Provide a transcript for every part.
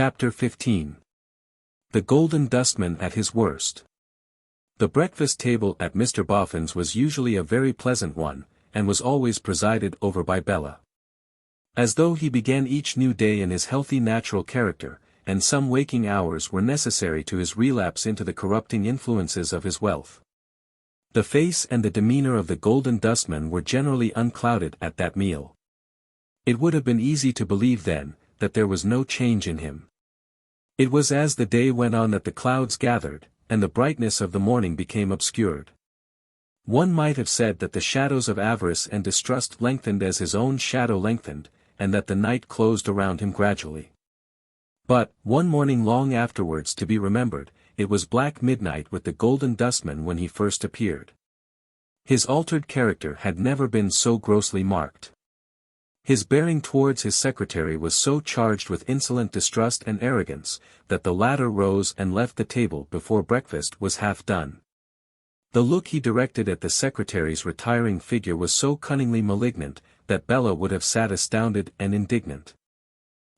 Chapter 15. The Golden Dustman at his worst. The breakfast table at Mr. Boffin's was usually a very pleasant one, and was always presided over by Bella. As though he began each new day in his healthy natural character, and some waking hours were necessary to his relapse into the corrupting influences of his wealth. The face and the demeanor of the Golden Dustman were generally unclouded at that meal. It would have been easy to believe then, that there was no change in him. It was as the day went on that the clouds gathered, and the brightness of the morning became obscured. One might have said that the shadows of avarice and distrust lengthened as his own shadow lengthened, and that the night closed around him gradually. But, one morning long afterwards to be remembered, it was black midnight with the Golden Dustman when he first appeared. His altered character had never been so grossly marked. His bearing towards his secretary was so charged with insolent distrust and arrogance, that the latter rose and left the table before breakfast was half done. The look he directed at the secretary's retiring figure was so cunningly malignant, that Bella would have sat astounded and indignant.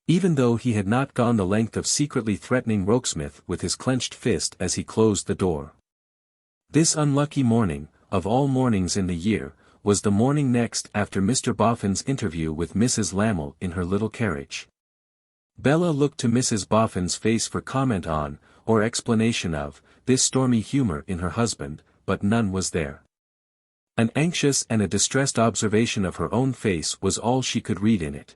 Even though he had not gone the length of secretly threatening Rokesmith with his clenched fist as he closed the door. This unlucky morning, of all mornings in the year, was the morning next after Mr. Boffin's interview with Mrs. Lammle in her little carriage. Bella looked to Mrs. Boffin's face for comment on, or explanation of, this stormy humor in her husband, but none was there. An anxious and a distressed observation of her own face was all she could read in it.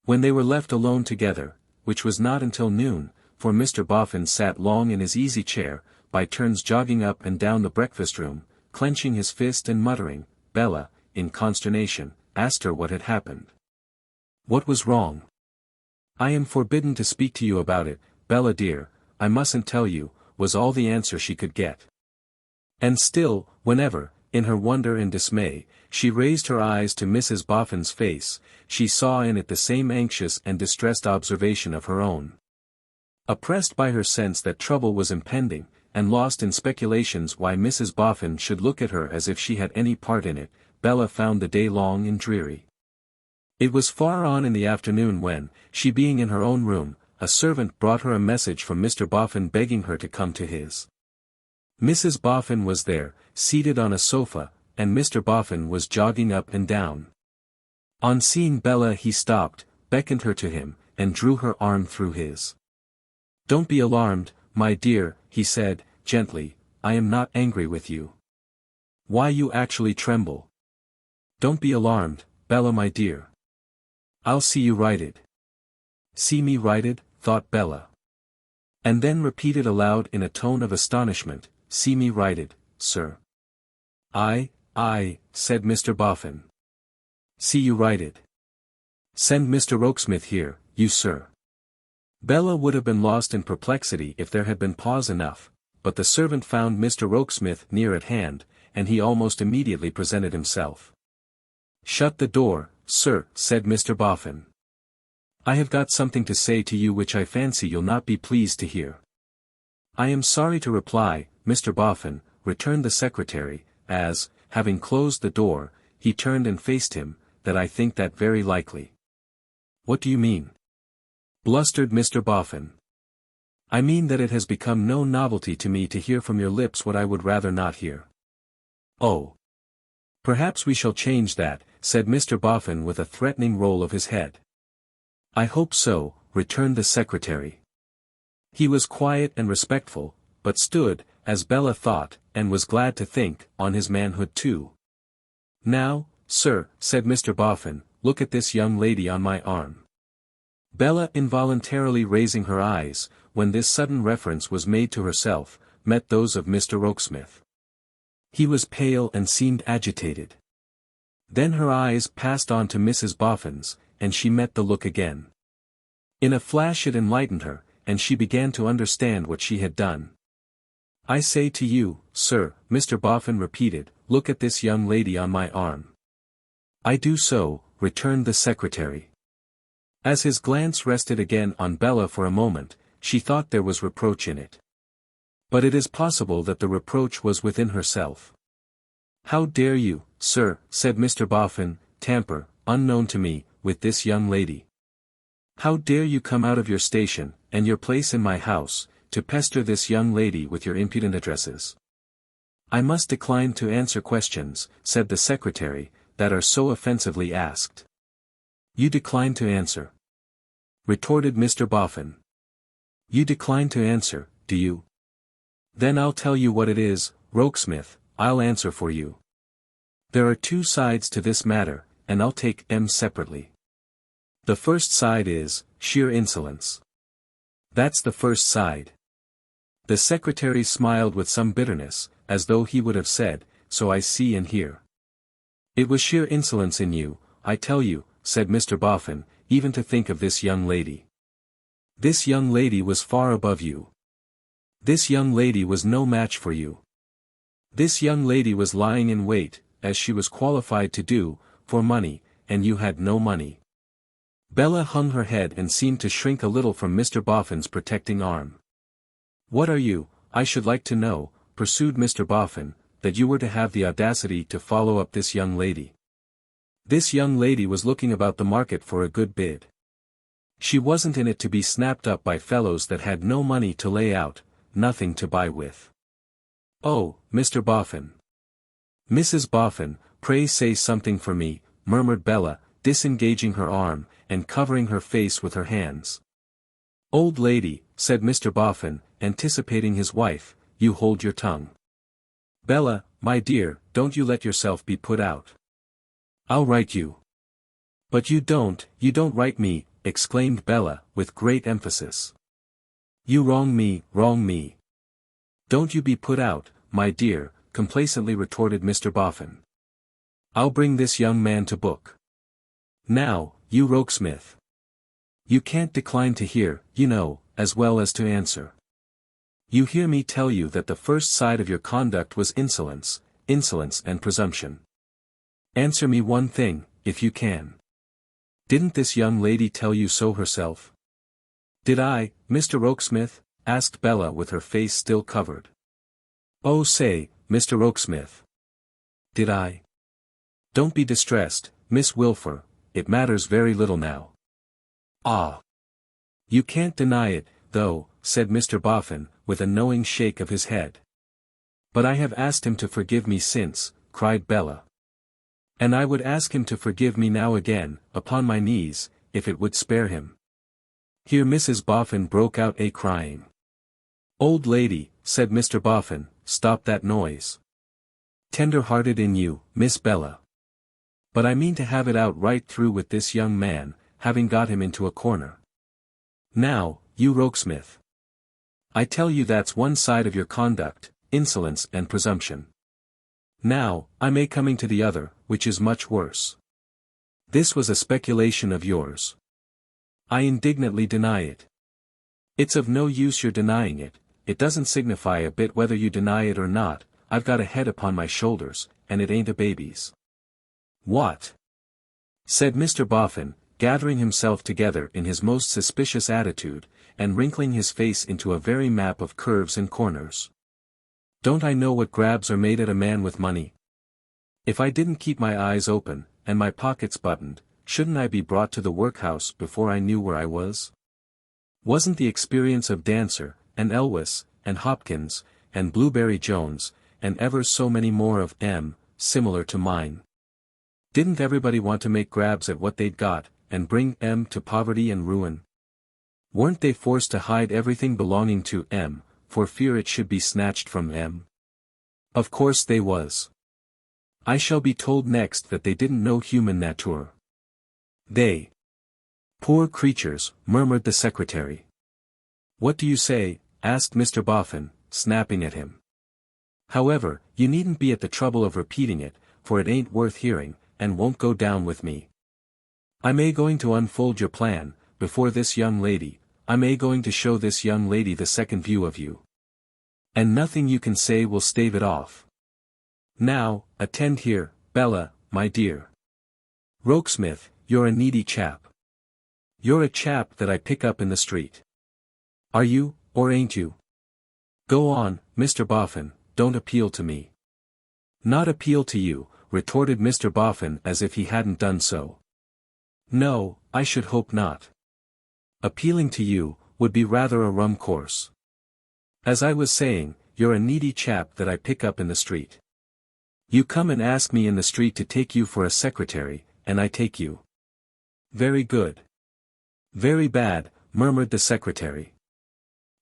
When they were left alone together, which was not until noon, for Mr. Boffin sat long in his easy chair, by turns jogging up and down the breakfast room, clenching his fist and muttering, Bella, in consternation, asked her what had happened. What was wrong? I am forbidden to speak to you about it, Bella dear, I mustn't tell you, was all the answer she could get. And still, whenever, in her wonder and dismay, she raised her eyes to Mrs. Boffin's face, she saw in it the same anxious and distressed observation of her own. Oppressed by her sense that trouble was impending, and lost in speculations why Mrs. Boffin should look at her as if she had any part in it, Bella found the day long and dreary. It was far on in the afternoon when, she being in her own room, a servant brought her a message from Mr. Boffin begging her to come to his. Mrs. Boffin was there, seated on a sofa, and Mr. Boffin was jogging up and down. On seeing Bella he stopped, beckoned her to him, and drew her arm through his. Don't be alarmed, my dear, he said, gently, I am not angry with you. Why you actually tremble? Don't be alarmed, Bella my dear. I'll see you righted. See me righted, thought Bella. And then repeated aloud in a tone of astonishment, see me righted, sir. I, said Mr. Boffin. See you righted. Send Mr. Rokesmith here, you sir. Bella would have been lost in perplexity if there had been pause enough, but the servant found Mr. Rokesmith near at hand, and he almost immediately presented himself. Shut the door, sir, said Mr. Boffin. I have got something to say to you which I fancy you'll not be pleased to hear. I am sorry to reply, Mr. Boffin, returned the secretary, as, having closed the door, he turned and faced him, that I think that very likely. What do you mean? Blustered Mr. Boffin. I mean that it has become no novelty to me to hear from your lips what I would rather not hear. Oh. Perhaps we shall change that, said Mr. Boffin with a threatening roll of his head. I hope so, returned the secretary. He was quiet and respectful, but stood, as Bella thought, and was glad to think, on his manhood too. Now, sir, said Mr. Boffin, look at this young lady on my arm. Bella involuntarily raising her eyes, when this sudden reference was made to herself, met those of Mr. Rokesmith. He was pale and seemed agitated. Then her eyes passed on to Mrs. Boffin's, and she met the look again. In a flash it enlightened her, and she began to understand what she had done. I say to you, sir, Mr. Boffin repeated, look at this young lady on my arm. I do so, returned the secretary. As his glance rested again on Bella for a moment, she thought there was reproach in it. But it is possible that the reproach was within herself. How dare you, sir, said Mr. Boffin, tamper, unknown to me, with this young lady? How dare you come out of your station, and your place in my house, to pester this young lady with your impudent addresses? I must decline to answer questions, said the secretary, that are so offensively asked. You decline to answer? Retorted Mr. Boffin. You decline to answer, do you? Then I'll tell you what it is, Rokesmith, I'll answer for you. There are two sides to this matter, and I'll take them separately. The first side is, sheer insolence. That's the first side. The secretary smiled with some bitterness, as though he would have said, so I see and hear. It was sheer insolence in you, I tell you, said Mr. Boffin, even to think of this young lady. This young lady was far above you. This young lady was no match for you. This young lady was lying in wait, as she was qualified to do, for money, and you had no money. Bella hung her head and seemed to shrink a little from Mr. Boffin's protecting arm. What are you, I should like to know, pursued Mr. Boffin, that you were to have the audacity to follow up this young lady? This young lady was looking about the market for a good bid. She wasn't in it to be snapped up by fellows that had no money to lay out, nothing to buy with. Oh, Mr. Boffin. Mrs. Boffin, pray say something for me, murmured Bella, disengaging her arm, and covering her face with her hands. Old lady, said Mr. Boffin, anticipating his wife, you hold your tongue. Bella, my dear, don't you let yourself be put out. I'll write you. But you don't write me, exclaimed Bella, with great emphasis. You wrong me, wrong me. Don't you be put out, my dear, complacently retorted Mr. Boffin. I'll bring this young man to book. Now, you Rokesmith. You can't decline to hear, you know, as well as to answer. You hear me tell you that the first side of your conduct was insolence and presumption. Answer me one thing, if you can. Didn't this young lady tell you so herself? Did I, Mr. Rokesmith? Asked Bella with her face still covered. Oh say, Mr. Rokesmith. Did I? Don't be distressed, Miss Wilfer, it matters very little now. Ah! You can't deny it, though, said Mr. Boffin, with a knowing shake of his head. But I have asked him to forgive me since, cried Bella. And I would ask him to forgive me now again, upon my knees, if it would spare him. Here Mrs. Boffin broke out crying. Old lady, said Mr. Boffin, stop that noise. Tender-hearted in you, Miss Bella. But I mean to have it out right through with this young man, having got him into a corner. Now, you Rokesmith. I tell you that's one side of your conduct, insolence and presumption. Now, I may coming to the other, which is much worse. This was a speculation of yours. I indignantly deny it. It's of no use your denying it, it doesn't signify a bit whether you deny it or not, I've got a head upon my shoulders, and it ain't a baby's. What? Said Mr. Boffin, gathering himself together in his most suspicious attitude, and wrinkling his face into a very map of curves and corners. Don't I know what grabs are made at a man with money? If I didn't keep my eyes open, and my pockets buttoned, shouldn't I be brought to the workhouse before I knew where I was? Wasn't the experience of Dancer, and Elwes, and Hopkins, and Blueberry Jones, and ever so many more of M, similar to mine? Didn't everybody want to make grabs at what they'd got, and bring M to poverty and ruin? Weren't they forced to hide everything belonging to M, for fear it should be snatched from M? Of course they was. I shall be told next that they didn't know human nature. They. Poor creatures, murmured the secretary. What do you say? Asked Mr. Boffin, snapping at him. However, you needn't be at the trouble of repeating it, for it ain't worth hearing, and won't go down with me. I may going to unfold your plan, before this young lady, I may going to show this young lady the second view of you. And nothing you can say will stave it off. Now, attend here, Bella, my dear. Rokesmith, you're a needy chap. You're a chap that I pick up in the street. Are you, or ain't you? Go on, Mr. Boffin, don't appeal to me. Not appeal to you, retorted Mr. Boffin as if he hadn't done so. No, I should hope not. Appealing to you, would be rather a rum course. As I was saying, you're a needy chap that I pick up in the street. You come and ask me in the street to take you for a secretary, and I take you. Very good. Very bad, murmured the secretary.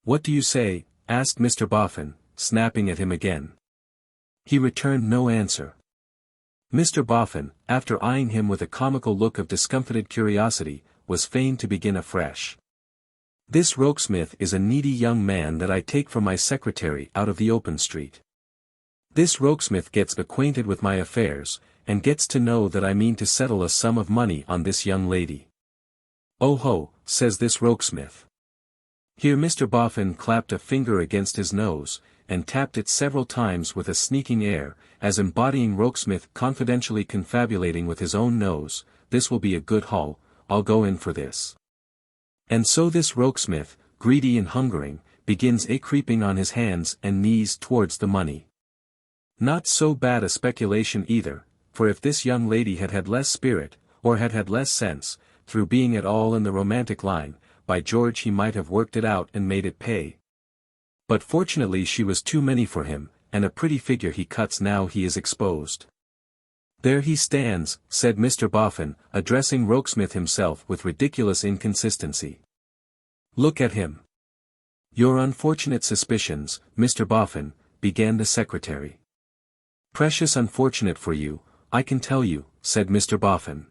What do you say? Asked Mr. Boffin, snapping at him again. He returned no answer. Mr. Boffin, after eyeing him with a comical look of discomfited curiosity, was fain to begin afresh. This Rokesmith is a needy young man that I take for my secretary out of the open street. This Rokesmith gets acquainted with my affairs, and gets to know that I mean to settle a sum of money on this young lady. Oh ho, says this Rokesmith. Here Mr. Boffin clapped a finger against his nose, and tapped it several times with a sneaking air, as embodying Rokesmith confidentially confabulating with his own nose. This will be a good haul, I'll go in for this. And so this Rokesmith, greedy and hungering, begins creeping on his hands and knees towards the money. Not so bad a speculation either, for if this young lady had had less spirit, or had had less sense, through being at all in the romantic line, by George he might have worked it out and made it pay. But fortunately she was too many for him, and a pretty figure he cuts now he is exposed. There he stands, said Mr. Boffin, addressing Rokesmith himself with ridiculous inconsistency. Look at him. Your unfortunate suspicions, Mr. Boffin, began the secretary. Precious unfortunate for you, I can tell you, said Mr. Boffin.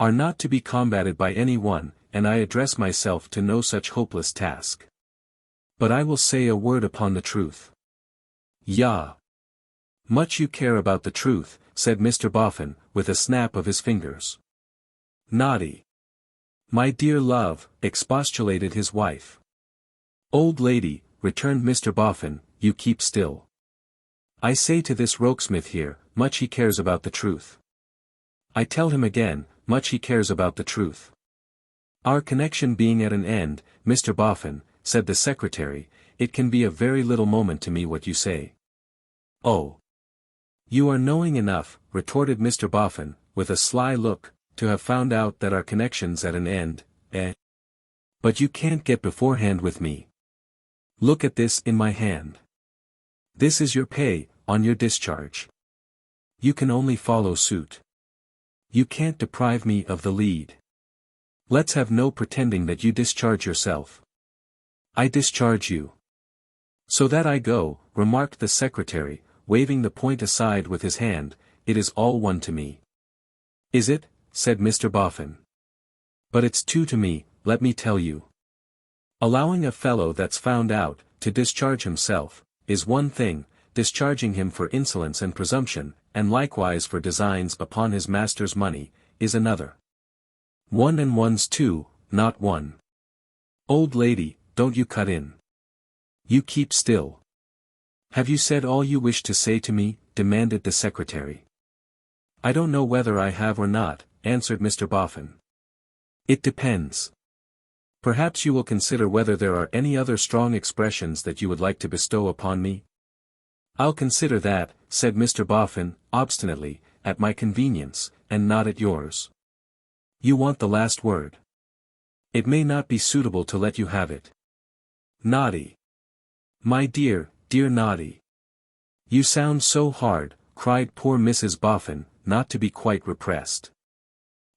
Are not to be combated by any one, and I address myself to no such hopeless task. But I will say a word upon the truth. Yah! Much you care about the truth, said Mr. Boffin, with a snap of his fingers. Naughty. My dear love, expostulated his wife. Old lady, returned Mr. Boffin, you keep still. I say to this Rokesmith here, much he cares about the truth. I tell him again, much he cares about the truth. Our connection being at an end, Mr. Boffin, said the secretary, it can be of very little moment to me what you say. Oh. You are knowing enough, retorted Mr. Boffin, with a sly look, to have found out that our connection's at an end, eh? But you can't get beforehand with me. Look at this in my hand. This is your pay, on your discharge. You can only follow suit. You can't deprive me of the lead. Let's have no pretending that you discharge yourself. I discharge you. So that I go, remarked the secretary, waving the point aside with his hand, it is all one to me. Is it? Said Mr. Boffin. But it's two to me, let me tell you. Allowing a fellow that's found out, to discharge himself, is one thing, discharging him for insolence and presumption, and likewise for designs upon his master's money, is another. 1 and 1's 2, not 1. Old lady, don't you cut in. You keep still. Have you said all you wish to say to me? Demanded the secretary. I don't know whether I have or not, answered Mr. Boffin. It depends. Perhaps you will consider whether there are any other strong expressions that you would like to bestow upon me? I'll consider that, said Mr. Boffin, obstinately, at my convenience, and not at yours. You want the last word. It may not be suitable to let you have it. Naughty. My dear, dear Naughty. You sound so hard, cried poor Mrs. Boffin, not to be quite repressed.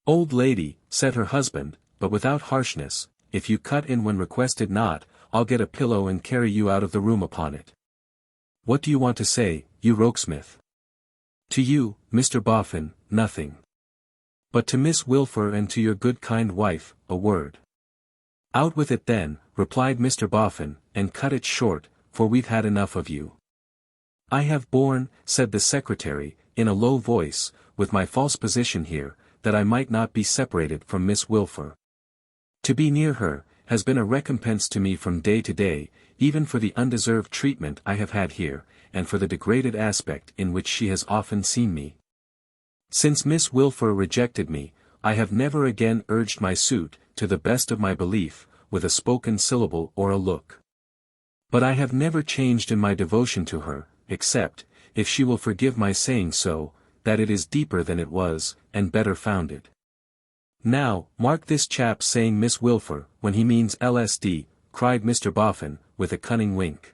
Old lady, said her husband, but without harshness, if you cut in when requested not, I'll get a pillow and carry you out of the room upon it. What do you want to say, you Rokesmith? To you, Mr. Boffin, nothing. But to Miss Wilfer and to your good kind wife, a word. Out with it then, replied Mr. Boffin, and cut it short, for we've had enough of you. I have borne, said the secretary, in a low voice, with my false position here, that I might not be separated from Miss Wilfer. To be near her, has been a recompense to me from day to day, even for the undeserved treatment I have had here, and for the degraded aspect in which she has often seen me. Since Miss Wilfer rejected me, I have never again urged my suit, to the best of my belief, with a spoken syllable or a look. But I have never changed in my devotion to her, except, if she will forgive my saying so, that it is deeper than it was, and better founded. Now, mark this chap saying Miss Wilfer, when he means LSD, cried Mr. Boffin, with a cunning wink.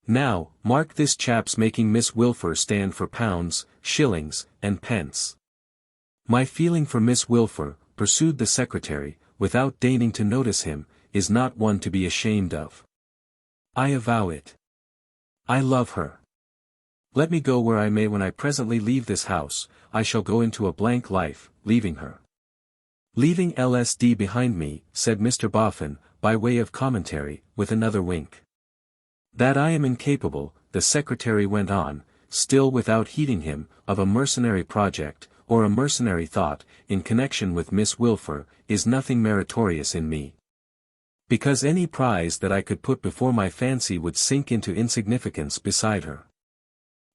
Now, mark this chap's making Miss Wilfer stand for pounds, shillings, and pence. My feeling for Miss Wilfer, pursued the secretary, without deigning to notice him, is not one to be ashamed of. I avow it. I love her. Let me go where I may. When I presently leave this house, I shall go into a blank life, leaving her. Leaving LSD behind me, said Mr. Boffin, by way of commentary, with another wink. That I am incapable, the secretary went on, still without heeding him, of a mercenary project, or a mercenary thought, in connection with Miss Wilfer, is nothing meritorious in me. Because any prize that I could put before my fancy would sink into insignificance beside her.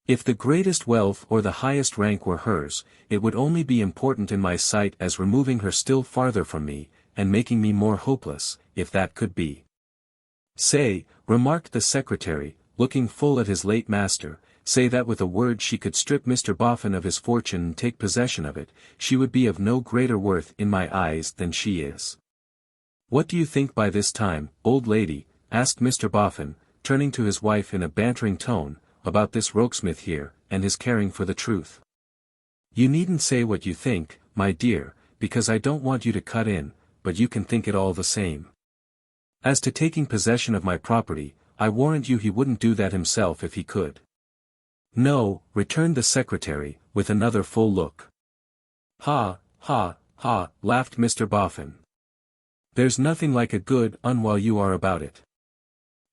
If the greatest wealth or the highest rank were hers, it would only be important in my sight as removing her still farther from me, and making me more hopeless, if that could be. Say, remarked the secretary, looking full at his late master, say that with a word she could strip Mr. Boffin of his fortune and take possession of it, she would be of no greater worth in my eyes than she is. What do you think by this time, old lady, asked Mr. Boffin, turning to his wife in a bantering tone, about this Rokesmith here, and his caring for the truth? You needn't say what you think, my dear, because I don't want you to cut in, but you can think it all the same. As to taking possession of my property, I warrant you he wouldn't do that himself if he could. No, returned the secretary, with another full look. Ha, ha, ha, laughed Mr. Boffin. There's nothing like a good un while you are about it.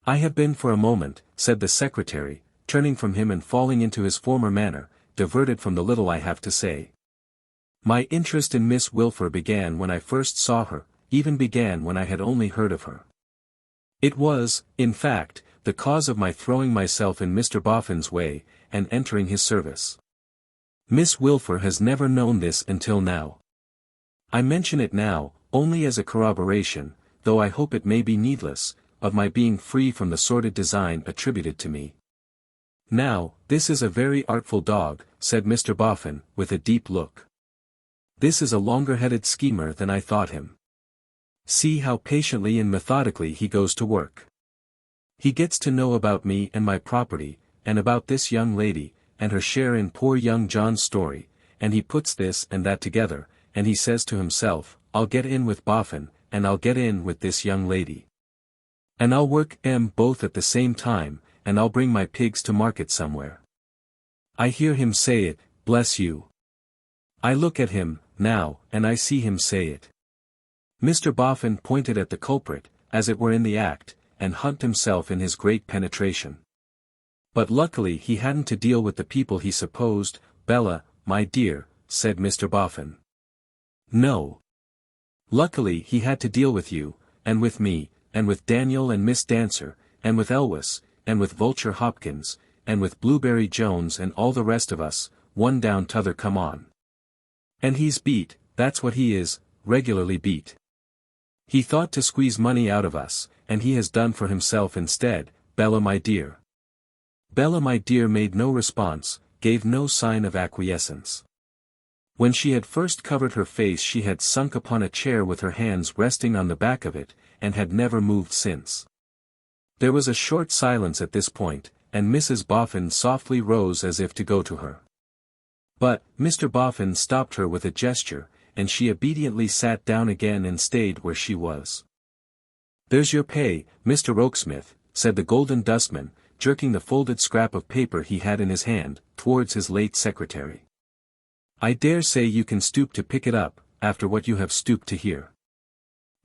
I have been for a moment, said the secretary, turning from him and falling into his former manner, diverted from the little I have to say. My interest in Miss Wilfer began when I first saw her, even began when I had only heard of her. It was, in fact, the cause of my throwing myself in Mr. Boffin's way, and entering his service. Miss Wilfer has never known this until now. I mention it now, only as a corroboration, though I hope it may be needless, of my being free from the sordid design attributed to me. Now, this is a very artful dog, said Mr. Boffin, with a deep look. This is a longer-headed schemer than I thought him. See how patiently and methodically he goes to work. He gets to know about me and my property, and about this young lady, and her share in poor young John's story, and he puts this and that together, and he says to himself, I'll get in with Boffin, and I'll get in with this young lady. And I'll work 'em both at the same time, and I'll bring my pigs to market somewhere. I hear him say it, bless you. I look at him, now, and I see him say it. Mr. Boffin pointed at the culprit, as it were in the act, and hugged himself in his great penetration. But luckily he hadn't to deal with the people he supposed. Bella, my dear, said Mr. Boffin. No. Luckily he had to deal with you, and with me, and with Daniel and Miss Dancer, and with Elwes, and with Vulture Hopkins, and with Blueberry Jones and all the rest of us, one down t'other come on. And he's beat, that's what he is, regularly beat. He thought to squeeze money out of us, and he has done for himself instead, Bella my dear. Bella my dear made no response, gave no sign of acquiescence. When she had first covered her face she had sunk upon a chair with her hands resting on the back of it, and had never moved since. There was a short silence at this point, and Mrs. Boffin softly rose as if to go to her. But, Mr. Boffin stopped her with a gesture, and she obediently sat down again and stayed where she was. There's your pay, Mr. Rokesmith, said the Golden Dustman, jerking the folded scrap of paper he had in his hand, towards his late secretary. I dare say you can stoop to pick it up, after what you have stooped to hear.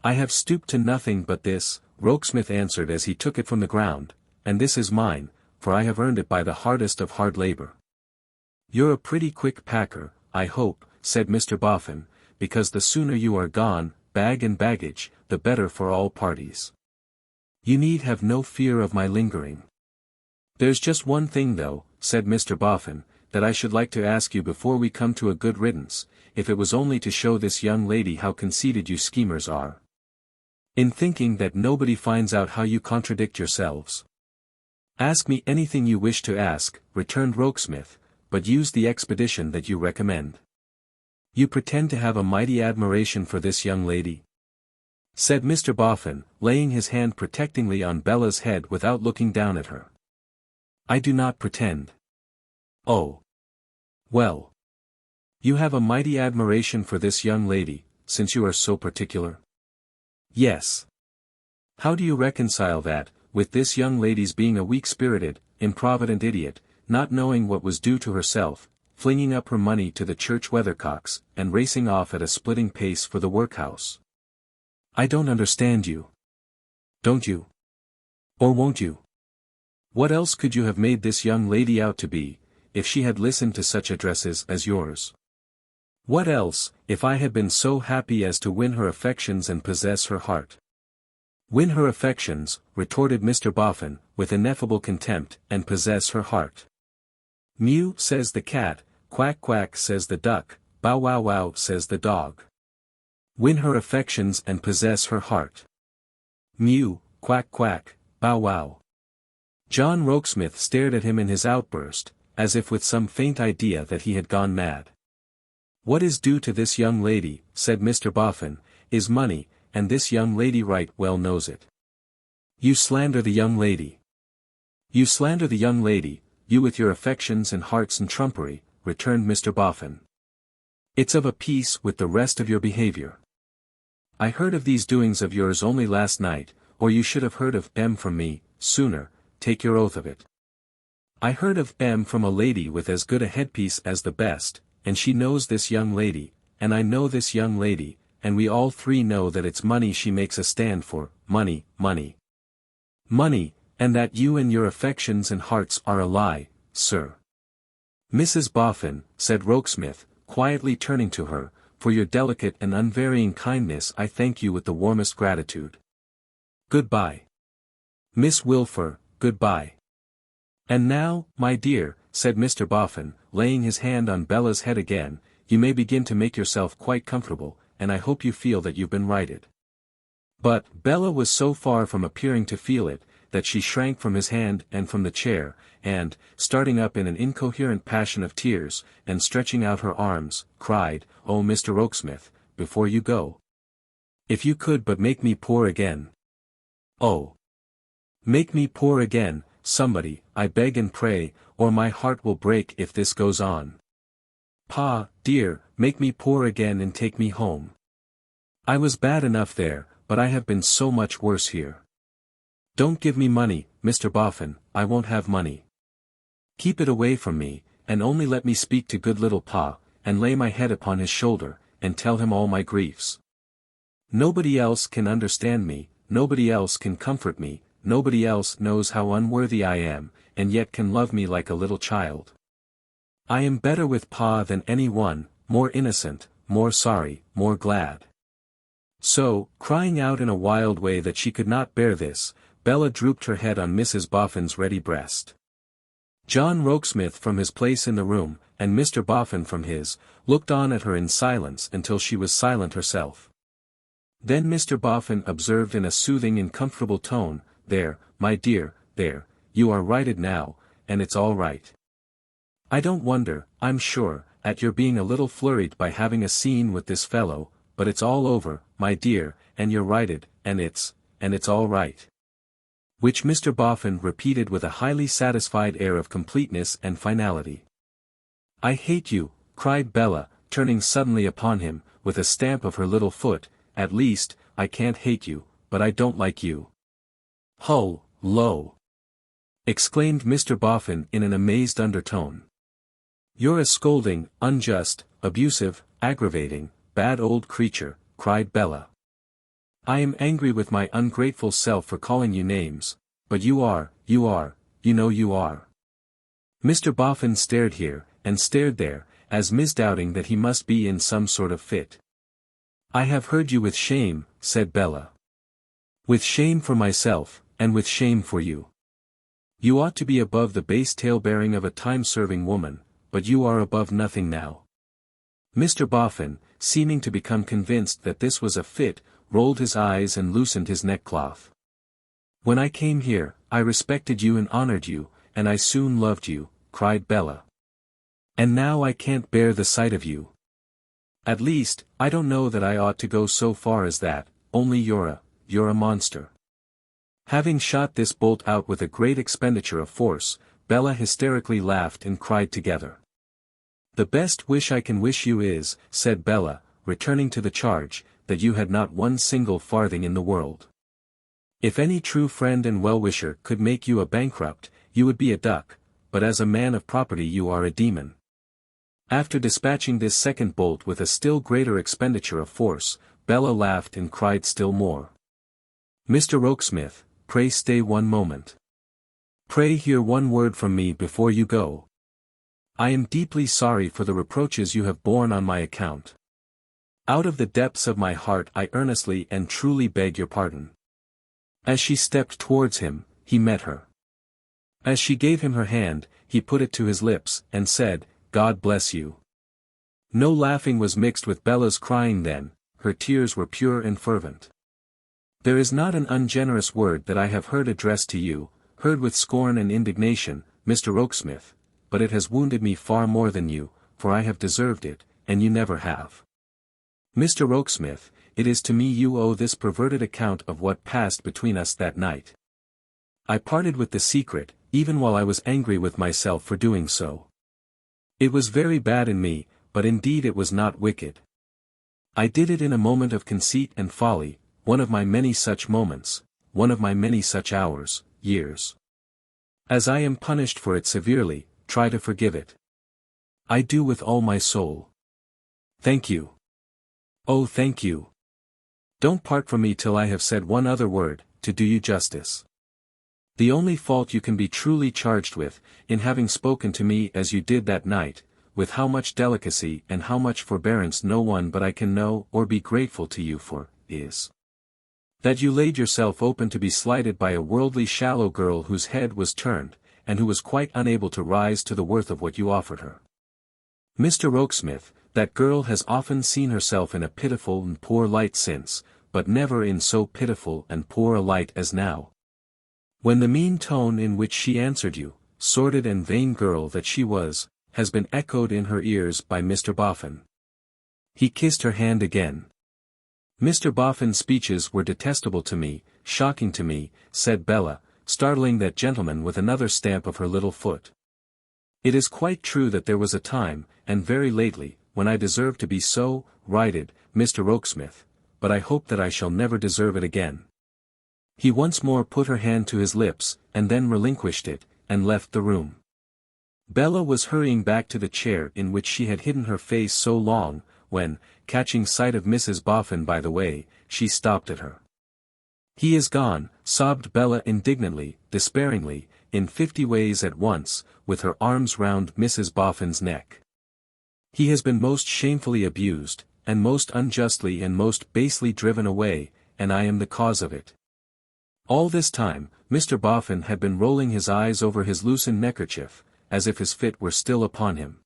I have stooped to nothing but this, Rokesmith answered as he took it from the ground, and this is mine, for I have earned it by the hardest of hard labor. You're a pretty quick packer, I hope, said Mr. Boffin, because the sooner you are gone, bag and baggage, the better for all parties. You need have no fear of my lingering. There's just one thing though, said Mr. Boffin, that I should like to ask you before we come to a good riddance, if it was only to show this young lady how conceited you schemers are. In thinking that nobody finds out how you contradict yourselves. Ask me anything you wish to ask, returned Rokesmith, but use the expedition that you recommend. You pretend to have a mighty admiration for this young lady?" said Mr. Boffin, laying his hand protectingly on Bella's head without looking down at her. "I do not pretend." "Oh. Well. You have a mighty admiration for this young lady, since you are so particular?" "Yes." "How do you reconcile that, with this young lady's being a weak-spirited, improvident idiot, not knowing what was due to herself, flinging up her money to the church weathercocks, and racing off at a splitting pace for the workhouse?" "I don't understand you." "Don't you? Or won't you? What else could you have made this young lady out to be, if she had listened to such addresses as yours? What else, if I had been so happy as to win her affections and possess her heart?" "Win her affections," retorted Mr. Boffin, with ineffable contempt, "and possess her heart. Mew, says the cat, quack quack says the duck, bow wow wow says the dog. Win her affections and possess her heart. Mew, quack quack, bow wow." John Rokesmith stared at him in his outburst, as if with some faint idea that he had gone mad. "What is due to this young lady," said Mr. Boffin, "is money, and this young lady right well knows it." "You slander the young lady. You slander the young lady, you with your affections and hearts and trumpery," returned Mr. Boffin. "It's of a piece with the rest of your behavior. I heard of these doings of yours only last night, or you should have heard of them from me, sooner, take your oath of it. I heard of them from a lady with as good a headpiece as the best, and she knows this young lady, and I know this young lady, and we all three know that it's money she makes a stand for, money, money. Money, and that you and your affections and hearts are a lie, sir." "Mrs. Boffin," said Rokesmith, quietly turning to her, "for your delicate and unvarying kindness I thank you with the warmest gratitude. Good-bye. Miss Wilfer, good-bye. And now, my dear," said Mr. Boffin, laying his hand on Bella's head again, "you may begin to make yourself quite comfortable, and I hope you feel that you've been righted." But Bella was so far from appearing to feel it, that she shrank from his hand and from the chair, and, starting up in an incoherent passion of tears, and stretching out her arms, cried, "Oh, Mr. Rokesmith, before you go, if you could but make me poor again. Oh! Make me poor again, somebody, I beg and pray, or my heart will break if this goes on. Pa, dear, make me poor again and take me home. I was bad enough there, but I have been so much worse here. Don't give me money, Mr. Boffin, I won't have money. Keep it away from me, and only let me speak to good little Pa, and lay my head upon his shoulder, and tell him all my griefs. Nobody else can understand me, nobody else can comfort me, nobody else knows how unworthy I am, and yet can love me like a little child. I am better with Pa than any one, more innocent, more sorry, more glad." So, crying out in a wild way that she could not bear this, Bella drooped her head on Mrs. Boffin's ready breast. John Rokesmith from his place in the room, and Mr. Boffin from his, looked on at her in silence until she was silent herself. Then Mr. Boffin observed in a soothing and comfortable tone, "There, my dear, there, you are righted now, and it's all right. I don't wonder, I'm sure, at your being a little flurried by having a scene with this fellow, but it's all over, my dear, and you're righted, and it's all right." Which Mr. Boffin repeated with a highly satisfied air of completeness and finality. "I hate you," cried Bella, turning suddenly upon him, with a stamp of her little foot, "at least, I can't hate you, but I don't like you." "Ho, lo!" exclaimed Mr. Boffin in an amazed undertone. "You're a scolding, unjust, abusive, aggravating, bad old creature," cried Bella. "I am angry with my ungrateful self for calling you names, but you know you are." Mr. Boffin stared here, and stared there, as misdoubting that he must be in some sort of fit. "I have heard you with shame," said Bella. "With shame for myself, and with shame for you. You ought to be above the base tale-bearing of a time-serving woman, but you are above nothing now." Mr. Boffin, seeming to become convinced that this was a fit, rolled his eyes and loosened his neckcloth. "When I came here, I respected you and honored you, and I soon loved you," cried Bella. "And now I can't bear the sight of you. At least, I don't know that I ought to go so far as that, only you're a monster. Having shot this bolt out with a great expenditure of force, Bella hysterically laughed and cried together. The best wish I can wish you is, said Bella, returning to the charge, that you had not one single farthing in the world. If any true friend and well-wisher could make you a bankrupt, you would be a duck, but as a man of property you are a demon. After dispatching this second bolt with a still greater expenditure of force, Bella laughed and cried still more. Mr. Rokesmith, pray stay one moment. Pray hear one word from me before you go. I am deeply sorry for the reproaches you have borne on my account. Out of the depths of my heart I earnestly and truly beg your pardon. As she stepped towards him, he met her. As she gave him her hand, he put it to his lips, and said, God bless you. No laughing was mixed with Bella's crying then, her tears were pure and fervent. There is not an ungenerous word that I have heard addressed to you, heard with scorn and indignation, Mr. Rokesmith, but it has wounded me far more than you, for I have deserved it, and you never have. Mr. Rokesmith, it is to me you owe this perverted account of what passed between us that night. I parted with the secret, even while I was angry with myself for doing so. It was very bad in me, but indeed it was not wicked. I did it in a moment of conceit and folly, one of my many such moments, one of my many such hours, years. As I am punished for it severely, try to forgive it. I do with all my soul. Thank you. Oh, thank you. Don't part from me till I have said one other word, to do you justice. The only fault you can be truly charged with, in having spoken to me as you did that night, with how much delicacy and how much forbearance no one but I can know or be grateful to you for, is that you laid yourself open to be slighted by a worldly shallow girl whose head was turned, and who was quite unable to rise to the worth of what you offered her. Mr. Rokesmith, that girl has often seen herself in a pitiful and poor light since, but never in so pitiful and poor a light as now. When the mean tone in which she answered you, sordid and vain girl that she was, has been echoed in her ears by Mr. Boffin. He kissed her hand again. Mr. Boffin's speeches were detestable to me, shocking to me, said Bella, startling that gentleman with another stamp of her little foot. It is quite true that there was a time, and very lately, when I deserved to be so righted, Mr. Rokesmith, but I hope that I shall never deserve it again. He once more put her hand to his lips, and then relinquished it, and left the room. Bella was hurrying back to the chair in which she had hidden her face so long, when, catching sight of Mrs. Boffin by the way, she stopped at her. He is gone, sobbed Bella indignantly, despairingly, in 50 ways at once, with her arms round Mrs. Boffin's neck. He has been most shamefully abused, and most unjustly and most basely driven away, and I am the cause of it. All this time, Mr. Boffin had been rolling his eyes over his loosened neckerchief, as if his fit were still upon him.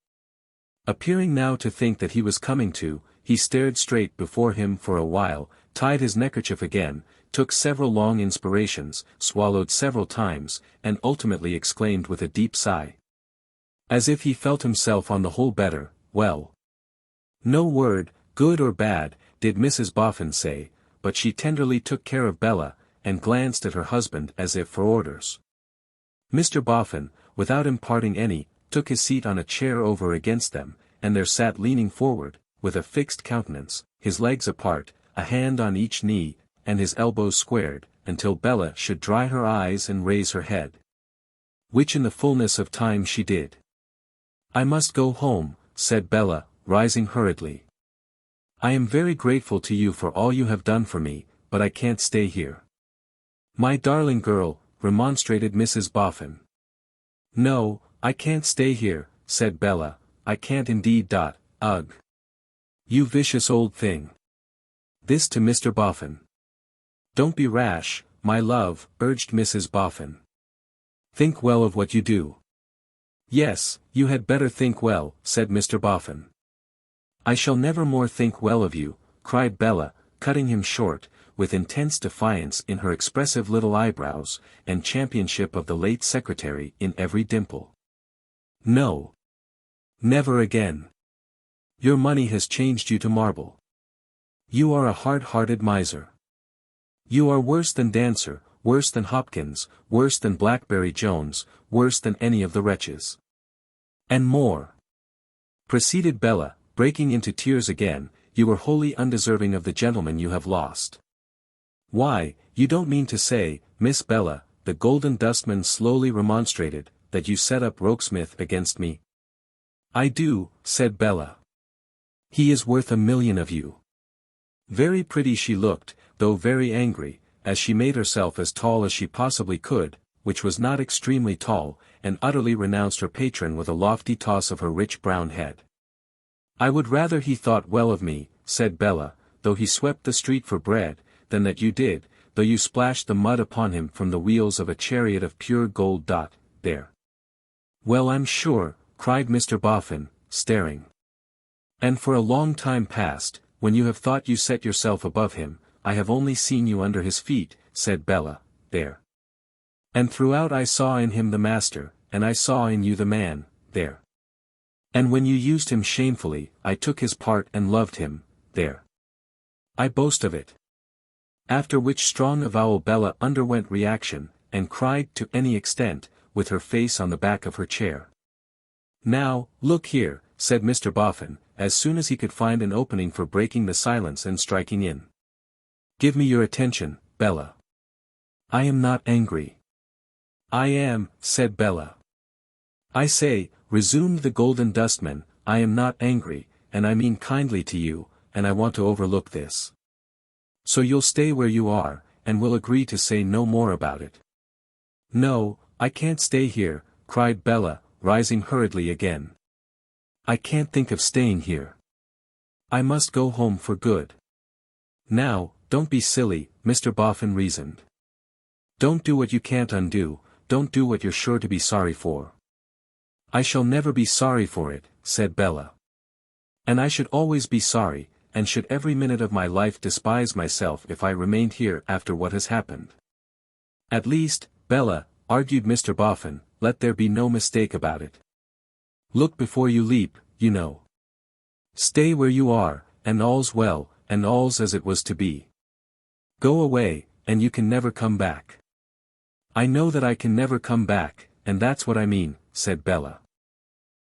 Appearing now to think that he was coming to, he stared straight before him for a while, tied his neckerchief again, took several long inspirations, swallowed several times, and ultimately exclaimed with a deep sigh. As if he felt himself on the whole better, well. No word, good or bad, did Mrs. Boffin say, but she tenderly took care of Bella, and glanced at her husband as if for orders. Mr. Boffin, without imparting any, took his seat on a chair over against them, and there sat leaning forward, with a fixed countenance, his legs apart, a hand on each knee, and his elbows squared, until Bella should dry her eyes and raise her head. Which in the fullness of time she did. I must go home, said Bella, rising hurriedly. I am very grateful to you for all you have done for me, but I can't stay here. My darling girl, remonstrated Mrs. Boffin. No, I can't stay here, said Bella, I can't indeed. Ugh. You vicious old thing. This to Mr. Boffin. Don't be rash, my love, urged Mrs. Boffin. Think well of what you do. Yes, you had better think well, said Mr. Boffin. I shall never more think well of you, cried Bella, cutting him short, with intense defiance in her expressive little eyebrows, and championship of the late secretary in every dimple. No. Never again. Your money has changed you to marble. You are a hard-hearted miser. You are worse than Dancer, worse than Hopkins, worse than Blackberry Jones, worse than any of the wretches. And more," proceeded Bella, breaking into tears again, "you were wholly undeserving of the gentleman you have lost." "Why, you don't mean to say, Miss Bella," the Golden Dustman slowly remonstrated, "that you set up Rokesmith against me?" "I do," said Bella. "He is worth 1,000,000 of you." Very pretty she looked, though very angry, as she made herself as tall as she possibly could, which was not extremely tall, and utterly renounced her patron with a lofty toss of her rich brown head. "I would rather he thought well of me," said Bella, "though he swept the street for bread, than that you did, though you splashed the mud upon him from the wheels of a chariot of pure gold. There." "Well, I'm sure," cried Mr. Boffin, staring. "And for a long time past, when you have thought you set yourself above him, I have only seen you under his feet," said Bella, "there. And throughout I saw in him the master, and I saw in you the man, there. And when you used him shamefully, I took his part and loved him, there. I boast of it." After which strong avowal Bella underwent reaction, and cried to any extent, with her face on the back of her chair. "Now, look here," said Mr. Boffin, as soon as he could find an opening for breaking the silence and striking in. "Give me your attention, Bella." "I am not angry." "I am," said Bella. "I say," resumed the Golden Dustman, "I am not angry, and I mean kindly to you, and I want to overlook this. So you'll stay where you are, and we'll agree to say no more about it." "No, I can't stay here," cried Bella, rising hurriedly again. "I can't think of staying here. I must go home for good." "Now, don't be silly," Mr. Boffin reasoned. "Don't do what you can't undo, don't do what you're sure to be sorry for." "I shall never be sorry for it," said Bella. "And I should always be sorry, and should every minute of my life despise myself if I remained here after what has happened." "At least, Bella," argued Mr. Boffin, "let there be no mistake about it. Look before you leap, you know. Stay where you are, and all's well, and all's as it was to be. Go away, and you can never come back." "I know that I can never come back, and that's what I mean," said Bella.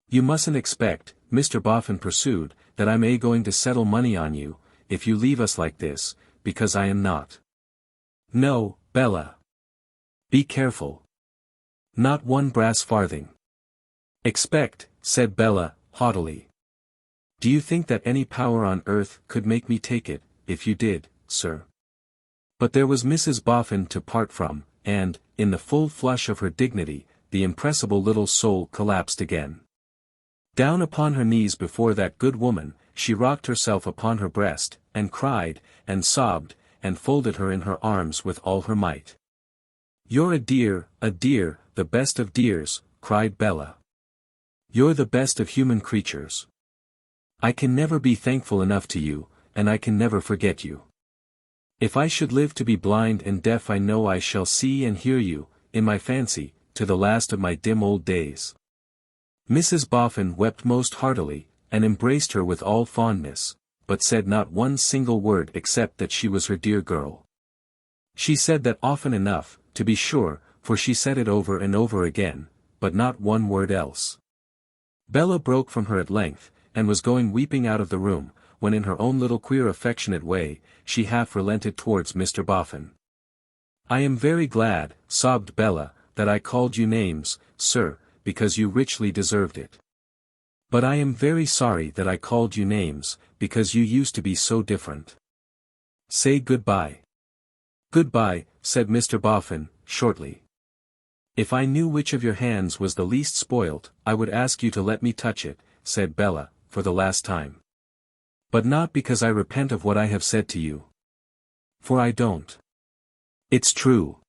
"You mustn't expect," Mr. Boffin pursued, "that I'm going to settle money on you, if you leave us like this, because I am not. No, Bella. Be careful. Not one brass farthing." "Expect," said Bella, haughtily. "Do you think that any power on earth could make me take it, if you did, sir?" But there was Mrs. Boffin to part from, and, in the full flush of her dignity, the impressible little soul collapsed again. Down upon her knees before that good woman, she rocked herself upon her breast, and cried, and sobbed, and folded her in her arms with all her might. "You're a dear, the best of dears," cried Bella. "You're the best of human creatures. I can never be thankful enough to you, and I can never forget you. If I should live to be blind and deaf, I know I shall see and hear you, in my fancy, to the last of my dim old days." Mrs. Boffin wept most heartily, and embraced her with all fondness, but said not one single word except that she was her dear girl. She said that often enough, to be sure, for she said it over and over again, but not one word else. Bella broke from her at length, and was going weeping out of the room, when in her own little queer affectionate way, she half relented towards Mr. Boffin. "I am very glad," sobbed Bella, "that I called you names, sir, because you richly deserved it. But I am very sorry that I called you names, because you used to be so different. Say good-bye." "Good-bye," said Mr. Boffin, shortly. "If I knew which of your hands was the least spoilt, I would ask you to let me touch it," said Bella, for the last time. "But not because I repent of what I have said to you. For I don't. It's true."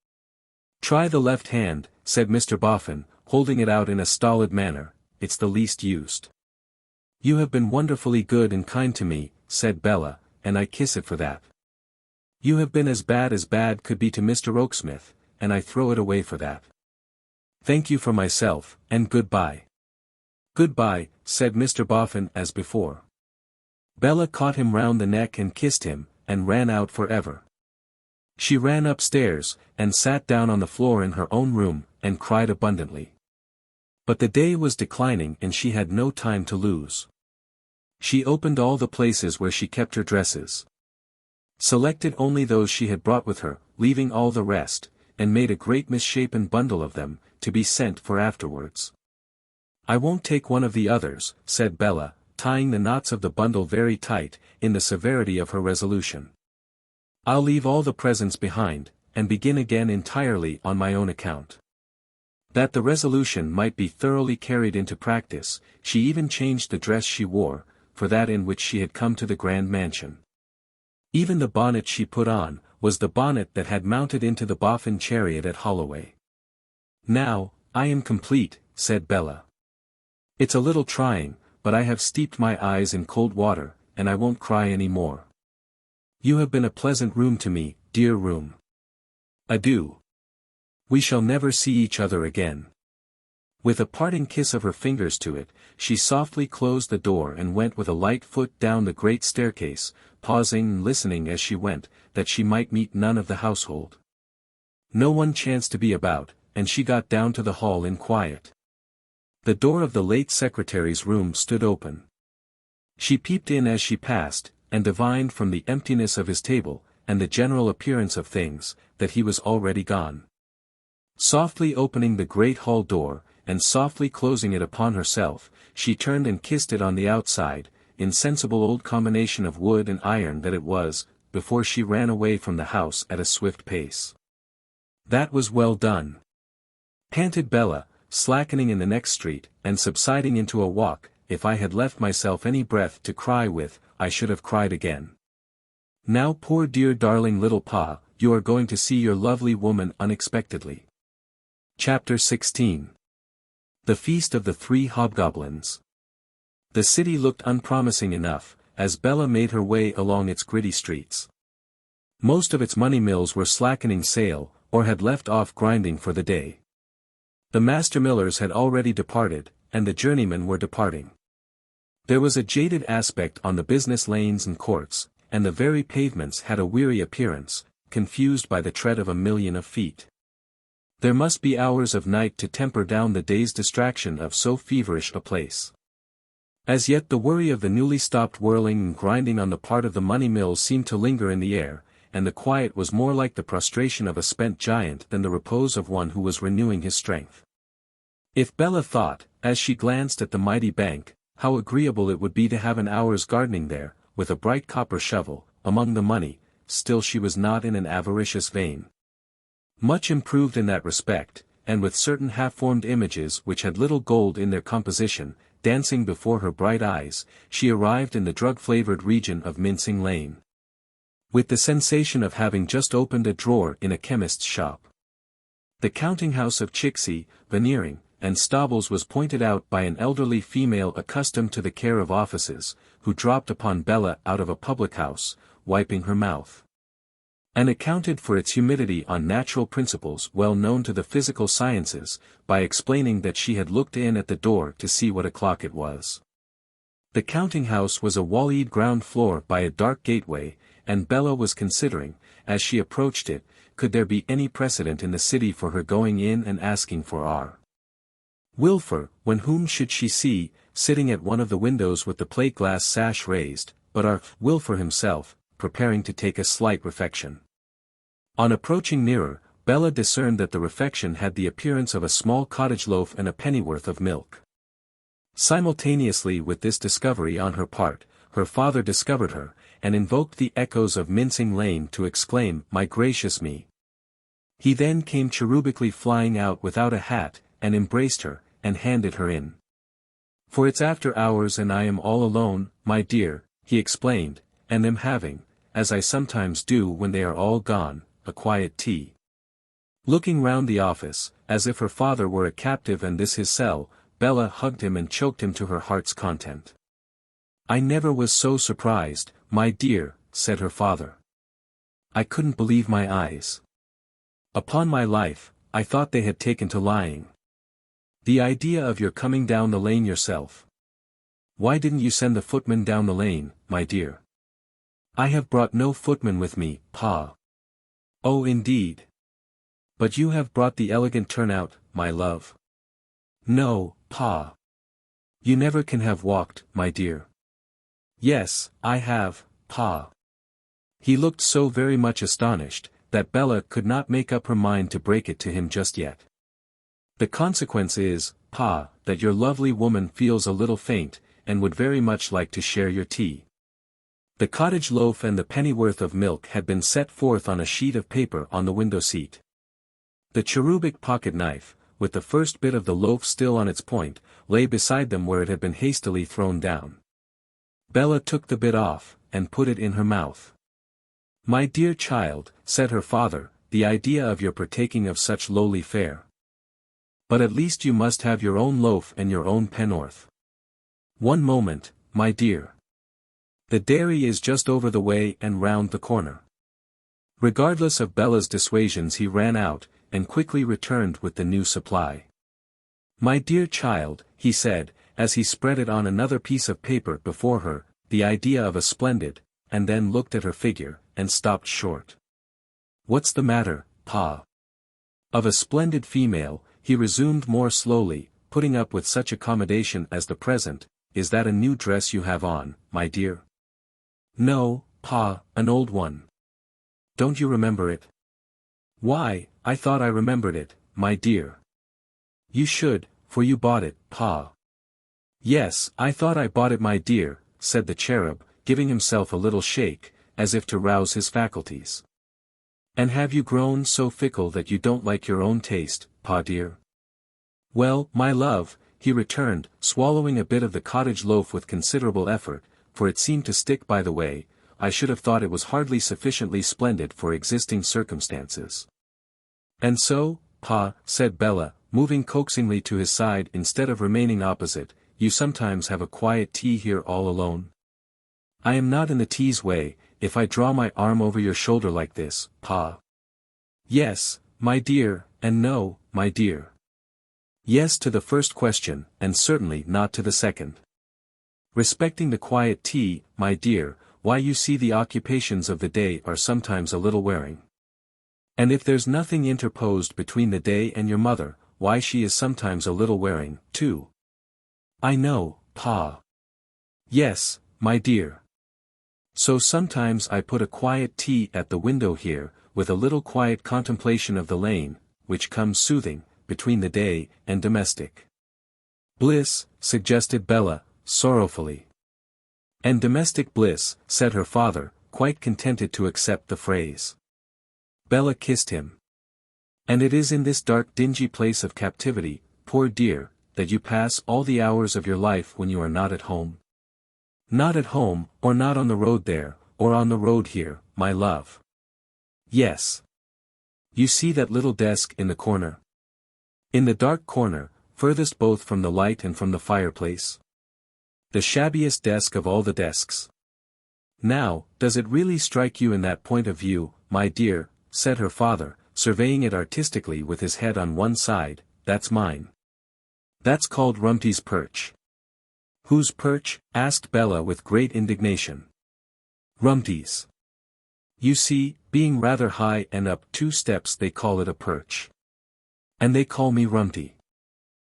"Try the left hand," said Mr. Boffin, holding it out in a stolid manner, "it's the least used." "You have been wonderfully good and kind to me," said Bella, "and I kiss it for that. You have been as bad could be to Mr. Rokesmith, and I throw it away for that. Thank you for myself, and good-bye." "Good-bye," said Mr. Boffin as before. Bella caught him round the neck and kissed him, and ran out forever. She ran upstairs, and sat down on the floor in her own room, and cried abundantly. But the day was declining and she had no time to lose. She opened all the places where she kept her dresses, selected only those she had brought with her, leaving all the rest, and made a great misshapen bundle of them, to be sent for afterwards. "I won't take one of the others," said Bella, tying the knots of the bundle very tight, in the severity of her resolution. "I'll leave all the presents behind, and begin again entirely on my own account." That the resolution might be thoroughly carried into practice, she even changed the dress she wore, for that in which she had come to the grand mansion. Even the bonnet she put on, was the bonnet that had mounted into the Boffin chariot at Holloway. "Now, I am complete," said Bella. "It's a little trying, but I have steeped my eyes in cold water, and I won't cry any more. You have been a pleasant room to me, dear room. Adieu. We shall never see each other again." With a parting kiss of her fingers to it, she softly closed the door and went with a light foot down the great staircase, pausing and listening as she went, that she might meet none of the household. No one chanced to be about, and she got down to the hall in quiet. The door of the late secretary's room stood open. She peeped in as she passed, and divined from the emptiness of his table, and the general appearance of things, that he was already gone. Softly opening the great hall door, and softly closing it upon herself, she turned and kissed it on the outside, insensible old combination of wood and iron that it was, before she ran away from the house at a swift pace. "That was well done," panted Bella, slackening in the next street, and subsiding into a walk. "If I had left myself any breath to cry with, I should have cried again. Now poor dear darling little Pa, you are going to see your lovely woman unexpectedly." Chapter 16. The Feast of the Three Hobgoblins. The city looked unpromising enough, as Bella made her way along its gritty streets. Most of its money mills were slackening sail, or had left off grinding for the day. The master millers had already departed, and the journeymen were departing. There was a jaded aspect on the business lanes and courts, and the very pavements had a weary appearance, confused by the tread of a million of feet. There must be hours of night to temper down the day's distraction of so feverish a place. As yet the worry of the newly stopped whirling and grinding on the part of the money mills seemed to linger in the air, and the quiet was more like the prostration of a spent giant than the repose of one who was renewing his strength. If Bella thought, as she glanced at the mighty bank, how agreeable it would be to have an hour's gardening there, with a bright copper shovel, among the money, still she was not in an avaricious vein. Much improved in that respect, and with certain half-formed images which had little gold in their composition, dancing before her bright eyes, she arrived in the drug-flavored region of Mincing Lane, with the sensation of having just opened a drawer in a chemist's shop. The counting-house of Chicksey, Veneering, and Stobbles was pointed out by an elderly female accustomed to the care of offices, who dropped upon Bella out of a public-house, wiping her mouth, and accounted for its humidity on natural principles well known to the physical sciences, by explaining that she had looked in at the door to see what o'clock it was. The counting-house was a wall-eyed ground floor by a dark gateway, and Bella was considering, as she approached it, could there be any precedent in the city for her going in and asking for R. Wilfer, when whom should she see, sitting at one of the windows with the plate-glass sash raised, but R. Wilfer himself, preparing to take a slight refection. On approaching nearer, Bella discerned that the refection had the appearance of a small cottage loaf and a pennyworth of milk. Simultaneously with this discovery on her part, her father discovered her, and invoked the echoes of Mincing Lane to exclaim, "My gracious me!" He then came cherubically flying out without a hat, and embraced her, and handed her in. "For it's after hours and I am all alone, my dear," he explained, "and am having, as I sometimes do when they are all gone, a quiet tea." Looking round the office, as if her father were a captive and this his cell, Bella hugged him and choked him to her heart's content. "I never was so surprised, my dear," said her father. "I couldn't believe my eyes. Upon my life, I thought they had taken to lying. The idea of your coming down the lane yourself. Why didn't you send the footman down the lane, my dear. I have brought no footman with me, Pa. Oh indeed. But you have brought the elegant turnout, my love. No, Pa. You never can have walked, my dear. Yes, I have, Pa. He looked so very much astonished, that Bella could not make up her mind to break it to him just yet. The consequence is, Pa, that your lovely woman feels a little faint, and would very much like to share your tea. The cottage loaf and the pennyworth of milk had been set forth on a sheet of paper on the window-seat. The cherubic pocket-knife, with the first bit of the loaf still on its point, lay beside them where it had been hastily thrown down. Bella took the bit off, and put it in her mouth. "My dear child," said her father, "the idea of your partaking of such lowly fare. But at least you must have your own loaf and your own pennorth. One moment, my dear. The dairy is just over the way and round the corner." Regardless of Bella's dissuasions he ran out, and quickly returned with the new supply. "My dear child," he said, as he spread it on another piece of paper before her, the idea of a splendid, and then looked at her figure, and stopped short. "What's the matter, Pa?" "Of a splendid female," he resumed more slowly, "putting up with such accommodation as the present. Is that a new dress you have on, my dear?" "No, Pa, an old one." "Don't you remember it?" "Why, I thought I remembered it, my dear." "You should, for you bought it, Pa." "Yes, I thought I bought it, my dear," said the cherub, giving himself a little shake, as if to rouse his faculties. "And have you grown so fickle that you don't like your own taste, Pa dear?" "Well, my love," he returned, swallowing a bit of the cottage loaf with considerable effort, for it seemed to stick by the way, "I should have thought it was hardly sufficiently splendid for existing circumstances." "And so, Pa," said Bella, moving coaxingly to his side instead of remaining opposite, "you sometimes have a quiet tea here all alone?" "I am not in the tea's way, if I draw my arm over your shoulder like this, Pa." "Yes, my dear, and no, my dear." "Yes to the first question, and certainly not to the second." "Respecting the quiet tea, my dear, why you see the occupations of the day are sometimes a little wearing. And if there's nothing interposed between the day and your mother, why she is sometimes a little wearing, too." "I know, Pa." "Yes, my dear. So sometimes I put a quiet tea at the window here, with a little quiet contemplation of the lane, which comes soothing, between the day and domestic bliss," suggested Bella, sorrowfully. "And domestic bliss," said her father, quite contented to accept the phrase. Bella kissed him. "And it is in this dark dingy place of captivity, poor dear, that you pass all the hours of your life when you are not at home?" "Not at home, or not on the road there, or on the road here, my love." "Yes. You see that little desk in the corner? In the dark corner, furthest both from the light and from the fireplace? The shabbiest desk of all the desks. Now, does it really strike you in that point of view, my dear?" said her father, surveying it artistically with his head on one side. "That's mine. That's called Rumty's perch." "Whose perch?" asked Bella with great indignation. "Rumty's. You see, being rather high and up 2 steps they call it a perch. And they call me Rumty."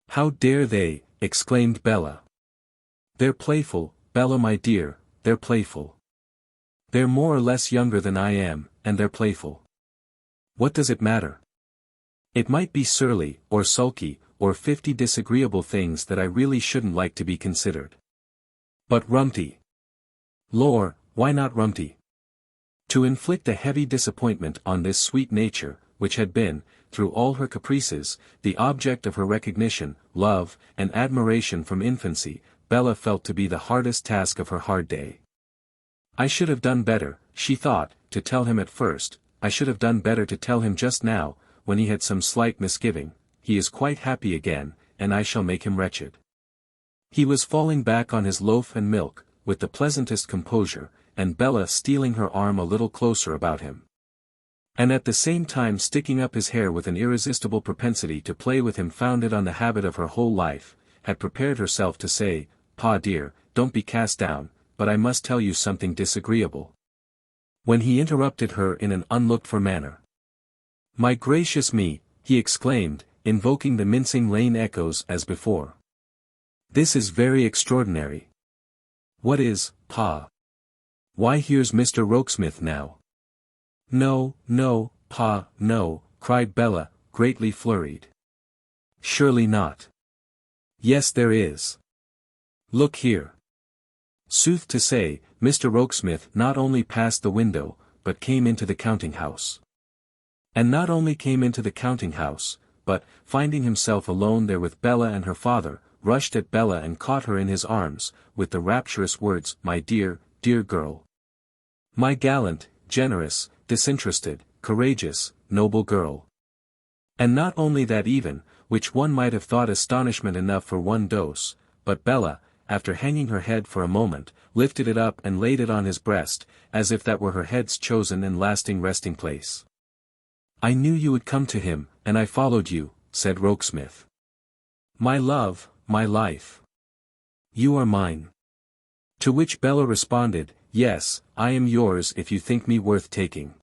"How dare they?" exclaimed Bella. "They're playful, Bella my dear, they're playful. They're more or less younger than I am, and they're playful. What does it matter? It might be surly, or sulky, or 50 disagreeable things that I really shouldn't like to be considered. But Rumty. Lor, why not Rumty?" To inflict a heavy disappointment on this sweet nature, which had been, through all her caprices, the object of her recognition, love, and admiration from infancy, Bella felt to be the hardest task of her hard day. "I should have done better," she thought, "to tell him at first. I should have done better to tell him just now, when he had some slight misgiving. He is quite happy again, and I shall make him wretched." He was falling back on his loaf and milk, with the pleasantest composure, and Bella stealing her arm a little closer about him. And at the same time sticking up his hair with an irresistible propensity to play with him founded on the habit of her whole life, had prepared herself to say, "Pa dear, don't be cast down, but I must tell you something disagreeable." When he interrupted her in an unlooked-for manner. "My gracious me," he exclaimed, invoking the Mincing Lane echoes as before. "This is very extraordinary." "What is, Pa?" "Why, here's Mr. Rokesmith now." "No, no, Pa, no," cried Bella, greatly flurried. "Surely not." "Yes, there is. Look here." Sooth to say, Mr. Rokesmith not only passed the window, but came into the counting-house. And not only came into the counting-house, but, finding himself alone there with Bella and her father, rushed at Bella and caught her in his arms, with the rapturous words, "My dear, dear girl. My gallant, generous, disinterested, courageous, noble girl." And not only that even, which one might have thought astonishment enough for one dose, but Bella, after hanging her head for a moment, lifted it up and laid it on his breast, as if that were her head's chosen and lasting resting place. "I knew you would come to him, and I followed you," said Rokesmith. "My love, my life. You are mine." To which Bella responded, "Yes, I am yours if you think me worth taking."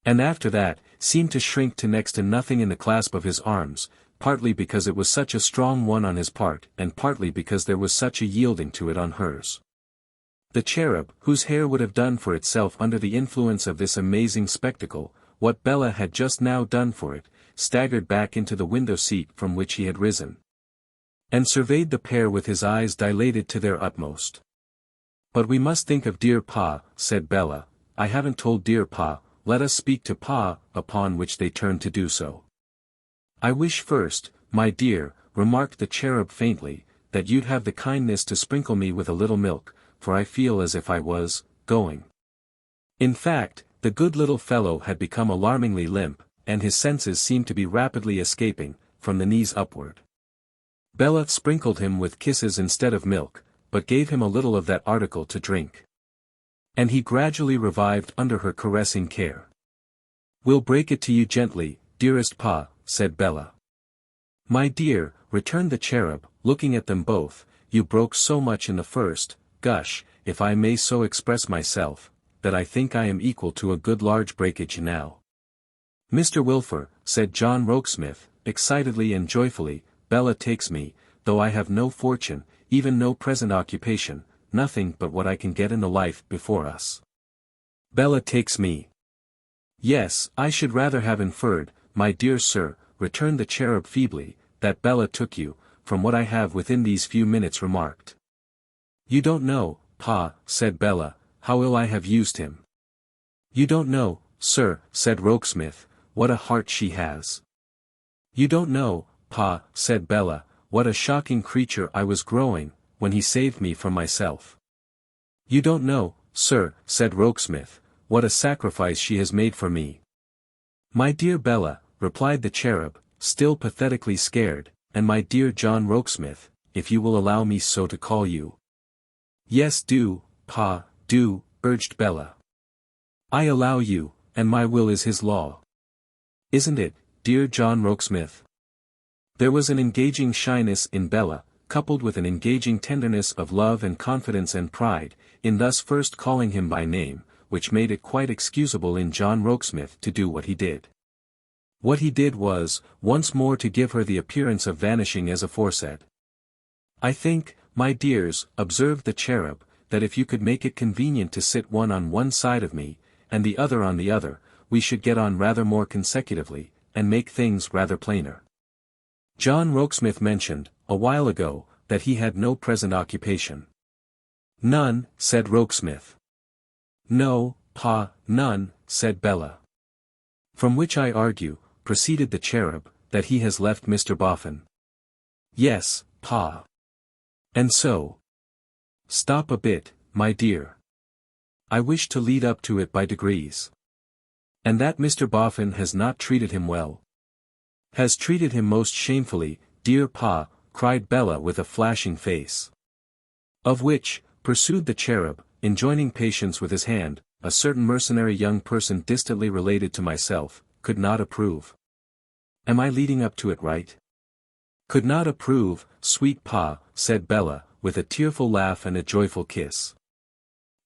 And after that, seemed to shrink to next to nothing in the clasp of his arms, partly because it was such a strong one on his part, and partly because there was such a yielding to it on hers. The cherub, whose hair would have done for itself under the influence of this amazing spectacle, what Bella had just now done for it, staggered back into the window seat from which he had risen, and surveyed the pair with his eyes dilated to their utmost. "But we must think of dear Pa," said Bella. "I haven't told dear Pa, let us speak to Pa," upon which they turned to do so. "I wish first, my dear," remarked the cherub faintly, "that you'd have the kindness to sprinkle me with a little milk, for I feel as if I was going." In fact, the good little fellow had become alarmingly limp, and his senses seemed to be rapidly escaping, from the knees upward. Bella sprinkled him with kisses instead of milk, but gave him a little of that article to drink. And he gradually revived under her caressing care. "We'll break it to you gently, dearest Pa," said Bella. "My dear," returned the cherub, looking at them both, "you broke so much in the first, gush, if I may so express myself, that I think I am equal to a good large breakage now." "Mr. Wilfer," said John Rokesmith, excitedly and joyfully, "Bella takes me, though I have no fortune, even no present occupation, nothing but what I can get in the life before us. Bella takes me." "Yes, I should rather have inferred, my dear sir," returned the cherub feebly, "that Bella took you, from what I have within these few minutes remarked." "You don't know, Pa," said Bella, "how ill I have used him." "You don't know, sir," said Rokesmith, "what a heart she has." "You don't know, Pa," said Bella, "what a shocking creature I was growing, when he saved me from myself." "You don't know, sir," said Rokesmith, "what a sacrifice she has made for me." "My dear Bella," replied the cherub, still pathetically scared, "and my dear John Rokesmith, if you will allow me so to call you." "Yes, do, Pa, do," urged Bella. "I allow you, and my will is his law. Isn't it, dear John Rokesmith?" There was an engaging shyness in Bella, coupled with an engaging tenderness of love and confidence and pride, in thus first calling him by name, which made it quite excusable in John Rokesmith to do what he did. What he did was, once more to give her the appearance of vanishing as aforesaid. "I think, my dears," observed the cherub, "that if you could make it convenient to sit one on one side of me, and the other on the other, we should get on rather more consecutively, and make things rather plainer." John Rokesmith mentioned, a while ago, that he had no present occupation. "None," said Rokesmith. "No, Pa, none," said Bella. "From which I argue," proceeded the cherub, "that he has left Mr. Boffin." "Yes, Pa. And so—" "Stop a bit, my dear. I wish to lead up to it by degrees." "And that Mr. Boffin has not treated him well?" "Has treated him most shamefully, dear Pa," cried Bella with a flashing face. "Of which," pursued the cherub, enjoining patience with his hand, "a certain mercenary young person distantly related to myself, could not approve. Am I leading up to it right?" "Could not approve, sweet Pa," said Bella, with a tearful laugh and a joyful kiss.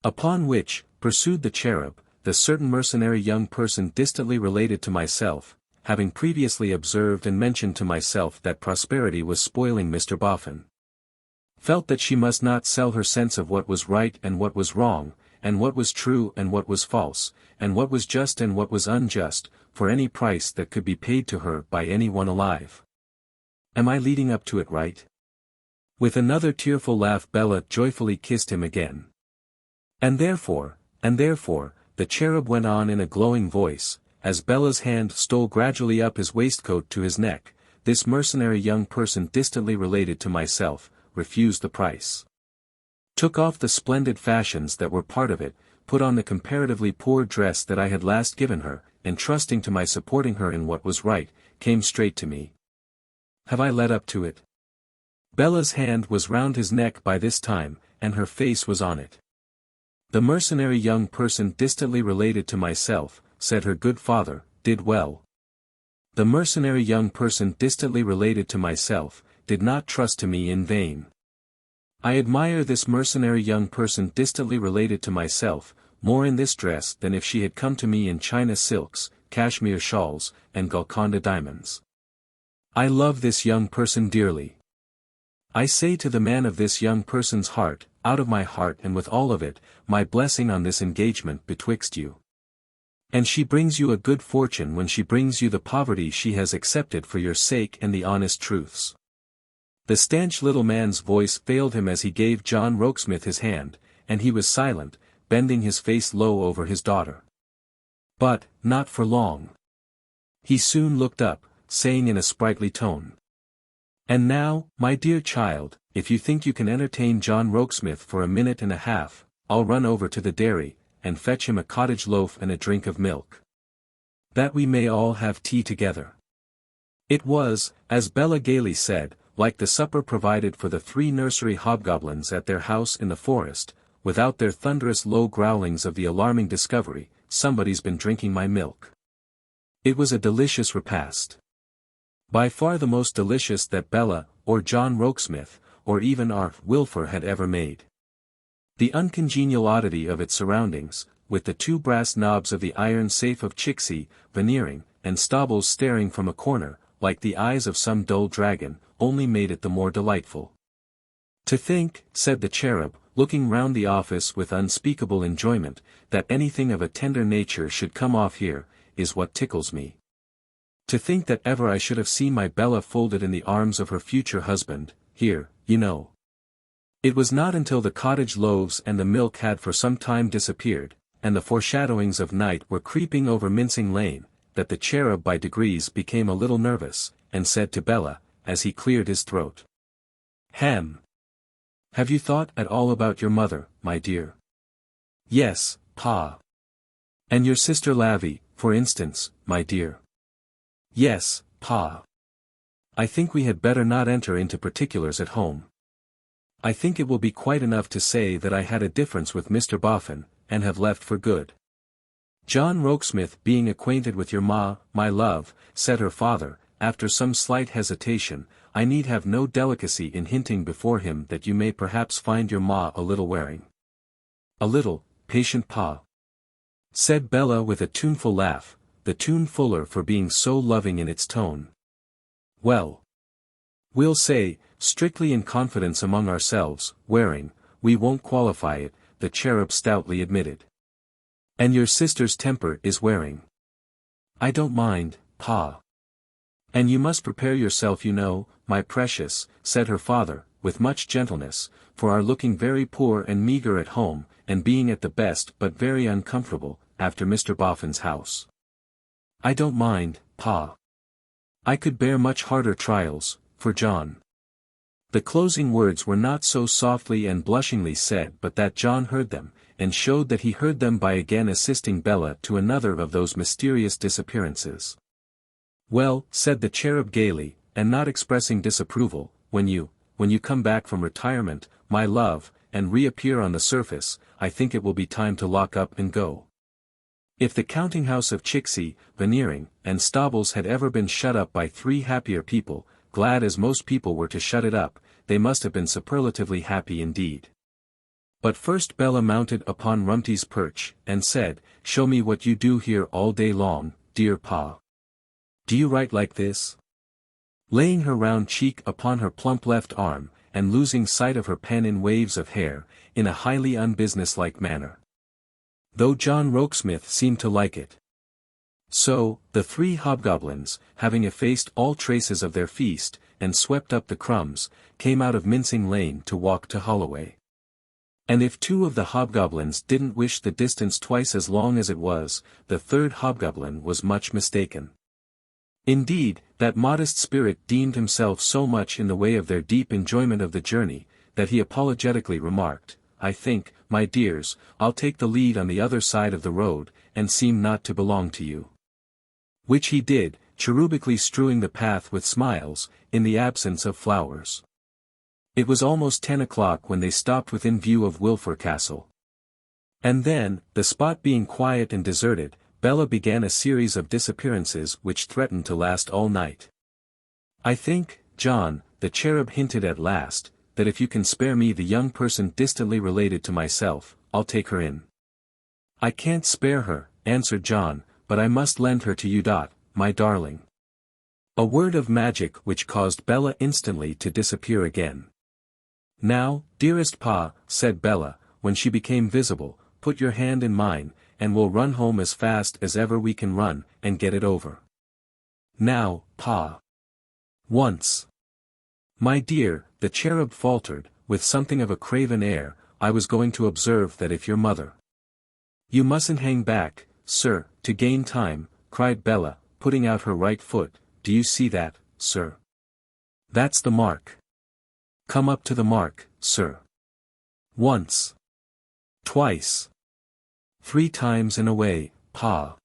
Upon which, pursued the cherub, the certain mercenary young person distantly related to myself, having previously observed and mentioned to myself that prosperity was spoiling Mr. Boffin, felt that she must not sell her sense of what was right and what was wrong, and what was true and what was false, and what was just and what was unjust, for any price that could be paid to her by any one alive. Am I leading up to it right? With another tearful laugh Bella joyfully kissed him again. And therefore, the cherub went on in a glowing voice, as Bella's hand stole gradually up his waistcoat to his neck, this mercenary young person distantly related to myself, refused the price. Took off the splendid fashions that were part of it, put on the comparatively poor dress that I had last given her, and trusting to my supporting her in what was right, came straight to me. Have I led up to it? Bella's hand was round his neck by this time, and her face was on it. The mercenary young person distantly related to myself, said her good father, did well. The mercenary young person distantly related to myself, did not trust to me in vain. I admire this mercenary young person distantly related to myself, more in this dress than if she had come to me in China silks, cashmere shawls, and Golconda diamonds. I love this young person dearly. I say to the man of this young person's heart, out of my heart and with all of it, my blessing on this engagement betwixt you. And she brings you a good fortune when she brings you the poverty she has accepted for your sake and the honest truths. The stanch little man's voice failed him as he gave John Rokesmith his hand, and he was silent, bending his face low over his daughter. But, not for long. He soon looked up, saying in a sprightly tone, "And now, my dear child, if you think you can entertain John Rokesmith for a minute and a half, I'll run over to the dairy, and fetch him a cottage loaf and a drink of milk. That we may all have tea together." It was, as Bella gaily said, like the supper provided for the 3 nursery hobgoblins at their house in the forest, without their thunderous low growlings of the alarming discovery, "Somebody's been drinking my milk." It was a delicious repast. By far the most delicious that Bella, or John Rokesmith, or even our Wilfer had ever made. The uncongenial oddity of its surroundings, with the 2 brass knobs of the iron safe of Chixie, veneering, and Stobbles staring from a corner, like the eyes of some dull dragon, only made it the more delightful. "To think," said the cherub, looking round the office with unspeakable enjoyment, "that anything of a tender nature should come off here, is what tickles me. To think that ever I should have seen my Bella folded in the arms of her future husband, here, you know." It was not until the cottage loaves and the milk had for some time disappeared, and the foreshadowings of night were creeping over Mincing Lane, that the cherub by degrees became a little nervous, and said to Bella, as he cleared his throat, "Ham! Have you thought at all about your mother, my dear?" "Yes, Pa." "And your sister Lavvy, for instance, my dear?" "Yes, Pa. I think we had better not enter into particulars at home. I think it will be quite enough to say that I had a difference with Mr. Boffin, and have left for good." "John Rokesmith being acquainted with your ma, my love," said her father, after some slight hesitation, "I need have no delicacy in hinting before him that you may perhaps find your ma a little wearing." "A little, patient Pa," said Bella with a tuneful laugh, the tune fuller for being so loving in its tone. "Well, we'll say, strictly in confidence among ourselves, wearing, we won't qualify it," the cherub stoutly admitted. "And your sister's temper is wearing." "I don't mind, Pa." "And you must prepare yourself, you know, my precious," said her father, with much gentleness, "for our looking very poor and meagre at home, and being at the best but very uncomfortable, after Mr. Boffin's house." "I don't mind, Pa. I could bear much harder trials, for John." The closing words were not so softly and blushingly said but that John heard them, and showed that he heard them by again assisting Bella to another of those mysterious disappearances. "Well," said the cherub gaily, and not expressing disapproval, when you come back from retirement, my love, and reappear on the surface, I think it will be time to lock up and go." If the counting-house of Chixie, Veneering, and Stobbles had ever been shut up by 3 happier people, glad as most people were to shut it up, they must have been superlatively happy indeed. But first Bella mounted upon Rumty's perch, and said, "Show me what you do here all day long, dear Pa. Do you write like this?" Laying her round cheek upon her plump left arm, and losing sight of her pen in waves of hair, in a highly unbusinesslike manner. Though John Rokesmith seemed to like it. So, the three hobgoblins, having effaced all traces of their feast, and swept up the crumbs, came out of Mincing Lane to walk to Holloway. And if two of the hobgoblins didn't wish the distance twice as long as it was, the third hobgoblin was much mistaken. Indeed, that modest spirit deemed himself so much in the way of their deep enjoyment of the journey, that he apologetically remarked, "I think, my dears, I'll take the lead on the other side of the road, and seem not to belong to you." Which he did, cherubically strewing the path with smiles, in the absence of flowers. It was almost 10 o'clock when they stopped within view of Wilfer Castle. And then, the spot being quiet and deserted, Bella began a series of disappearances which threatened to last all night. "I think, John," the cherub hinted at last, "that if you can spare me the young person distantly related to myself, I'll take her in." "I can't spare her," answered John, "but I must lend her to you, my darling." A word of magic which caused Bella instantly to disappear again. "Now, dearest Pa," said Bella, when she became visible, "put your hand in mine, and we'll run home as fast as ever we can run, and get it over. Now, Pa. Once." "My dear," the cherub faltered, with something of a craven air, "I was going to observe that if your mother—" "You mustn't hang back, sir, to gain time," cried Bella, putting out her right foot. "Do you see that, sir? That's the mark. Come up to the mark, sir. Once. Twice. 3 times and away, Pa."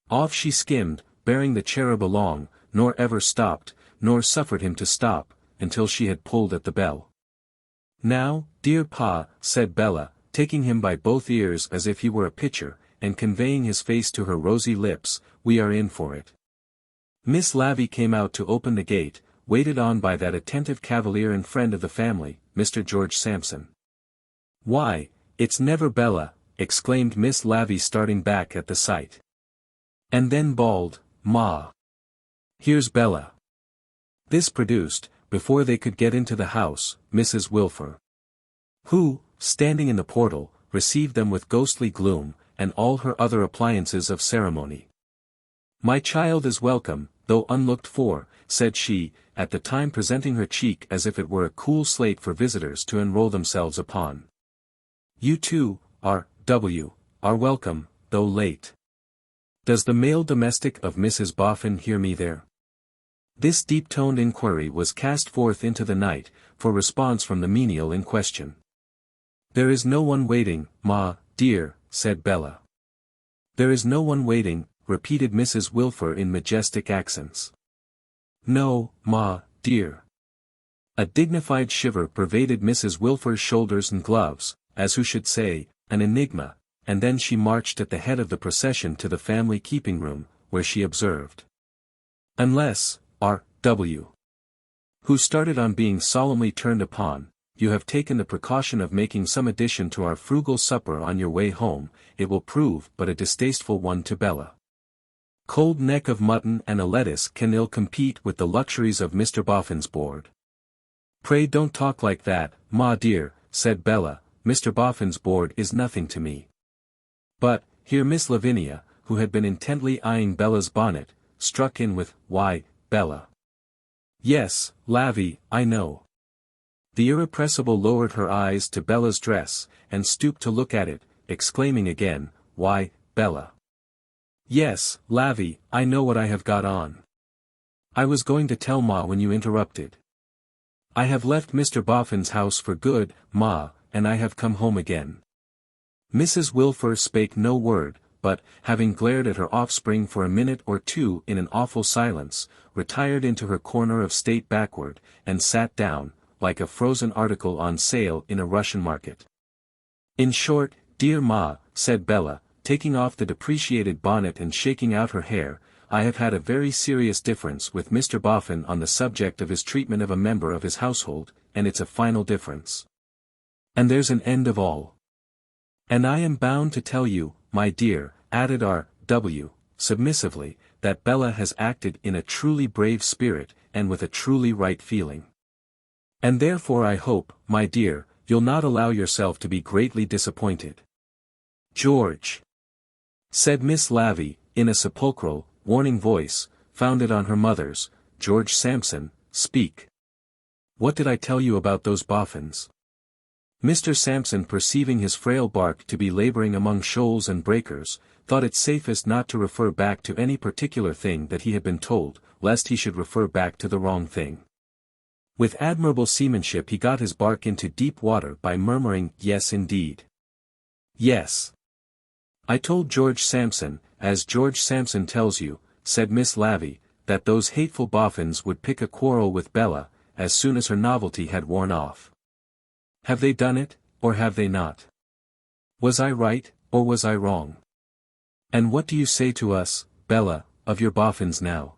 Off she skimmed, bearing the cherub along, nor ever stopped, nor suffered him to stop, until she had pulled at the bell. "Now, dear Pa," said Bella, taking him by both ears as if he were a pitcher, and conveying his face to her rosy lips, "we are in for it." Miss Lavvy came out to open the gate, waited on by that attentive cavalier and friend of the family, Mr. George Sampson. "Why, it's never Bella," exclaimed Miss Lavvy, starting back at the sight. And then bawled, "Ma! Here's Bella." This produced, before they could get into the house, Mrs. Wilfer, who, standing in the portal, received them with ghostly gloom, and all her other appliances of ceremony. "My child is welcome, though unlooked for," said she, at the time presenting her cheek as if it were a cool slate for visitors to enroll themselves upon. "You too, are welcome, though late. Does the male domestic of Mrs. Boffin hear me there?" This deep-toned inquiry was cast forth into the night, for response from the menial in question. "There is no one waiting, Ma, dear," said Bella. "There is no one waiting," repeated Mrs. Wilfer in majestic accents. "No, Ma, dear." A dignified shiver pervaded Mrs. Wilfer's shoulders and gloves, as who should say, an enigma, and then she marched at the head of the procession to the family keeping room, where she observed. "Unless, R.W. who started on being solemnly turned upon, you have taken the precaution of making some addition to our frugal supper on your way home, it will prove but a distasteful one to Bella. Cold neck of mutton and a lettuce can ill compete with the luxuries of Mr. Boffin's board." "Pray don't talk like that, Ma dear," said Bella, "Mr. Boffin's board is nothing to me." But, here Miss Lavinia, who had been intently eyeing Bella's bonnet, struck in with, "Why, Bella." "Yes, Lavvy, I know." The irrepressible lowered her eyes to Bella's dress, and stooped to look at it, exclaiming again, "Why, Bella." "Yes, Lavvy, I know what I have got on. I was going to tell Ma when you interrupted. I have left Mr. Boffin's house for good, Ma, and I have come home again." Mrs. Wilfer spake no word, but, having glared at her offspring for a minute or two in an awful silence, retired into her corner of state backward, and sat down, like a frozen article on sale in a Russian market. "In short, dear Ma," said Bella, taking off the depreciated bonnet and shaking out her hair, "I have had a very serious difference with Mr. Boffin on the subject of his treatment of a member of his household, and it's a final difference. And there's an end of all. And I am bound to tell you, my dear, added R.W., submissively, that Bella has acted in a truly brave spirit, and with a truly right feeling. And therefore I hope, my dear, you'll not allow yourself to be greatly disappointed. George, said Miss Lavvy, in a sepulchral, warning voice, founded on her mother's, George Sampson, speak. What did I tell you about those Boffins? Mr. Sampson, perceiving his frail bark to be laboring among shoals and breakers, thought it safest not to refer back to any particular thing that he had been told, lest he should refer back to the wrong thing. With admirable seamanship he got his bark into deep water by murmuring, yes indeed. Yes. I told George Sampson, as George Sampson tells you, said Miss Lavvy, that those hateful Boffins would pick a quarrel with Bella, as soon as her novelty had worn off. Have they done it, or have they not? Was I right, or was I wrong? And what do you say to us, Bella, of your Boffins now?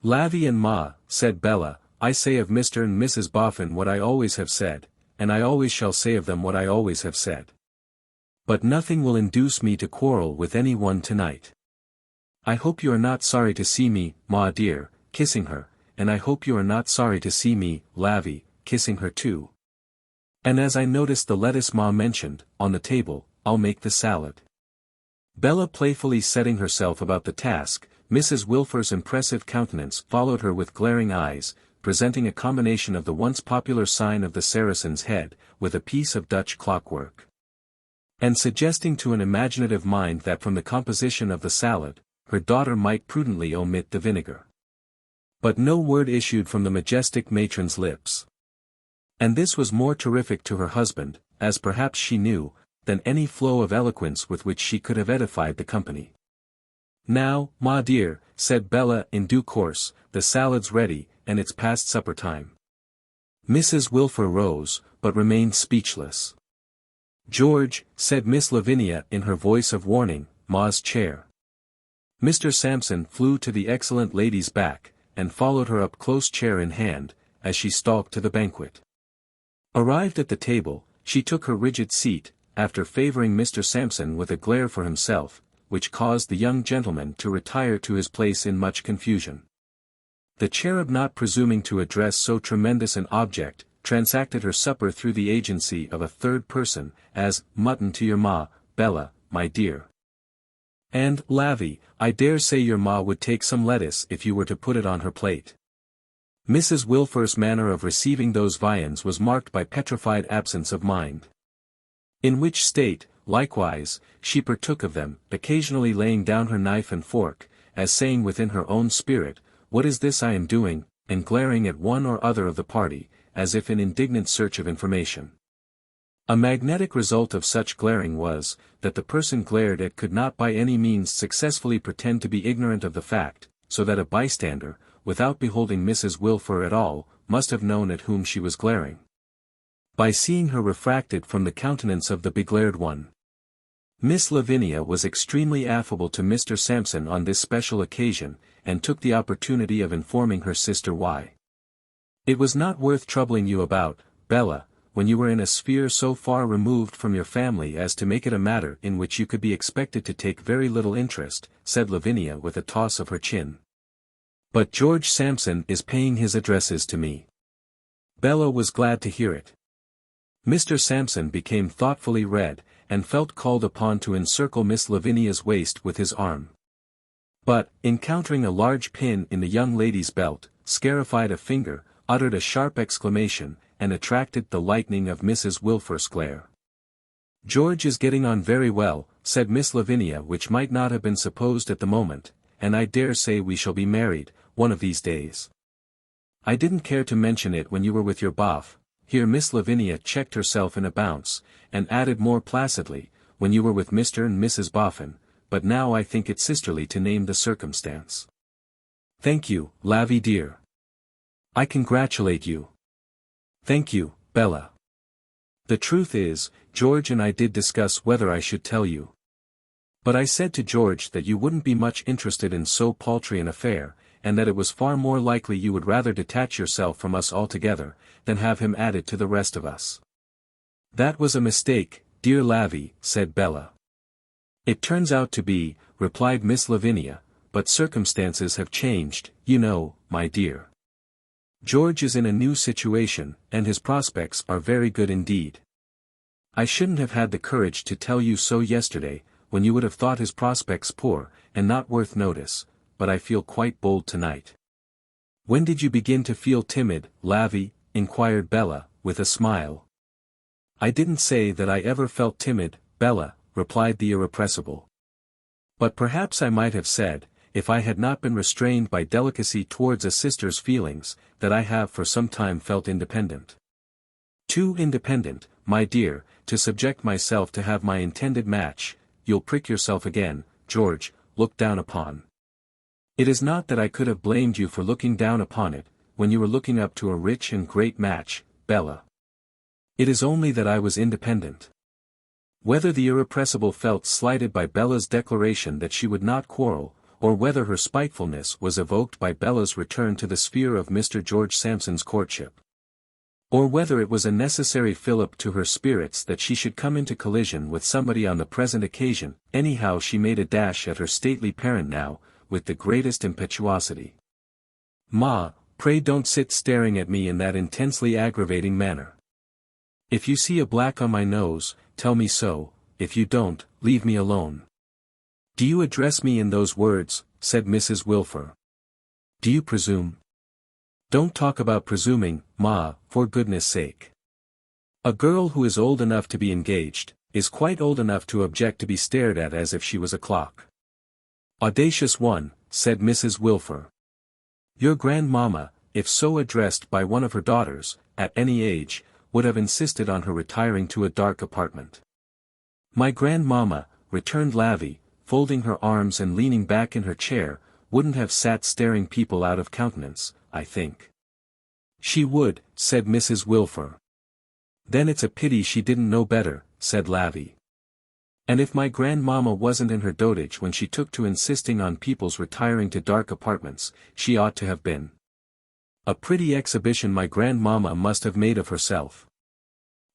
Lavvy and Ma, said Bella, I say of Mr. and Mrs. Boffin what I always have said, and I always shall say of them what I always have said. But nothing will induce me to quarrel with any one tonight. I hope you are not sorry to see me, Ma dear, kissing her, and I hope you are not sorry to see me, Lavvy, kissing her too. And as I noticed the lettuce Ma mentioned, on the table, I'll make the salad. Bella playfully setting herself about the task, Mrs. Wilfer's impressive countenance followed her with glaring eyes, presenting a combination of the once popular sign of the Saracen's Head, with a piece of Dutch clockwork. And suggesting to an imaginative mind that from the composition of the salad, her daughter might prudently omit the vinegar. But no word issued from the majestic matron's lips. And this was more terrific to her husband, as perhaps she knew, than any flow of eloquence with which she could have edified the company. Now, Ma dear, said Bella in due course, the salad's ready, and it's past supper time. Mrs. Wilfer rose, but remained speechless. George, said Miss Lavinia in her voice of warning, Ma's chair. Mr. Sampson flew to the excellent lady's back, and followed her up close chair in hand, as she stalked to the banquet. Arrived at the table, she took her rigid seat, after favoring Mr. Sampson with a glare for himself, which caused the young gentleman to retire to his place in much confusion. The cherub, not presuming to address so tremendous an object, transacted her supper through the agency of a third person, as, mutton to your Ma, Bella, my dear. And, Lavvy, I dare say your Ma would take some lettuce if you were to put it on her plate. Mrs. Wilfer's manner of receiving those viands was marked by petrified absence of mind. In which state, likewise, she partook of them, occasionally laying down her knife and fork, as saying within her own spirit, what is this I am doing, and glaring at one or other of the party, as if in indignant search of information. A magnetic result of such glaring was, that the person glared at could not by any means successfully pretend to be ignorant of the fact, so that a bystander, without beholding Mrs. Wilfer at all, must have known at whom she was glaring. By seeing her refracted from the countenance of the beglared one. Miss Lavinia was extremely affable to Mr. Sampson on this special occasion, and took the opportunity of informing her sister why. It was not worth troubling you about, Bella, when you were in a sphere so far removed from your family as to make it a matter in which you could be expected to take very little interest, said Lavinia with a toss of her chin. But George Sampson is paying his addresses to me. Bella was glad to hear it. Mr. Sampson became thoughtfully red, and felt called upon to encircle Miss Lavinia's waist with his arm. But, encountering a large pin in the young lady's belt, scarified a finger, uttered a sharp exclamation, and attracted the lightning of Mrs. Wilfer's glare. George is getting on very well, said Miss Lavinia, which might not have been supposed at the moment, and I dare say we shall be married, one of these days. I didn't care to mention it when you were with your Boff. Here Miss Lavinia checked herself in a bounce, and added more placidly, when you were with Mr. and Mrs. Boffin, but now I think it sisterly to name the circumstance. Thank you, Lavvy dear. I congratulate you. Thank you, Bella. The truth is, George and I did discuss whether I should tell you. But I said to George that you wouldn't be much interested in so paltry an affair, and that it was far more likely you would rather detach yourself from us altogether, than have him added to the rest of us. "That was a mistake, dear Lavvy," said Bella. "It turns out to be," replied Miss Lavinia, "but circumstances have changed, you know, my dear. George is in a new situation, and his prospects are very good indeed. I shouldn't have had the courage to tell you so yesterday, when you would have thought his prospects poor, and not worth notice, but I feel quite bold tonight." "When did you begin to feel timid, Lavvy?" inquired Bella, with a smile. "I didn't say that I ever felt timid, Bella," replied the irrepressible. "But perhaps I might have said, if I had not been restrained by delicacy towards a sister's feelings, that I have for some time felt independent. Too independent, my dear, to subject myself to have my intended match, you'll prick yourself again, George, looked down upon. It is not that I could have blamed you for looking down upon it, when you were looking up to a rich and great match, Bella. It is only that I was independent." Whether the irrepressible felt slighted by Bella's declaration that she would not quarrel, or whether her spitefulness was evoked by Bella's return to the sphere of Mr. George Sampson's courtship, or whether it was a necessary fillip to her spirits that she should come into collision with somebody on the present occasion, anyhow she made a dash at her stately parent now, with the greatest impetuosity. "Ma, pray don't sit staring at me in that intensely aggravating manner. If you see a black on my nose, tell me so, if you don't, leave me alone." "Do you address me in those words?" said Mrs. Wilfer. "Do you presume?" "Don't talk about presuming, Ma, for goodness sake. A girl who is old enough to be engaged, is quite old enough to object to be stared at as if she was a clock." "Audacious one," said Mrs. Wilfer. "Your grandmamma, if so addressed by one of her daughters, at any age, would have insisted on her retiring to a dark apartment." "My grandmamma," returned Lavvy, folding her arms and leaning back in her chair, "wouldn't have sat staring people out of countenance, I think." "She would," said Mrs. Wilfer. "Then it's a pity she didn't know better," said Lavvy. "And if my grandmamma wasn't in her dotage when she took to insisting on people's retiring to dark apartments, she ought to have been. A pretty exhibition my grandmamma must have made of herself.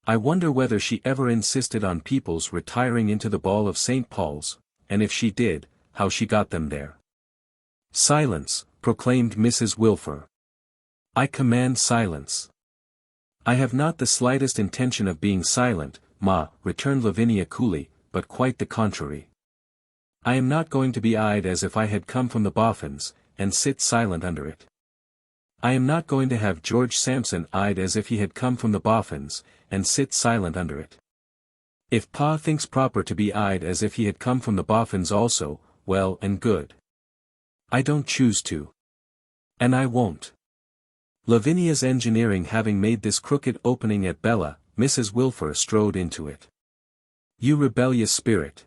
I wonder whether she ever insisted on people's retiring into the ball of St. Paul's, and if she did, how she got them there." "Silence," proclaimed Mrs. Wilfer. "I command silence." "I have not the slightest intention of being silent, Ma," returned Lavinia coolly, "but quite the contrary. I am not going to be eyed as if I had come from the Boffins, and sit silent under it. I am not going to have George Sampson eyed as if he had come from the Boffins, and sit silent under it. If Pa thinks proper to be eyed as if he had come from the Boffins also, well and good. I don't choose to. And I won't." Lavinia's engineering having made this crooked opening at Bella, Mrs. Wilfer strode into it. "You rebellious spirit!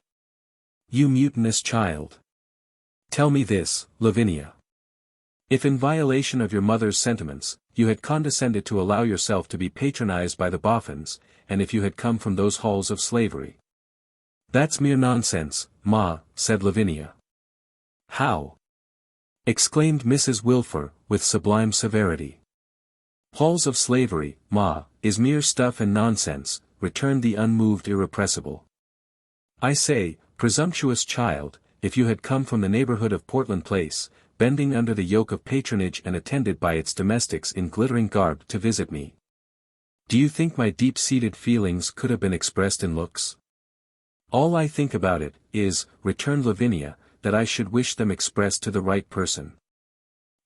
You mutinous child! Tell me this, Lavinia. If in violation of your mother's sentiments, you had condescended to allow yourself to be patronized by the Boffins, and if you had come from those halls of slavery—" "That's mere nonsense, Ma," said Lavinia. "How?" exclaimed Mrs. Wilfer, with sublime severity. "Halls of slavery, Ma, is mere stuff and nonsense," returned the unmoved irrepressible. "I say, presumptuous child, if you had come from the neighborhood of Portland Place, bending under the yoke of patronage and attended by its domestics in glittering garb to visit me, do you think my deep-seated feelings could have been expressed in looks? All I think about it, is," returned Lavinia, "that I should wish them expressed to the right person.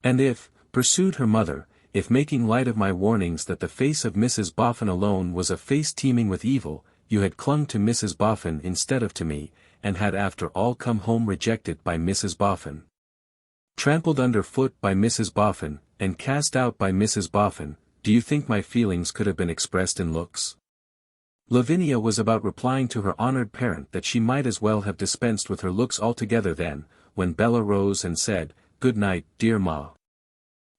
And if," pursued her mother, "if making light of my warnings that the face of Mrs. Boffin alone was a face teeming with evil, you had clung to Mrs. Boffin instead of to me, and had after all come home rejected by Mrs. Boffin, trampled under foot by Mrs. Boffin, and cast out by Mrs. Boffin, do you think my feelings could have been expressed in looks?" Lavinia was about replying to her honored parent that she might as well have dispensed with her looks altogether then, when Bella rose and said, "Good night, dear Ma.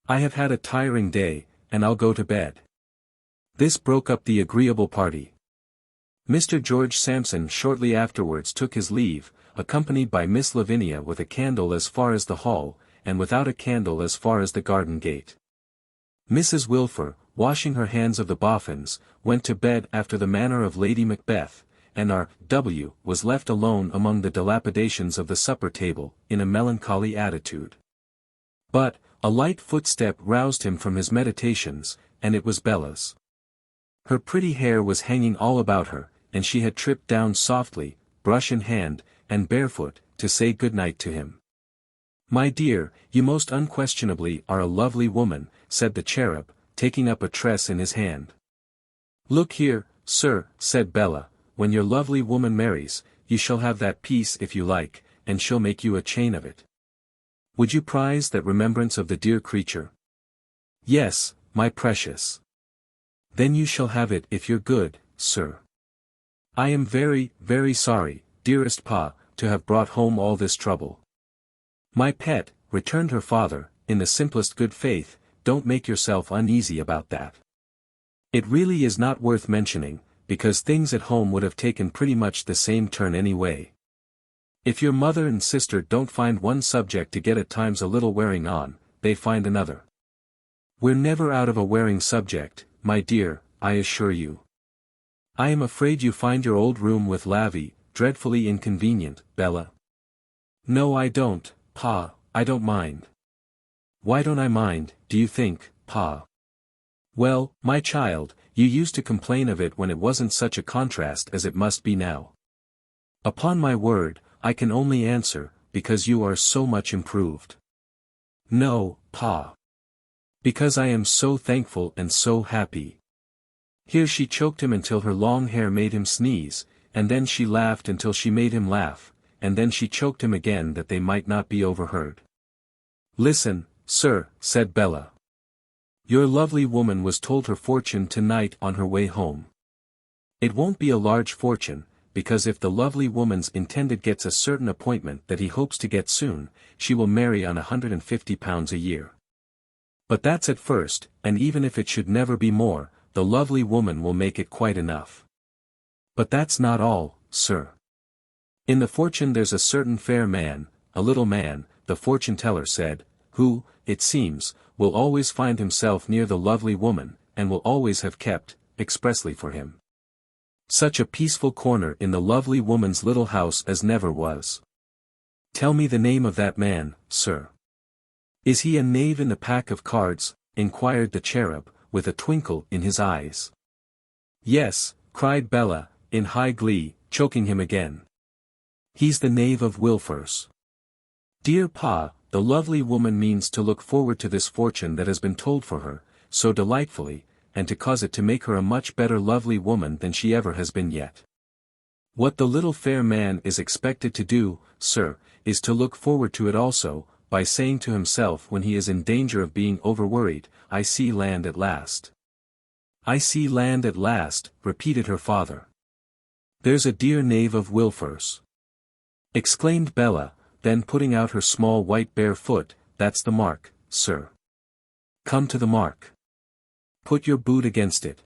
I have had a tiring day, and I'll go to bed." This broke up the agreeable party. Mr. George Sampson shortly afterwards took his leave, accompanied by Miss Lavinia with a candle as far as the hall, and without a candle as far as the garden gate. Mrs. Wilfer, washing her hands of the Boffins, went to bed after the manner of Lady Macbeth, and our W. was left alone among the dilapidations of the supper table, in a melancholy attitude. But, a light footstep roused him from his meditations, and it was Bella's. Her pretty hair was hanging all about her, and she had tripped down softly, brush in hand, and barefoot, to say good night to him. "My dear, you most unquestionably are a lovely woman," said the cherub, taking up a tress in his hand. "Look here, sir," said Bella, "when your lovely woman marries, you shall have that piece if you like, and she'll make you a chain of it. Would you prize that remembrance of the dear creature?" "Yes, my precious." "Then you shall have it if you're good, sir." "I am very, very sorry, dearest Pa, to have brought home all this trouble." "My pet," returned her father, in the simplest good faith, "don't make yourself uneasy about that. It really is not worth mentioning, because things at home would have taken pretty much the same turn anyway. If your mother and sister don't find one subject to get at times a little wearing on, they find another. We're never out of a wearing subject, my dear, I assure you. I am afraid you find your old room with Lavvy dreadfully inconvenient, Bella." "No, I don't, Pa, I don't mind." "Why don't I mind, do you think, Pa?" "Well, my child, you used to complain of it when it wasn't such a contrast as it must be now." "Upon my word, I can only answer, because you are so much improved." "No, Pa. Because I am so thankful and so happy." Here she choked him until her long hair made him sneeze, and then she laughed until she made him laugh, and then she choked him again that they might not be overheard. "Listen, sir," said Bella. "Your lovely woman was told her fortune tonight on her way home. It won't be a large fortune, because if the lovely woman's intended gets a certain appointment that he hopes to get soon, she will marry on £150 a year. But that's at first, and even if it should never be more, the lovely woman will make it quite enough. But that's not all, sir. In the fortune there's a certain fair man, a little man, the fortune-teller said, who, it seems, will always find himself near the lovely woman, and will always have kept, expressly for him, such a peaceful corner in the lovely woman's little house as never was." "Tell me the name of that man, sir." "Is he a knave in the pack of cards?" inquired the cherub, with a twinkle in his eyes. "Yes," cried Bella, in high glee, choking him again. "He's the knave of Wilfers. Dear Pa, the lovely woman means to look forward to this fortune that has been told for her, so delightfully, and to cause it to make her a much better lovely woman than she ever has been yet. What the little fair man is expected to do, sir, is to look forward to it also, by saying to himself when he is in danger of being overworried, 'I see land at last.'" "I see land at last," repeated her father. "There's a dear knave of Wilfers," exclaimed Bella, then putting out her small white bare foot, "that's the mark, sir. Come to the mark. Put your boot against it.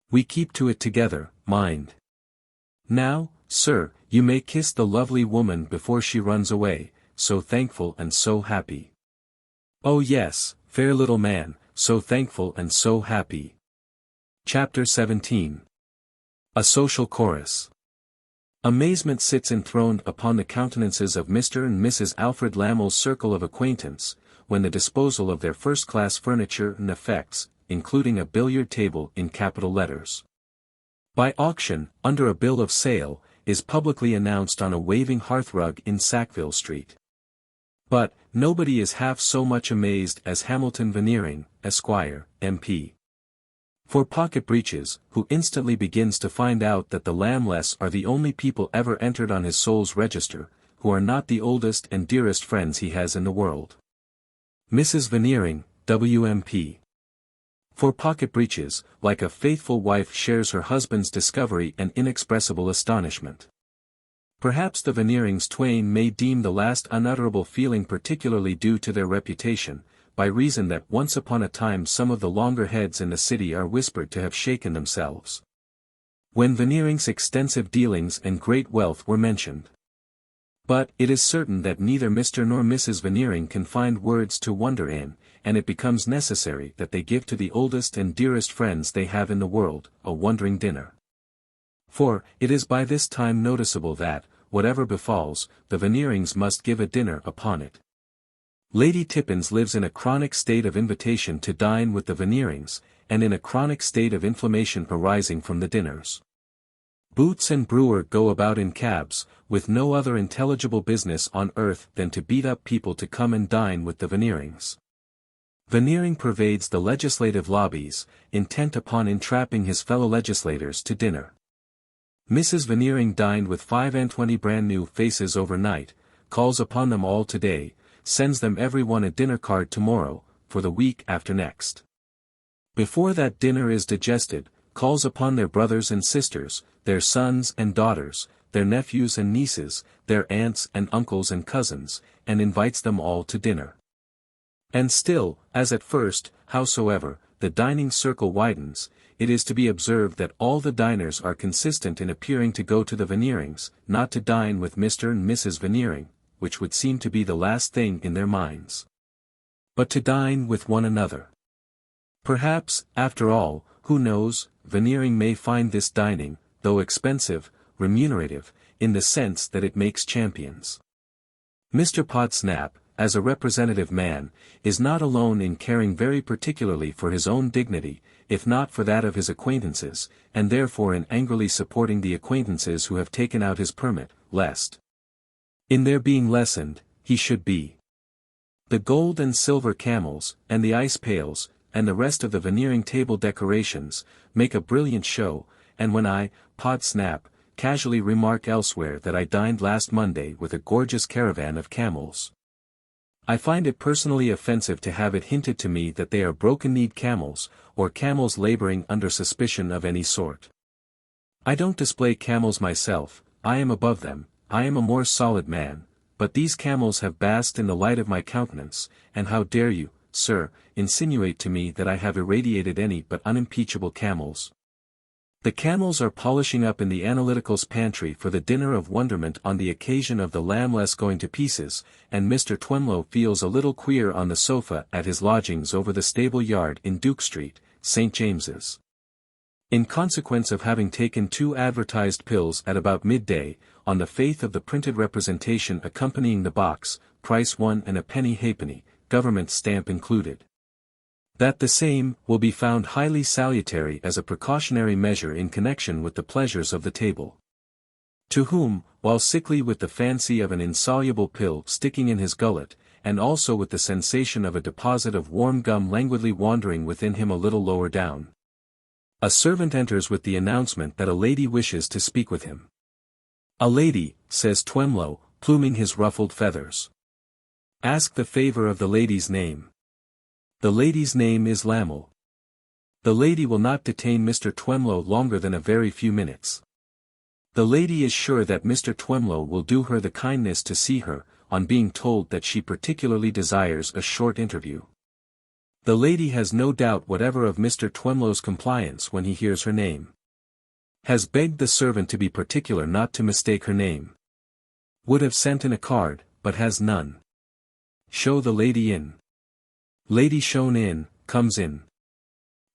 We keep to it together, mind. Now, sir, you may kiss the lovely woman before she runs away, so thankful and so happy." "Oh yes, fair little man, so thankful and so happy." Chapter 17. A Social Chorus. Amazement sits enthroned upon the countenances of Mr. and Mrs. Alfred Lamell's circle of acquaintance, when the disposal of their first-class furniture and effects, including a billiard table in capital letters, by auction, under a bill of sale, is publicly announced on a waving hearthrug in Sackville Street. But, nobody is half so much amazed as Hamilton Veneering, Esquire, MP. For pocket breeches, who instantly begins to find out that the Lamless are the only people ever entered on his soul's register, who are not the oldest and dearest friends he has in the world. Mrs. Veneering, WMP. For pocket breeches, like a faithful wife shares her husband's discovery and inexpressible astonishment. Perhaps the Veneerings twain may deem the last unutterable feeling particularly due to their reputation, by reason that once upon a time some of the longer heads in the city are whispered to have shaken themselves when Veneering's extensive dealings and great wealth were mentioned. But it is certain that neither Mr. nor Mrs. Veneering can find words to wonder in, and it becomes necessary that they give to the oldest and dearest friends they have in the world, a wondering dinner. For, it is by this time noticeable that, whatever befalls, the Veneerings must give a dinner upon it. Lady Tippins lives in a chronic state of invitation to dine with the Veneerings, and in a chronic state of inflammation arising from the dinners. Boots and Brewer go about in cabs, with no other intelligible business on earth than to beat up people to come and dine with the Veneerings. Veneering pervades the legislative lobbies, intent upon entrapping his fellow legislators to dinner. Mrs. Veneering dined with 25 brand-new faces overnight, calls upon them all today, sends them every one a dinner card tomorrow, for the week after next. Before that dinner is digested, calls upon their brothers and sisters, their sons and daughters, their nephews and nieces, their aunts and uncles and cousins, and invites them all to dinner. And still, as at first, howsoever, the dining circle widens, it is to be observed that all the diners are consistent in appearing to go to the Veneerings, not to dine with Mr. and Mrs. Veneering, which would seem to be the last thing in their minds, but to dine with one another. Perhaps, after all, who knows, Veneering may find this dining, though expensive, remunerative, in the sense that it makes champions. Mr. Podsnap, as a representative man, is not alone in caring very particularly for his own dignity, if not for that of his acquaintances, and therefore in angrily supporting the acquaintances who have taken out his permit, lest, in their being lessened, he should be. The gold and silver camels, and the ice pails, and the rest of the Veneering table decorations, make a brilliant show, and when I, Podsnap, casually remark elsewhere that I dined last Monday with a gorgeous caravan of camels, I find it personally offensive to have it hinted to me that they are broken-kneed camels, or camels laboring under suspicion of any sort. I don't display camels myself, I am above them, I am a more solid man, but these camels have basked in the light of my countenance, and how dare you, sir, insinuate to me that I have irradiated any but unimpeachable camels? The camels are polishing up in the Analytical's pantry for the dinner of wonderment on the occasion of the lambless going to pieces, and Mr. Twemlow feels a little queer on the sofa at his lodgings over the stable yard in Duke Street, St. James's. In consequence of having taken 2 advertised pills at about midday, on the faith of the printed representation accompanying the box, price 1 and a penny halfpenny, government stamp included. That the same will be found highly salutary as a precautionary measure in connection with the pleasures of the table. To whom, while sickly with the fancy of an insoluble pill sticking in his gullet, and also with the sensation of a deposit of warm gum languidly wandering within him a little lower down, a servant enters with the announcement that a lady wishes to speak with him. A lady, says Twemlow, pluming his ruffled feathers. Ask the favor of the lady's name. The lady's name is Lamel. The lady will not detain Mr. Twemlow longer than a very few minutes. The lady is sure that Mr. Twemlow will do her the kindness to see her, on being told that she particularly desires a short interview. The lady has no doubt whatever of Mr. Twemlow's compliance when he hears her name. Has begged the servant to be particular not to mistake her name. Would have sent in a card, but has none. Show the lady in. Lady shown in, comes in.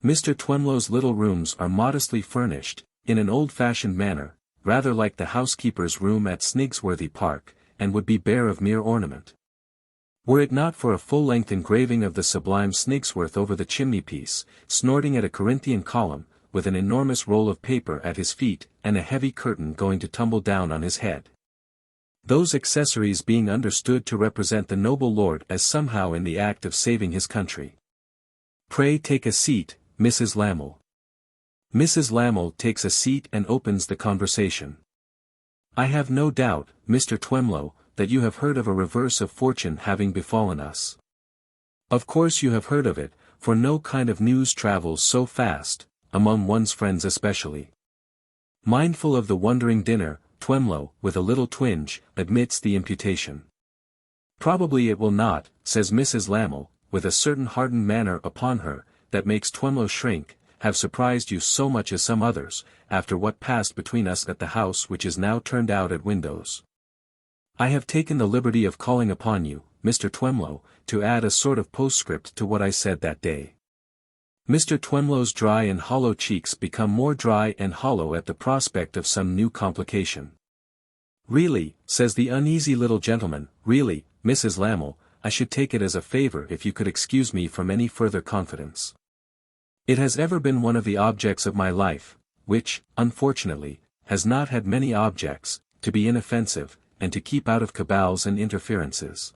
Mr. Twemlow's little rooms are modestly furnished, in an old-fashioned manner, rather like the housekeeper's room at Snigsworthy Park, and would be bare of mere ornament. Were it not for a full-length engraving of the sublime Snigsworth over the chimney-piece, snorting at a Corinthian column, with an enormous roll of paper at his feet, and a heavy curtain going to tumble down on his head. Those accessories being understood to represent the noble lord as somehow in the act of saving his country. Pray take a seat, Mrs. Lamel. Mrs. Lamel takes a seat and opens the conversation. I have no doubt, Mr. Twemlow, that you have heard of a reverse of fortune having befallen us. Of course you have heard of it, for no kind of news travels so fast, among one's friends especially. Mindful of the wondering dinner, Twemlow, with a little twinge, admits the imputation. Probably it will not, says Mrs. Lamel, with a certain hardened manner upon her, that makes Twemlow shrink, have surprised you so much as some others, after what passed between us at the house which is now turned out at windows. I have taken the liberty of calling upon you, Mr. Twemlow, to add a sort of postscript to what I said that day. Mr. Twemlow's dry and hollow cheeks become more dry and hollow at the prospect of some new complication. "Really," says the uneasy little gentleman, "really, Mrs. Lamel, I should take it as a favor if you could excuse me from any further confidence. It has ever been one of the objects of my life, which, unfortunately, has not had many objects, to be inoffensive, and to keep out of cabals and interferences."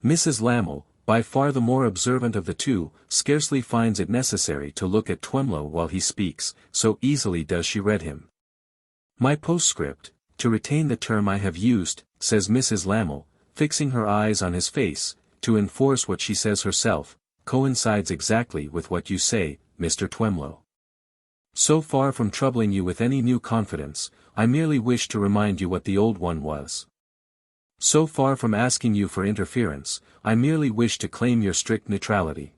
Mrs. Lamel, by far the more observant of the two, scarcely finds it necessary to look at Twemlow while he speaks, so easily does she read him. "My postscript, to retain the term I have used," says Mrs. Lamel, fixing her eyes on his face, "to enforce what she says herself, coincides exactly with what you say, Mr. Twemlow. So far from troubling you with any new confidence, I merely wish to remind you what the old one was. So far from asking you for interference, I merely wish to claim your strict neutrality."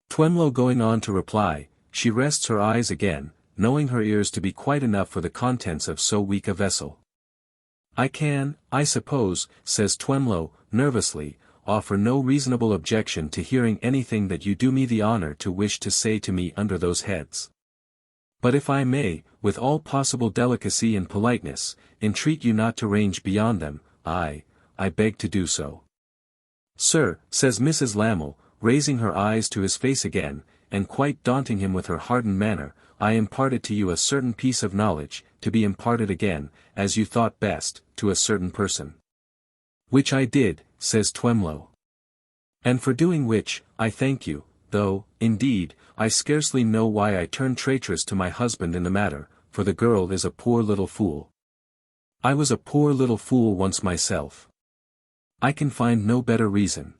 Twemlow going on to reply, she rests her eyes again, knowing her ears to be quite enough for the contents of so weak a vessel. "I can, I suppose," says Twemlow, nervously, "offer no reasonable objection to hearing anything that you do me the honor to wish to say to me under those heads. But if I may, with all possible delicacy and politeness, entreat you not to range beyond them, I beg to do so." "Sir," says Mrs. Lamel, raising her eyes to his face again, and quite daunting him with her hardened manner, "I imparted to you a certain piece of knowledge, to be imparted again, as you thought best, to a certain person." "Which I did," says Twemlow. "And for doing which, I thank you, though, indeed, I scarcely know why I turned traitress to my husband in the matter, for the girl is a poor little fool. I was a poor little fool once myself. I can find no better reason."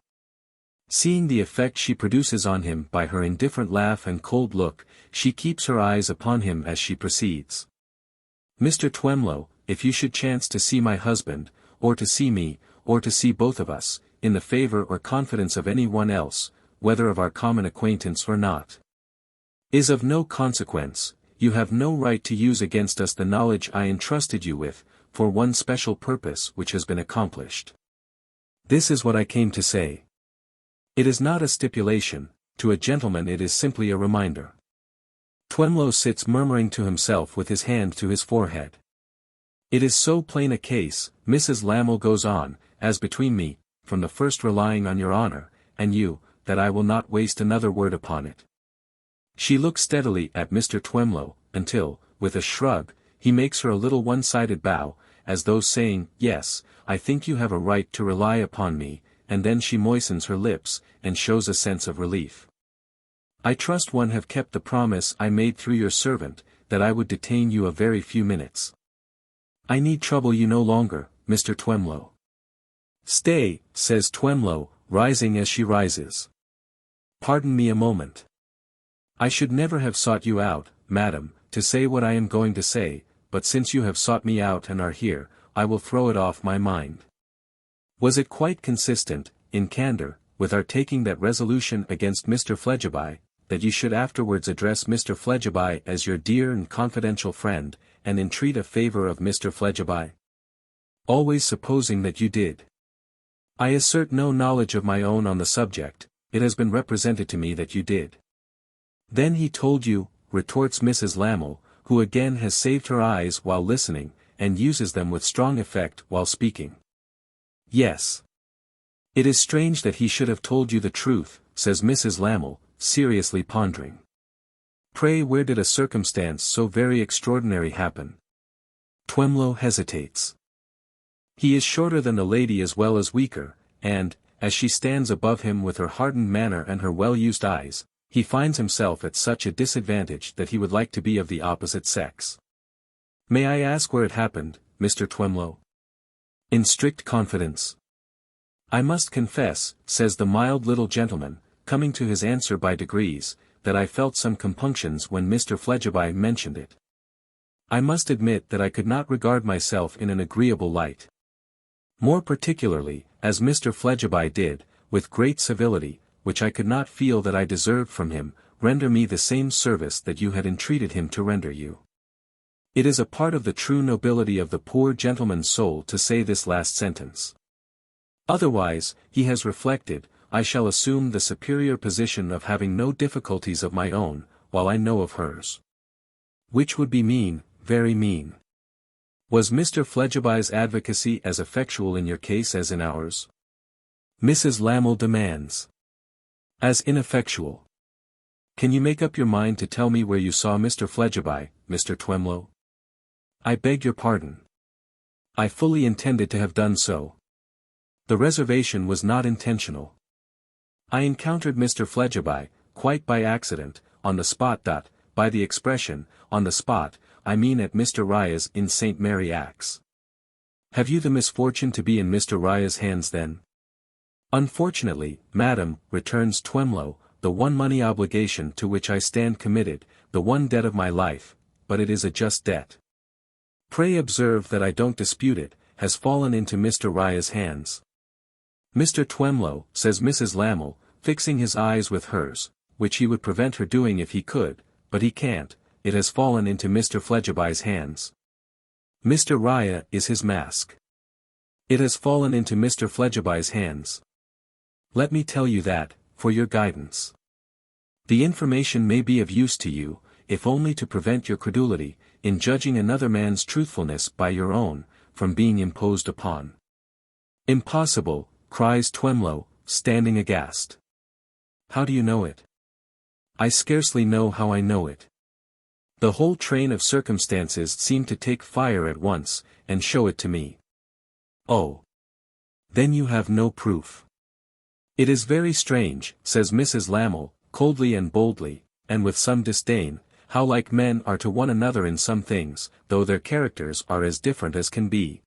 Seeing the effect she produces on him by her indifferent laugh and cold look, she keeps her eyes upon him as she proceeds. "Mr. Twemlow, if you should chance to see my husband, or to see me, or to see both of us, in the favor or confidence of any one else, whether of our common acquaintance or not, is of no consequence. You have no right to use against us the knowledge I entrusted you with, for one special purpose which has been accomplished. This is what I came to say. It is not a stipulation, to a gentleman it is simply a reminder." Twemlow sits murmuring to himself with his hand to his forehead. "It is so plain a case," Mrs. Lamel goes on, "as between me, from the first relying on your honor, and you, that I will not waste another word upon it." She looks steadily at Mr. Twemlow, until, with a shrug, he makes her a little one-sided bow, as though saying, "Yes, I think you have a right to rely upon me," and then she moistens her lips, and shows a sense of relief. "I trust one have kept the promise I made through your servant, that I would detain you a very few minutes. I need trouble you no longer, Mr. Twemlow." "Stay," says Twemlow, rising as she rises. "Pardon me a moment. I should never have sought you out, madam, to say what I am going to say, but since you have sought me out and are here, I will throw it off my mind. Was it quite consistent, in candor, with our taking that resolution against Mr. Fledgeby, that you should afterwards address Mr. Fledgeby as your dear and confidential friend, and entreat a favor of Mr. Fledgeby? Always supposing that you did. I assert no knowledge of my own on the subject, it has been represented to me that you did." "Then he told you," retorts Mrs. Lamel, who again has saved her eyes while listening, and uses them with strong effect while speaking. "Yes. It is strange that he should have told you the truth," says Mrs. Lamel, seriously pondering. "Pray where did a circumstance so very extraordinary happen?" Twemlow hesitates. He is shorter than the lady as well as weaker, and, as she stands above him with her hardened manner and her well-used eyes, he finds himself at such a disadvantage that he would like to be of the opposite sex. "May I ask where it happened, Mr. Twemlow?" "In strict confidence." "I must confess," says the mild little gentleman, coming to his answer by degrees, "that I felt some compunctions when Mr. Fledgeby mentioned it. I must admit that I could not regard myself in an agreeable light. More particularly, as Mr. Fledgeby did, with great civility, which I could not feel that I deserved from him, render me the same service that you had entreated him to render you. It is a part of the true nobility of the poor gentleman's soul to say this last sentence. Otherwise, he has reflected, I shall assume the superior position of having no difficulties of my own, while I know of hers. Which would be mean, very mean. Was Mr. Fledgeby's advocacy as effectual in your case as in ours? Mrs. Lamell demands. As ineffectual. Can you make up your mind to tell me where you saw Mr. Fledgeby, Mr. Twemlow? I beg your pardon. I fully intended to have done so. The reservation was not intentional. I encountered Mr. Fledgeby, quite by accident, on the spot. By the expression, on the spot, I mean at Mr. Rya's in St. Mary Axe. Have you the misfortune to be in Mr. Rya's hands then? Unfortunately, madam, returns Twemlow, the one money obligation to which I stand committed, the one debt of my life, but it is a just debt. Pray observe that I don't dispute it, has fallen into Mr. Rya's hands. Mr. Twemlow, says Mrs. Lamell, fixing his eyes with hers, which he would prevent her doing if he could, but he can't, it has fallen into Mr. Fledgeby's hands. Mr. Rya is his mask. It has fallen into Mr. Fledgeby's hands. Let me tell you that, for your guidance. The information may be of use to you, if only to prevent your credulity, in judging another man's truthfulness by your own, from being imposed upon. Impossible, cries Twemlow, standing aghast. How do you know it? I scarcely know how I know it. The whole train of circumstances seem to take fire at once, and show it to me. Oh. Then you have no proof. It is very strange, says Mrs. Lamell, coldly and boldly, and with some disdain, how like men are to one another in some things, though their characters are as different as can be.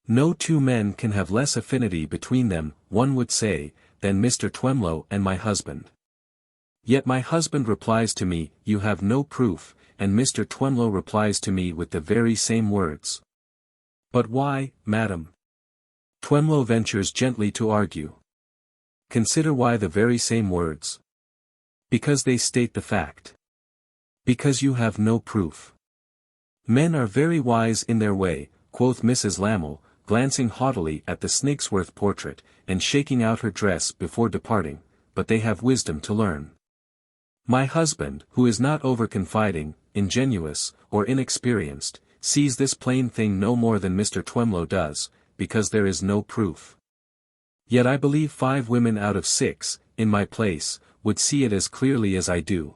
No two men can have less affinity between them, one would say, than Mr. Twemlow and my husband. Yet my husband replies to me, you have no proof, and Mr. Twemlow replies to me with the very same words. But why, madam? Twemlow ventures gently to argue. Consider why the very same words. Because they state the fact. Because you have no proof. Men are very wise in their way, quoth Mrs. Lamell, glancing haughtily at the Snigsworth portrait, and shaking out her dress before departing, but they have wisdom to learn. My husband, who is not over-confiding, ingenuous, or inexperienced, sees this plain thing no more than Mr. Twemlow does, because there is no proof. Yet I believe 5 women out of 6, in my place, would see it as clearly as I do.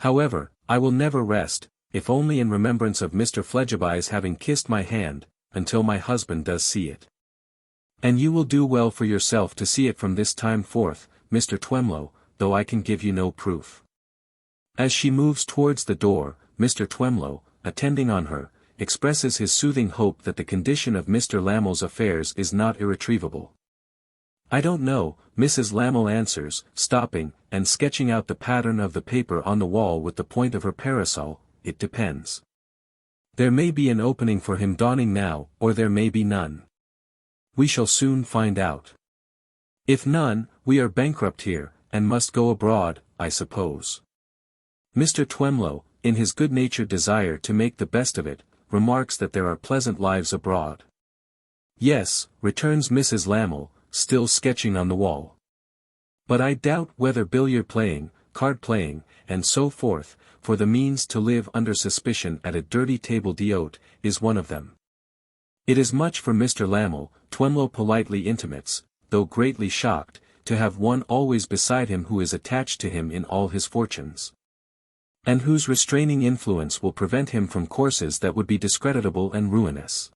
However, I will never rest, if only in remembrance of Mr. Fledgeby's having kissed my hand, until my husband does see it. And you will do well for yourself to see it from this time forth, Mr. Twemlow, though I can give you no proof. As she moves towards the door, Mr. Twemlow, attending on her, expresses his soothing hope that the condition of Mr. Lamell's affairs is not irretrievable. I don't know, Mrs. Lamell answers, stopping, and sketching out the pattern of the paper on the wall with the point of her parasol, it depends. There may be an opening for him dawning now, or there may be none. We shall soon find out. If none, we are bankrupt here, and must go abroad, I suppose. Mr. Twemlow, in his good-natured desire to make the best of it, remarks that there are pleasant lives abroad. Yes, returns Mrs. Lamell, still sketching on the wall. But I doubt whether billiard-playing, card-playing, and so forth, for the means to live under suspicion at a dirty table d'hôte, is one of them. It is much for Mr. Lamell, Twemlow politely intimates, though greatly shocked, to have one always beside him who is attached to him in all his fortunes. And whose restraining influence will prevent him from courses that would be discreditable and ruinous.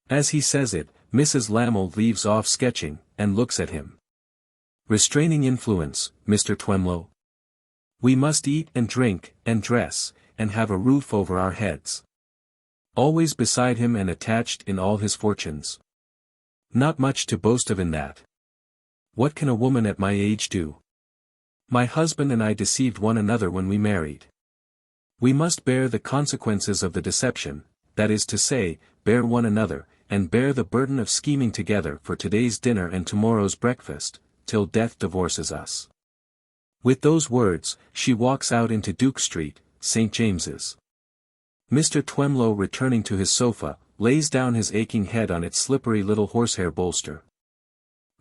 As he says it, Mrs. Lamell leaves off sketching, and looks at him. Restraining influence, Mr. Twemlow. We must eat and drink, and dress, and have a roof over our heads. Always beside him and attached in all his fortunes. Not much to boast of in that. What can a woman at my age do? My husband and I deceived one another when we married. We must bear the consequences of the deception, that is to say, bear one another, and bear the burden of scheming together for today's dinner and tomorrow's breakfast, till death divorces us. With those words, she walks out into Duke Street, St. James's. Mr. Twemlow, returning to his sofa, lays down his aching head on its slippery little horsehair bolster.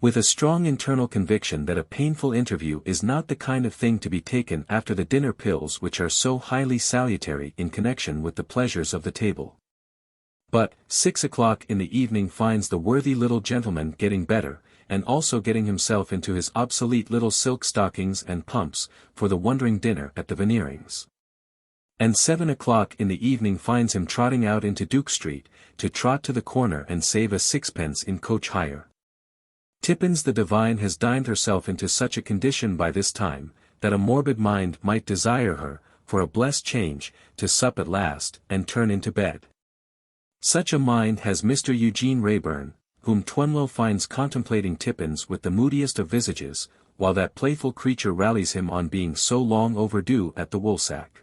With a strong internal conviction that a painful interview is not the kind of thing to be taken after the dinner pills which are so highly salutary in connection with the pleasures of the table. But 6 o'clock in the evening finds the worthy little gentleman getting better, and also getting himself into his obsolete little silk stockings and pumps, for the wondering dinner at the Veneerings. And 7 o'clock in the evening finds him trotting out into Duke Street, to trot to the corner and save a sixpence in coach hire. Tippins the divine has dined herself into such a condition by this time, that a morbid mind might desire her, for a blessed change, to sup at last, and turn into bed. Such a mind has Mr. Eugene Wrayburn, whom Twemlow finds contemplating Tippins with the moodiest of visages, while that playful creature rallies him on being so long overdue at the woolsack.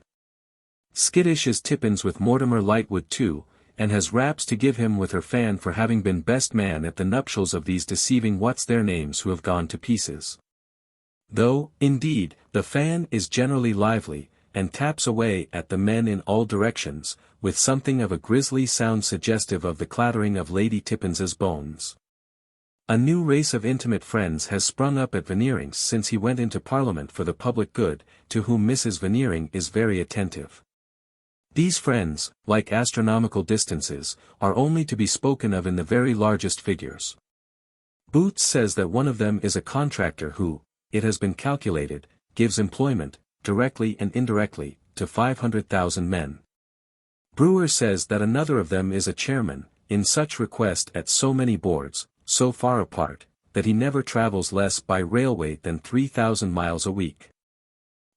Skittish is Tippins with Mortimer Lightwood too, and has raps to give him with her fan for having been best man at the nuptials of these deceiving what's-their-names who have gone to pieces. Though, indeed, the fan is generally lively, and taps away at the men in all directions, with something of a grisly sound suggestive of the clattering of Lady Tippins's bones. A new race of intimate friends has sprung up at Veneerings since he went into Parliament for the public good, to whom Mrs. Veneering is very attentive. These friends, like astronomical distances, are only to be spoken of in the very largest figures. Boots says that one of them is a contractor who, it has been calculated, gives employment, directly and indirectly, to 500,000 men. Brewer says that another of them is a chairman, in such request at so many boards, so far apart, that he never travels less by railway than 3,000 miles a week.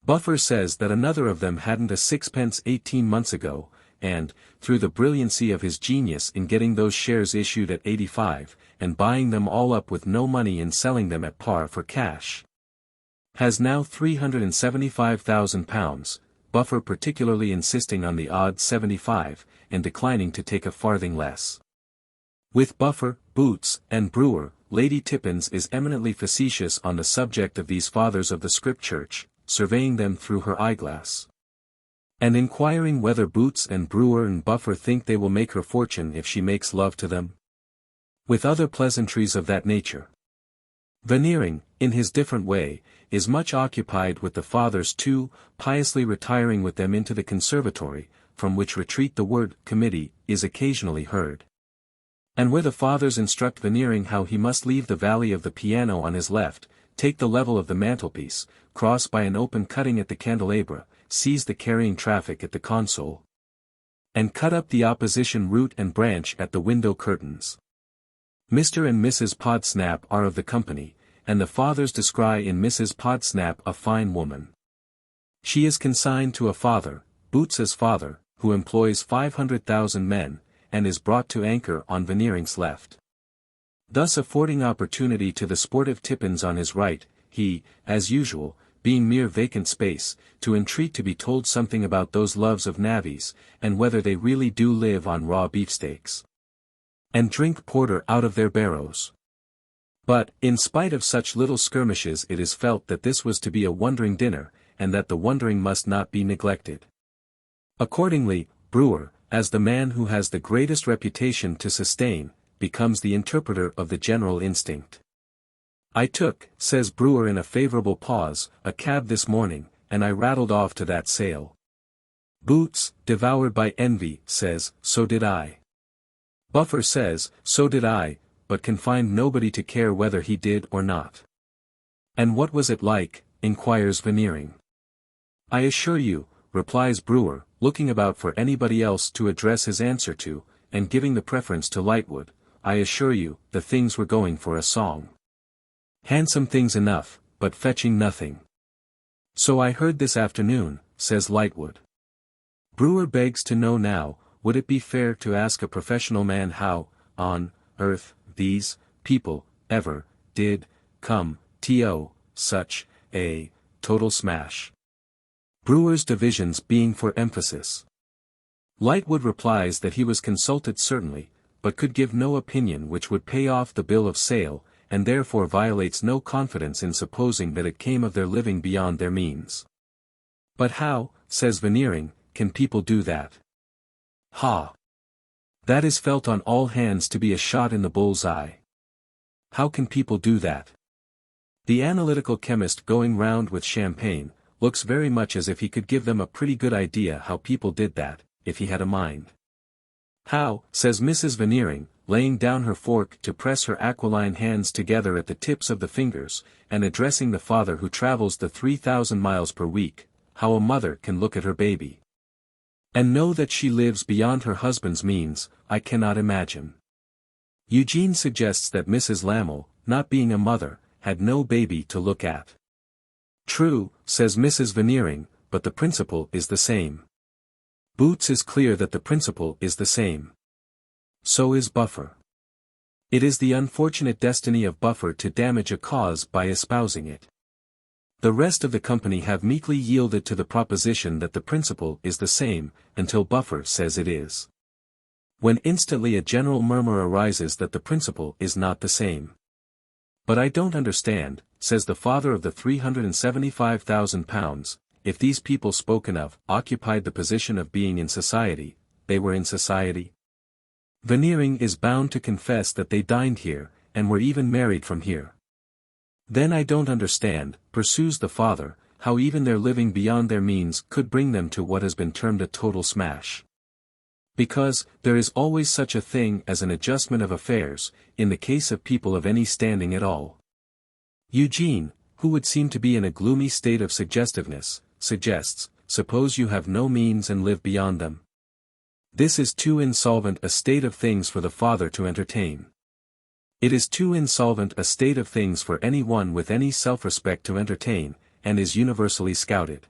Buffer says that another of them hadn't a sixpence 18 months ago, and, through the brilliancy of his genius in getting those shares issued at 85, and buying them all up with no money and selling them at par for cash, has now £375,000, Buffer particularly insisting on the odd 75, and declining to take a farthing less. With Buffer, Boots, and Brewer, Lady Tippins is eminently facetious on the subject of these fathers of the Script Church, surveying them through her eyeglass, and inquiring whether Boots and Brewer and Buffer think they will make her fortune if she makes love to them, with other pleasantries of that nature. Veneering, in his different way, is much occupied with the fathers too, piously retiring with them into the conservatory, from which retreat the word committee is occasionally heard, and where the fathers instruct Veneering how he must leave the valley of the piano on his left, take the level of the mantelpiece, cross by an open cutting at the candelabra, seize the carrying traffic at the console, and cut up the opposition root and branch at the window curtains. Mr. and Mrs. Podsnap are of the company, and the fathers descry in Mrs. Podsnap a fine woman. She is consigned to a father, Boots's father, who employs 500,000 men, and is brought to anchor on Veneering's left, thus affording opportunity to the sportive Tippins on his right, he, as usual, being mere vacant space, to entreat to be told something about those loves of navvies, and whether they really do live on raw beefsteaks, and drink porter out of their barrows. But, in spite of such little skirmishes, it is felt that this was to be a wondering dinner, and that the wondering must not be neglected. Accordingly, Brewer, as the man who has the greatest reputation to sustain, becomes the interpreter of the general instinct. "I took," says Brewer in a favourable pause, "a cab this morning, and I rattled off to that sale." Boots, devoured by envy, says, "So did I." Buffer says, "So did I, but can find nobody to care whether he did or not." "And what was it like?" inquires Veneering. "I assure you," replies Brewer, looking about for anybody else to address his answer to, and giving the preference to Lightwood, "I assure you, the things were going for a song. Handsome things enough, but fetching nothing." "So I heard this afternoon," says Lightwood. Brewer begs to know now, would it be fair to ask a professional man how, on earth, these people ever did come to such a total smash? Brewer's divisions being for emphasis. Lightwood replies that he was consulted certainly, but could give no opinion which would pay off the bill of sale, and therefore violates no confidence in supposing that it came of their living beyond their means. "But how," says Veneering, "can people do that? Ha! That is felt on all hands to be a shot in the bull's eye. How can people do that? The analytical chemist going round with champagne, looks very much as if he could give them a pretty good idea how people did that, if he had a mind. How, says Mrs. Veneering, laying down her fork to press her aquiline hands together at the tips of the fingers, and addressing the father who travels the 3,000 miles per week, how a mother can look at her baby and know that she lives beyond her husband's means, I cannot imagine. Eugene suggests that Mrs. Lamel, not being a mother, had no baby to look at. True, says Mrs. Veneering, but the principle is the same. Boots is clear that the principle is the same. So is Buffer. It is the unfortunate destiny of Buffer to damage a cause by espousing it. The rest of the company have meekly yielded to the proposition that the principle is the same, until Buffer says it is. When instantly a general murmur arises that the principle is not the same. But I don't understand, says the father of the £375,000, if these people spoken of occupied the position of being in society, they were in society. Veneering is bound to confess that they dined here, and were even married from here. Then I don't understand, pursues the father, how even their living beyond their means could bring them to what has been termed a total smash. Because, there is always such a thing as an adjustment of affairs, in the case of people of any standing at all. Eugene, who would seem to be in a gloomy state of suggestiveness, suggests, suppose you have no means and live beyond them. This is too insolvent a state of things for the father to entertain. It is too insolvent a state of things for any one with any self-respect to entertain, and is universally scouted.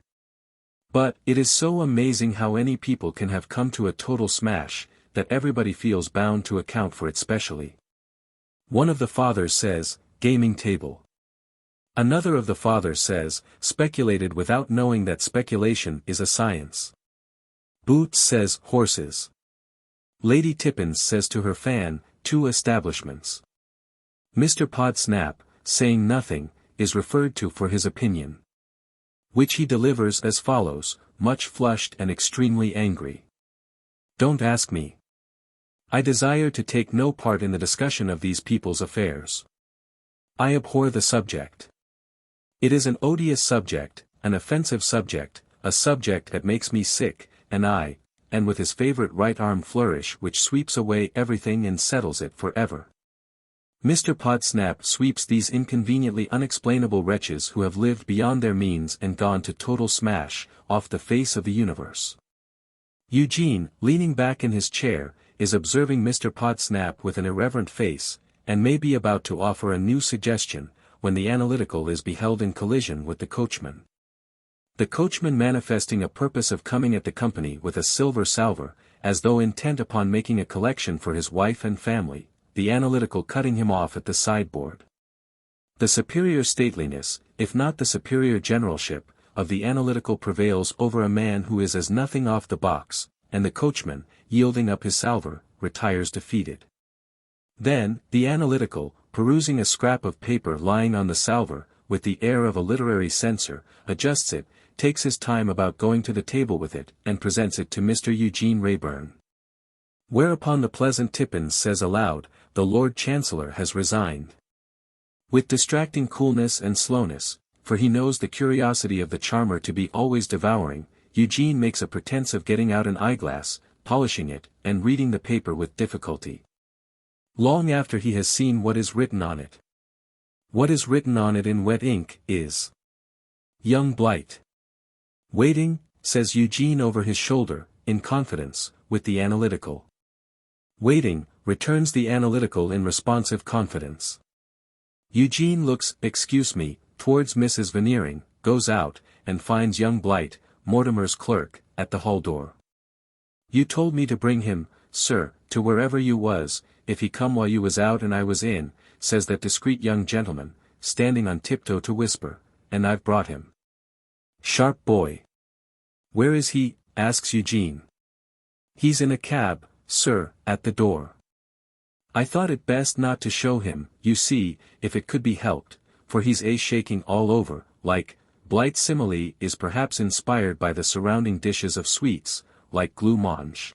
But, it is so amazing how any people can have come to a total smash, that everybody feels bound to account for it specially. One of the fathers says, gaming table. Another of the fathers says, speculated without knowing that speculation is a science. Boots says, horses. Lady Tippins says to her fan, 2 establishments. Mr. Podsnap, saying nothing, is referred to for his opinion, which he delivers as follows, much flushed and extremely angry. Don't ask me. I desire to take no part in the discussion of these people's affairs. I abhor the subject. It is an odious subject, an offensive subject, a subject that makes me sick, and with his favorite right arm flourish which sweeps away everything and settles it for ever. Mr. Podsnap sweeps these inconveniently unexplainable wretches who have lived beyond their means and gone to total smash, off the face of the universe. Eugene, leaning back in his chair, is observing Mr. Podsnap with an irreverent face, and may be about to offer a new suggestion, when the analytical is beheld in collision with the coachman. The coachman manifesting a purpose of coming at the company with a silver salver, as though intent upon making a collection for his wife and family, the analytical cutting him off at the sideboard. The superior stateliness, if not the superior generalship, of the analytical prevails over a man who is as nothing off the box, and the coachman, yielding up his salver, retires defeated. Then, the analytical, perusing a scrap of paper lying on the salver, with the air of a literary censor, adjusts it, takes his time about going to the table with it, and presents it to Mr. Eugene Wrayburn. Whereupon the pleasant Tippins says aloud, the Lord Chancellor has resigned. With distracting coolness and slowness, for he knows the curiosity of the charmer to be always devouring, Eugene makes a pretense of getting out an eyeglass, polishing it, and reading the paper with difficulty. Long after he has seen what is written on it. What is written on it in wet ink, is Young Blight. Waiting, says Eugene over his shoulder, in confidence, with the analytical. Waiting, returns the analytical in responsive confidence. Eugene looks, excuse me, towards Mrs. Veneering, goes out, and finds young Blight, Mortimer's clerk, at the hall door. You told me to bring him, sir, to wherever you was, if he come while you was out and I was in, says that discreet young gentleman, standing on tiptoe to whisper, and I've brought him. Sharp boy. Where is he? Asks Eugene. He's in a cab, sir, at the door. I thought it best not to show him, you see, if it could be helped, for he's shaking all over, like, Blight's simile is perhaps inspired by the surrounding dishes of sweets, like glue mange.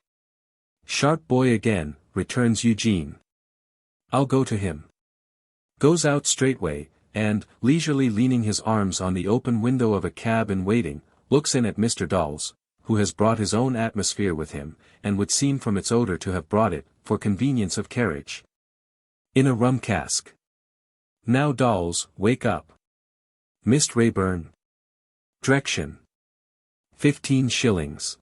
Sharp boy again, returns Eugene. I'll go to him. Goes out straightway, and, leisurely leaning his arms on the open window of a cab in waiting, looks in at Mr. Dawes, who has brought his own atmosphere with him, and would seem from its odour to have brought it, for convenience of carriage. In a rum cask. Now Dawes, wake up. Mr. Wrayburn. Drection. 15 shillings.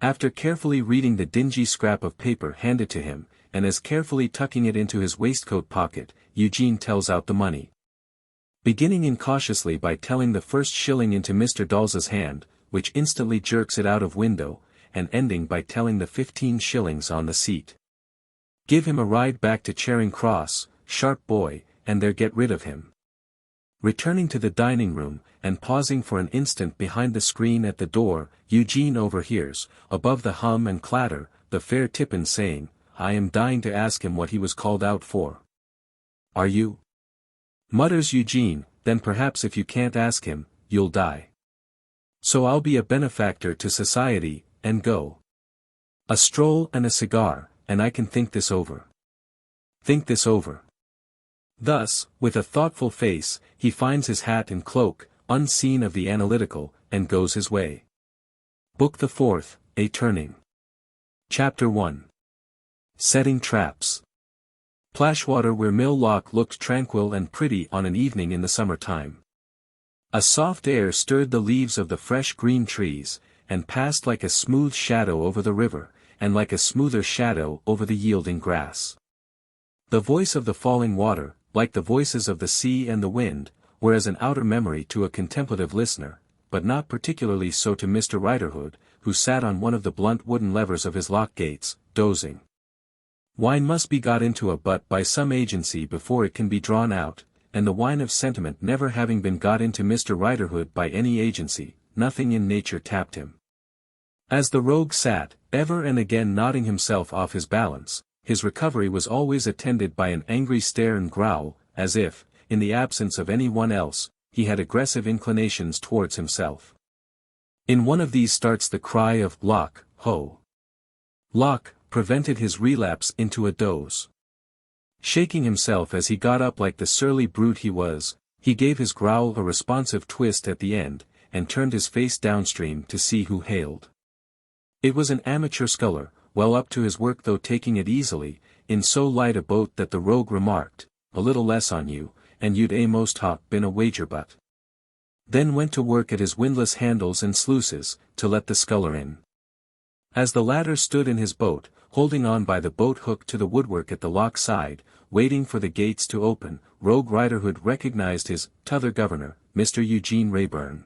After carefully reading the dingy scrap of paper handed to him, and as carefully tucking it into his waistcoat pocket, Eugene tells out the money. Beginning incautiously by telling the first shilling into Mr. Dawes's hand, which instantly jerks it out of window, and ending by telling the 15 shillings on the seat. Give him a ride back to Charing Cross, sharp boy, and there get rid of him. Returning to the dining room, and pausing for an instant behind the screen at the door, Eugene overhears, above the hum and clatter, the fair Tippins saying, "I am dying to ask him what he was called out for." "Are you?" mutters Eugene, "then perhaps if you can't ask him, you'll die. So I'll be a benefactor to society, and go. A stroll and a cigar, and I can think this over. Think this over." Thus, with a thoughtful face, he finds his hat and cloak, unseen of the analytical, and goes his way. Book the Fourth, A Turning. Chapter 1. Setting Traps. Plashwater where Mill Loch looked tranquil and pretty on an evening in the summer time. A soft air stirred the leaves of the fresh green trees, and passed like a smooth shadow over the river, and like a smoother shadow over the yielding grass. The voice of the falling water, like the voices of the sea and the wind, were as an outer memory to a contemplative listener, but not particularly so to Mr. Riderhood, who sat on one of the blunt wooden levers of his lock gates, dozing. Wine must be got into a butt by some agency before it can be drawn out, and the wine of sentiment never having been got into Mr. Riderhood by any agency, nothing in nature tapped him. As the rogue sat, ever and again nodding himself off his balance, his recovery was always attended by an angry stare and growl, as if, in the absence of any one else, he had aggressive inclinations towards himself. In one of these starts the cry of "Loch, ho!" Loch prevented his relapse into a doze. Shaking himself as he got up like the surly brute he was, he gave his growl a responsive twist at the end, and turned his face downstream to see who hailed. It was an amateur sculler, well up to his work though taking it easily, in so light a boat that the rogue remarked, "A little less on you, and you'd a'most been a wager butt." Then went to work at his windlass handles and sluices, to let the sculler in. As the latter stood in his boat, holding on by the boat hook to the woodwork at the loch side, waiting for the gates to open, Rogue Riderhood recognized his t'other governor, Mr. Eugene Wrayburn.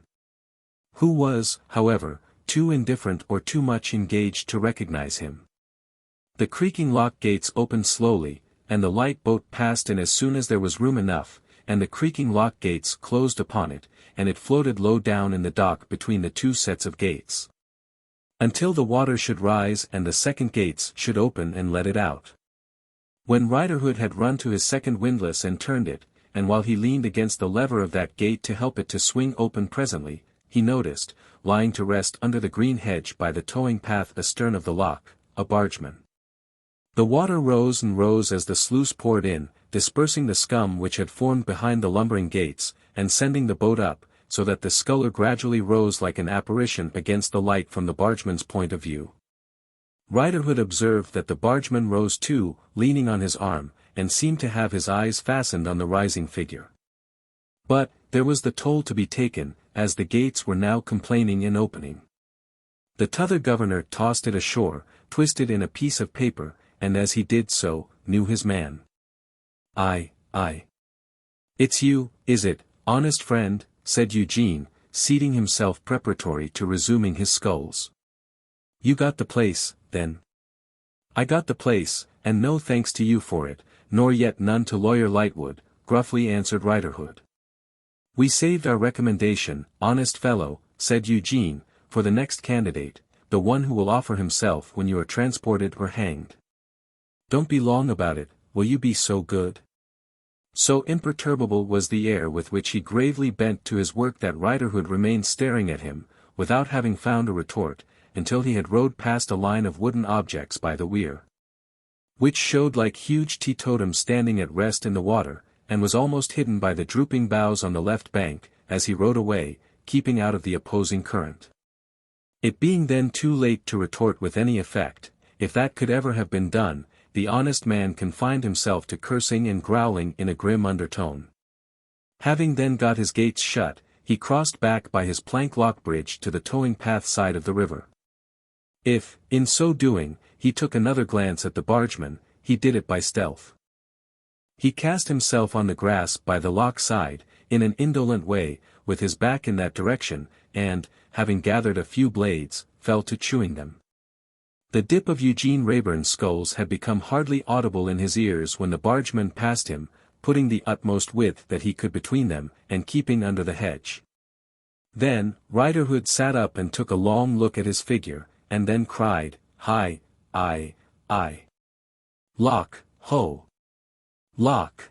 Who was, however, too indifferent or too much engaged to recognize him. The creaking lock gates opened slowly, and the light boat passed in as soon as there was room enough, and the creaking lock gates closed upon it, and it floated low down in the dock between the two sets of gates. Until the water should rise and the second gates should open and let it out. When Riderhood had run to his second windlass and turned it, and while he leaned against the lever of that gate to help it to swing open presently, he noticed, lying to rest under the green hedge by the towing path astern of the loch, a bargeman. The water rose and rose as the sluice poured in, dispersing the scum which had formed behind the lumbering gates, and sending the boat up, so that the sculler gradually rose like an apparition against the light from the bargeman's point of view. Riderhood observed that the bargeman rose too, leaning on his arm, and seemed to have his eyes fastened on the rising figure. But, there was the toll to be taken, as the gates were now complaining in opening. The t'other governor tossed it ashore, twisted in a piece of paper, and as he did so, knew his man. "Aye. It's you, is it, honest friend?" said Eugene, seating himself preparatory to resuming his sculls. "You got the place, then?" "I got the place, and no thanks to you for it, nor yet none to Lawyer Lightwood," gruffly answered Riderhood. "We saved our recommendation, honest fellow," said Eugene, "for the next candidate, the one who will offer himself when you are transported or hanged. Don't be long about it, will you be so good?" So imperturbable was the air with which he gravely bent to his work that Riderhood remained staring at him, without having found a retort, until he had rowed past a line of wooden objects by the weir, which showed like huge teetotums standing at rest in the water, and was almost hidden by the drooping boughs on the left bank, as he rowed away, keeping out of the opposing current. It being then too late to retort with any effect, if that could ever have been done, the honest man confined himself to cursing and growling in a grim undertone. Having then got his gates shut, he crossed back by his plank lock bridge to the towing path side of the river. If, in so doing, he took another glance at the bargeman, he did it by stealth. He cast himself on the grass by the lock side, in an indolent way, with his back in that direction, and, having gathered a few blades, fell to chewing them. The dip of Eugene Wrayburn's sculls had become hardly audible in his ears when the bargeman passed him, putting the utmost width that he could between them, and keeping under the hedge. Then, Riderhood sat up and took a long look at his figure, and then cried, "Hi, I. Lock, ho! Lock!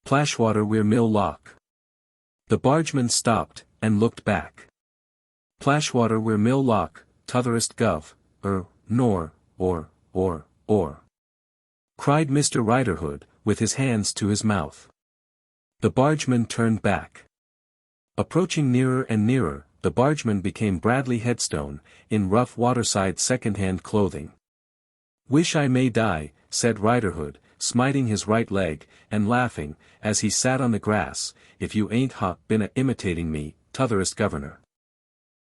Plashwater Weir Mill Lock!" The bargeman stopped, and looked back. "Plashwater Weir Mill Lock, t'otherest gov, nor, or," cried Mr. Riderhood, with his hands to his mouth. The bargeman turned back. Approaching nearer and nearer, the bargeman became Bradley Headstone, in rough waterside second-hand clothing. "Wish I may die," said Riderhood, smiting his right leg, and laughing, as he sat on the grass, "if you ain't been imitating me, t'otherest governor.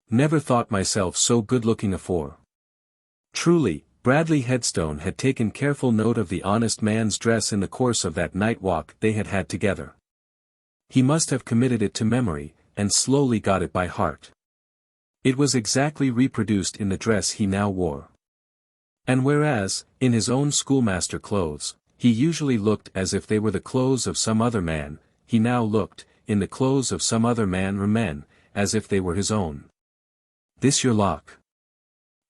Never thought myself so good-looking afore." Truly, Bradley Headstone had taken careful note of the honest man's dress in the course of that night walk they had had together. He must have committed it to memory, and slowly got it by heart. It was exactly reproduced in the dress he now wore. And whereas, in his own schoolmaster clothes, he usually looked as if they were the clothes of some other man, he now looked, in the clothes of some other man or men, as if they were his own. "This your lock?"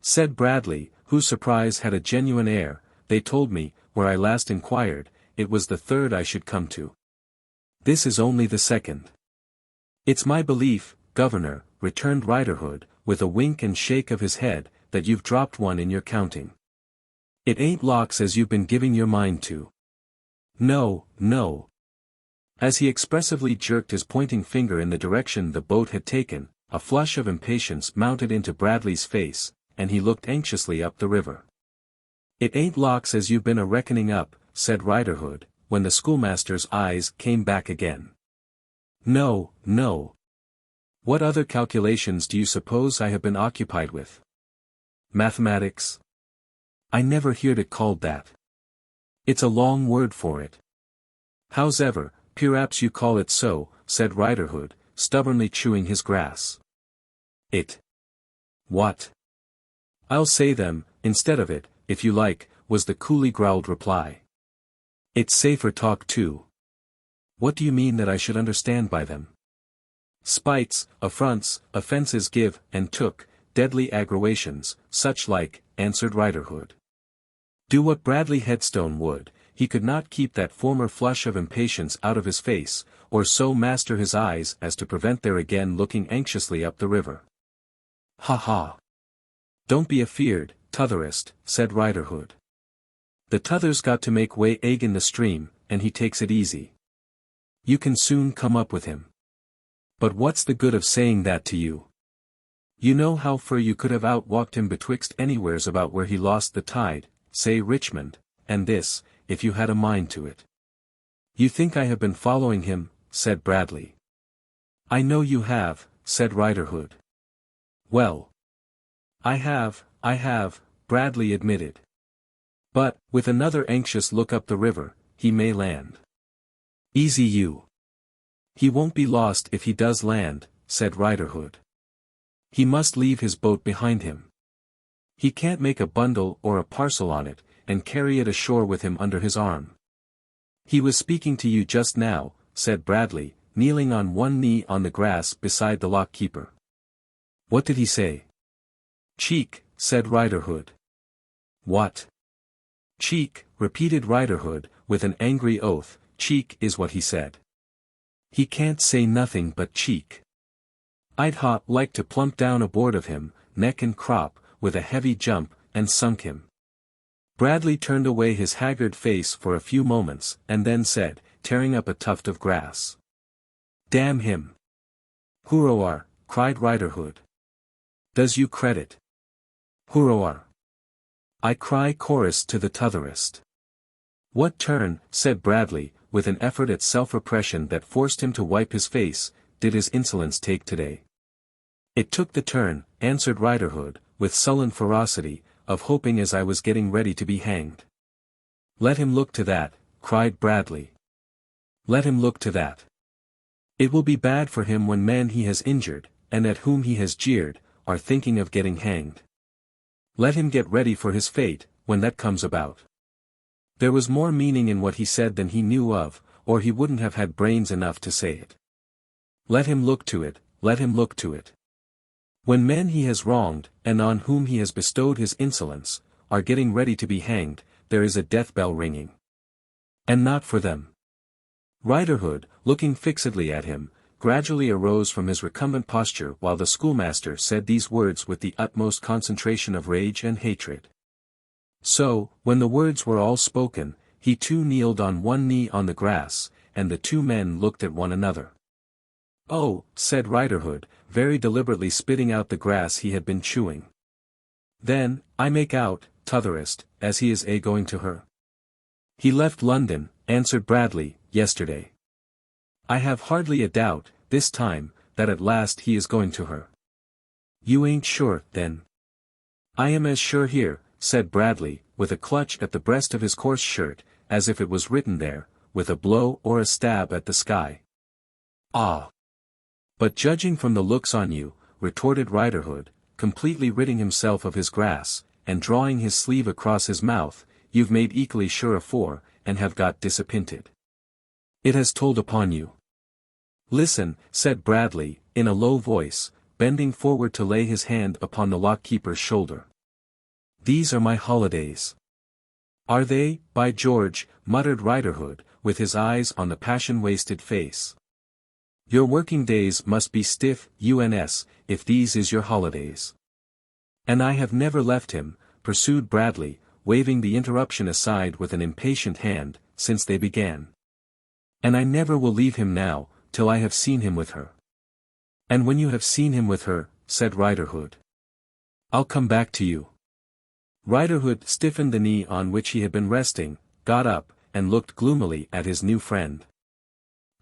said Bradley, whose surprise had a genuine air. "They told me, where I last inquired, it was the third I should come to. This is only the second." "It's my belief, governor," returned Riderhood, with a wink and shake of his head, "that you've dropped one in your counting. It ain't locks as you've been giving your mind to. No. As he expressively jerked his pointing finger in the direction the boat had taken, a flush of impatience mounted into Bradley's face, and he looked anxiously up the river. "It ain't locks as you've been a-reckoning up," said Riderhood, when the schoolmaster's eyes came back again. No. What other calculations do you suppose I have been occupied with? Mathematics? I never heard it called that. It's a long word for it. Hows'ever, perhaps you call it so," said Riderhood, stubbornly chewing his grass. "It. What? I'll say them, instead of it, if you like," was the coolly growled reply. "It's safer talk too." "What do you mean that I should understand by them?" "Spites, affronts, offences give and took, deadly aggravations, such like," answered Riderhood. Do what Bradley Headstone would, he could not keep that former flush of impatience out of his face, or so master his eyes as to prevent their again looking anxiously up the river. "Ha! Don't be afeard, t'otherest," said Riderhood. "The t'other's got to make way agin the stream, and he takes it easy. You can soon come up with him. But what's the good of saying that to you? You know how fur you could have outwalked him betwixt anywheres about where he lost the tide, say Richmond, and this, if you had a mind to it." "You think I have been following him," said Bradley. "I know you have," said Riderhood. "Well. I have, Bradley admitted. "But, with another anxious look up the river, he may land." "Easy you. He won't be lost if he does land," said Riderhood. "He must leave his boat behind him. He can't make a bundle or a parcel on it, and carry it ashore with him under his arm." "He was speaking to you just now," said Bradley, kneeling on one knee on the grass beside the lock-keeper. "What did he say?" "Cheek," said Riderhood. "What?" "Cheek," repeated Riderhood, with an angry oath, "cheek is what he said. He can't say nothing but cheek. I'd like to plump down aboard of him, neck and crop, with a heavy jump, and sunk him." Bradley turned away his haggard face for a few moments, and then said, tearing up a tuft of grass. "Damn him!" "Hurroar!" cried Riderhood. "Does you credit?" "Hurroar!" I cry chorus to the t'otherest. "What turn," said Bradley, with an effort at self-repression that forced him to wipe his face, "did his insolence take today?" "It took the turn," answered Riderhood, with sullen ferocity, "of hoping as I was getting ready to be hanged." "Let him look to that," cried Bradley. "Let him look to that. It will be bad for him when men he has injured, and at whom he has jeered, are thinking of getting hanged. Let him get ready for his fate, when that comes about." There was more meaning in what he said than he knew of, or he wouldn't have had brains enough to say it. Let him look to it, let him look to it. When men he has wronged, and on whom he has bestowed his insolence, are getting ready to be hanged, there is a death bell ringing. And not for them. Riderhood, looking fixedly at him, gradually arose from his recumbent posture while the schoolmaster said these words with the utmost concentration of rage and hatred. So, when the words were all spoken, he too kneeled on one knee on the grass, and the two men looked at one another. "Oh," said Riderhood, very deliberately spitting out the grass he had been chewing. "Then, I make out, t'otherest, as he is going to her." "He left London," answered Bradley, "yesterday. I have hardly a doubt, this time, that at last he is going to her." "You ain't sure, then?" "I am as sure here," said Bradley, with a clutch at the breast of his coarse shirt, as if it was written there, "with a blow or a stab at the sky." "Ah! But judging from the looks on you," retorted Riderhood, completely ridding himself of his grass, and drawing his sleeve across his mouth, "you've made equally sure afore, and have got disappointed. It has told upon you." "Listen," said Bradley, in a low voice, bending forward to lay his hand upon the lock-keeper's shoulder. "These are my holidays." "Are they, by George?" muttered Riderhood, with his eyes on the passion-wasted face. "Your working days must be stiff, uns, if these is your holidays." "And I have never left him," pursued Bradley, waving the interruption aside with an impatient hand, "since they began. And I never will leave him now, till I have seen him with her." "And when you have seen him with her," said Riderhood, "I'll come back to you." Riderhood stiffened the knee on which he had been resting, got up, and looked gloomily at his new friend.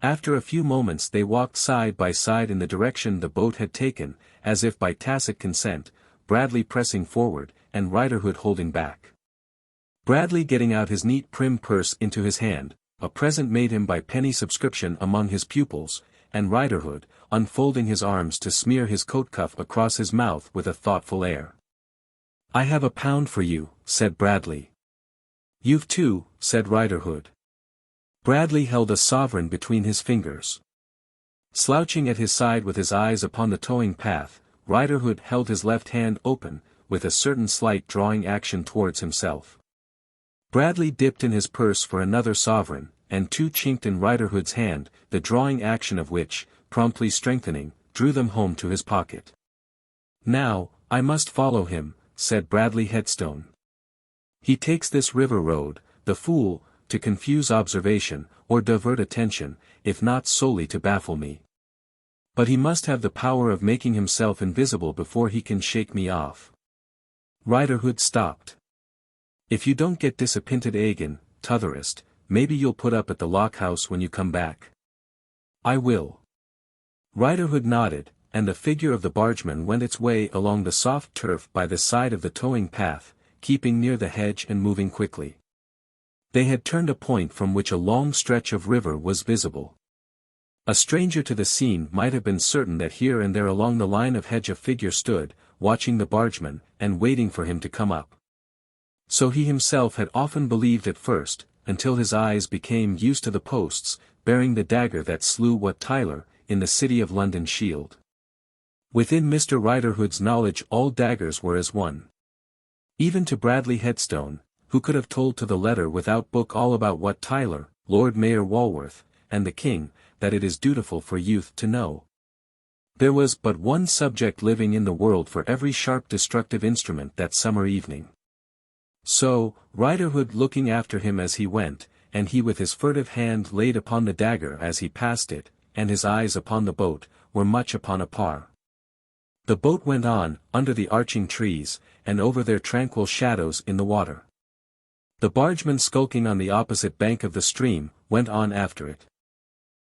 After a few moments they walked side by side in the direction the boat had taken, as if by tacit consent, Bradley pressing forward, and Riderhood holding back. Bradley getting out his neat prim purse into his hand, a present made him by penny subscription among his pupils, and Riderhood, unfolding his arms to smear his coat cuff across his mouth with a thoughtful air. "I have £1 for you," said Bradley. "You've 2, said Riderhood. Bradley held a sovereign between his fingers. Slouching at his side with his eyes upon the towing path, Riderhood held his left hand open, with a certain slight drawing action towards himself. Bradley dipped in his purse for another sovereign, and 2 chinked in Riderhood's hand, the drawing action of which, promptly strengthening, drew them home to his pocket. "Now, I must follow him," said Bradley Headstone. "He takes this river road, the fool, to confuse observation, or divert attention, if not solely to baffle me. But he must have the power of making himself invisible before he can shake me off." Riderhood stopped. "If you don't get disappointed again, t'otherest, maybe you'll put up at the lock-house when you come back." "I will." Riderhood nodded, and the figure of the bargeman went its way along the soft turf by the side of the towing path, keeping near the hedge and moving quickly. They had turned a point from which a long stretch of river was visible. A stranger to the scene might have been certain that here and there along the line of hedge a figure stood, watching the bargeman, and waiting for him to come up. So he himself had often believed at first, until his eyes became used to the posts, bearing the dagger that slew Wat Tyler, in the City of London shield. Within Mr. Riderhood's knowledge all daggers were as one. Even to Bradley Headstone, who could have told to the letter without book all about Wat Tyler, Lord Mayor Walworth, and the King, that it is dutiful for youth to know. There was but one subject living in the world for every sharp destructive instrument that summer evening. So, Riderhood looking after him as he went, and he with his furtive hand laid upon the dagger as he passed it, and his eyes upon the boat, were much upon a par. The boat went on, under the arching trees, and over their tranquil shadows in the water. The bargeman skulking on the opposite bank of the stream, went on after it.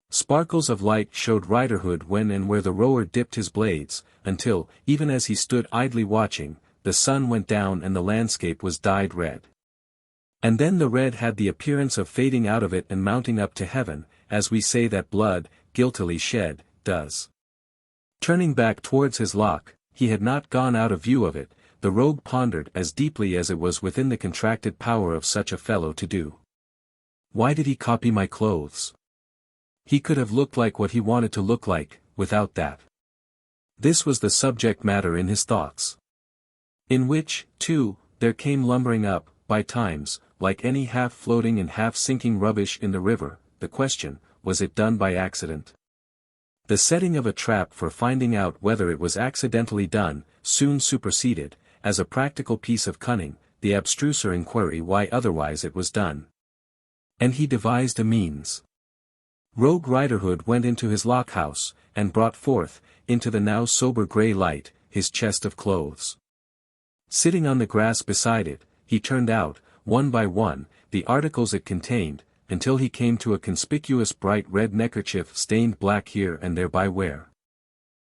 Sparkles of light showed riderhood when and where the rower dipped his blades, until, even as he stood idly watching, the sun went down and the landscape was dyed red. And then the red had the appearance of fading out of it and mounting up to heaven, as we say that blood, guiltily shed, does. Turning back towards his lock, he had not gone out of view of it, the rogue pondered as deeply as it was within the contracted power of such a fellow to do. Why did he copy my clothes? He could have looked like what he wanted to look like, without that. This was the subject matter in his thoughts. In which, too, there came lumbering up, by times, like any half-floating and half-sinking rubbish in the river, the question, was it done by accident? The setting of a trap for finding out whether it was accidentally done, soon superseded, as a practical piece of cunning, the abstruser inquiry why otherwise it was done. And he devised a means. Rogue Riderhood went into his lock-house, and brought forth, into the now sober grey light, his chest of clothes. Sitting on the grass beside it, he turned out, one by one, the articles it contained, until he came to a conspicuous bright red neckerchief stained black here and there by wear.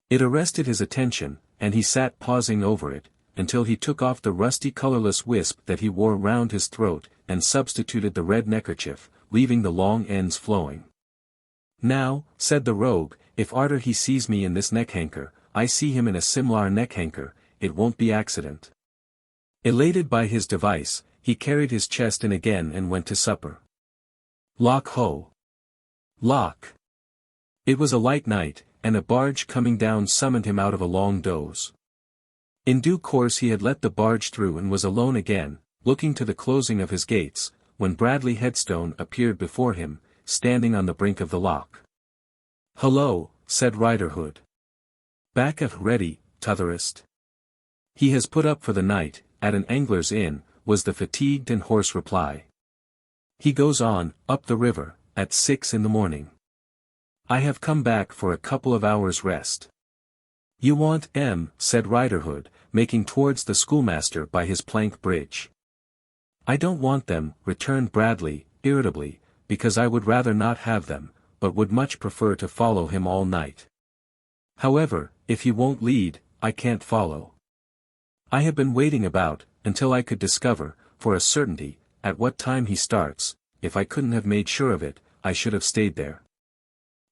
It arrested his attention, and he sat pausing over it, until he took off the rusty colourless wisp that he wore round his throat, and substituted the red neckerchief, leaving the long ends flowing. Now, said the rogue, if arter he sees me in this neckhanker, I see him in a similar neckhanker, it won't be accident. Elated by his device, he carried his chest in again and went to supper. Lock ho! Lock! It was a light night, and a barge coming down summoned him out of a long doze. In due course he had let the barge through and was alone again, looking to the closing of his gates, when Bradley Headstone appeared before him, standing on the brink of the lock. "Hullo," said Riderhood. "Back at ready, T'otherest." "He has put up for the night, at an angler's inn," was the fatigued and hoarse reply. "He goes on, up the river, at 6 in the morning. I have come back for a couple of hours' rest." "You want said Riderhood, making towards the schoolmaster by his plank bridge. "I don't want them," returned Bradley, irritably, "because I would rather not have them, but would much prefer to follow him all night. However, if he won't lead, I can't follow. I have been waiting about, until I could discover, for a certainty, at what time he starts. If I couldn't have made sure of it, I should have stayed there.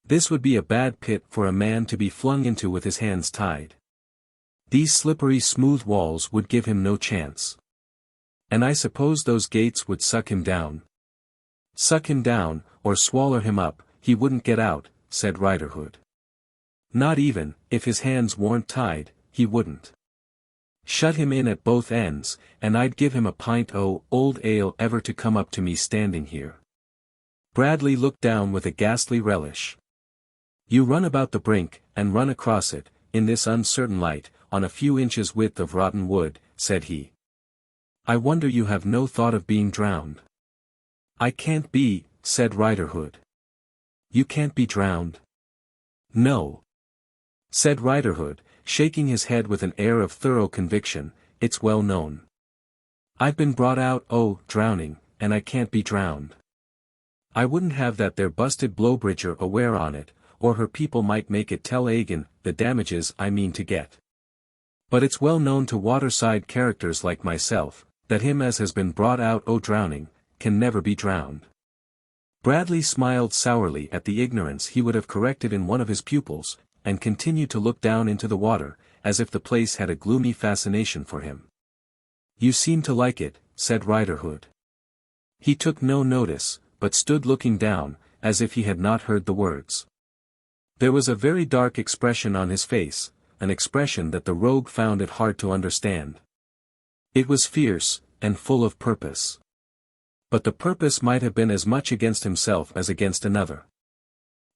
This would be a bad pit for a man to be flung into with his hands tied. These slippery smooth walls would give him no chance. And I suppose those gates would suck him down." "Suck him down, or swallow him up, he wouldn't get out," said Riderhood. "Not even, if his hands weren't tied, he wouldn't. Shut him in at both ends, and I'd give him a pint o' old ale ever to come up to me standing here." Bradley looked down with a ghastly relish. "You run about the brink, and run across it, in this uncertain light, on a few inches width of rotten wood," said he. "I wonder you have no thought of being drowned." "I can't be," said Riderhood. "You can't be drowned?" "No," said Riderhood, shaking his head with an air of thorough conviction, "it's well known. I've been brought out drowning, and I can't be drowned. I wouldn't have that there busted Blowbridger aware on it, or her people might make it tell Agin the damages I mean to get. But it's well known to waterside characters like myself, that him as has been brought out drowning, can never be drowned." Bradley smiled sourly at the ignorance he would have corrected in one of his pupils, and continued to look down into the water, as if the place had a gloomy fascination for him. "You seem to like it," said Riderhood. He took no notice, but stood looking down, as if he had not heard the words. There was a very dark expression on his face, an expression that the rogue found it hard to understand. It was fierce, and full of purpose. But the purpose might have been as much against himself as against another.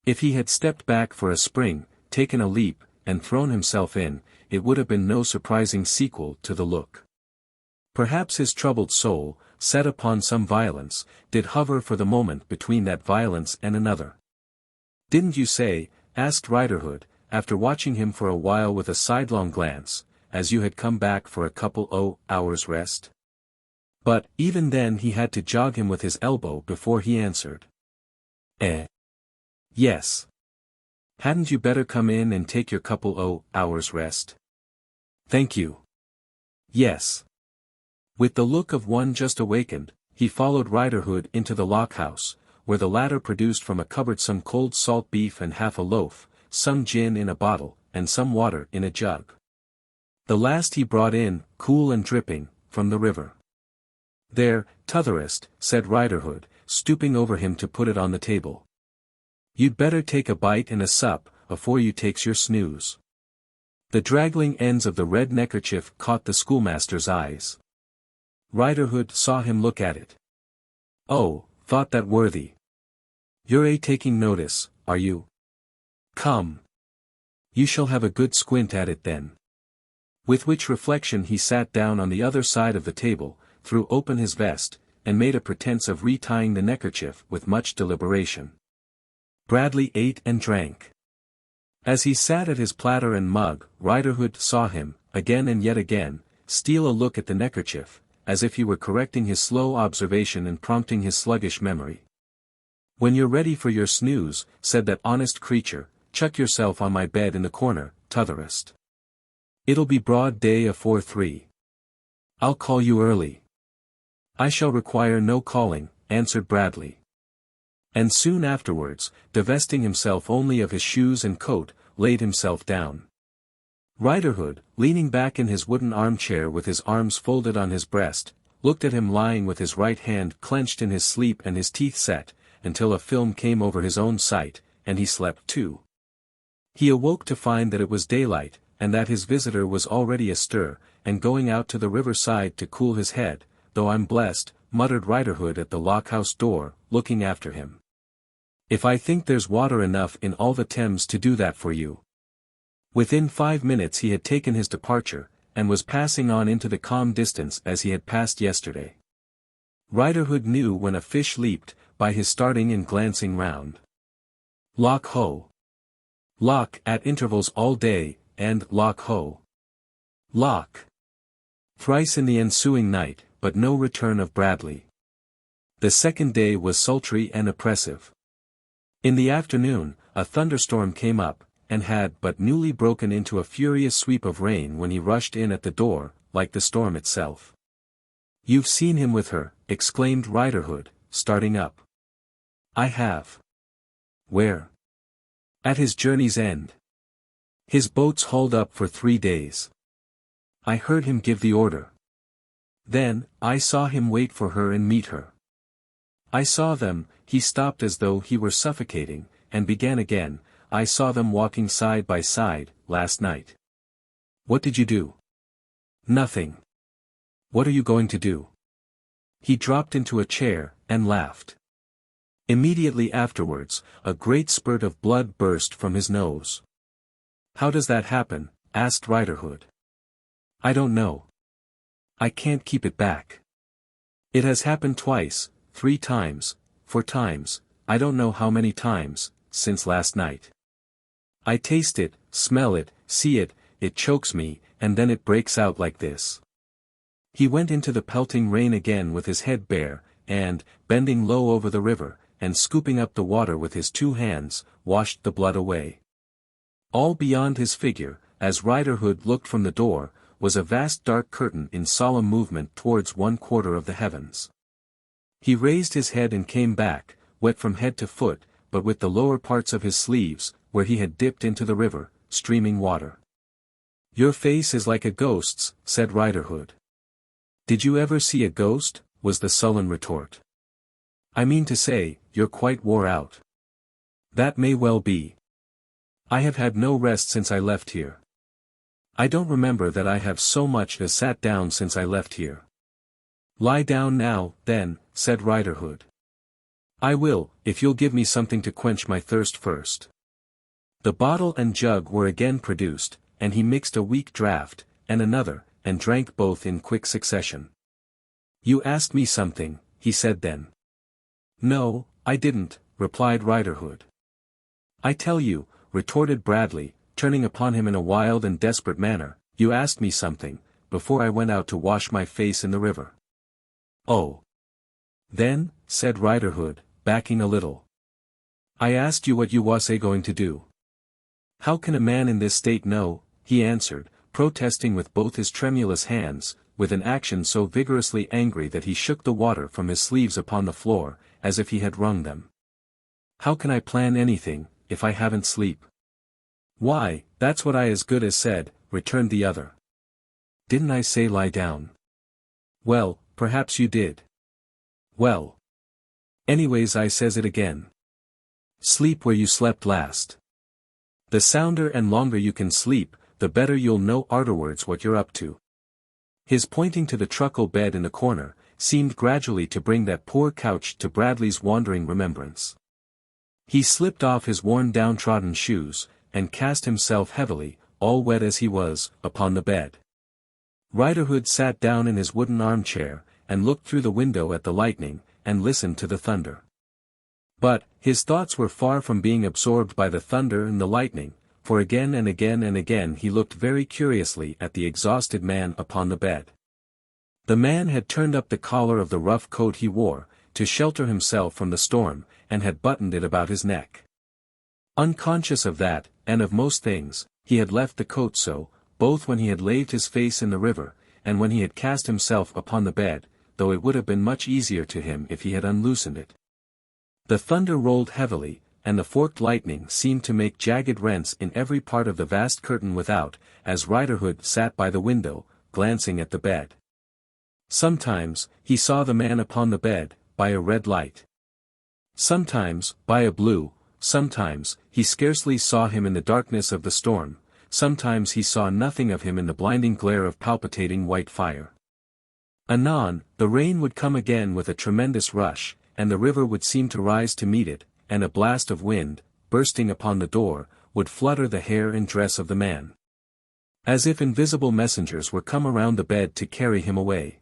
If he had stepped back for a spring, taken a leap, and thrown himself in, it would have been no surprising sequel to the look. Perhaps his troubled soul, set upon some violence, did hover for the moment between that violence and another. "Didn't you say," asked Riderhood, after watching him for a while with a sidelong glance, "as you had come back for a couple hours' rest?" But, even then he had to jog him with his elbow before he answered. Yes. Hadn't you better come in and take your couple hours' rest?" "Thank you. Yes." With the look of one just awakened, he followed Riderhood into the lock-house, where the latter produced from a cupboard some cold salt beef and half a loaf, some gin in a bottle, and some water in a jug. The last he brought in, cool and dripping, from the river. "There, T'otherest," said Riderhood, stooping over him to put it on the table. "You'd better take a bite and a sup, afore you takes your snooze." The draggling ends of the red neckerchief caught the schoolmaster's eyes. Riderhood saw him look at it. "Oh," thought that worthy. "You're taking notice, are you? Come. You shall have a good squint at it then." With which reflection he sat down on the other side of the table, threw open his vest, and made a pretense of retying the neckerchief with much deliberation. Bradley ate and drank. As he sat at his platter and mug, Riderhood saw him, again and yet again, steal a look at the neckerchief, as if he were correcting his slow observation and prompting his sluggish memory. "When you're ready for your snooze," said that honest creature, "chuck yourself on my bed in the corner, T'otherest. It'll be broad day afore 3. I'll call you early." "I shall require no calling," answered Bradley. And soon afterwards, divesting himself only of his shoes and coat, laid himself down. Riderhood, leaning back in his wooden armchair with his arms folded on his breast, looked at him lying with his right hand clenched in his sleep and his teeth set, until a film came over his own sight, and he slept too. He awoke to find that it was daylight, and that his visitor was already astir, and going out to the river side to cool his head, "Though I'm blessed," muttered Riderhood at the lock-house door, looking after him. "If I think there's water enough in all the Thames to do that for you." Within 5 minutes he had taken his departure, and was passing on into the calm distance as he had passed yesterday. Riderhood knew when a fish leaped, by his starting and glancing round. Lock ho! Lock at intervals all day, and lock ho! Lock! Thrice in the ensuing night, but no return of Bradley. The second day was sultry and oppressive. In the afternoon, a thunderstorm came up, and had but newly broken into a furious sweep of rain when he rushed in at the door, like the storm itself. "You've seen him with her," exclaimed Riderhood, starting up. "I have." "Where?" "At his journey's end. His boat's hauled up for 3 days. I heard him give the order. Then, I saw him wait for her and meet her. I saw them," he stopped as though he were suffocating, and began again, "I saw them walking side by side, last night." "What did you do?" "Nothing." "What are you going to do?" He dropped into a chair, and laughed. Immediately afterwards, a great spurt of blood burst from his nose. "How does that happen?" asked Riderhood. "I don't know. I can't keep it back. It has happened twice, 3 times, 4 times, I don't know how many times, since last night. I taste it, smell it, see it, it chokes me, and then it breaks out like this." He went into the pelting rain again with his head bare, and, bending low over the river, and scooping up the water with his 2 hands, washed the blood away. All beyond his figure, as Riderhood looked from the door, was a vast dark curtain in solemn movement towards 1/4 of the heavens. He raised his head and came back, wet from head to foot, but with the lower parts of his sleeves, where he had dipped into the river, streaming water. "Your face is like a ghost's," said Riderhood. "Did you ever see a ghost?" was the sullen retort. "I mean to say, you're quite wore out." "That may well be. I have had no rest since I left here. I don't remember that I have so much as sat down since I left here." "Lie down now, then," said Riderhood. "I will, if you'll give me something to quench my thirst first." The bottle and jug were again produced, and he mixed a weak draught, and another, and drank both in quick succession. "You asked me something," he said then. "No, I didn't," replied Riderhood. "I tell you," retorted Bradley, turning upon him in a wild and desperate manner, "you asked me something, before I went out to wash my face in the river." "Oh. Then," said Riderhood, backing a little. "I asked you what you was going to do." "How can a man in this state know?" he answered, protesting with both his tremulous hands, with an action so vigorously angry that he shook the water from his sleeves upon the floor, as if he had wrung them. "How can I plan anything, if I haven't sleep?" "Why, that's what I as good as said," returned the other. "Didn't I say lie down?" "Well, perhaps you did. Well. Anyways, I says it again. Sleep where you slept last. The sounder and longer you can sleep, the better you'll know arterwards what you're up to." His pointing to the truckle bed in the corner, seemed gradually to bring that poor couch to Bradley's wandering remembrance. He slipped off his worn downtrodden shoes, and cast himself heavily, all wet as he was, upon the bed. Riderhood sat down in his wooden armchair, and looked through the window at the lightning, and listened to the thunder. But, his thoughts were far from being absorbed by the thunder and the lightning, for again and again and again he looked very curiously at the exhausted man upon the bed. The man had turned up the collar of the rough coat he wore, to shelter himself from the storm, and had buttoned it about his neck. Unconscious of that, and of most things, he had left the coat so, both when he had laved his face in the river, and when he had cast himself upon the bed, though it would have been much easier to him if he had unloosened it. The thunder rolled heavily, and the forked lightning seemed to make jagged rents in every part of the vast curtain without, as Riderhood sat by the window, glancing at the bed. Sometimes, he saw the man upon the bed, by a red light. Sometimes, by a blue, sometimes, he scarcely saw him in the darkness of the storm, sometimes he saw nothing of him in the blinding glare of palpitating white fire. Anon, the rain would come again with a tremendous rush, and the river would seem to rise to meet it, and a blast of wind, bursting upon the door, would flutter the hair and dress of the man. As if invisible messengers were come around the bed to carry him away.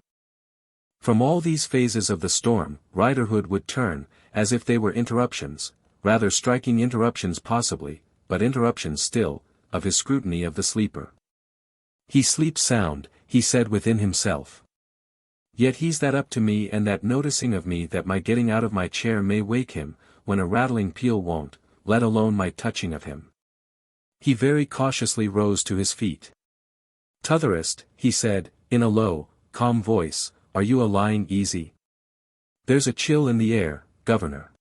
From all these phases of the storm, Riderhood would turn, as if they were interruptions, rather striking interruptions possibly, but interruptions still, of his scrutiny of the sleeper. "He sleeps sound," he said within himself. "Yet he's that up to me and that noticing of me that my getting out of my chair may wake him, when a rattling peal won't, let alone my touching of him." He very cautiously rose to his feet. "T'otherest," he said, in a low, calm voice, "are you a-lying easy? There's a chill in the air, governor.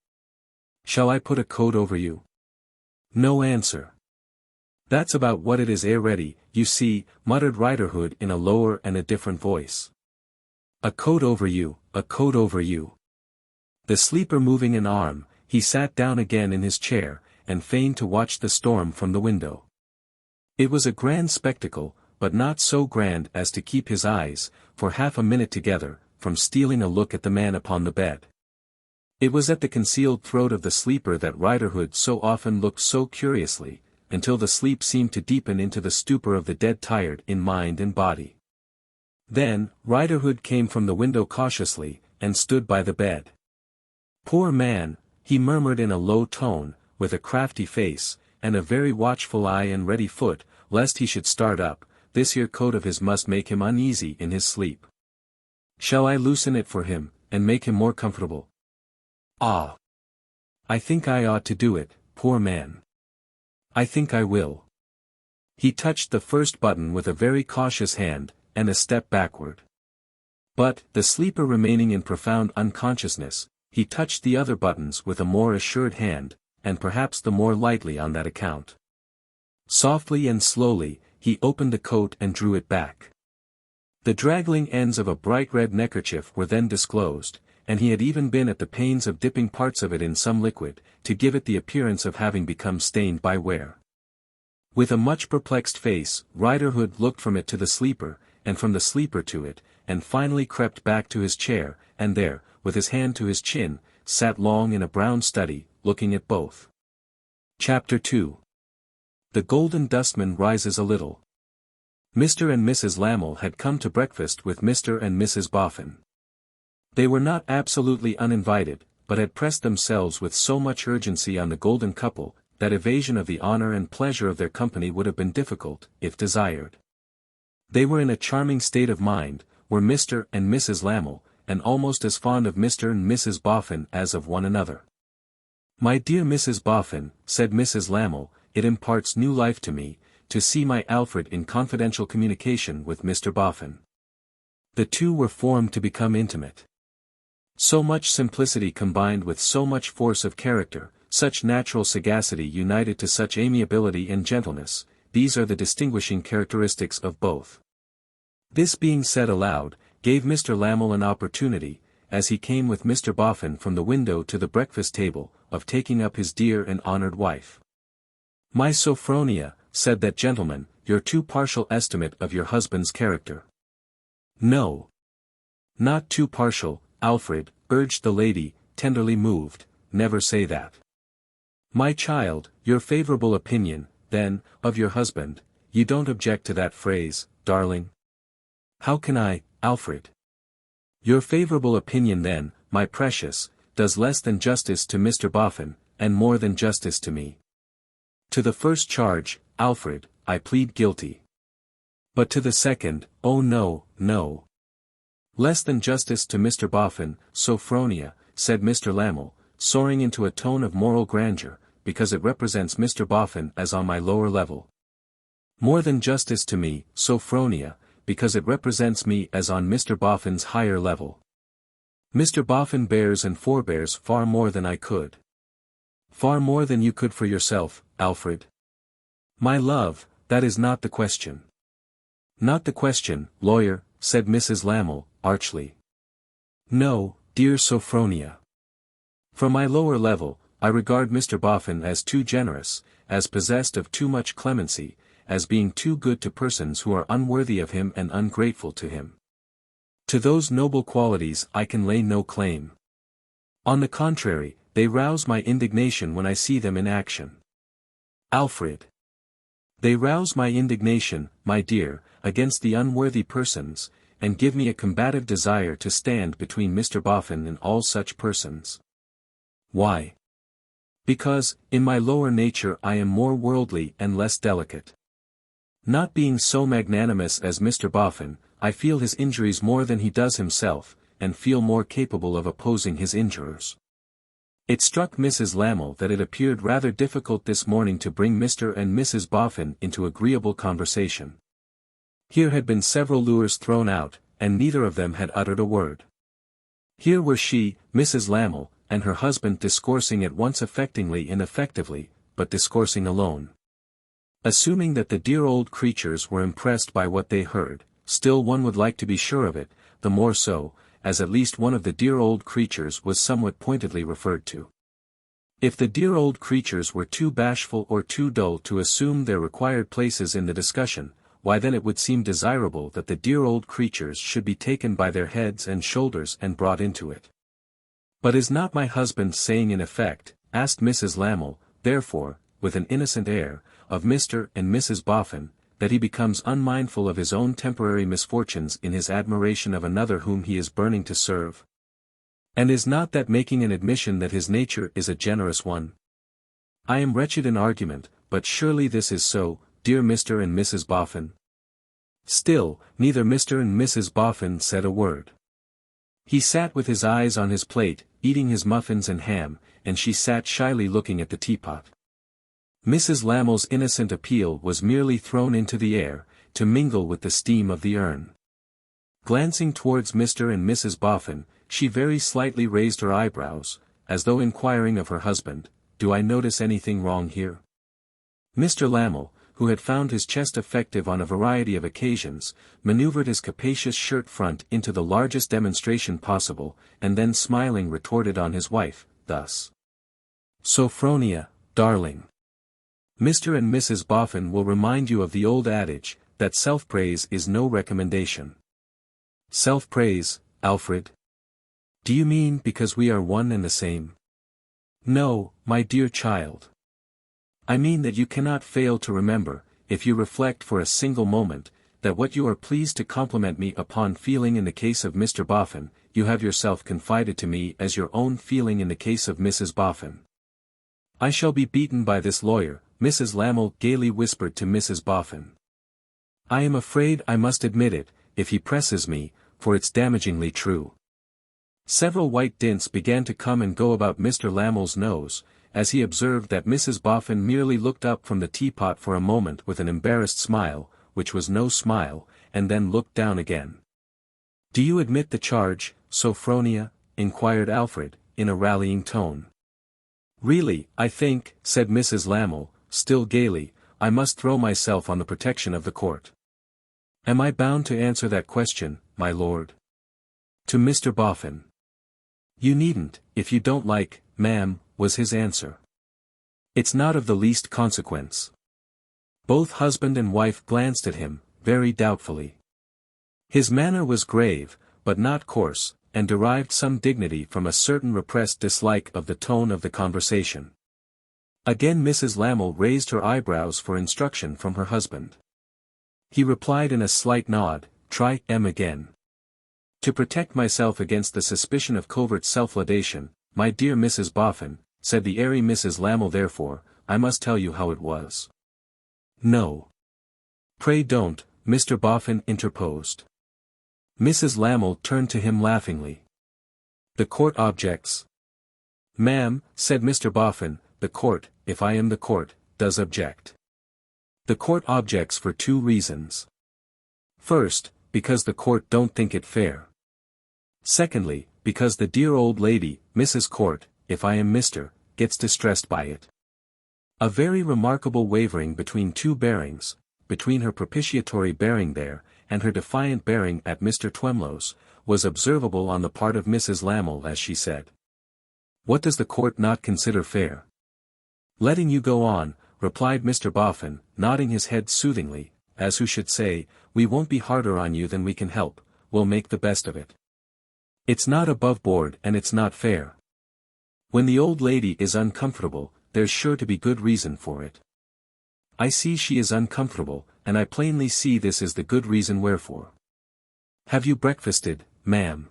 Shall I put a coat over you?" No answer. "That's about what it is ready, you see," muttered Riderhood in a lower and a different voice. "A coat over you, a coat over you." The sleeper moving an arm, he sat down again in his chair, and feigned to watch the storm from the window. It was a grand spectacle, but not so grand as to keep his eyes, for half a minute together, from stealing a look at the man upon the bed. It was at the concealed throat of the sleeper that Riderhood so often looked so curiously, until the sleep seemed to deepen into the stupor of the dead tired in mind and body. Then, Riderhood came from the window cautiously, and stood by the bed. "Poor man," he murmured in a low tone, with a crafty face, and a very watchful eye and ready foot, lest he should start up, "this here coat of his must make him uneasy in his sleep. Shall I loosen it for him, and make him more comfortable?" "Ah! I think I ought to do it, poor man. I think I will." He touched the first button with a very cautious hand, and a step backward. But, the sleeper remaining in profound unconsciousness, he touched the other buttons with a more assured hand, and perhaps the more lightly on that account. Softly and slowly, he opened the coat and drew it back. The draggling ends of a bright red neckerchief were then disclosed, and he had even been at the pains of dipping parts of it in some liquid, to give it the appearance of having become stained by wear. With a much perplexed face, Riderhood looked from it to the sleeper, and from the sleeper to it, and finally crept back to his chair, and there, with his hand to his chin, sat long in a brown study, looking at both. Chapter 2. The Golden Dustman rises a little. Mr. and Mrs. Lamel had come to breakfast with Mr. and Mrs. Boffin. They were not absolutely uninvited, but had pressed themselves with so much urgency on the golden couple, that evasion of the honor and pleasure of their company would have been difficult, if desired. They were in a charming state of mind, were Mr. and Mrs. Lamel, and almost as fond of Mr. and Mrs. Boffin as of one another. "My dear Mrs. Boffin," said Mrs. Lamel, "it imparts new life to me, to see my Alfred in confidential communication with Mr. Boffin." The two were formed to become intimate. So much simplicity combined with so much force of character, such natural sagacity united to such amiability and gentleness, these are the distinguishing characteristics of both. This being said aloud, gave Mr. Lamel an opportunity, as he came with Mr. Boffin from the window to the breakfast table, of taking up his dear and honored wife. "My Sophronia," said that gentleman, "your too partial estimate of your husband's character." "No. Not too partial, Alfred," urged the lady, tenderly moved, "never say that. My child, your favorable opinion, then, of your husband, you don't object to that phrase, darling?" "How can I, Alfred? Your favorable opinion then, my precious, does less than justice to Mr. Boffin, and more than justice to me. To the first charge, Alfred, I plead guilty. But to the second, oh no, no. Less than justice to Mr. Boffin, Sophronia," said Mr. Lamel, soaring into a tone of moral grandeur, "because it represents Mr. Boffin as on my lower level. More than justice to me, Sophronia, because it represents me as on Mr. Boffin's higher level. Mr. Boffin bears and forbears far more than I could. Far more than you could for yourself, Alfred. My love, that is not the question." "Not the question, lawyer," said Mrs. Lamel, archly. "No, dear Sophronia. From my lower level, I regard Mr. Boffin as too generous, as possessed of too much clemency, as being too good to persons who are unworthy of him and ungrateful to him. To those noble qualities I can lay no claim. On the contrary, they rouse my indignation when I see them in action. Alfred. They rouse my indignation, my dear, against the unworthy persons, and give me a combative desire to stand between Mr. Boffin and all such persons. Why? Because, in my lower nature I am more worldly and less delicate. Not being so magnanimous as Mr. Boffin, I feel his injuries more than he does himself, and feel more capable of opposing his injurers." It struck Mrs. Lamel that it appeared rather difficult this morning to bring Mr. and Mrs. Boffin into agreeable conversation. Here had been several lures thrown out, and neither of them had uttered a word. Here were she, Mrs. Lamel, and her husband discoursing at once affectingly and effectively, but discoursing alone. Assuming that the dear old creatures were impressed by what they heard, still one would like to be sure of it, the more so, as at least one of the dear old creatures was somewhat pointedly referred to. If the dear old creatures were too bashful or too dull to assume their required places in the discussion, why then it would seem desirable that the dear old creatures should be taken by their heads and shoulders and brought into it. "But is not my husband saying in effect," asked Mrs. Lamel, therefore, with an innocent air, of Mr. and Mrs. Boffin, that he becomes unmindful of his own temporary misfortunes in his admiration of another whom he is burning to serve? And is not that making an admission that his nature is a generous one? I am wretched in argument, but surely this is so, dear Mr. and Mrs. Boffin." Still, neither Mr. and Mrs. Boffin said a word. He sat with his eyes on his plate, eating his muffins and ham, and she sat shyly looking at the teapot. Mrs. Lamel's innocent appeal was merely thrown into the air, to mingle with the steam of the urn. Glancing towards Mr. and Mrs. Boffin, she very slightly raised her eyebrows, as though inquiring of her husband, "Do I notice anything wrong here?" Mr. Lamel, who had found his chest effective on a variety of occasions, maneuvered his capacious shirt front into the largest demonstration possible, and then smiling retorted on his wife, thus. "Sophronia, darling. Mr. and Mrs. Boffin will remind you of the old adage, that self-praise is no recommendation." "Self-praise, Alfred? Do you mean because we are one and the same?" "No, my dear child. I mean that you cannot fail to remember, if you reflect for a single moment, that what you are pleased to compliment me upon feeling in the case of Mr. Boffin, you have yourself confided to me as your own feeling in the case of Mrs. Boffin. I shall be beaten by this lawyer, Mrs. Lamell gaily whispered to Mrs. Boffin. I am afraid I must admit it, if he presses me, for it's damagingly true. Several white dints began to come and go about Mr. Lamell's nose, as he observed that Mrs. Boffin merely looked up from the teapot for a moment with an embarrassed smile, which was no smile, and then looked down again. Do you admit the charge, Sophronia? Inquired Alfred, in a rallying tone. Really, I think, said Mrs. Lamell, still gaily, I must throw myself on the protection of the court. Am I bound to answer that question, my lord? To Mr. Boffin. You needn't, if you don't like, ma'am, was his answer. It's not of the least consequence. Both husband and wife glanced at him, very doubtfully. His manner was grave, but not coarse, and derived some dignity from a certain repressed dislike of the tone of the conversation. Again Mrs. Lamell raised her eyebrows for instruction from her husband. He replied in a slight nod, try again. To protect myself against the suspicion of covert self-laudation, my dear Mrs. Boffin, said the airy Mrs. Lamell therefore, I must tell you how it was. No. Pray don't, Mr. Boffin interposed. Mrs. Lamell turned to him laughingly. The court objects. Ma'am, said Mr. Boffin, the court, if I am the court, does object. The court objects for two reasons. First, because the court don't think it fair. Secondly, because the dear old lady, Mrs. Court, if I am Mr., gets distressed by it. A very remarkable wavering between two bearings, between her propitiatory bearing there, and her defiant bearing at Mr. Twemlow's, was observable on the part of Mrs. Lamell as she said. What does the court not consider fair? Letting you go on, replied Mr. Boffin, nodding his head soothingly, as who should say, we won't be harder on you than we can help, we'll make the best of it. It's not above board and it's not fair. When the old lady is uncomfortable, there's sure to be good reason for it. I see she is uncomfortable, and I plainly see this is the good reason wherefore. Have you breakfasted, ma'am?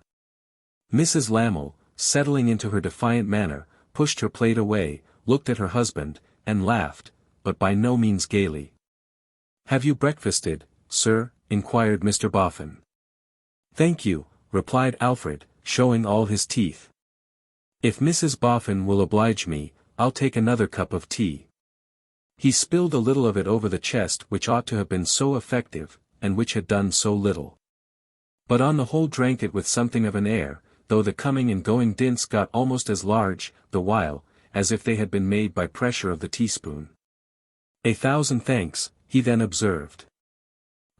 Mrs. Lamell, settling into her defiant manner, pushed her plate away, looked at her husband, and laughed, but by no means gaily. Have you breakfasted, sir? Inquired Mr. Boffin. Thank you, replied Alfred, showing all his teeth. If Mrs. Boffin will oblige me, I'll take another cup of tea. He spilled a little of it over the chest which ought to have been so effective, and which had done so little. But on the whole drank it with something of an air, though the coming and going dints got almost as large, the while, as if they had been made by pressure of the teaspoon. 1,000 thanks, he then observed.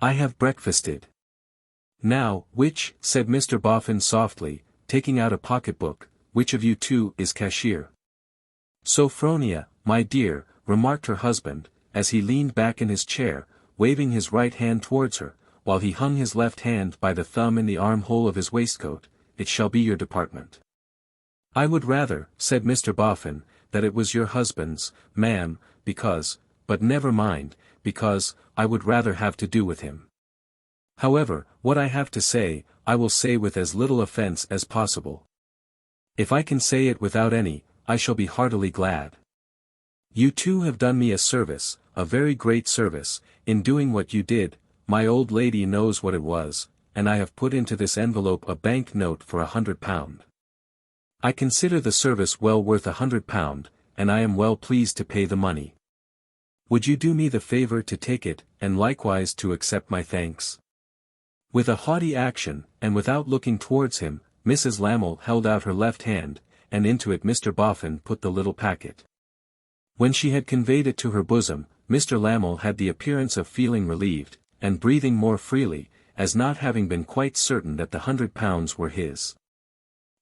I have breakfasted. Now, which, said Mr. Boffin softly, taking out a pocket-book, which of you two is cashier? Sophronia, my dear, remarked her husband, as he leaned back in his chair, waving his right hand towards her, while he hung his left hand by the thumb in the armhole of his waistcoat, it shall be your department. I would rather, said Mr. Boffin, that it was your husband's, ma'am, because, but never mind, because, I would rather have to do with him. However, what I have to say, I will say with as little offence as possible. If I can say it without any, I shall be heartily glad. You two have done me a service, a very great service, in doing what you did, my old lady knows what it was, and I have put into this envelope a bank note for £100. I consider the service well worth £100, and I am well pleased to pay the money. Would you do me the favour to take it, and likewise to accept my thanks? With a haughty action, and without looking towards him, Mrs. Lamell held out her left hand, and into it Mr. Boffin put the little packet. When she had conveyed it to her bosom, Mr. Lamell had the appearance of feeling relieved, and breathing more freely, as not having been quite certain that the £100 were his.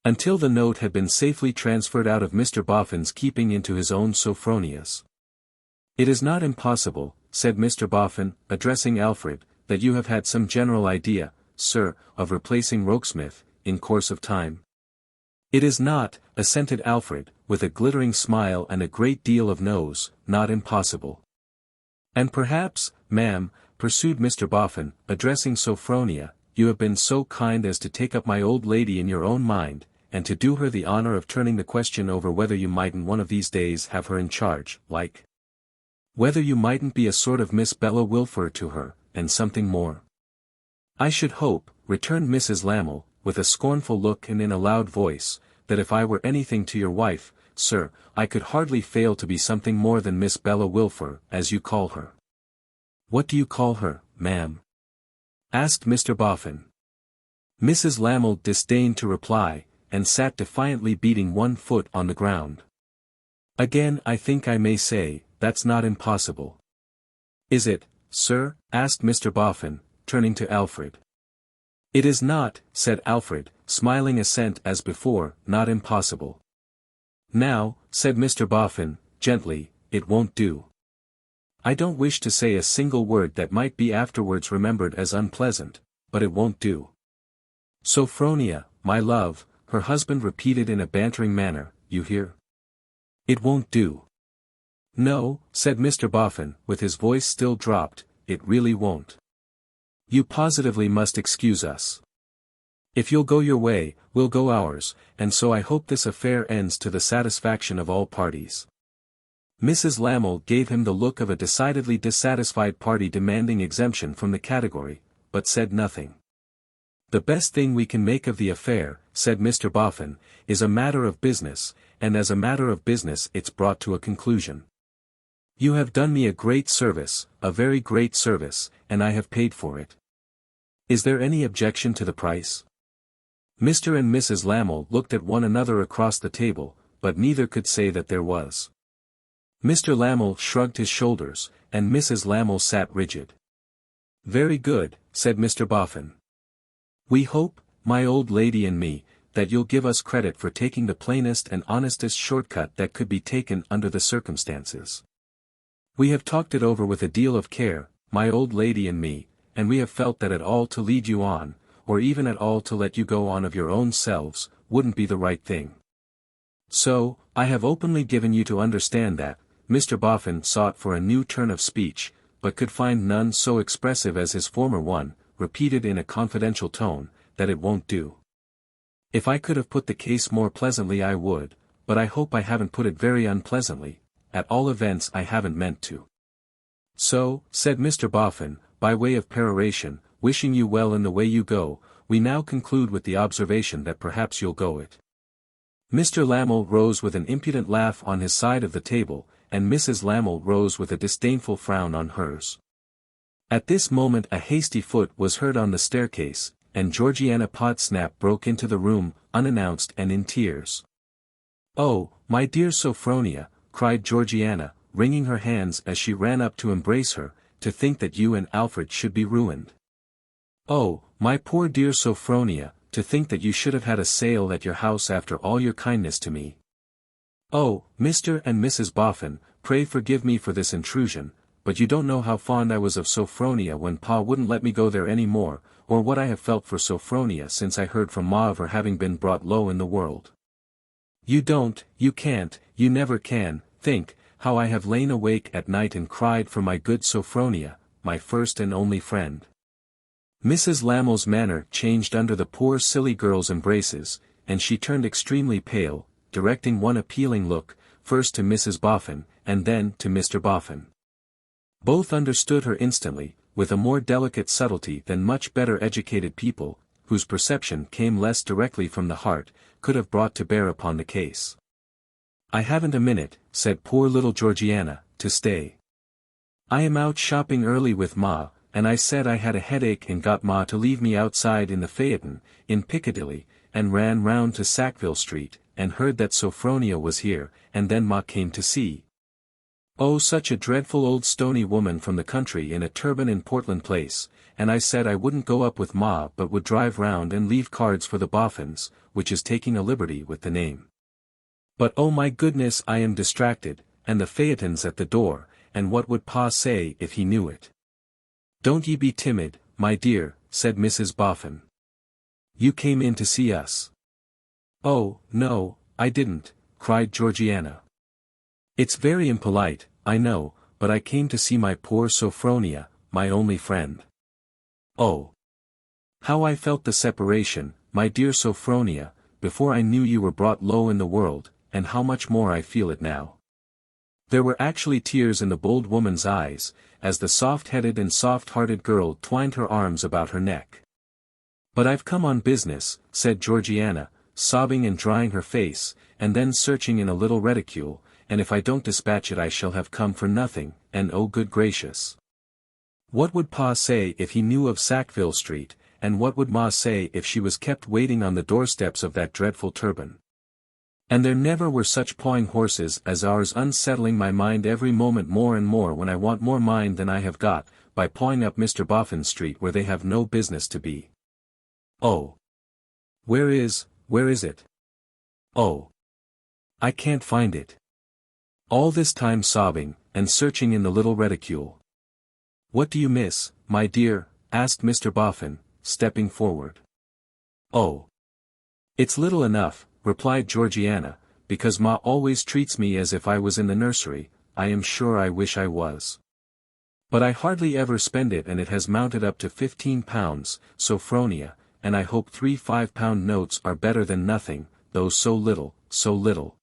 Until the note had been safely transferred out of Mr. Boffin's keeping into his own Sophronia's. It is not impossible, said Mr. Boffin, addressing Alfred, that you have had some general idea, sir, of replacing Rokesmith, in course of time. It is not, assented Alfred, with a glittering smile and a great deal of nose, not impossible. And perhaps, ma'am, pursued Mr. Boffin, addressing Sophronia, you have been so kind as to take up my old lady in your own mind, and to do her the honor of turning the question over whether you mightn't one of these days have her in charge, like. Whether you mightn't be a sort of Miss Bella Wilfer to her, and something more. I should hope, returned Mrs. Lamel, with a scornful look and in a loud voice, that if I were anything to your wife, sir, I could hardly fail to be something more than Miss Bella Wilfer, as you call her. What do you call her, ma'am? Asked Mr. Boffin. Mrs. Lamel disdained to reply, and sat defiantly beating one foot on the ground. Again I think I may say, that's not impossible. Is it, sir? Asked Mr. Boffin, turning to Alfred. It is not, said Alfred, smiling assent as before, not impossible. Now, said Mr. Boffin, gently, it won't do. I don't wish to say a single word that might be afterwards remembered as unpleasant, but it won't do. Sophronia, my love, her husband repeated in a bantering manner, you hear? It won't do. No, said Mr. Boffin, with his voice still dropped, it really won't. You positively must excuse us. If you'll go your way, we'll go ours, and so I hope this affair ends to the satisfaction of all parties. Mrs. Lamel gave him the look of a decidedly dissatisfied party demanding exemption from the category, but said nothing. The best thing we can make of the affair, said Mr. Boffin, is a matter of business, and as a matter of business it's brought to a conclusion. You have done me a great service, a very great service, and I have paid for it. Is there any objection to the price? Mr. and Mrs. Lamel looked at one another across the table, but neither could say that there was. Mr. Lamel shrugged his shoulders, and Mrs. Lamel sat rigid. Very good, said Mr. Boffin. We hope, my old lady and me, that you'll give us credit for taking the plainest and honestest shortcut that could be taken under the circumstances. We have talked it over with a deal of care, my old lady and me, and we have felt that at all to lead you on, or even at all to let you go on of your own selves, wouldn't be the right thing. So, I have openly given you to understand that. Mr. Boffin sought for a new turn of speech, but could find none so expressive as his former one, repeated in a confidential tone, that it won't do. If I could have put the case more pleasantly I would, but I hope I haven't put it very unpleasantly, at all events I haven't meant to. So, said Mr. Boffin, by way of peroration, wishing you well in the way you go, we now conclude with the observation that perhaps you'll go it. Mr. Lamel rose with an impudent laugh on his side of the table, and Mrs. Lamel rose with a disdainful frown on hers. At this moment a hasty foot was heard on the staircase, and Georgiana Podsnap broke into the room, unannounced and in tears. Oh, my dear Sophronia, cried Georgiana, wringing her hands as she ran up to embrace her, to think that you and Alfred should be ruined. Oh, my poor dear Sophronia, to think that you should have had a sale at your house after all your kindness to me. Oh, Mr. and Mrs. Boffin, pray forgive me for this intrusion, but you don't know how fond I was of Sophronia when Pa wouldn't let me go there any more, or what I have felt for Sophronia since I heard from Ma of her having been brought low in the world. You don't, you can't, you never can, think, how I have lain awake at night and cried for my good Sophronia, my first and only friend. Mrs. Lamel's manner changed under the poor silly girl's embraces, and she turned extremely pale, directing one appealing look, first to Mrs. Boffin, and then to Mr. Boffin. Both understood her instantly, with a more delicate subtlety than much better educated people, whose perception came less directly from the heart, could have brought to bear upon the case. I haven't a minute, said poor little Georgiana, to stay. I am out shopping early with Ma, and I said I had a headache and got Ma to leave me outside in the phaeton, in Piccadilly, and ran round to Sackville Street, and heard that Sophronia was here, and then Ma came to see. Oh, such a dreadful old stony woman from the country in a turban in Portland Place, and I said I wouldn't go up with Ma but would drive round and leave cards for the Boffins, which is taking a liberty with the name. But oh my goodness, I am distracted, and the phaeton's at the door, and what would Pa say if he knew it? Don't ye be timid, my dear, said Mrs. Boffin. You came in to see us. Oh, no, I didn't, cried Georgiana. It's very impolite, I know, but I came to see my poor Sophronia, my only friend. Oh! How I felt the separation, my dear Sophronia, before I knew you were brought low in the world, and how much more I feel it now. There were actually tears in the bold woman's eyes, as the soft-headed and soft-hearted girl twined her arms about her neck. "But I've come on business," said Georgiana, sobbing and drying her face, and then searching in a little reticule, "and if I don't dispatch it I shall have come for nothing, and oh good gracious! What would Pa say if he knew of Sackville Street, and what would Ma say if she was kept waiting on the doorsteps of that dreadful turban? And there never were such pawing horses as ours, unsettling my mind every moment more and more when I want more mind than I have got, by pawing up Mr. Boffin's street where they have no business to be. Oh! Where is it? Oh! I can't find it." All this time sobbing, and searching in the little reticule. "What do you miss, my dear?" asked Mr. Boffin, stepping forward. "Oh! It's little enough," replied Georgiana, "because Ma always treats me as if I was in the nursery. I am sure I wish I was. But I hardly ever spend it, and it has mounted up to £15, Sophronia, and I hope 3 5-pound notes are better than nothing, though so little, so little.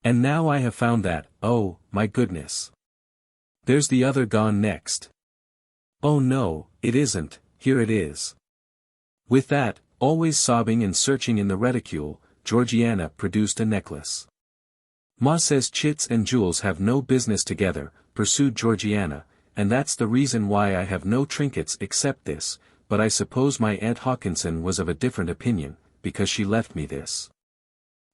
And now I have found that, oh, my goodness! There's the other gone next. Oh no, it isn't, here it is." With that, always sobbing and searching in the reticule, Georgiana produced a necklace. "Ma says chits and jewels have no business together," pursued Georgiana, "and that's the reason why I have no trinkets except this, but I suppose my Aunt Hawkinson was of a different opinion, because she left me this.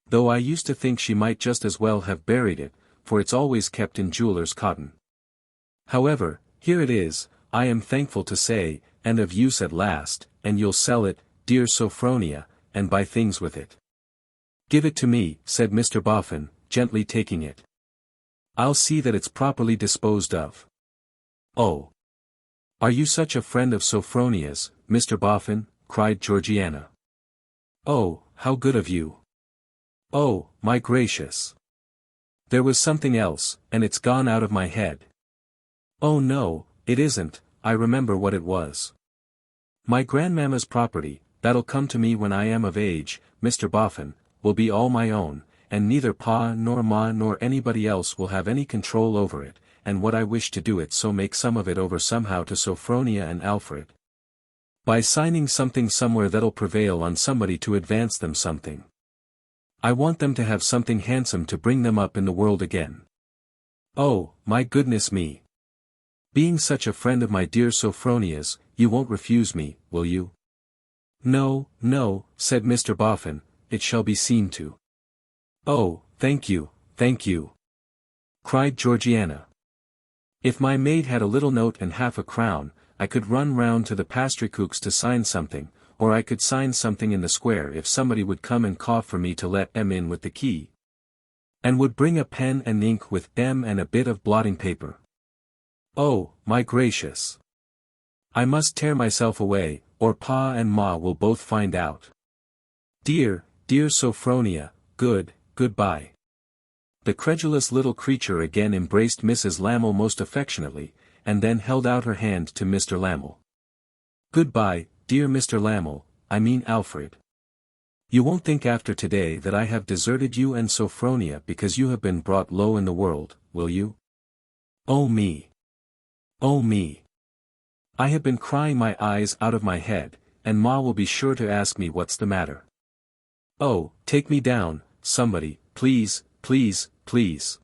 Though I used to think she might just as well have buried it, for it's always kept in jeweller's cotton. However, here it is, I am thankful to say, and of use at last, and you'll sell it, dear Sophronia, and buy things with it." "Give it to me," said Mr. Boffin, gently taking it. "I'll see that it's properly disposed of." "Oh! Are you such a friend of Sophronia's, Mr. Boffin?" cried Georgiana. "Oh, how good of you! Oh, my gracious! There was something else, and it's gone out of my head." "Oh no, it isn't, I remember what it was. My grandmamma's property, that'll come to me when I am of age, Mr. Boffin, will be all my own, and neither Pa nor Ma nor anybody else will have any control over it, and what I wish to do it so make some of it over somehow to Sophronia and Alfred. By signing something somewhere that'll prevail on somebody to advance them something. I want them to have something handsome to bring them up in the world again. Oh, my goodness me! Being such a friend of my dear Sophronia's, you won't refuse me, will you?" "No, no," said Mr. Boffin, "it shall be seen to." "Oh, thank you," cried Georgiana. "If my maid had a little note and half a crown, I could run round to the pastrycook's to sign something, or I could sign something in the square if somebody would come and call for me to let em in with the key. And would bring a pen and ink with em and a bit of blotting paper. Oh, my gracious! I must tear myself away, or Pa and Ma will both find out. Dear, dear Sophronia, goodbye." The credulous little creature again embraced Mrs. Lamel most affectionately, and then held out her hand to Mr. Lamel. "Goodbye, dear Mr. Lamel, I mean Alfred. You won't think after today that I have deserted you and Sophronia because you have been brought low in the world, will you? Oh me! Oh me! I have been crying my eyes out of my head, and Ma will be sure to ask me what's the matter. Oh, take me down, somebody, please, please, please."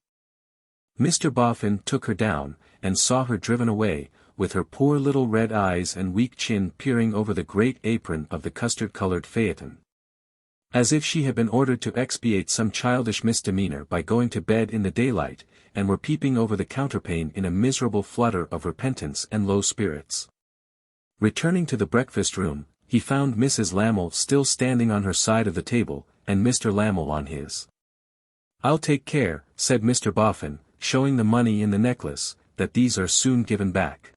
Mr. Boffin took her down, and saw her driven away, with her poor little red eyes and weak chin peering over the great apron of the custard-colored phaeton. As if she had been ordered to expiate some childish misdemeanor by going to bed in the daylight, and were peeping over the counterpane in a miserable flutter of repentance and low spirits. Returning to the breakfast-room, he found Mrs. Lamel still standing on her side of the table, and Mr. Lamel on his. "I'll take care," said Mr. Boffin, showing the money in the necklace, "that these are soon given back."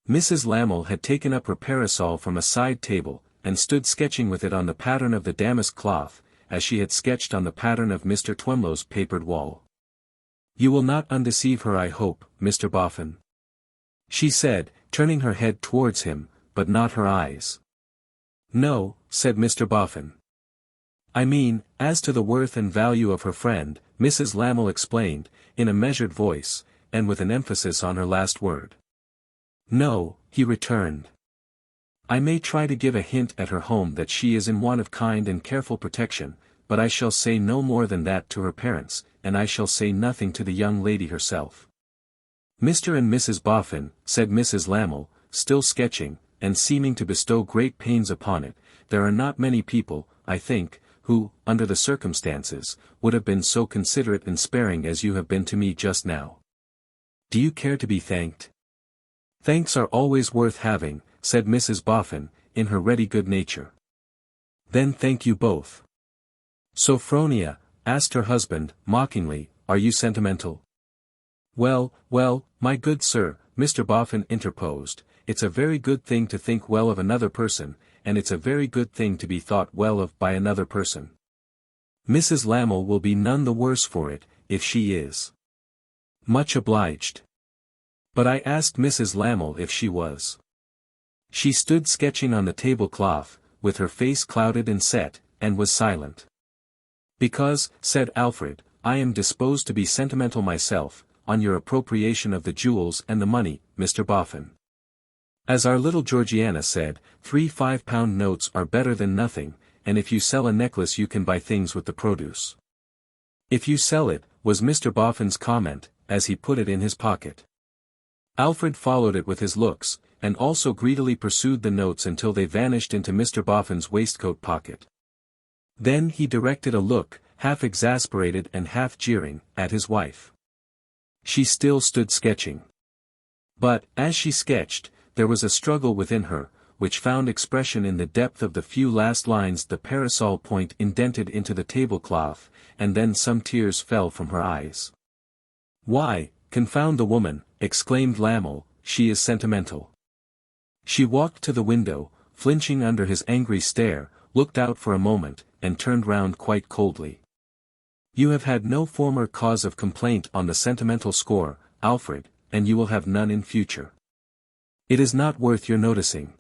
Mrs. Lamel had taken up her parasol from a side table, and stood sketching with it on the pattern of the damask cloth, as she had sketched on the pattern of Mr. Twemlow's papered wall. "You will not undeceive her, I hope, Mr. Boffin," she said, turning her head towards him, but not her eyes. "No," said Mr. Boffin. "I mean, as to the worth and value of her friend," Mrs. Lamell explained, in a measured voice, and with an emphasis on her last word. "No," he returned. "I may try to give a hint at her home that she is in want of kind and careful protection, but I shall say no more than that to her parents, and I shall say nothing to the young lady herself." "Mr. and Mrs. Boffin," said Mrs. Lamell, still sketching, and seeming to bestow great pains upon it, "there are not many people, I think, who, under the circumstances, would have been so considerate and sparing as you have been to me just now. Do you care to be thanked?" "Thanks are always worth having," said Mrs. Boffin, in her ready good nature. "Then thank you both." "Sophronia," asked her husband, mockingly, "are you sentimental?" "Well, well, my good sir," Mr. Boffin interposed, "it's a very good thing to think well of another person, and it's a very good thing to be thought well of by another person. Mrs. Lamell will be none the worse for it, if she is." "Much obliged." "But I asked Mrs. Lamell if she was." She stood sketching on the tablecloth, with her face clouded and set, and was silent. "Because," said Alfred, "I am disposed to be sentimental myself, on your appropriation of the jewels and the money, Mr. Boffin. As our little Georgiana said, 3 5-pound notes are better than nothing, and if you sell a necklace you can buy things with the produce." "If you sell it," was Mr. Boffin's comment, as he put it in his pocket. Alfred followed it with his looks, and also greedily pursued the notes until they vanished into Mr. Boffin's waistcoat pocket. Then he directed a look, half exasperated and half jeering, at his wife. She still stood sketching. But, as she sketched, there was a struggle within her, which found expression in the depth of the few last lines the parasol point indented into the tablecloth, and then some tears fell from her eyes. "Why, confound the woman," exclaimed Lamell, "she is sentimental." She walked to the window, flinching under his angry stare, looked out for a moment, and turned round quite coldly. "You have had no former cause of complaint on the sentimental score, Alfred, and you will have none in future. It is not worth your noticing.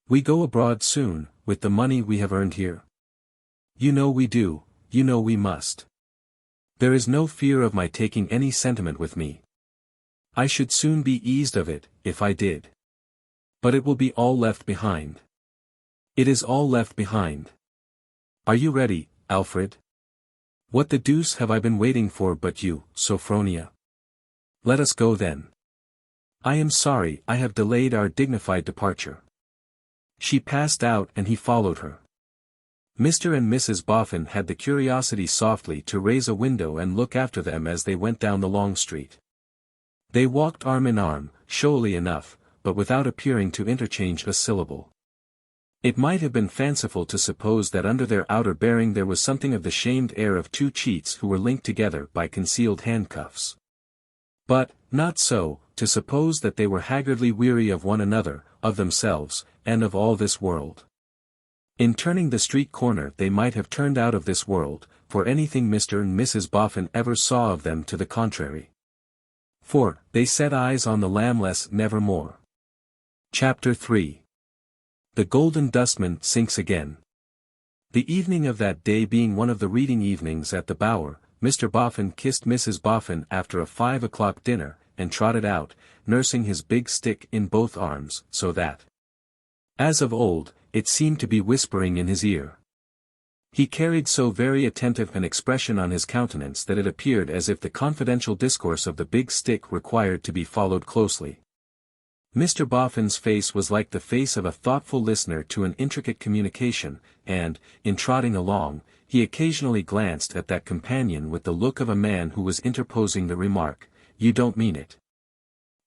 We go abroad soon, with the money we have earned here. You know we do, you know we must. There is no fear of my taking any sentiment with me. I should soon be eased of it, if I did. But it will be all left behind. It is all left behind. Are you ready, Alfred? What the deuce have I been waiting for but you, Sophronia? Let us go then. I am sorry I have delayed our dignified departure." She passed out and he followed her. Mr. and Mrs. Boffin had the curiosity softly to raise a window and look after them as they went down the long street. They walked arm in arm, showily enough, but without appearing to interchange a syllable. It might have been fanciful to suppose that under their outer bearing there was something of the shamed air of two cheats who were linked together by concealed handcuffs. But, not so, to suppose that they were haggardly weary of one another, of themselves, and of all this world. In turning the street corner they might have turned out of this world, for anything Mr. and Mrs. Boffin ever saw of them to the contrary. For, they set eyes on the Lamless nevermore. Chapter 3. The Golden Dustman sinks again. The evening of that day being one of the reading evenings at the Bower, Mr. Boffin kissed Mrs. Boffin after a 5 o'clock dinner, and trotted out, nursing his big stick in both arms, so that, as of old, it seemed to be whispering in his ear. He carried so very attentive an expression on his countenance that it appeared as if the confidential discourse of the big stick required to be followed closely. Mr. Boffin's face was like the face of a thoughtful listener to an intricate communication, and, in trotting along, he occasionally glanced at that companion with the look of a man who was interposing the remark, "You don't mean it."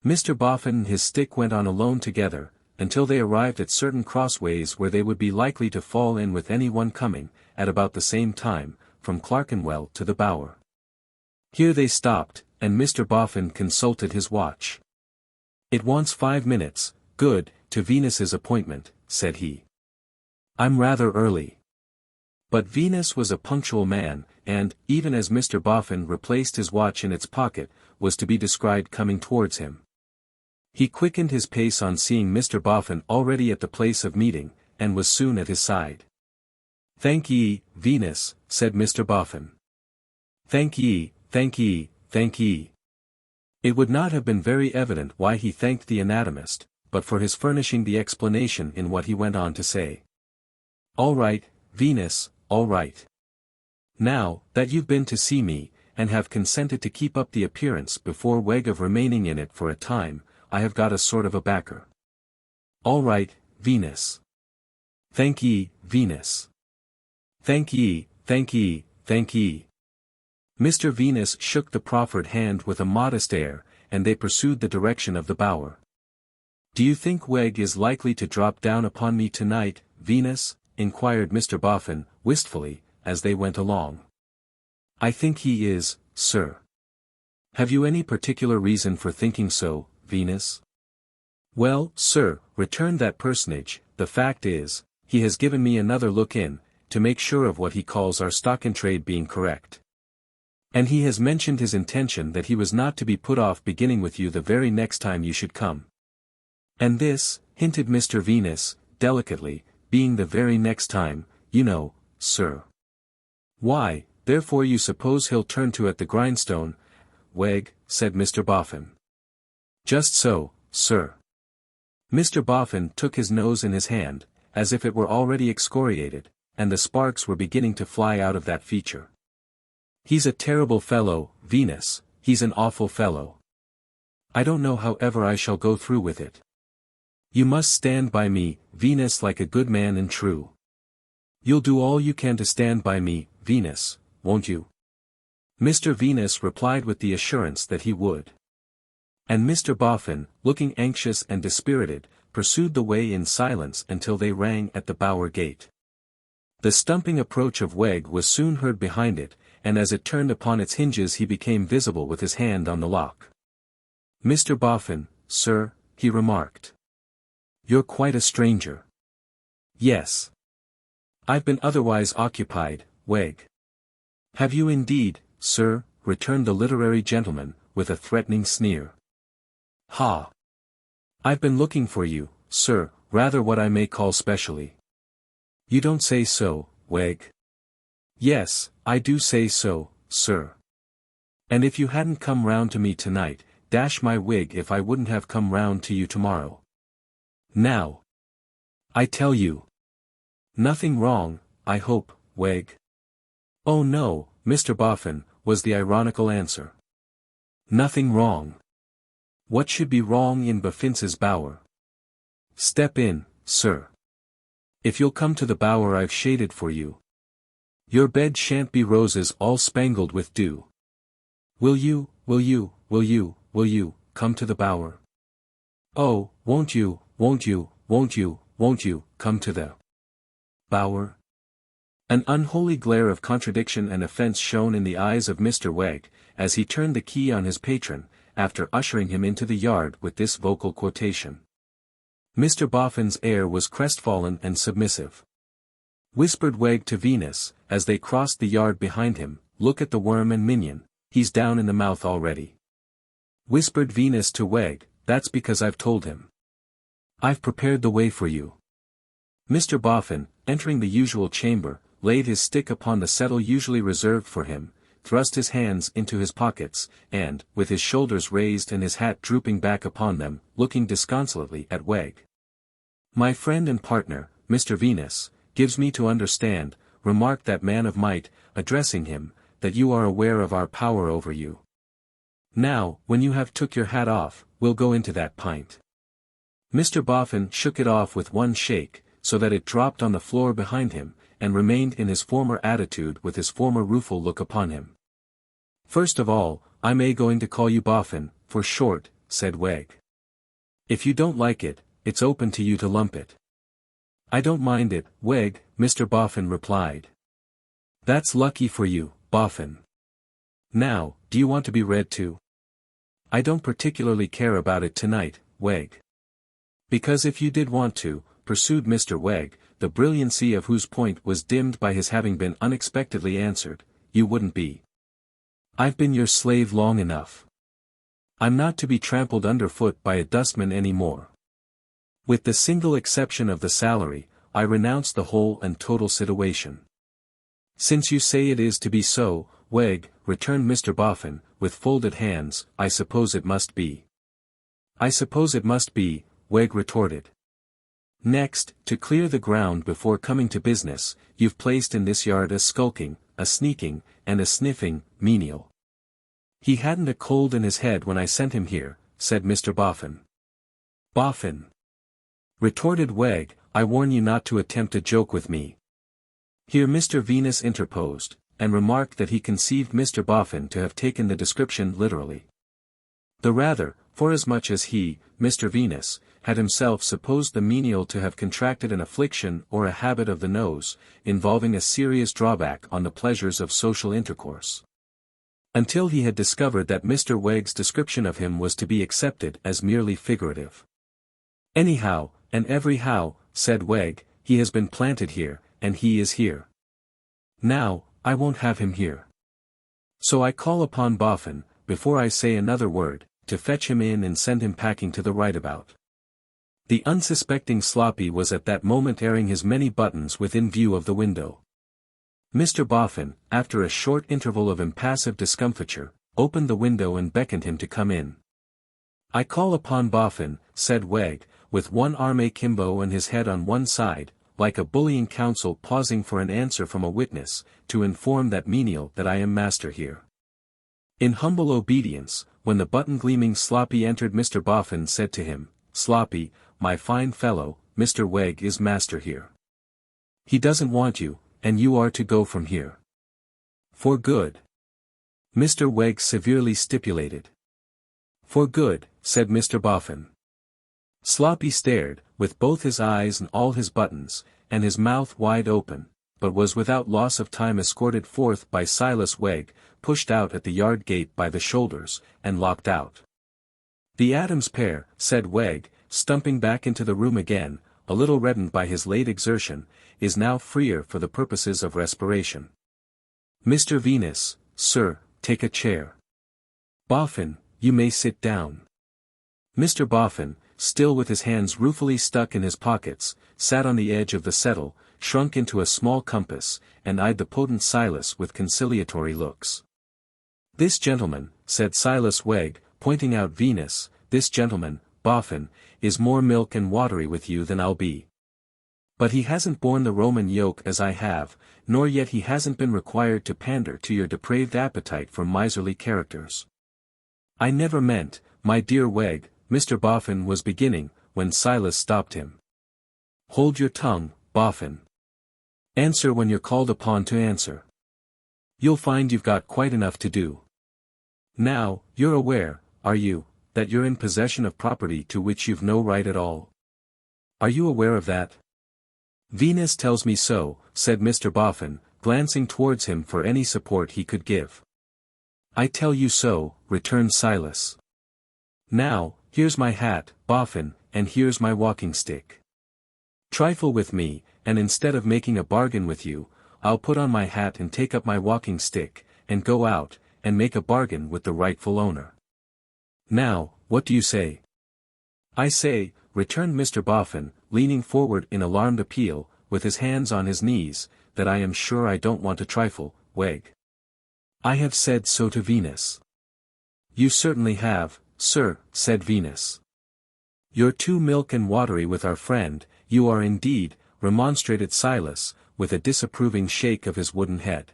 Mr. Boffin and his stick went on alone together, until they arrived at certain crossways where they would be likely to fall in with any one coming, at about the same time, from Clerkenwell to the Bower. Here they stopped, and Mr. Boffin consulted his watch. "It wants 5 minutes, good, to Venus's appointment," said he. "I'm rather early." But Venus was a punctual man, and, even as Mr. Boffin replaced his watch in its pocket, was to be descried coming towards him. He quickened his pace on seeing Mr. Boffin already at the place of meeting, and was soon at his side. "Thank ye, Venus," said Mr. Boffin. "Thank ye, thank ye, thank ye." It would not have been very evident why he thanked the anatomist, but for his furnishing the explanation in what he went on to say. "All right, Venus, all right. Now, that you've been to see me, and have consented to keep up the appearance before Weg of remaining in it for a time, I have got a sort of a backer. All right, Venus. Thank ye, Venus. Thank ye, thank ye, thank ye." Mr. Venus shook the proffered hand with a modest air, and they pursued the direction of the bower. "Do you think Weg is likely to drop down upon me tonight, Venus?" inquired Mr. Boffin, wistfully, as they went along. "I think he is, sir." "Have you any particular reason for thinking so, Venus?" "Well, sir," returned that personage, "the fact is, he has given me another look in, to make sure of what he calls our stock-in-trade being correct. And he has mentioned his intention that he was not to be put off beginning with you the very next time you should come." "And this," hinted Mr. Venus, delicately, "being the very next time, you know, sir." "Why, therefore you suppose he'll turn to at the grindstone, Weg," said Mr. Boffin. "Just so, sir." Mr. Boffin took his nose in his hand, as if it were already excoriated, and the sparks were beginning to fly out of that feature. "He's a terrible fellow, Venus, he's an awful fellow. I don't know how ever I shall go through with it. You must stand by me, Venus, like a good man and true. You'll do all you can to stand by me, Venus, won't you?" Mr. Venus replied with the assurance that he would. And Mr. Boffin, looking anxious and dispirited, pursued the way in silence until they rang at the bower gate. The stumping approach of Weg was soon heard behind it, and as it turned upon its hinges he became visible with his hand on the lock. "Mr. Boffin, sir," he remarked. "You're quite a stranger." "Yes. I've been otherwise occupied, Weg." "Have you indeed, sir?" returned the literary gentleman, with a threatening sneer. "Ha! I've been looking for you, sir, rather what I may call specially." "You don't say so, Weg." "Yes, I do say so, sir. And if you hadn't come round to me tonight, dash my wig if I wouldn't have come round to you tomorrow. Now, I tell you. Nothing wrong, I hope, Weg?" "Oh no, Mr. Boffin," was the ironical answer. "Nothing wrong. What should be wrong in Boffins's bower? Step in, sir. If you'll come to the bower I've shaded for you. Your bed shan't be roses all spangled with dew. Will you, come to the bower? Oh, won't you, come to the bower?" An unholy glare of contradiction and offense shone in the eyes of Mr. Weg, as he turned the key on his patron, after ushering him into the yard with this vocal quotation. Mr. Boffin's air was crestfallen and submissive. Whispered Weg to Venus, as they crossed the yard behind him, "Look at the worm and minion, he's down in the mouth already." Whispered Venus to Weg, "That's because I've told him. I've prepared the way for you." Mr. Boffin, entering the usual chamber, laid his stick upon the settle usually reserved for him, thrust his hands into his pockets, and, with his shoulders raised and his hat drooping back upon them, looking disconsolately at Weg. "My friend and partner, Mr. Venus, gives me to understand," remarked that man of might, addressing him, "that you are aware of our power over you. Now, when you have took your hat off, we'll go into that pint." Mr. Boffin shook it off with one shake, so that it dropped on the floor behind him, and remained in his former attitude with his former rueful look upon him. "First of all, I may going to call you Boffin, for short," said Weg. "If you don't like it, it's open to you to lump it." "I don't mind it, Weg," Mr. Boffin replied. "That's lucky for you, Boffin. Now, do you want to be read to?" "I don't particularly care about it tonight, Weg." "Because if you did want to," pursued Mr. Weg, the brilliancy of whose point was dimmed by his having been unexpectedly answered, "you wouldn't be. I've been your slave long enough. I'm not to be trampled underfoot by a dustman any more. With the single exception of the salary, I renounce the whole and total situation. Since you say it is to be so, Weg, returned Mr. Boffin, with folded hands, I suppose it must be. I suppose it must be, Weg retorted. Next, to clear the ground before coming to business, you've placed in this yard a skulking, a sneaking, and a sniffing, menial. He hadn't a cold in his head when I sent him here, said Mr. Boffin. Boffin, retorted Weg, I warn you not to attempt a joke with me. Here Mr. Venus interposed, and remarked that he conceived Mr. Boffin to have taken the description literally. The rather, forasmuch as he, Mr. Venus, had himself supposed the menial to have contracted an affliction or a habit of the nose, involving a serious drawback on the pleasures of social intercourse. Until he had discovered that Mr. Weg's description of him was to be accepted as merely figurative. Anyhow, and everyhow, said Weg, he has been planted here, and he is here. Now, I won't have him here. So I call upon Boffin, before I say another word, to fetch him in and send him packing to the right-about. The unsuspecting Sloppy was at that moment airing his many buttons within view of the window. Mr. Boffin, after a short interval of impassive discomfiture, opened the window and beckoned him to come in. I call upon Boffin, said Weg, with one arm akimbo and his head on one side, like a bullying counsel pausing for an answer from a witness, to inform that menial that I am master here. In humble obedience, when the button-gleaming Sloppy entered, Mr. Boffin said to him, Sloppy, my fine fellow, Mr. Weg is master here. He doesn't want you, and you are to go from here. For good. Mr. Weg severely stipulated. For good, said Mr. Boffin. Sloppy stared, with both his eyes and all his buttons, and his mouth wide open, but was without loss of time escorted forth by Silas Weg, pushed out at the yard gate by the shoulders, and locked out. The Adams pair, said Weg, stumping back into the room again, a little reddened by his late exertion, is now freer for the purposes of respiration. Mr. Venus, sir, take a chair. Boffin, you may sit down. Mr. Boffin, still with his hands ruefully stuck in his pockets, sat on the edge of the settle, shrunk into a small compass, and eyed the potent Silas with conciliatory looks. This gentleman, said Silas Weg, pointing out Venus, this gentleman, Boffin, is more milk and watery with you than I'll be. But he hasn't borne the Roman yoke as I have, nor yet he hasn't been required to pander to your depraved appetite for miserly characters. I never meant, my dear Weg, Mr. Boffin was beginning, when Silas stopped him. Hold your tongue, Boffin. Answer when you're called upon to answer. You'll find you've got quite enough to do. Now, you're aware, are you, that you're in possession of property to which you've no right at all? Are you aware of that? Venus tells me so, said Mr. Boffin, glancing towards him for any support he could give. I tell you so, returned Silas. Now, here's my hat, Boffin, and here's my walking stick. Trifle with me, and instead of making a bargain with you, I'll put on my hat and take up my walking stick, and go out, and make a bargain with the rightful owner. Now, what do you say? I say, returned Mr. Boffin, leaning forward in alarmed appeal, with his hands on his knees, that I am sure I don't want to trifle, Weg. I have said so to Venus. You certainly have, sir, said Venus. You're too milk and watery with our friend, you are indeed, remonstrated Silas, with a disapproving shake of his wooden head.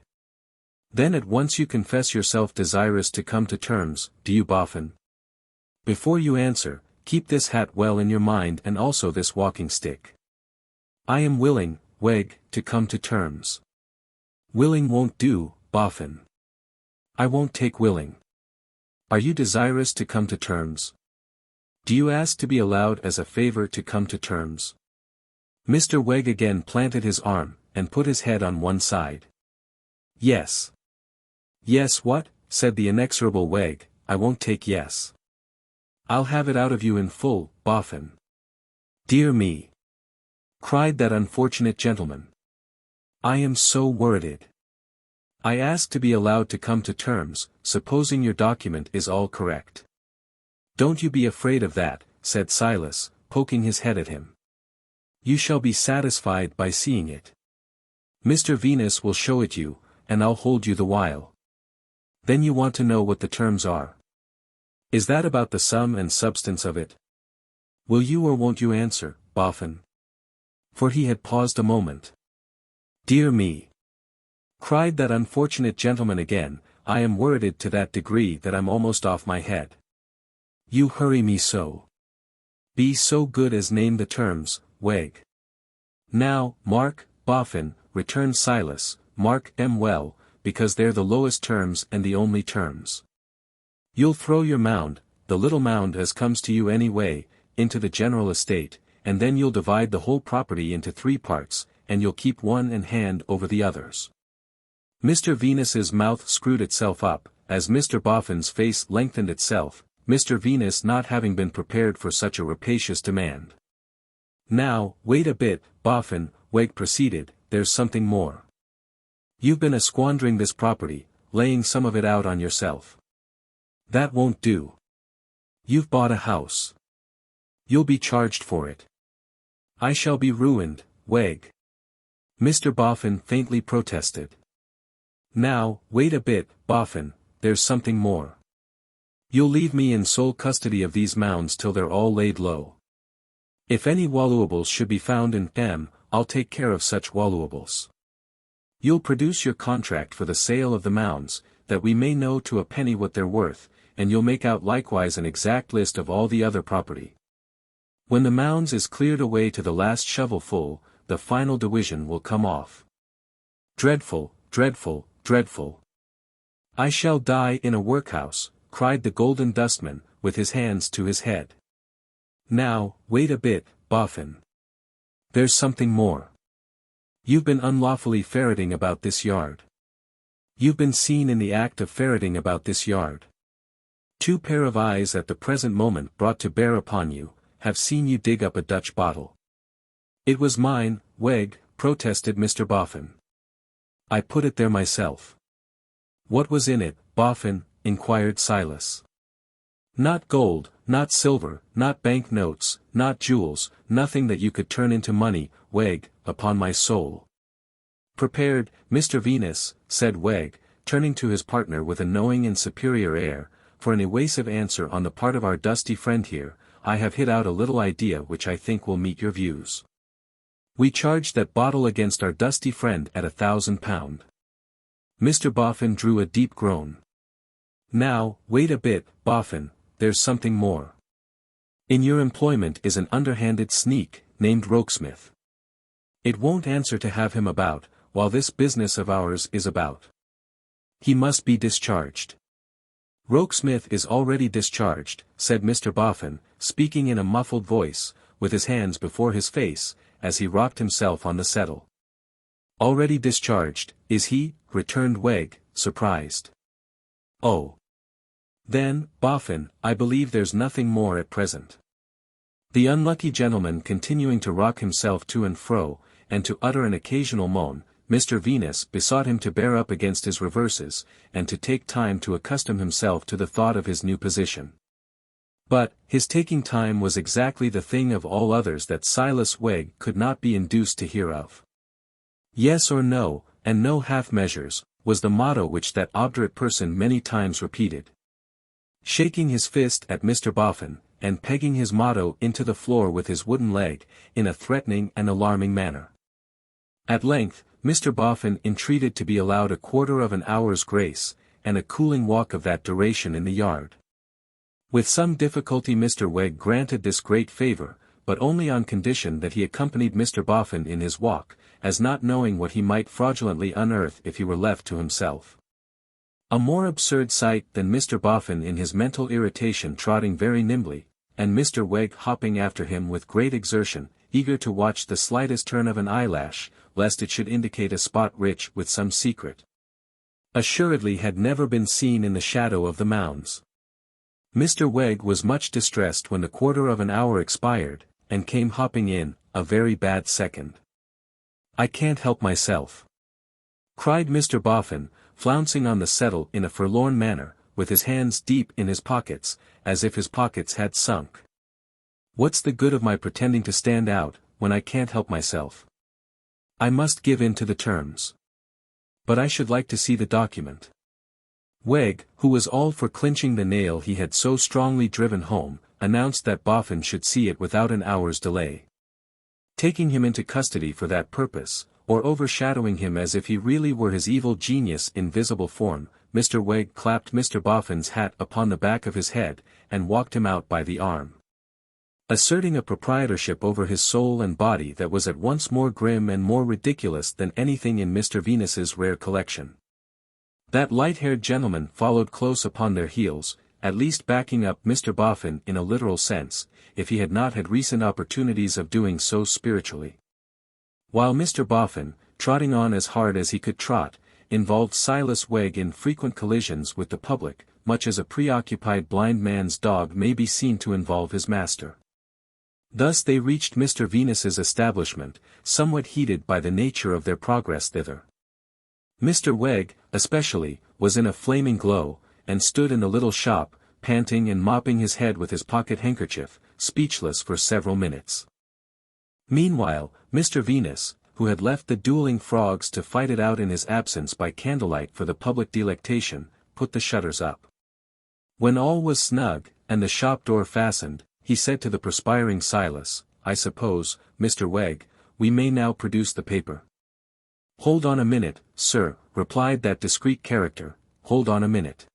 Then at once you confess yourself desirous to come to terms, do you, Boffin? Before you answer, keep this hat well in your mind and also this walking stick. I am willing, Weg, to come to terms. Willing won't do, Boffin. I won't take willing. Are you desirous to come to terms? Do you ask to be allowed as a favor to come to terms? Mr. Weg again planted his arm, and put his head on one side. Yes. Yes what, said the inexorable Weg, I won't take yes. I'll have it out of you in full, Boffin. Dear me! Cried that unfortunate gentleman. I am so worried. I ask to be allowed to come to terms, supposing your document is all correct. "Don't you be afraid of that," said Silas, poking his head at him. "You shall be satisfied by seeing it. Mr. Venus will show it you, and I'll hold you the while. Then you want to know what the terms are. Is that about the sum and substance of it? Will you or won't you answer, Boffin?" For he had paused a moment. "Dear me!" cried that unfortunate gentleman again, "I am worrited to that degree that I'm almost off my head. You hurry me so. Be so good as name the terms, Weg." "Now, mark, Boffin," returned Silas, "mark 'em well, because they're the lowest terms and the only terms. You'll throw your mound, the little mound as comes to you anyway, into the general estate, and then you'll divide the whole property into 3 parts, and you'll keep one and hand over the others." Mr. Venus's mouth screwed itself up, as Mr. Boffin's face lengthened itself, Mr. Venus not having been prepared for such a rapacious demand. "Now, wait a bit, Boffin," Weg proceeded, "there's something more. You've been squandering this property, laying some of it out on yourself. That won't do. You've bought a house. You'll be charged for it. I shall be ruined, Weg." Mr. Boffin faintly protested. "Now, wait a bit, Boffin, there's something more. You'll leave me in sole custody of these mounds till they're all laid low. If any valuables should be found in them, I'll take care of such valuables. You'll produce your contract for the sale of the mounds, that we may know to a penny what they're worth, and you'll make out likewise an exact list of all the other property. When the mounds is cleared away to the last shovelful, the final division will come off. Dreadful, dreadful, dreadful. I shall die in a workhouse," cried the Golden Dustman, with his hands to his head. "Now, wait a bit, Boffin. There's something more. You've been unlawfully ferreting about this yard. You've been seen in the act of ferreting about this yard. 2 pair of eyes at the present moment brought to bear upon you, have seen you dig up a Dutch bottle." "It was mine, Weg," protested Mr. Boffin. "I put it there myself." "What was in it, Boffin?" inquired Silas. "Not gold, not silver, not bank notes, not jewels, nothing that you could turn into money, Weg, upon my soul." "Prepared, Mr. Venus," said Weg, turning to his partner with a knowing and superior air, "for an evasive answer on the part of our dusty friend here. I have hit out a little idea which I think will meet your views. We charge that bottle against our dusty friend at £1,000. Mr. Boffin drew a deep groan. "Now, wait a bit, Boffin, there's something more. In your employment is an underhanded sneak, named Rokesmith. It won't answer to have him about, while this business of ours is about. He must be discharged." "Rokesmith is already discharged," said Mr. Boffin, speaking in a muffled voice, with his hands before his face, as he rocked himself on the settle. "Already discharged, is he?" returned Weg, surprised. "Oh. Then, Boffin, I believe there's nothing more at present." The unlucky gentleman continuing to rock himself to and fro, and to utter an occasional moan, Mr. Venus besought him to bear up against his reverses, and to take time to accustom himself to the thought of his new position. But, his taking time was exactly the thing of all others that Silas Weg could not be induced to hear of. "Yes or no, and no half measures," was the motto which that obdurate person many times repeated. Shaking his fist at Mr. Boffin, and pegging his motto into the floor with his wooden leg, in a threatening and alarming manner. At length, Mr. Boffin entreated to be allowed a quarter of an hour's grace, and a cooling walk of that duration in the yard. With some difficulty Mr. Weg granted this great favor, but only on condition that he accompanied Mr. Boffin in his walk, as not knowing what he might fraudulently unearth if he were left to himself. A more absurd sight than Mr. Boffin in his mental irritation trotting very nimbly, and Mr. Weg hopping after him with great exertion, eager to watch the slightest turn of an eyelash, lest it should indicate a spot rich with some secret. Assuredly had never been seen in the shadow of the mounds. Mr. Weg was much distressed when the quarter of an hour expired, and came hopping in, a very bad second. "I can't help myself," cried Mr. Boffin, flouncing on the settle in a forlorn manner, with his hands deep in his pockets, as if his pockets had sunk. "What's the good of my pretending to stand out, when I can't help myself? I must give in to the terms. But I should like to see the document." Wegg, who was all for clinching the nail he had so strongly driven home, announced that Boffin should see it without an hour's delay. Taking him into custody for that purpose, or overshadowing him as if he really were his evil genius in visible form, Mr. Wegg clapped Mr. Boffin's hat upon the back of his head, and walked him out by the arm. Asserting a proprietorship over his soul and body that was at once more grim and more ridiculous than anything in Mr. Venus's rare collection. That light-haired gentleman followed close upon their heels, at least backing up Mr. Boffin in a literal sense, if he had not had recent opportunities of doing so spiritually. While Mr. Boffin, trotting on as hard as he could trot, involved Silas Wegg in frequent collisions with the public, much as a preoccupied blind man's dog may be seen to involve his master. Thus they reached Mr. Venus's establishment, somewhat heated by the nature of their progress thither. Mr. Wegg, especially, was in a flaming glow, and stood in the little shop, panting and mopping his head with his pocket handkerchief, speechless for several minutes. Meanwhile, Mr. Venus, who had left the dueling frogs to fight it out in his absence by candlelight for the public delectation, put the shutters up. When all was snug, and the shop door fastened, he said to the perspiring Silas, "I suppose, Mr. Wegg, we may now produce the paper." "Hold on a minute, sir," replied that discreet character, "hold on a minute.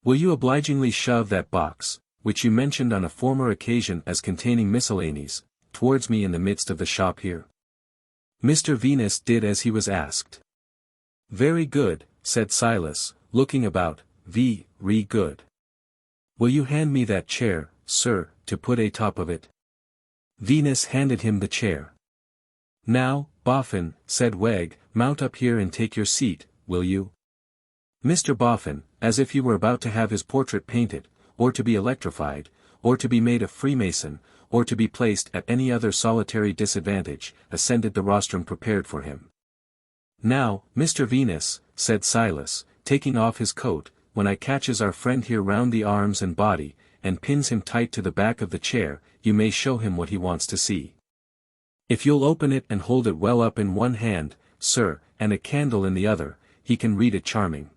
Will you obligingly shove that box, which you mentioned on a former occasion as containing miscellanies, towards me in the midst of the shop here?" Mr. Venus did as he was asked. "Very good," said Silas, looking about, "very good. Will you hand me that chair, sir, to put atop of it?" Venus handed him the chair. "Now, Boffin," said Wegg, "mount up here and take your seat, will you?" Mr. Boffin, as if he were about to have his portrait painted, or to be electrified, or to be made a Freemason, or to be placed at any other solitary disadvantage, ascended the rostrum prepared for him. "Now, Mr. Venus," said Silas, taking off his coat, "when I catches our friend here round the arms and body, and pins him tight to the back of the chair, you may show him what he wants to see. If you'll open it and hold it well up in one hand, sir, and a candle in the other, he can read it charming."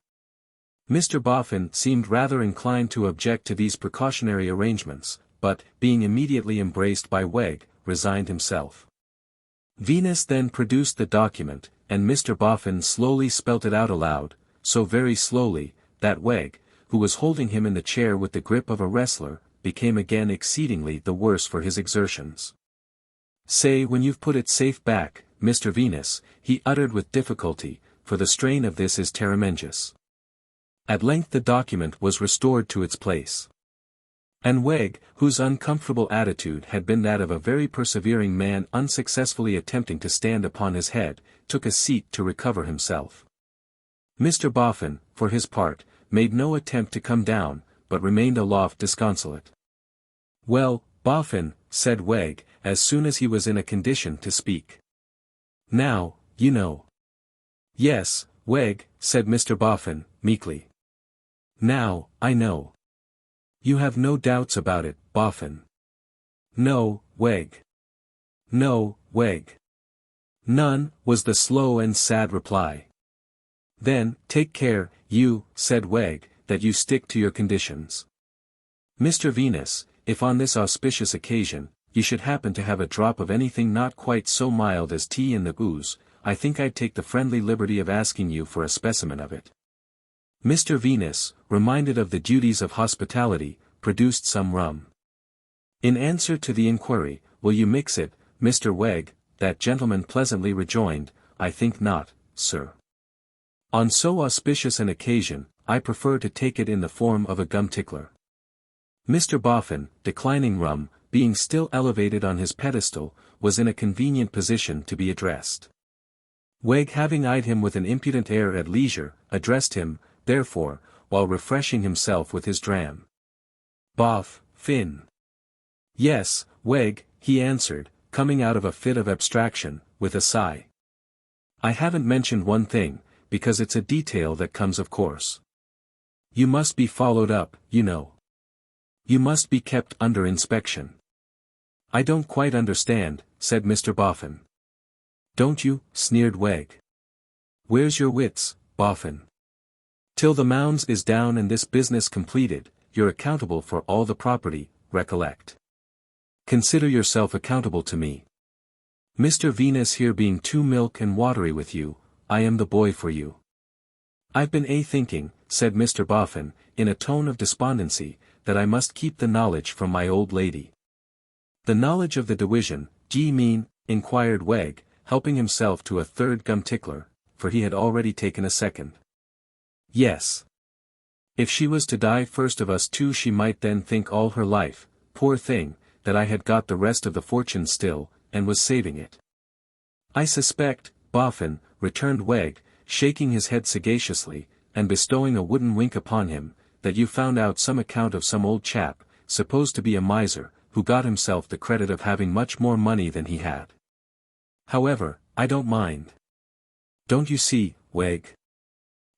Mr. Boffin seemed rather inclined to object to these precautionary arrangements, but, being immediately embraced by Wegg, resigned himself. Venus then produced the document, and Mr. Boffin slowly spelt it out aloud, so very slowly, that Wegg, who was holding him in the chair with the grip of a wrestler, became again exceedingly the worse for his exertions. "Say when you've put it safe back, Mr. Venus," he uttered with difficulty, for the strain of this is tremendous. At length the document was restored to its place. And Wegg, whose uncomfortable attitude had been that of a very persevering man unsuccessfully attempting to stand upon his head, took a seat to recover himself. Mr. Boffin, for his part, made no attempt to come down, but remained aloft disconsolate. "Well, Boffin," said Wegg, as soon as he was in a condition to speak. "Now, you know." "Yes, Wegg," said Mr. Boffin, meekly. "Now, I know. You have no doubts about it, Boffin?" "No, Wegg. No, Wegg. None," was the slow and sad reply. "Then, take care, you," said Wegg, "that you stick to your conditions. Mr. Venus, if on this auspicious occasion, you should happen to have a drop of anything not quite so mild as tea in the ooze, I think I'd take the friendly liberty of asking you for a specimen of it." Mr. Venus, reminded of the duties of hospitality, produced some rum. In answer to the inquiry, "Will you mix it, Mr. Wegg?" that gentleman pleasantly rejoined, "I think not, sir. On so auspicious an occasion, I prefer to take it in the form of a gum tickler." Mr. Boffin, declining rum, being still elevated on his pedestal, was in a convenient position to be addressed. Wegg, having eyed him with an impudent air at leisure, addressed him, therefore, while refreshing himself with his dram. "Boffin." "Yes, Wegg," he answered, coming out of a fit of abstraction, with a sigh. "I haven't mentioned one thing, because it's a detail that comes of course. You must be followed up, you know. You must be kept under inspection. I don't quite understand, said Mr. Boffin. Don't you? Sneered Wegg. Where's your wits, Boffin? Till the Mounds is down and this business completed, you're accountable for all the property, recollect. Consider yourself accountable to me. Mr. Venus here being too milk and watery with you, I am the boy for you. I've been thinking, said Mr. Boffin, in a tone of despondency, that I must keep the knowledge from my old lady. The knowledge of the division, d'ye mean? Inquired Wegg, helping himself to a third gum tickler, for he had already taken a second. Yes. If she was to die first of us two she might then think all her life, poor thing, that I had got the rest of the fortune still, and was saving it. I suspect, Boffin, returned Wegg, shaking his head sagaciously, and bestowing a wooden wink upon him, that you found out some account of some old chap, supposed to be a miser, who got himself the credit of having much more money than he had. However, I don't mind. Don't you see, Wegg?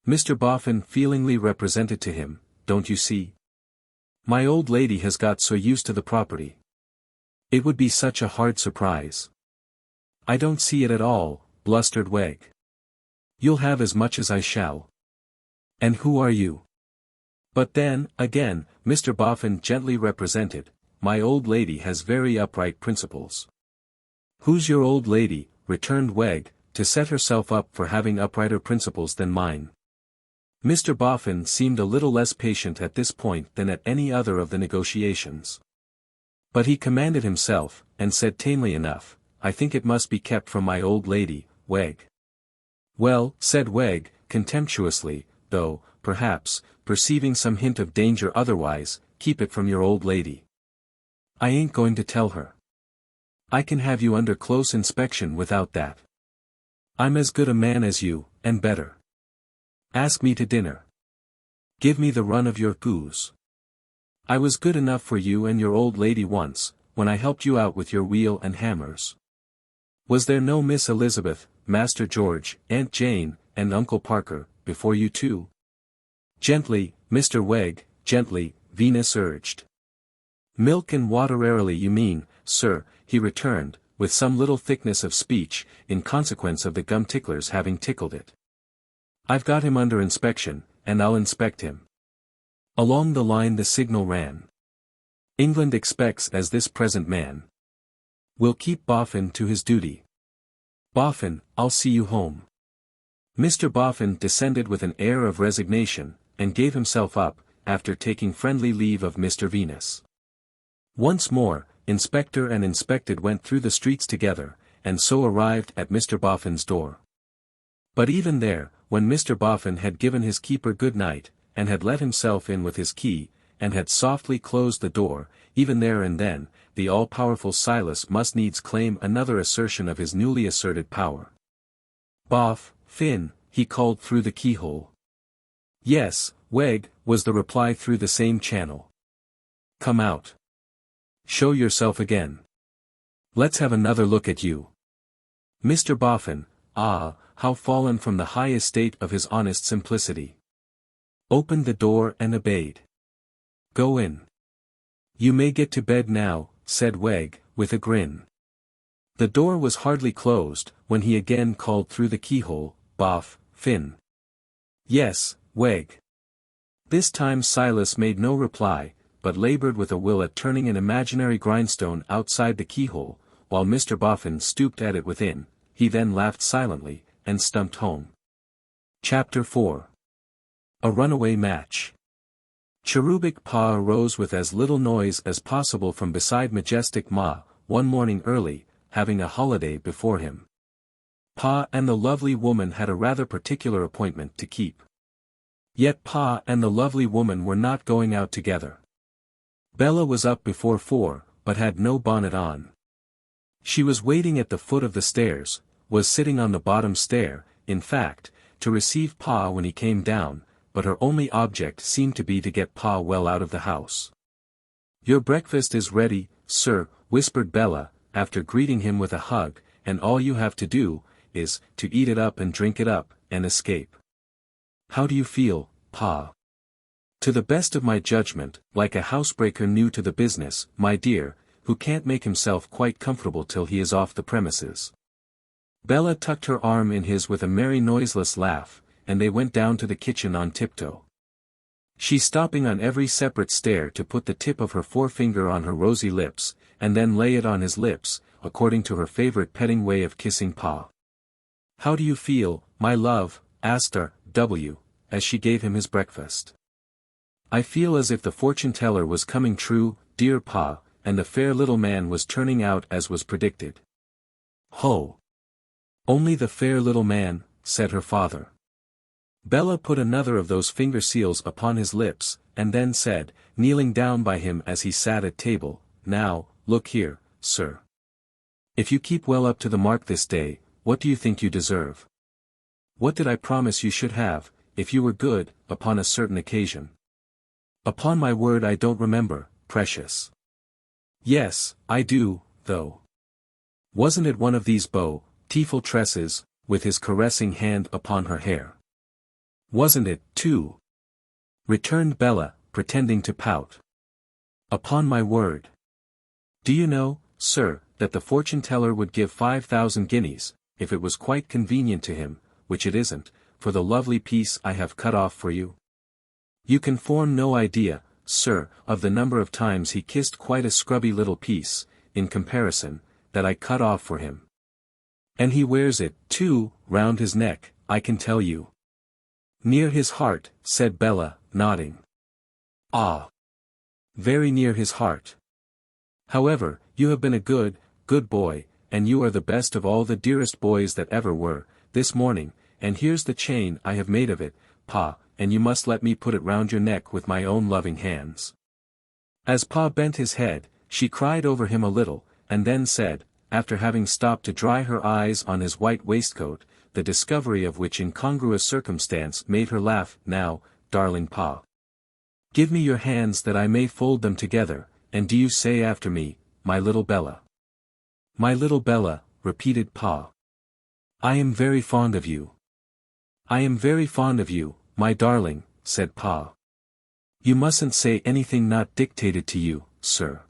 Mr. Boffin feelingly represented to him, don't you see? My old lady has got so used to the property. It would be such a hard surprise. I don't see it at all, blustered Wegg. You'll have as much as I shall. And who are you? But then, again, Mr. Boffin gently represented, my old lady has very upright principles. Who's your old lady? Returned Wegg, to set herself up for having uprighter principles than mine. Mr. Boffin seemed a little less patient at this point than at any other of the negotiations. But he commanded himself, and said tamely enough, I think it must be kept from my old lady, Wegg. Well, said Wegg, contemptuously, though, perhaps, perceiving some hint of danger otherwise, keep it from your old lady. I ain't going to tell her. I can have you under close inspection without that. I'm as good a man as you, and better. Ask me to dinner. Give me the run of your goose. I was good enough for you and your old lady once, when I helped you out with your wheel and hammers. Was there no Miss Elizabeth, Master George, Aunt Jane, and Uncle Parker, before you too? Gently, Mr. Wegg, gently, Venus urged. Milk and water rarely you mean, sir, he returned, with some little thickness of speech, in consequence of the gum ticklers having tickled it. I've got him under inspection, and I'll inspect him. Along the line the signal ran. England expects as this present man. Will keep Boffin to his duty. Boffin, I'll see you home. Mr. Boffin descended with an air of resignation, and gave himself up, after taking friendly leave of Mr. Venus. Once more, inspector and inspected went through the streets together, and so arrived at Mr. Boffin's door. But even there, when Mr. Boffin had given his keeper good night, and had let himself in with his key, and had softly closed the door, even there and then, the all-powerful Silas must needs claim another assertion of his newly asserted power. Boffin, he called through the keyhole. Yes, Wegg, was the reply through the same channel. Come out. Show yourself again. Let's have another look at you. Mr. Boffin, how fallen from the high estate of his honest simplicity. Opened the door and obeyed. Go in. You may get to bed now, said Wegg, with a grin. The door was hardly closed, when he again called through the keyhole, Boffin. Yes, Wegg. This time Silas made no reply, but labored with a will at turning an imaginary grindstone outside the keyhole, while Mr. Boffin stooped at it within. He then laughed silently, and stumped home. Chapter 4. A Runaway Match. Cherubic Pa arose with as little noise as possible from beside majestic Ma, one morning early, having a holiday before him. Pa and the lovely woman had a rather particular appointment to keep. Yet Pa and the lovely woman were not going out together. Bella was up before 4, but had no bonnet on. She was waiting at the foot of the stairs, was sitting on the bottom stair, in fact, to receive Pa when he came down, but her only object seemed to be to get Pa well out of the house. Your breakfast is ready, sir, whispered Bella, after greeting him with a hug, and all you have to do, is, to eat it up and drink it up, and escape. How do you feel, Pa? To the best of my judgment, like a housebreaker new to the business, my dear, who can't make himself quite comfortable till he is off the premises. Bella tucked her arm in his with a merry noiseless laugh, and they went down to the kitchen on tiptoe. She stopping on every separate stair to put the tip of her forefinger on her rosy lips, and then lay it on his lips, according to her favorite petting way of kissing Pa. "How do you feel, my love?" asked R.W., as she gave him his breakfast. "I feel as if the fortune-teller was coming true, dear Pa, and the fair little man was turning out as was predicted." "Ho! Only the fair little man," said her father. Bella put another of those finger seals upon his lips, and then said, kneeling down by him as he sat at table, "Now, look here, sir. If you keep well up to the mark this day, what do you think you deserve? What did I promise you should have, if you were good, upon a certain occasion? Upon my word I don't remember, precious." "Yes, I do, though. Wasn't it one of these beautiful tresses, with his caressing hand upon her hair? Wasn't it, too?" returned Bella, pretending to pout. "Upon my word. Do you know, sir, that the fortune-teller would give 5,000 guineas, if it was quite convenient to him, which it isn't, for the lovely piece I have cut off for you? You can form no idea, sir, of the number of times he kissed quite a scrubby little piece, in comparison, that I cut off for him. And he wears it, too, round his neck, I can tell you." "Near his heart," said Bella, nodding. "Ah! Very near his heart. However, you have been a good boy, and you are the best of all the dearest boys that ever were, this morning, and here's the chain I have made of it, Pa, and you must let me put it round your neck with my own loving hands." As Pa bent his head, she cried over him a little, and then said, after having stopped to dry her eyes on his white waistcoat, the discovery of which incongruous circumstance made her laugh, "Now, darling Pa, give me your hands that I may fold them together, and do you say after me, my little Bella." "My little Bella," repeated Pa. "I am very fond of you." "I am very fond of you, my darling," said Pa. "You mustn't say anything not dictated to you, sir.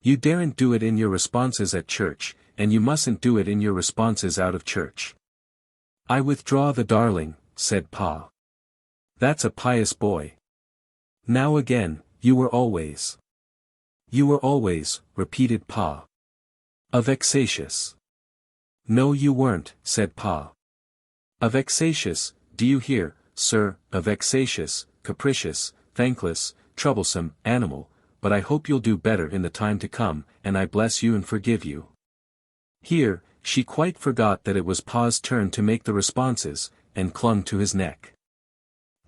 You daren't do it in your responses at church, and you mustn't do it in your responses out of church." "I withdraw the darling," said Pa. "That's a pious boy. Now again, you were always." "You were always," repeated Pa. "A vexatious." "No you weren't," said Pa. "A vexatious, do you hear, sir, a vexatious, capricious, thankless, troublesome animal, but I hope you'll do better in the time to come, and I bless you and forgive you." Here, she quite forgot that it was Pa's turn to make the responses, and clung to his neck.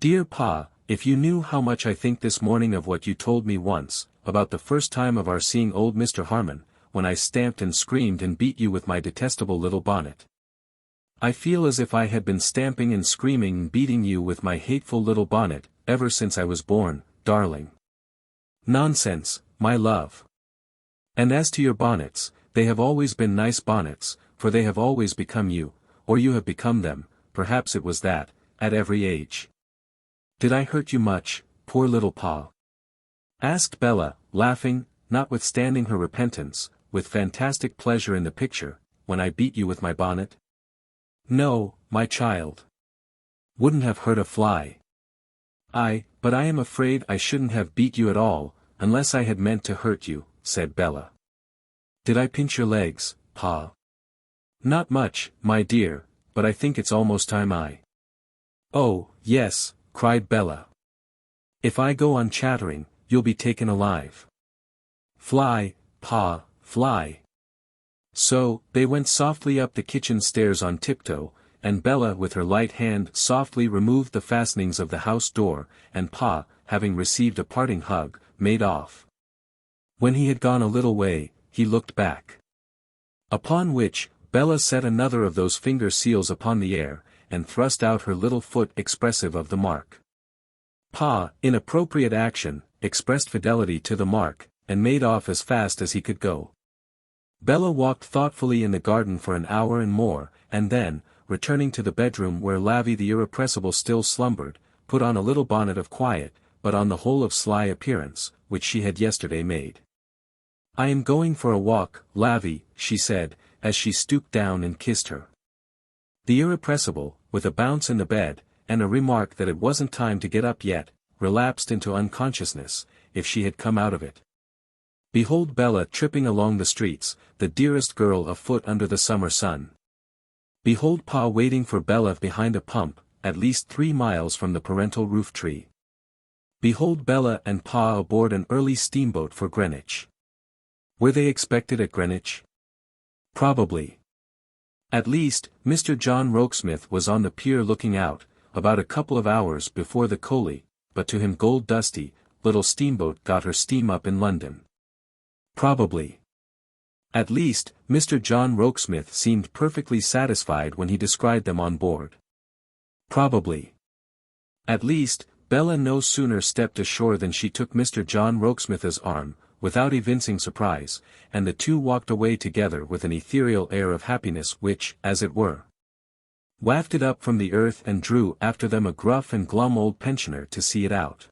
"Dear Pa, if you knew how much I think this morning of what you told me once, about the first time of our seeing old Mr. Harmon, when I stamped and screamed and beat you with my detestable little bonnet. I feel as if I had been stamping and screaming and beating you with my hateful little bonnet, ever since I was born, darling." "Nonsense, my love. And as to your bonnets, they have always been nice bonnets, for they have always become you, or you have become them, perhaps it was that, at every age." "Did I hurt you much, poor little Pa?" asked Bella, laughing, notwithstanding her repentance, with fantastic pleasure in the picture, "when I beat you with my bonnet?" "No, my child. Wouldn't have hurt a fly." But I am afraid I shouldn't have beat you at all, unless I had meant to hurt you," said Bella. "Did I pinch your legs, Pa?" "Not much, my dear, but I think it's almost time I—" "Oh, yes," cried Bella. "If I go on chattering, you'll be taken alive. Fly, Pa, fly." So, they went softly up the kitchen stairs on tiptoe, and Bella with her light hand softly removed the fastenings of the house door, and Pa, having received a parting hug, made off. When he had gone a little way, he looked back. Upon which, Bella set another of those finger seals upon the air, and thrust out her little foot expressive of the mark. Pa, in appropriate action, expressed fidelity to the mark, and made off as fast as he could go. Bella walked thoughtfully in the garden for an hour and more, and then, returning to the bedroom where Lavvy the irrepressible still slumbered, put on a little bonnet of quiet, but on the whole of sly appearance, which she had yesterday made. "I am going for a walk, Lavvy," she said, as she stooped down and kissed her. The irrepressible, with a bounce in the bed, and a remark that it wasn't time to get up yet, relapsed into unconsciousness, if she had come out of it. Behold Bella tripping along the streets, the dearest girl afoot under the summer sun. Behold Pa waiting for Bella behind a pump, at least 3 miles from the parental roof tree. Behold Bella and Pa aboard an early steamboat for Greenwich. Were they expected at Greenwich? Probably. At least, Mr. John Rokesmith was on the pier looking out, about a couple of hours before the Coley, but to him gold dusty, little steamboat got her steam up in London. Probably. At least, Mr. John Rokesmith seemed perfectly satisfied when he descried them on board. Probably. At least, Bella no sooner stepped ashore than she took Mr. John Rokesmith's arm, without evincing surprise, and the two walked away together with an ethereal air of happiness which, as it were, wafted up from the earth and drew after them a gruff and glum old pensioner to see it out.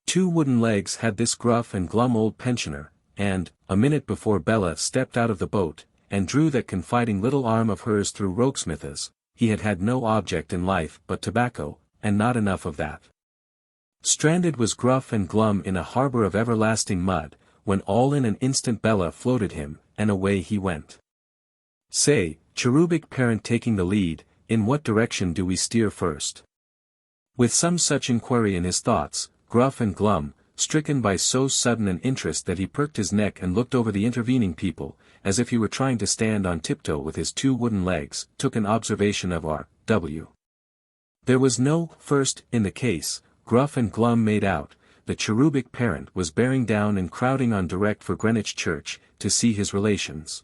2 wooden legs had this gruff and glum old pensioner, and, a minute before Bella stepped out of the boat, and drew that confiding little arm of hers through Rokesmith's, he had had no object in life but tobacco, and not enough of that. Stranded was gruff and glum in a harbor of everlasting mud, when all in an instant Bella floated him, and away he went. Say, cherubic parent taking the lead, in what direction do we steer first? With some such inquiry in his thoughts, gruff and glum, stricken by so sudden an interest that he perked his neck and looked over the intervening people, as if he were trying to stand on tiptoe with his 2 wooden legs, took an observation of R.W. There was no first in the case. Gruff and glum made out, the cherubic parent was bearing down and crowding on direct for Greenwich Church, to see his relations.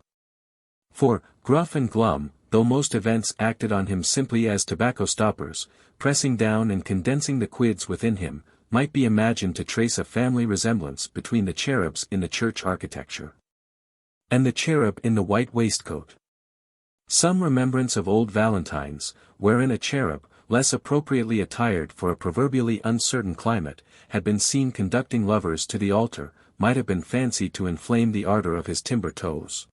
For, gruff and glum, though most events acted on him simply as tobacco stoppers, pressing down and condensing the quids within him, might be imagined to trace a family resemblance between the cherubs in the church architecture, and the cherub in the white waistcoat. Some remembrance of old Valentines, wherein a cherub, less appropriately attired for a proverbially uncertain climate, had been seen conducting lovers to the altar, might have been fancied to inflame the ardor of his timber toes.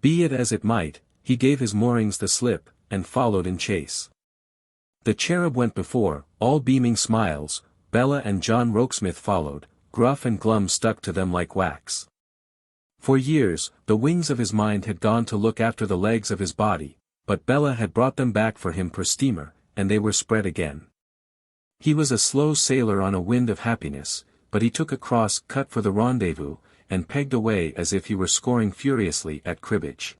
Be it as it might, he gave his moorings the slip, and followed in chase. The cherub went before, all beaming smiles, Bella and John Rokesmith followed, gruff and glum stuck to them like wax. For years, the wings of his mind had gone to look after the legs of his body, but Bella had brought them back for him per steamer, and they were spread again. He was a slow sailor on a wind of happiness, but he took a cross cut for the rendezvous, and pegged away as if he were scoring furiously at cribbage.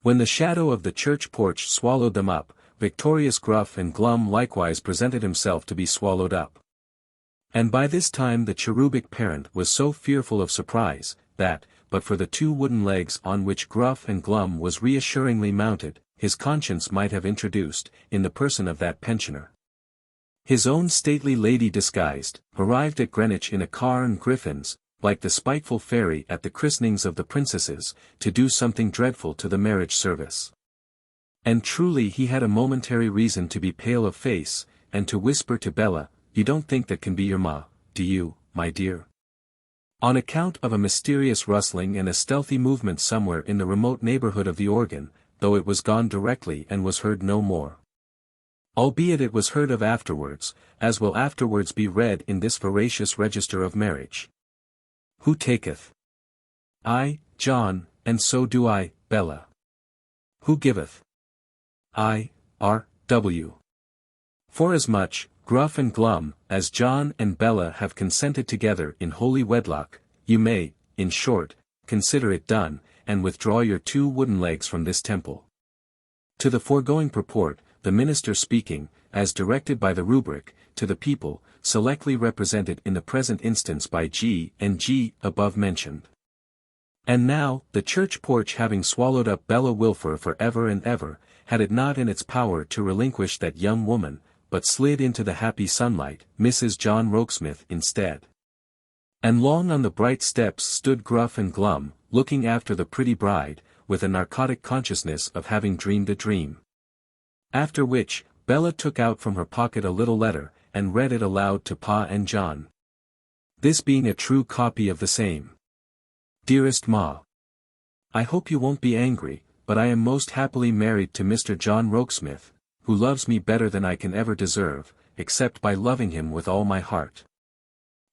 When the shadow of the church porch swallowed them up, victorious gruff and glum likewise presented himself to be swallowed up. And by this time the cherubic parent was so fearful of surprise, that, but for the 2 wooden legs on which gruff and glum was reassuringly mounted, his conscience might have introduced, in the person of that pensioner, his own stately lady disguised, arrived at Greenwich in a car and griffins, like the spiteful fairy at the christenings of the princesses, to do something dreadful to the marriage service. And truly he had a momentary reason to be pale of face, and to whisper to Bella, "You don't think that can be your ma, do you, my dear?" On account of a mysterious rustling and a stealthy movement somewhere in the remote neighborhood of the organ, though it was gone directly and was heard no more. Albeit it was heard of afterwards, as will afterwards be read in this veracious register of marriage. Who taketh? I, John, and so do I, Bella. Who giveth? I, R.W. Forasmuch, gruff and glum, as John and Bella have consented together in holy wedlock, you may, in short, consider it done, and withdraw your 2 wooden legs from this temple. To the foregoing purport, the minister speaking, as directed by the rubric, to the people, selectly represented in the present instance by G and G above mentioned. And now, the church porch having swallowed up Bella Wilfer for ever and ever, had it not in its power to relinquish that young woman, but slid into the happy sunlight, Mrs. John Rokesmith instead. And long on the bright steps stood gruff and glum, looking after the pretty bride, with a narcotic consciousness of having dreamed a dream. After which, Bella took out from her pocket a little letter, and read it aloud to Pa and John. This being a true copy of the same. Dearest Ma, I hope you won't be angry, but I am most happily married to Mr. John Rokesmith, who loves me better than I can ever deserve, except by loving him with all my heart.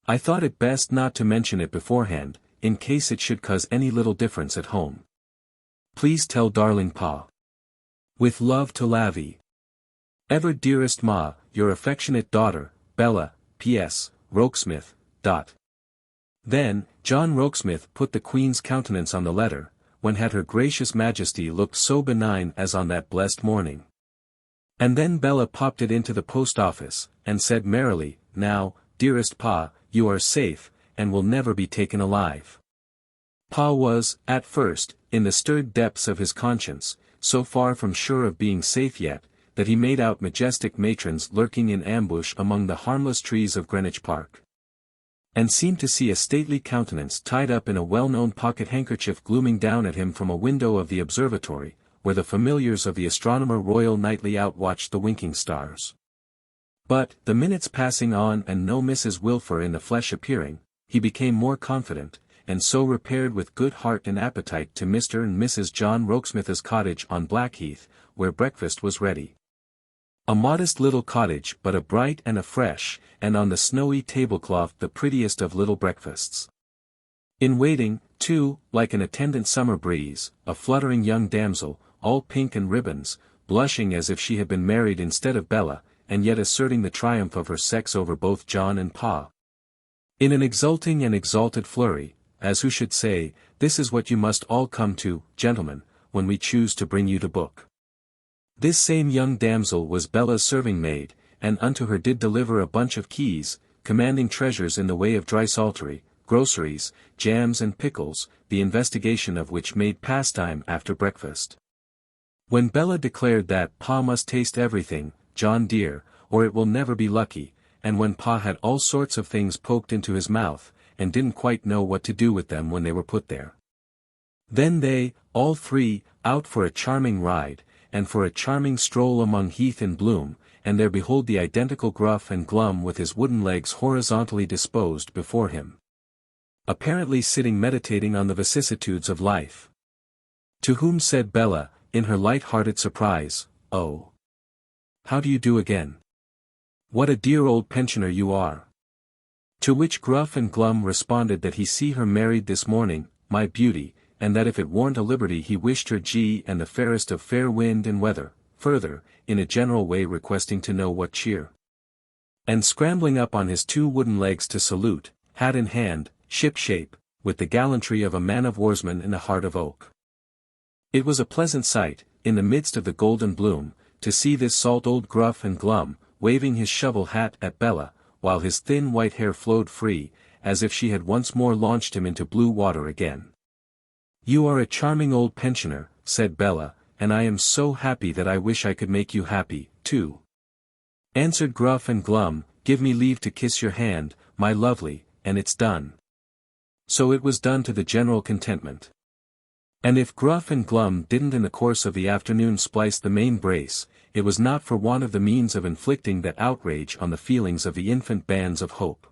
I thought it best not to mention it beforehand, in case it should cause any little difference at home. Please tell darling Pa. With love to Lavvy. Ever dearest Ma, your affectionate daughter, Bella, P.S. Rokesmith. Then, John Rokesmith put the Queen's countenance on the letter, when had her gracious Majesty looked so benign as on that blessed morning. And then Bella popped it into the post office, and said merrily, Now, dearest Pa, you are safe, and will never be taken alive. Pa was, at first, in the stirred depths of his conscience, so far from sure of being safe yet, that he made out majestic matrons lurking in ambush among the harmless trees of Greenwich Park, and seemed to see a stately countenance tied up in a well-known pocket-handkerchief glooming down at him from a window of the observatory, where the familiars of the Astronomer Royal nightly outwatched the winking stars. But, the minutes passing on and no Mrs. Wilfer in the flesh appearing, he became more confident, and so repaired with good heart and appetite to Mr. and Mrs. John Rokesmith's cottage on Blackheath, where breakfast was ready. A modest little cottage but a bright and a fresh, and on the snowy tablecloth the prettiest of little breakfasts. In waiting, too, like an attendant summer breeze, a fluttering young damsel, all pink and ribbons, blushing as if she had been married instead of Bella, and yet asserting the triumph of her sex over both John and Pa. In an exulting and exalted flurry, as who should say, This is what you must all come to, gentlemen, when we choose to bring you to book. This same young damsel was Bella's serving maid, and unto her did deliver a bunch of keys, commanding treasures in the way of dry saltery, groceries, jams and pickles, the investigation of which made pastime after breakfast. When Bella declared that Pa must taste everything, John dear, or it will never be lucky, and when Pa had all sorts of things poked into his mouth, and didn't quite know what to do with them when they were put there. Then they, all three, out for a charming ride, and for a charming stroll among heath and bloom, and there behold the identical Gruff and Glum with his wooden legs horizontally disposed before him, apparently sitting meditating on the vicissitudes of life. To whom said Bella, in her light-hearted surprise, Oh! How do you do again? What a dear old pensioner you are! To which Gruff and Glum responded that he see her married this morning, my beauty, and that if it warn't a liberty he wished her G and the fairest of fair wind and weather, further, in a general way requesting to know what cheer. And scrambling up on his two wooden legs to salute, hat in hand, ship-shape, with the gallantry of a man-of-warsman in a heart of oak. It was a pleasant sight, in the midst of the golden bloom, to see this salt old Gruff and Glum, waving his shovel hat at Bella, while his thin white hair flowed free, as if she had once more launched him into blue water again. You are a charming old pensioner, said Bella, and I am so happy that I wish I could make you happy, too. Answered Gruff and Glum, give me leave to kiss your hand, my lovely, and it's done. So it was done to the general contentment. And if Gruff and Glum didn't in the course of the afternoon splice the main brace, it was not for want of the means of inflicting that outrage on the feelings of the infant bands of hope.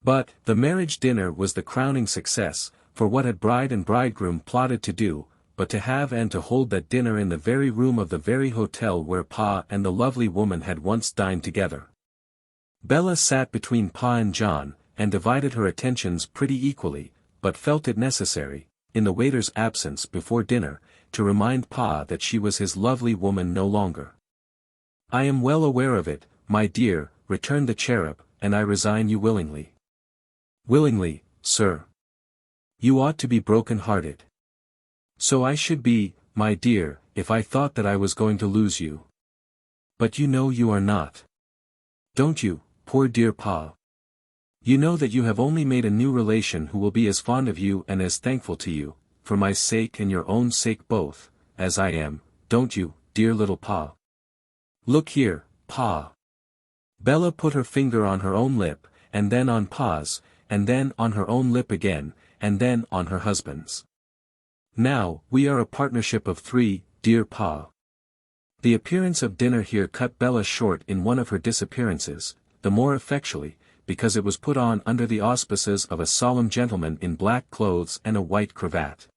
But, the marriage dinner was the crowning success, for what had bride and bridegroom plotted to do, but to have and to hold that dinner in the very room of the very hotel where Pa and the lovely woman had once dined together. Bella sat between Pa and John, and divided her attentions pretty equally, but felt it necessary, in the waiter's absence before dinner, to remind Pa that she was his lovely woman no longer. I am well aware of it, my dear, returned the cherub, and I resign you willingly. Willingly, sir. You ought to be broken-hearted. So I should be, my dear, if I thought that I was going to lose you. But you know you are not. Don't you, poor dear Pa? You know that you have only made a new relation who will be as fond of you and as thankful to you, for my sake and your own sake both, as I am, don't you, dear little Pa? Look here, Pa. Bella put her finger on her own lip, and then on Pa's, and then on her own lip again, and then on her husband's. Now, we are a partnership of three, dear Pa. The appearance of dinner here cut Bella short in one of her disappearances, the more effectually, because it was put on under the auspices of a solemn gentleman in black clothes and a white cravat,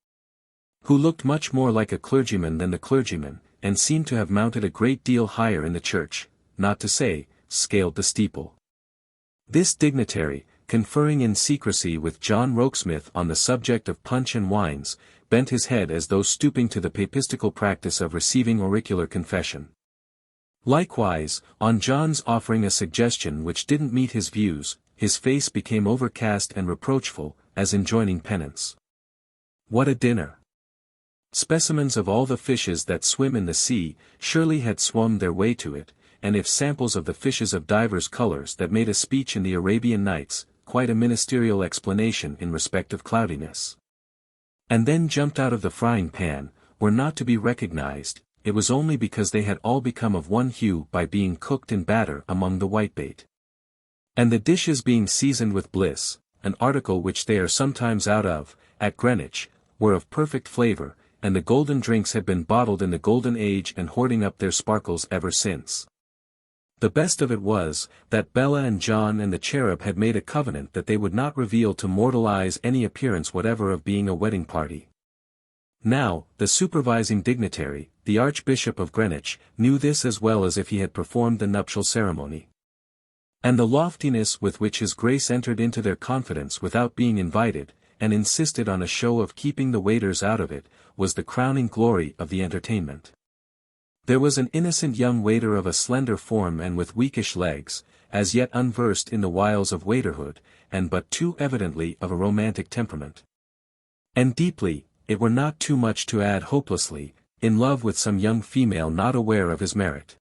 who looked much more like a clergyman than the clergyman, and seemed to have mounted a great deal higher in the church, not to say, scaled the steeple. This dignitary, conferring in secrecy with John Rokesmith on the subject of punch and wines, bent his head as though stooping to the papistical practice of receiving auricular confession. Likewise, on John's offering a suggestion which didn't meet his views, his face became overcast and reproachful, as enjoining penance. What a dinner! Specimens of all the fishes that swim in the sea surely had swum their way to it, and if samples of the fishes of divers colors that made a speech in the Arabian Nights, quite a ministerial explanation in respect of cloudiness, and then jumped out of the frying pan, were not to be recognized, it was only because they had all become of one hue by being cooked in batter among the whitebait. And the dishes being seasoned with bliss, an article which they are sometimes out of, at Greenwich, were of perfect flavor, and the golden drinks had been bottled in the golden age and hoarding up their sparkles ever since. The best of it was, that Bella and John and the cherub had made a covenant that they would not reveal to mortal eyes any appearance whatever of being a wedding party. Now, the supervising dignitary, the Archbishop of Greenwich, knew this as well as if he had performed the nuptial ceremony. And the loftiness with which his grace entered into their confidence without being invited, and insisted on a show of keeping the waiters out of it, was the crowning glory of the entertainment. There was an innocent young waiter of a slender form and with weakish legs, as yet unversed in the wiles of waiterhood, and but too evidently of a romantic temperament. And deeply, it were not too much to add hopelessly, in love with some young female not aware of his merit.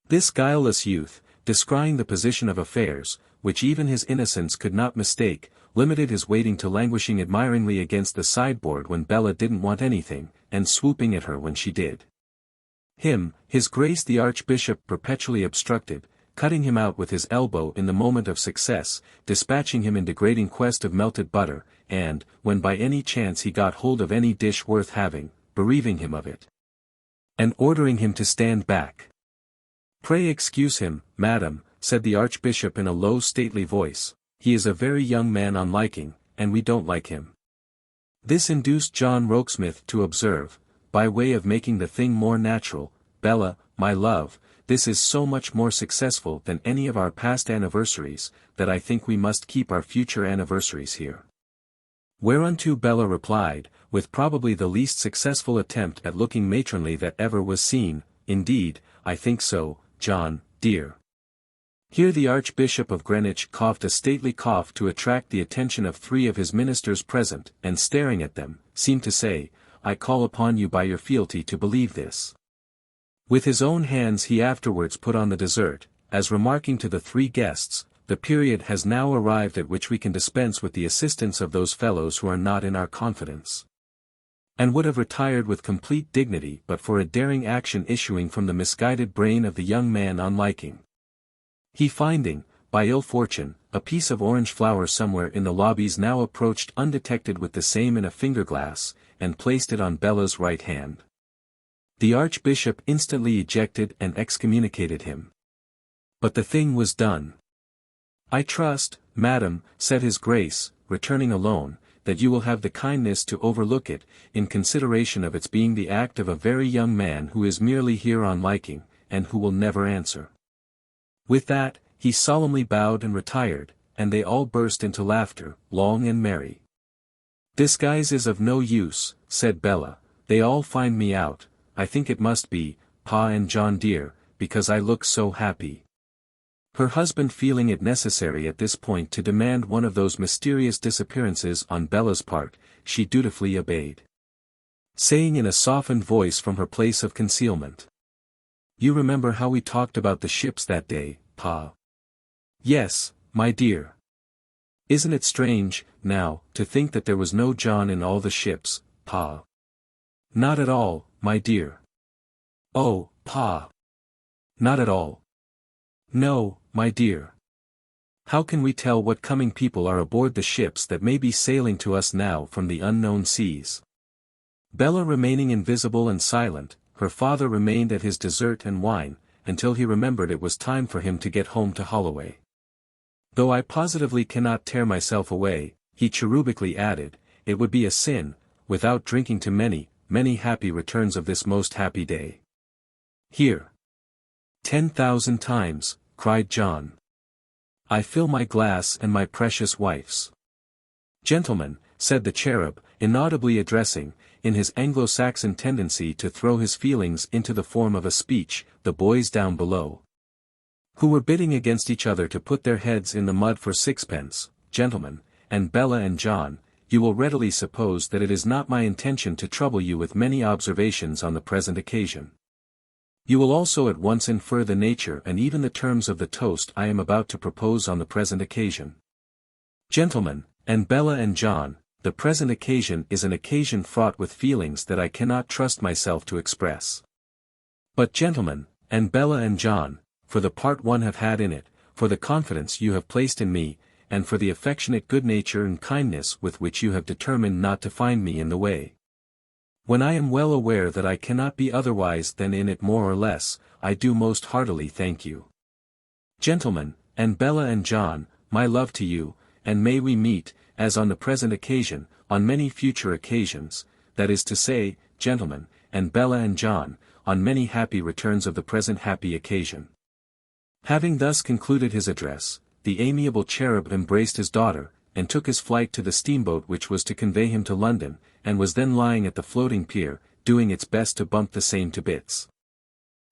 This guileless youth, descrying the position of affairs, which even his innocence could not mistake, limited his waiting to languishing admiringly against the sideboard when Bella didn't want anything, and swooping at her when she did. Him, his grace the Archbishop perpetually obstructed, cutting him out with his elbow in the moment of success, dispatching him in degrading quest of melted butter, and, when by any chance he got hold of any dish worth having, bereaving him of it, and ordering him to stand back. "Pray excuse him, madam," said the Archbishop in a low stately voice, "he is a very young man on liking, and we don't like him." This induced John Rokesmith to observe, by way of making the thing more natural, "Bella, my love, this is so much more successful than any of our past anniversaries, that I think we must keep our future anniversaries here." Whereunto Bella replied, with probably the least successful attempt at looking matronly that ever was seen, "Indeed, I think so, John, dear." Here the Archbishop of Greenwich coughed a stately cough to attract the attention of 3 of his ministers present, and staring at them, seemed to say, "I call upon you by your fealty to believe this." With his own hands he afterwards put on the dessert, as remarking to the 3 guests, "The period has now arrived at which we can dispense with the assistance of those fellows who are not in our confidence," and would have retired with complete dignity but for a daring action issuing from the misguided brain of the young man on liking. He finding, by ill fortune, a piece of orange flower somewhere in the lobbies now approached undetected with the same in a finger-glass, and placed it on Bella's right hand. The Archbishop instantly ejected and excommunicated him. But the thing was done. "I trust, madam," said his grace, returning alone, "that you will have the kindness to overlook it, in consideration of its being the act of a very young man who is merely here on liking, and who will never answer." With that, he solemnly bowed and retired, and they all burst into laughter, long and merry. "Disguise is of no use," said Bella, "they all find me out, I think it must be, Pa and John dear, because I look so happy." Her husband feeling it necessary at this point to demand one of those mysterious disappearances on Bella's part, she dutifully obeyed, saying in a softened voice from her place of concealment, "You remember how we talked about the ships that day, Pa?" "Yes, my dear. Isn't it strange, now, to think that there was no John in all the ships, Pa?" "Not at all, my dear." "Oh, Pa! Not at all." "No, my dear. How can we tell what coming people are aboard the ships that may be sailing to us now from the unknown seas?" Bella remaining invisible and silent, her father remained at his dessert and wine, until he remembered it was time for him to get home to Holloway. Though I positively cannot tear myself away, he cherubically added, it would be a sin, without drinking to many, many happy returns of this most happy day. Here. 10,000 times, cried John. I fill my glass and my precious wife's. Gentlemen, said the cherub, inaudibly addressing, in his Anglo-Saxon tendency to throw his feelings into the form of a speech, the boys down below, who were bidding against each other to put their heads in the mud for sixpence, gentlemen, and Bella and John, you will readily suppose that it is not my intention to trouble you with many observations on the present occasion. You will also at once infer the nature and even the terms of the toast I am about to propose on the present occasion. Gentlemen, and Bella and John, the present occasion is an occasion fraught with feelings that I cannot trust myself to express. But gentlemen, and Bella and John, for the part one have had in it, for the confidence you have placed in me, and for the affectionate good nature and kindness with which you have determined not to find me in the way, when I am well aware that I cannot be otherwise than in it more or less, I do most heartily thank you. Gentlemen, and Bella and John, my love to you, and may we meet, as on the present occasion, on many future occasions, that is to say, gentlemen, and Bella and John, on many happy returns of the present happy occasion. Having thus concluded his address, the amiable cherub embraced his daughter, and took his flight to the steamboat which was to convey him to London, and was then lying at the floating pier, doing its best to bump the same to bits.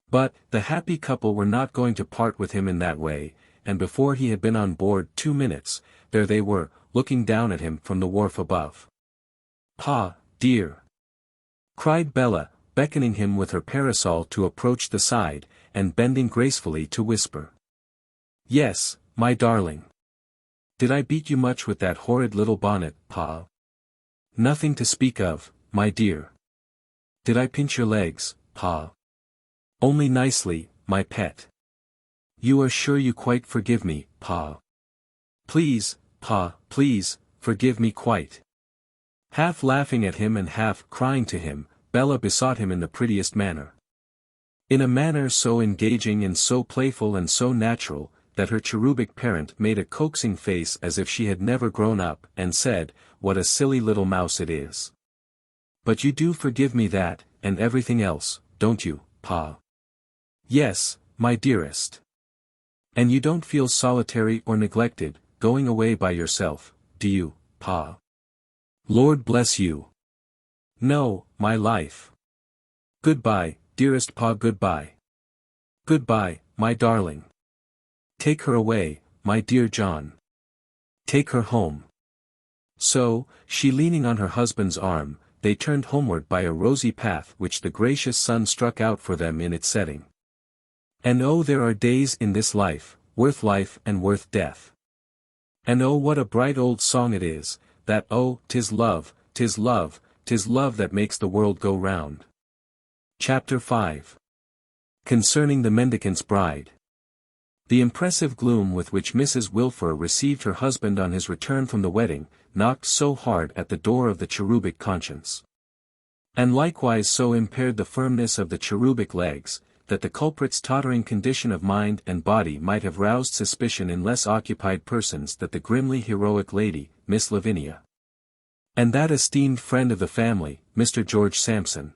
But, the happy couple were not going to part with him in that way, and before he had been on board 2 minutes, there they were, looking down at him from the wharf above. Pa, dear! Cried Bella, beckoning him with her parasol to approach the side, and bending gracefully to whisper. Yes, my darling. Did I beat you much with that horrid little bonnet, Pa? Nothing to speak of, my dear. Did I pinch your legs, Pa? Only nicely, my pet. You are sure you quite forgive me, Pa? Please, Pa, please, forgive me quite. Half laughing at him and half crying to him, Bella besought him in the prettiest manner. In a manner so engaging and so playful and so natural, that her cherubic parent made a coaxing face as if she had never grown up, and said, what a silly little mouse it is. But you do forgive me that, and everything else, don't you, Pa? Yes, my dearest. And you don't feel solitary or neglected, going away by yourself, do you, Pa? Lord bless you. No, my life. Goodbye, dearest Pa, goodbye. Goodbye, my darling. Take her away, my dear John. Take her home. So, she leaning on her husband's arm, they turned homeward by a rosy path which the gracious sun struck out for them in its setting. And oh, there are days in this life and worth death. And oh, what a bright old song it is, that oh, 'tis love, 'tis love, 'tis love that makes the world go round. Chapter 5. Concerning the Mendicant's Bride. The impressive gloom with which Mrs. Wilfer received her husband on his return from the wedding, knocked so hard at the door of the cherubic conscience, and likewise so impaired the firmness of the cherubic legs, that the culprit's tottering condition of mind and body might have roused suspicion in less occupied persons than the grimly heroic lady, Miss Lavinia, and that esteemed friend of the family, Mr. George Sampson.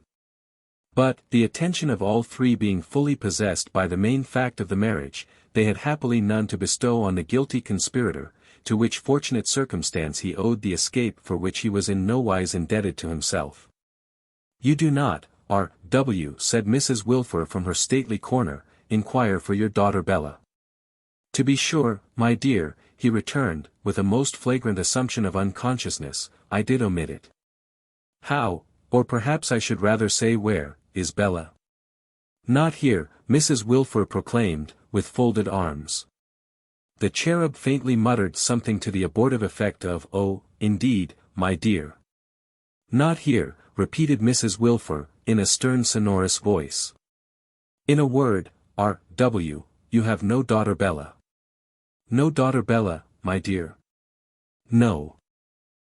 But, the attention of all three being fully possessed by the main fact of the marriage, they had happily none to bestow on the guilty conspirator, to which fortunate circumstance he owed the escape for which he was in no wise indebted to himself. You do not, R.W., said Mrs. Wilfer from her stately corner, inquire for your daughter Bella. To be sure, my dear, he returned, with a most flagrant assumption of unconsciousness, I did omit it. How, or perhaps I should rather say where, is Bella? Not here, Mrs. Wilfer proclaimed, with folded arms. The cherub faintly muttered something to the abortive effect of, oh, indeed, my dear. Not here, repeated Mrs. Wilfer, in a stern sonorous voice. In a word, R.W., you have no daughter Bella. No daughter Bella, my dear. No.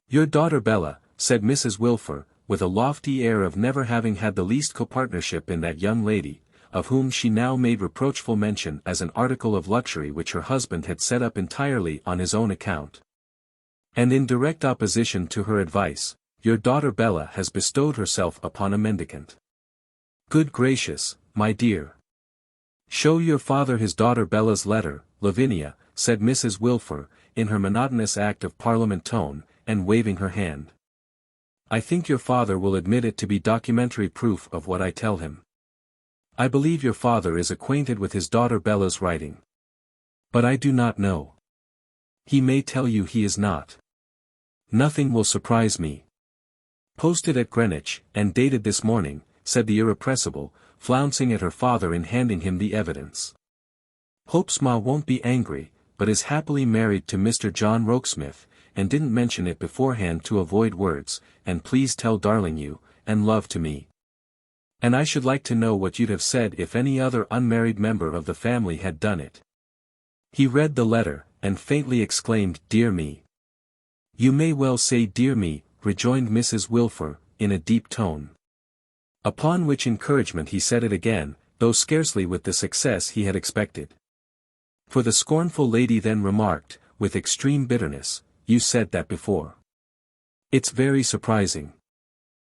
Your daughter Bella, said Mrs. Wilfer, with a lofty air of never having had the least copartnership in that young lady, of whom she now made reproachful mention as an article of luxury which her husband had set up entirely on his own account. And in direct opposition to her advice, your daughter Bella has bestowed herself upon a mendicant. Good gracious, my dear. Show your father his daughter Bella's letter, Lavinia, said Mrs. Wilfer, in her monotonous Act of Parliament tone, and waving her hand. I think your father will admit it to be documentary proof of what I tell him. I believe your father is acquainted with his daughter Bella's writing. But I do not know. He may tell you he is not. Nothing will surprise me. Posted at Greenwich, and dated this morning, said the irrepressible, flouncing at her father in handing him the evidence. Hopes Ma won't be angry, but is happily married to Mr. John Rokesmith, and didn't mention it beforehand to avoid words, and please tell darling you, and love to me. And I should like to know what you'd have said if any other unmarried member of the family had done it. He read the letter, and faintly exclaimed, Dear me. You may well say dear me, rejoined Mrs. Wilfer, in a deep tone. Upon which encouragement he said it again, though scarcely with the success he had expected. For the scornful lady then remarked, with extreme bitterness, You said that before. It's very surprising.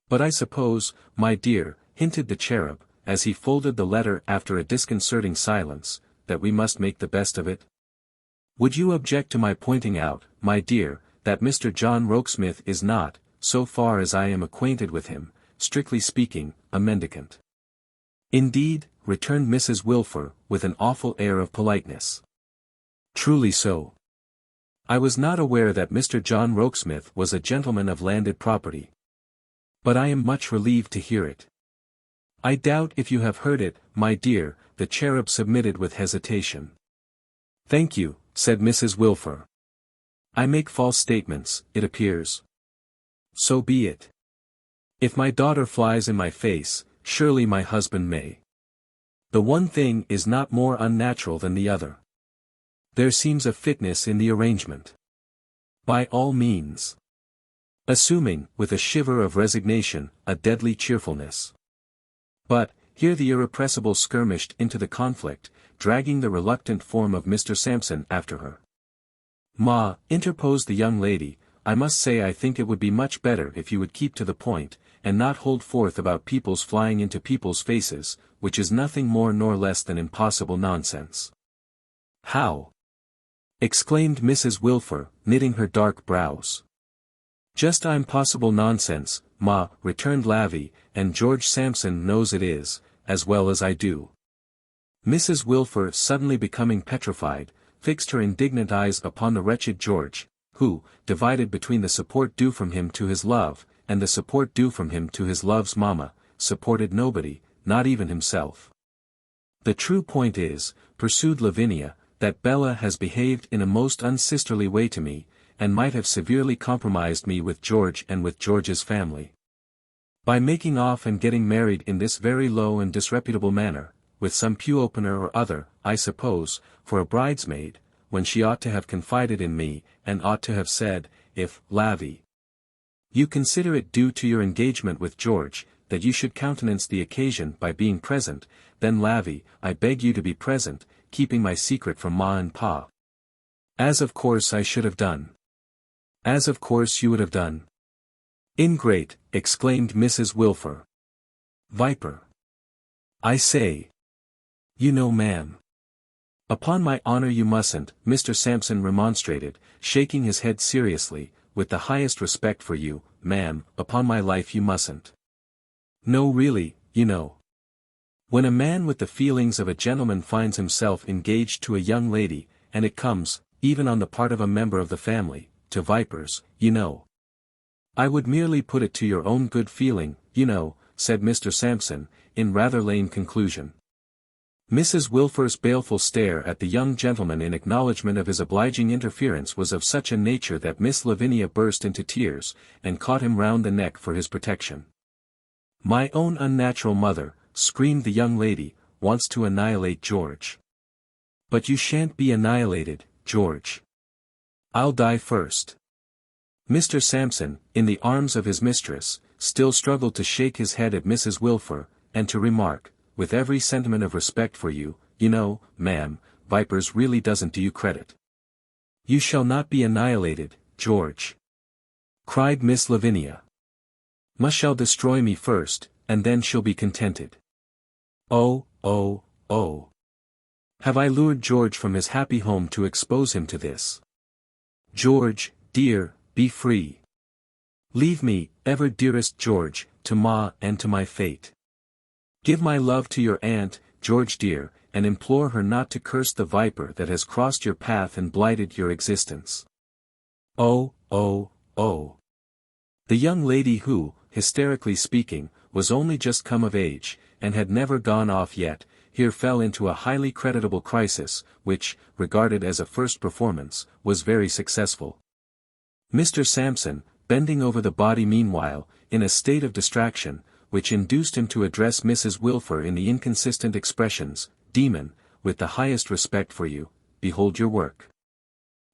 But I suppose, my dear, hinted the cherub, as he folded the letter after a disconcerting silence, that we must make the best of it? Would you object to my pointing out, my dear, that Mr. John Rokesmith is not, so far as I am acquainted with him, strictly speaking, a mendicant? Indeed, returned Mrs. Wilfer, with an awful air of politeness. Truly so. I was not aware that Mr. John Rokesmith was a gentleman of landed property. But I am much relieved to hear it. I doubt if you have heard it, my dear, the cherub submitted with hesitation. Thank you, said Mrs. Wilfer. I make false statements, it appears. So be it. If my daughter flies in my face, surely my husband may. The one thing is not more unnatural than the other. There seems a fitness in the arrangement. By all means. Assuming, with a shiver of resignation, a deadly cheerfulness. But, here the irrepressible skirmished into the conflict, dragging the reluctant form of Mr. Sampson after her. Ma, interposed the young lady, I must say I think it would be much better if you would keep to the point, and not hold forth about people's flying into people's faces, which is nothing more nor less than impossible nonsense. How? Exclaimed Mrs. Wilfer, knitting her dark brows. Just impossible nonsense, Ma, returned Lavvy, and George Sampson knows it is, as well as I do. Mrs. Wilfer, suddenly becoming petrified, fixed her indignant eyes upon the wretched George, who, divided between the support due from him to his love, and the support due from him to his love's mamma, supported nobody, not even himself. The true point is, pursued Lavinia, that Bella has behaved in a most unsisterly way to me, and might have severely compromised me with George and with George's family. By making off and getting married in this very low and disreputable manner, with some pew-opener or other, I suppose, for a bridesmaid, when she ought to have confided in me, and ought to have said, if, Lavvy, you consider it due to your engagement with George, that you should countenance the occasion by being present, then Lavvy, I beg you to be present, keeping my secret from Ma and Pa. As of course I should have done. As of course you would have done. Ingrate, exclaimed Mrs. Wilfer. Viper. I say. You know, ma'am. Upon my honor you mustn't, Mr. Sampson remonstrated, shaking his head seriously, with the highest respect for you, ma'am, upon my life you mustn't. No really, you know. When a man with the feelings of a gentleman finds himself engaged to a young lady, and it comes, even on the part of a member of the family, to vipers, you know. I would merely put it to your own good feeling, you know, said Mr. Sampson, in rather lame conclusion. Mrs. Wilfer's baleful stare at the young gentleman in acknowledgment of his obliging interference was of such a nature that Miss Lavinia burst into tears, and caught him round the neck for his protection. My own unnatural mother, screamed the young lady, wants to annihilate George. But you shan't be annihilated, George. I'll die first. Mr. Sampson, in the arms of his mistress, still struggled to shake his head at Mrs. Wilfer, and to remark, with every sentiment of respect for you, you know, ma'am, vipers really doesn't do you credit. You shall not be annihilated, George," cried Miss Lavinia. "Ma shall destroy me first, and then she'll be contented. Oh, oh, oh. Have I lured George from his happy home to expose him to this? George, dear, be free. Leave me, ever dearest George, to Ma and to my fate. Give my love to your aunt, George dear, and implore her not to curse the viper that has crossed your path and blighted your existence. Oh, oh, oh." The young lady who, hysterically speaking, was only just come of age, and had never gone off yet, here fell into a highly creditable crisis, which, regarded as a first performance, was very successful. Mr. Sampson, bending over the body meanwhile, in a state of distraction, which induced him to address Mrs. Wilfer in the inconsistent expressions, "Demon, with the highest respect for you, behold your work."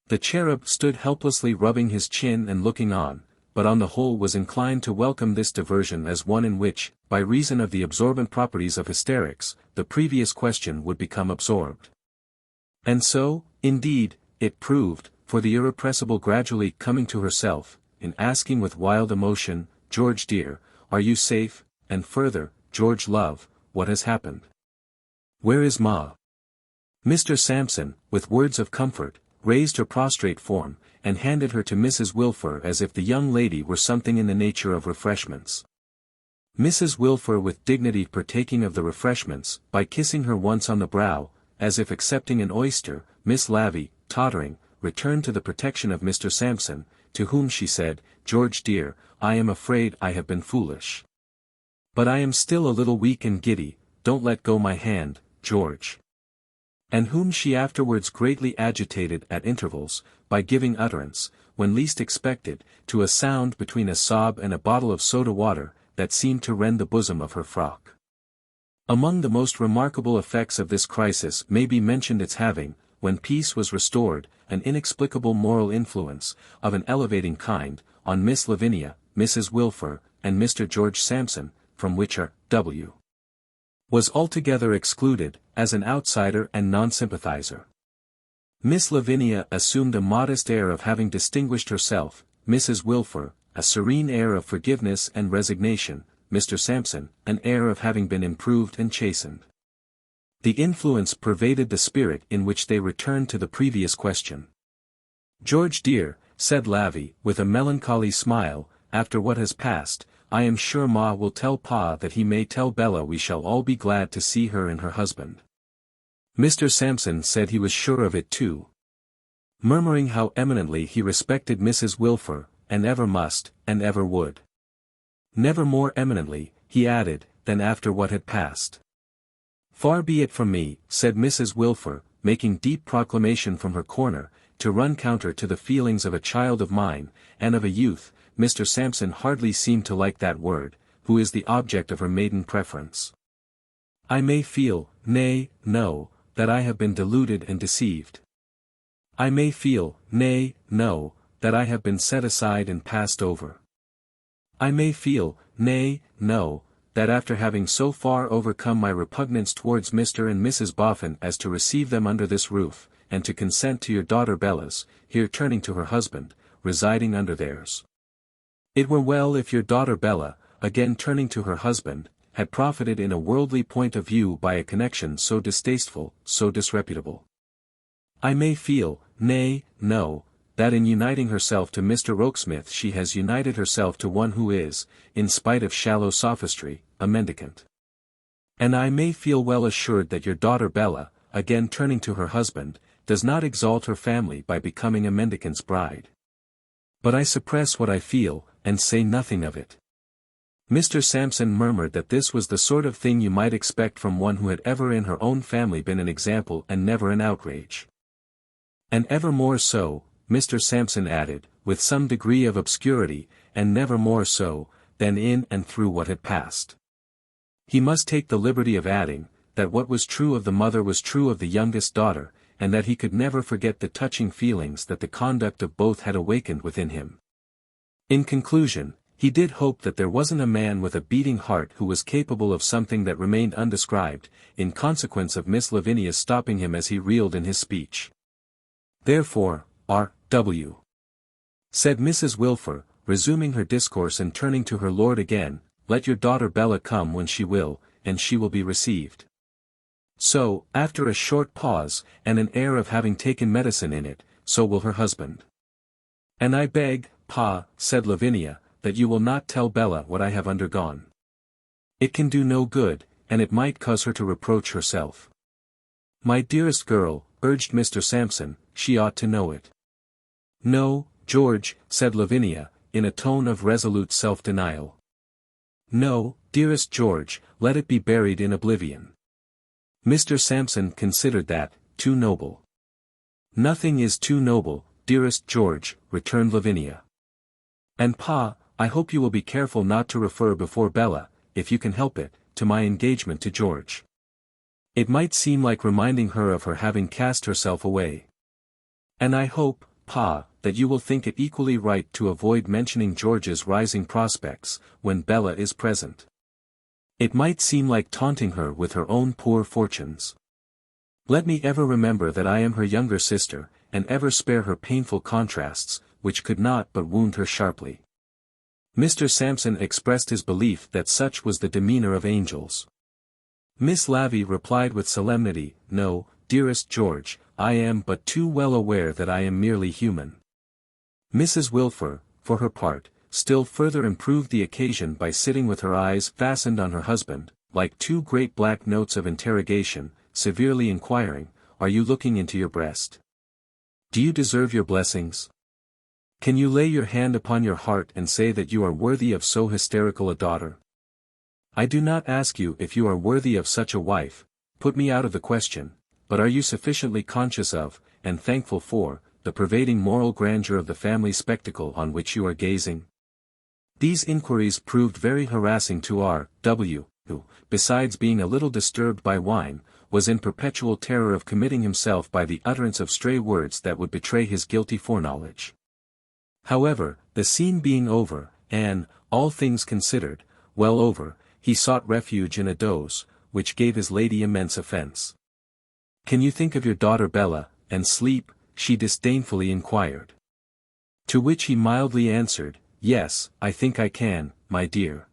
The cherub stood helplessly rubbing his chin and looking on, but on the whole was inclined to welcome this diversion as one in which, by reason of the absorbent properties of hysterics, the previous question would become absorbed. And so, indeed, it proved, for the irrepressible gradually coming to herself, in asking with wild emotion, "George dear, are you safe?" and further, "George love, what has happened? Where is Ma?" Mr. Sampson, with words of comfort, raised her prostrate form, and handed her to Mrs. Wilfer as if the young lady were something in the nature of refreshments. Mrs. Wilfer with dignity partaking of the refreshments, by kissing her once on the brow, as if accepting an oyster, Miss Lavy, tottering, returned to the protection of Mr. Sampson, to whom she said, "George dear, I am afraid I have been foolish. But I am still a little weak and giddy, don't let go my hand, George." And whom she afterwards greatly agitated at intervals, by giving utterance, when least expected, to a sound between a sob and a bottle of soda water, that seemed to rend the bosom of her frock. Among the most remarkable effects of this crisis may be mentioned its having, when peace was restored, an inexplicable moral influence, of an elevating kind, on Miss Lavinia, Mrs. Wilfer, and Mr. George Sampson, from which a W. was altogether excluded, as an outsider and non-sympathizer. Miss Lavinia assumed a modest air of having distinguished herself, Mrs. Wilfer, a serene air of forgiveness and resignation, Mr. Sampson, an air of having been improved and chastened. The influence pervaded the spirit in which they returned to the previous question. "George dear," said Lavy, with a melancholy smile, "after what has passed, I am sure Ma will tell Pa that he may tell Bella we shall all be glad to see her and her husband." Mr. Sampson said he was sure of it too, murmuring how eminently he respected Mrs. Wilfer, and ever must, and ever would. Never more eminently, he added, than after what had passed. "Far be it from me," said Mrs. Wilfer, making deep proclamation from her corner, "to run counter to the feelings of a child of mine, and of a youth, Mr. Sampson hardly seemed to like that word, who is the object of her maiden preference. I may feel, nay, no, that I have been deluded and deceived. I may feel, nay, no, that I have been set aside and passed over. I may feel, nay, no, that after having so far overcome my repugnance towards Mr. and Mrs. Boffin as to receive them under this roof, and to consent to your daughter Bella's, here turning to her husband, residing under theirs. It were well if your daughter Bella, again turning to her husband, had profited in a worldly point of view by a connection so distasteful, so disreputable. I may feel, nay, no, that in uniting herself to Mr. Rokesmith she has united herself to one who is, in spite of shallow sophistry, a mendicant. And I may feel well assured that your daughter Bella, again turning to her husband, does not exalt her family by becoming a mendicant's bride. But I suppress what I feel, and say nothing of it." Mr. Sampson murmured that this was the sort of thing you might expect from one who had ever in her own family been an example and never an outrage. "And ever more so," Mr. Sampson added, with some degree of obscurity, "and never more so, than in and through what had passed." He must take the liberty of adding, that what was true of the mother was true of the youngest daughter, and that he could never forget the touching feelings that the conduct of both had awakened within him. In conclusion, He did hope that there wasn't a man with a beating heart who was capable of something that remained undescribed, in consequence of Miss Lavinia's stopping him as he reeled in his speech. Therefore, R.W. said Mrs. Wilfer, resuming her discourse and turning to her lord again, let your daughter Bella come when she will, and she will be received. So, after a short pause, and an air of having taken medicine in it, so will her husband. And I beg, Pa, said Lavinia, that you will not tell Bella what I have undergone. It can do no good, and it might cause her to reproach herself. My dearest girl, urged Mr. Sampson, she ought to know it. No, George, said Lavinia, in a tone of resolute self-denial. No, dearest George, let it be buried in oblivion. Mr. Sampson considered that, too noble. Nothing is too noble, dearest George, returned Lavinia. And Pa, I hope you will be careful not to refer before Bella, if you can help it, to my engagement to George. It might seem like reminding her of her having cast herself away. And I hope, Pa, that you will think it equally right to avoid mentioning George's rising prospects, when Bella is present. It might seem like taunting her with her own poor fortunes. Let me ever remember that I am her younger sister, and ever spare her painful contrasts, which could not but wound her sharply. Mr. Sampson expressed his belief that such was the demeanor of angels. Miss Lavy replied with solemnity, no, dearest George, I am but too well aware that I am merely human. Mrs. Wilfer, for her part, still further improved the occasion by sitting with her eyes fastened on her husband, like two great black notes of interrogation, severely inquiring, are you looking into your breast? Do you deserve your blessings? Can you lay your hand upon your heart and say that you are worthy of so hysterical a daughter? I do not ask you if you are worthy of such a wife, put me out of the question, but are you sufficiently conscious of, and thankful for, the pervading moral grandeur of the family spectacle on which you are gazing? These inquiries proved very harassing to R.W., who, besides being a little disturbed by wine, was in perpetual terror of committing himself by the utterance of stray words that would betray his guilty foreknowledge. However, the scene being over, and, all things considered, well over, he sought refuge in a doze, which gave his lady immense offence. Can you think of your daughter Bella, and sleep? She disdainfully inquired. To which he mildly answered, yes, I think I can, my dear.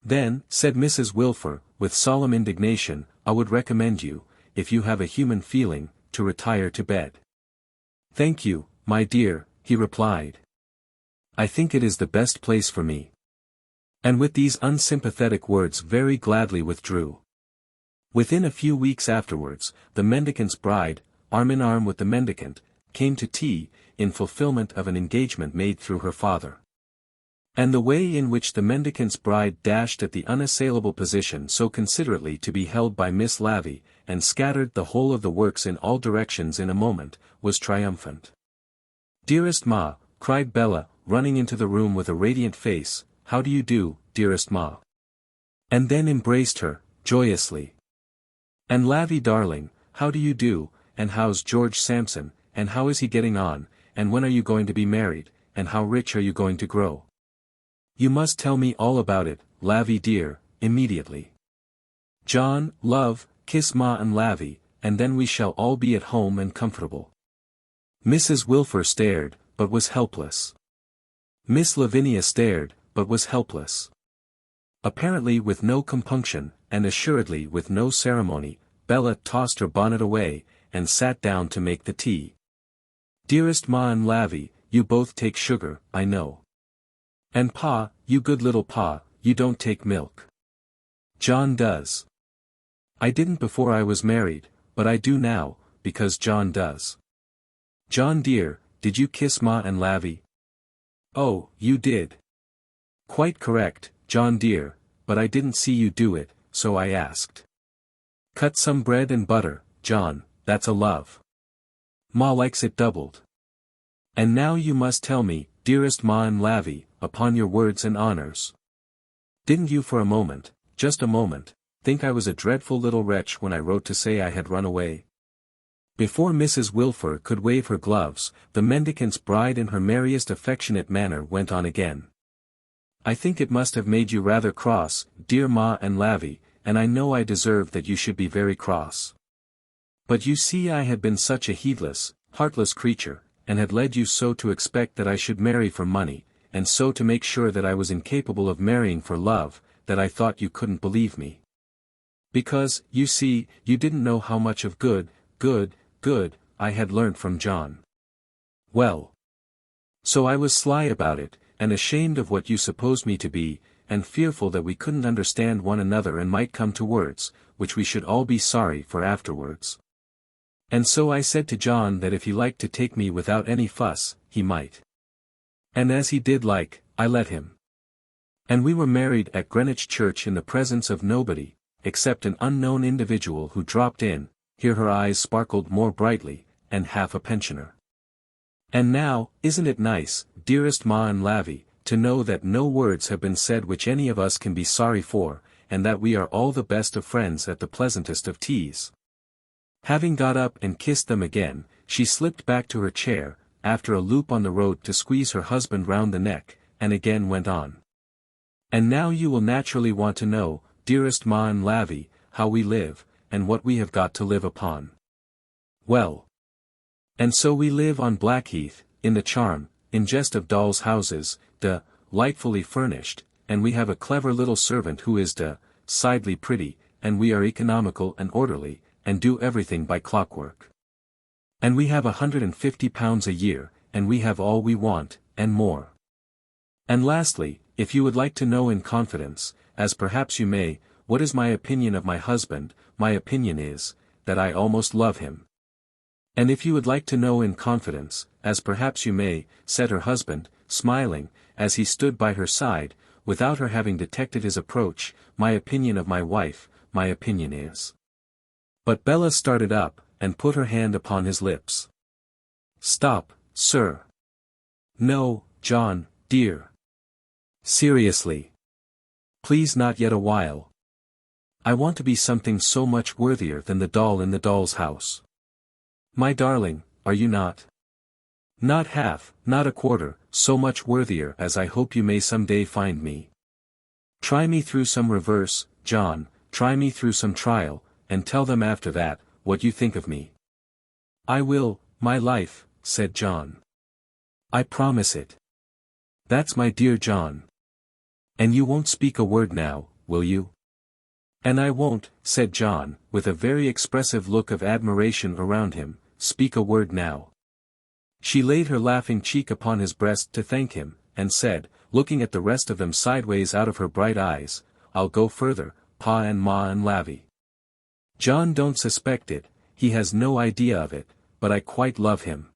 Then, said Mrs. Wilfer, with solemn indignation, I would recommend you, if you have a human feeling, to retire to bed. Thank you, my dear, he replied. I think it is the best place for me. And with these unsympathetic words very gladly withdrew. Within a few weeks afterwards, the mendicant's bride, arm in arm with the mendicant, came to tea, in fulfillment of an engagement made through her father. And the way in which the mendicant's bride dashed at the unassailable position so considerately to be held by Miss Lavy, and scattered the whole of the works in all directions in a moment, was triumphant. Dearest Ma, cried Bella, running into the room with a radiant face, how do you do, dearest Ma? And then embraced her, joyously. And Lavy darling, how do you do, and how's George Sampson, and how is he getting on, and when are you going to be married, and how rich are you going to grow? You must tell me all about it, Lavy dear, immediately. John, love, kiss Ma and Lavy, and then we shall all be at home and comfortable. Mrs. Wilfer stared, but was helpless. Miss Lavinia stared, but was helpless. Apparently with no compunction, and assuredly with no ceremony, Bella tossed her bonnet away, and sat down to make the tea. Dearest Ma and Lavy, you both take sugar, I know. And Pa, you good little Pa, you don't take milk. John does. I didn't before I was married, but I do now, because John does. John dear, did you kiss Ma and Lavy? Oh, you did. Quite correct, John dear, but I didn't see you do it, so I asked. Cut some bread and butter, John, that's a love. Ma likes it doubled. And now you must tell me, dearest Ma and Lavy, upon your words and honors. Didn't you for a moment, just a moment, think I was a dreadful little wretch when I wrote to say I had run away? Before Mrs. Wilfer could wave her gloves, the mendicant's bride in her merriest affectionate manner went on again. I think it must have made you rather cross, dear Ma and Lavvy, and I know I deserve that you should be very cross. But you see I had been such a heedless, heartless creature, and had led you so to expect that I should marry for money, and so to make sure that I was incapable of marrying for love, that I thought you couldn't believe me. Because, you see, you didn't know how much of good, I had learnt from John. Well. So I was sly about it, and ashamed of what you supposed me to be, and fearful that we couldn't understand one another and might come to words, which we should all be sorry for afterwards. And so I said to John that if he liked to take me without any fuss, he might. And as he did like, I let him. And we were married at Greenwich Church in the presence of nobody, except an unknown individual who dropped in, here her eyes sparkled more brightly, and half a pensioner. And now, isn't it nice, dearest Ma and Lavvy, to know that no words have been said which any of us can be sorry for, and that we are all the best of friends at the pleasantest of teas? Having got up and kissed them again, she slipped back to her chair, after a loop on the road to squeeze her husband round the neck, and again went on. And now you will naturally want to know, dearest Ma and Lavvy, how we live, and what we have got to live upon. Well. And so we live on Blackheath, in the charm, in jest of dolls' houses, delightfully furnished, and we have a clever little servant who is decidedly pretty, and we are economical and orderly, and do everything by clockwork. And we have £150 a year, and we have all we want, and more. And lastly, if you would like to know in confidence, as perhaps you may, what is my opinion of my husband, my opinion is, that I almost love him. And if you would like to know in confidence, as perhaps you may, said her husband, smiling, as he stood by her side, without her having detected his approach, my opinion of my wife, my opinion is. But Bella started up, and put her hand upon his lips. Stop, sir. No, John, dear. Seriously. Please not yet a while. I want to be something so much worthier than the doll in the doll's house. My darling, are you not? Not half, not a quarter, so much worthier as I hope you may some day find me. Try me through some reverse, John, try me through some trial, and tell them after that, what you think of me. I will, my life, said John. I promise it. That's my dear John. And you won't speak a word now, will you? And I won't, said John, with a very expressive look of admiration around him, speak a word now. She laid her laughing cheek upon his breast to thank him, and said, looking at the rest of them sideways out of her bright eyes, I'll go further, Pa and Ma and Lavvy. John don't suspect it, he has no idea of it, but I quite love him.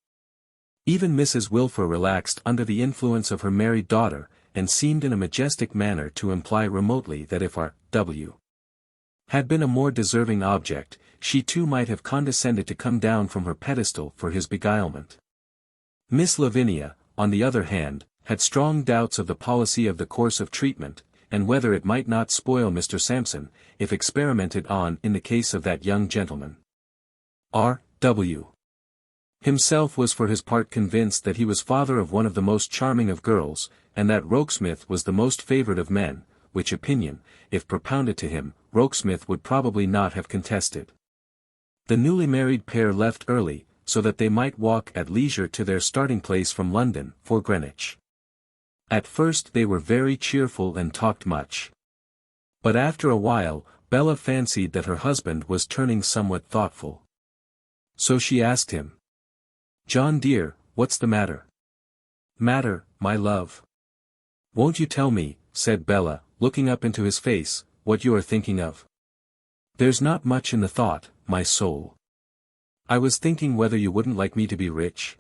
Even Mrs. Wilfer relaxed under the influence of her married daughter, and seemed in a majestic manner to imply remotely that if our W. had been a more deserving object, she too might have condescended to come down from her pedestal for his beguilement. Miss Lavinia, on the other hand, had strong doubts of the policy of the course of treatment, and whether it might not spoil Mr. Sampson, if experimented on in the case of that young gentleman. R.W. himself was for his part convinced that he was father of one of the most charming of girls, and that Rokesmith was the most favoured of men, which opinion, if propounded to him, Rokesmith would probably not have contested. The newly married pair left early, so that they might walk at leisure to their starting place from London, for Greenwich. At first they were very cheerful and talked much. But after a while, Bella fancied that her husband was turning somewhat thoughtful. So she asked him, John dear, what's the matter? Matter, my love. Won't you tell me, said Bella, looking up into his face, what you are thinking of? There's not much in the thought, my soul. I was thinking whether you wouldn't like me to be rich.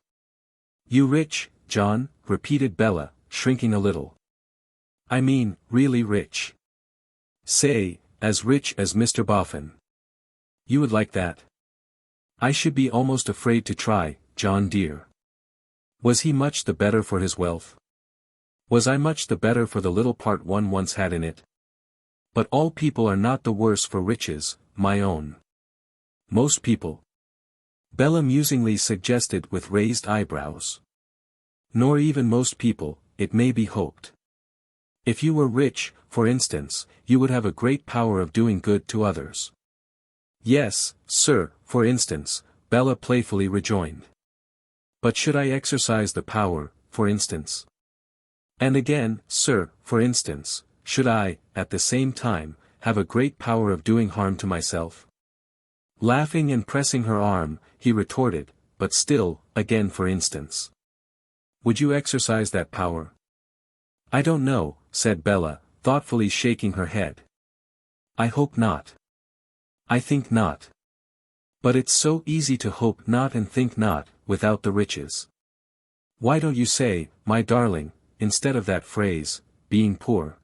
You rich, John, repeated Bella, shrinking a little. I mean, really rich. Say, as rich as Mr. Boffin. You would like that? I should be almost afraid to try, John dear. Was he much the better for his wealth? Was I much the better for the little part one once had in it? But all people are not the worse for riches, my own. Most people. Bella musingly suggested with raised eyebrows. Nor even most people, it may be hoped. If you were rich, for instance, you would have a great power of doing good to others. Yes, sir, for instance, Bella playfully rejoined. But should I exercise the power, for instance? And again, sir, for instance, should I, at the same time, have a great power of doing harm to myself? Laughing and pressing her arm, he retorted, but still, again for instance. Would you exercise that power? I don't know, said Bella, thoughtfully shaking her head. I hope not. I think not. But it's so easy to hope not and think not, without the riches. Why don't you say, my darling, instead of that phrase, being poor?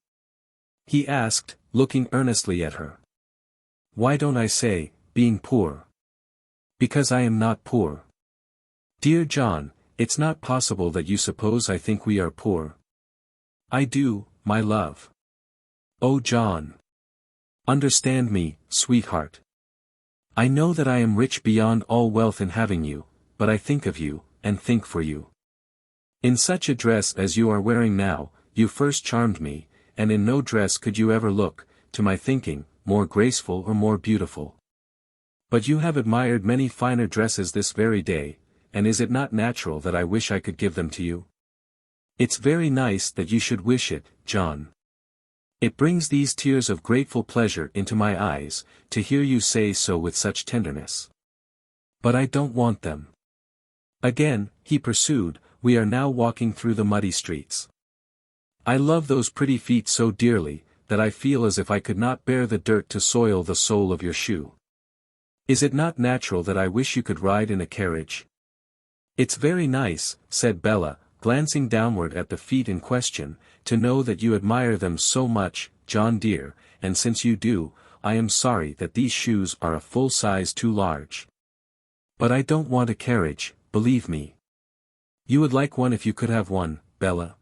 He asked, looking earnestly at her. Why don't I say, being poor? Because I am not poor. Dear John, it's not possible that you suppose I think we are poor. I do, my love. Oh John. Understand me, sweetheart. I know that I am rich beyond all wealth in having you, but I think of you, and think for you. In such a dress as you are wearing now, you first charmed me, and in no dress could you ever look, to my thinking, more graceful or more beautiful. But you have admired many finer dresses this very day, and is it not natural that I wish I could give them to you? It's very nice that you should wish it, John. It brings these tears of grateful pleasure into my eyes, to hear you say so with such tenderness. But I don't want them. Again, he pursued, we are now walking through the muddy streets. I love those pretty feet so dearly, that I feel as if I could not bear the dirt to soil the sole of your shoe. Is it not natural that I wish you could ride in a carriage? It's very nice, said Bella, glancing downward at the feet in question, to know that you admire them so much, John dear, and since you do, I am sorry that these shoes are a full size too large. But I don't want a carriage, believe me. You would like one if you could have one, Bella.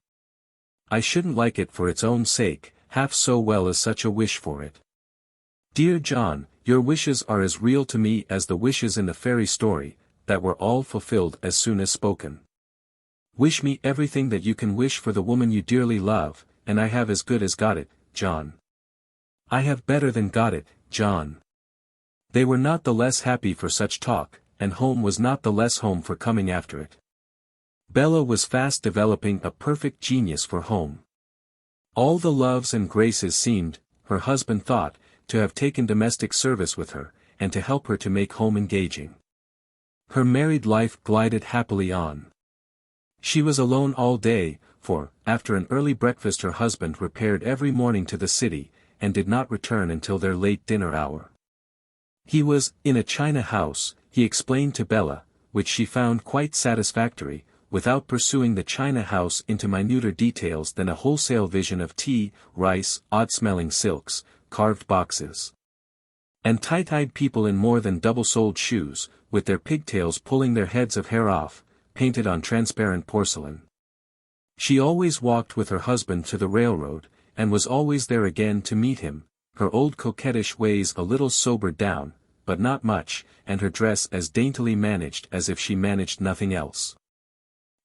I shouldn't like it for its own sake, half so well as such a wish for it. Dear John, your wishes are as real to me as the wishes in the fairy story, that were all fulfilled as soon as spoken. Wish me everything that you can wish for the woman you dearly love, and I have as good as got it, John. I have better than got it, John. They were not the less happy for such talk, and home was not the less home for coming after it. Bella was fast developing a perfect genius for home. All the loves and graces seemed, her husband thought, to have taken domestic service with her, and to help her to make home engaging. Her married life glided happily on. She was alone all day, for, after an early breakfast her husband repaired every morning to the city, and did not return until their late dinner hour. He was, in a China house, he explained to Bella, which she found quite satisfactory, without pursuing the China house into minuter details than a wholesale vision of tea, rice, odd-smelling silks, carved boxes, and tight-eyed people in more than double-soled shoes, with their pigtails pulling their heads of hair off, painted on transparent porcelain. She always walked with her husband to the railroad, and was always there again to meet him, her old coquettish ways a little sobered down, but not much, and her dress as daintily managed as if she managed nothing else.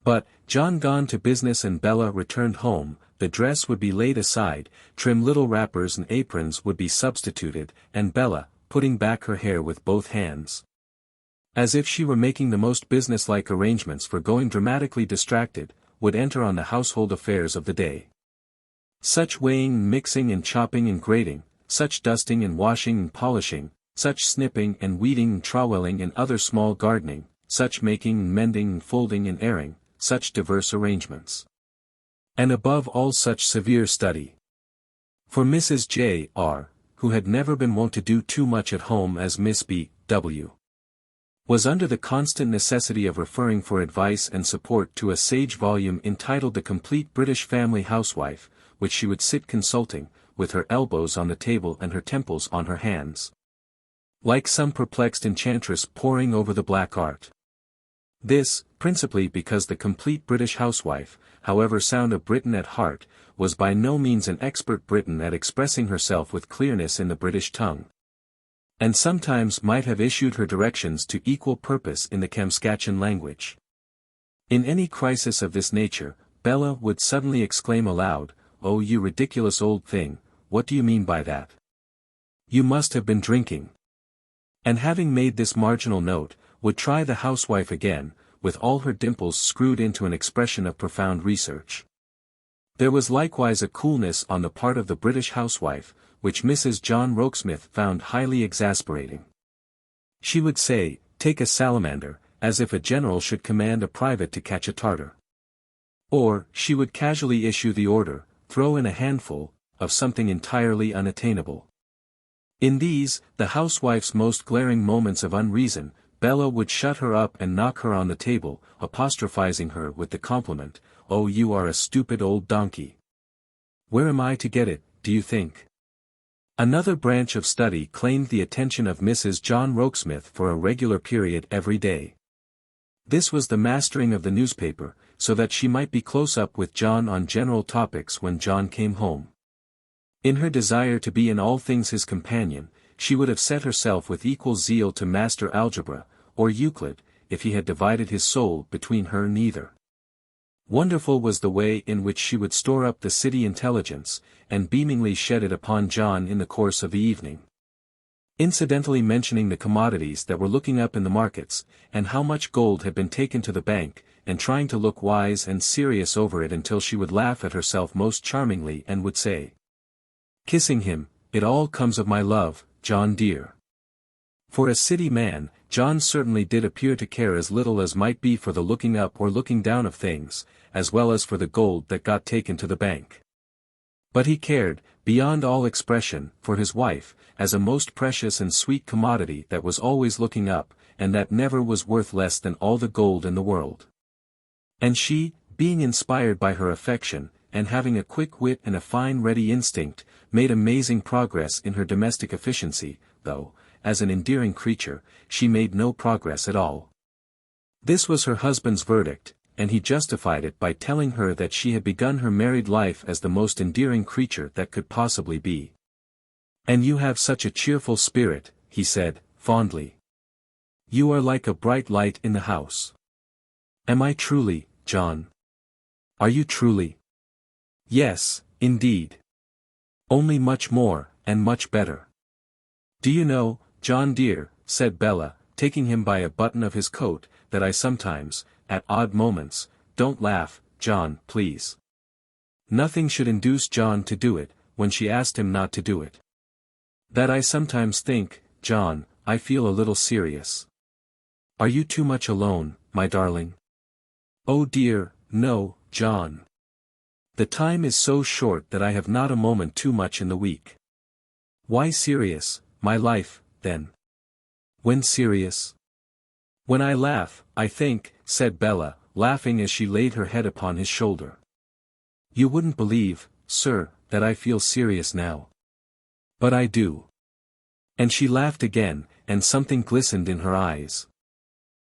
But, John gone to business and Bella returned home, the dress would be laid aside, trim little wrappers and aprons would be substituted, and Bella, putting back her hair with both hands, as if she were making the most business-like arrangements for going dramatically distracted, would enter on the household affairs of the day. Such weighing and mixing and chopping and grating, such dusting and washing and polishing, such snipping and weeding and trowelling and other small gardening, such making and mending and folding and airing, such diverse arrangements. And above all such severe study. For Mrs. J. R., who had never been wont to do too much at home as Miss B. W. was under the constant necessity of referring for advice and support to a sage volume entitled The Complete British Family Housewife, which she would sit consulting, with her elbows on the table and her temples on her hands, like some perplexed enchantress poring over the black art. This, principally because the Complete British Housewife, however sound a Briton at heart, was by no means an expert Briton at expressing herself with clearness in the British tongue, and sometimes might have issued her directions to equal purpose in the Kamskatchan language. In any crisis of this nature, Bella would suddenly exclaim aloud, "Oh, you ridiculous old thing, what do you mean by that? You must have been drinking." And having made this marginal note, would try the housewife again, with all her dimples screwed into an expression of profound research. There was likewise a coolness on the part of the British housewife, which Mrs. John Rokesmith found highly exasperating. She would say, "Take a salamander," as if a general should command a private to catch a Tartar. Or, she would casually issue the order, "Throw in a handful," of something entirely unattainable. In these, the housewife's most glaring moments of unreason, Bella would shut her up and knock her on the table, apostrophizing her with the compliment, "Oh, you are a stupid old donkey. Where am I to get it, do you think?" Another branch of study claimed the attention of Mrs. John Rokesmith for a regular period every day. This was the mastering of the newspaper, so that she might be close up with John on general topics when John came home. In her desire to be in all things his companion, she would have set herself with equal zeal to master algebra, or Euclid, if he had divided his soul between her neither. Wonderful was the way in which she would store up the city intelligence, and beamingly shed it upon John in the course of the evening. Incidentally mentioning the commodities that were looking up in the markets, and how much gold had been taken to the bank, and trying to look wise and serious over it until she would laugh at herself most charmingly and would say, kissing him, "It all comes of my love, John dear." For a city man, John certainly did appear to care as little as might be for the looking up or looking down of things, as well as for the gold that got taken to the bank. But he cared, beyond all expression, for his wife, as a most precious and sweet commodity that was always looking up, and that never was worth less than all the gold in the world. And she, being inspired by her affection, and having a quick wit and a fine ready instinct, made amazing progress in her domestic efficiency, though, as an endearing creature, she made no progress at all. This was her husband's verdict, and he justified it by telling her that she had begun her married life as the most endearing creature that could possibly be. "And you have such a cheerful spirit," he said, fondly. "You are like a bright light in the house." "Am I truly, John? Are you truly?" "Yes, indeed. Only much more, and much better. Do you know, John dear," said Bella, taking him by a button of his coat, "that I sometimes, at odd moments, don't laugh, John, please." Nothing should induce John to do it, when she asked him not to do it. "That I sometimes think, John, I feel a little serious." "Are you too much alone, my darling?" "Oh dear, no, John. The time is so short that I have not a moment too much in the week." "Why serious, my life, then?" "When serious?" "When I laugh, I think," said Bella, laughing as she laid her head upon his shoulder. "You wouldn't believe, sir, that I feel serious now. But I do." And she laughed again, and something glistened in her eyes.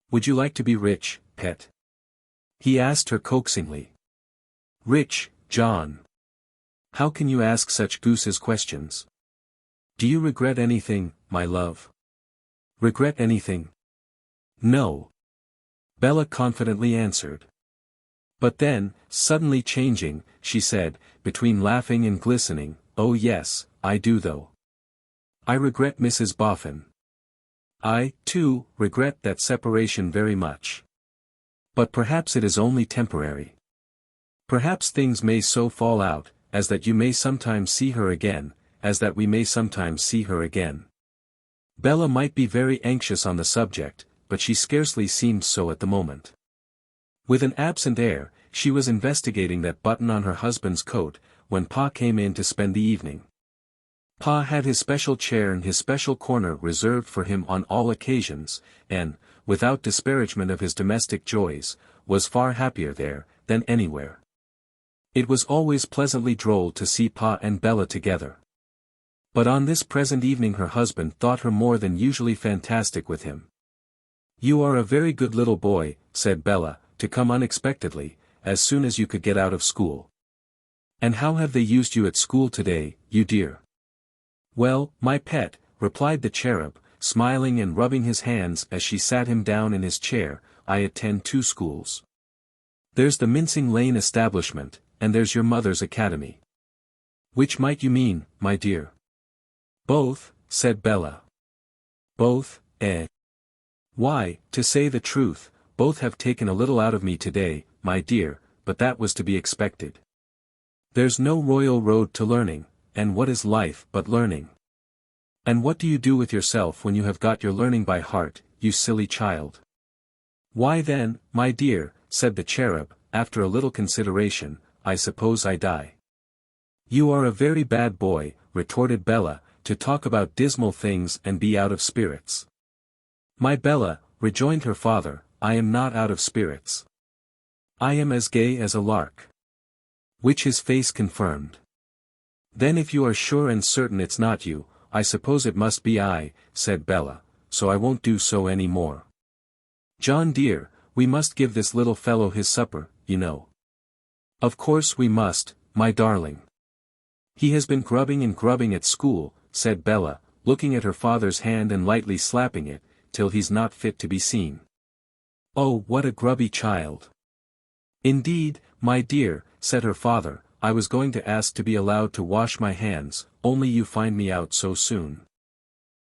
"Would you like to be rich, pet?" he asked her coaxingly. "Rich, John? How can you ask such goose's questions? Do you regret anything, my love?" "Regret anything? No," Bella confidently answered. But then, suddenly changing, she said, between laughing and glistening, "Oh yes, I do though. I regret Mrs. Boffin. I, too, regret that separation very much. But perhaps it is only temporary. Perhaps things may so fall out, as that you may sometimes see her again, as that we may sometimes see her again." Bella might be very anxious on the subject, but she scarcely seemed so at the moment. With an absent air, she was investigating that button on her husband's coat, when Pa came in to spend the evening. Pa had his special chair and his special corner reserved for him on all occasions, and, without disparagement of his domestic joys, was far happier there, than anywhere. It was always pleasantly droll to see Pa and Bella together. But on this present evening her husband thought her more than usually fantastic with him. "You are a very good little boy," said Bella, "to come unexpectedly, as soon as you could get out of school. And how have they used you at school today, you dear?" "Well, my pet," replied the cherub, smiling and rubbing his hands as she sat him down in his chair, "I attend 2 schools. There's the Mincing Lane establishment, and there's your mother's academy. Which might you mean, my dear? Both, said Bella. Both, eh? Why, to say the truth, both have taken a little out of me today, my dear, but that was to be expected. There's no royal road to learning, and what is life but learning? And what do you do with yourself when you have got your learning by heart, you silly child? Why then, my dear, said the cherub, after a little consideration, I suppose I die. You are a very bad boy, retorted Bella, to talk about dismal things and be out of spirits. My Bella, rejoined her father, I am not out of spirits. I am as gay as a lark. Which his face confirmed. Then if you are sure and certain it's not you, I suppose it must be I, said Bella, so I won't do so any more. John dear, we must give this little fellow his supper, you know. Of course we must, my darling. He has been grubbing and grubbing at school, said Bella, looking at her father's hand and lightly slapping it, till he's not fit to be seen. Oh, what a grubby child. Indeed, my dear, said her father, I was going to ask to be allowed to wash my hands, only you find me out so soon.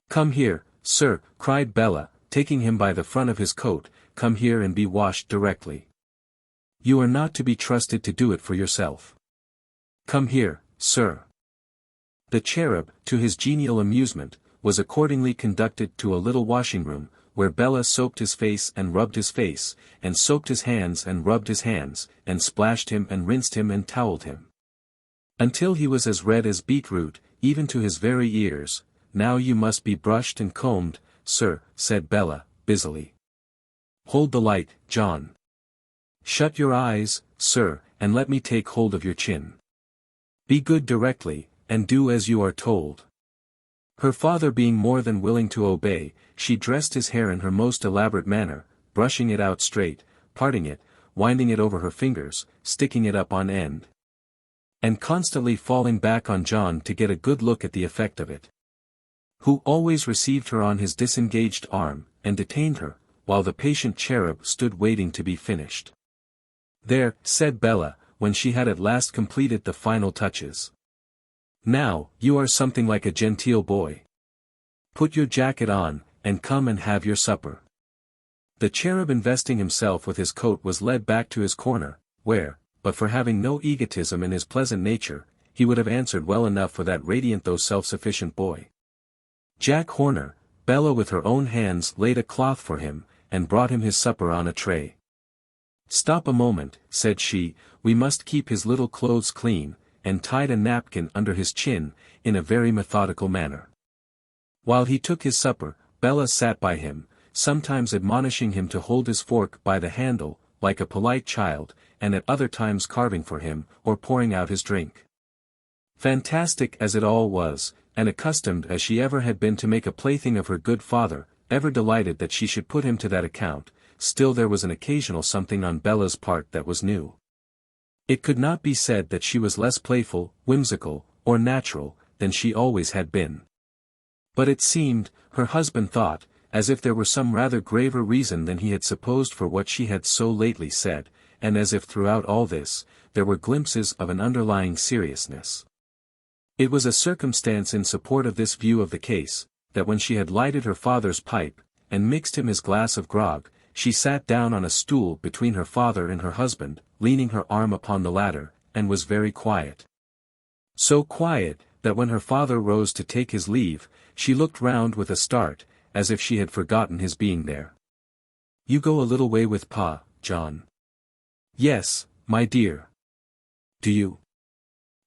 Come here, sir, cried Bella, taking him by the front of his coat, come here and be washed directly. You are not to be trusted to do it for yourself. Come here, sir. The cherub, to his genial amusement, was accordingly conducted to a little washing-room, where Bella soaped his face and rubbed his face, and soaped his hands and rubbed his hands, and splashed him and rinsed him and towelled him. Until he was as red as beetroot, even to his very ears. Now you must be brushed and combed, sir, said Bella, busily. Hold the light, John. Shut your eyes, sir, and let me take hold of your chin. Be good directly, and do as you are told. Her father being more than willing to obey, she dressed his hair in her most elaborate manner, brushing it out straight, parting it, winding it over her fingers, sticking it up on end, and constantly falling back on John to get a good look at the effect of it. Who always received her on his disengaged arm, and detained her, while the patient cherub stood waiting to be finished. There, said Bella, when she had at last completed the final touches. Now, you are something like a genteel boy. Put your jacket on, and come and have your supper. The cherub investing himself with his coat was led back to his corner, where, but for having no egotism in his pleasant nature, he would have answered well enough for that radiant though self-sufficient boy. Jack Horner, Bella with her own hands laid a cloth for him, and brought him his supper on a tray. Stop a moment, said she, we must keep his little clothes clean, and tied a napkin under his chin, in a very methodical manner. While he took his supper, Bella sat by him, sometimes admonishing him to hold his fork by the handle, like a polite child, and at other times carving for him, or pouring out his drink. Fantastic as it all was, and accustomed as she ever had been to make a plaything of her good father, ever delighted that she should put him to that account, still there was an occasional something on Bella's part that was new. It could not be said that she was less playful, whimsical, or natural, than she always had been. But it seemed, her husband thought, as if there were some rather graver reason than he had supposed for what she had so lately said, and as if throughout all this, there were glimpses of an underlying seriousness. It was a circumstance in support of this view of the case, that when she had lighted her father's pipe, and mixed him his glass of grog, she sat down on a stool between her father and her husband, leaning her arm upon the latter, and was very quiet. So quiet, that when her father rose to take his leave, she looked round with a start, as if she had forgotten his being there. You go a little way with Pa, John. Yes, my dear. Do you?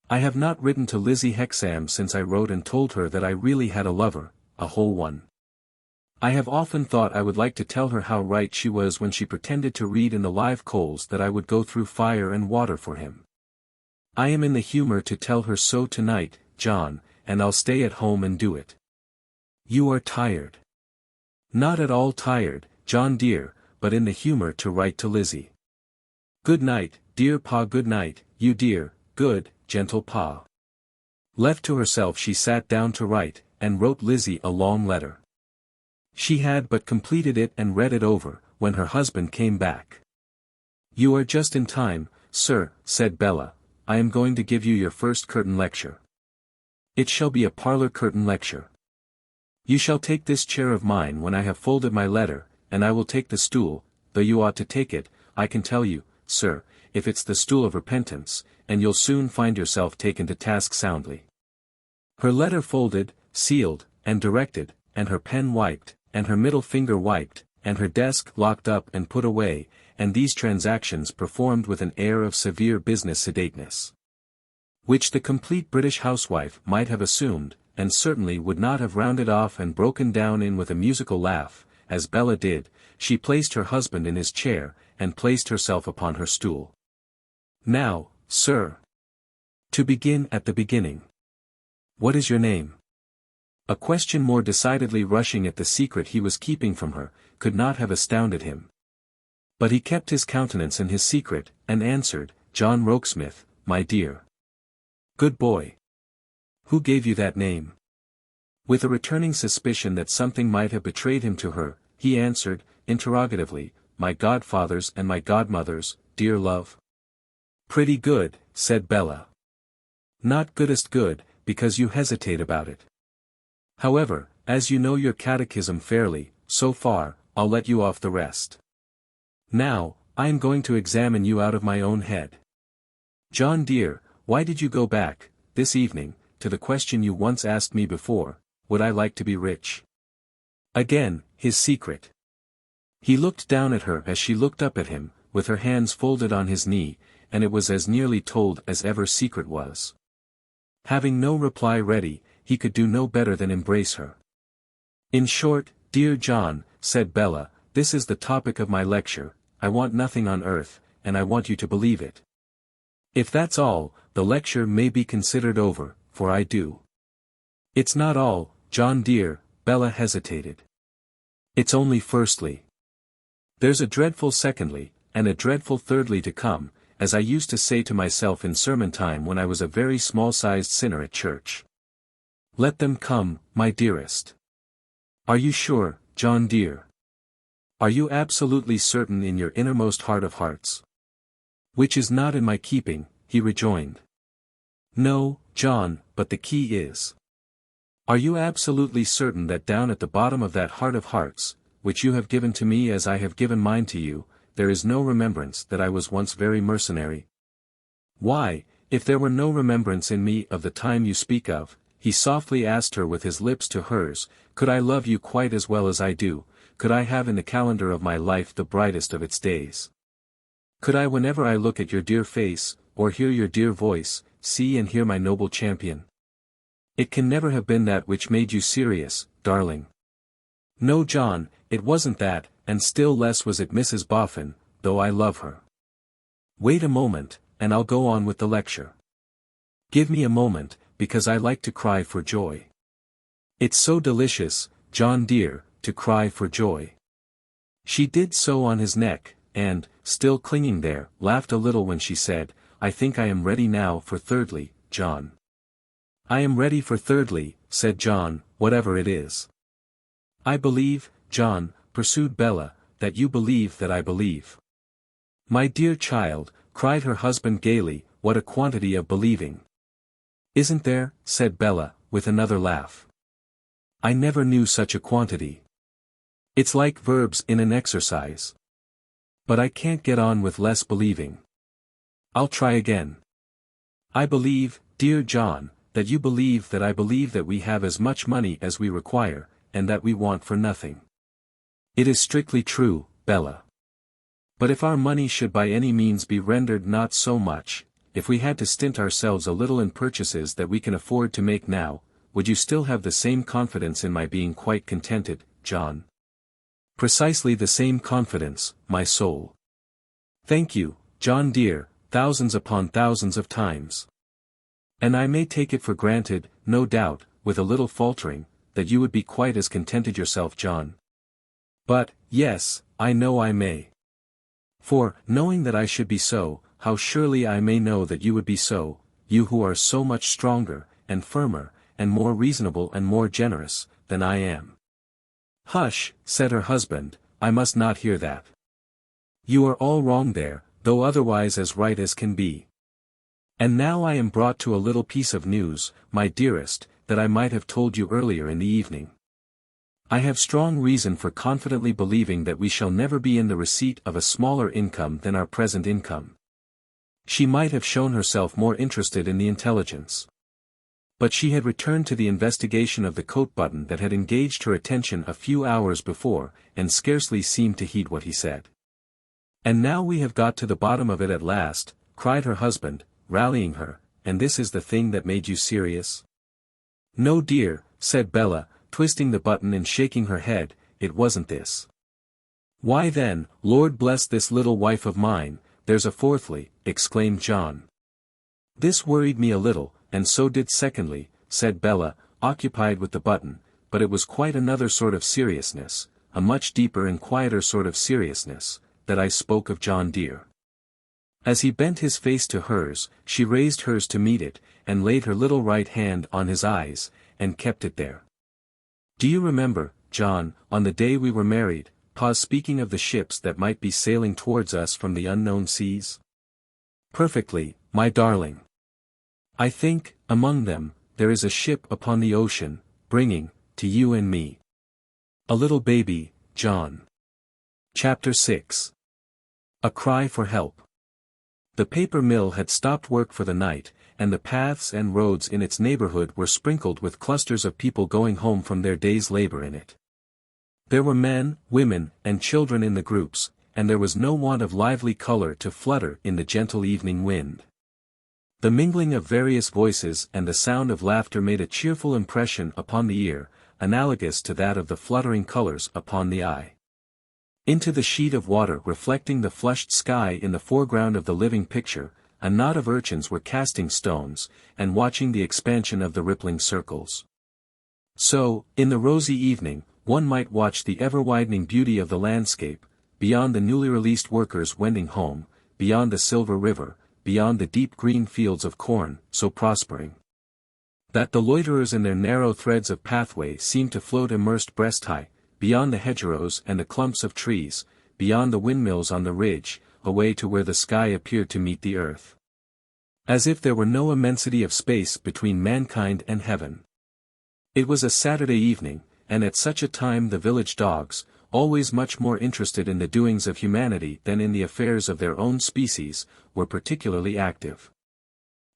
I have not written to Lizzie Hexam since I wrote and told her that I really had a lover, a whole one. I have often thought I would like to tell her how right she was when she pretended to read in the live coals that I would go through fire and water for him. I am in the humor to tell her so tonight, John, and I'll stay at home and do it. You are tired. Not at all tired, John dear, but in the humor to write to Lizzie. Good night, dear Pa. Good night, you dear, good, gentle Pa. Left to herself she sat down to write, and wrote Lizzie a long letter. She had but completed it and read it over, when her husband came back. You are just in time, sir, said Bella, I am going to give you your first curtain lecture. It shall be a parlor curtain lecture. You shall take this chair of mine when I have folded my letter, and I will take the stool, though you ought to take it, I can tell you, sir, if it's the stool of repentance, and you'll soon find yourself taken to task soundly. Her letter folded, sealed, and directed, and her pen wiped, and her middle finger wiped, and her desk locked up and put away, and these transactions performed with an air of severe business sedateness, which the complete British housewife might have assumed, and certainly would not have rounded off and broken down in with a musical laugh, as Bella did. She placed her husband in his chair, and placed herself upon her stool. Now, sir. To begin at the beginning. What is your name? A question more decidedly rushing at the secret he was keeping from her, could not have astounded him. But he kept his countenance and his secret, and answered, John Rokesmith, my dear. Good boy. Who gave you that name? With a returning suspicion that something might have betrayed him to her, he answered, interrogatively, my godfathers and my godmothers, dear love. Pretty good, said Bella. Not goodest good, because you hesitate about it. However, as you know your catechism fairly, so far, I'll let you off the rest. Now, I am going to examine you out of my own head. John dear, why did you go back, this evening, to the question you once asked me before, would I like to be rich? Again, his secret. He looked down at her as she looked up at him, with her hands folded on his knee, and it was as nearly told as ever secret was. Having no reply ready, he could do no better than embrace her. In short, dear John, said Bella, this is the topic of my lecture, I want nothing on earth, and I want you to believe it. If that's all, the lecture may be considered over, for I do. It's not all, John dear, Bella hesitated. It's only firstly. There's a dreadful secondly, and a dreadful thirdly to come, as I used to say to myself in sermon time when I was a very small-sized sinner at church. Let them come, my dearest. Are you sure, John dear? Are you absolutely certain in your innermost heart of hearts? Which is not in my keeping, he rejoined. No, John, but the key is. Are you absolutely certain that down at the bottom of that heart of hearts, which you have given to me as I have given mine to you, there is no remembrance that I was once very mercenary? Why, if there were no remembrance in me of the time you speak of, he softly asked her with his lips to hers, could I love you quite as well as I do, could I have in the calendar of my life the brightest of its days? Could I whenever I look at your dear face, or hear your dear voice, see and hear my noble champion? It can never have been that which made you serious, darling. No John, it wasn't that, and still less was it Mrs. Boffin, though I love her. Wait a moment, and I'll go on with the lecture. Give me a moment, because I like to cry for joy. It's so delicious, John dear, to cry for joy. She did so on his neck, and, still clinging there, laughed a little when she said, I think I am ready now for thirdly, John. I am ready for thirdly, said John, whatever it is. I believe, John, pursued Bella, that you believe that I believe. My dear child, cried her husband gaily, what a quantity of believing. Isn't there, said Bella, with another laugh. I never knew such a quantity. It's like verbs in an exercise. But I can't get on with less believing. I'll try again. I believe, dear John, that you believe that I believe that we have as much money as we require, and that we want for nothing. It is strictly true, Bella. But if our money should by any means be rendered not so much, if we had to stint ourselves a little in purchases that we can afford to make now, would you still have the same confidence in my being quite contented, John? Precisely the same confidence, my soul. Thank you, John dear, thousands upon thousands of times. And I may take it for granted, no doubt, with a little faltering, that you would be quite as contented yourself, John. But, yes, I know I may. For, knowing that I should be so, how surely I may know that you would be so, you who are so much stronger, and firmer, and more reasonable and more generous, than I am. Hush, said her husband, I must not hear that. You are all wrong there, though otherwise as right as can be. And now I am brought to a little piece of news, my dearest, that I might have told you earlier in the evening. I have strong reason for confidently believing that we shall never be in the receipt of a smaller income than our present income. She might have shown herself more interested in the intelligence. But she had returned to the investigation of the coat button that had engaged her attention a few hours before, and scarcely seemed to heed what he said. And now we have got to the bottom of it at last, cried her husband, rallying her, and this is the thing that made you serious? No dear, said Bella, twisting the button and shaking her head, it wasn't this. Why then, Lord bless this little wife of mine, there's a fourthly, exclaimed John. This worried me a little, and so did secondly, said Bella, occupied with the button, but it was quite another sort of seriousness, a much deeper and quieter sort of seriousness, that I spoke of, John dear. As he bent his face to hers, she raised hers to meet it, and laid her little right hand on his eyes, and kept it there. Do you remember, John, on the day we were married, Pa's speaking of the ships that might be sailing towards us from the unknown seas? Perfectly, my darling. I think, among them, there is a ship upon the ocean, bringing, to you and me, a little baby, John. Chapter 6. A Cry for Help. The paper mill had stopped work for the night, and the paths and roads in its neighborhood were sprinkled with clusters of people going home from their day's labor in it. There were men, women, and children in the groups, and there was no want of lively color to flutter in the gentle evening wind. The mingling of various voices and the sound of laughter made a cheerful impression upon the ear, analogous to that of the fluttering colors upon the eye. Into the sheet of water reflecting the flushed sky in the foreground of the living picture, a knot of urchins were casting stones, and watching the expansion of the rippling circles. So, in the rosy evening, one might watch the ever-widening beauty of the landscape, beyond the newly released workers wending home, beyond the silver river, beyond the deep green fields of corn, so prospering that the loiterers in their narrow threads of pathway seemed to float immersed breast-high, beyond the hedgerows and the clumps of trees, beyond the windmills on the ridge, away to where the sky appeared to meet the earth. As if there were no immensity of space between mankind and heaven. It was a Saturday evening, and at such a time the village dogs, always much more interested in the doings of humanity than in the affairs of their own species, were particularly active.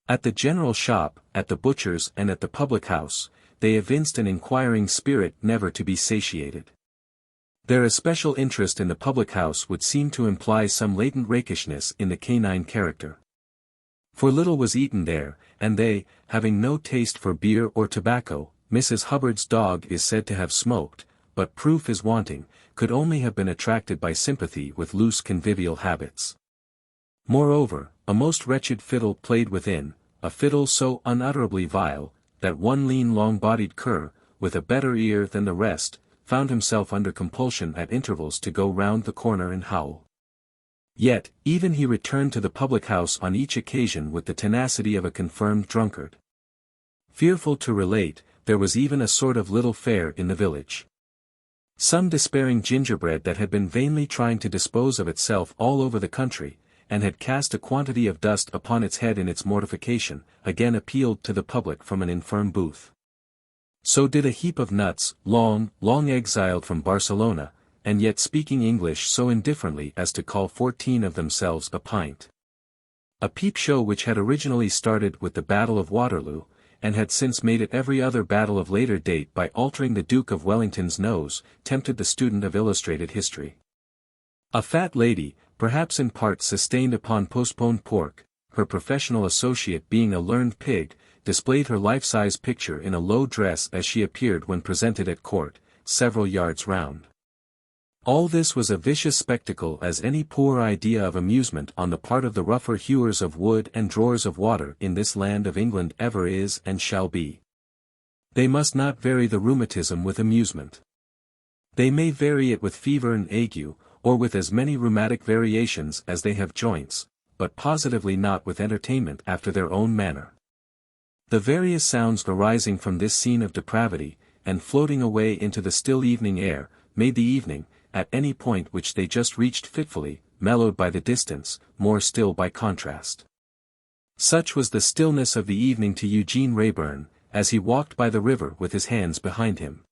At the general shop, at the butcher's and at the public house, they evinced an inquiring spirit never to be satiated. Their especial interest in the public house would seem to imply some latent rakishness in the canine character. For little was eaten there, and they, having no taste for beer or tobacco, Mrs. Hubbard's dog is said to have smoked, but proof is wanting, could only have been attracted by sympathy with loose convivial habits. Moreover, a most wretched fiddle played within, a fiddle so unutterably vile, that one lean long-bodied cur, with a better ear than the rest, found himself under compulsion at intervals to go round the corner and howl. Yet, even he returned to the public house on each occasion with the tenacity of a confirmed drunkard. Fearful to relate, there was even a sort of little fair in the village. Some despairing gingerbread that had been vainly trying to dispose of itself all over the country, and had cast a quantity of dust upon its head in its mortification, again appealed to the public from an infirm booth. So did a heap of nuts, long exiled from Barcelona, and yet speaking English so indifferently as to call 14 of themselves a pint. A peep show which had originally started with the Battle of Waterloo, and had since made it every other battle of later date by altering the Duke of Wellington's nose, tempted the student of illustrated history. A fat lady, perhaps in part sustained upon postponed pork, her professional associate being a learned pig, displayed her life-size picture in a low dress as she appeared when presented at court, several yards round. All this was a vicious spectacle as any poor idea of amusement on the part of the rougher hewers of wood and drawers of water in this land of England ever is and shall be. They must not vary the rheumatism with amusement. They may vary it with fever and ague, or with as many rheumatic variations as they have joints, but positively not with entertainment after their own manner. The various sounds arising from this scene of depravity, and floating away into the still evening air, made the evening, at any point which they just reached fitfully, mellowed by the distance, more still by contrast. Such was the stillness of the evening to Eugene Wrayburn, as he walked by the river with his hands behind him.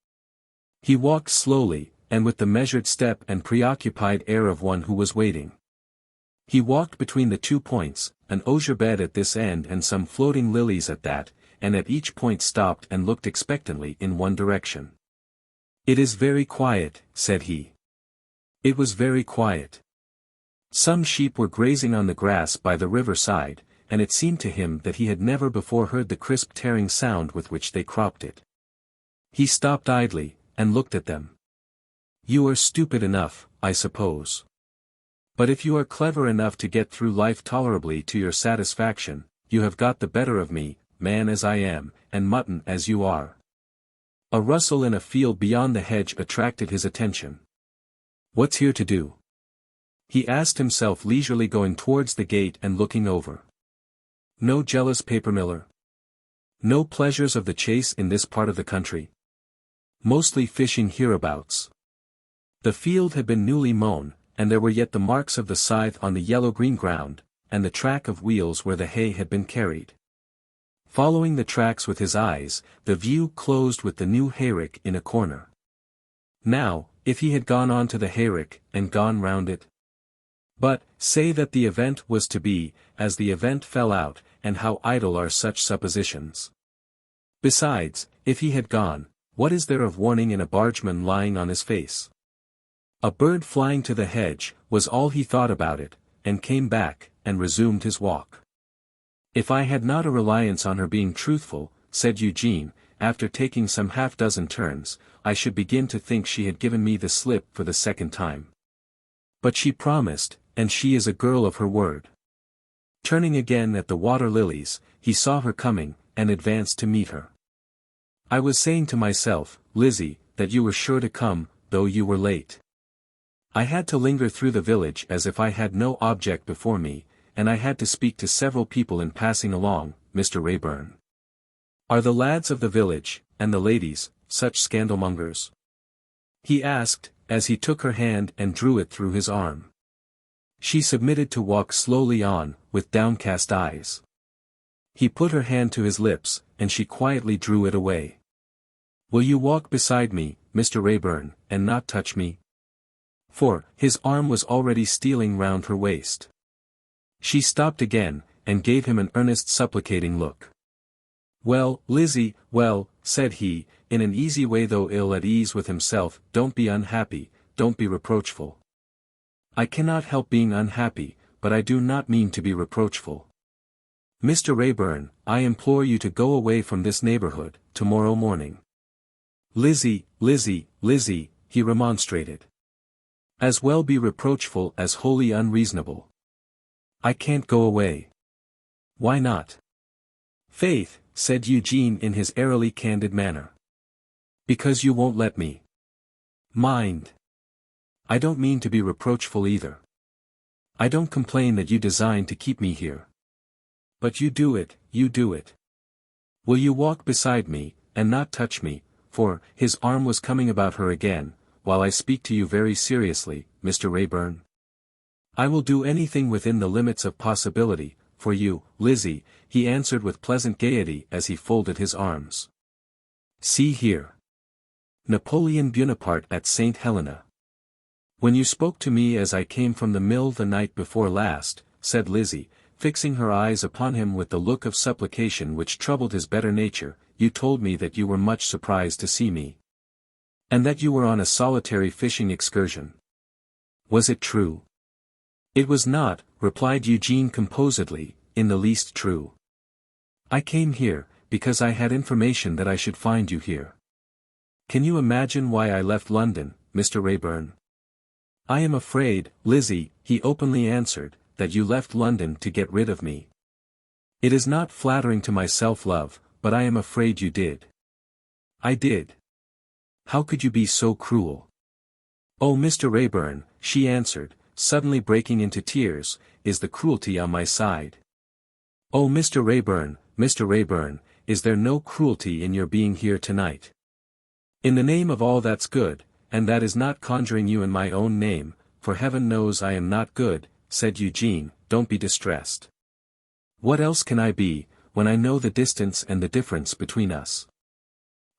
He walked slowly, and with the measured step and preoccupied air of one who was waiting. He walked between the 2 points, an osier bed at this end and some floating lilies at that, and at each point stopped and looked expectantly in one direction. "It is very quiet," said he. It was very quiet. Some sheep were grazing on the grass by the river side, and it seemed to him that he had never before heard the crisp tearing sound with which they cropped it. He stopped idly, and looked at them. "You are stupid enough, I suppose. But if you are clever enough to get through life tolerably to your satisfaction, you have got the better of me, man as I am, and mutton as you are." A rustle in a field beyond the hedge attracted his attention. "What's here to do?" he asked himself leisurely, going towards the gate and looking over. No jealous papermiller. No pleasures of the chase in this part of the country. Mostly fishing hereabouts. The field had been newly mown, and there were yet the marks of the scythe on the yellow-green ground, and the track of wheels where the hay had been carried. Following the tracks with his eyes, the view closed with the new hayrick in a corner. Now, if he had gone on to the hayrick, and gone round it? But, say that the event was to be, as the event fell out, and how idle are such suppositions. Besides, if he had gone, what is there of warning in a bargeman lying on his face? A bird flying to the hedge, was all he thought about it, and came back, and resumed his walk. "If I had not a reliance on her being truthful," said Eugene, after taking some half-dozen turns, "I should begin to think she had given me the slip for the second time. But she promised, and she is a girl of her word." Turning again at the water lilies, he saw her coming, and advanced to meet her. "I was saying to myself, Lizzie, that you were sure to come, though you were late. I had to linger through the village as if I had no object before me, and I had to speak to several people in passing along, Mr. Wrayburn. Are the lads of the village, and the ladies, such scandalmongers?" he asked, as he took her hand and drew it through his arm. She submitted to walk slowly on, with downcast eyes. He put her hand to his lips, and she quietly drew it away. "Will you walk beside me, Mr. Wrayburn, and not touch me?" For, his arm was already stealing round her waist. She stopped again, and gave him an earnest supplicating look. "Well, Lizzie, well," said he, in an easy way though ill at ease with himself, "don't be unhappy, don't be reproachful." "I cannot help being unhappy, but I do not mean to be reproachful. Mr. Wrayburn, I implore you to go away from this neighborhood, tomorrow morning." "Lizzie, Lizzie, Lizzie," he remonstrated. "As well be reproachful as wholly unreasonable. I can't go away." "Why not?" "Faith," said Eugene in his airily candid manner. "Because you won't let me." "Mind. I don't mean to be reproachful either. I don't complain that you design to keep me here. But you do it, you do it. Will you walk beside me, and not touch me, for," his arm was coming about her again, "while I speak to you very seriously, Mr. Wrayburn? I will do anything within the limits of possibility, for you, Lizzie," he answered with pleasant gaiety as he folded his arms. "See here. Napoleon Bonaparte at St. Helena. When you spoke to me as I came from the mill the night before last," said Lizzie, fixing her eyes upon him with the look of supplication which troubled his better nature, "you told me that you were much surprised to see me. And that you were on a solitary fishing excursion. Was it true?" "It was not," replied Eugene composedly, "in the least true. I came here, because I had information that I should find you here. Can you imagine why I left London, Mr. Wrayburn?" "I am afraid, Lizzie," he openly answered, "that you left London to get rid of me. It is not flattering to my self-love, but I am afraid you did." "I did. How could you be so cruel?" "Oh, Mr. Wrayburn," she answered, suddenly breaking into tears, "is the cruelty on my side? Oh, Mr. Wrayburn, is there no cruelty in your being here tonight? In the name of all that's good, and that is not conjuring you in my own name, for heaven knows I am not good," said Eugene, "don't be distressed. What else can I be, when I know the distance and the difference between us?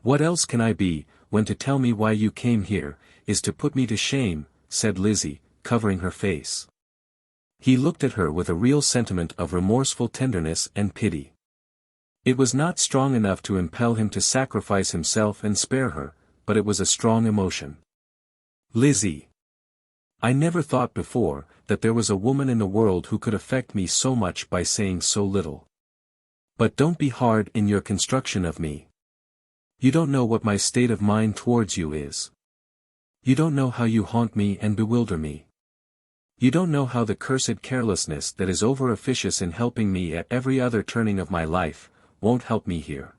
What else can I be, when to tell me why you came here, is to put me to shame, said Lizzie, covering her face. He looked at her with a real sentiment of remorseful tenderness and pity. It was not strong enough to impel him to sacrifice himself and spare her, but it was a strong emotion. Lizzie. I never thought before, that there was a woman in the world who could affect me so much by saying so little. But don't be hard in your construction of me. You don't know what my state of mind towards you is. You don't know how you haunt me and bewilder me. You don't know how the cursed carelessness that is over-officious in helping me at every other turning of my life, won't help me here.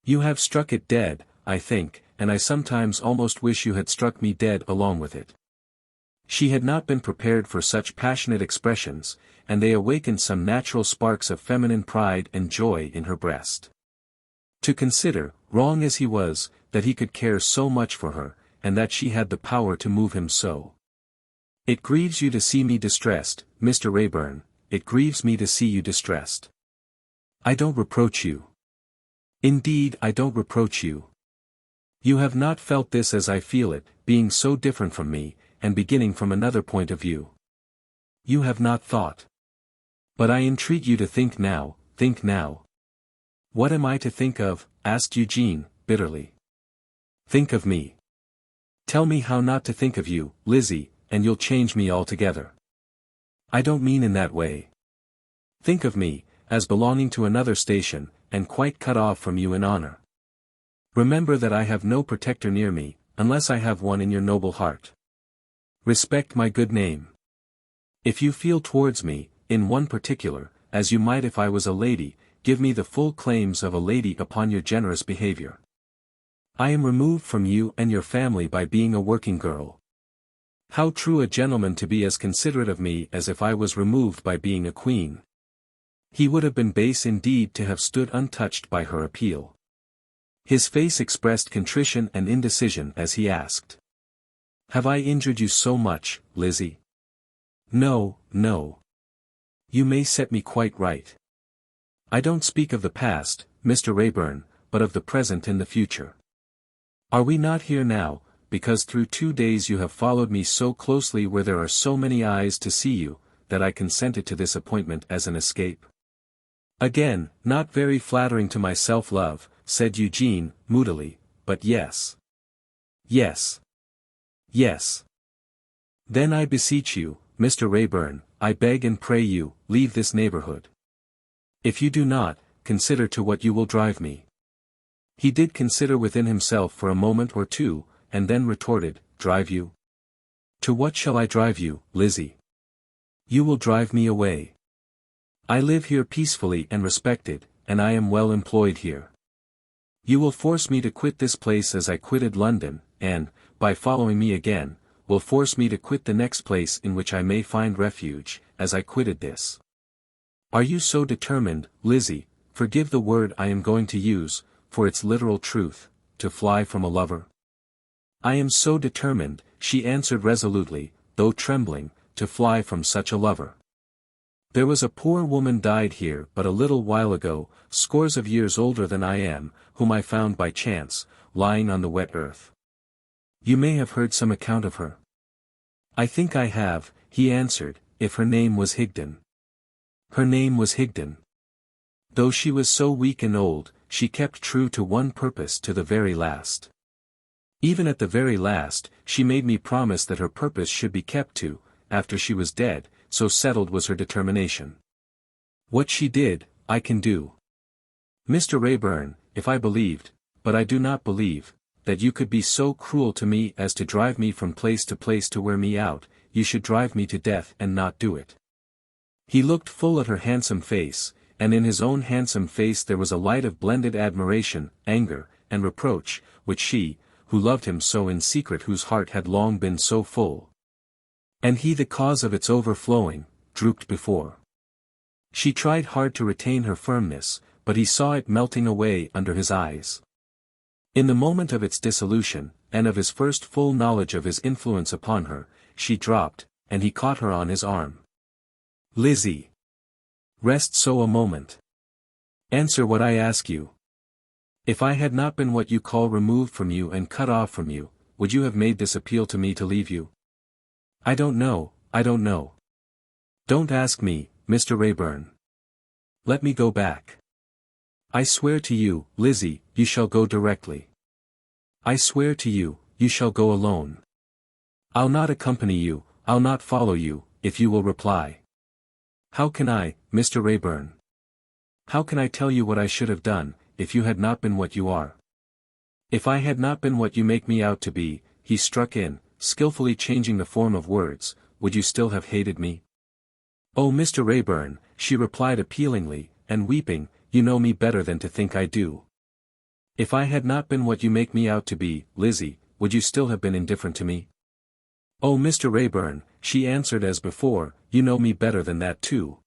You have struck it dead, I think, and I sometimes almost wish you had struck me dead along with it. She had not been prepared for such passionate expressions, and they awakened some natural sparks of feminine pride and joy in her breast. To consider, wrong as he was, that he could care so much for her, and that she had the power to move him so. It grieves you to see me distressed, Mr. Wrayburn, it grieves me to see you distressed. I don't reproach you. Indeed I don't reproach you. You have not felt this as I feel it, being so different from me, and beginning from another point of view. You have not thought. But I entreat you to think now, think now. What am I to think of? Asked Eugene, bitterly. Think of me. Tell me how not to think of you, Lizzie, and you'll change me altogether. I don't mean in that way. Think of me, as belonging to another station, and quite cut off from you in honor. Remember that I have no protector near me, unless I have one in your noble heart. Respect my good name. If you feel towards me, in one particular, as you might if I was a lady, give me the full claims of a lady upon your generous behavior. I am removed from you and your family by being a working girl. How true a gentleman to be as considerate of me as if I was removed by being a queen. He would have been base indeed to have stood untouched by her appeal. His face expressed contrition and indecision as he asked. Have I injured you so much, Lizzie? No, no. You may set me quite right. I don't speak of the past, Mr. Wrayburn, but of the present and the future. Are we not here now, because through 2 days you have followed me so closely where there are so many eyes to see you, that I consented to this appointment as an escape? Again, not very flattering to my self-love, said Eugene, moodily, but yes. Yes. Yes. Then I beseech you, Mr. Wrayburn, I beg and pray you, leave this neighborhood. If you do not, consider to what you will drive me. He did consider within himself for a moment or two, and then retorted, drive you? To what shall I drive you, Lizzie? You will drive me away. I live here peacefully and respected, and I am well employed here. You will force me to quit this place as I quitted London, and, by following me again, will force me to quit the next place in which I may find refuge, as I quitted this. Are you so determined, Lizzie, forgive the word I am going to use, for its literal truth, to fly from a lover? I am so determined, she answered resolutely, though trembling, to fly from such a lover. There was a poor woman died here but a little while ago, scores of years older than I am, whom I found by chance, lying on the wet earth. You may have heard some account of her. I think I have, he answered, if her name was Higden. Her name was Higden. Though she was so weak and old, she kept true to one purpose to the very last. Even at the very last, she made me promise that her purpose should be kept to, after she was dead, so settled was her determination. What she did, I can do. Mr. Wrayburn, if I believed, but I do not believe, that you could be so cruel to me as to drive me from place to wear me out, you should drive me to death and not do it. He looked full at her handsome face, and in his own handsome face there was a light of blended admiration, anger, and reproach, which she, who loved him so in secret whose heart had long been so full, and he the cause of its overflowing, drooped before. She tried hard to retain her firmness, but he saw it melting away under his eyes. In the moment of its dissolution, and of his first full knowledge of his influence upon her, she dropped, and he caught her on his arm. Lizzie! Rest so a moment. Answer what I ask you. If I had not been what you call removed from you and cut off from you, would you have made this appeal to me to leave you? I don't know, I don't know. Don't ask me, Mr. Wrayburn. Let me go back. I swear to you, Lizzie, you shall go directly. I swear to you, you shall go alone. I'll not accompany you, I'll not follow you, if you will reply. How can I, Mr. Wrayburn? How can I tell you what I should have done, if you had not been what you are? If I had not been what you make me out to be, he struck in, skillfully changing the form of words, would you still have hated me? Oh, Mr. Wrayburn, she replied appealingly, and weeping, you know me better than to think I do. If I had not been what you make me out to be, Lizzie, would you still have been indifferent to me? Oh, Mr. Wrayburn, she answered as before, you know me better than that too.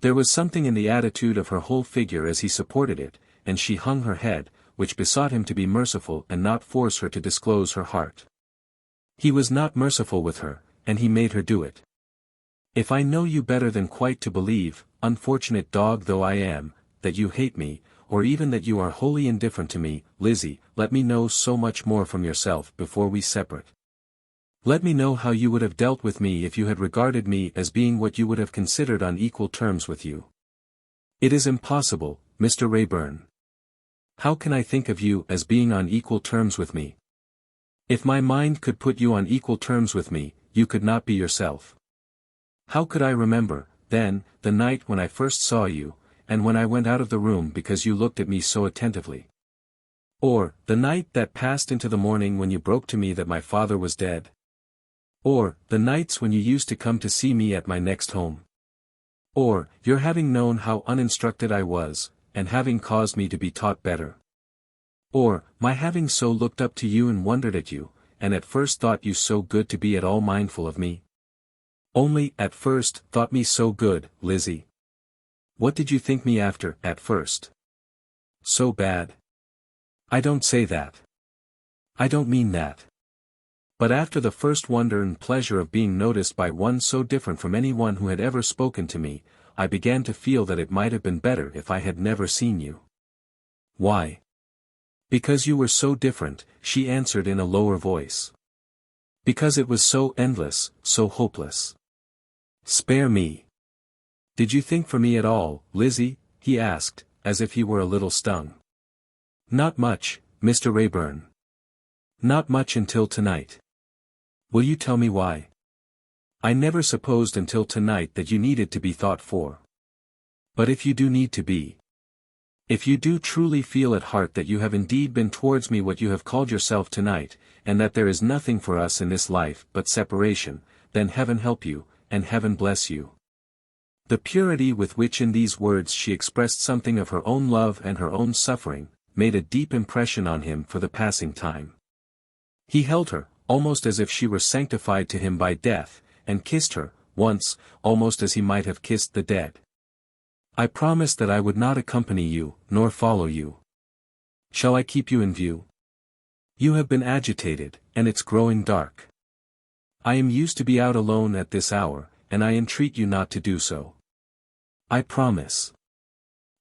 There was something in the attitude of her whole figure as he supported it, and she hung her head, which besought him to be merciful and not force her to disclose her heart. He was not merciful with her, and he made her do it. If I know you better than quite to believe, unfortunate dog though I am, that you hate me, or even that you are wholly indifferent to me, Lizzie, let me know so much more from yourself before we separate. Let me know how you would have dealt with me if you had regarded me as being what you would have considered on equal terms with you. It is impossible, Mr. Wrayburn. How can I think of you as being on equal terms with me? If my mind could put you on equal terms with me, you could not be yourself. How could I remember, then, the night when I first saw you, and when I went out of the room because you looked at me so attentively? Or, the night that passed into the morning when you broke to me that my father was dead? Or, the nights when you used to come to see me at my next home? Or, your having known how uninstructed I was, and having caused me to be taught better? Or, my having so looked up to you and wondered at you, and at first thought you so good to be at all mindful of me? Only, at first, thought me so good, Lizzie. What did you think me after, at first? So bad? I don't say that. I don't mean that. But after the first wonder and pleasure of being noticed by one so different from anyone who had ever spoken to me, I began to feel that it might have been better if I had never seen you. Why? Because you were so different, she answered in a lower voice. Because it was so endless, so hopeless. Spare me. Did you think for me at all, Lizzie? He asked, as if he were a little stung. Not much, Mr. Wrayburn. Not much until tonight. Will you tell me why? I never supposed until tonight that you needed to be thought for. But if you do need to be. If you do truly feel at heart that you have indeed been towards me what you have called yourself tonight, and that there is nothing for us in this life but separation, then heaven help you, and heaven bless you. The purity with which in these words she expressed something of her own love and her own suffering, made a deep impression on him for the passing time. He held her, almost as if she were sanctified to him by death, and kissed her, once, almost as he might have kissed the dead. I promised that I would not accompany you, nor follow you. Shall I keep you in view? You have been agitated, and it's growing dark. I am used to be out alone at this hour, and I entreat you not to do so. I promise.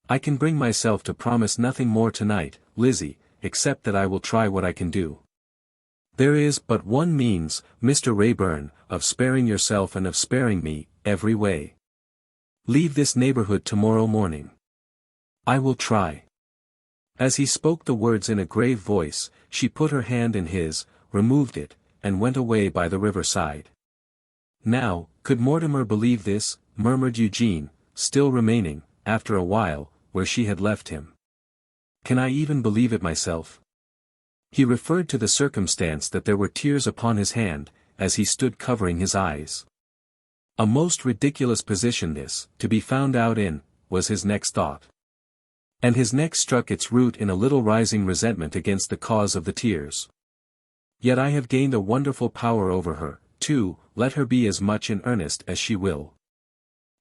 I can bring myself to promise nothing more tonight, Lizzie, except that I will try what I can do. There is but one means, Mr. Wrayburn, of sparing yourself and of sparing me, every way. Leave this neighborhood tomorrow morning. I will try. As he spoke the words in a grave voice, she put her hand in his, removed it, and went away by the riverside. Now, could Mortimer believe this, murmured Eugene, still remaining, after a while, where she had left him. Can I even believe it myself? He referred to the circumstance that there were tears upon his hand, as he stood covering his eyes. A most ridiculous position this, to be found out in, was his next thought. And his neck struck its root in a little rising resentment against the cause of the tears. Yet I have gained a wonderful power over her, too, let her be as much in earnest as she will.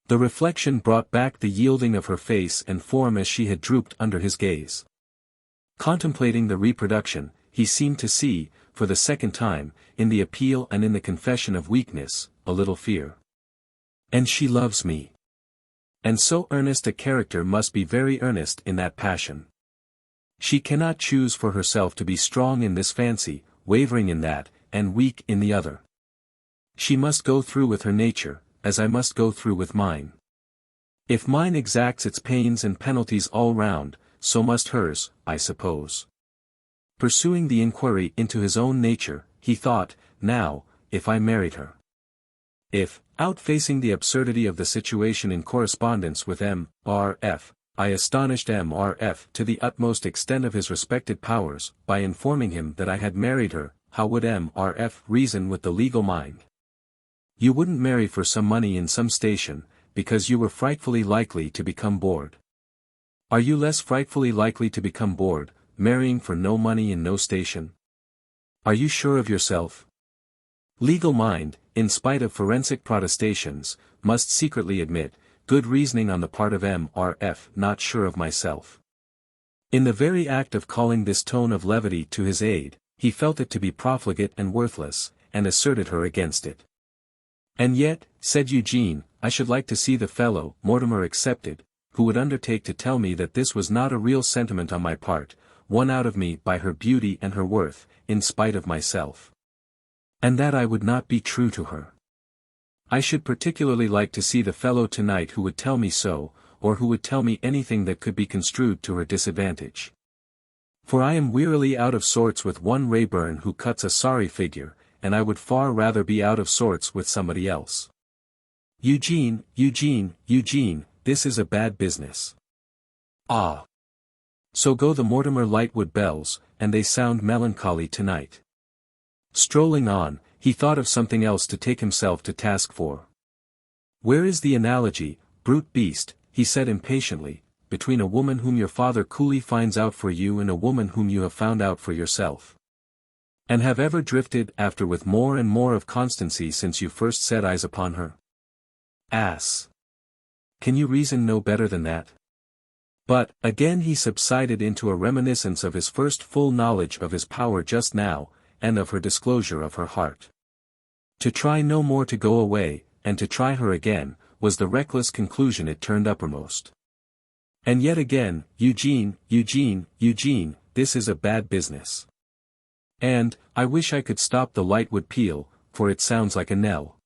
The reflection brought back the yielding of her face and form as she had drooped under his gaze. Contemplating the reproduction, he seemed to see, for the second time, in the appeal and in the confession of weakness, a little fear. And she loves me. And so earnest a character must be very earnest in that passion. She cannot choose for herself to be strong in this fancy, wavering in that, and weak in the other. She must go through with her nature, as I must go through with mine. If mine exacts its pains and penalties all round, so must hers, I suppose. Pursuing the inquiry into his own nature, he thought, now, if I married her. If, outfacing the absurdity of the situation in correspondence with M.R.F., I astonished M.R.F. to the utmost extent of his respected powers, by informing him that I had married her, how would M.R.F. reason with the legal mind? You wouldn't marry for some money in some station, because you were frightfully likely to become bored. Are you less frightfully likely to become bored, marrying for no money in no station? Are you sure of yourself? Legal mind, in spite of forensic protestations, must secretly admit, good reasoning on the part of M.R.F. not sure of myself. In the very act of calling this tone of levity to his aid, he felt it to be profligate and worthless, and asserted her against it. And yet, said Eugene, I should like to see the fellow, Mortimer excepted, who would undertake to tell me that this was not a real sentiment on my part, won out of me by her beauty and her worth, in spite of myself. And that I would not be true to her. I should particularly like to see the fellow tonight who would tell me so, or who would tell me anything that could be construed to her disadvantage. For I am wearily out of sorts with one Wrayburn who cuts a sorry figure, and I would far rather be out of sorts with somebody else. Eugene, this is a bad business. Ah! So go the Mortimer Lightwood bells, and they sound melancholy tonight. Strolling on, he thought of something else to take himself to task for. Where is the analogy, brute beast, he said impatiently, between a woman whom your father coolly finds out for you and a woman whom you have found out for yourself? And have ever drifted after with more and more of constancy since you first set eyes upon her? Ass! Can you reason no better than that? But, again he subsided into a reminiscence of his first full knowledge of his power just now, and of her disclosure of her heart. To try no more to go away, and to try her again, was the reckless conclusion it turned uppermost. And yet again, Eugene, this is a bad business. And, I wish I could stop the Lightwood peal, for it sounds like a knell.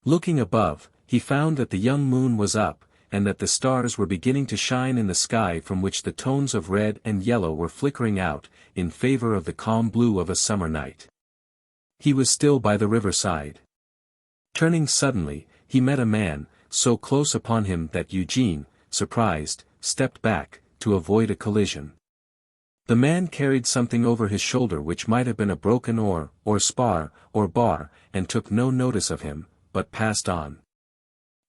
Looking above, he found that the young moon was up, and that the stars were beginning to shine in the sky from which the tones of red and yellow were flickering out, in favor of the calm blue of a summer night. He was still by the riverside. Turning suddenly, he met a man, so close upon him that Eugene, surprised, stepped back, to avoid a collision. The man carried something over his shoulder which might have been a broken oar, or spar, or bar, and took no notice of him, but passed on.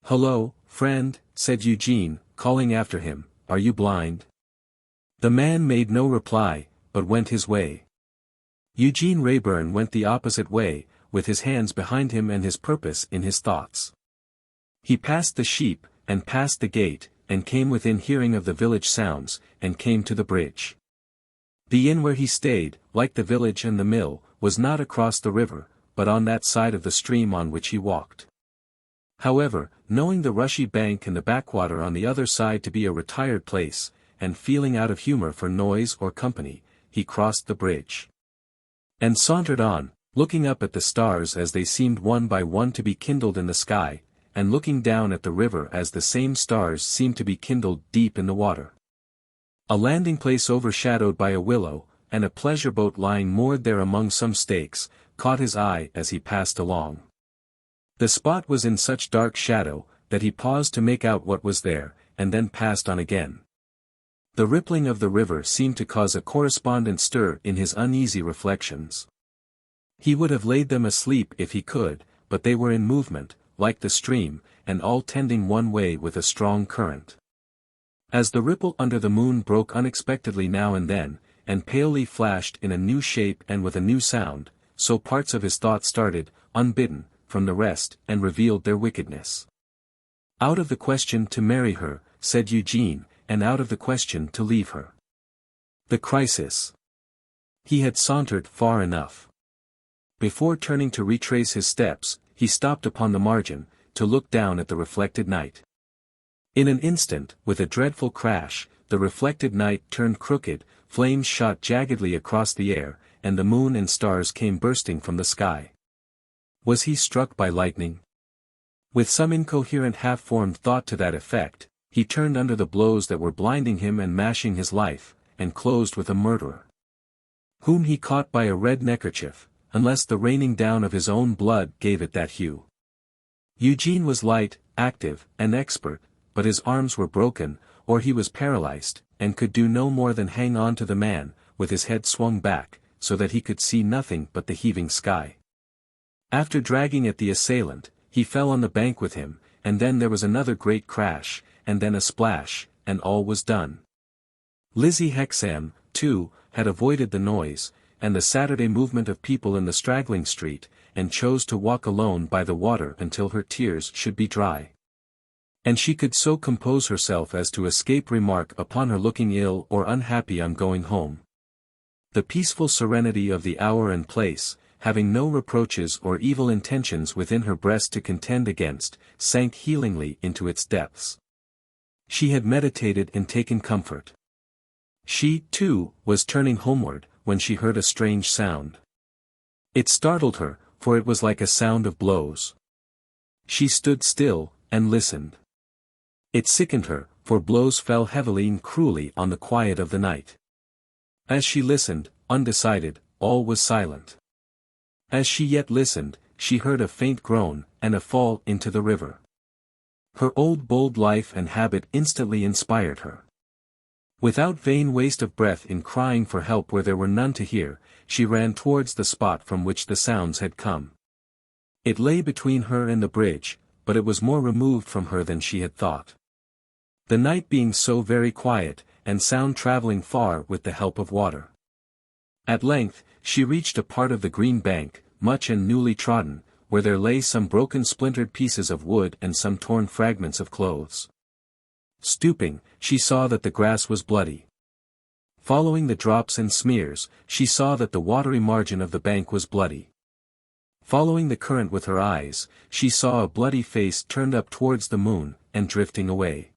"Hullo, friend," said Eugene, calling after him, "are you blind?" The man made no reply, but went his way. Eugene Wrayburn went the opposite way, with his hands behind him and his purpose in his thoughts. He passed the sheep, and passed the gate, and came within hearing of the village sounds, and came to the bridge. The inn where he stayed, like the village and the mill, was not across the river, but on that side of the stream on which he walked. However, knowing the rushy bank and the backwater on the other side to be a retired place, and feeling out of humor for noise or company, he crossed the bridge. And sauntered on, looking up at the stars as they seemed one by one to be kindled in the sky, and looking down at the river as the same stars seemed to be kindled deep in the water. A landing place overshadowed by a willow, and a pleasure boat lying moored there among some stakes, caught his eye as he passed along. The spot was in such dark shadow, that he paused to make out what was there, and then passed on again. The rippling of the river seemed to cause a correspondent stir in his uneasy reflections. He would have laid them asleep if he could, but they were in movement, like the stream, and all tending one way with a strong current. As the ripple under the moon broke unexpectedly now and then, and palely flashed in a new shape and with a new sound, so parts of his thought started, unbidden, from the rest, and revealed their wickedness. Out of the question to marry her, said Eugene, and out of the question to leave her. The crisis. He had sauntered far enough. Before turning to retrace his steps, he stopped upon the margin, to look down at the reflected night. In an instant, with a dreadful crash, the reflected night turned crooked, flames shot jaggedly across the air, and the moon and stars came bursting from the sky. Was he struck by lightning? With some incoherent half-formed thought to that effect, he turned under the blows that were blinding him and mashing his life, and closed with a murderer, whom he caught by a red neckerchief, unless the raining down of his own blood gave it that hue. Eugene was light, active, and expert, but his arms were broken, or he was paralyzed, and could do no more than hang on to the man, with his head swung back, so that he could see nothing but the heaving sky. After dragging at the assailant, he fell on the bank with him, and then there was another great crash, and then a splash, and all was done. Lizzie Hexam, too, had avoided the noise, and the Saturday movement of people in the straggling street, and chose to walk alone by the water until her tears should be dry. And she could so compose herself as to escape remark upon her looking ill or unhappy on going home. The peaceful serenity of the hour and place, having no reproaches or evil intentions within her breast to contend against, sank healingly into its depths. She had meditated and taken comfort. She, too, was turning homeward, when she heard a strange sound. It startled her, for it was like a sound of blows. She stood still, and listened. It sickened her, for blows fell heavily and cruelly on the quiet of the night. As she listened, undecided, all was silent. As she yet listened, she heard a faint groan, and a fall into the river. Her old bold life and habit instantly inspired her. Without vain waste of breath in crying for help where there were none to hear, she ran towards the spot from which the sounds had come. It lay between her and the bridge, but it was more removed from her than she had thought. The night being so very quiet, and sound travelling far with the help of water. At length, she reached a part of the green bank, much and newly trodden, where there lay some broken splintered pieces of wood and some torn fragments of clothes. Stooping, she saw that the grass was bloody. Following the drops and smears, she saw that the watery margin of the bank was bloody. Following the current with her eyes, she saw a bloody face turned up towards the moon, and drifting away.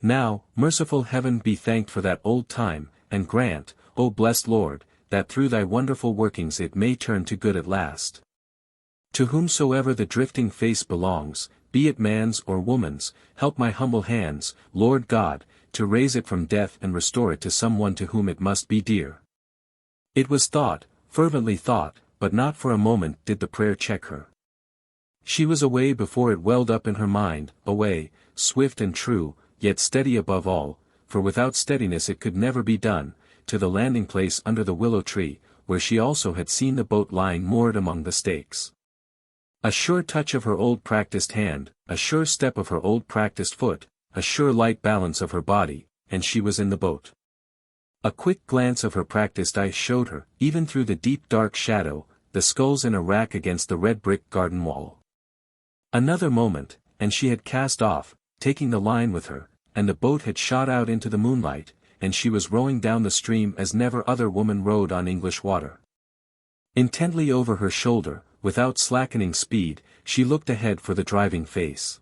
Now, merciful heaven be thanked for that old time, and grant, O blessed Lord, that through thy wonderful workings it may turn to good at last. To whomsoever the drifting face belongs, be it man's or woman's, help my humble hands, Lord God, to raise it from death and restore it to some one to whom it must be dear. It was thought, fervently thought, but not for a moment did the prayer check her. She was away before it welled up in her mind, away, swift and true, yet steady above all, for without steadiness it could never be done, to the landing place under the willow tree, where she also had seen the boat lying moored among the stakes. A sure touch of her old practised hand, a sure step of her old practised foot, a sure light balance of her body, and she was in the boat. A quick glance of her practised eye showed her, even through the deep dark shadow, the sculls in a rack against the red brick garden wall. Another moment, and she had cast off, taking the line with her, and the boat had shot out into the moonlight, and she was rowing down the stream as never other woman rowed on English water. Intently over her shoulder, without slackening speed, she looked ahead for the driving face.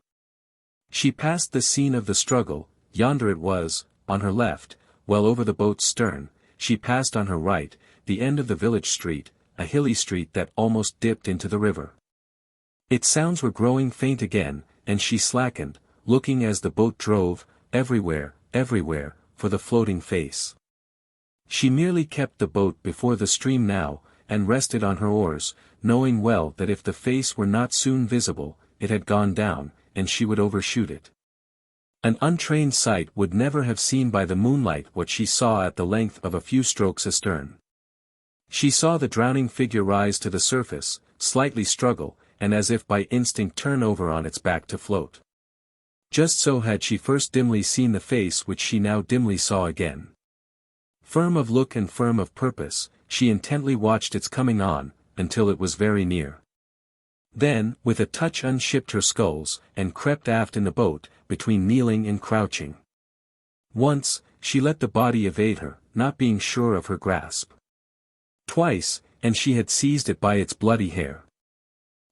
She passed the scene of the struggle, yonder it was, on her left, well over the boat's stern. She passed on her right, the end of the village street, a hilly street that almost dipped into the river. Its sounds were growing faint again, and she slackened, looking as the boat drove, everywhere, for the floating face. She merely kept the boat before the stream now, and rested on her oars, knowing well that if the face were not soon visible, it had gone down, and she would overshoot it. An untrained sight would never have seen by the moonlight what she saw at the length of a few strokes astern. She saw the drowning figure rise to the surface, slightly struggle, and as if by instinct turn over on its back to float. Just so had she first dimly seen the face which she now dimly saw again. Firm of look and firm of purpose, she intently watched its coming on, until it was very near. Then, with a touch unshipped her sculls, and crept aft in the boat, between kneeling and crouching. Once, she let the body evade her, not being sure of her grasp. Twice, and she had seized it by its bloody hair.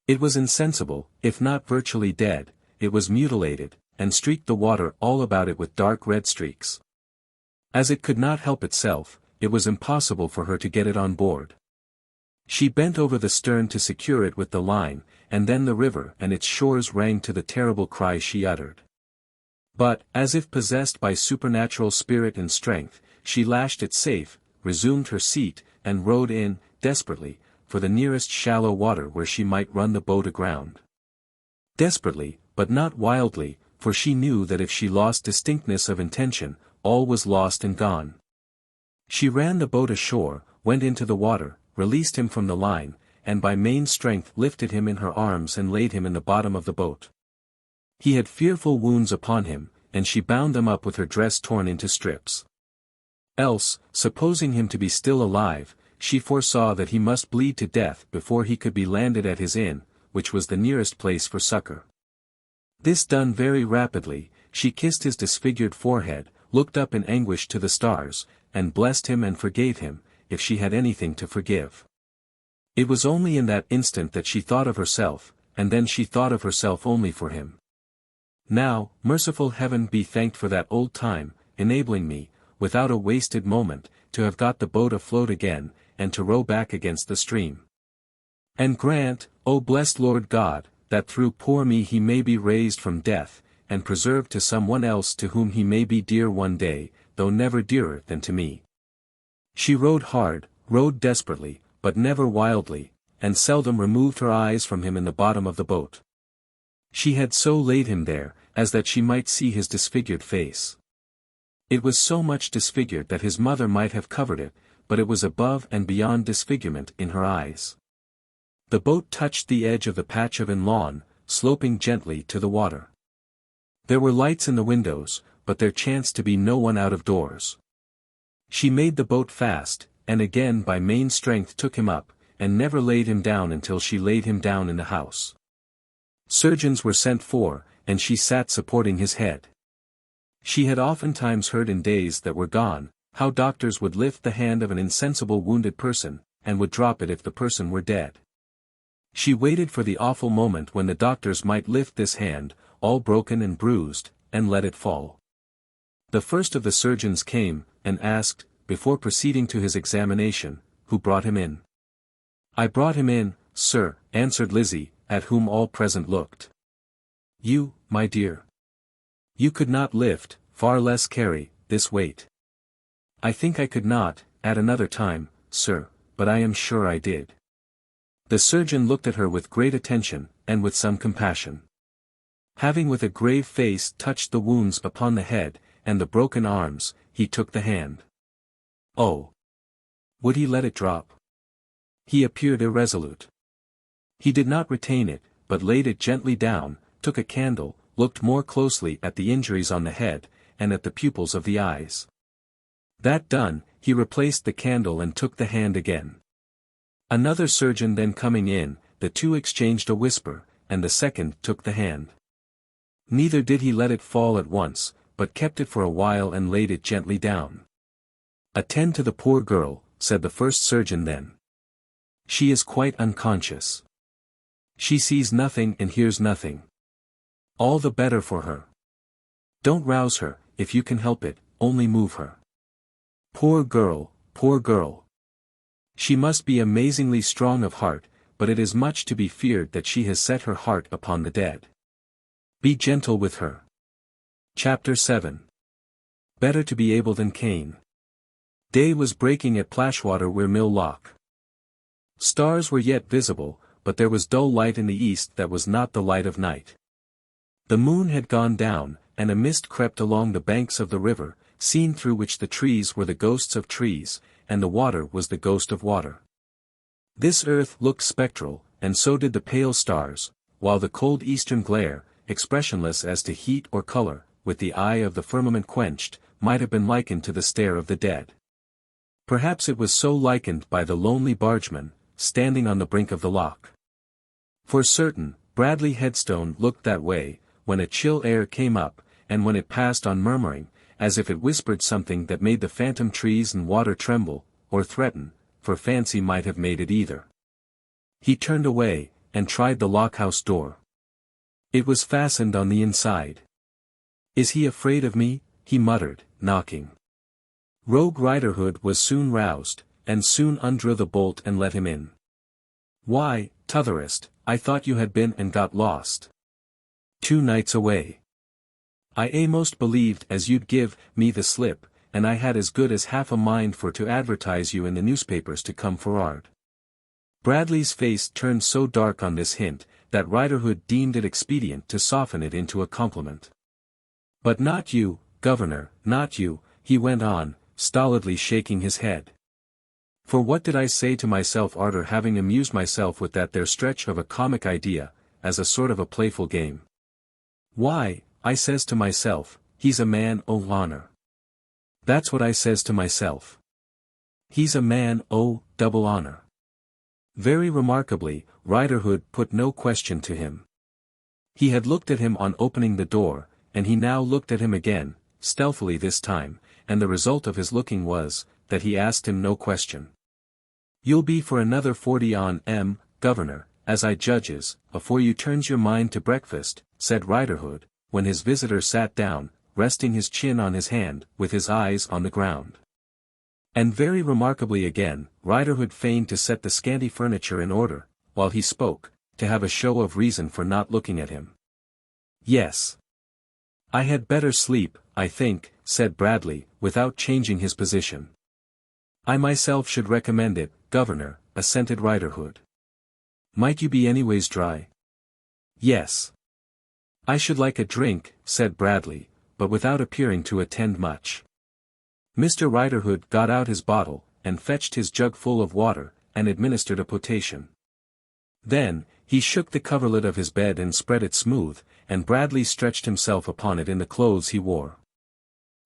It was insensible, if not virtually dead, it was mutilated, and streaked the water all about it with dark red streaks. As it could not help itself, it was impossible for her to get it on board. She bent over the stern to secure it with the line, and then the river and its shores rang to the terrible cry she uttered. But, as if possessed by supernatural spirit and strength, she lashed it safe, resumed her seat, and rowed in, desperately, for the nearest shallow water where she might run the boat aground. Desperately, but not wildly, for she knew that if she lost distinctness of intention, all was lost and gone. She ran the boat ashore, went into the water, released him from the line, and by main strength lifted him in her arms and laid him in the bottom of the boat. He had fearful wounds upon him, and she bound them up with her dress torn into strips. Else, supposing him to be still alive, she foresaw that he must bleed to death before he could be landed at his inn, which was the nearest place for succor. This done very rapidly, she kissed his disfigured forehead, looked up in anguish to the stars, and blessed him and forgave him, if she had anything to forgive. It was only in that instant that she thought of herself, and then she thought of herself only for him. Now, merciful heaven be thanked for that old time, enabling me, without a wasted moment, to have got the boat afloat again, and to row back against the stream. And grant, O blessed Lord God, that through poor me he may be raised from death, and preserved to some one else to whom he may be dear one day, though never dearer than to me. She rowed hard, rowed desperately, but never wildly, and seldom removed her eyes from him in the bottom of the boat. She had so laid him there, as that she might see his disfigured face. It was so much disfigured that his mother might have covered it, but it was above and beyond disfigurement in her eyes. The boat touched the edge of the patch of lawn, sloping gently to the water. There were lights in the windows, but there chanced to be no one out of doors. She made the boat fast, and again by main strength took him up, and never laid him down until she laid him down in the house. Surgeons were sent for, and she sat supporting his head. She had oftentimes heard in days that were gone, how doctors would lift the hand of an insensible wounded person, and would drop it if the person were dead. She waited for the awful moment when the doctors might lift this hand, all broken and bruised, and let it fall. The first of the surgeons came, and asked, before proceeding to his examination, who brought him in. "I brought him in, sir," answered Lizzie, at whom all present looked. "You, my dear. You could not lift, far less carry, this weight." "I think I could not, at another time, sir, but I am sure I did." The surgeon looked at her with great attention, and with some compassion. Having with a grave face touched the wounds upon the head, and the broken arms, he took the hand. Oh! Would he let it drop? He appeared irresolute. He did not retain it, but laid it gently down, took a candle, looked more closely at the injuries on the head, and at the pupils of the eyes. That done, he replaced the candle and took the hand again. Another surgeon then coming in, the two exchanged a whisper, and the second took the hand. Neither did he let it fall at once, but kept it for a while and laid it gently down. "Attend to the poor girl," said the first surgeon then. "She is quite unconscious. She sees nothing and hears nothing. All the better for her. Don't rouse her, if you can help it, only move her. Poor girl, poor girl. She must be amazingly strong of heart, but it is much to be feared that she has set her heart upon the dead. Be gentle with her." Chapter 7. Better to be able than Cain. Day was breaking at Plashwater Weir Mill Lock. Stars were yet visible, but there was dull light in the east that was not the light of night. The moon had gone down, and a mist crept along the banks of the river, seen through which the trees were the ghosts of trees, and the water was the ghost of water. This earth looked spectral, and so did the pale stars, while the cold eastern glare, expressionless as to heat or color, with the eye of the firmament quenched, might have been likened to the stare of the dead. Perhaps it was so likened by the lonely bargeman, standing on the brink of the loch. For certain, Bradley Headstone looked that way, when a chill air came up, and when it passed on murmuring, as if it whispered something that made the phantom trees and water tremble, or threaten, for fancy might have made it either. He turned away, and tried the lock-house door. It was fastened on the inside. Is he afraid of me? He muttered, knocking. Rogue Riderhood was soon roused, and soon undrew the bolt and let him in. Why, T'otherest, I thought you had been and got lost. 2 nights away. I a'most believed as you'd give me the slip, and I had as good as half a mind for to advertise you in the newspapers to come for'ard. Bradley's face turned so dark on this hint, that Riderhood deemed it expedient to soften it into a compliment. But not you, Governor, not you, he went on, stolidly shaking his head. For what did I say to myself arter having amused myself with that there stretch of a comic idea, as a sort of a playful game? Why, I says to myself, he's a man o' honour. That's what I says to myself. He's a man o' double honour. Very remarkably, Riderhood put no question to him. He had looked at him on opening the door, and he now looked at him again, stealthily this time, and the result of his looking was, that he asked him no question. You'll be for another 40 on Governor, as I judges, afore you turns your mind to breakfast, said Riderhood, when his visitor sat down, resting his chin on his hand, with his eyes on the ground. And very remarkably again, Riderhood feigned to set the scanty furniture in order, while he spoke, to have a show of reason for not looking at him. Yes. I had better sleep, I think, said Bradley, without changing his position. I myself should recommend it, Governor, assented Riderhood. Might you be anyways dry? Yes. I should like a drink, said Bradley, but without appearing to attend much. Mr. Riderhood got out his bottle, and fetched his jug full of water, and administered a potation. Then, he shook the coverlet of his bed and spread it smooth, and Bradley stretched himself upon it in the clothes he wore.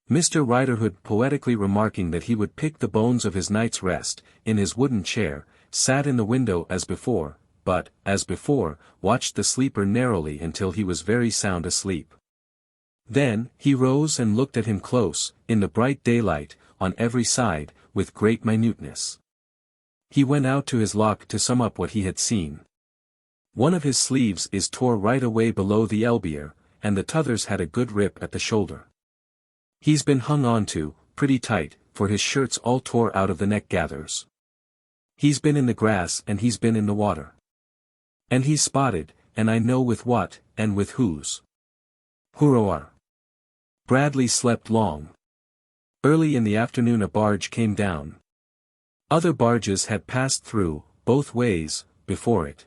Mr. Riderhood, poetically remarking that he would pick the bones of his night's rest, in his wooden chair, sat in the window as before, but, as before, watched the sleeper narrowly until he was very sound asleep. Then, he rose and looked at him close, in the bright daylight, on every side, with great minuteness. He went out to his lock to sum up what he had seen. One of his sleeves is tore right away below the elbow, and the t'others had a good rip at the shoulder. He's been hung on to, pretty tight, for his shirt's all tore out of the neck gathers. He's been in the grass and he's been in the water. And he's spotted, and I know with what, and with whose. Hurrah! Bradley slept long. Early in the afternoon a barge came down. Other barges had passed through, both ways, before it.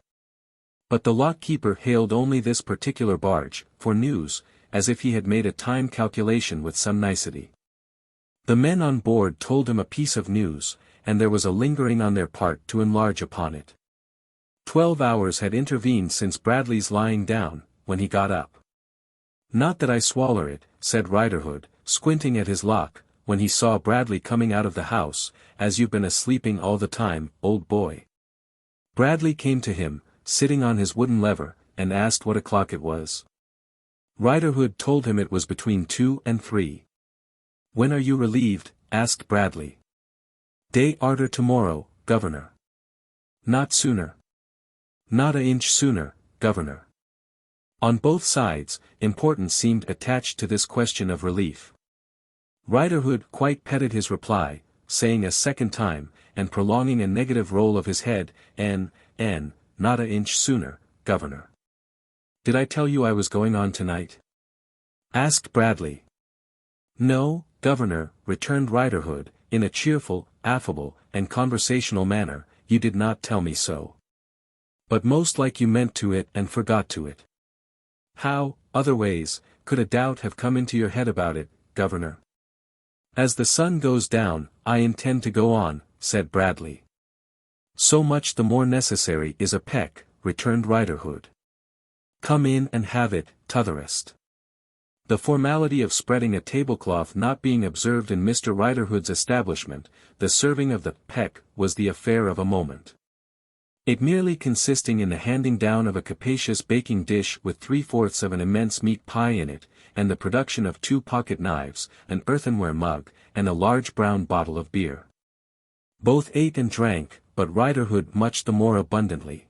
But the lock-keeper hailed only this particular barge, for news, as if he had made a time calculation with some nicety. The men on board told him a piece of news, and there was a lingering on their part to enlarge upon it. 12 hours had intervened since Bradley's lying down, when he got up. Not that I swaller it, said Riderhood, squinting at his lock, when he saw Bradley coming out of the house, as you've been a-sleeping all the time, old boy. Bradley came to him, sitting on his wooden lever, and asked what o'clock it was. Riderhood told him it was between 2 and 3. When are you relieved? Asked Bradley. Day arter tomorrow, Governor. Not sooner. Not a inch sooner, Governor. On both sides, importance seemed attached to this question of relief. Riderhood quite petted his reply, saying a second time, and prolonging a negative roll of his head, not a inch sooner, Governor. Did I tell you I was going on tonight? Asked Bradley. No, Governor, returned Riderhood, in a cheerful, affable, and conversational manner, you did not tell me so. But most like you meant to it and forgot to it. How, otherways, could a doubt have come into your head about it, Governor? As the sun goes down, I intend to go on, said Bradley. So much the more necessary is a peck, returned Riderhood. Come in and have it, T'otherest. The formality of spreading a tablecloth not being observed in Mr. Riderhood's establishment, the serving of the peck was the affair of a moment. It merely consisting in the handing down of a capacious baking dish with 3/4 of an immense meat pie in it, and the production of 2 pocket knives, an earthenware mug, and a large brown bottle of beer. Both ate and drank, but Riderhood much the more abundantly.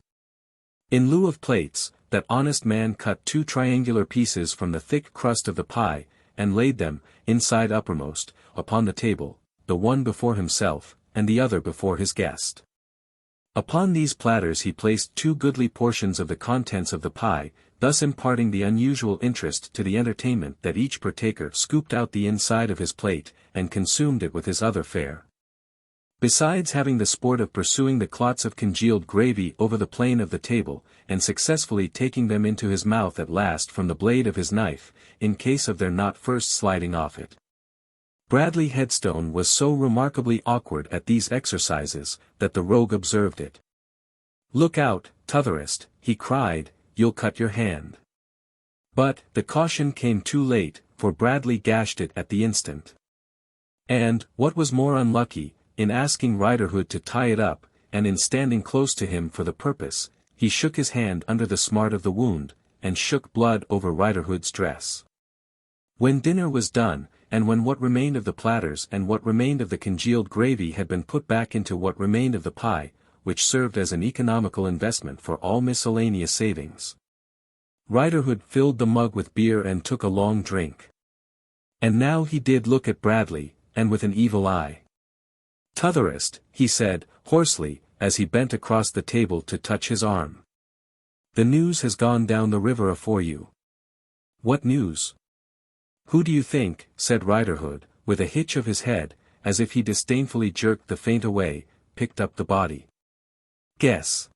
In lieu of plates, that honest man cut 2 triangular pieces from the thick crust of the pie, and laid them, inside uppermost, upon the table, the one before himself, and the other before his guest. Upon these platters he placed 2 goodly portions of the contents of the pie, thus imparting the unusual interest to the entertainment that each partaker scooped out the inside of his plate, and consumed it with his other fare. Besides having the sport of pursuing the clots of congealed gravy over the plane of the table, and successfully taking them into his mouth at last from the blade of his knife, in case of their not first sliding off it. Bradley Headstone was so remarkably awkward at these exercises, that the rogue observed it. "Look out, T'otherest," he cried, "you'll cut your hand." But, the caution came too late, for Bradley gashed it at the instant. And, what was more unlucky, in asking Riderhood to tie it up, and in standing close to him for the purpose, he shook his hand under the smart of the wound, and shook blood over Riderhood's dress. When dinner was done, and when what remained of the platters and what remained of the congealed gravy had been put back into what remained of the pie, which served as an economical investment for all miscellaneous savings, Riderhood filled the mug with beer and took a long drink. And now he did look at Bradley, and with an evil eye. "T'otherest," he said, hoarsely, as he bent across the table to touch his arm. "The news has gone down the river afore you." "What news?" "Who do you think?" said Riderhood, with a hitch of his head, as if he disdainfully jerked the faint away, picked up the body. "Guess."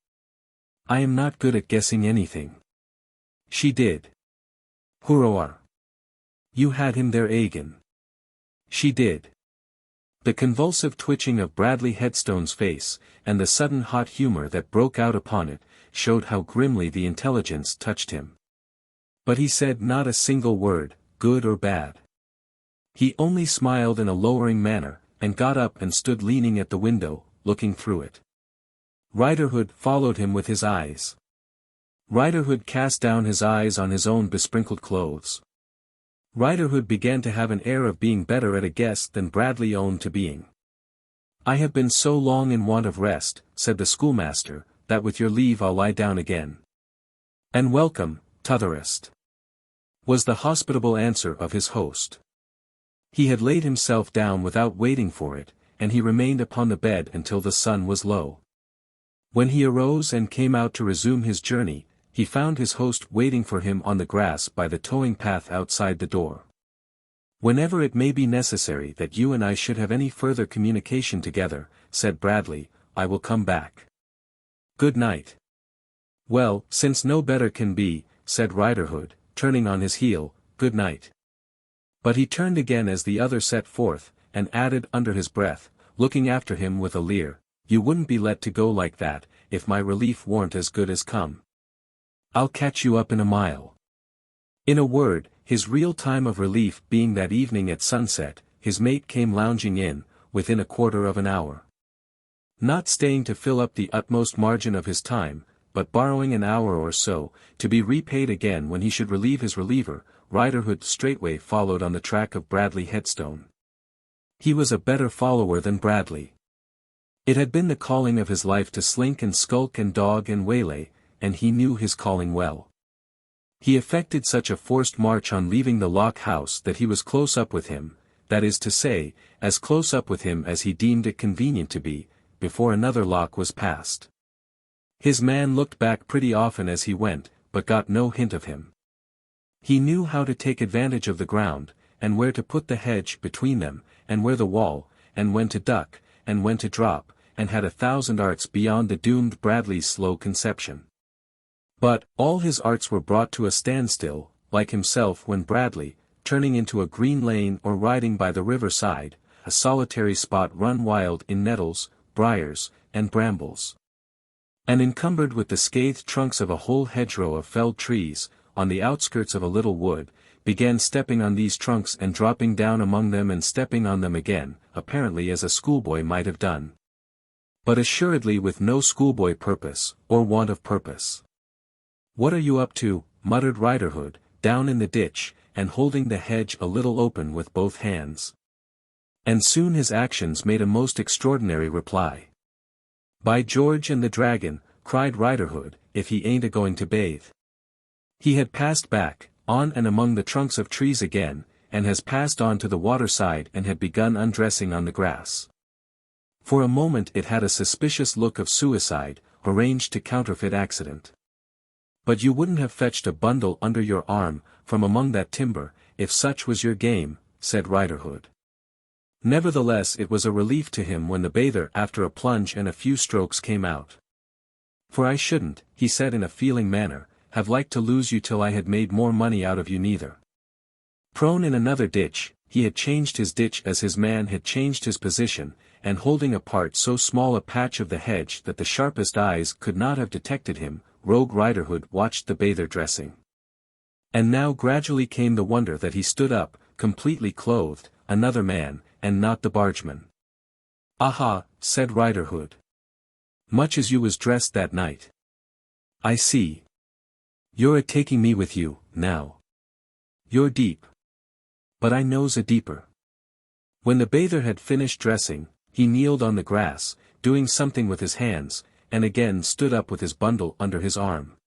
"I am not good at guessing anything." "She did." "Hurroar." "You had him there again." "She did." The convulsive twitching of Bradley Headstone's face, and the sudden hot humor that broke out upon it, showed how grimly the intelligence touched him. But he said not a single word, good or bad. He only smiled in a lowering manner, and got up and stood leaning at the window, looking through it. Riderhood followed him with his eyes. Riderhood cast down his eyes on his own besprinkled clothes. Riderhood began to have an air of being better at a guess than Bradley owned to being. "I have been so long in want of rest," said the schoolmaster, "that with your leave I'll lie down again." "And welcome, T'otherest," was the hospitable answer of his host. He had laid himself down without waiting for it, and he remained upon the bed until the sun was low. When he arose and came out to resume his journey, he found his host waiting for him on the grass by the towing path outside the door. "Whenever it may be necessary that you and I should have any further communication together," said Bradley, "I will come back. Good night." "Well, since no better can be," said Riderhood, turning on his heel, "good night." But he turned again as the other set forth, and added under his breath, looking after him with a leer, "You wouldn't be let to go like that, if my relief warn't as good as come. I'll catch you up in a mile." In a word, his real time of relief being that evening at sunset, his mate came lounging in, within a quarter of an hour. Not staying to fill up the utmost margin of his time, but borrowing an hour or so, to be repaid again when he should relieve his reliever, Riderhood straightway followed on the track of Bradley Headstone. He was a better follower than Bradley. It had been the calling of his life to slink and skulk and dog and waylay, and he knew his calling well. He effected such a forced march on leaving the Lock House that he was close up with him, that is to say, as close up with him as he deemed it convenient to be, before another lock was passed. His man looked back pretty often as he went, but got no hint of him. He knew how to take advantage of the ground, and where to put the hedge between them, and where the wall, and when to duck, and when to drop, and had 1,000 arts beyond the doomed Bradley's slow conception. But, all his arts were brought to a standstill, like himself when Bradley, turning into a green lane or riding by the river side, a solitary spot run wild in nettles, briars, and brambles, and encumbered with the scathed trunks of a whole hedgerow of felled trees, on the outskirts of a little wood, began stepping on these trunks and dropping down among them and stepping on them again, apparently as a schoolboy might have done. But assuredly with no schoolboy purpose, or want of purpose. "What are you up to?" muttered Riderhood, down in the ditch, and holding the hedge a little open with both hands. And soon his actions made a most extraordinary reply. "By George and the Dragon," cried Riderhood, "if he ain't a-going to bathe." He had passed back, on and among the trunks of trees again, and has passed on to the waterside and had begun undressing on the grass. For a moment it had a suspicious look of suicide, arranged to counterfeit accident. But you wouldn't have fetched a bundle under your arm, from among that timber, if such was your game, said Riderhood. Nevertheless it was a relief to him when the bather after a plunge and a few strokes came out. For I shouldn't, he said in a feeling manner, have liked to lose you till I had made more money out of you neither. Prone in another ditch, he had changed his ditch as his man had changed his position, and holding apart so small a patch of the hedge that the sharpest eyes could not have detected him, Rogue Riderhood watched the bather dressing. And now gradually came the wonder that he stood up, completely clothed, another man, and not the bargeman. "Aha," said Riderhood. "Much as you was dressed that night. I see. You're a-taking me with you, now. You're deep. But I knows a deeper." When the bather had finished dressing, he kneeled on the grass, doing something with his hands, and again stood up with his bundle under his arm.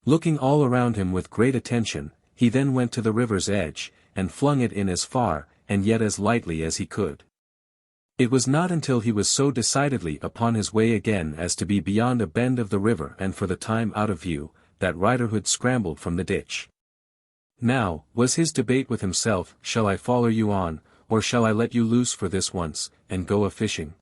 Looking all around him with great attention, he then went to the river's edge, and flung it in as far, and yet as lightly as he could. It was not until he was so decidedly upon his way again as to be beyond a bend of the river and for the time out of view, that Riderhood scrambled from the ditch. Now, was his debate with himself, shall I follow you on, or shall I let you loose for this once, and go a-fishing?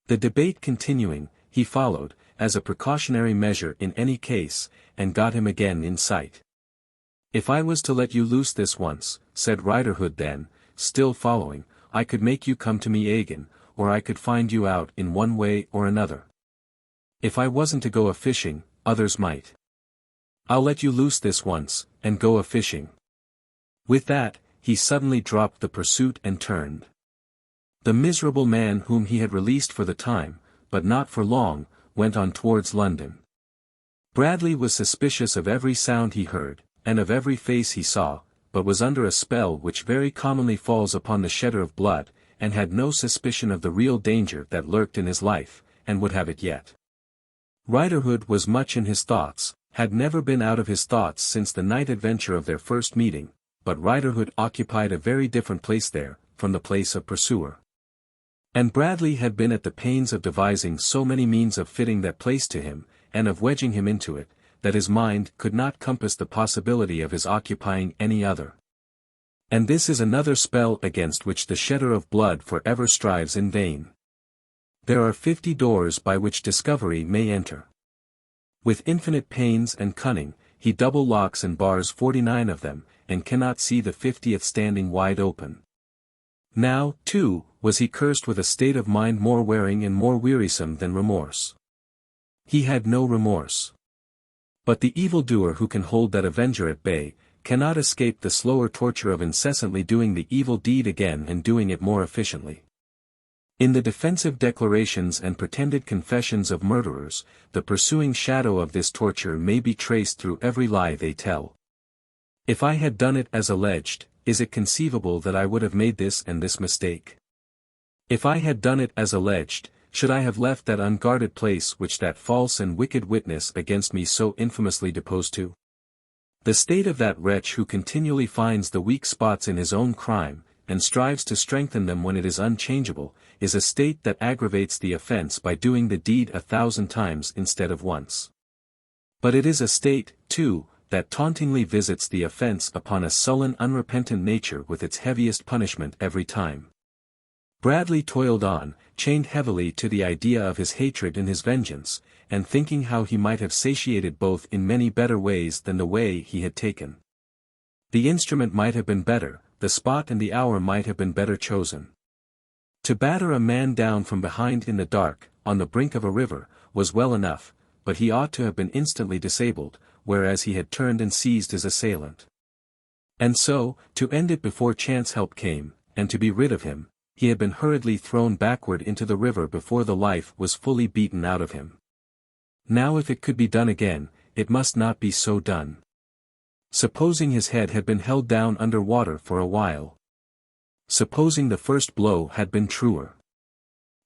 The debate continuing, he followed, as a precautionary measure in any case, and got him again in sight. "If I was to let you loose this once," said Riderhood then, still following, "I could make you come to me again, or I could find you out in one way or another. If I wasn't to go a-fishing, others might. I'll let you loose this once, and go a-fishing." With that, he suddenly dropped the pursuit and turned. The miserable man whom he had released for the time, but not for long, went on towards London. Bradley was suspicious of every sound he heard, and of every face he saw, but was under a spell which very commonly falls upon the shedder of blood, and had no suspicion of the real danger that lurked in his life, and would have it yet. Riderhood was much in his thoughts, had never been out of his thoughts since the night adventure of their first meeting, but Riderhood occupied a very different place there, from the place of pursuer. And Bradley had been at the pains of devising so many means of fitting that place to him, and of wedging him into it, that his mind could not compass the possibility of his occupying any other. And this is another spell against which the shedder of blood for ever strives in vain. There are 50 doors by which discovery may enter. With infinite pains and cunning, he double locks and bars 49 of them, and cannot see the 50th standing wide open. Now, too, was he cursed with a state of mind more wearing and more wearisome than remorse. He had no remorse. But the evildoer who can hold that avenger at bay, cannot escape the slower torture of incessantly doing the evil deed again and doing it more efficiently. In the defensive declarations and pretended confessions of murderers, the pursuing shadow of this torture may be traced through every lie they tell. If I had done it as alleged, is it conceivable that I would have made this and this mistake? If I had done it as alleged, should I have left that unguarded place which that false and wicked witness against me so infamously deposed to? The state of that wretch who continually finds the weak spots in his own crime, and strives to strengthen them when it is unchangeable, is a state that aggravates the offense by doing the deed 1,000 times instead of once. But it is a state, too, that tauntingly visits the offense upon a sullen unrepentant nature with its heaviest punishment every time. Bradley toiled on, chained heavily to the idea of his hatred and his vengeance, and thinking how he might have satiated both in many better ways than the way he had taken. The instrument might have been better, the spot and the hour might have been better chosen. To batter a man down from behind in the dark, on the brink of a river, was well enough, but he ought to have been instantly disabled, whereas he had turned and seized his assailant. And so, to end it before chance help came, and to be rid of him, he had been hurriedly thrown backward into the river before the life was fully beaten out of him. Now if it could be done again, it must not be so done. Supposing his head had been held down under water for a while. Supposing the first blow had been truer.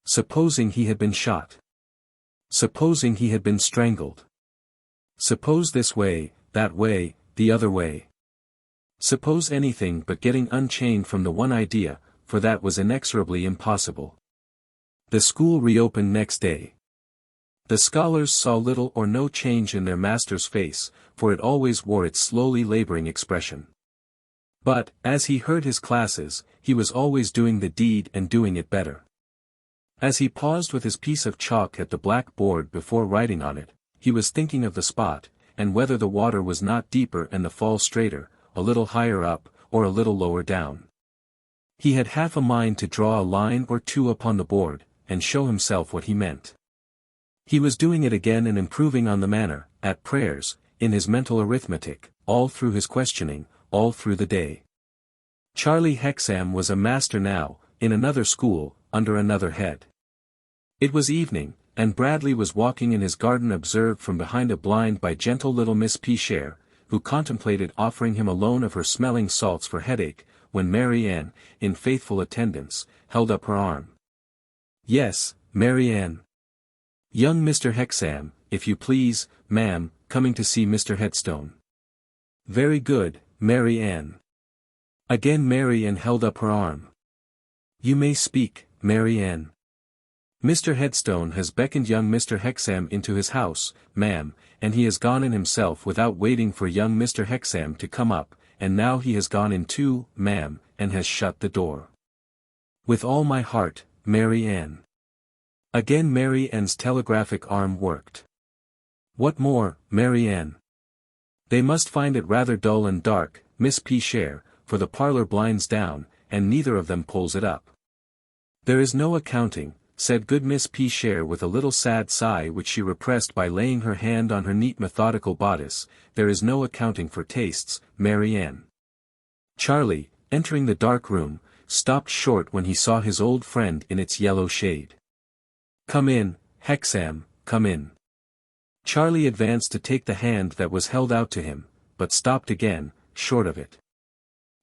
Supposing he had been shot. Supposing he had been strangled. Suppose this way, that way, the other way. Suppose anything but getting unchained from the one idea, for that was inexorably impossible. The school reopened next day. The scholars saw little or no change in their master's face, for it always wore its slowly laboring expression. But, as he heard his classes, he was always doing the deed and doing it better. As he paused with his piece of chalk at the blackboard before writing on it, he was thinking of the spot, and whether the water was not deeper and the fall straighter, a little higher up, or a little lower down. He had half a mind to draw a line or two upon the board, and show himself what he meant. He was doing it again and improving on the manner, at prayers, in his mental arithmetic, all through his questioning, all through the day. Charlie Hexam was a master now, in another school, under another head. It was evening, and Bradley was walking in his garden observed from behind a blind by gentle little Miss P-Share, who contemplated offering him a loan of her smelling salts for headache, when Mary Ann, in faithful attendance, held up her arm. "Yes, Mary Ann. Young Mr. Hexam, if you please, ma'am, coming to see Mr. Headstone." "Very good, Mary Ann." Again Mary Ann held up her arm. "You may speak, Mary Ann." "Mr. Headstone has beckoned young Mr. Hexam into his house, ma'am, and he has gone in himself without waiting for young Mr. Hexam to come up, and now he has gone in too, ma'am, and has shut the door." "With all my heart, Mary Ann." Again Mary Ann's telegraphic arm worked. "What more, Mary Ann?" "They must find it rather dull and dark, Miss P-Share, for the parlor blinds down, and neither of them pulls it up." "There is no accounting," said good Miss P-Share with a little sad sigh which she repressed by laying her hand on her neat methodical bodice, "there is no accounting for tastes, Mary Ann." Charlie, entering the dark room, stopped short when he saw his old friend in its yellow shade. "Come in, Hexam, come in." Charlie advanced to take the hand that was held out to him, but stopped again, short of it.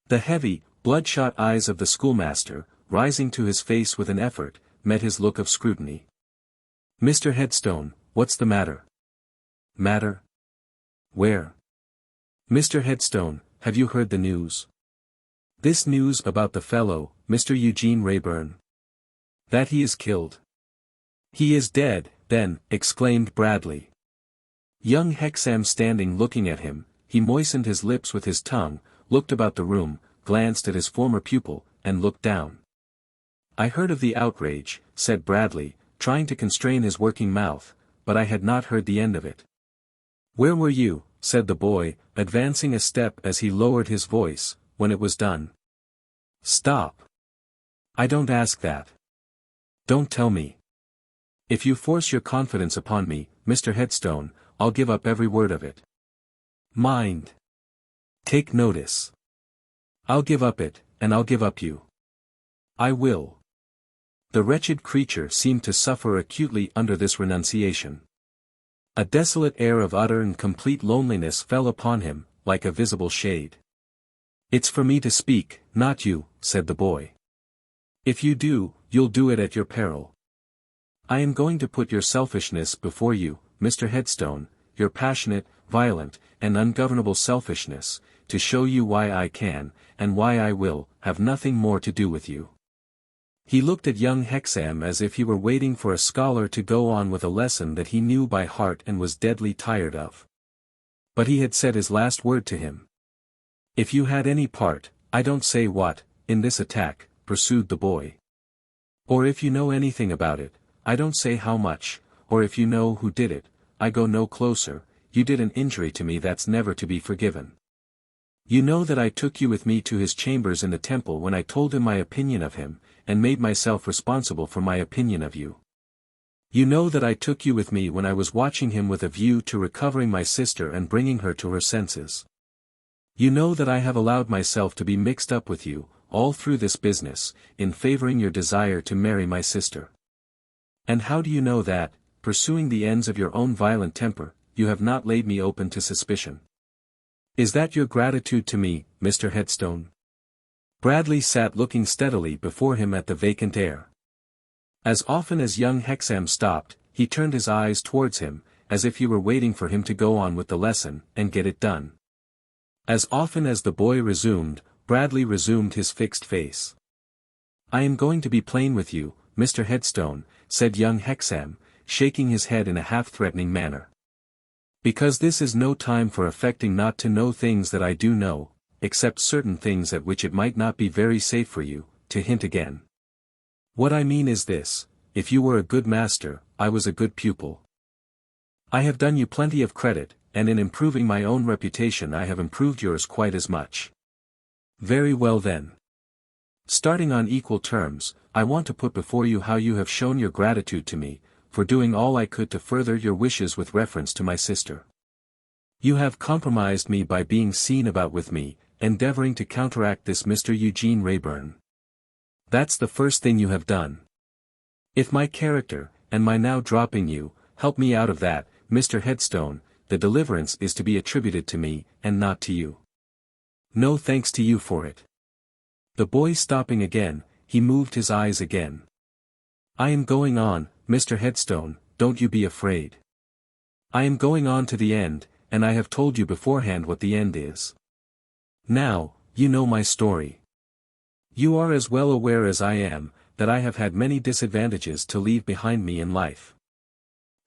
The heavy, bloodshot eyes of the schoolmaster, rising to his face with an effort, met his look of scrutiny. "Mr. Headstone, what's the matter?" "Matter? Where?" "Mr. Headstone, have you heard the news?" "This news about the fellow, Mr. Eugene Wrayburn. That he is killed." "He is dead, then," exclaimed Bradley. Young Hexam standing looking at him, he moistened his lips with his tongue, looked about the room, glanced at his former pupil, and looked down. "I heard of the outrage," said Bradley, trying to constrain his working mouth, "but I had not heard the end of it." "Where were you," said the boy, advancing a step as he lowered his voice, "when it was done?" "Stop. I don't ask that. Don't tell me. If you force your confidence upon me, Mr. Headstone, I'll give up every word of it. Mind. Take notice. I'll give up it, and I'll give up you. I will." The wretched creature seemed to suffer acutely under this renunciation. A desolate air of utter and complete loneliness fell upon him, like a visible shade. "It's for me to speak, not you," said the boy. "If you do, you'll do it at your peril. I am going to put your selfishness before you, Mr. Headstone, your passionate, violent, and ungovernable selfishness, to show you why I can, and why I will, have nothing more to do with you." He looked at young Hexam as if he were waiting for a scholar to go on with a lesson that he knew by heart and was deadly tired of. But he had said his last word to him. "If you had any part, I don't say what, in this attack," pursued the boy. "Or if you know anything about it, I don't say how much, or if you know who did it, I go no closer, you did an injury to me that's never to be forgiven. You know that I took you with me to his chambers in the temple when I told him my opinion of him, and made myself responsible for my opinion of you. You know that I took you with me when I was watching him with a view to recovering my sister and bringing her to her senses. You know that I have allowed myself to be mixed up with you, all through this business, in favoring your desire to marry my sister. And how do you know that, pursuing the ends of your own violent temper, you have not laid me open to suspicion? Is that your gratitude to me, Mr. Headstone?" Bradley sat looking steadily before him at the vacant air. As often as young Hexam stopped, he turned his eyes towards him, as if he were waiting for him to go on with the lesson, and get it done. As often as the boy resumed, Bradley resumed his fixed face. "I am going to be plain with you, Mr. Headstone," said young Hexam, shaking his head in a half-threatening manner. "Because this is no time for affecting not to know things that I do know, except certain things at which it might not be very safe for you, to hint again. What I mean is this: if you were a good master, I was a good pupil. I have done you plenty of credit, and in improving my own reputation I have improved yours quite as much. Very well then. Starting on equal terms, I want to put before you how you have shown your gratitude to me, for doing all I could to further your wishes with reference to my sister. You have compromised me by being seen about with me, endeavoring to counteract this Mr. Eugene Wrayburn. That's the first thing you have done. If my character, and my now dropping you, help me out of that, Mr. Headstone, the deliverance is to be attributed to me, and not to you. No thanks to you for it." The boy stopping again, he moved his eyes again. "I am going on, Mr. Headstone, don't you be afraid. I am going on to the end, and I have told you beforehand what the end is. Now, you know my story. You are as well aware as I am, that I have had many disadvantages to leave behind me in life.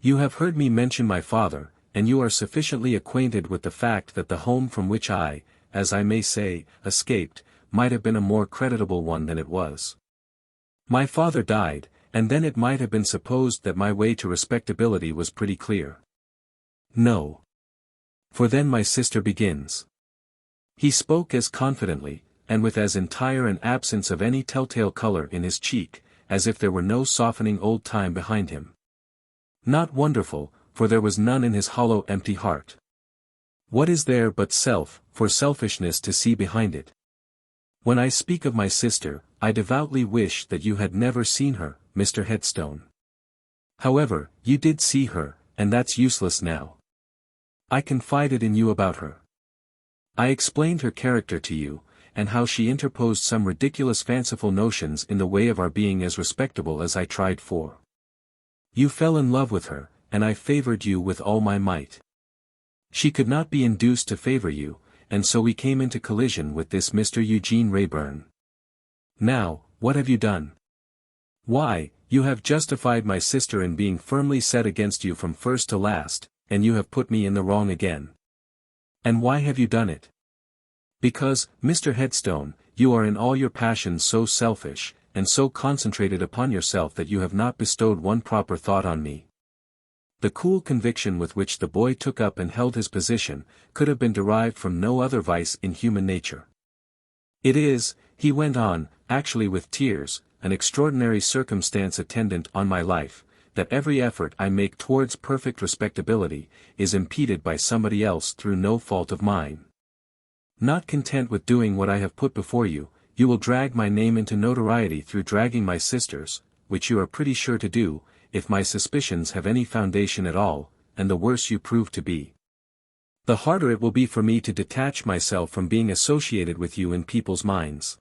You have heard me mention my father, and you are sufficiently acquainted with the fact that the home from which I, as I may say, escaped, might have been a more creditable one than it was. My father died, and then it might have been supposed that my way to respectability was pretty clear. No. For then my sister begins." He spoke as confidently, and with as entire an absence of any telltale color in his cheek, as if there were no softening old time behind him. Not wonderful, for there was none in his hollow empty heart. What is there but self, for selfishness to see behind it? When I speak of my sister, I devoutly wish that you had never seen her, Mr. Headstone. However, you did see her, and that's useless now. I confided in you about her. I explained her character to you, and how she interposed some ridiculous fanciful notions in the way of our being as respectable as I tried for. You fell in love with her, and I favored you with all my might. She could not be induced to favor you, and so we came into collision with this Mr. Eugene Wrayburn. Now, what have you done? Why, you have justified my sister in being firmly set against you from first to last, and you have put me in the wrong again. And why have you done it? Because, Mr. Headstone, you are in all your passions so selfish, and so concentrated upon yourself that you have not bestowed one proper thought on me. The cool conviction with which the boy took up and held his position, could have been derived from no other vice in human nature. It is, he went on, actually with tears, an extraordinary circumstance attendant on my life, that every effort I make towards perfect respectability, is impeded by somebody else through no fault of mine. Not content with doing what I have put before you, you will drag my name into notoriety through dragging my sister's, which you are pretty sure to do, if my suspicions have any foundation at all, and the worse you prove to be. The harder it will be for me to detach myself from being associated with you in people's minds.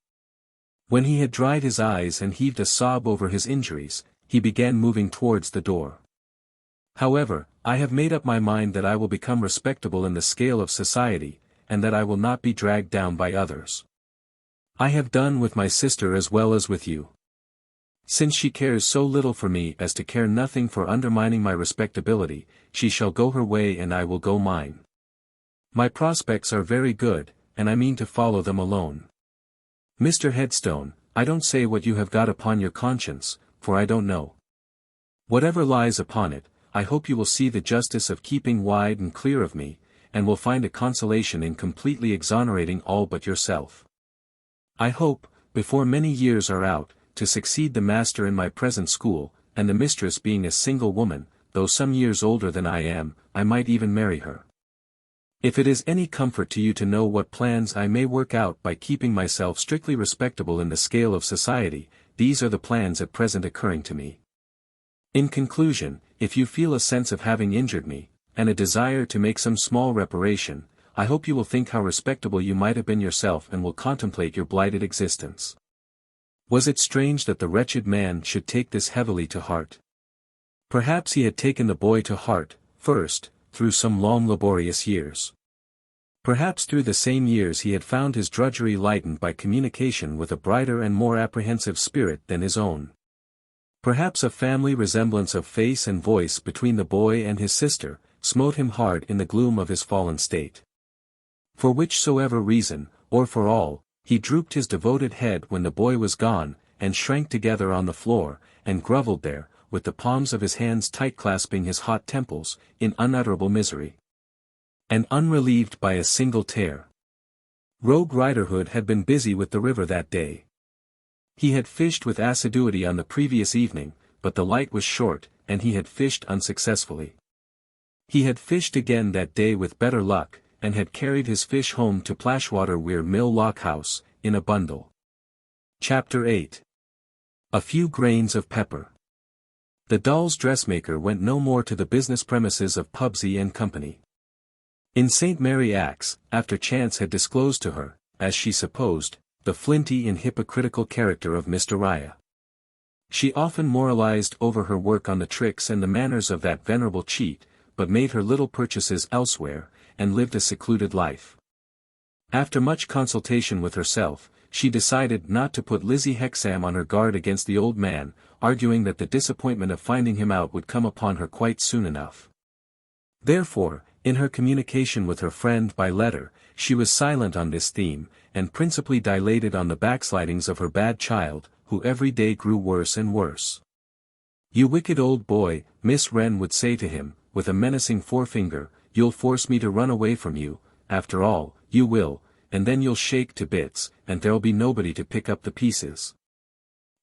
When he had dried his eyes and heaved a sob over his injuries, he began moving towards the door. However, I have made up my mind that I will become respectable in the scale of society, and that I will not be dragged down by others. I have done with my sister as well as with you. Since she cares so little for me as to care nothing for undermining my respectability, she shall go her way and I will go mine. My prospects are very good, and I mean to follow them alone. Mr. Headstone, I don't say what you have got upon your conscience, for I don't know. Whatever lies upon it, I hope you will see the justice of keeping wide and clear of me, and will find a consolation in completely exonerating all but yourself. I hope, before many years are out, to succeed the master in my present school, and the mistress being a single woman, though some years older than I am, I might even marry her. If it is any comfort to you to know what plans I may work out by keeping myself strictly respectable in the scale of society, these are the plans at present occurring to me. In conclusion, if you feel a sense of having injured me, and a desire to make some small reparation, I hope you will think how respectable you might have been yourself and will contemplate your blighted existence. Was it strange that the wretched man should take this heavily to heart? Perhaps he had taken the boy to heart, first, through some long laborious years. Perhaps through the same years he had found his drudgery lightened by communication with a brighter and more apprehensive spirit than his own. Perhaps a family resemblance of face and voice between the boy and his sister, smote him hard in the gloom of his fallen state. For whichsoever reason, or for all, he drooped his devoted head when the boy was gone, and shrank together on the floor, and grovelled there, with the palms of his hands tight clasping his hot temples, in unutterable misery. And unrelieved by a single tear. Rogue Riderhood had been busy with the river that day. He had fished with assiduity on the previous evening, but the light was short, and he had fished unsuccessfully. He had fished again that day with better luck, and had carried his fish home to Plashwater Weir Mill Lock House, in a bundle. Chapter 8. A few grains of pepper. The doll's dressmaker went no more to the business premises of Pubsey and Company. In St. Mary Axe, after chance had disclosed to her, as she supposed, the flinty and hypocritical character of Mr. Raya. She often moralized over her work on the tricks and the manners of that venerable cheat, but made her little purchases elsewhere, and lived a secluded life. After much consultation with herself, she decided not to put Lizzie Hexam on her guard against the old man, arguing that the disappointment of finding him out would come upon her quite soon enough. Therefore, in her communication with her friend by letter, she was silent on this theme, and principally dilated on the backslidings of her bad child, who every day grew worse and worse. "You wicked old boy," Miss Wren would say to him, with a menacing forefinger, "you'll force me to run away from you, after all, you will, and then you'll shake to bits, and there'll be nobody to pick up the pieces."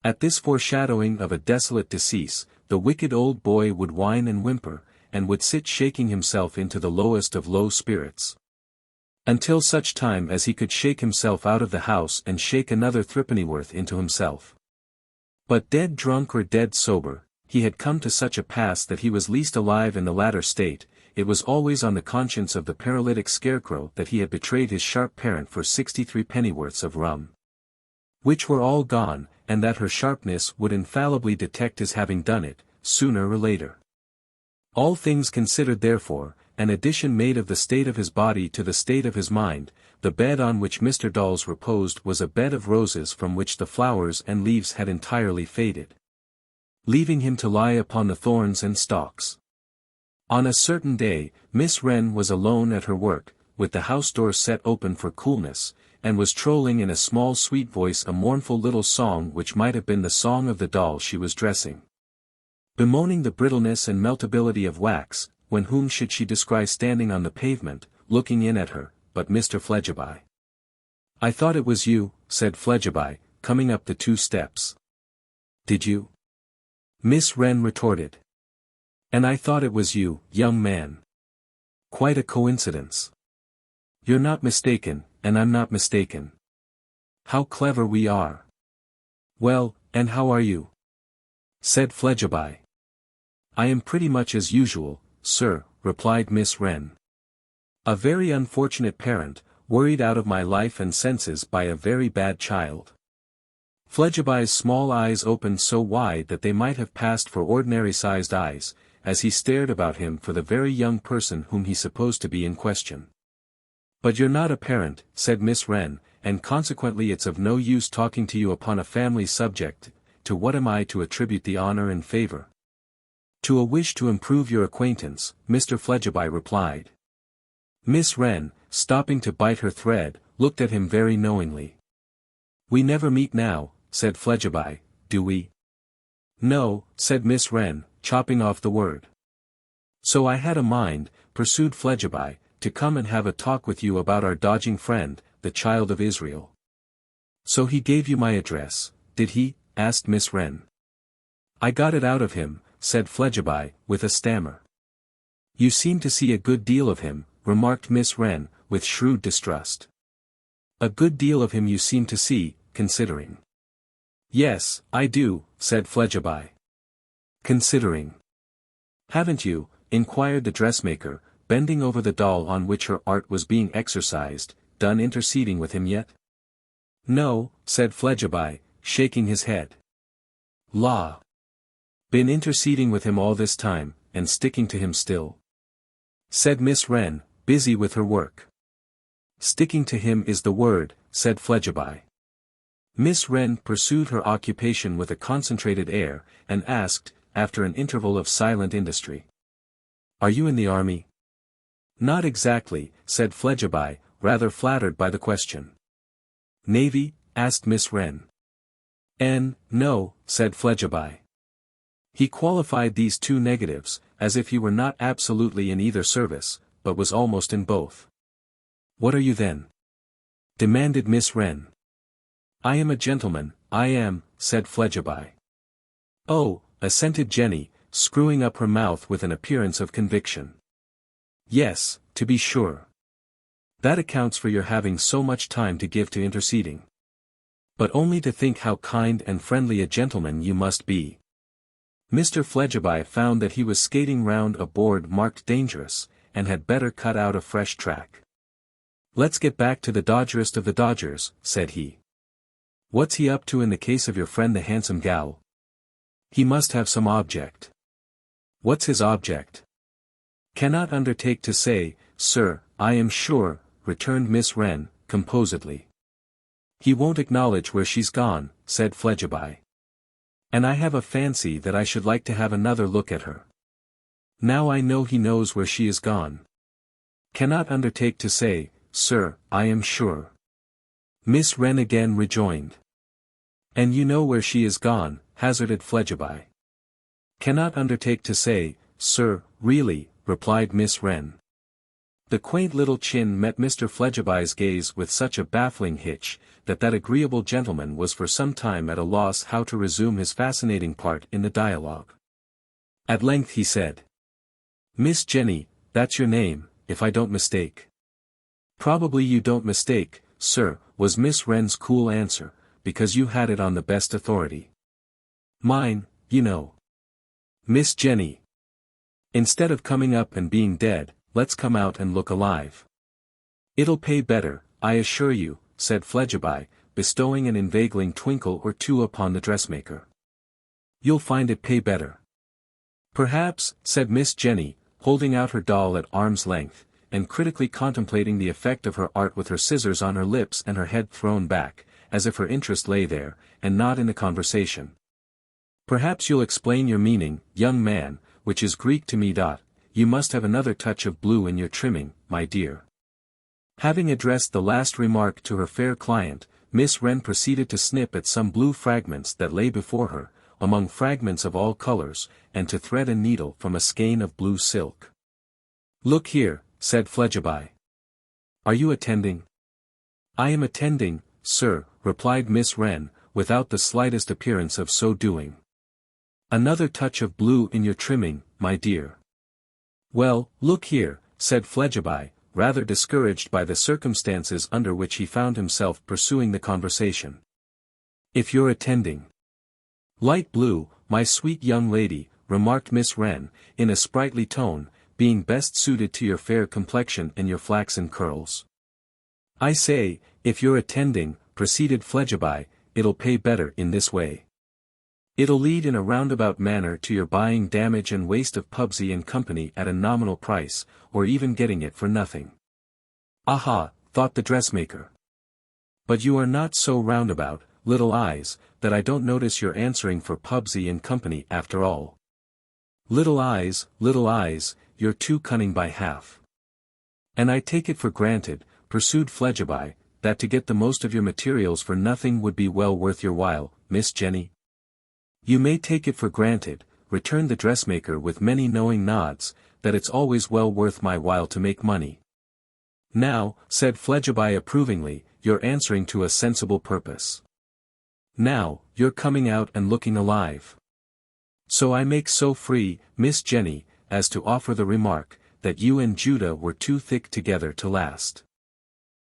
At this foreshadowing of a desolate decease, the wicked old boy would whine and whimper, and would sit shaking himself into the lowest of low spirits. Until such time as he could shake himself out of the house and shake another threepennyworth into himself. But dead drunk or dead sober, he had come to such a pass that he was least alive in the latter state. It was always on the conscience of the paralytic scarecrow that he had betrayed his sharp parent for 63 pennyworths of rum, which were all gone, and that her sharpness would infallibly detect his having done it, sooner or later. All things considered therefore, an addition made of the state of his body to the state of his mind, the bed on which Mr. Dawes reposed was a bed of roses from which the flowers and leaves had entirely faded, leaving him to lie upon the thorns and stalks. On a certain day, Miss Wren was alone at her work, with the house door set open for coolness, and was trolling in a small sweet voice a mournful little song which might have been the song of the doll she was dressing. Bemoaning the brittleness and meltability of wax, when whom should she descry standing on the pavement, looking in at her, but Mr. Fledgeby. "I thought it was you," said Fledgeby, coming up the 2 steps. "Did you?" Miss Wren retorted. "And I thought it was you, young man. Quite a coincidence. You're not mistaken, and I'm not mistaken. How clever we are." "Well, and how are you?" said Fledgeby. "I am pretty much as usual, sir," replied Miss Wren. "A very unfortunate parent, worried out of my life and senses by a very bad child." Fledgeby's small eyes opened so wide that they might have passed for ordinary-sized eyes, as he stared about him for the very young person whom he supposed to be in question. "But you're not a parent," said Miss Wren, "and consequently it's of no use talking to you upon a family subject. To what am I to attribute the honor and favor?" "To a wish to improve your acquaintance," Mr. Fledgeby replied. Miss Wren, stopping to bite her thread, looked at him very knowingly. "We never meet now," said Fledgeby, "do we?" "No," said Miss Wren, chopping off the word. "So I had a mind," pursued Fledgeby, "to come and have a talk with you about our dodging friend, the child of Israel." "So he gave you my address, did he?" asked Miss Wren. "I got it out of him," said Fledgeby, with a stammer. "You seem to see a good deal of him," remarked Miss Wren, with shrewd distrust. "A good deal of him you seem to see, considering." "Yes, I do," said Fledgeby. "Considering." "Haven't you," inquired the dressmaker, bending over the doll on which her art was being exercised, "done interceding with him yet?" "No," said Fledgeby, shaking his head. "La! Been interceding with him all this time, and sticking to him still?" said Miss Wren, busy with her work. Sticking to him is the word, said Fledgeby. Miss Wren pursued her occupation with a concentrated air, and asked, after an interval of silent industry. Are you in the army? Not exactly, said Fledgeby, rather flattered by the question. Navy? Asked Miss Wren. No, said Fledgeby. He qualified these two negatives, as if he were not absolutely in either service, but was almost in both. What are you then? Demanded Miss Wren. I am a gentleman, I am, said Fledgeby. Oh, assented Jenny, screwing up her mouth with an appearance of conviction. Yes, to be sure. That accounts for your having so much time to give to interceding. But only to think how kind and friendly a gentleman you must be. Mr. Fledgeby found that he was skating round a board marked dangerous, and had better cut out a fresh track. Let's get back to the dodgerest of the dodgers, said he. What's he up to in the case of your friend the handsome gal? He must have some object. What's his object? Cannot undertake to say, sir, I am sure, returned Miss Wren, composedly. He won't acknowledge where she's gone, said Fledgeby. And I have a fancy that I should like to have another look at her. Now I know he knows where she is gone. Cannot undertake to say, sir, I am sure. Miss Wren again rejoined. And you know where she is gone, hazarded Fledgeby. Cannot undertake to say, sir, really, replied Miss Wren. The quaint little chin met Mr. Fledgeby's gaze with such a baffling hitch, that agreeable gentleman was for some time at a loss how to resume his fascinating part in the dialogue. At length he said. Miss Jenny, that's your name, if I don't mistake. Probably you don't mistake, sir, was Miss Wren's cool answer, because you had it on the best authority. Mine, you know. Miss Jenny. Instead of coming up and being dead, let's come out and look alive. It'll pay better, I assure you, said Fledgeby, bestowing an inveigling twinkle or two upon the dressmaker. You'll find it pay better. Perhaps, said Miss Jenny, holding out her doll at arm's length, and critically contemplating the effect of her art with her scissors on her lips and her head thrown back, as if her interest lay there, and not in the conversation. Perhaps you'll explain your meaning, young man, which is Greek to me. You must have another touch of blue in your trimming, my dear. Having addressed the last remark to her fair client, Miss Wren proceeded to snip at some blue fragments that lay before her, among fragments of all colors, and to thread a needle from a skein of blue silk. Look here, said Fledgeby. Are you attending? I am attending, sir, replied Miss Wren, without the slightest appearance of so doing. Another touch of blue in your trimming, my dear. Well, look here, said Fledgeby, rather discouraged by the circumstances under which he found himself pursuing the conversation. If you're attending. Light blue, my sweet young lady, remarked Miss Wren, in a sprightly tone, being best suited to your fair complexion and your flaxen curls. I say, if you're attending, proceeded Fledgeby, it'll pay better in this way. It'll lead in a roundabout manner to your buying damage and waste of Pubsey and Company at a nominal price, or even getting it for nothing. Aha, thought the dressmaker. But you are not so roundabout, little eyes, that I don't notice you're answering for Pubsey and Company after all. Little eyes, you're too cunning by half. And I take it for granted, pursued Fledgeby, that to get the most of your materials for nothing would be well worth your while, Miss Jenny. You may take it for granted, returned the dressmaker with many knowing nods, that it's always well worth my while to make money. Now, said Fledgeby approvingly, you're answering to a sensible purpose. Now, you're coming out and looking alive. So I make so free, Miss Jenny, as to offer the remark, that you and Judah were too thick together to last.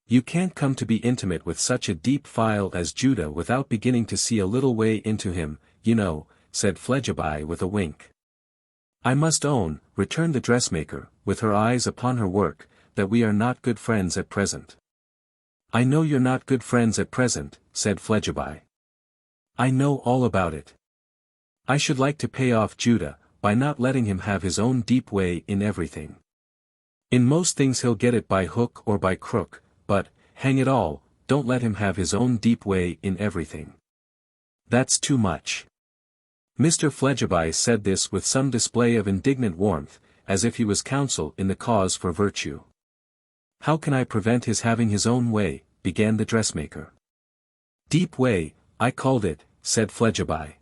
You can't come to be intimate with such a deep file as Judah without beginning to see a little way into him, you know, said Fledgeby with a wink. I must own, returned the dressmaker, with her eyes upon her work, that we are not good friends at present. I know you're not good friends at present, said Fledgeby. I know all about it. I should like to pay off Judah, by not letting him have his own deep way in everything. In most things he'll get it by hook or by crook, but, hang it all, don't let him have his own deep way in everything. That's too much. Mr. Fledgeby said this with some display of indignant warmth, as if he was counsel in the cause for virtue. How can I prevent his having his own way, began the dressmaker. Deep way, I called it, said Fledgeby.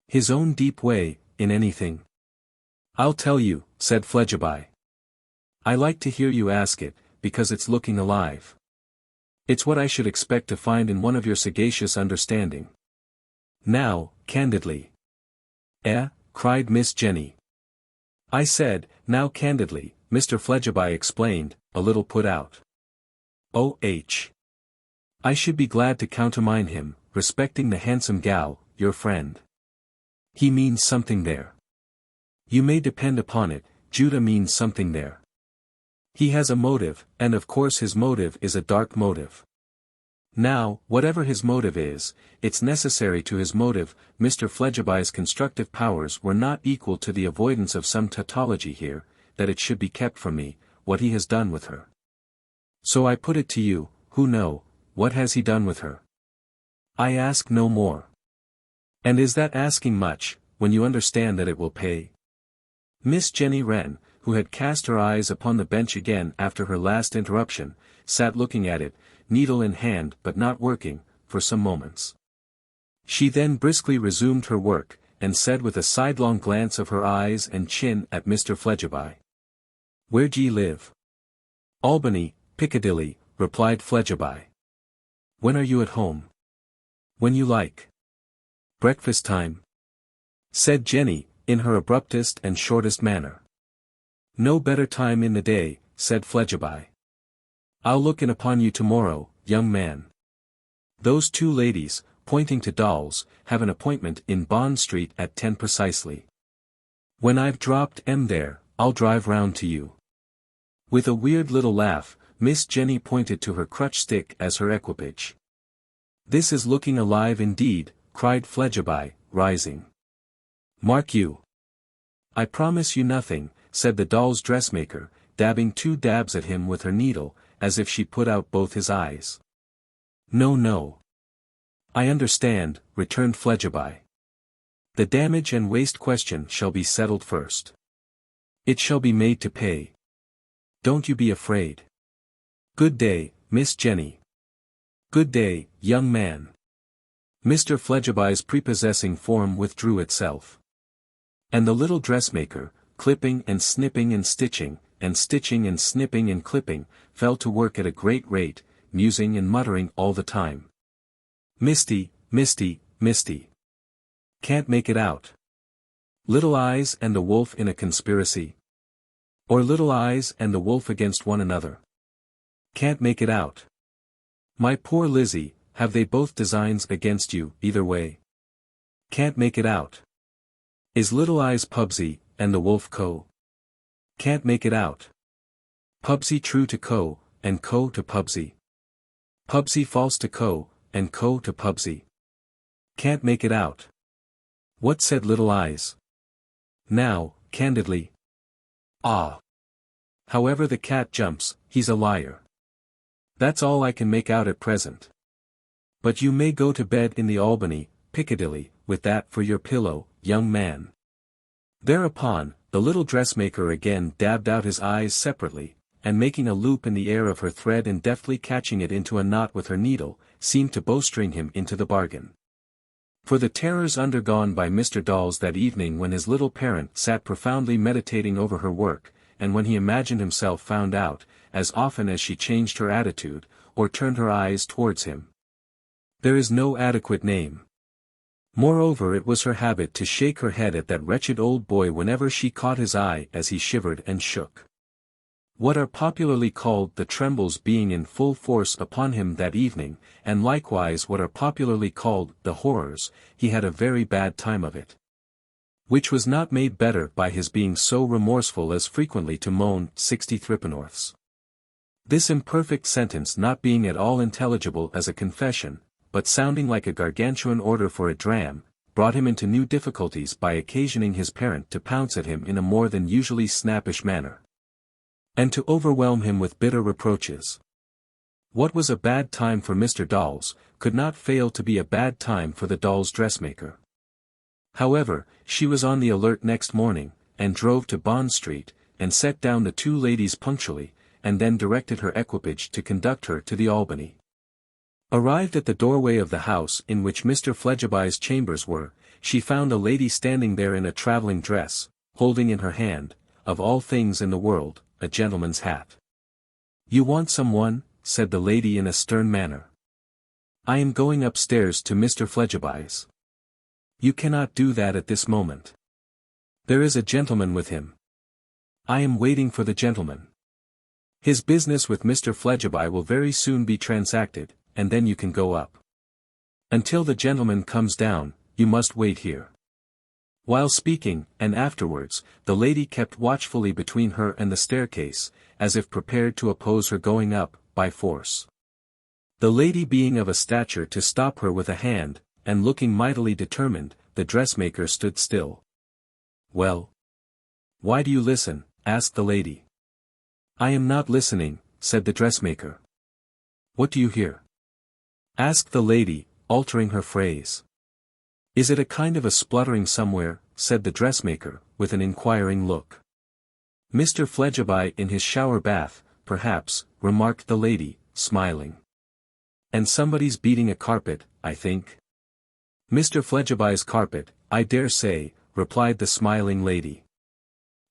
His own deep way, in anything. I'll tell you, said Fledgeby. I like to hear you ask it, because it's looking alive. It's what I should expect to find in one of your sagacious understanding. Now, candidly. Cried Miss Jenny. I said, now candidly, Mr. Fledgeby explained, a little put out. I should be glad to countermine him, respecting the handsome gal, your friend. He means something there. You may depend upon it, Judah means something there. He has a motive, and of course his motive is a dark motive. Now, whatever his motive is, it's necessary to his motive. Mr. Fledgeby's constructive powers were not equal to the avoidance of some tautology here, that it should be kept from me, what he has done with her. So I put it to you, who know, what has he done with her? I ask no more. And is that asking much, when you understand that it will pay? Miss Jenny Wren, who had cast her eyes upon the bench again after her last interruption, sat looking at it, needle in hand but not working, for some moments. She then briskly resumed her work, and said with a sidelong glance of her eyes and chin at Mr. Fledgeby. Where d'ye live? Albany, Piccadilly, replied Fledgeby. When are you at home? When you like. Breakfast time? Said Jenny, in her abruptest and shortest manner. No better time in the day, said Fledgeby. I'll look in upon you tomorrow, young man. Those two ladies, pointing to dolls, have an appointment in Bond Street at 10 precisely. When I've dropped there, I'll drive round to you. With a weird little laugh, Miss Jenny pointed to her crutch stick as her equipage. This is looking alive indeed, cried Fledgeby, rising. Mark you. I promise you nothing, said the doll's dressmaker, dabbing 2 dabs at him with her needle, as if she put out both his eyes. No. I understand, returned Fledgeby. The damage and waste question shall be settled first. It shall be made to pay. Don't you be afraid. Good day, Miss Jenny. Good day, young man. Mr. Fledgeby's prepossessing form withdrew itself. And the little dressmaker, clipping and snipping and stitching and snipping and clipping, fell to work at a great rate, musing and muttering all the time. Misty. Can't make it out. Little Eyes and the Wolf in a conspiracy? Or Little Eyes and the Wolf against one another? Can't make it out. My poor Lizzie, have they both designs against you, either way? Can't make it out. Is Little Eyes Pubsy, and the Wolf Co? Can't make it out. Pubsy true to Co, and Co to Pubsy. Pubsy false to Co, and Co to Pubsy. Can't make it out. What said Little Eyes? Now, candidly. However the cat jumps, he's a liar. That's all I can make out at present. But you may go to bed in the Albany, Piccadilly, with that for your pillow, young man. Thereupon, the little dressmaker again dabbed out his eyes separately, and making a loop in the air of her thread and deftly catching it into a knot with her needle, seemed to bowstring him into the bargain. For the terrors undergone by Mr. Dolls that evening when his little parent sat profoundly meditating over her work, and when he imagined himself found out, as often as she changed her attitude, or turned her eyes towards him. There is no adequate name. Moreover, it was her habit to shake her head at that wretched old boy whenever she caught his eye as he shivered and shook. What are popularly called the trembles being in full force upon him that evening, and likewise what are popularly called the horrors, he had a very bad time of it. Which was not made better by his being so remorseful as frequently to moan 60 threepennorths. This imperfect sentence not being at all intelligible as a confession, but sounding like a gargantuan order for a dram, brought him into new difficulties by occasioning his parent to pounce at him in a more than usually snappish manner, and to overwhelm him with bitter reproaches. What was a bad time for Mr. Dolls, could not fail to be a bad time for the doll's dressmaker. However, she was on the alert next morning, and drove to Bond Street, and set down the two ladies punctually, and then directed her equipage to conduct her to the Albany. Arrived at the doorway of the house in which Mr. Fledgeby's chambers were, she found a lady standing there in a travelling dress, holding in her hand, of all things in the world, a gentleman's hat. "You want some one?" said the lady in a stern manner. "I am going upstairs to Mr. Fledgeby's." "You cannot do that at this moment. There is a gentleman with him." "I am waiting for the gentleman. His business with Mr. Fledgeby will very soon be transacted, and then you can go up. Until the gentleman comes down, you must wait here." While speaking, and afterwards, the lady kept watchfully between her and the staircase, as if prepared to oppose her going up, by force. The lady being of a stature to stop her with a hand, and looking mightily determined, the dressmaker stood still. "Well? Why do you listen?" asked the lady. "I am not listening," said the dressmaker. "What do you hear?" asked the lady, altering her phrase. "Is it a kind of a spluttering somewhere?" said the dressmaker, with an inquiring look. "Mr. Fledgeby in his shower bath, perhaps," remarked the lady, smiling. "And somebody's beating a carpet, I think." "Mr. Fledgeby's carpet, I dare say," replied the smiling lady.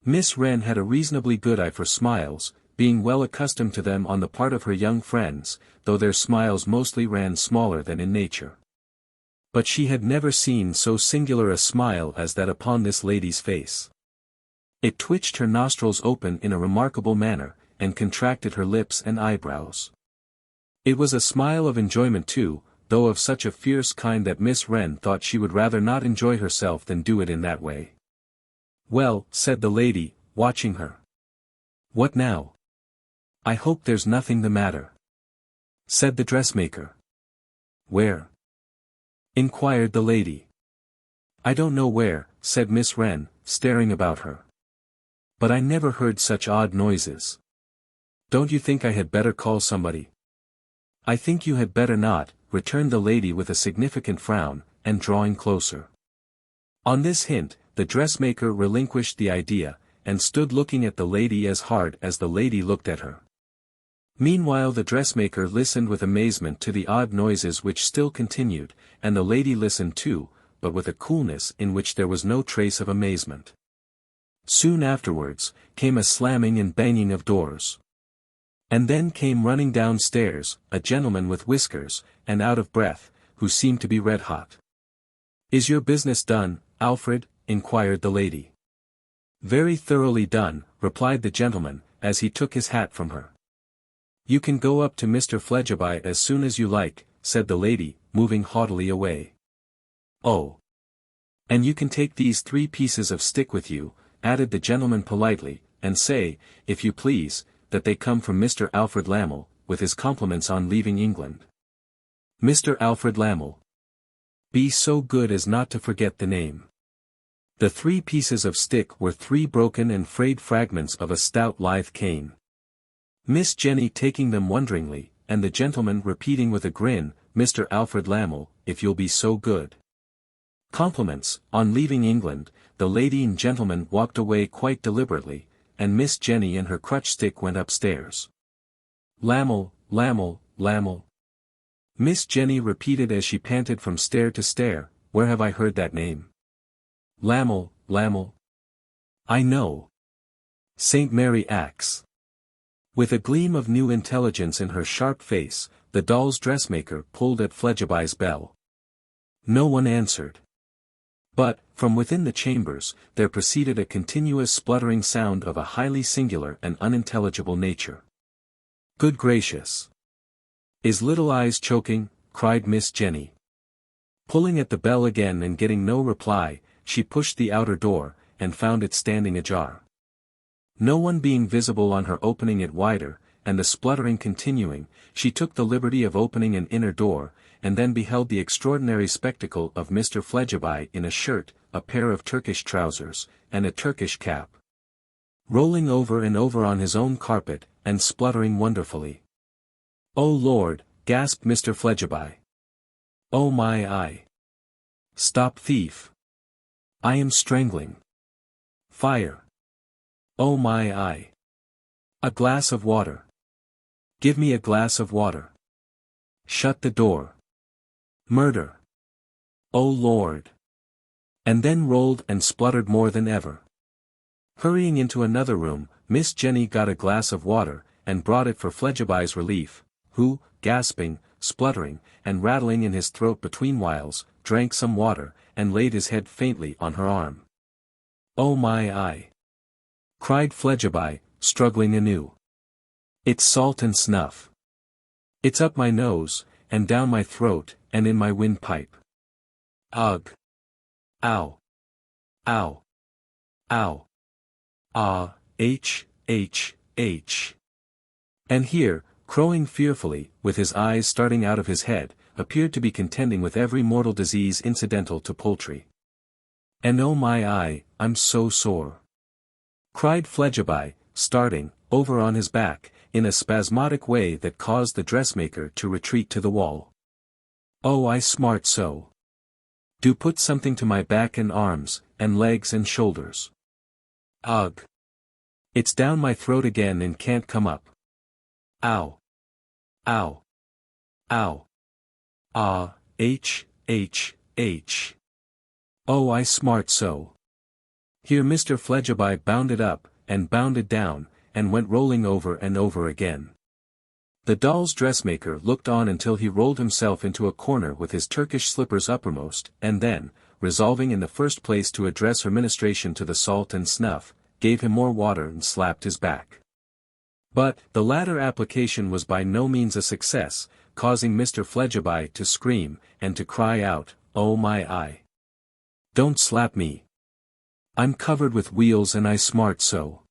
Miss Wren had a reasonably good eye for smiles, being well accustomed to them on the part of her young friends, though their smiles mostly ran smaller than in nature. But she had never seen so singular a smile as that upon this lady's face. It twitched her nostrils open in a remarkable manner, and contracted her lips and eyebrows. It was a smile of enjoyment too, though of such a fierce kind that Miss Wren thought she would rather not enjoy herself than do it in that way. "Well," said the lady, watching her. "What now? I hope there's nothing the matter," said the dressmaker. "Where?" inquired the lady. "I don't know where," said Miss Wren, staring about her. "But I never heard such odd noises. Don't you think I had better call somebody?" "I think you had better not," returned the lady with a significant frown, and drawing closer. On this hint, the dressmaker relinquished the idea, and stood looking at the lady as hard as the lady looked at her. Meanwhile the dressmaker listened with amazement to the odd noises which still continued, and the lady listened too, but with a coolness in which there was no trace of amazement. Soon afterwards, came a slamming and banging of doors. And then came running downstairs, a gentleman with whiskers, and out of breath, who seemed to be red-hot. "Is your business done, Alfred?" inquired the lady. "Very thoroughly done," replied the gentleman, as he took his hat from her. "You can go up to Mr. Fledgeby as soon as you like," said the lady, moving haughtily away. "Oh! And you can take these 3 pieces of stick with you," added the gentleman politely, "and say, if you please, that they come from Mr. Alfred Lamell, with his compliments on leaving England." "Mr. Alfred Lamell. Be so good as not to forget the name." The 3 pieces of stick were 3 broken and frayed fragments of a stout lithe cane. Miss Jenny taking them wonderingly, and the gentleman repeating with a grin, "Mr. Alfred Lamell, if you'll be so good." Compliments, on leaving England, the lady and gentleman walked away quite deliberately, and Miss Jenny and her crutch stick went upstairs. "Lamell, Lamell, Lamell," Miss Jenny repeated as she panted from stair to stair. "Where have I heard that name? Lamell, Lamell. I know. St. Mary Axe." With a gleam of new intelligence in her sharp face, the doll's dressmaker pulled at Fledgeby's bell. No one answered. But, from within the chambers, there proceeded a continuous spluttering sound of a highly singular and unintelligible nature. "Good gracious! Is Little Eyes choking?" cried Miss Jenny. Pulling at the bell again and getting no reply, she pushed the outer door, and found it standing ajar. No one being visible on her opening it wider, and the spluttering continuing, she took the liberty of opening an inner door, and then beheld the extraordinary spectacle of Mr. Fledgeby in a shirt, a pair of Turkish trousers, and a Turkish cap, rolling over and over on his own carpet, and spluttering wonderfully. "Oh Lord," gasped Mr. Fledgeby. "Oh my eye. Stop, thief. I am strangling. Fire. Oh my eye. A glass of water. Give me a glass of water. Shut the door. Murder. Oh Lord." And then rolled and spluttered more than ever. Hurrying into another room, Miss Jenny got a glass of water, and brought it for Fledgeby's relief, who, gasping, spluttering, and rattling in his throat between whiles, drank some water, and laid his head faintly on her arm. "Oh my eye!" cried Fledgeby, struggling anew. "It's salt and snuff. It's up my nose, and down my throat, and in my windpipe. Ugh! Ow! Ow! Ow! Ah! H! H! H!" And here, crowing fearfully, with his eyes starting out of his head, appeared to be contending with every mortal disease incidental to poultry. "And oh my eye, I'm so sore!" cried Fledgeby, starting, over on his back, in a spasmodic way that caused the dressmaker to retreat to the wall. "Oh, I smart so! Do put something to my back and arms, and legs and shoulders. Ugh! It's down my throat again and can't come up. Ow! Ow! Ow! Ah! H! H! H! Oh, I smart so!" Here Mr. Fledgeby bounded up, and bounded down, and went rolling over and over again. The doll's dressmaker looked on until he rolled himself into a corner with his Turkish slippers uppermost, and then, resolving in the first place to address her ministration to the salt and snuff, gave him more water and slapped his back. But, the latter application was by no means a success, causing Mr. Fledgeby to scream, and to cry out, "Oh my eye! Don't slap me! I'm covered with wheals and I smart so!"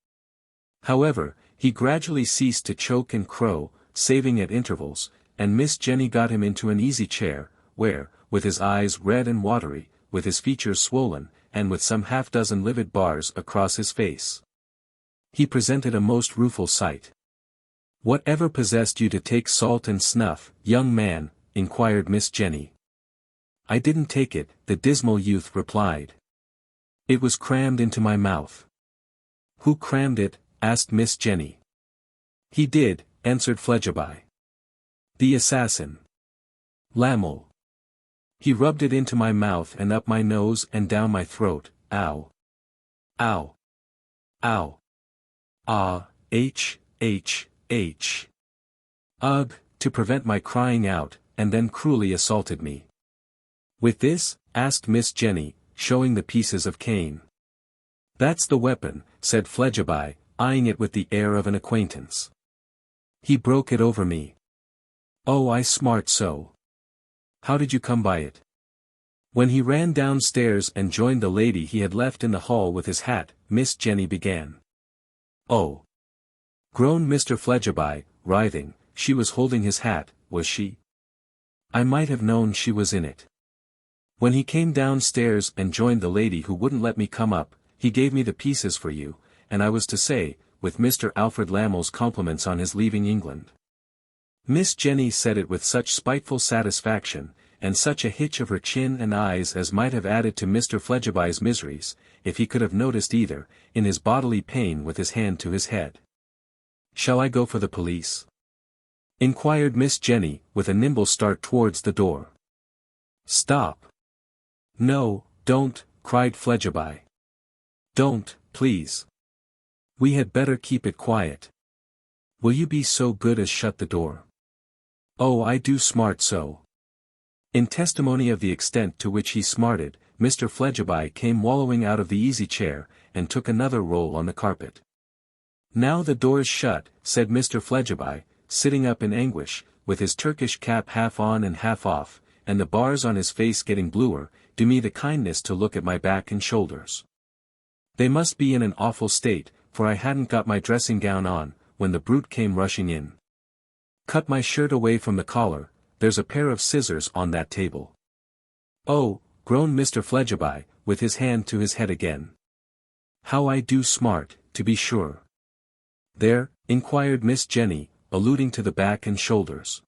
However, he gradually ceased to choke and crow, saving at intervals, and Miss Jenny got him into an easy chair, where, with his eyes red and watery, with his features swollen, and with some half-dozen livid bars across his face, he presented a most rueful sight. "Whatever possessed you to take salt and snuff, young man?" inquired Miss Jenny. "I didn't take it," the dismal youth replied. "It was crammed into my mouth." "Who crammed it?" asked Miss Jenny. "He did," answered Fledgeby. "The assassin. Lamel. He rubbed it into my mouth and up my nose and down my throat. Ow! Ow! Ow! Ah! H! H! H! Ugh! To prevent my crying out, and then cruelly assaulted me." "With this?" asked Miss Jenny, showing the pieces of cane. "That's the weapon," said Fledgeby, eyeing it with the air of an acquaintance. "He broke it over me. Oh, I smart so! How did you come by it?" When he ran downstairs and joined the lady he had left in the hall with his hat, Miss Jenny began. "Oh!" groaned Mr. Fledgeby, writhing. "She was holding his hat, was she? I might have known she was in it. When he came downstairs and joined the lady who wouldn't let me come up, he gave me the pieces for you, and I was to say, with Mr. Alfred Lamel's compliments on his leaving England." Miss Jenny said it with such spiteful satisfaction, and such a hitch of her chin and eyes as might have added to Mr. Fledgeby's miseries, if he could have noticed either, in his bodily pain with his hand to his head. "Shall I go for the police?" inquired Miss Jenny, with a nimble start towards the door. "Stop! No, don't," cried Fledgeby. "Don't, please. We had better keep it quiet. Will you be so good as shut the door? Oh, I do smart so!" In testimony of the extent to which he smarted, Mr. Fledgeby came wallowing out of the easy chair, and took another roll on the carpet. "Now the door's shut," said Mr. Fledgeby, sitting up in anguish, with his Turkish cap half on and half off, and the bars on his face getting bluer. "Do me the kindness to look at my back and shoulders. They must be in an awful state, for I hadn't got my dressing gown on, when the brute came rushing in. Cut my shirt away from the collar, there's a pair of scissors on that table." "Oh," groaned Mr. Fledgeby, with his hand to his head again. "How I do smart, to be sure." "There?" inquired Miss Jenny, alluding to the back and shoulders.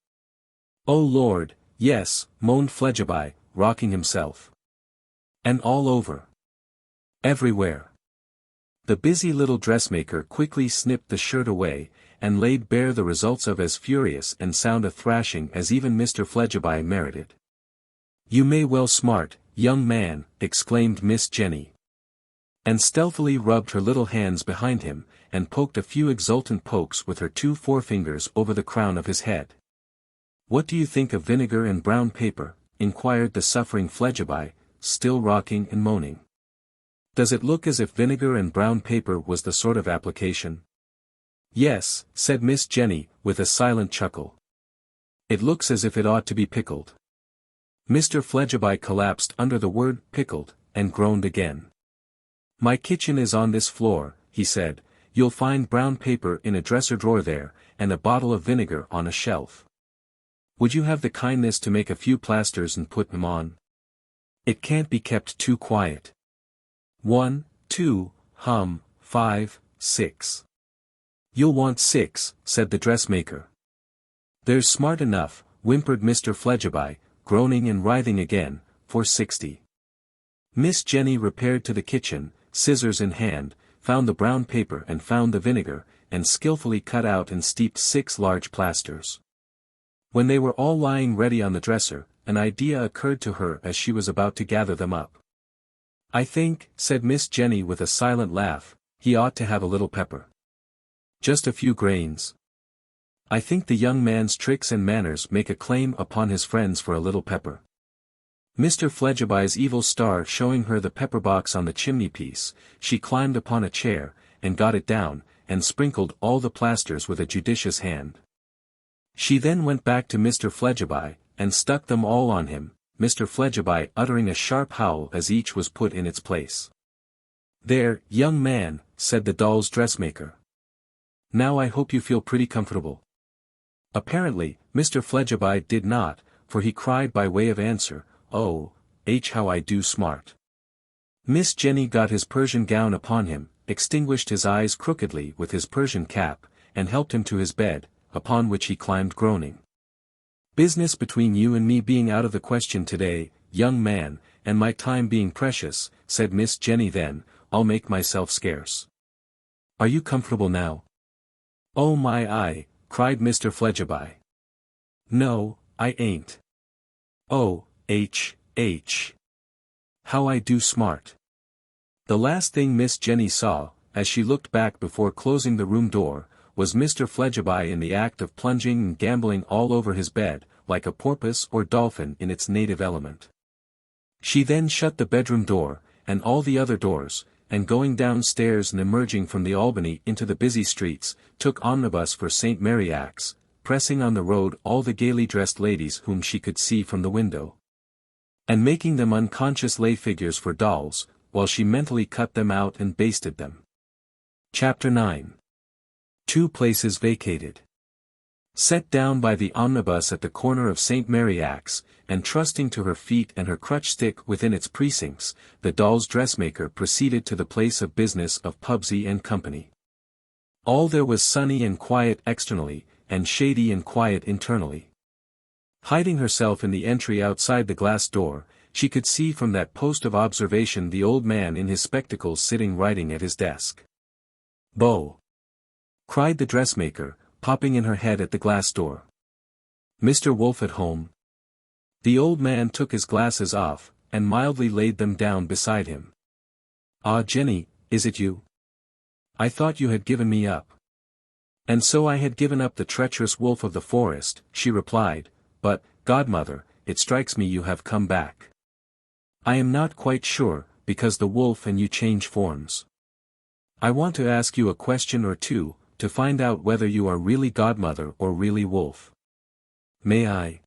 "Oh Lord, yes," moaned Fledgeby, rocking himself. "And all over. Everywhere." The busy little dressmaker quickly snipped the shirt away, and laid bare the results of as furious and sound a thrashing as even Mr. Fledgeby merited. "You may well smart, young man," exclaimed Miss Jenny. And stealthily rubbed her little hands behind him, and poked a few exultant pokes with her 2 forefingers over the crown of his head. "What do you think of vinegar and brown paper?" inquired the suffering Fledgeby, still rocking and moaning. "Does it look as if vinegar and brown paper was the sort of application?" "Yes," said Miss Jenny, with a silent chuckle. "It looks as if it ought to be pickled." Mr. Fledgeby collapsed under the word "pickled," and groaned again. "My kitchen is on this floor," he said. "You'll find brown paper in a dresser drawer there, and a bottle of vinegar on a shelf. Would you have the kindness to make a few plasters and put them on? It can't be kept too quiet. 1, 2, 5, 6. "You'll want 6, said the dressmaker. "There's smart enough," whimpered Mr. Fledgeby, groaning and writhing again, "for 60. Miss Jenny repaired to the kitchen, scissors in hand, found the brown paper and found the vinegar, and skillfully cut out and steeped 6 large plasters. When they were all lying ready on the dresser, an idea occurred to her as she was about to gather them up. "I think," said Miss Jenny with a silent laugh, "he ought to have a little pepper. Just a few grains. I think the young man's tricks and manners make a claim upon his friends for a little pepper." Mr. Fledgeby's evil star showing her the pepper box on the chimney-piece, she climbed upon a chair, and got it down, and sprinkled all the plasters with a judicious hand. She then went back to Mr. Fledgeby, and stuck them all on him, Mr. Fledgeby uttering a sharp howl as each was put in its place. "There, young man," said the doll's dressmaker. "Now I hope you feel pretty comfortable." Apparently, Mr. Fledgeby did not, for he cried by way of answer, "Oh, how I do smart." Miss Jenny got his Persian gown upon him, extinguished his eyes crookedly with his Persian cap, and helped him to his bed, upon which he climbed groaning. "Business between you and me being out of the question today, young man, and my time being precious," said Miss Jenny then, "I'll make myself scarce. Are you comfortable now?" "Oh my eye," cried Mr. Fledgeby. "No, I ain't. Oh, how I do smart." The last thing Miss Jenny saw, as she looked back before closing the room door, was Mr. Fledgeby in the act of plunging and gambolling all over his bed, like a porpoise or dolphin in its native element. She then shut the bedroom door, and all the other doors, and going downstairs and emerging from the Albany into the busy streets, took omnibus for St. Mary Axe, pressing on the road all the gaily dressed ladies whom she could see from the window, and making them unconscious lay figures for dolls, while she mentally cut them out and basted them. Chapter 9. 2 places vacated. Set down by the omnibus at the corner of St. Mary Axe, and trusting to her feet and her crutch stick within its precincts, the doll's dressmaker proceeded to the place of business of Pubsey and Company. All there was sunny and quiet externally, and shady and quiet internally. Hiding herself in the entry outside the glass door, she could see from that post of observation the old man in his spectacles sitting writing at his desk. "Bo!" cried the dressmaker, popping in her head at the glass door. "Mr. Wolfe at home?" The old man took his glasses off, and mildly laid them down beside him. "Ah, Jenny, is it you? I thought you had given me up." "And so I had given up the treacherous wolf of the forest," she replied, "but, godmother, it strikes me you have come back. I am not quite sure, because the wolf and you change forms. I want to ask you a question or two, to find out whether you are really godmother or really wolf. May I?"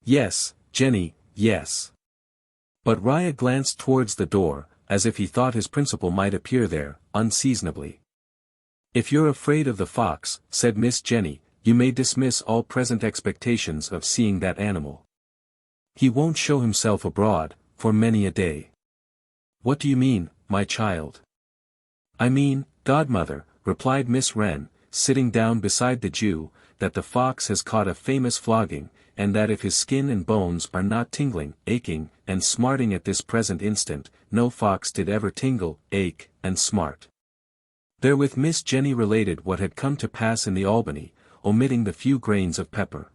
"Yes, Jenny, yes." But Ria glanced towards the door, as if he thought his principal might appear there, unseasonably. "If you're afraid of the fox," said Miss Jenny, "you may dismiss all present expectations of seeing that animal. He won't show himself abroad, for many a day." "What do you mean, my child?" "I mean, godmother," replied Miss Wren, sitting down beside the Jew, that the fox has caught a famous flogging, and that if his skin and bones are not tingling, aching, and smarting at this present instant, no fox did ever tingle, ache, and smart. Therewith Miss Jenny related what had come to pass in the Albany, omitting the few grains of pepper.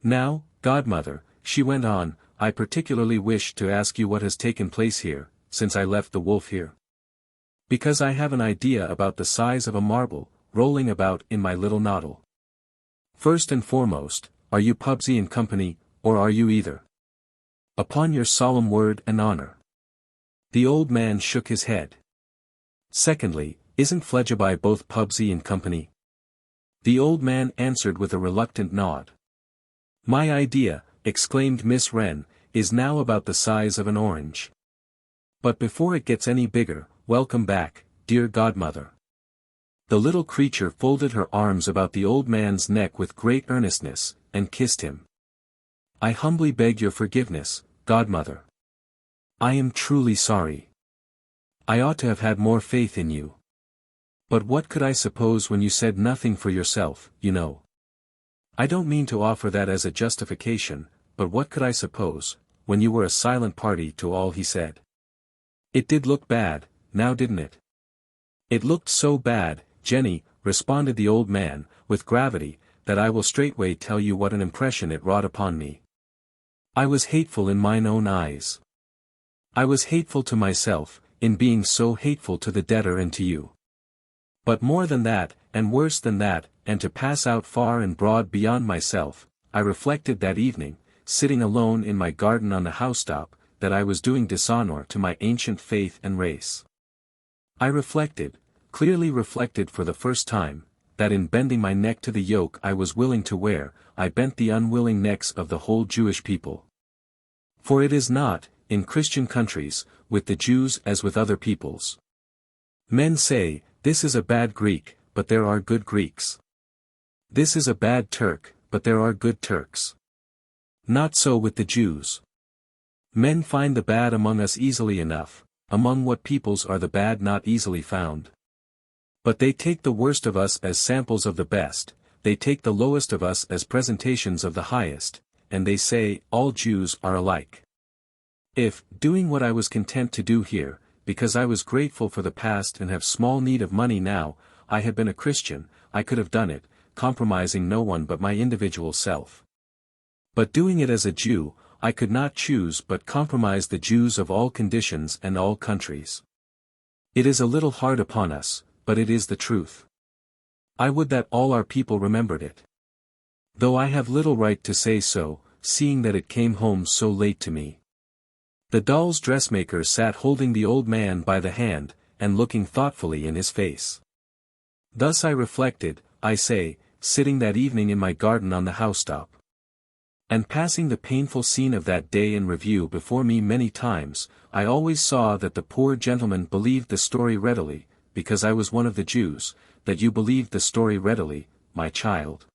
Now, godmother, she went on, I particularly wish to ask you what has taken place here, since I left the wolf here. Because I have an idea about the size of a marble, rolling about in my little noddle. First and foremost, are you Pubsey and Company, or are you either? Upon your solemn word and honor. The old man shook his head. Secondly, isn't Fledgeby both Pubsey and Company? The old man answered with a reluctant nod. My idea, exclaimed Miss Wren, is now about the size of an orange. But before it gets any bigger, welcome back, dear godmother. The little creature folded her arms about the old man's neck with great earnestness, and kissed him. I humbly beg your forgiveness, godmother. I am truly sorry. I ought to have had more faith in you. But what could I suppose when you said nothing for yourself, you know? I don't mean to offer that as a justification, but what could I suppose, when you were a silent party to all he said? It did look bad, now didn't it? It looked so bad, Jenny, responded the old man, with gravity, that I will straightway tell you what an impression it wrought upon me. I was hateful in mine own eyes. I was hateful to myself, in being so hateful to the debtor and to you. But more than that, and worse than that, and to pass out far and broad beyond myself, I reflected that evening, sitting alone in my garden on the housetop, that I was doing dishonor to my ancient faith and race. I reflected, clearly reflected for the first time, that in bending my neck to the yoke I was willing to wear, I bent the unwilling necks of the whole Jewish people. For it is not, in Christian countries, with the Jews as with other peoples. Men say, this is a bad Greek, but there are good Greeks. This is a bad Turk, but there are good Turks. Not so with the Jews. Men find the bad among us easily enough, among what peoples are the bad not easily found? But they take the worst of us as samples of the best, they take the lowest of us as presentations of the highest, and they say, all Jews are alike. If, doing what I was content to do here, because I was grateful for the past and have small need of money now, I had been a Christian, I could have done it, compromising no one but my individual self. But doing it as a Jew, I could not choose but compromise the Jews of all conditions and all countries. It is a little hard upon us, but it is the truth. I would that all our people remembered it. Though I have little right to say so, seeing that it came home so late to me. The doll's dressmaker sat holding the old man by the hand, and looking thoughtfully in his face. Thus I reflected, I say, sitting that evening in my garden on the housetop. And passing the painful scene of that day in review before me many times, I always saw that the poor gentleman believed the story readily, because I was one of the Jews, that you believed the story readily, my child.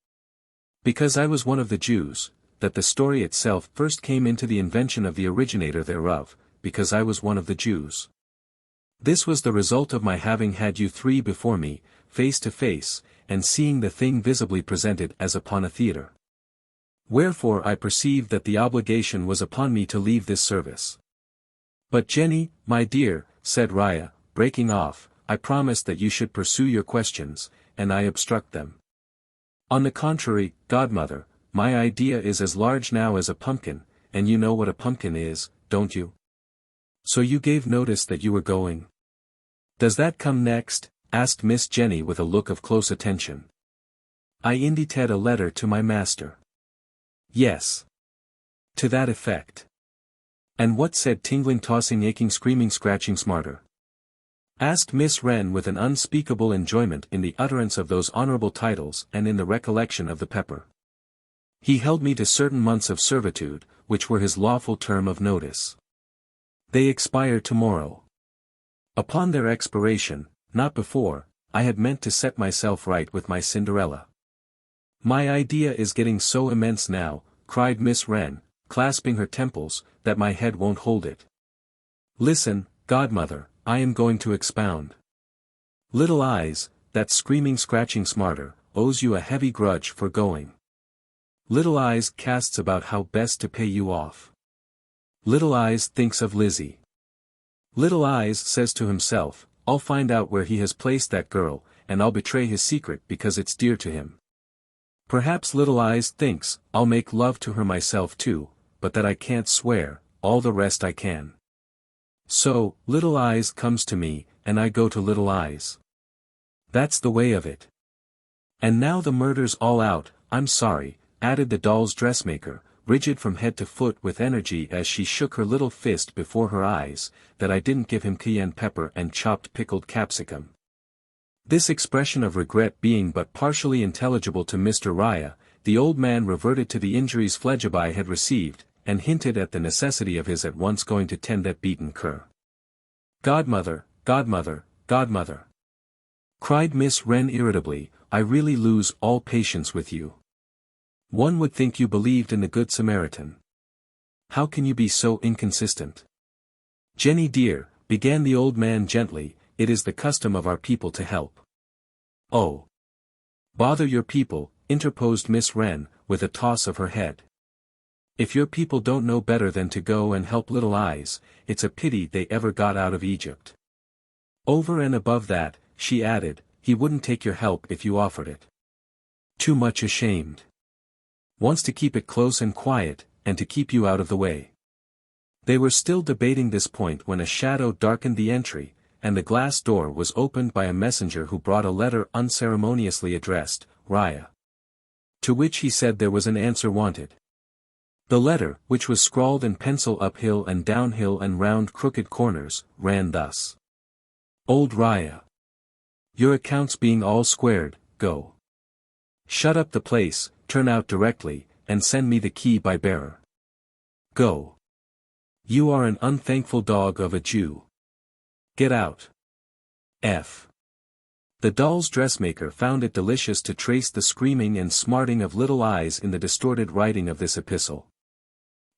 Because I was one of the Jews, that the story itself first came into the invention of the originator thereof, because I was one of the Jews. This was the result of my having had you three before me, face to face, and seeing the thing visibly presented as upon a theatre. Wherefore I perceived that the obligation was upon me to leave this service. But Jenny, my dear, said Raya, breaking off, I promised that you should pursue your questions, and I obstruct them. On the contrary, godmother, my idea is as large now as a pumpkin, and you know what a pumpkin is, don't you? So you gave notice that you were going? Does that come next? Asked Miss Jenny with a look of close attention. I indited a letter to my master. Yes. To that effect. And what said tingling, tossing, aching, screaming, scratching, smarter? Asked Miss Wren with an unspeakable enjoyment in the utterance of those honorable titles and in the recollection of the pepper. He held me to certain months of servitude, which were his lawful term of notice. They expire tomorrow. Upon their expiration, not before, I had meant to set myself right with my Cinderella. My idea is getting so immense now, cried Miss Wren, clasping her temples, that my head won't hold it. Listen, godmother, I am going to expound. Little Eyes, that screaming, scratching smarter, owes you a heavy grudge for going. Little Eyes casts about how best to pay you off. Little Eyes thinks of Lizzie. Little Eyes says to himself, I'll find out where he has placed that girl, and I'll betray his secret because it's dear to him. Perhaps Little Eyes thinks, I'll make love to her myself too, but that I can't swear, all the rest I can. So, Little Eyes comes to me, and I go to Little Eyes. That's the way of it. And now the murder's all out, I'm sorry, added the doll's dressmaker, rigid from head to foot with energy as she shook her little fist before her eyes, that I didn't give him cayenne pepper and chopped pickled capsicum. This expression of regret being but partially intelligible to Mr. Raya, the old man reverted to the injuries Fledgeby had received, and hinted at the necessity of his at once going to tend that beaten cur. Godmother, godmother, godmother! Cried Miss Wren irritably, I really lose all patience with you. One would think you believed in the Good Samaritan. How can you be so inconsistent? Jenny dear, began the old man gently, it is the custom of our people to help. Oh! Bother your people, interposed Miss Wren, with a toss of her head. If your people don't know better than to go and help Little Eyes, it's a pity they ever got out of Egypt. Over and above that, she added, he wouldn't take your help if you offered it. Too much ashamed. Wants to keep it close and quiet, and to keep you out of the way. They were still debating this point when a shadow darkened the entry, and the glass door was opened by a messenger who brought a letter unceremoniously addressed, Raya. To which he said there was an answer wanted. The letter, which was scrawled in pencil uphill and downhill and round crooked corners, ran thus. Old Raya. Your accounts being all squared, go. Shut up the place, turn out directly, and send me the key by bearer. Go. You are an unthankful dog of a Jew. Get out. F. The doll's dressmaker found it delicious to trace the screaming and smarting of Little Eyes in the distorted writing of this epistle.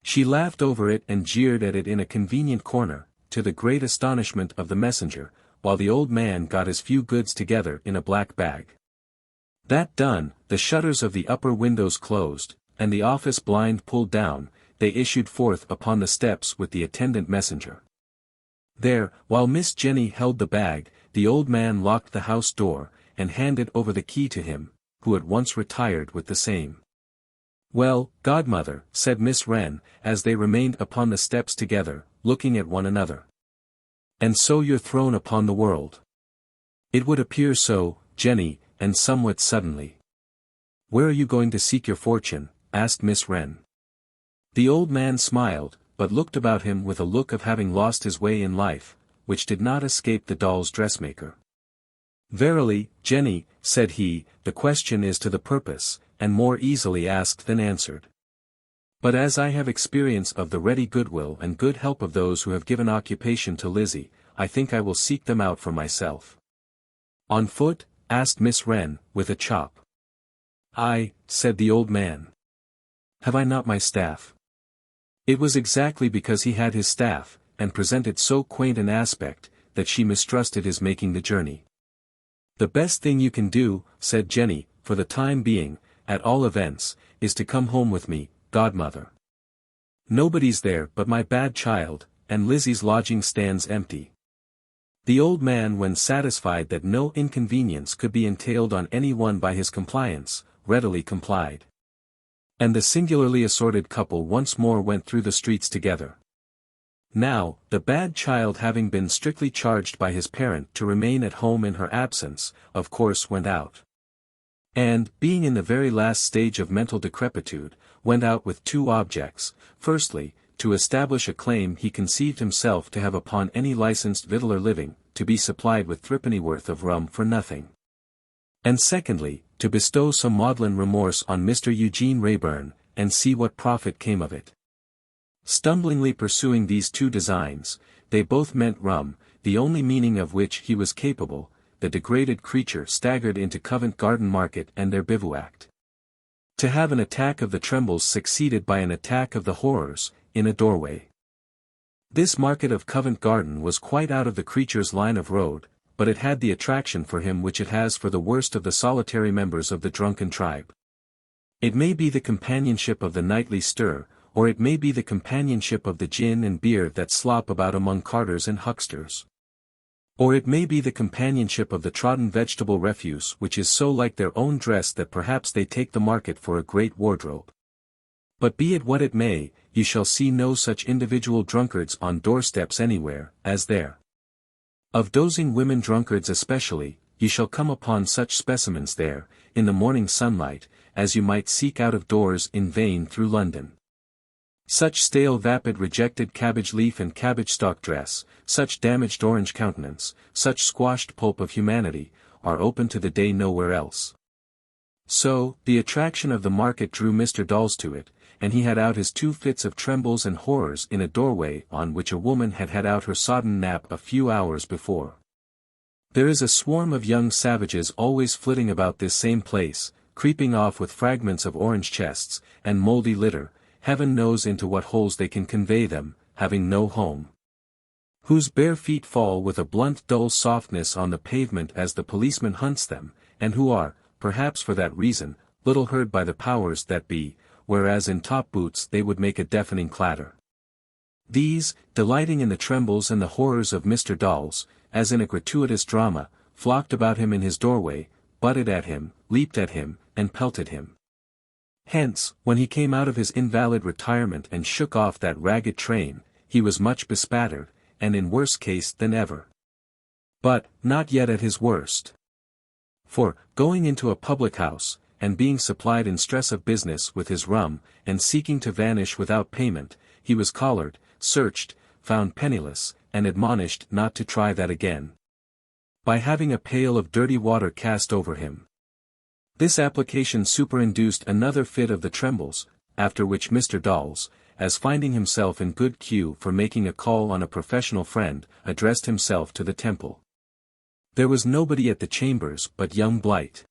She laughed over it and jeered at it in a convenient corner, to the great astonishment of the messenger, while the old man got his few goods together in a black bag. That done, the shutters of the upper windows closed, and the office blind pulled down, they issued forth upon the steps with the attendant messenger. There, while Miss Jenny held the bag, the old man locked the house door, and handed over the key to him, who at once retired with the same. Well, godmother, said Miss Wren, as they remained upon the steps together, looking at one another. And so you're thrown upon the world. It would appear so, Jenny, and somewhat suddenly. Where are you going to seek your fortune? Asked Miss Wren. The old man smiled, but looked about him with a look of having lost his way in life, which did not escape the doll's dressmaker. Verily, Jenny, said he, the question is to the purpose, and more easily asked than answered. But as I have experience of the ready goodwill and good help of those who have given occupation to Lizzie, I think I will seek them out for myself. On foot? Asked Miss Wren, with a chop. Aye, said the old man. Have I not my staff? It was exactly because he had his staff, and presented so quaint an aspect, that she mistrusted his making the journey. The best thing you can do, said Jenny, for the time being, at all events, is to come home with me, godmother. Nobody's there but my bad child, and Lizzie's lodging stands empty. The old man, when satisfied that no inconvenience could be entailed on any one by his compliance, readily complied. And the singularly assorted couple once more went through the streets together. Now, the bad child having been strictly charged by his parent to remain at home in her absence, of course went out. And, being in the very last stage of mental decrepitude, went out with two objects, firstly, to establish a claim he conceived himself to have upon any licensed victualler living, to be supplied with threepennyworth of rum for nothing. And secondly, to bestow some maudlin remorse on Mr. Eugene Wrayburn, and see what profit came of it. Stumblingly pursuing these two designs, they both meant rum, the only meaning of which he was capable. The degraded creature staggered into Covent Garden Market and there bivouacked. To have an attack of the trembles succeeded by an attack of the horrors, in a doorway. This market of Covent Garden was quite out of the creature's line of road, but it had the attraction for him which it has for the worst of the solitary members of the drunken tribe. It may be the companionship of the nightly stir, or it may be the companionship of the gin and beer that slop about among carters and hucksters. Or it may be the companionship of the trodden vegetable refuse which is so like their own dress that perhaps they take the market for a great wardrobe. But be it what it may, you shall see no such individual drunkards on doorsteps anywhere, as there. Of dozing women drunkards especially, you shall come upon such specimens there, in the morning sunlight, as you might seek out of doors in vain through London. Such stale vapid rejected cabbage leaf and cabbage stalk dress, such damaged orange countenance, such squashed pulp of humanity, are open to the day nowhere else. So, the attraction of the market drew Mr. Dolls to it, and he had out his 2 fits of trembles and horrors in a doorway on which a woman had had out her sodden nap a few hours before. There is a swarm of young savages always flitting about this same place, creeping off with fragments of orange chests, and mouldy litter, heaven knows into what holes they can convey them, having no home. Whose bare feet fall with a blunt dull softness on the pavement as the policeman hunts them, and who are, perhaps for that reason, little heard by the powers that be, whereas in top boots they would make a deafening clatter. These, delighting in the trembles and the horrors of Mr. Dolls, as in a gratuitous drama, flocked about him in his doorway, butted at him, leaped at him, and pelted him. Hence, when he came out of his invalid retirement and shook off that ragged train, he was much bespattered, and in worse case than ever. But, not yet at his worst. For, going into a public house, and being supplied in stress of business with his rum, and seeking to vanish without payment, he was collared, searched, found penniless, and admonished not to try that again, by having a pail of dirty water cast over him. This application superinduced another fit of the trembles, after which Mr. Dolls, as finding himself in good cue for making a call on a professional friend, addressed himself to the Temple. There was nobody at the chambers but young Blight.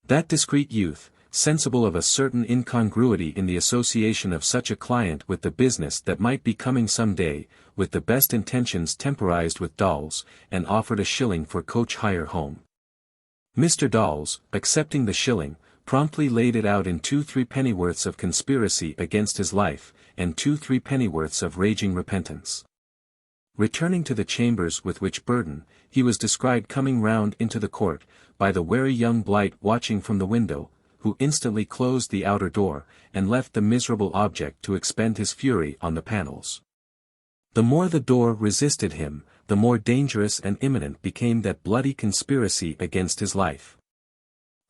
That discreet youth, sensible of a certain incongruity in the association of such a client with the business that might be coming some day, with the best intentions temporized with Dolls, and offered a shilling for coach hire home. Mr. Dolls, accepting the shilling, promptly laid it out in 2 3-pennyworths of conspiracy against his life, and 2 3-pennyworths of raging repentance. Returning to the chambers with which burden, he was descried coming round into the court, by the wary young Blight watching from the window, who instantly closed the outer door, and left the miserable object to expend his fury on the panels. The more the door resisted him, the more dangerous and imminent became that bloody conspiracy against his life.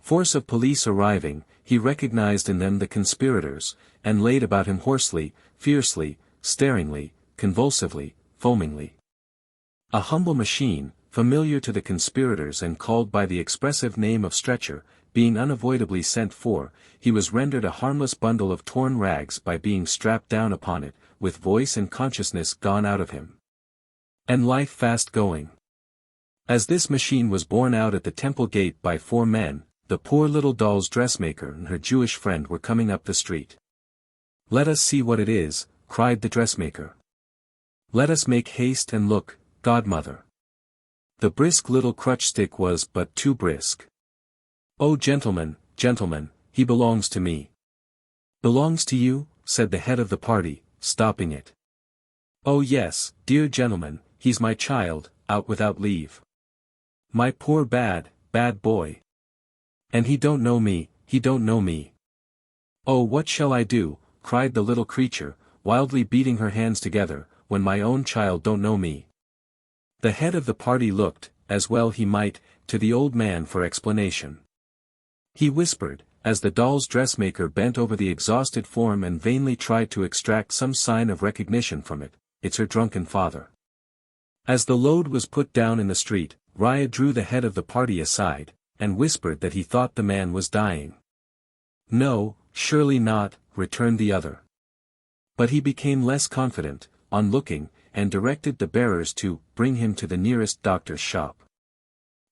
Force of police arriving, he recognized in them the conspirators, and laid about him hoarsely, fiercely, staringly, convulsively, foamingly. A humble machine, familiar to the conspirators and called by the expressive name of stretcher, being unavoidably sent for, he was rendered a harmless bundle of torn rags by being strapped down upon it, with voice and consciousness gone out of him, and life fast going. As this machine was borne out at the Temple gate by 4 men, the poor little doll's dressmaker and her Jewish friend were coming up the street. "Let us see what it is," cried the dressmaker. "Let us make haste and look, godmother." The brisk little crutch-stick was but too brisk. "Oh gentlemen, gentlemen, he belongs to me." "Belongs to you?" said the head of the party, stopping it. "Oh yes, dear gentlemen, he's my child, out without leave. My poor bad boy. And he don't know me, he don't know me. Oh what shall I do," cried the little creature, wildly beating her hands together, "when my own child don't know me?" The head of the party looked, as well he might, to the old man for explanation. He whispered, as the doll's dressmaker bent over the exhausted form and vainly tried to extract some sign of recognition from it, "It's her drunken father." As the load was put down in the street, Riah drew the head of the party aside, and whispered that he thought the man was dying. "No, surely not," returned the other. But he became less confident, on looking, and directed the bearers to bring him to the nearest doctor's shop.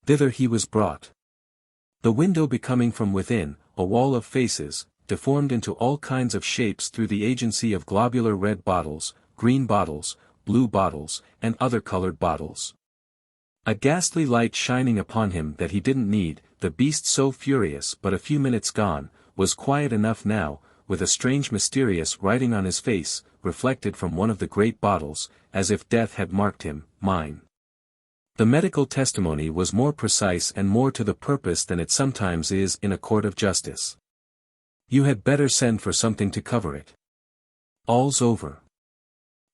Thither he was brought. The window becoming from within, a wall of faces, deformed into all kinds of shapes through the agency of globular red bottles, green bottles, blue bottles, and other colored bottles. A ghastly light shining upon him that he didn't need, the beast so furious but a few minutes gone, was quiet enough now, with a strange mysterious writing on his face, reflected from one of the great bottles, as if death had marked him, mine. The medical testimony was more precise and more to the purpose than it sometimes is in a court of justice. You had better send for something to cover it. All's over.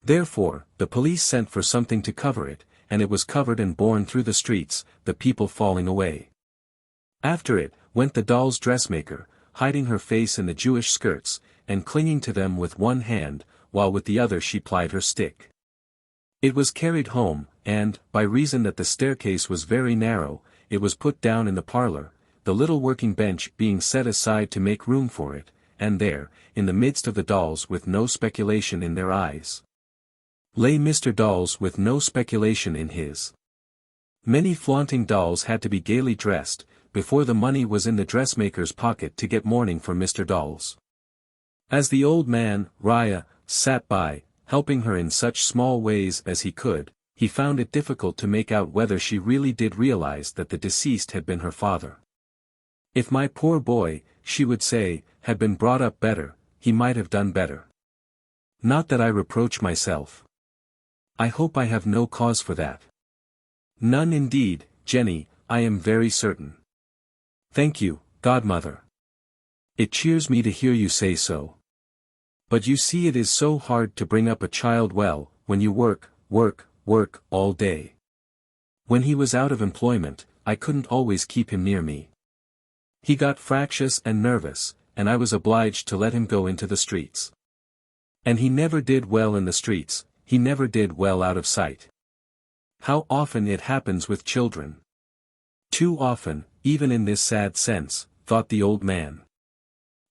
Therefore, the police sent for something to cover it, and it was covered and borne through the streets, the people falling away. After it, went the doll's dressmaker, hiding her face in the Jewish skirts, and clinging to them with one hand, while with the other she plied her stick. It was carried home, and, by reason that the staircase was very narrow, it was put down in the parlor, the little working bench being set aside to make room for it, and there, in the midst of the dolls with no speculation in their eyes, lay Mr. Dolls with no speculation in his. Many flaunting dolls had to be gaily dressed, before the money was in the dressmaker's pocket to get mourning for Mr. Dolls. As the old man, Ria, sat by, helping her in such small ways as he could, he found it difficult to make out whether she really did realize that the deceased had been her father. If my poor boy, she would say, had been brought up better, he might have done better. Not that I reproach myself. I hope I have no cause for that. None indeed, Jenny, I am very certain. Thank you, godmother. It cheers me to hear you say so. But you see it is so hard to bring up a child well, when you work, all day. When he was out of employment, I couldn't always keep him near me. He got fractious and nervous, and I was obliged to let him go into the streets. And he never did well in the streets, he never did well out of sight. How often it happens with children. Too often, even in this sad sense, thought the old man.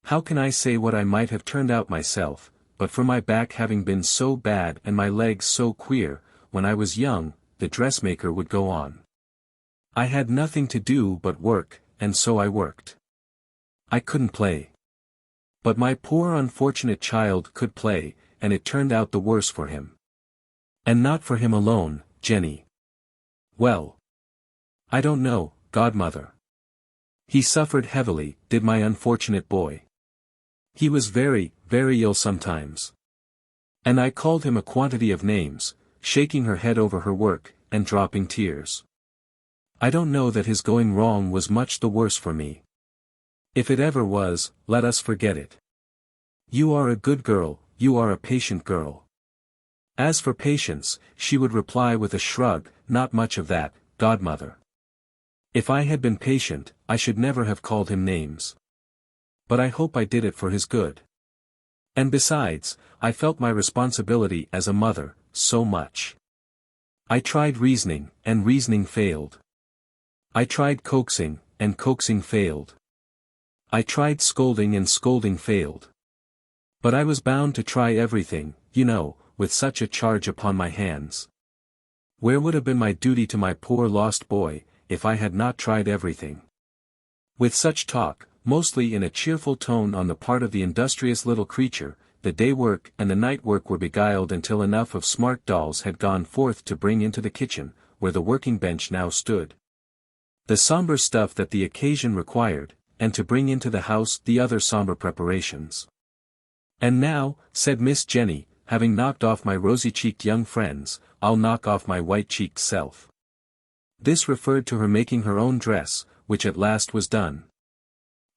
How can I say what I might have turned out myself, but for my back having been so bad and my legs so queer, when I was young, the dressmaker would go on. I had nothing to do but work, and so I worked. I couldn't play. But my poor unfortunate child could play, and it turned out the worse for him. And not for him alone, Jenny. Well, I don't know, godmother. He suffered heavily, did my unfortunate boy. He was very, very ill sometimes. And I called him a quantity of names, shaking her head over her work, and dropping tears. I don't know that his going wrong was much the worse for me. If it ever was, let us forget it. You are a good girl, you are a patient girl. As for Patience, she would reply with a shrug, not much of that, godmother. If I had been patient, I should never have called him names. But I hope I did it for his good. And besides, I felt my responsibility as a mother, so much. I tried reasoning, and reasoning failed. I tried coaxing, and coaxing failed. I tried scolding and scolding failed. But I was bound to try everything, you know, with such a charge upon my hands. Where would have been my duty to my poor lost boy, if I had not tried everything? With such talk, mostly in a cheerful tone on the part of the industrious little creature, the day work and the night work were beguiled until enough of smart dolls had gone forth to bring into the kitchen, where the working bench now stood, the sombre stuff that the occasion required, and to bring into the house the other sombre preparations. And now, said Miss Jenny, having knocked off my rosy-cheeked young friends, I'll knock off my white-cheeked self. This referred to her making her own dress, which at last was done.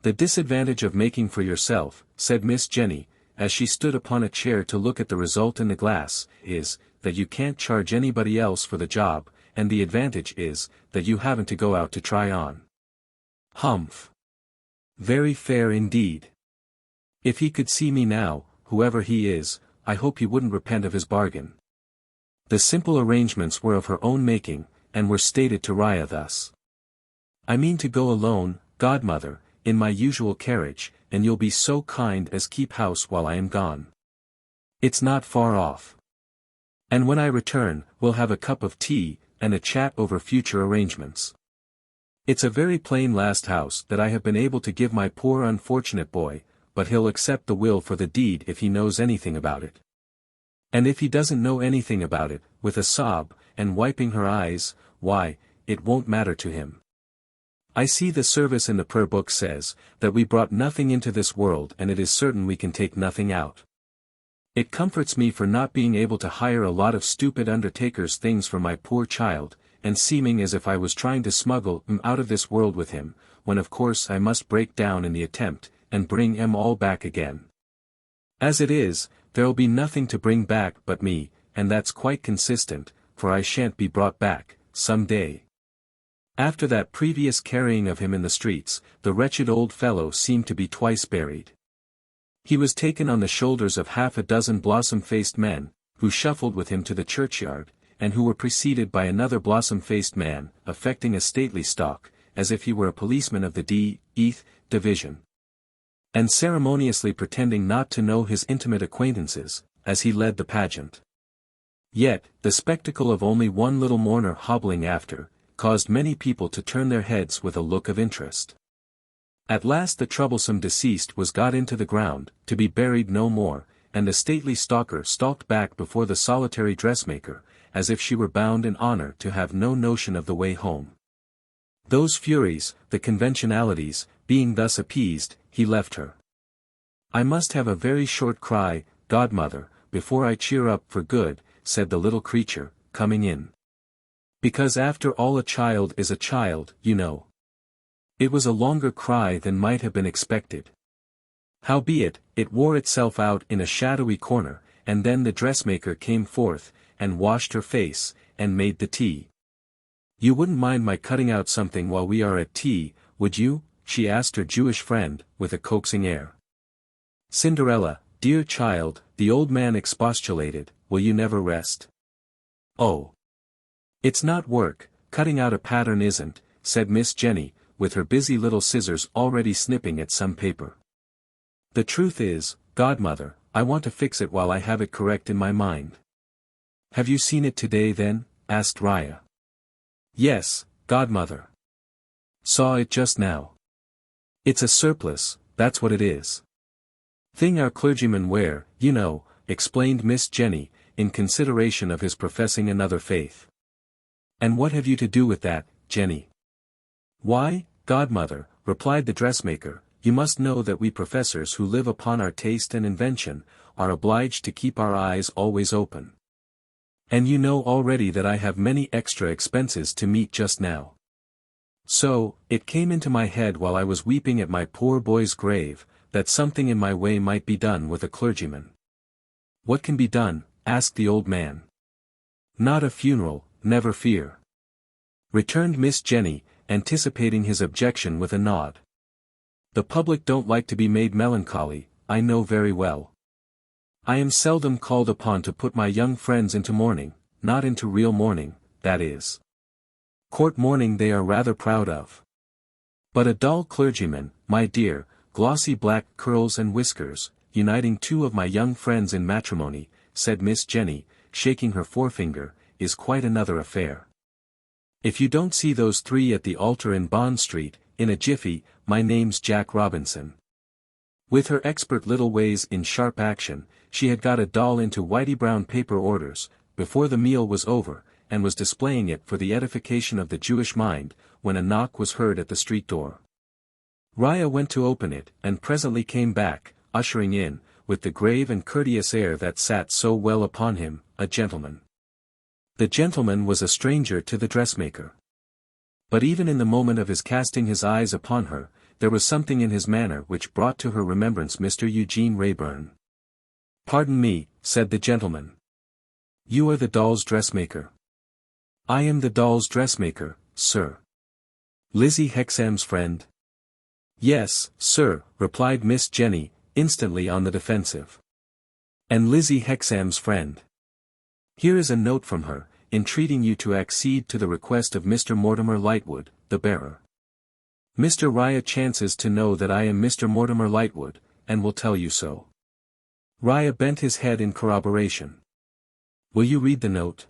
The disadvantage of making for yourself, said Miss Jenny, as she stood upon a chair to look at the result in the glass, is, that you can't charge anybody else for the job, and the advantage is, that you haven't to go out to try on. Humph. Very fair indeed. If he could see me now, whoever he is, I hope he wouldn't repent of his bargain. The simple arrangements were of her own making, and were stated to Ria thus. I mean to go alone, godmother, in my usual carriage, and you'll be so kind as keep house while I am gone. It's not far off. And when I return, we'll have a cup of tea, and a chat over future arrangements. It's a very plain last house that I have been able to give my poor unfortunate boy, but he'll accept the will for the deed if he knows anything about it. And if he doesn't know anything about it, with a sob, and wiping her eyes, why, it won't matter to him. I see the service in the prayer book says, that we brought nothing into this world and it is certain we can take nothing out. It comforts me for not being able to hire a lot of stupid undertakers' things for my poor child, and seeming as if I was trying to smuggle him out of this world with him, when of course I must break down in the attempt, and bring em all back again. As it is, there'll be nothing to bring back but me, and that's quite consistent, for I shan't be brought back, some day. After that previous carrying of him in the streets, the wretched old fellow seemed to be twice buried. He was taken on the shoulders of half a dozen blossom-faced men, who shuffled with him to the churchyard, and who were preceded by another blossom-faced man, affecting a stately stalk, as if he were a policeman of the D.th Division. And ceremoniously pretending not to know his intimate acquaintances, as he led the pageant. Yet, the spectacle of only one little mourner hobbling after, caused many people to turn their heads with a look of interest. At last the troublesome deceased was got into the ground, to be buried no more, and the stately stalker stalked back before the solitary dressmaker, as if she were bound in honor to have no notion of the way home. Those furies, the conventionalities, being thus appeased, he left her. I must have a very short cry, godmother, before I cheer up for good, said the little creature, coming in. Because after all a child is a child, you know. It was a longer cry than might have been expected. Howbeit, it wore itself out in a shadowy corner, and then the dressmaker came forth, and washed her face, and made the tea. You wouldn't mind my cutting out something while we are at tea, would you? She asked her Jewish friend, with a coaxing air. Cinderella, dear child, the old man expostulated, will you never rest? Oh. It's not work, cutting out a pattern isn't, said Miss Jenny, with her busy little scissors already snipping at some paper. The truth is, godmother, I want to fix it while I have it correct in my mind. Have you seen it today then? Asked Raya. Yes, godmother. Saw it just now. It's a surplice, that's what it is. Thing our clergymen wear, you know, explained Miss Jenny, in consideration of his professing another faith. And what have you to do with that, Jenny? Why, godmother, replied the dressmaker, you must know that we professors who live upon our taste and invention, are obliged to keep our eyes always open. And you know already that I have many extra expenses to meet just now. So, it came into my head while I was weeping at my poor boy's grave, that something in my way might be done with a clergyman. What can be done? Asked the old man. Not a funeral, never fear. Returned Miss Jenny, anticipating his objection with a nod. The public don't like to be made melancholy, I know very well. I am seldom called upon to put my young friends into mourning, not into real mourning, that is. Court mourning they are rather proud of. But a dull clergyman, my dear, glossy black curls and whiskers, uniting two of my young friends in matrimony, said Miss Jenny, shaking her forefinger, is quite another affair. If you don't see those three at the altar in Bond Street, in a jiffy, my name's Jack Robinson. With her expert little ways in sharp action, she had got a doll into whitey brown paper orders, before the meal was over, and was displaying it for the edification of the Jewish mind, when a knock was heard at the street door. Raya went to open it, and presently came back, ushering in, with the grave and courteous air that sat so well upon him, a gentleman. The gentleman was a stranger to the dressmaker. But even in the moment of his casting his eyes upon her, there was something in his manner which brought to her remembrance Mr. Eugene Wrayburn. Pardon me, said the gentleman. You are the doll's dressmaker. I am the doll's dressmaker, sir. Lizzie Hexam's friend? Yes, sir, replied Miss Jenny, instantly on the defensive. And Lizzie Hexam's friend. Here is a note from her, entreating you to accede to the request of Mr. Mortimer Lightwood, the bearer. Mr. Raya chances to know that I am Mr. Mortimer Lightwood, and will tell you so. Raya bent his head in corroboration. Will you read the note?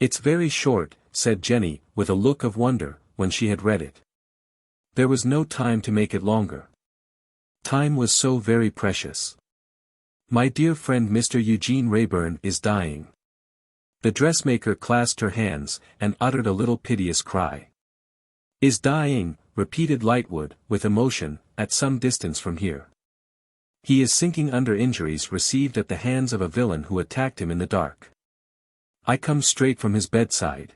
It's very short, said Jenny, with a look of wonder, when she had read it. There was no time to make it longer. Time was so very precious. My dear friend Mr. Eugene Wrayburn is dying. The dressmaker clasped her hands, and uttered a little piteous cry. "Is dying," repeated Lightwood, with emotion, "at some distance from here. He is sinking under injuries received at the hands of a villain who attacked him in the dark. I come straight from his bedside.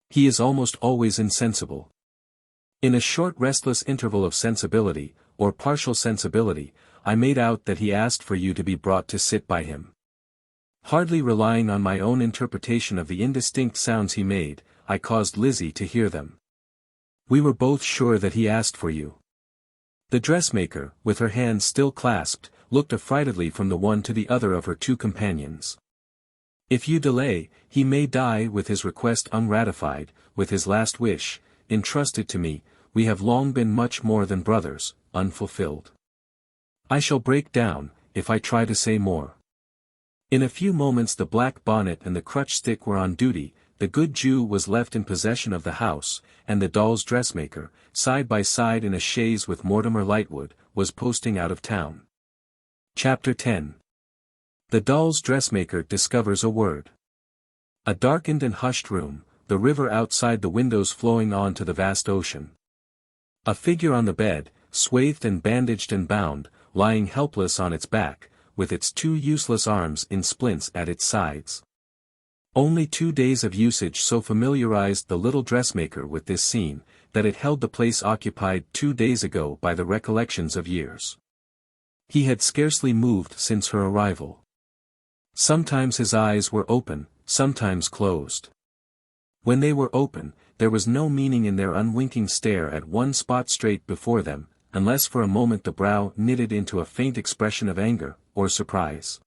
He is almost always insensible. In a short restless interval of sensibility, or partial sensibility, I made out that he asked for you to be brought to sit by him. Hardly relying on my own interpretation of the indistinct sounds he made, I caused Lizzie to hear them. We were both sure that he asked for you." The dressmaker, with her hands still clasped, looked affrightedly from the one to the other of her two companions. "If you delay, he may die with his request unratified, with his last wish, entrusted to me. We have long been much more than brothers, unfulfilled. I shall break down, if I try to say more." In a few moments the black bonnet and the crutch stick were on duty, the good Jew was left in possession of the house, and the doll's dressmaker, side by side in a chaise with Mortimer Lightwood, was posting out of town. Chapter 10. The doll's dressmaker discovers a word. A darkened and hushed room, the river outside the windows flowing on to the vast ocean. A figure on the bed, swathed and bandaged and bound, lying helpless on its back, with its two useless arms in splints at its sides. Only 2 days of usage so familiarized the little dressmaker with this scene, that it held the place occupied 2 days ago by the recollections of years. He had scarcely moved since her arrival. Sometimes his eyes were open, sometimes closed. When they were open, there was no meaning in their unwinking stare at one spot straight before them, unless for a moment the brow knitted into a faint expression of anger, or surprise.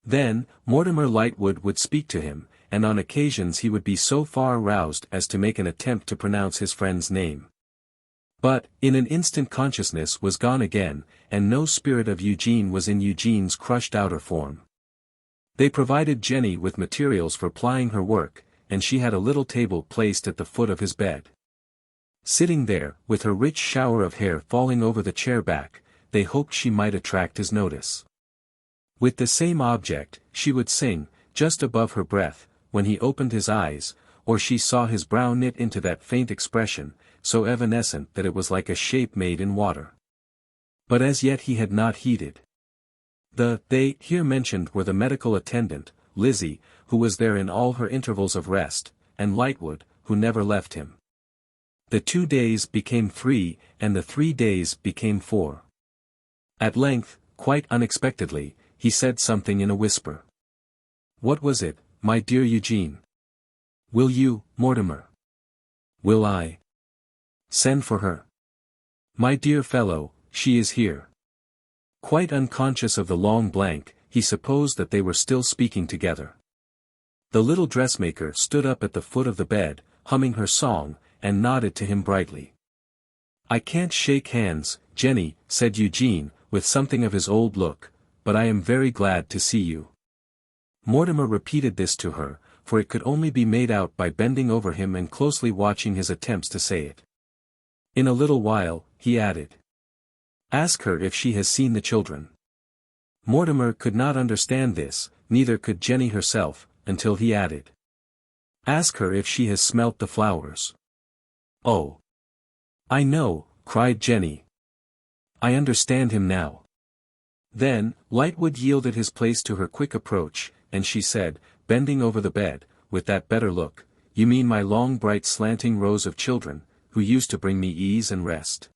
Then, Mortimer Lightwood would speak to him, and on occasions he would be so far aroused as to make an attempt to pronounce his friend's name. But, in an instant consciousness was gone again, and no spirit of Eugene was in Eugene's crushed outer form. They provided Jenny with materials for plying her work, and she had a little table placed at the foot of his bed. Sitting there, with her rich shower of hair falling over the chair back, they hoped she might attract his notice. With the same object, she would sing, just above her breath, when he opened his eyes, or she saw his brow knit into that faint expression, so evanescent that it was like a shape made in water. But as yet he had not heeded. They here mentioned were the medical attendant, Lizzie, who was there in all her intervals of rest, and Lightwood, who never left him. The 2 days became 3, and the 3 days became 4. At length, quite unexpectedly, he said something in a whisper. "What was it, my dear Eugene? Will you, Mortimer? Will I send for her? My dear fellow, she is here." Quite unconscious of the long blank, he supposed that they were still speaking together. The little dressmaker stood up at the foot of the bed, humming her song, and nodded to him brightly. "I can't shake hands, Jenny," said Eugene, with something of his old look, "but I am very glad to see you." Mortimer repeated this to her, for it could only be made out by bending over him and closely watching his attempts to say it. In a little while, he added, "Ask her if she has seen the children." Mortimer could not understand this, neither could Jenny herself, until he added, "Ask her if she has smelt the flowers." "Oh! I know," cried Jenny. "I understand him now." Then, Lightwood yielded his place to her quick approach, and she said, bending over the bed, with that better look, "You mean my long bright slanting rows of children, who used to bring me ease and rest.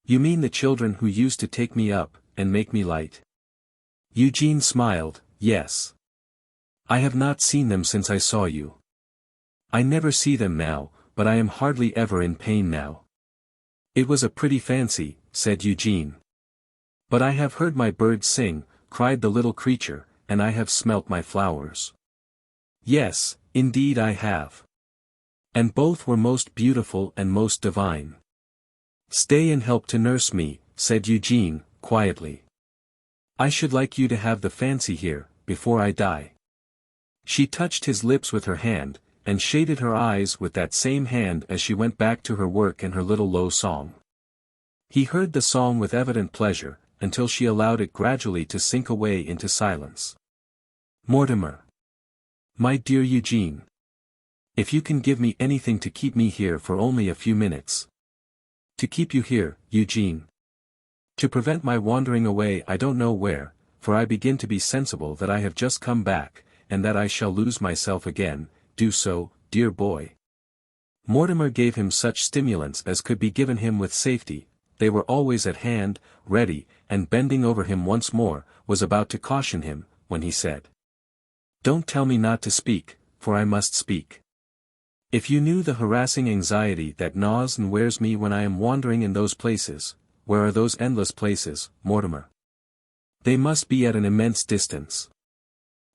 You mean the children who used to take me up, and make me light." Eugene smiled, "Yes. I have not seen them since I saw you. I never see them now, but I am hardly ever in pain now." "It was a pretty fancy," said Eugene. "But I have heard my birds sing," cried the little creature, "and I have smelt my flowers. Yes, indeed I have. And both were most beautiful and most divine." "Stay and help to nurse me," said Eugene, quietly. "I should like you to have the fancy here, before I die." She touched his lips with her hand, and shaded her eyes with that same hand as she went back to her work and her little low song. He heard the song with evident pleasure, until she allowed it gradually to sink away into silence. "Mortimer! My dear Eugene. If you can give me anything to keep me here for only a few minutes. To keep you here, Eugene. To prevent my wandering away I don't know where, for I begin to be sensible that I have just come back, and that I shall lose myself again. Do so, dear boy. Mortimer gave him such stimulants as could be given him with safety. They were always at hand, ready, and bending over him once more, was about to caution him, when he said, "Don't tell me not to speak, for I must speak. If you knew the harassing anxiety that gnaws and wears me when I am wandering in those places, where are those endless places, Mortimer? They must be at an immense distance."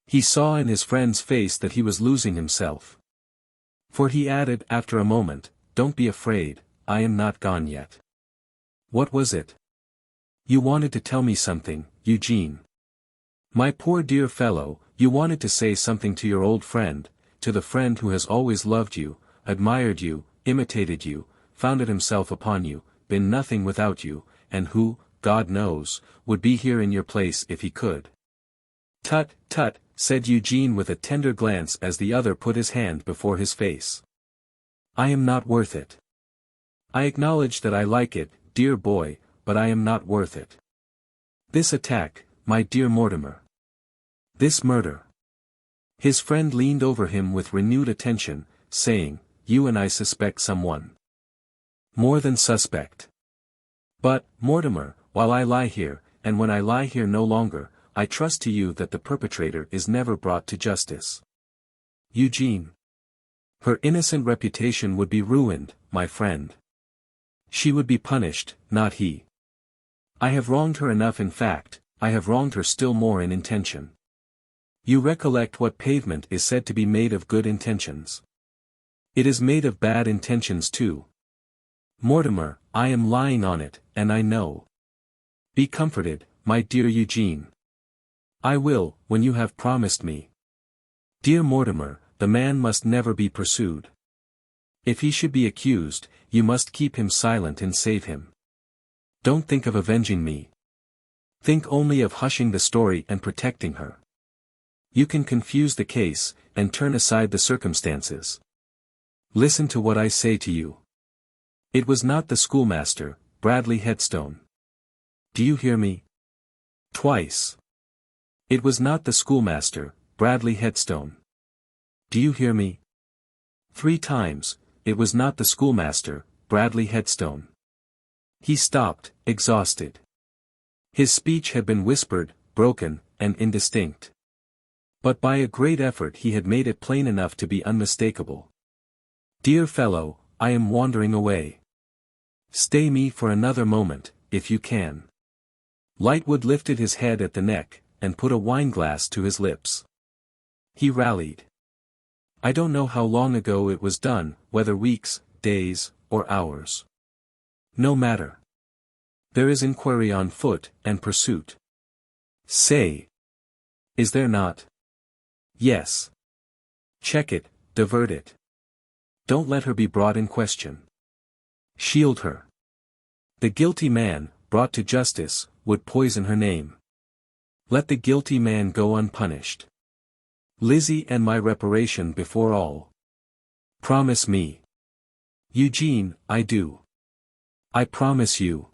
He saw in his friend's face that he was losing himself. For he added after a moment, "Don't be afraid, I am not gone yet." "What was it?" "You wanted to tell me something, Eugene. My poor dear fellow, you wanted to say something to your old friend, to the friend who has always loved you, admired you, imitated you, founded himself upon you, been nothing without you, and who, God knows, would be here in your place if he could." "Tut, tut," said Eugene with a tender glance as the other put his hand before his face. "I am not worth it. I acknowledge that I like it, dear boy, but I am not worth it. This attack, my dear Mortimer. This murder." His friend leaned over him with renewed attention, saying, "You and I suspect someone. More than suspect. But, Mortimer, while I lie here, and when I lie here no longer, I trust to you that the perpetrator is never brought to justice. Eugene. Her innocent reputation would be ruined, my friend. She would be punished, not he. I have wronged her enough in fact, I have wronged her still more in intention. You recollect what pavement is said to be made of good intentions. It is made of bad intentions too. Mortimer, I am lying on it, and I know. Be comforted, my dear Eugene. I will, when you have promised me. Dear Mortimer, the man must never be pursued. If he should be accused, you must keep him silent and save him. Don't think of avenging me. Think only of hushing the story and protecting her. You can confuse the case, and turn aside the circumstances. Listen to what I say to you. It was not the schoolmaster, Bradley Headstone. Do you hear me? Twice. It was not the schoolmaster, Bradley Headstone. Do you hear me? 3 times, it was not the schoolmaster, Bradley Headstone. He stopped, exhausted. His speech had been whispered, broken, and indistinct. But by a great effort he had made it plain enough to be unmistakable. Dear fellow, I am wandering away. Stay me for another moment, if you can. Lightwood lifted his head at the neck, and put a wineglass to his lips. He rallied. I don't know how long ago it was done, whether weeks, days, or hours. No matter. There is inquiry on foot, and pursuit. Say. Is there not? Yes. Check it, divert it. Don't let her be brought in question. Shield her. The guilty man, brought to justice, would poison her name. Let the guilty man go unpunished. Lizzie and my reparation before all. Promise me. Eugene, I do. I promise you.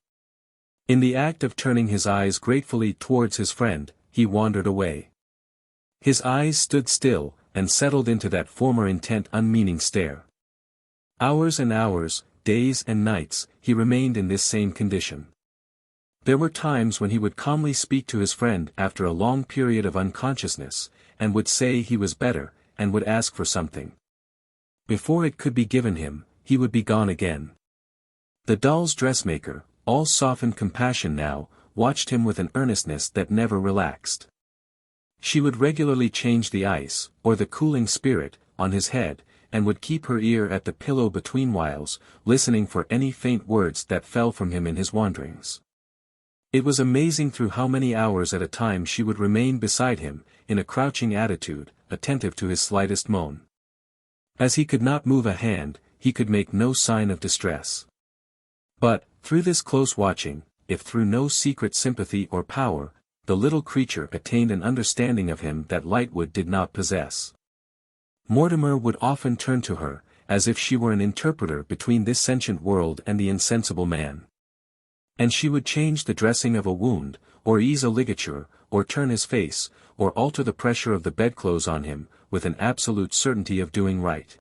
In the act of turning his eyes gratefully towards his friend, he wandered away. His eyes stood still, and settled into that former intent unmeaning stare. Hours and hours, days and nights, he remained in this same condition. There were times when he would calmly speak to his friend after a long period of unconsciousness, and would say he was better, and would ask for something. Before it could be given him, he would be gone again. The doll's dressmaker, all softened compassion now, watched him with an earnestness that never relaxed. She would regularly change the ice, or the cooling spirit, on his head, and would keep her ear at the pillow between whiles, listening for any faint words that fell from him in his wanderings. It was amazing through how many hours at a time she would remain beside him, in a crouching attitude, attentive to his slightest moan. As he could not move a hand, he could make no sign of distress. But, through this close watching, if through no secret sympathy or power, the little creature attained an understanding of him that Lightwood did not possess. Mortimer would often turn to her, as if she were an interpreter between this sentient world and the insensible man. And she would change the dressing of a wound, or ease a ligature, or turn his face, or alter the pressure of the bedclothes on him, with an absolute certainty of doing right.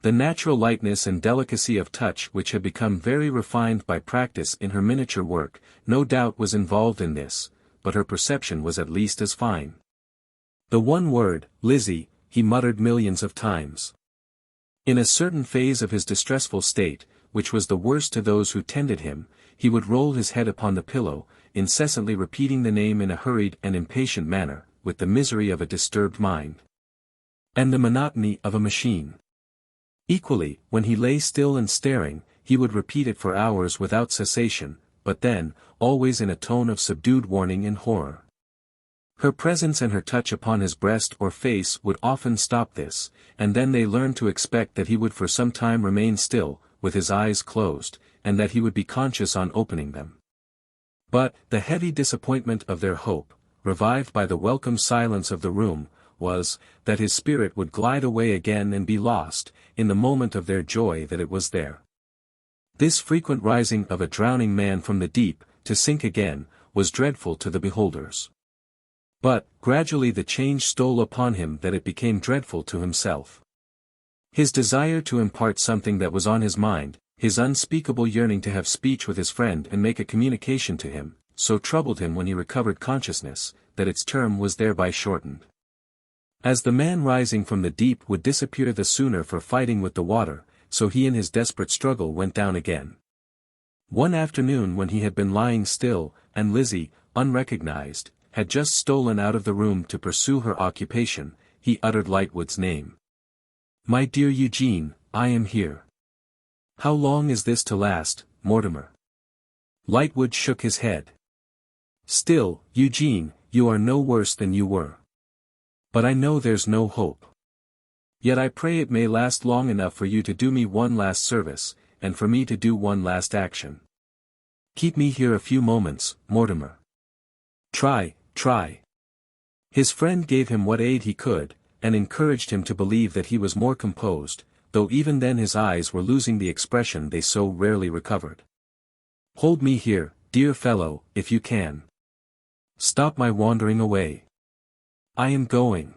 The natural lightness and delicacy of touch which had become very refined by practice in her miniature work, no doubt was involved in this, but her perception was at least as fine. The one word, Lizzie, he muttered millions of times. In a certain phase of his distressful state, which was the worst to those who tended him, he would roll his head upon the pillow, incessantly repeating the name in a hurried and impatient manner, with the misery of a disturbed mind. And the monotony of a machine. Equally, when he lay still and staring, he would repeat it for hours without cessation, but then, always in a tone of subdued warning and horror. Her presence and her touch upon his breast or face would often stop this, and then they learned to expect that he would for some time remain still, with his eyes closed, and that he would be conscious on opening them. But, the heavy disappointment of their hope, revived by the welcome silence of the room, was, that his spirit would glide away again and be lost, in the moment of their joy that it was there. This frequent rising of a drowning man from the deep, to sink again, was dreadful to the beholders. But, gradually the change stole upon him that it became dreadful to himself. His desire to impart something that was on his mind, his unspeakable yearning to have speech with his friend and make a communication to him, so troubled him when he recovered consciousness, that its term was thereby shortened. As the man rising from the deep would disappear the sooner for fighting with the water, so he in his desperate struggle went down again. One afternoon when he had been lying still, and Lizzie, unrecognized, had just stolen out of the room to pursue her occupation, he uttered Lightwood's name. "My dear Eugene, I am here. How long is this to last, Mortimer?" Lightwood shook his head. "Still, Eugene, you are no worse than you were. But I know there's no hope. Yet I pray it may last long enough for you to do me one last service, and for me to do one last action. Keep me here a few moments, Mortimer. Try. His friend gave him what aid he could, and encouraged him to believe that he was more composed, though even then his eyes were losing the expression they so rarely recovered. "Hold me here, dear fellow, if you can. Stop my wandering away. I am going."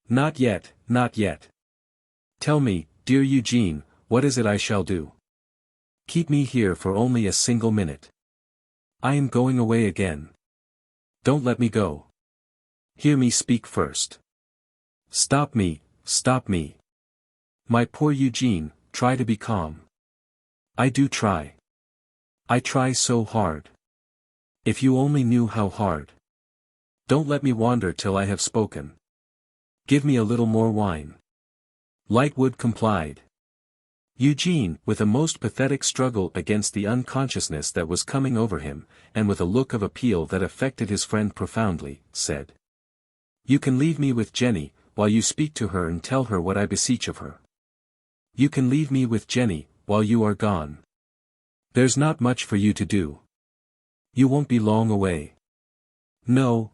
Not yet. Tell me, dear Eugene, what is it I shall do? Keep me here for only a single minute. I am going away again. Don't let me go. Hear me speak first. Stop me. My poor Eugene, try to be calm. I do try. I try so hard. If you only knew how hard. Don't let me wander till I have spoken. Give me a little more wine. Lightwood complied. Eugene, with a most pathetic struggle against the unconsciousness that was coming over him, and with a look of appeal that affected his friend profoundly, said, "You can leave me with Jenny, while you speak to her and tell her what I beseech of her. You can leave me with Jenny, while you are gone. There's not much for you to do. You won't be long away. No.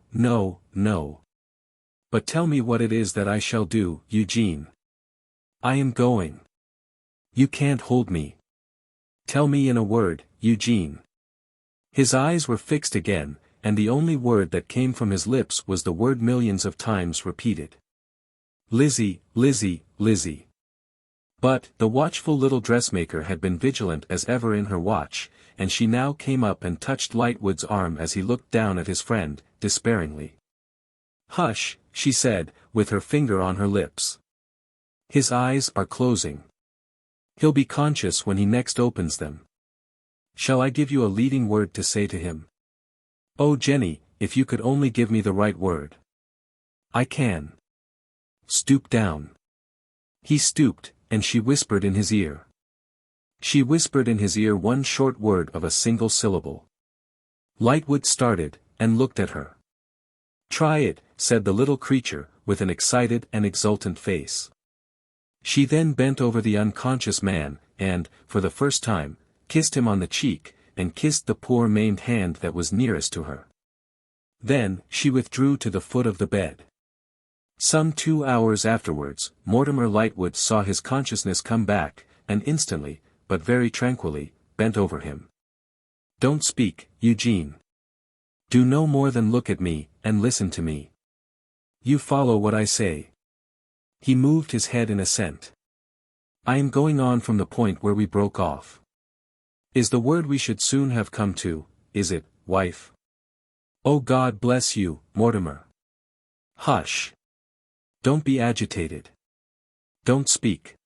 But tell me what it is that I shall do, Eugene. I am going. You can't hold me. Tell me in a word, Eugene." His eyes were fixed again, and the only word that came from his lips was the word millions of times repeated. "Lizzie. But, the watchful little dressmaker had been vigilant as ever in her watch, and she now came up and touched Lightwood's arm as he looked down at his friend, despairingly. "Hush," she said, with her finger on her lips. "His eyes are closing. He'll be conscious when he next opens them. Shall I give you a leading word to say to him? Oh Jenny, if you could only give me the right word." "I can." "Stoop down." He stooped, and she whispered in his ear. She whispered in his ear one short word of a single syllable. Lightwood started, and looked at her. "Try it," said the little creature, with an excited and exultant face. She then bent over the unconscious man, and, for the first time, kissed him on the cheek, and kissed the poor maimed hand that was nearest to her. Then, she withdrew to the foot of the bed. Some 2 hours afterwards, Mortimer Lightwood saw his consciousness come back, and instantly, but very tranquilly, bent over him. "Don't speak, Eugene. Do no more than look at me, and listen to me. You follow what I say." He moved his head in assent. "I am going on from the point where we broke off. Is the word we should soon have come to, is it, wife?" "Oh, God bless you, Mortimer." "Hush. Don't be agitated. Don't speak.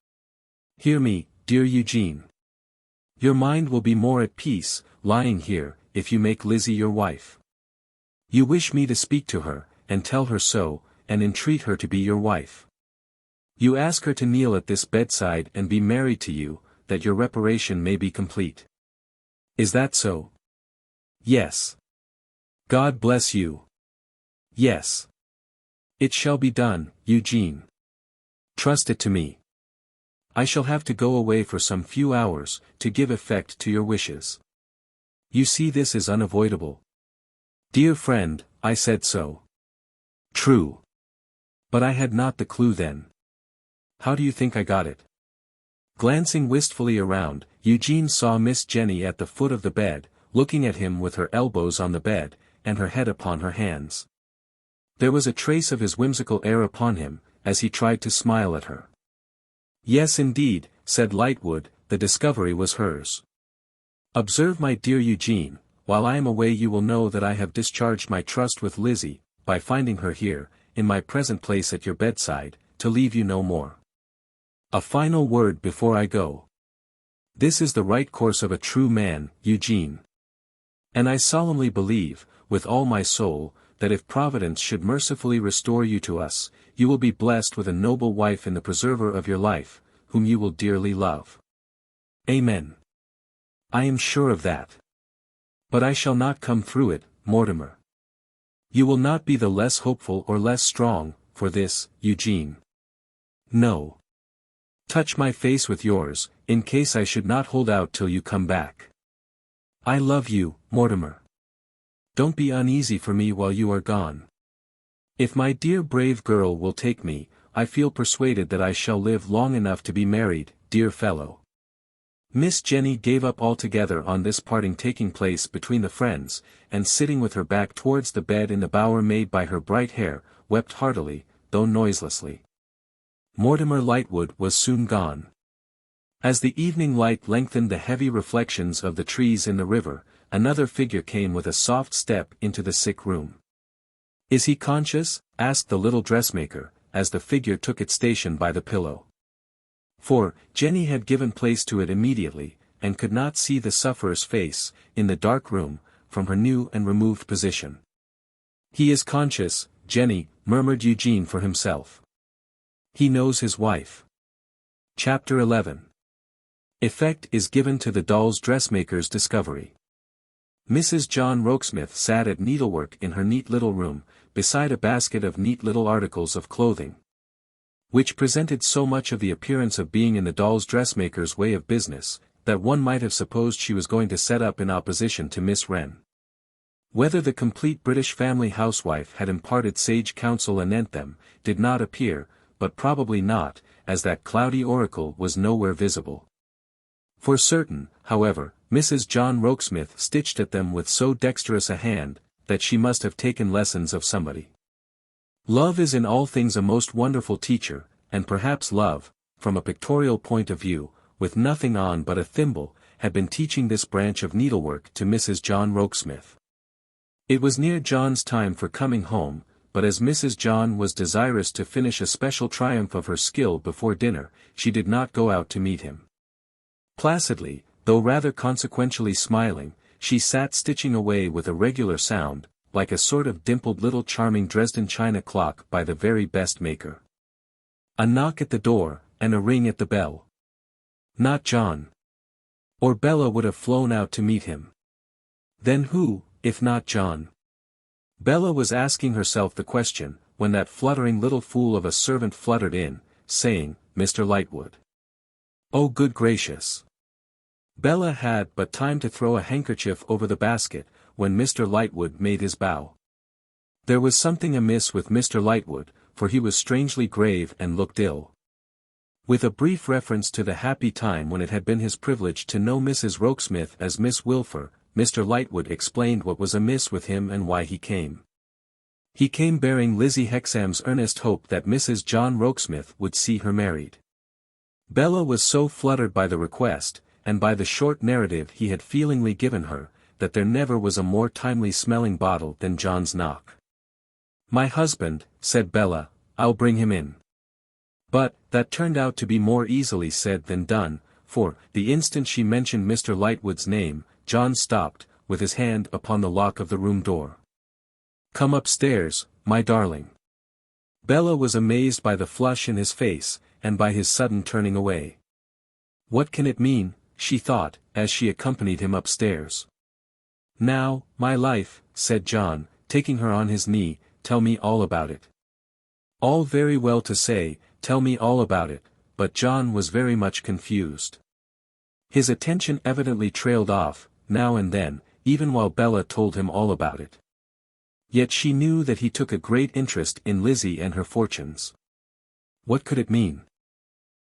Hear me, dear Eugene. Your mind will be more at peace, lying here, if you make Lizzie your wife. You wish me to speak to her, and tell her so, and entreat her to be your wife. You ask her to kneel at this bedside and be married to you, that your reparation may be complete. Is that so?" "Yes." "God bless you." "Yes. It shall be done, Eugene. Trust it to me. I shall have to go away for some few hours, to give effect to your wishes. You see this is unavoidable. Dear friend, I said so. True. But I had not the clue then. How do you think I got it?" Glancing wistfully around, Eugene saw Miss Jenny at the foot of the bed, looking at him with her elbows on the bed, and her head upon her hands. There was a trace of his whimsical air upon him, as he tried to smile at her. "Yes indeed," said Lightwood, "the discovery was hers. Observe, my dear Eugene, while I am away you will know that I have discharged my trust with Lizzie, by finding her here, in my present place at your bedside, to leave you no more. A final word before I go. This is the right course of a true man, Eugene. And I solemnly believe, with all my soul, that if Providence should mercifully restore you to us, you will be blessed with a noble wife in the preserver of your life, whom you will dearly love. Amen. I am sure of that. But I shall not come through it, Mortimer. You will not be the less hopeful or less strong, for this, Eugene. No. Touch my face with yours, in case I should not hold out till you come back. I love you, Mortimer. Don't be uneasy for me while you are gone. If my dear brave girl will take me, I feel persuaded that I shall live long enough to be married, dear fellow." Miss Jenny gave up altogether on this parting taking place between the friends, and sitting with her back towards the bed in the bower made by her bright hair, wept heartily, though noiselessly. Mortimer Lightwood was soon gone. As the evening light lengthened the heavy reflections of the trees in the river, another figure came with a soft step into the sick room. "Is he conscious?" asked the little dressmaker, as the figure took its station by the pillow. For, Jenny had given place to it immediately, and could not see the sufferer's face, in the dark room, from her new and removed position. "He is conscious, Jenny," murmured Eugene for himself. "He knows his wife." Chapter 11. Effect is given to the doll's dressmaker's discovery. Mrs. John Rokesmith sat at needlework in her neat little room, beside a basket of neat little articles of clothing, which presented so much of the appearance of being in the doll's dressmaker's way of business, that one might have supposed she was going to set up in opposition to Miss Wren. Whether the complete British family housewife had imparted sage counsel anent them, did not appear, but probably not, as that cloudy oracle was nowhere visible. For certain, however, Mrs. John Rokesmith stitched at them with so dexterous a hand, that she must have taken lessons of somebody. Love is in all things a most wonderful teacher, and perhaps love, from a pictorial point of view, with nothing on but a thimble, had been teaching this branch of needlework to Mrs. John Rokesmith. It was near John's time for coming home, but as Mrs. John was desirous to finish a special triumph of her skill before dinner, she did not go out to meet him. Placidly, though rather consequentially smiling, she sat stitching away with a regular sound, like a sort of dimpled little charming Dresden china clock by the very best maker. A knock at the door, and a ring at the bell. Not John. Or Bella would have flown out to meet him. Then who, if not John? Bella was asking herself the question, when that fluttering little fool of a servant fluttered in, saying, "Mr. Lightwood." Oh good gracious! Bella had but time to throw a handkerchief over the basket, when Mr. Lightwood made his bow. There was something amiss with Mr. Lightwood, for he was strangely grave and looked ill. With a brief reference to the happy time when it had been his privilege to know Mrs. Rokesmith as Miss Wilfer, Mr. Lightwood explained what was amiss with him and why he came. He came bearing Lizzie Hexam's earnest hope that Mrs. John Rokesmith would see her married. Bella was so fluttered by the request, and by the short narrative he had feelingly given her, that there never was a more timely-smelling bottle than John's knock. "My husband," said Bella, "I'll bring him in." But, that turned out to be more easily said than done, for, the instant she mentioned Mr. Lightwood's name, John stopped, with his hand upon the lock of the room door. "Come upstairs, my darling." Bella was amazed by the flush in his face, and by his sudden turning away. "What can it mean?" she thought, as she accompanied him upstairs. "Now, my life," said John, taking her on his knee, "tell me all about it." All very well to say, "Tell me all about it," but John was very much confused. His attention evidently trailed off, now and then, even while Bella told him all about it. Yet she knew that he took a great interest in Lizzie and her fortunes. What could it mean?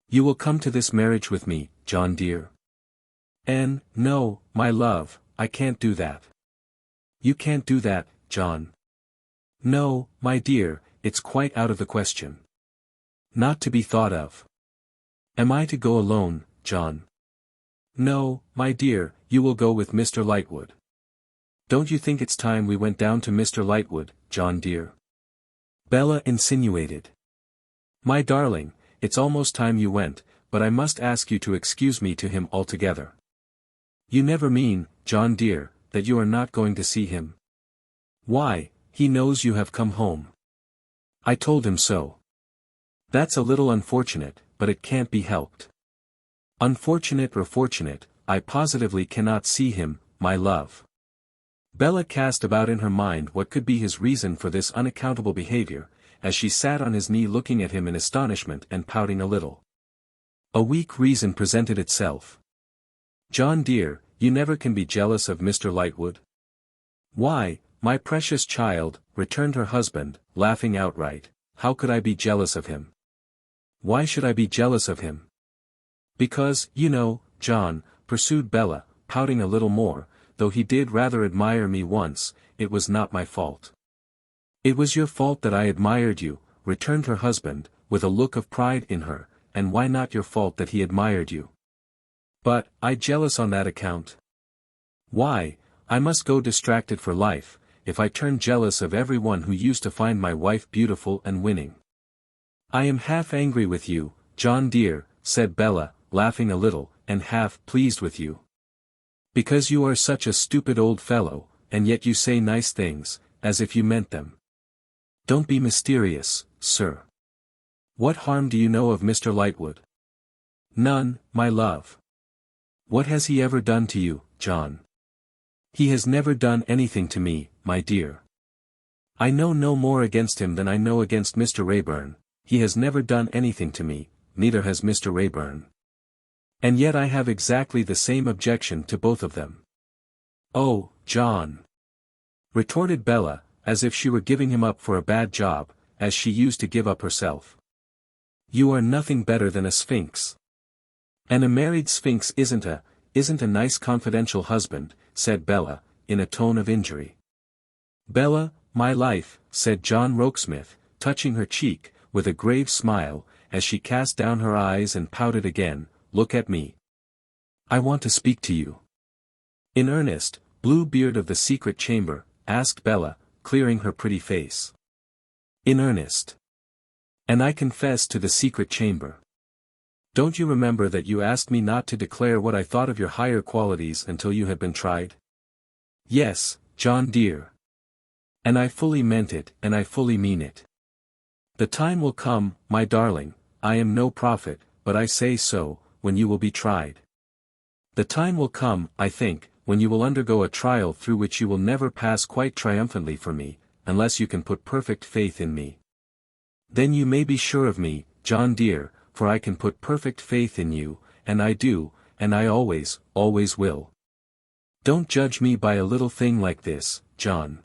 "You will come to this marriage with me, John dear?" No, my love, I can't do that." "You can't do that, John?" "No, my dear, it's quite out of the question. Not to be thought of." "Am I to go alone, John?" "No, my dear, you will go with Mr. Lightwood." "Don't you think it's time we went down to Mr. Lightwood, John dear?" Bella insinuated. "My darling, it's almost time you went, but I must ask you to excuse me to him altogether." "You never mean, John dear, that you are not going to see him?" "Why, he knows you have come home." "I told him so." "That's a little unfortunate, but it can't be helped." "Unfortunate or fortunate, I positively cannot see him, my love." Bella cast about in her mind what could be his reason for this unaccountable behavior, as she sat on his knee looking at him in astonishment and pouting a little. A weak reason presented itself. "John dear, you never can be jealous of Mr. Lightwood?" "Why, my precious child," returned her husband, laughing outright, "how could I be jealous of him?" "Why should I be jealous of him?" "Because, you know, John," pursued Bella, pouting a little more, "though he did rather admire me once, it was not my fault." "It was your fault that I admired you," returned her husband, with a look of pride in her, "and why not your fault that he admired you?" "But, I jealous on that account? Why, I must go distracted for life, if I turn jealous of every one who used to find my wife beautiful and winning." "I am half angry with you, John dear," said Bella, laughing a little, "and half pleased with you. Because you are such a stupid old fellow, and yet you say nice things, as if you meant them." "Don't be mysterious, sir. What harm do you know of Mr. Lightwood?" "None, my love." "What has he ever done to you, John?" "He has never done anything to me, my dear. I know no more against him than I know against Mr. Wrayburn. He has never done anything to me, neither has Mr. Wrayburn. And yet I have exactly the same objection to both of them." "Oh, John!" retorted Bella, as if she were giving him up for a bad job, as she used to give up herself. "You are nothing better than a sphinx." "And a married sphinx isn't a nice confidential husband," said Bella, in a tone of injury. "Bella, my life," said John Rokesmith, touching her cheek, with a grave smile, as she cast down her eyes and pouted again, "look at me. I want to speak to you." "In earnest, Blue Beard of the secret chamber?" asked Bella, clearing her pretty face. "In earnest. And I confess to the secret chamber. Don't you remember that you asked me not to declare what I thought of your higher qualities until you had been tried?" "Yes, John dear. And I fully meant it, and I fully mean it. The time will come, my darling, I am no prophet, but I say so, when you will be tried. The time will come, I think, when you will undergo a trial through which you will never pass quite triumphantly for me, unless you can put perfect faith in me. Then you may be sure of me, John dear, for I can put perfect faith in you, and I do, and I always, always will. Don't judge me by a little thing like this, John.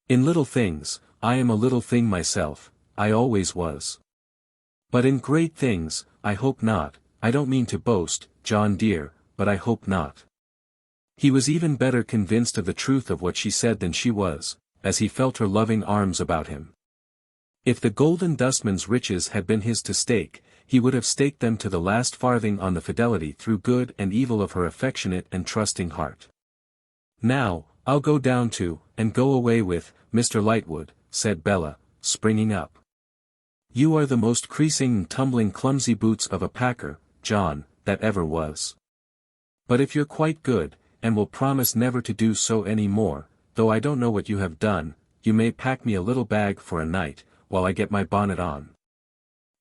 In little things, I am a little thing myself, I always was. But in great things, I hope not. I don't mean to boast, John dear, but I hope not. He was even better convinced of the truth of what she said than she was, as he felt her loving arms about him. If the Golden Dustman's riches had been his to stake, he would have staked them to the last farthing on the fidelity through good and evil of her affectionate and trusting heart. Now, I'll go down to, and go away with, Mr. Lightwood, said Bella, springing up. You are the most creasing and tumbling clumsy boots of a packer, John, that ever was. But if you're quite good, and will promise never to do so any more, though I don't know what you have done, you may pack me a little bag for a night, while I get my bonnet on.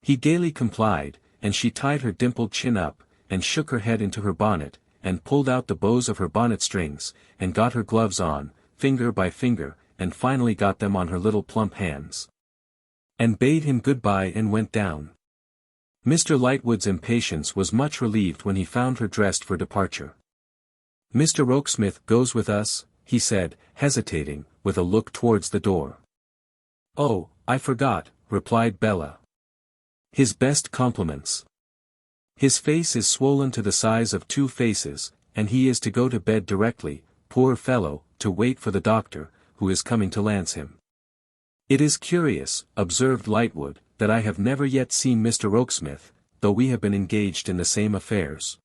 He gaily complied, and she tied her dimpled chin up, and shook her head into her bonnet, and pulled out the bows of her bonnet strings, and got her gloves on, finger by finger, and finally got them on her little plump hands. And bade him good-bye and went down. Mr. Lightwood's impatience was much relieved when he found her dressed for departure. Mr. Rokesmith goes with us, he said, hesitating, with a look towards the door. Oh, I forgot, replied Bella. His best compliments. His face is swollen to the size of two faces, and he is to go to bed directly, poor fellow, to wait for the doctor, who is coming to lance him. It is curious, observed Lightwood, that I have never yet seen Mr. Rokesmith, though we have been engaged in the same affairs.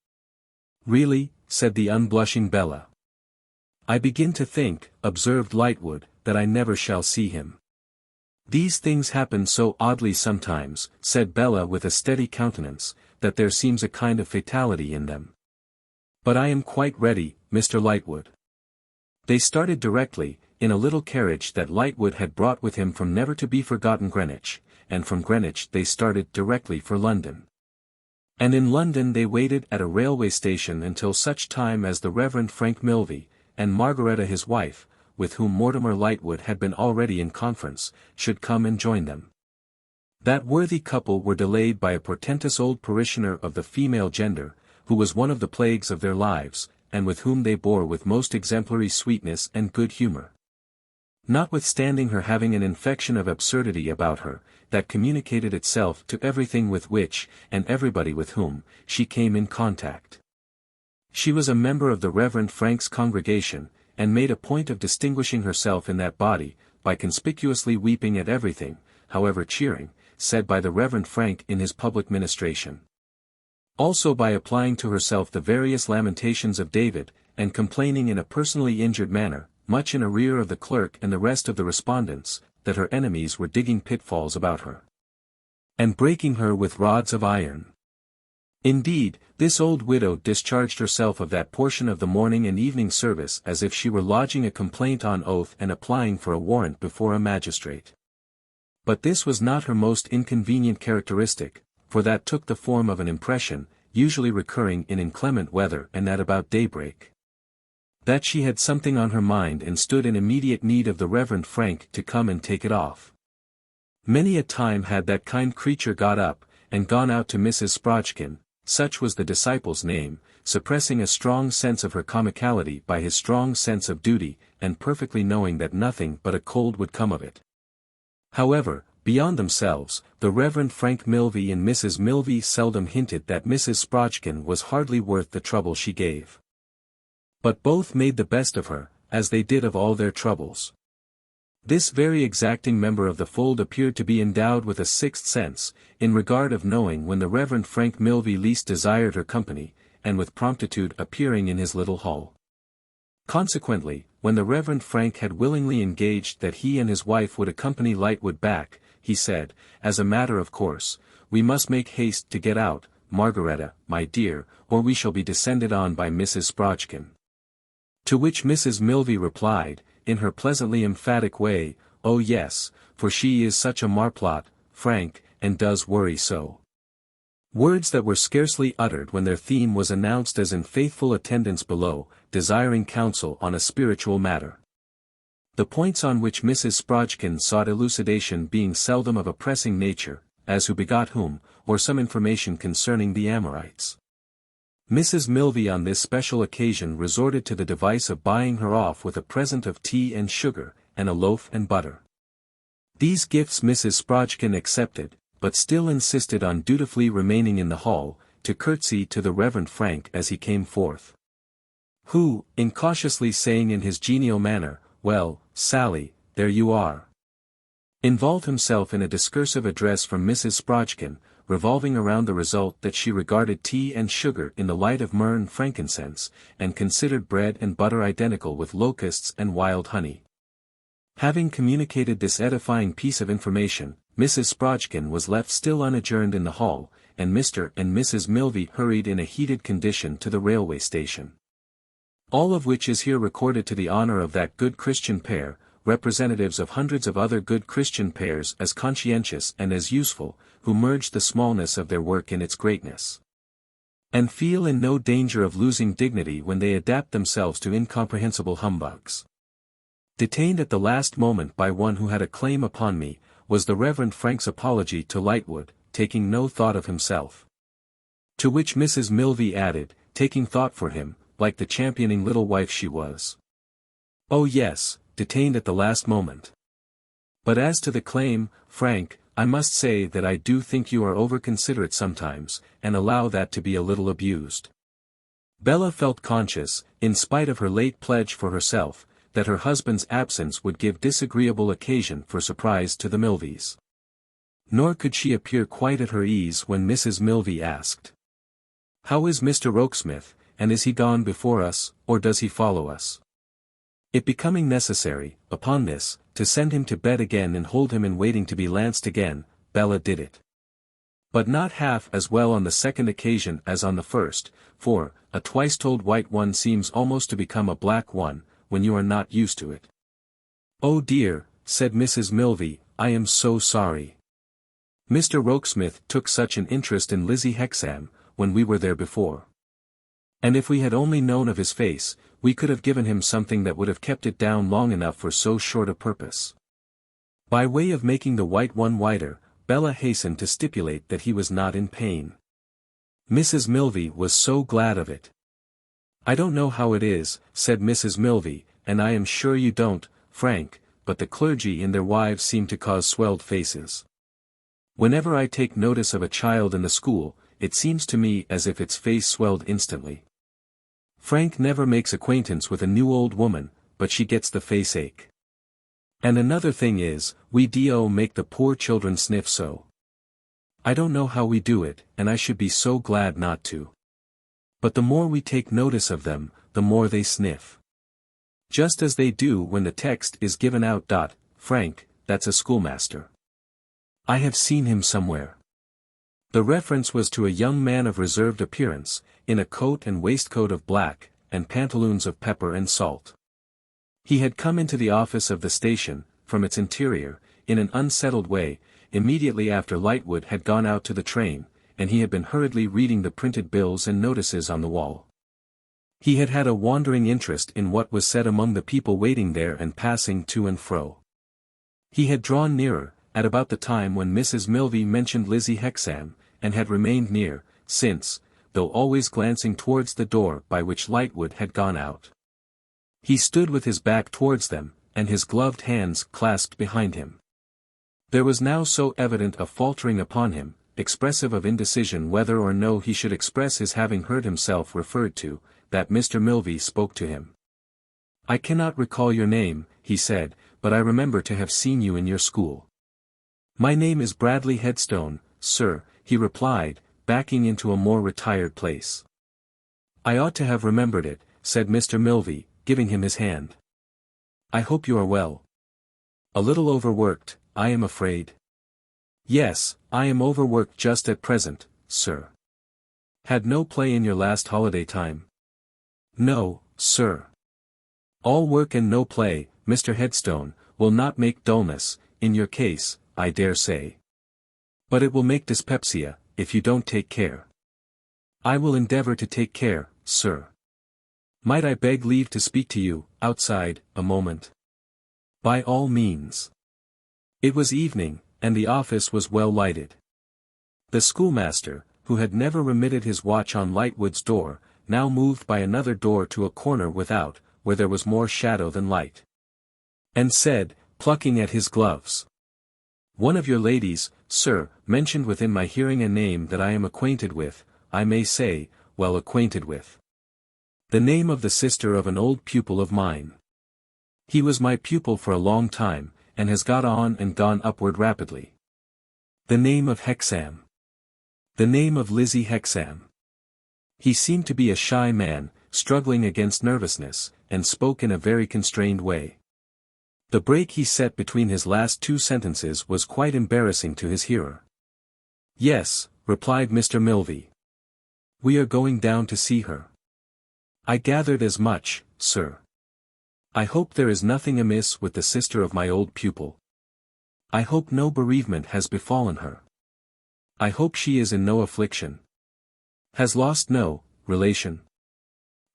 Really, said the unblushing Bella. I begin to think, observed Lightwood, that I never shall see him. These things happen so oddly sometimes, said Bella with a steady countenance, that there seems a kind of fatality in them. But I am quite ready, Mr. Lightwood. They started directly, in a little carriage that Lightwood had brought with him from never-to-be-forgotten Greenwich, and from Greenwich they started directly for London. And in London they waited at a railway station until such time as the Reverend Frank Milvey, and Margaretta his wife, with whom Mortimer Lightwood had been already in conference, should come and join them. That worthy couple were delayed by a portentous old parishioner of the female gender, who was one of the plagues of their lives, and with whom they bore with most exemplary sweetness and good humour. Notwithstanding her having an infection of absurdity about her, that communicated itself to everything with which, and everybody with whom, she came in contact. She was a member of the Reverend Frank's congregation, and made a point of distinguishing herself in that body, by conspicuously weeping at everything, however cheering, said by the Reverend Frank in his public ministration. Also by applying to herself the various lamentations of David, and complaining in a personally injured manner, much in arrear of the clerk and the rest of the respondents, that her enemies were digging pitfalls about her, and breaking her with rods of iron. Indeed, this old widow discharged herself of that portion of the morning and evening service as if she were lodging a complaint on oath and applying for a warrant before a magistrate. But this was not her most inconvenient characteristic, for that took the form of an impression, usually recurring in inclement weather and at about daybreak. That she had something on her mind and stood in immediate need of the Reverend Frank to come and take it off. Many a time had that kind creature got up, and gone out to Mrs. Sprotchkin, such was the disciple's name, suppressing a strong sense of her comicality by his strong sense of duty, and perfectly knowing that nothing but a cold would come of it. However, beyond themselves, the Reverend Frank Milvey and Mrs. Milvey seldom hinted that Mrs. Sprotchkin was hardly worth the trouble she gave. But both made the best of her, as they did of all their troubles. This very exacting member of the fold appeared to be endowed with a sixth sense, in regard of knowing when the Reverend Frank Milvey least desired her company, and with promptitude appearing in his little hall. Consequently, when the Reverend Frank had willingly engaged that he and his wife would accompany Lightwood back, he said, as a matter of course, we must make haste to get out, Margaretta, my dear, or we shall be descended on by Mrs. Sprotchkin. To which Mrs. Milvey replied, in her pleasantly emphatic way, oh yes, for she is such a marplot, Frank, and does worry so. Words that were scarcely uttered when their theme was announced as in faithful attendance below, desiring counsel on a spiritual matter. The points on which Mrs. Sprotchkin sought elucidation being seldom of a pressing nature, as who begot whom, or some information concerning the Amorites. Mrs. Milvey on this special occasion resorted to the device of buying her off with a present of tea and sugar, and a loaf and butter. These gifts Mrs. Sprodgkin accepted, but still insisted on dutifully remaining in the hall, to curtsy to the Reverend Frank as he came forth. Who, incautiously saying in his genial manner, "Well, Sally, there you are," involved himself in a discursive address from Mrs. Sprodgkin, revolving around the result that she regarded tea and sugar in the light of myrrh and frankincense, and considered bread and butter identical with locusts and wild honey. Having communicated this edifying piece of information, Mrs. Sprodgkin was left still unadjourned in the hall, and Mr. and Mrs. Milvey hurried in a heated condition to the railway station. All of which is here recorded to the honor of that good Christian pair, representatives of hundreds of other good Christian pairs as conscientious and as useful, who merge the smallness of their work in its greatness, and feel in no danger of losing dignity when they adapt themselves to incomprehensible humbugs. Detained at the last moment by one who had a claim upon me, was the Reverend Frank's apology to Lightwood, taking no thought of himself. To which Mrs. Milvey added, taking thought for him, like the championing little wife she was. "Oh yes, detained at the last moment. But as to the claim, Frank, I must say that I do think you are over-considerate sometimes, and allow that to be a little abused." Bella felt conscious, in spite of her late pledge for herself, that her husband's absence would give disagreeable occasion for surprise to the Milveys. Nor could she appear quite at her ease when Mrs. Milvey asked, "How is Mr. Rokesmith, and is he gone before us, or does he follow us?" It becoming necessary, upon this, to send him to bed again and hold him in waiting to be lanced again, Bella did it. But not half as well on the second occasion as on the first, for, a twice-told white one seems almost to become a black one, when you are not used to it. "Oh dear," said Mrs. Milvey, "I am so sorry. Mr. Rokesmith took such an interest in Lizzie Hexam, when we were there before. And if we had only known of his face, we could have given him something that would have kept it down long enough for so short a purpose." By way of making the white one whiter, Bella hastened to stipulate that he was not in pain. Mrs. Milvey was so glad of it. "I don't know how it is," said Mrs. Milvey, "and I am sure you don't, Frank, but the clergy and their wives seem to cause swelled faces. Whenever I take notice of a child in the school, it seems to me as if its face swelled instantly. Frank never makes acquaintance with a new old woman, but she gets the face ache. And another thing is, we do make the poor children sniff so. I don't know how we do it, and I should be so glad not to. But the more we take notice of them, the more they sniff. Just as they do when the text is given out. Frank, that's a schoolmaster. I have seen him somewhere." The reference was to a young man of reserved appearance, in a coat and waistcoat of black, and pantaloons of pepper and salt. He had come into the office of the station, from its interior, in an unsettled way, immediately after Lightwood had gone out to the train, and he had been hurriedly reading the printed bills and notices on the wall. He had had a wandering interest in what was said among the people waiting there and passing to and fro. He had drawn nearer, at about the time when Mrs. Milvey mentioned Lizzie Hexam, and had remained near, since, though always glancing towards the door by which Lightwood had gone out. He stood with his back towards them, and his gloved hands clasped behind him. There was now so evident a faltering upon him, expressive of indecision whether or no he should express his having heard himself referred to, that Mr. Milvey spoke to him. "I cannot recall your name," he said, "but I remember to have seen you in your school." "My name is Bradley Headstone, sir," he replied, backing into a more retired place. "I ought to have remembered it," said Mr. Milvey, giving him his hand. "I hope you are well." "A little overworked, I am afraid." "Yes, I am overworked just at present, sir." "Had no play in your last holiday time?" "No, sir." "All work and no play, Mr. Headstone, will not make dullness, in your case, I dare say. But it will make dyspepsia, if you don't take care." "I will endeavor to take care, sir. Might I beg leave to speak to you, outside, a moment?" "By all means." It was evening, and the office was well lighted. The schoolmaster, who had never remitted his watch on Lightwood's door, now moved by another door to a corner without, where there was more shadow than light, and said, plucking at his gloves, One of your ladies, sir, mentioned within my hearing a name that I am acquainted with, I may say, well acquainted with. The name of the sister of an old pupil of mine. He was my pupil for a long time, and has got on and gone upward rapidly. The name of Hexam. The name of Lizzie Hexam. He seemed to be a shy man, struggling against nervousness, and spoke in a very constrained way. The break he set between his last two sentences was quite embarrassing to his hearer. Yes, replied Mr. Milvey. We are going down to see her. I gathered as much, sir. I hope there is nothing amiss with the sister of my old pupil. I hope no bereavement has befallen her. I hope she is in no affliction. Has lost no relation.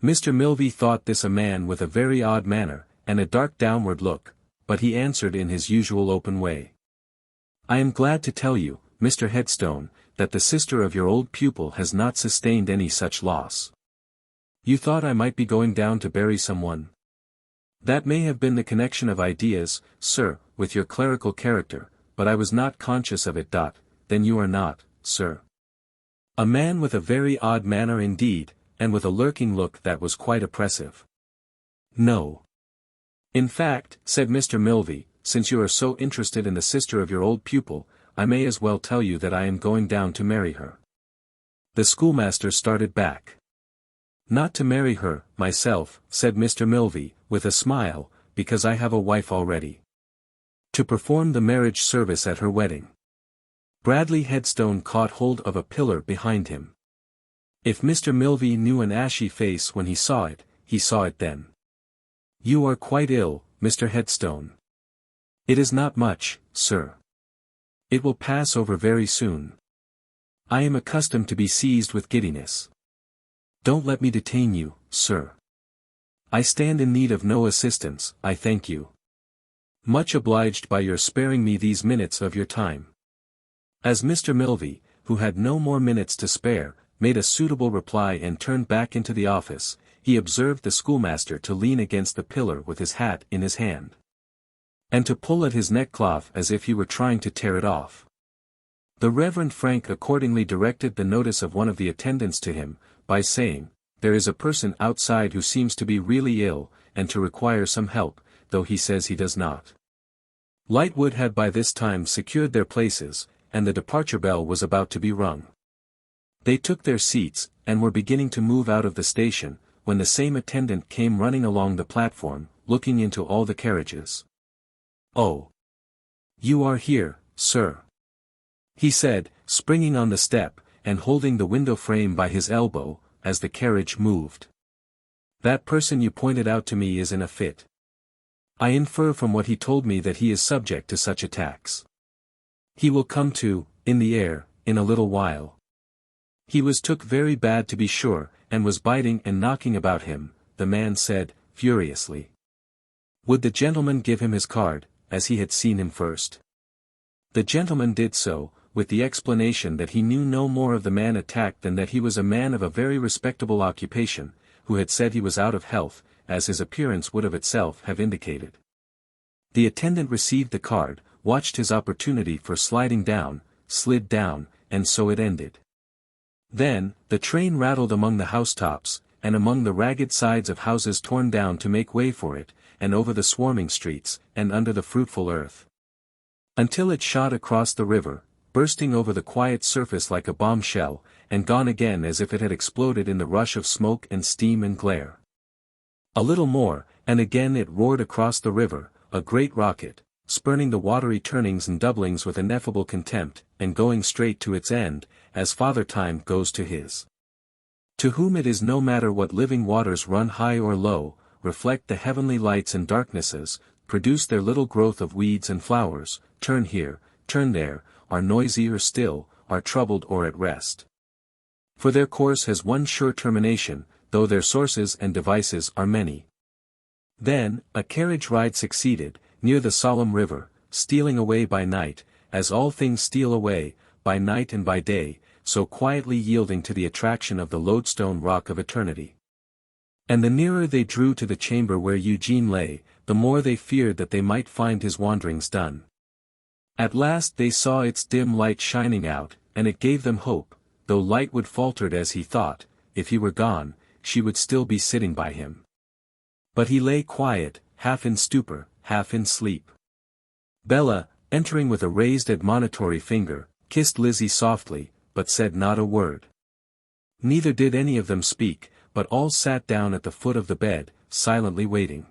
Mr. Milvey thought this a man with a very odd manner, and a dark downward look, but he answered in his usual open way. I am glad to tell you, Mr. Headstone, that the sister of your old pupil has not sustained any such loss. You thought I might be going down to bury someone? That may have been the connection of ideas, sir, with your clerical character, but I was not conscious of it. Then you are not, sir. A man with a very odd manner indeed, and with a lurking look that was quite oppressive. No. In fact, said Mr. Milvey, since you are so interested in the sister of your old pupil, I may as well tell you that I am going down to marry her. The schoolmaster started back. Not to marry her, myself, said Mr. Milvey, with a smile, because I have a wife already. To perform the marriage service at her wedding. Bradley Headstone caught hold of a pillar behind him. If Mr. Milvey knew an ashy face when he saw it then. You are quite ill, Mr. Headstone. It is not much, sir. It will pass over very soon. I am accustomed to be seized with giddiness. Don't let me detain you, sir. I stand in need of no assistance, I thank you. Much obliged by your sparing me these minutes of your time. As Mr. Milvey, who had no more minutes to spare, made a suitable reply and turned back into the office, he observed the schoolmaster to lean against the pillar with his hat in his hand. And to pull at his neckcloth as if he were trying to tear it off. The Reverend Frank accordingly directed the notice of one of the attendants to him, by saying, there is a person outside who seems to be really ill, and to require some help, though he says he does not. Lightwood had by this time secured their places, and the departure bell was about to be rung. They took their seats, and were beginning to move out of the station, when the same attendant came running along the platform, looking into all the carriages. Oh! You are here, sir. He said, springing on the step, and holding the window frame by his elbow, as the carriage moved. That person you pointed out to me is in a fit. I infer from what he told me that he is subject to such attacks. He will come to, in the air, in a little while. He was took very bad to be sure, and was biting and knocking about him, the man said, furiously. Would the gentleman give him his card, as he had seen him first? The gentleman did so, with the explanation that he knew no more of the man attacked than that he was a man of a very respectable occupation, who had said he was out of health, as his appearance would of itself have indicated. The attendant received the card, watched his opportunity for sliding down, slid down, and so it ended. Then, the train rattled among the housetops, and among the ragged sides of houses torn down to make way for it, and over the swarming streets, and under the fruitful earth. Until it shot across the river, bursting over the quiet surface like a bombshell, and gone again as if it had exploded in the rush of smoke and steam and glare. A little more, and again it roared across the river, a great rocket, spurning the watery turnings and doublings with ineffable contempt, and going straight to its end, as Father Time goes to his. To whom it is no matter what living waters run high or low, reflect the heavenly lights and darknesses, produce their little growth of weeds and flowers, turn here, turn there, are noisy or still, are troubled or at rest. For their course has one sure termination, though their sources and devices are many. Then, a carriage ride succeeded, near the solemn river, stealing away by night, as all things steal away, by night and by day, so quietly yielding to the attraction of the lodestone rock of eternity. And the nearer they drew to the chamber where Eugene lay, the more they feared that they might find his wanderings done. At last they saw its dim light shining out, and it gave them hope, though Lightwood faltered as he thought, if he were gone, she would still be sitting by him. But he lay quiet, half in stupor, half in sleep. Bella, entering with a raised admonitory finger, kissed Lizzie softly, but said not a word. Neither did any of them speak, but all sat down at the foot of the bed, silently waiting.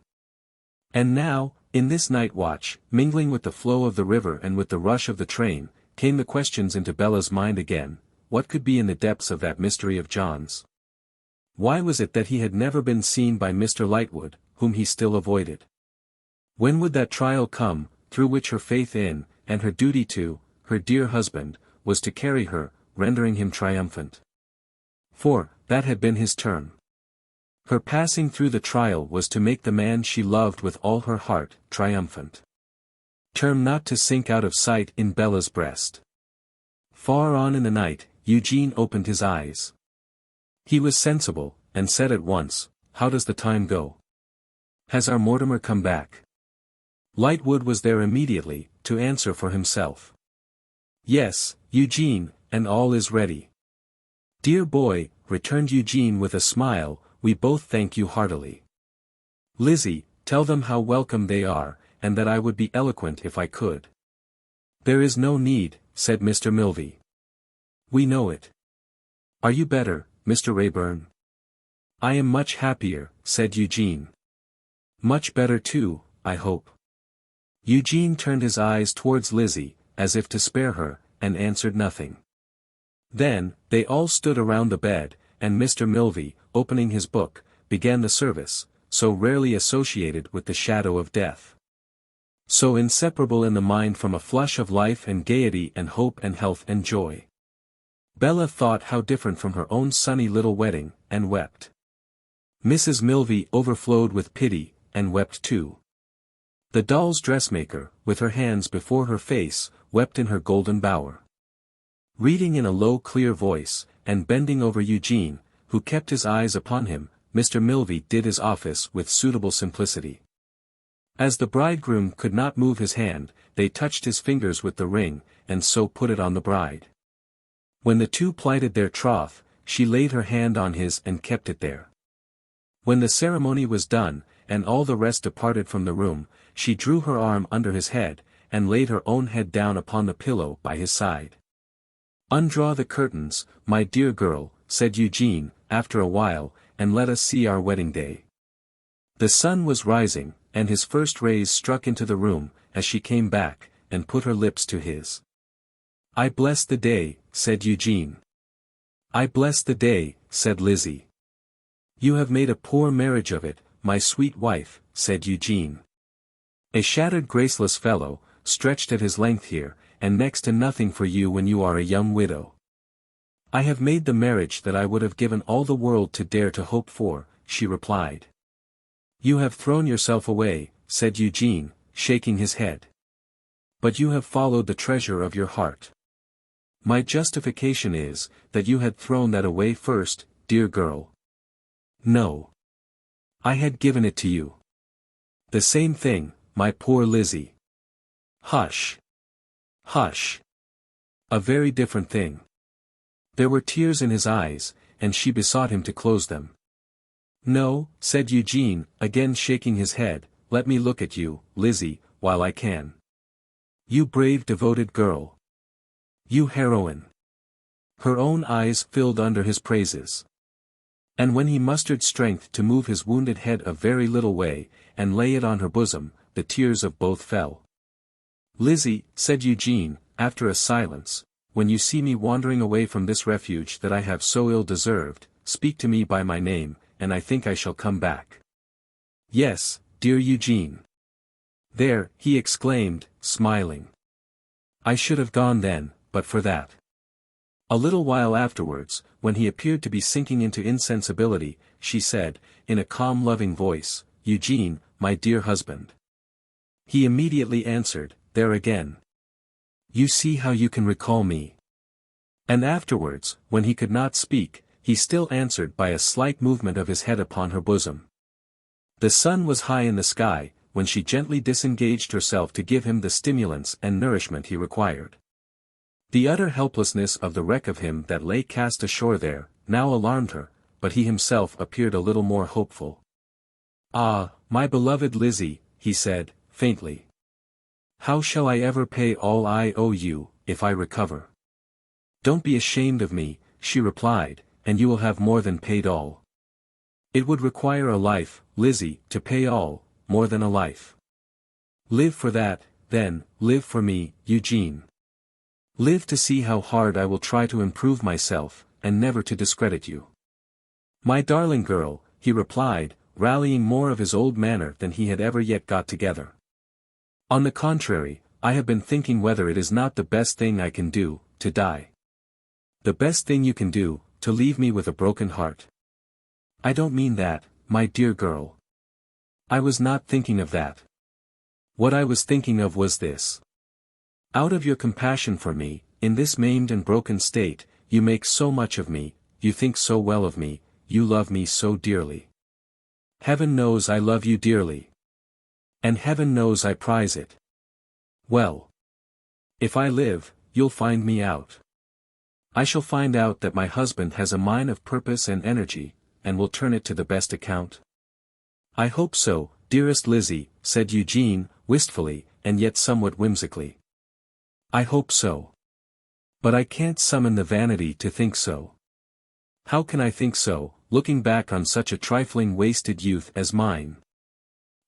And now, in this night watch, mingling with the flow of the river and with the rush of the train, came the questions into Bella's mind again: what could be in the depths of that mystery of John's? Why was it that he had never been seen by Mr. Lightwood, whom he still avoided? When would that trial come, through which her faith in, and her duty to, her dear husband, was to carry her, rendering him triumphant? For, that had been his turn. Her passing through the trial was to make the man she loved with all her heart, triumphant. Term not to sink out of sight in Bella's breast. Far on in the night, Eugene opened his eyes. He was sensible, and said at once, "How does the time go? Has our Mortimer come back?" Lightwood was there immediately, to answer for himself. "Yes, Eugene, and all is ready." "Dear boy," returned Eugene with a smile, "we both thank you heartily. Lizzie, tell them how welcome they are, and that I would be eloquent if I could." "There is no need," said Mr. Milvey. "We know it. Are you better, Mr. Wrayburn?" "I am much happier," said Eugene. "Much better too, I hope." Eugene turned his eyes towards Lizzie, as if to spare her, and answered nothing. Then, they all stood around the bed, and Mr. Milvey, opening his book, began the service, so rarely associated with the shadow of death. So inseparable in the mind from a flush of life and gaiety and hope and health and joy. Bella thought how different from her own sunny little wedding, and wept. Mrs. Milvey overflowed with pity, and wept too. The doll's dressmaker, with her hands before her face, wept in her golden bower. Reading in a low clear voice, and bending over Eugene, who kept his eyes upon him, Mr. Milvey did his office with suitable simplicity. As the bridegroom could not move his hand, they touched his fingers with the ring, and so put it on the bride. When the two plighted their troth, she laid her hand on his and kept it there. When the ceremony was done, and all the rest departed from the room, she drew her arm under his head, and laid her own head down upon the pillow by his side. "Undraw the curtains, my dear girl," said Eugene, after a while, "and let us see our wedding day." The sun was rising, and his first rays struck into the room, as she came back, and put her lips to his. "I bless the day," said Eugene. "I bless the day," said Lizzie. "You have made a poor marriage of it, my sweet wife," said Eugene. "A shattered graceless fellow, stretched at his length here, and next to nothing for you when you are a young widow." "I have made the marriage that I would have given all the world to dare to hope for," she replied. "You have thrown yourself away," said Eugene, shaking his head. "But you have followed the treasure of your heart. My justification is, that you had thrown that away first, dear girl." "No. I had given it to you." "The same thing, my poor Lizzie." "Hush. Hush. A very different thing." There were tears in his eyes, and she besought him to close them. "No," said Eugene, again shaking his head, "let me look at you, Lizzie, while I can. You brave devoted girl. You heroine." Her own eyes filled under his praises. And when he mustered strength to move his wounded head a very little way, and lay it on her bosom, the tears of both fell. "Lizzie," said Eugene, after a silence, "when you see me wandering away from this refuge that I have so ill deserved, speak to me by my name, and I think I shall come back." "Yes, dear Eugene." "There," he exclaimed, smiling. "I should have gone then, but for that." A little while afterwards, when he appeared to be sinking into insensibility, she said, in a calm loving voice, "Eugene, my dear husband." He immediately answered, "There again. You see how you can recall me." And afterwards, when he could not speak, he still answered by a slight movement of his head upon her bosom. The sun was high in the sky, when she gently disengaged herself to give him the stimulants and nourishment he required. The utter helplessness of the wreck of him that lay cast ashore there, now alarmed her, but he himself appeared a little more hopeful. "Ah, my beloved Lizzie," he said, faintly. "How shall I ever pay all I owe you, if I recover?" "Don't be ashamed of me," she replied, "and you will have more than paid all." "It would require a life, Lizzie, to pay all, more than a life." "Live for that, then, live for me, Eugene. Live to see how hard I will try to improve myself, and never to discredit you." "My darling girl," he replied, rallying more of his old manner than he had ever yet got together. "On the contrary, I have been thinking whether it is not the best thing I can do, to die. The best thing you can do, to leave me with a broken heart." "I don't mean that, my dear girl. I was not thinking of that. What I was thinking of was this. Out of your compassion for me, in this maimed and broken state, you make so much of me, you think so well of me, you love me so dearly. Heaven knows I love you dearly. And heaven knows I prize it. Well, if I live, you'll find me out. I shall find out that my husband has a mind of purpose and energy, and will turn it to the best account." "I hope so, dearest Lizzie," said Eugene, wistfully, and yet somewhat whimsically. "I hope so. But I can't summon the vanity to think so. How can I think so, looking back on such a trifling wasted youth as mine?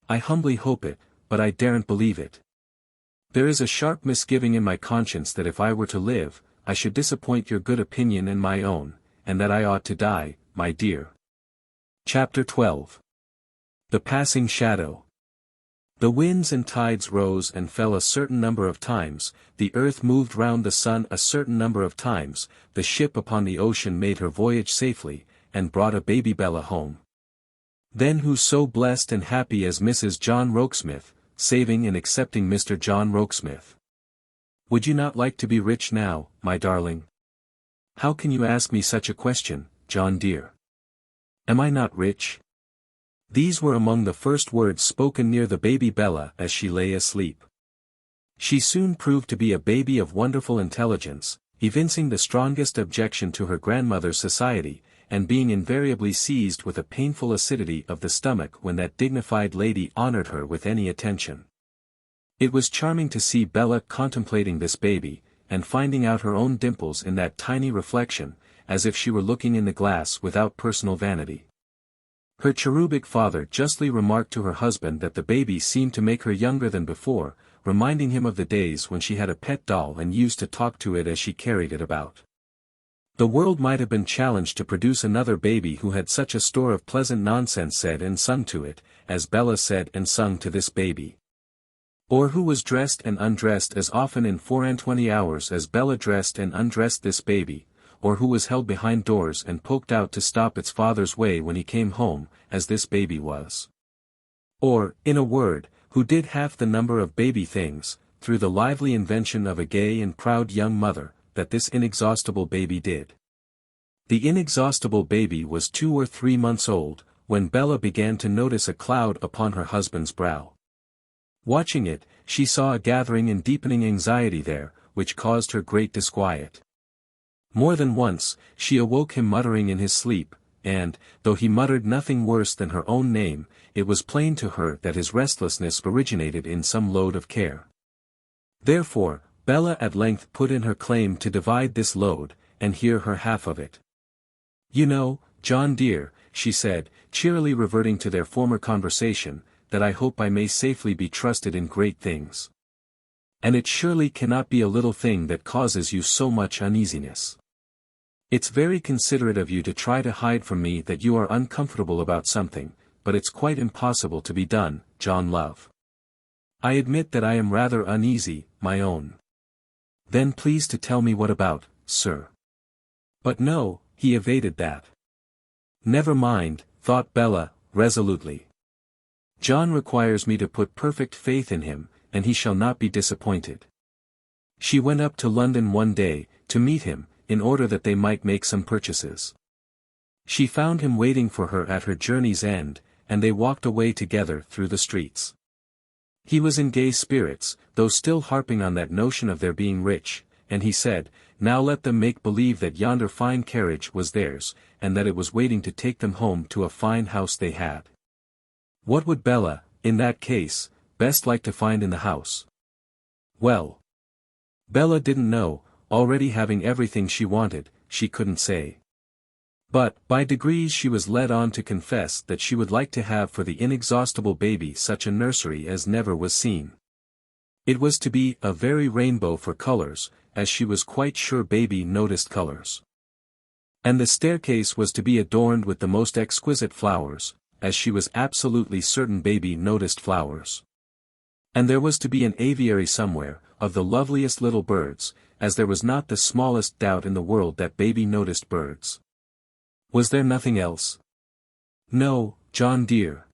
I humbly hope it, but I daren't believe it. There is a sharp misgiving in my conscience that if I were to live, I should disappoint your good opinion and my own, and that I ought to die, my dear." Chapter 12. The Passing Shadow. The winds and tides rose and fell a certain number of times, the earth moved round the sun a certain number of times, the ship upon the ocean made her voyage safely, and brought a baby Bella home. Then who so blessed and happy as Mrs. John Rokesmith, saving and accepting Mr. John Rokesmith? Would you not like to be rich now, my darling? How can you ask me such a question, John dear? Am I not rich? These were among the first words spoken near the baby Bella as she lay asleep. She soon proved to be a baby of wonderful intelligence, evincing the strongest objection to her grandmother's society, and being invariably seized with a painful acidity of the stomach when that dignified lady honored her with any attention. It was charming to see Bella contemplating this baby, and finding out her own dimples in that tiny reflection, as if she were looking in the glass without personal vanity. Her cherubic father justly remarked to her husband that the baby seemed to make her younger than before, reminding him of the days when she had a pet doll and used to talk to it as she carried it about. The world might have been challenged to produce another baby who had such a store of pleasant nonsense said and sung to it, as Bella said and sung to this baby. Or who was dressed and undressed as often in 24 hours as Bella dressed and undressed this baby, or who was held behind doors and poked out to stop its father's way when he came home, as this baby was. Or, in a word, who did half the number of baby things, through the lively invention of a gay and proud young mother, that this inexhaustible baby did. The inexhaustible baby was 2 or 3 months old, when Bella began to notice a cloud upon her husband's brow. Watching it, she saw a gathering and deepening anxiety there, which caused her great disquiet. More than once, she awoke him muttering in his sleep, and, though he muttered nothing worse than her own name, it was plain to her that his restlessness originated in some load of care. Therefore, Bella at length put in her claim to divide this load, and hear her half of it. "You know, John dear," she said, cheerily reverting to their former conversation, "that I hope I may safely be trusted in great things. And it surely cannot be a little thing that causes you so much uneasiness. It's very considerate of you to try to hide from me that you are uncomfortable about something, but it's quite impossible to be done, John love. I admit that I am rather uneasy, my own. Then please to tell me what about, sir." But no, he evaded that. "Never mind," thought Bella, resolutely. "John requires me to put perfect faith in him, and he shall not be disappointed." She went up to London one day, to meet him, in order that they might make some purchases. She found him waiting for her at her journey's end, and they walked away together through the streets. He was in gay spirits, though still harping on that notion of their being rich, and he said, now let them make believe that yonder fine carriage was theirs, and that it was waiting to take them home to a fine house they had. What would Bella, in that case, best like to find in the house? Well, Bella didn't know, already having everything she wanted, she couldn't say. But, by degrees she was led on to confess that she would like to have for the inexhaustible baby such a nursery as never was seen. It was to be a very rainbow for colors, as she was quite sure baby noticed colors. And the staircase was to be adorned with the most exquisite flowers, as she was absolutely certain baby noticed flowers. And there was to be an aviary somewhere, of the loveliest little birds, as there was not the smallest doubt in the world that baby noticed birds. Was there nothing else? No, John dear.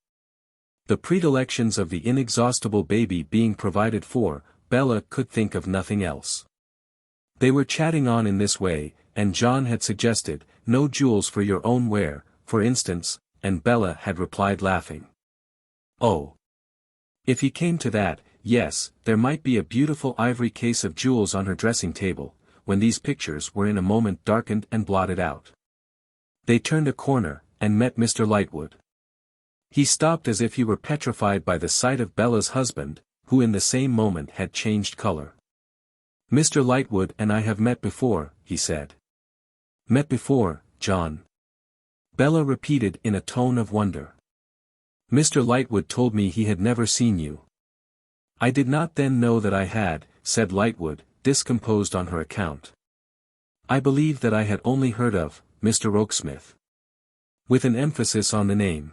The predilections of the inexhaustible baby being provided for, Bella could think of nothing else. They were chatting on in this way, and John had suggested, no jewels for your own wear, for instance, and Bella had replied laughing. Oh! If he came to that, yes, there might be a beautiful ivory case of jewels on her dressing table, when these pictures were in a moment darkened and blotted out. They turned a corner, and met Mr. Lightwood. He stopped as if he were petrified by the sight of Bella's husband, who in the same moment had changed color. Mr. Lightwood and I have met before, he said. Met before, John? Bella repeated in a tone of wonder. Mr. Lightwood told me he had never seen you. I did not then know that I had, said Lightwood, discomposed on her account. I believed that I had only heard of Mr. Rokesmith. With an emphasis on the name.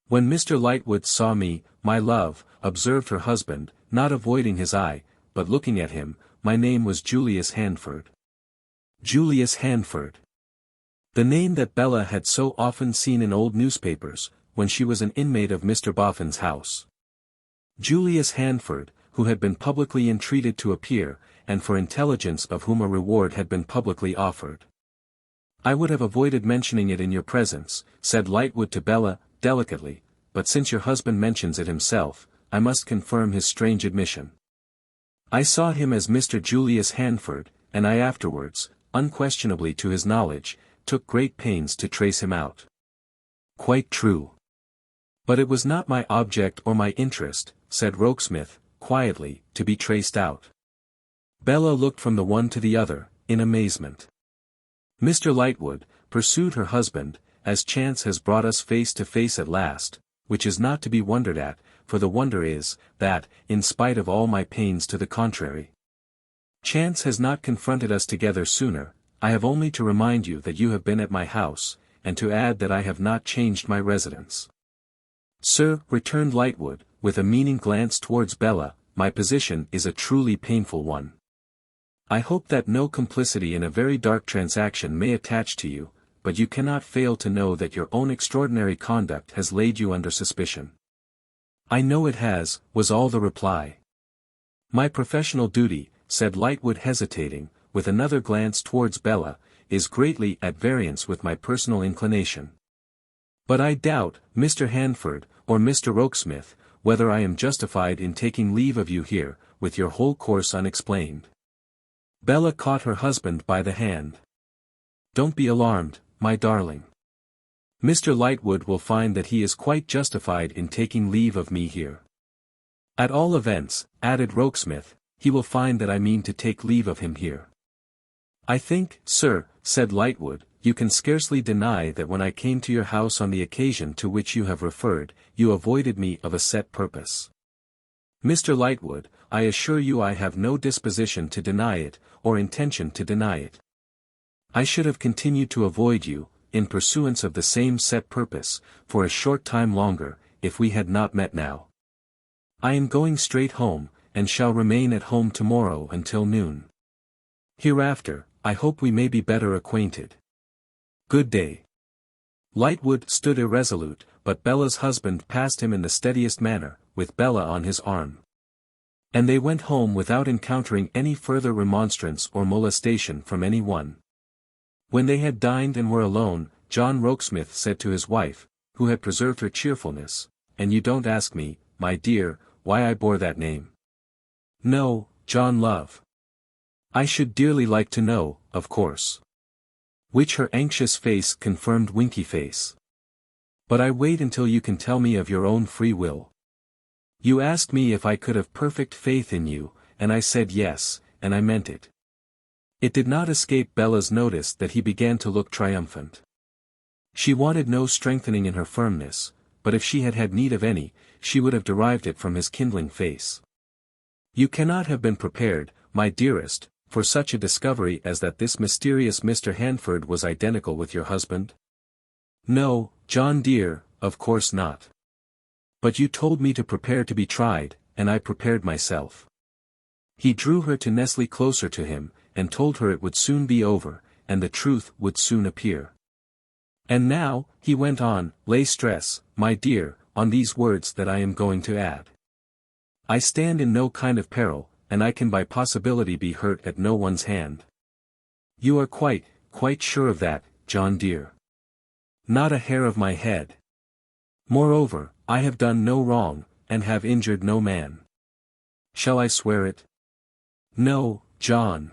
When Mr. Lightwood saw me, my love, observed her husband, not avoiding his eye, but looking at him, my name was Julius Handford. Julius Handford. The name that Bella had so often seen in old newspapers, when she was an inmate of Mr. Boffin's house. Julius Handford, who had been publicly entreated to appear, and for intelligence of whom a reward had been publicly offered. I would have avoided mentioning it in your presence, said Lightwood to Bella, delicately, but since your husband mentions it himself, I must confirm his strange admission. I saw him as Mr. Julius Handford, and I afterwards, unquestionably to his knowledge, took great pains to trace him out. Quite true. But it was not my object or my interest, said Rokesmith, quietly, to be traced out. Bella looked from the one to the other, in amazement. Mr. Lightwood, pursued her husband, as chance has brought us face to face at last, which is not to be wondered at, for the wonder is, that, in spite of all my pains to the contrary, chance has not confronted us together sooner. I have only to remind you that you have been at my house, and to add that I have not changed my residence. Sir, returned Lightwood, with a meaning glance towards Bella, my position is a truly painful one. I hope that no complicity in a very dark transaction may attach to you, but you cannot fail to know that your own extraordinary conduct has laid you under suspicion. I know it has, was all the reply. My professional duty, said Lightwood hesitating, with another glance towards Bella, is greatly at variance with my personal inclination. But I doubt, Mr. Handford, or Mr. Rokesmith, whether I am justified in taking leave of you here, with your whole course unexplained. Bella caught her husband by the hand. Don't be alarmed, my darling. Mr. Lightwood will find that he is quite justified in taking leave of me here. At all events, added Rokesmith, he will find that I mean to take leave of him here. I think, sir, said Lightwood, you can scarcely deny that when I came to your house on the occasion to which you have referred, you avoided me of a set purpose. Mr. Lightwood, I assure you I have no disposition to deny it, or intention to deny it. I should have continued to avoid you, in pursuance of the same set purpose, for a short time longer, if we had not met now. I am going straight home, and shall remain at home tomorrow until noon. Hereafter, I hope we may be better acquainted. Good day. Lightwood stood irresolute, but Bella's husband passed him in the steadiest manner, with Bella on his arm. And they went home without encountering any further remonstrance or molestation from any one. When they had dined and were alone, John Rokesmith said to his wife, who had preserved her cheerfulness, "And you don't ask me, my dear, why I bore that name. No, John love. I should dearly like to know, of course. Which her anxious face confirmed winky face. But I wait until you can tell me of your own free will. You asked me if I could have perfect faith in you, and I said yes, and I meant it. It did not escape Bella's notice that he began to look triumphant. She wanted no strengthening in her firmness, but if she had had need of any, she would have derived it from his kindling face. You cannot have been prepared, my dearest, for such a discovery as that this mysterious Mr. Handford was identical with your husband? No, John dear, of course not. But you told me to prepare to be tried, and I prepared myself. He drew her to nestle closer to him, and told her it would soon be over, and the truth would soon appear. And now, he went on, lay stress, my dear, on these words that I am going to add. I stand in no kind of peril, and I can by possibility be hurt at no one's hand. You are quite sure of that, John dear. Not a hair of my head. Moreover, I have done no wrong, and have injured no man. Shall I swear it? No, John.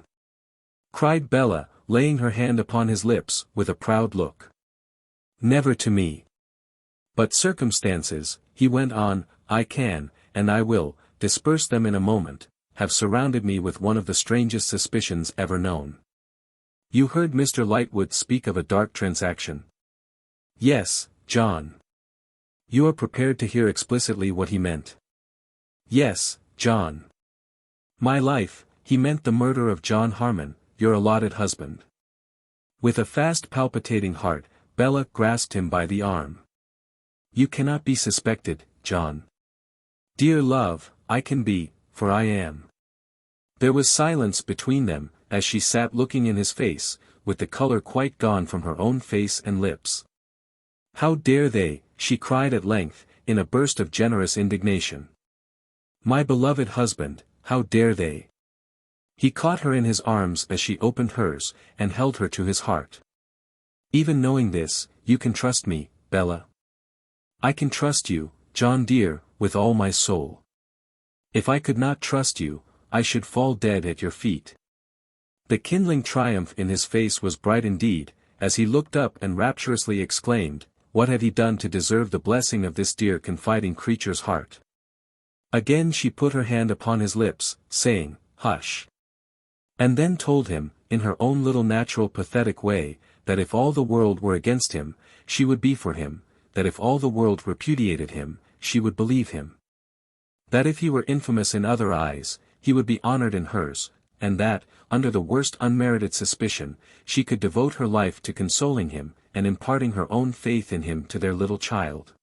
Cried Bella, laying her hand upon his lips, with a proud look. Never to me. But circumstances, he went on, I can, and I will, disperse them in a moment, have surrounded me with one of the strangest suspicions ever known. You heard Mr. Lightwood speak of a dark transaction? Yes, John. You are prepared to hear explicitly what he meant? Yes, John. My life, he meant the murder of John Harmon, your allotted husband. With a fast palpitating heart, Bella grasped him by the arm. You cannot be suspected, John. Dear love, I can be, for I am. There was silence between them, as she sat looking in his face, with the color quite gone from her own face and lips. How dare they, she cried at length, in a burst of generous indignation. My beloved husband, how dare they? He caught her in his arms as she opened hers, and held her to his heart. Even knowing this, you can trust me, Bella. I can trust you, John dear, with all my soul. If I could not trust you, I should fall dead at your feet. The kindling triumph in his face was bright indeed, as he looked up and rapturously exclaimed, what had he done to deserve the blessing of this dear confiding creature's heart? Again she put her hand upon his lips, saying, hush. And then told him, in her own little natural pathetic way, that if all the world were against him, she would be for him, that if all the world repudiated him, she would believe him. That if he were infamous in other eyes, he would be honored in hers, and that, under the worst unmerited suspicion, she could devote her life to consoling him, and imparting her own faith in him to their little child.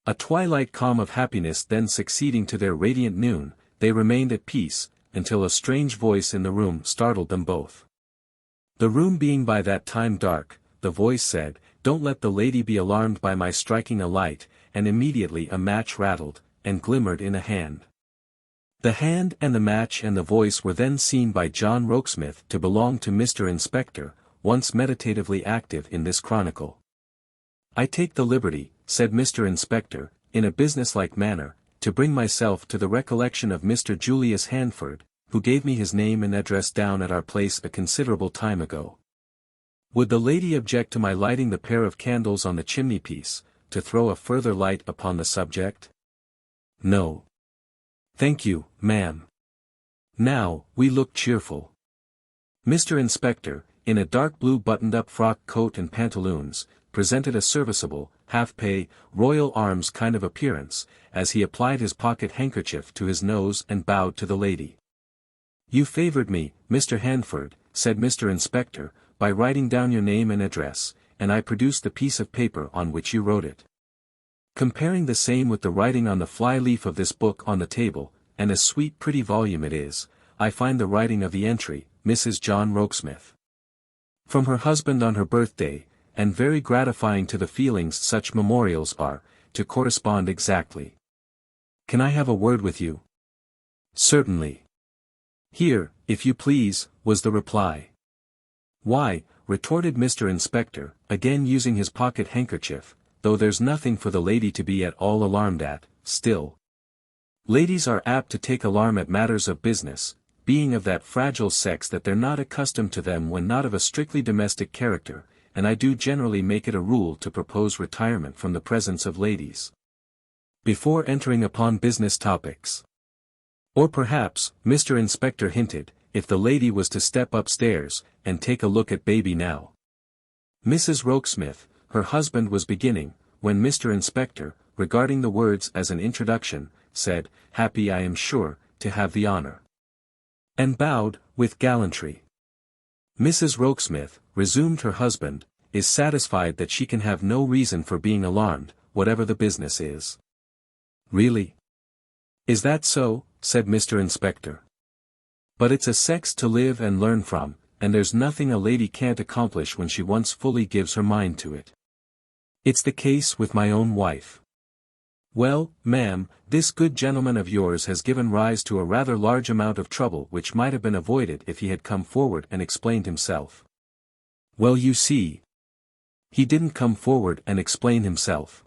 A twilight calm of happiness then succeeding to their radiant noon, they remained at peace, until a strange voice in the room startled them both. The room being by that time dark, the voice said, don't let the lady be alarmed by my striking a light, and immediately a match rattled, and glimmered in a hand. The hand and the match and the voice were then seen by John Rokesmith to belong to Mr. Inspector, once meditatively active in this chronicle. I take the liberty, said Mr. Inspector, in a businesslike manner, to bring myself to the recollection of Mr. Julius Handford, who gave me his name and address down at our place a considerable time ago. Would the lady object to my lighting the pair of candles on the chimney-piece, to throw a further light upon the subject? No. Thank you, ma'am. Now, we look cheerful. Mr. Inspector, in a dark blue buttoned-up frock coat and pantaloons, presented a serviceable, half-pay, Royal Arms kind of appearance, as he applied his pocket handkerchief to his nose and bowed to the lady. You favored me, Mr. Handford, said Mr. Inspector, by writing down your name and address, and I produced the piece of paper on which you wrote it. Comparing the same with the writing on the fly-leaf of this book on the table, and a sweet pretty volume it is, I find the writing of the entry, Mrs. John Rokesmith. From her husband on her birthday, and very gratifying to the feelings such memorials are, to correspond exactly. Can I have a word with you? Certainly. Here, if you please, was the reply. Why, retorted Mr. Inspector, again using his pocket handkerchief, though there's nothing for the lady to be at all alarmed at, still. Ladies are apt to take alarm at matters of business, being of that fragile sex that they're not accustomed to them when not of a strictly domestic character, and I do generally make it a rule to propose retirement from the presence of ladies before entering upon business topics. Or perhaps, Mr. Inspector hinted, if the lady was to step upstairs, and take a look at baby now. Mrs. Rokesmith, her husband was beginning, when Mr. Inspector, regarding the words as an introduction, said, "Happy I am sure, to have the honor." And bowed, with gallantry. Mrs. Rokesmith, resumed her husband, is satisfied that she can have no reason for being alarmed, whatever the business is. Really? Is that so? Said Mr. Inspector. But it's a sex to live and learn from, and there's nothing a lady can't accomplish when she once fully gives her mind to it. It's the case with my own wife. Well, ma'am, this good gentleman of yours has given rise to a rather large amount of trouble which might have been avoided if he had come forward and explained himself. Well, you see, he didn't come forward and explain himself.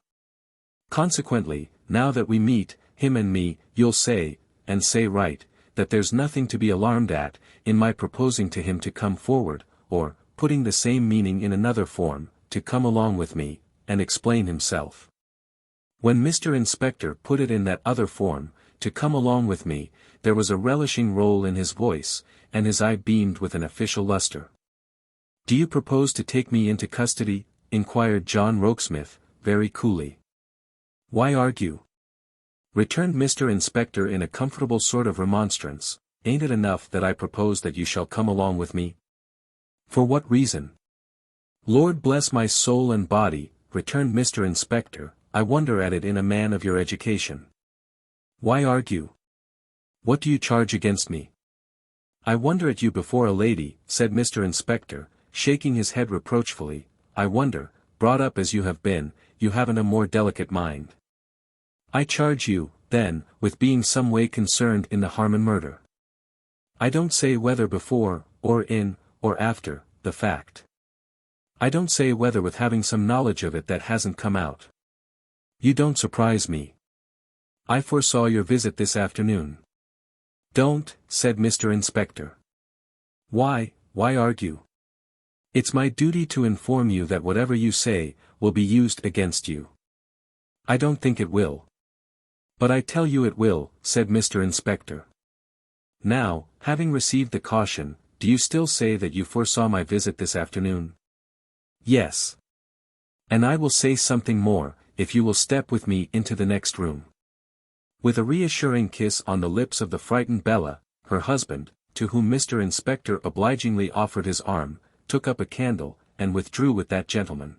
Consequently, now that we meet, him and me, you'll say, and say right, that there's nothing to be alarmed at, in my proposing to him to come forward, or, putting the same meaning in another form, to come along with me, and explain himself. When Mr. Inspector put it in that other form, to come along with me, there was a relishing roll in his voice, and his eye beamed with an official luster. Do you propose to take me into custody? Inquired John Rokesmith, very coolly. Why argue? Returned Mr. Inspector in a comfortable sort of remonstrance, ain't it enough that I propose that you shall come along with me? For what reason? Lord bless my soul and body, returned Mr. Inspector, I wonder at it in a man of your education. Why argue? What do you charge against me? I wonder at you before a lady, said Mr. Inspector, shaking his head reproachfully, I wonder, brought up as you have been, you haven't a more delicate mind. I charge you, then, with being some way concerned in the Harmon murder. I don't say whether before, or in, or after, the fact. I don't say whether with having some knowledge of it that hasn't come out. You don't surprise me. I foresaw your visit this afternoon. Don't, said Mr. Inspector. Why argue? It's my duty to inform you that whatever you say, will be used against you. I don't think it will. But I tell you it will, said Mr. Inspector. Now, having received the caution, do you still say that you foresaw my visit this afternoon? Yes. And I will say something more, if you will step with me into the next room. With a reassuring kiss on the lips of the frightened Bella, her husband, to whom Mr. Inspector obligingly offered his arm, took up a candle, and withdrew with that gentleman.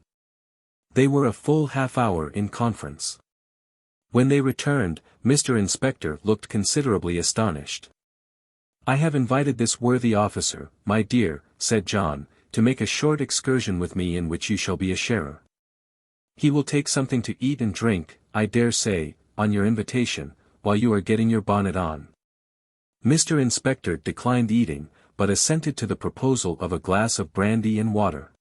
They were a full half-hour in conference. When they returned, Mr. Inspector looked considerably astonished. I have invited this worthy officer, my dear, said John, to make a short excursion with me in which you shall be a sharer. He will take something to eat and drink, I dare say, on your invitation, while you are getting your bonnet on. Mr. Inspector declined eating, but assented to the proposal of a glass of brandy and water.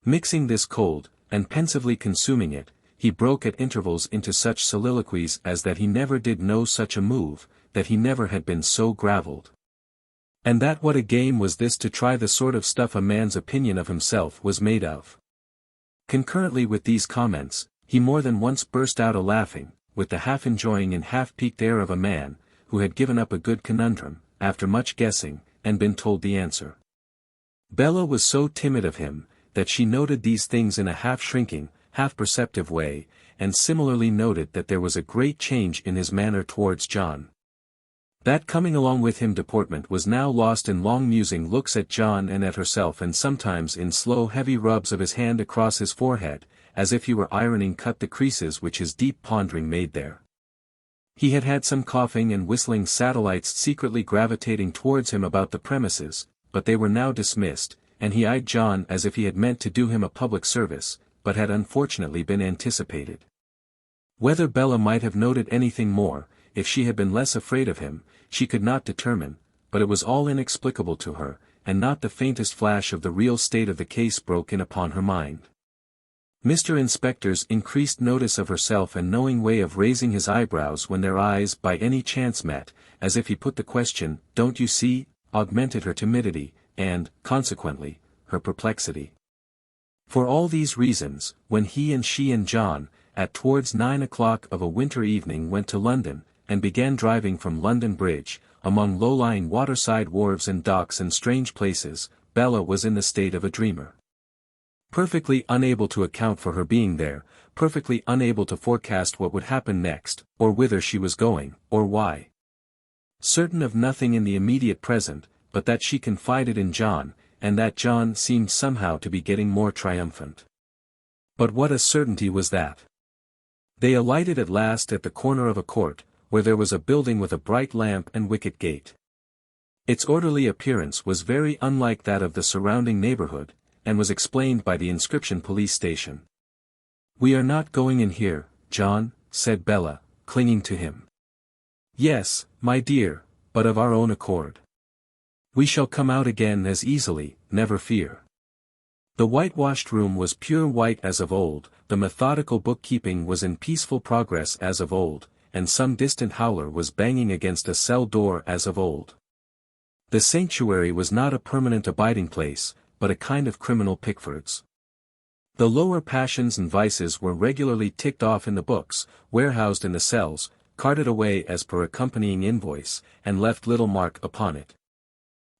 Mixing this cold, and pensively consuming it, he broke at intervals into such soliloquies as that he never did know such a move, that he never had been so gravelled. And that what a game was this to try the sort of stuff a man's opinion of himself was made of. Concurrently with these comments, he more than once burst out a-laughing, with the half-enjoying and half-piqued air of a man, who had given up a good conundrum, after much guessing, and been told the answer. Bella was so timid of him, that she noted these things in a half-shrinking, half-perceptive way, and similarly noted that there was a great change in his manner towards John. That coming along with him deportment was now lost in long musing looks at John and at herself, and sometimes in slow heavy rubs of his hand across his forehead, as if he were ironing cut the creases which his deep pondering made there. He had had some coughing and whistling satellites secretly gravitating towards him about the premises, but they were now dismissed, and he eyed John as if he had meant to do him a public service, but had unfortunately been anticipated. Whether Bella might have noted anything more, if she had been less afraid of him, she could not determine, but it was all inexplicable to her, and not the faintest flash of the real state of the case broke in upon her mind. Mr. Inspector's increased notice of herself and knowing way of raising his eyebrows when their eyes by any chance met, as if he put the question, "Don't you see?" augmented her timidity, and, consequently, her perplexity. For all these reasons, when he and she and John, at towards 9 o'clock of a winter evening went to London, and began driving from London Bridge, among low-lying waterside wharves and docks and strange places, Bella was in the state of a dreamer. Perfectly unable to account for her being there, perfectly unable to forecast what would happen next, or whither she was going, or why. Certain of nothing in the immediate present, but that she confided in John, and that John seemed somehow to be getting more triumphant. But what a certainty was that! They alighted at last at the corner of a court, where there was a building with a bright lamp and wicket gate. Its orderly appearance was very unlike that of the surrounding neighborhood, and was explained by the inscription police station. "We are not going in here, John," said Bella, clinging to him. "Yes, my dear, but of our own accord. We shall come out again as easily, never fear." The whitewashed room was pure white as of old, the methodical bookkeeping was in peaceful progress as of old, and some distant howler was banging against a cell door as of old. The sanctuary was not a permanent abiding place, but a kind of criminal Pickford's. The lower passions and vices were regularly ticked off in the books, warehoused in the cells, carted away as per accompanying invoice, and left little mark upon it.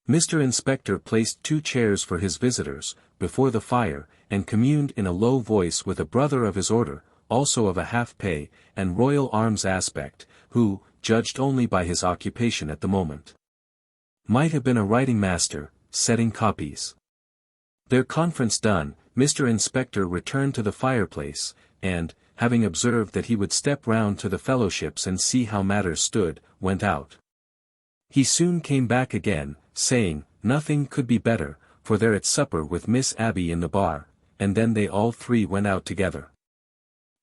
Mr. Inspector placed 2 chairs for his visitors, before the fire, and communed in a low voice with a brother of his order, also of a half-pay, and royal arms aspect, who, judged only by his occupation at the moment, might have been a writing master, setting copies. Their conference done, Mr. Inspector returned to the fireplace, and, having observed that he would step round to the fellowships and see how matters stood, went out. He soon came back again, saying, nothing could be better, for they're at supper with Miss Abby in the bar, and then they all 3 went out together.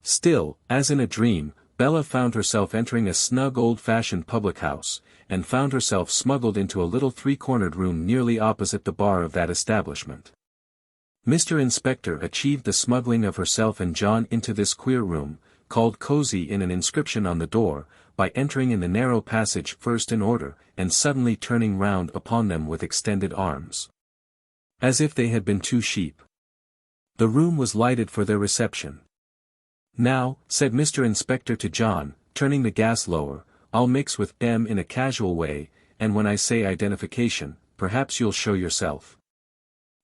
Still, as in a dream, Bella found herself entering a snug old-fashioned public house, and found herself smuggled into a little 3-cornered room nearly opposite the bar of that establishment. Mr. Inspector achieved the smuggling of herself and John into this queer room, called cozy in an inscription on the door, by entering in the narrow passage first in order, and suddenly turning round upon them with extended arms, as if they had been 2 sheep. The room was lighted for their reception. "Now," said Mr. Inspector to John, turning the gas lower, "I'll mix with them in a casual way, and when I say identification, perhaps you'll show yourself."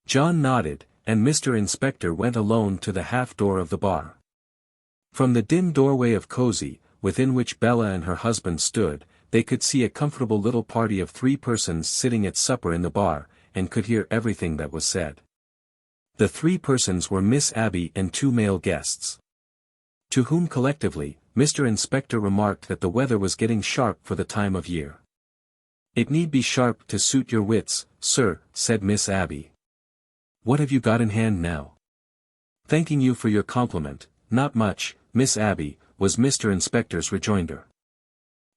John nodded, and Mr. Inspector went alone to the half-door of the bar. From the dim doorway of cozy, within which Bella and her husband stood, they could see a comfortable little party of 3 persons sitting at supper in the bar, and could hear everything that was said. The 3 persons were Miss Abby and 2 male guests, to whom collectively, Mr. Inspector remarked that the weather was getting sharp for the time of year. "It need be sharp to suit your wits, sir," said Miss Abby. "What have you got in hand now?" "Thanking you for your compliment, not much, Miss Abby," was Mr. Inspector's rejoinder.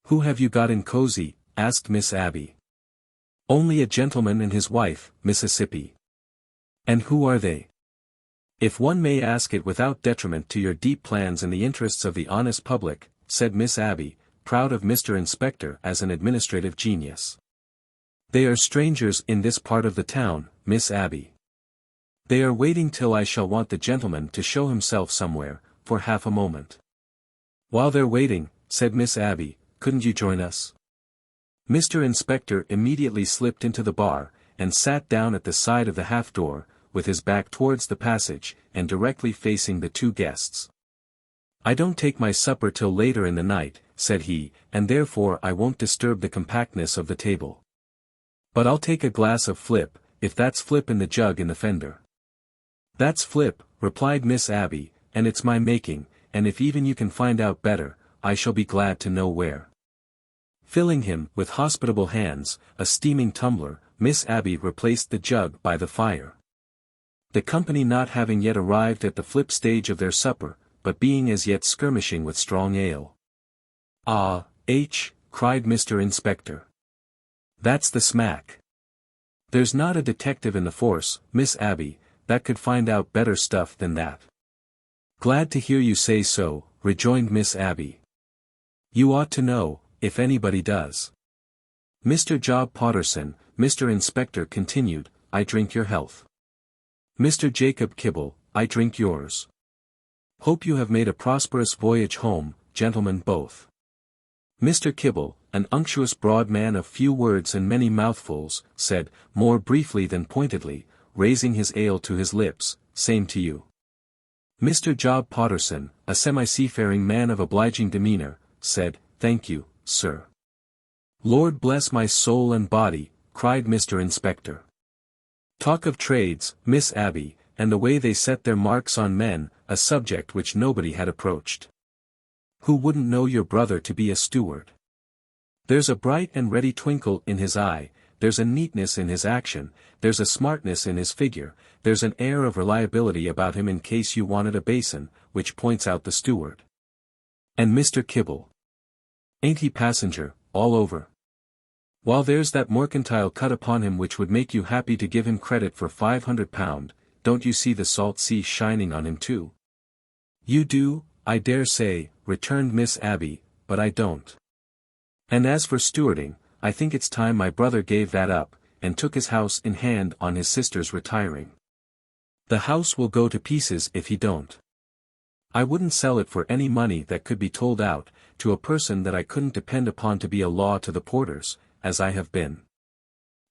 "Who have you got in cozy?" asked Miss Abby. "Only a gentleman and his wife, Mississippi." "And who are they?" "If one may ask it without detriment to your deep plans and the interests of the honest public," said Miss Abby, proud of Mr. Inspector as an administrative genius. "They are strangers in this part of the town, Miss Abby. They are waiting till I shall want the gentleman to show himself somewhere, for half a moment." "While they're waiting," said Miss Abby, "couldn't you join us?" Mr. Inspector immediately slipped into the bar, and sat down at the side of the half-door, with his back towards the passage, and directly facing the 2 guests. "I don't take my supper till later in the night," said he, "and therefore I won't disturb the compactness of the table. But I'll take a glass of flip, if that's flip in the jug in the fender." "That's flip," replied Miss Abby, "and it's my making, and if even you can find out better, I shall be glad to know where." Filling him, with hospitable hands, a steaming tumbler, Miss Abby replaced the jug by the fire. The company not having yet arrived at the flip stage of their supper, but being as yet skirmishing with strong ale. "Ah, cried Mr. Inspector. "That's the smack. There's not a detective in the force, Miss Abby, that could find out better stuff than that." Glad to hear you say so, rejoined Miss Abby. You ought to know, if anybody does. Mr. Job Potterson, Mr. Inspector continued, I drink your health. Mr. Jacob Kibble, I drink yours. Hope you have made a prosperous voyage home, gentlemen both. Mr. Kibble, an unctuous broad man of few words and many mouthfuls, said, more briefly than pointedly, raising his ale to his lips, same to you. Mr. Job Potterson, a semi-seafaring man of obliging demeanor, said, thank you, sir. Lord bless my soul and body, cried Mr. Inspector. Talk of trades, Miss Abby, and the way they set their marks on men, a subject which nobody had approached. Who wouldn't know your brother to be a steward? There's a bright and ready twinkle in his eye, there's a neatness in his action, there's a smartness in his figure, there's an air of reliability about him in case you wanted a basin, which points out the steward. And Mr. Kibble. Ain't he passenger, all over? While there's that mercantile cut upon him which would make you happy to give him credit for £500, don't you see the salt sea shining on him too? You do, I dare say, returned Miss Abby, but I don't. And as for stewarding, I think it's time my brother gave that up, and took his house in hand on his sister's retiring. The house will go to pieces if he don't. I wouldn't sell it for any money that could be told out, to a person that I couldn't depend upon to be a law to the porters, as I have been.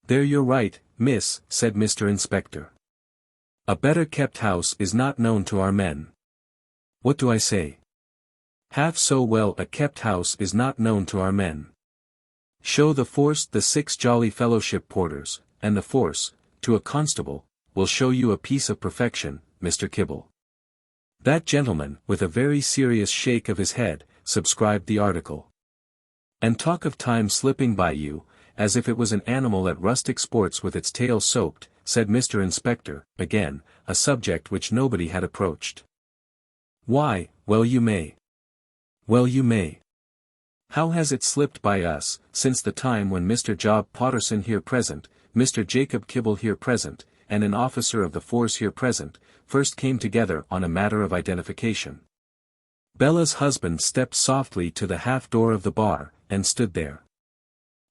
There you're right, miss, said Mr. Inspector. A better kept house is not known to our men. What do I say? Half so well a kept house is not known to our men. Show the force the 6 jolly fellowship porters, and the force, to a constable, will show you a piece of perfection, Mr. Kibble. That gentleman, with a very serious shake of his head, subscribed the article. And talk of time slipping by you, as if it was an animal at rustic sports with its tail soaped, said Mr. Inspector, again, a subject which nobody had approached. Why, well you may. Well you may. How has it slipped by us, since the time when Mr. Job Potterson here present, Mr. Jacob Kibble here present, and an officer of the force here present, first came together on a matter of identification? Bella's husband stepped softly to the half-door of the bar, and stood there.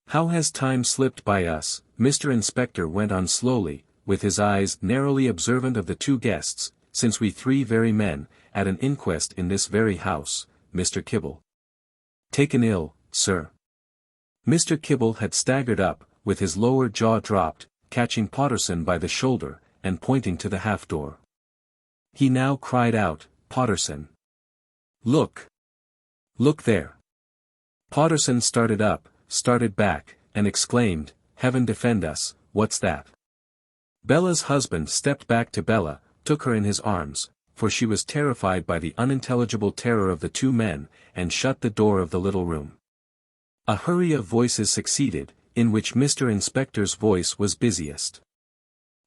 How has time slipped by us, Mr. Inspector went on slowly, with his eyes narrowly observant of the 2 guests, since we 3 very men, at an inquest in this very house, Mr. Kibble. Taken ill, sir. Mr. Kibble had staggered up, with his lower jaw dropped, catching Potterson by the shoulder, and pointing to the half-door. He now cried out, Potterson. Look! Look there! Potterson started up, started back, and exclaimed, Heaven defend us, what's that? Bella's husband stepped back to Bella, took her in his arms, for she was terrified by the unintelligible terror of the 2 men, and shut the door of the little room. A hurry of voices succeeded, in which Mr. Inspector's voice was busiest.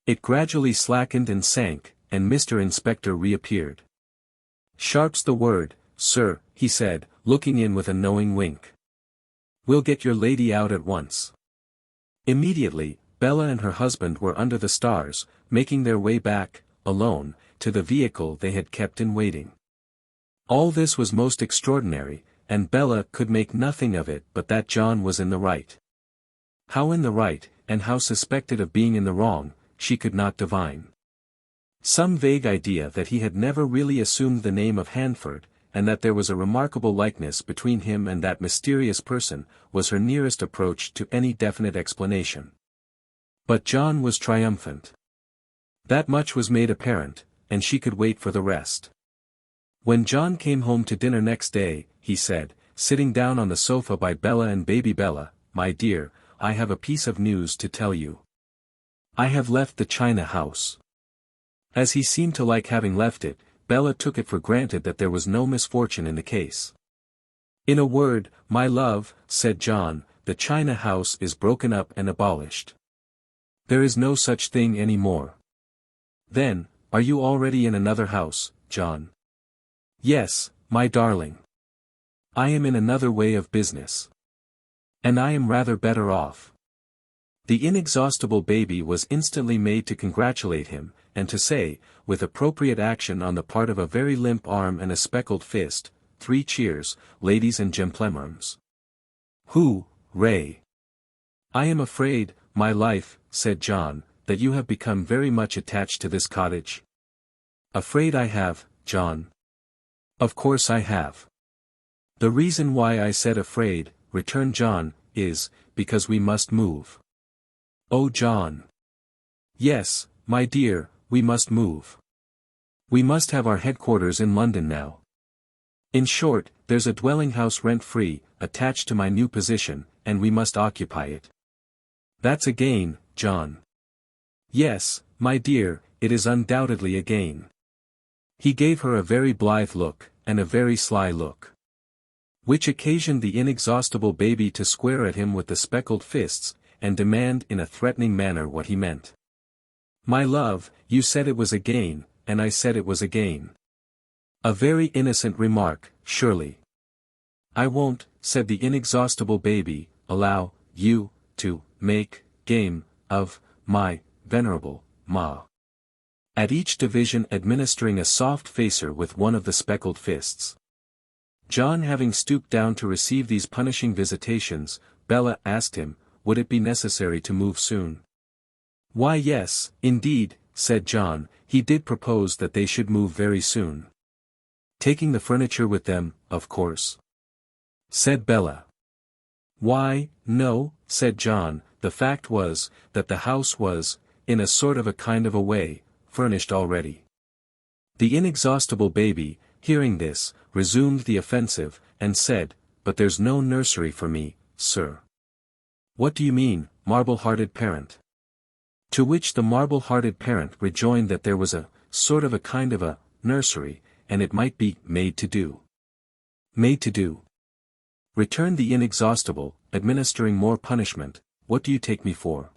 It gradually slackened and sank, and Mr. Inspector reappeared. Sharp's the word, sir, he said, looking in with a knowing wink. We'll get your lady out at once. Immediately, Bella and her husband were under the stars, making their way back, alone, to the vehicle they had kept in waiting. All this was most extraordinary, and Bella could make nothing of it but that John was in the right. How in the right, and how suspected of being in the wrong, she could not divine. Some vague idea that he had never really assumed the name of Handford, and that there was a remarkable likeness between him and that mysterious person, was her nearest approach to any definite explanation. But John was triumphant. That much was made apparent, and she could wait for the rest. When John came home to dinner next day, he said, sitting down on the sofa by Bella and baby Bella, My dear, I have a piece of news to tell you. I have left the China house. As he seemed to like having left it, Bella took it for granted that there was no misfortune in the case. In a word, my love, said John, the China house is broken up and abolished. There is no such thing any more. Then, are you already in another house, John? Yes, my darling. I am in another way of business. And I am rather better off. The inexhaustible baby was instantly made to congratulate him, and to say, with appropriate action on the part of a very limp arm and a speckled fist, 3 cheers, ladies and gentlemen. Hoo-ray! I am afraid, my life, said John, that you have become very much attached to this cottage. Afraid I have, John. Of course I have. The reason why I said afraid, returned John, is, because we must move. Oh John. Yes, my dear, we must move. We must have our headquarters in London now. In short, there's a dwelling house rent-free, attached to my new position, and we must occupy it. That's a gain, John. Yes, my dear, it is undoubtedly a gain. He gave her a very blithe look, and a very sly look, which occasioned the inexhaustible baby to square at him with the speckled fists, and demand in a threatening manner what he meant. My love, you said it was a gain, and I said it was a gain. A very innocent remark, surely. I won't, said the inexhaustible baby, allow you to make game of my venerable ma. At each division administering a soft facer with one of the speckled fists. John having stooped down to receive these punishing visitations, Bella asked him, would it be necessary to move soon? Why yes, indeed, said John, he did propose that they should move very soon. Taking the furniture with them, of course, said Bella. Why, no, said John, the fact was, that the house was, in a sort of a kind of a way, furnished already. The inexhaustible baby, hearing this, resumed the offensive, and said, but there's no nursery for me, sir. What do you mean, marble-hearted parent? To which the marble-hearted parent rejoined that there was a, sort of a kind of a, nursery, and it might be made to do. Made to do. Returned the inexhaustible, administering more punishment, what do you take me for?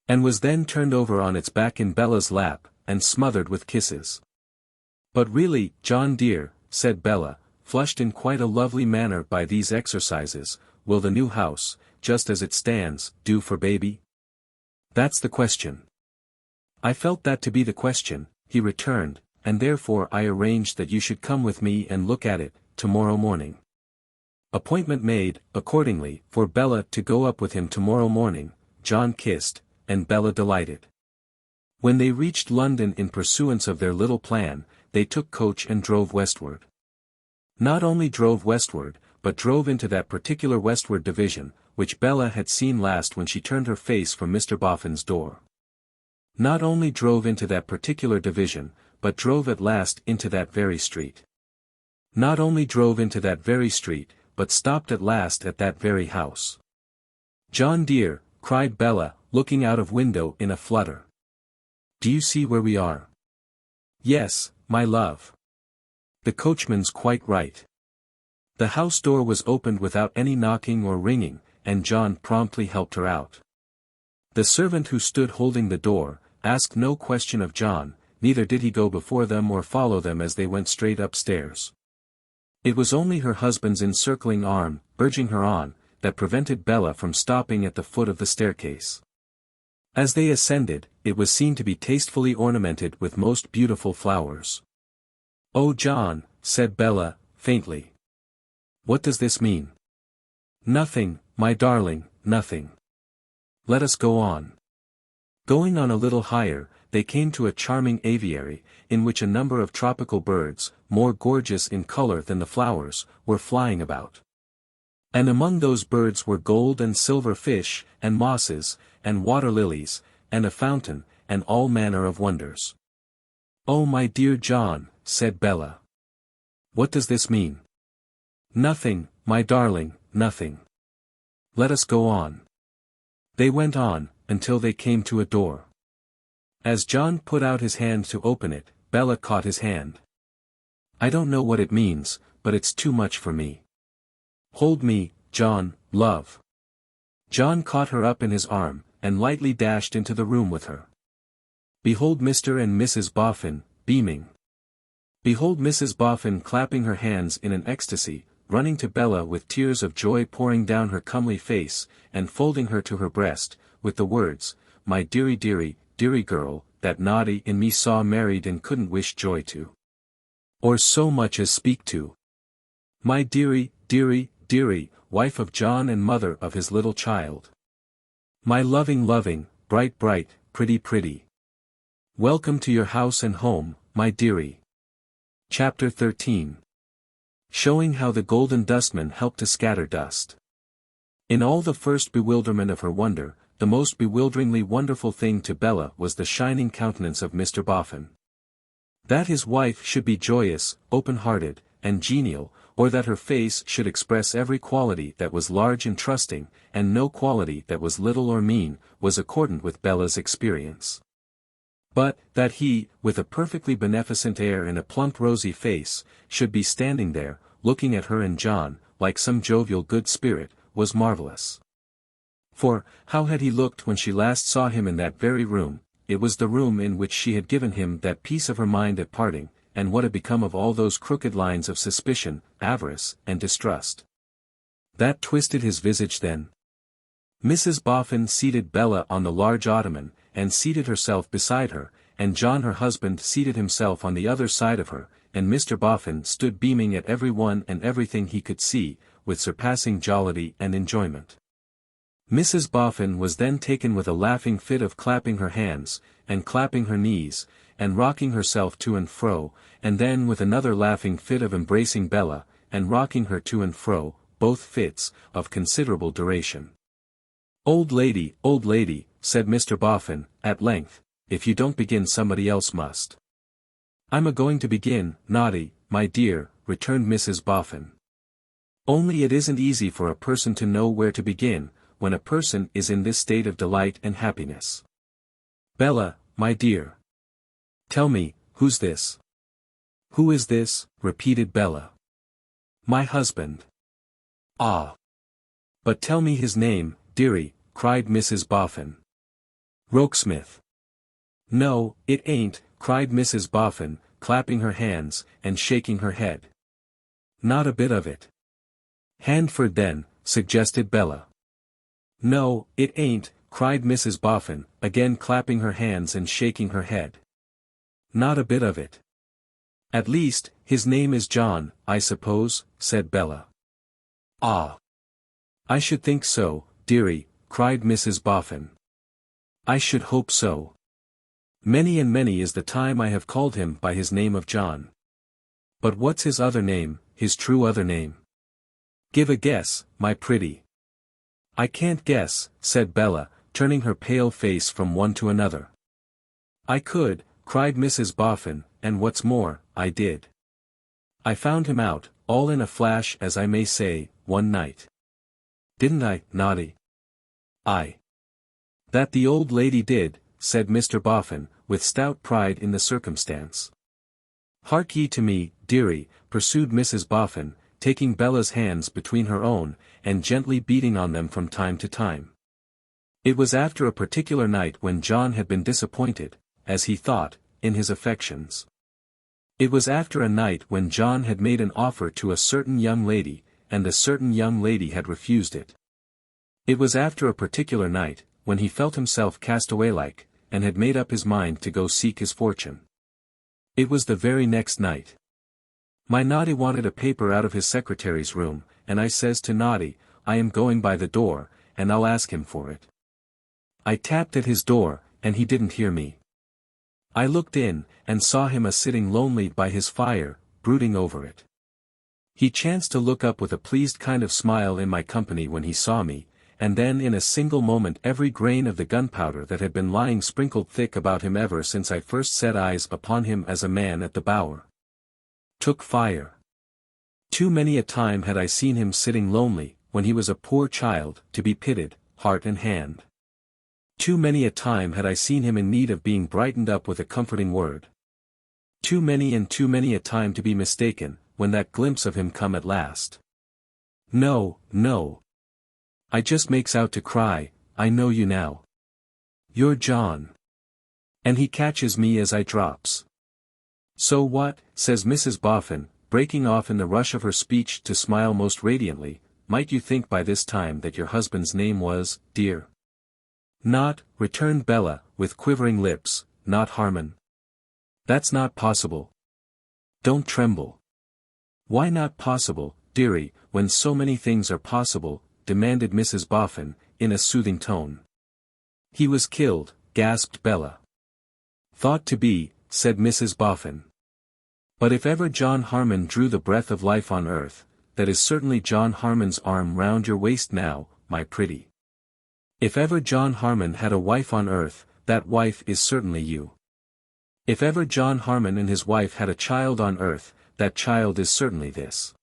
And was then turned over on its back in Bella's lap, and smothered with kisses. But really, John dear, said Bella, flushed in quite a lovely manner by these exercises, will the new house, just as it stands, do for baby? That's the question. I felt that to be the question, he returned, and therefore I arranged that you should come with me and look at it, tomorrow morning. Appointment made, accordingly, for Bella to go up with him tomorrow morning. John kissed, and Bella delighted. When they reached London in pursuance of their little plan, they took coach and drove westward. Not only drove westward, but drove into that particular westward division, which Bella had seen last when she turned her face from Mr. Boffin's door. Not only drove into that particular division, but drove at last into that very street. Not only drove into that very street, but stopped at last at that very house. John dear, cried Bella, looking out of window in a flutter. Do you see where we are? Yes, my love. The coachman's quite right. The house door was opened without any knocking or ringing, and John promptly helped her out. The servant who stood holding the door, asked no question of John, neither did he go before them or follow them as they went straight upstairs. It was only her husband's encircling arm, urging her on, that prevented Bella from stopping at the foot of the staircase. As they ascended, it was seen to be tastefully ornamented with most beautiful flowers. Oh John, said Bella, faintly. What does this mean? Nothing, my darling, nothing. Let us go on. Going on a little higher, they came to a charming aviary, in which a number of tropical birds, more gorgeous in color than the flowers, were flying about. And among those birds were gold and silver fish, and mosses, and water lilies, and a fountain, and all manner of wonders. Oh my dear John, said Bella. What does this mean? Nothing, my darling, nothing. Let us go on. They went on, until they came to a door. As John put out his hand to open it, Bella caught his hand. I don't know what it means, but it's too much for me. Hold me, John, love. John caught her up in his arm, and lightly dashed into the room with her. Behold Mr. and Mrs. Boffin, beaming. Behold Mrs. Boffin clapping her hands in an ecstasy, running to Bella with tears of joy pouring down her comely face, and folding her to her breast, with the words, "My dearie dearie, dearie girl, that naughty in me saw married and couldn't wish joy to. Or so much as speak to. My dearie, dearie, dearie, wife of John and mother of his little child. My loving loving, bright bright, pretty pretty. Welcome to your house and home, my dearie." Chapter 13. Showing how the Golden Dustman helped to scatter dust. In all the first bewilderment of her wonder, the most bewilderingly wonderful thing to Bella was the shining countenance of Mr. Boffin. That his wife should be joyous, open-hearted, and genial, or that her face should express every quality that was large and trusting, and no quality that was little or mean, was accordant with Bella's experience. But, that he, with a perfectly beneficent air and a plump rosy face, should be standing there, looking at her and John, like some jovial good spirit, was marvelous. For, how had he looked when she last saw him in that very room? It was the room in which she had given him that piece of her mind at parting, and what had become of all those crooked lines of suspicion, avarice, and distrust. That twisted his visage then. Mrs. Boffin seated Bella on the large ottoman, and seated herself beside her, and John her husband seated himself on the other side of her, and Mr. Boffin stood beaming at every one and everything he could see, with surpassing jollity and enjoyment. Mrs. Boffin was then taken with a laughing fit of clapping her hands, and clapping her knees, and rocking herself to and fro, and then with another laughing fit of embracing Bella, and rocking her to and fro, both fits, of considerable duration. Old lady," said Mr. Boffin, at length, "if you don't begin somebody else must." "I'm a-going to begin, naughty, my dear," returned Mrs. Boffin. "Only it isn't easy for a person to know where to begin, when a person is in this state of delight and happiness. Bella, my dear. Tell me, who's this?" "Who is this?" repeated Bella. "My husband." "Ah. But tell me his name, dearie," cried Mrs. Boffin. "Rokesmith." "No, it ain't," cried Mrs. Boffin, clapping her hands, and shaking her head. "Not a bit of it." "Handford then," suggested Bella. "No, it ain't," cried Mrs. Boffin, again clapping her hands and shaking her head. "Not a bit of it." "At least, his name is John, I suppose," said Bella. "Ah. I should think so, dearie," cried Mrs. Boffin. "I should hope so. Many and many is the time I have called him by his name of John. But what's his other name, his true other name? Give a guess, my pretty." "I can't guess," said Bella, turning her pale face from one to another. "I could," cried Mrs. Boffin, "and what's more, I did. I found him out, all in a flash as I may say, one night. Didn't I, naughty?" "Aye. That the old lady did," said Mr. Boffin, with stout pride in the circumstance. "Hark ye to me, dearie," pursued Mrs. Boffin, taking Bella's hands between her own, and gently beating on them from time to time. It was after a particular night when John had been disappointed, as he thought, in his affections. It was after a night when John had made an offer to a certain young lady, and the certain young lady had refused it. It was after a particular night, when he felt himself cast away like, and had made up his mind to go seek his fortune. It was the very next night. My Naughty wanted a paper out of his secretary's room, and I says to Naughty, "I am going by the door, and I'll ask him for it." I tapped at his door, and he didn't hear me. I looked in, and saw him a-sitting lonely by his fire, brooding over it. He chanced to look up with a pleased kind of smile in my company when he saw me, and then in a single moment every grain of the gunpowder that had been lying sprinkled thick about him ever since I first set eyes upon him as a man at the Bower, took fire. Too many a time had I seen him sitting lonely, when he was a poor child, to be pitied, heart and hand. Too many a time had I seen him in need of being brightened up with a comforting word. Too many a time to be mistaken, when that glimpse of him come at last. No, no. I just makes out to cry, "I know you now. You're John." And he catches me as I drops. "So what," says Mrs. Boffin, breaking off in the rush of her speech to smile most radiantly, "might you think by this time that your husband's name was, dear?" Not, returned Bella, with quivering lips, not Harmon. That's not possible. Don't tremble. Why not possible, dearie, when so many things are possible, demanded Mrs. Boffin, in a soothing tone. He was killed, gasped Bella. Thought to be, said Mrs. Boffin. But if ever John Harmon drew the breath of life on earth, that is certainly John Harmon's arm round your waist now, my pretty. If ever John Harmon had a wife on earth, that wife is certainly you. If ever John Harmon and his wife had a child on earth, that child is certainly this.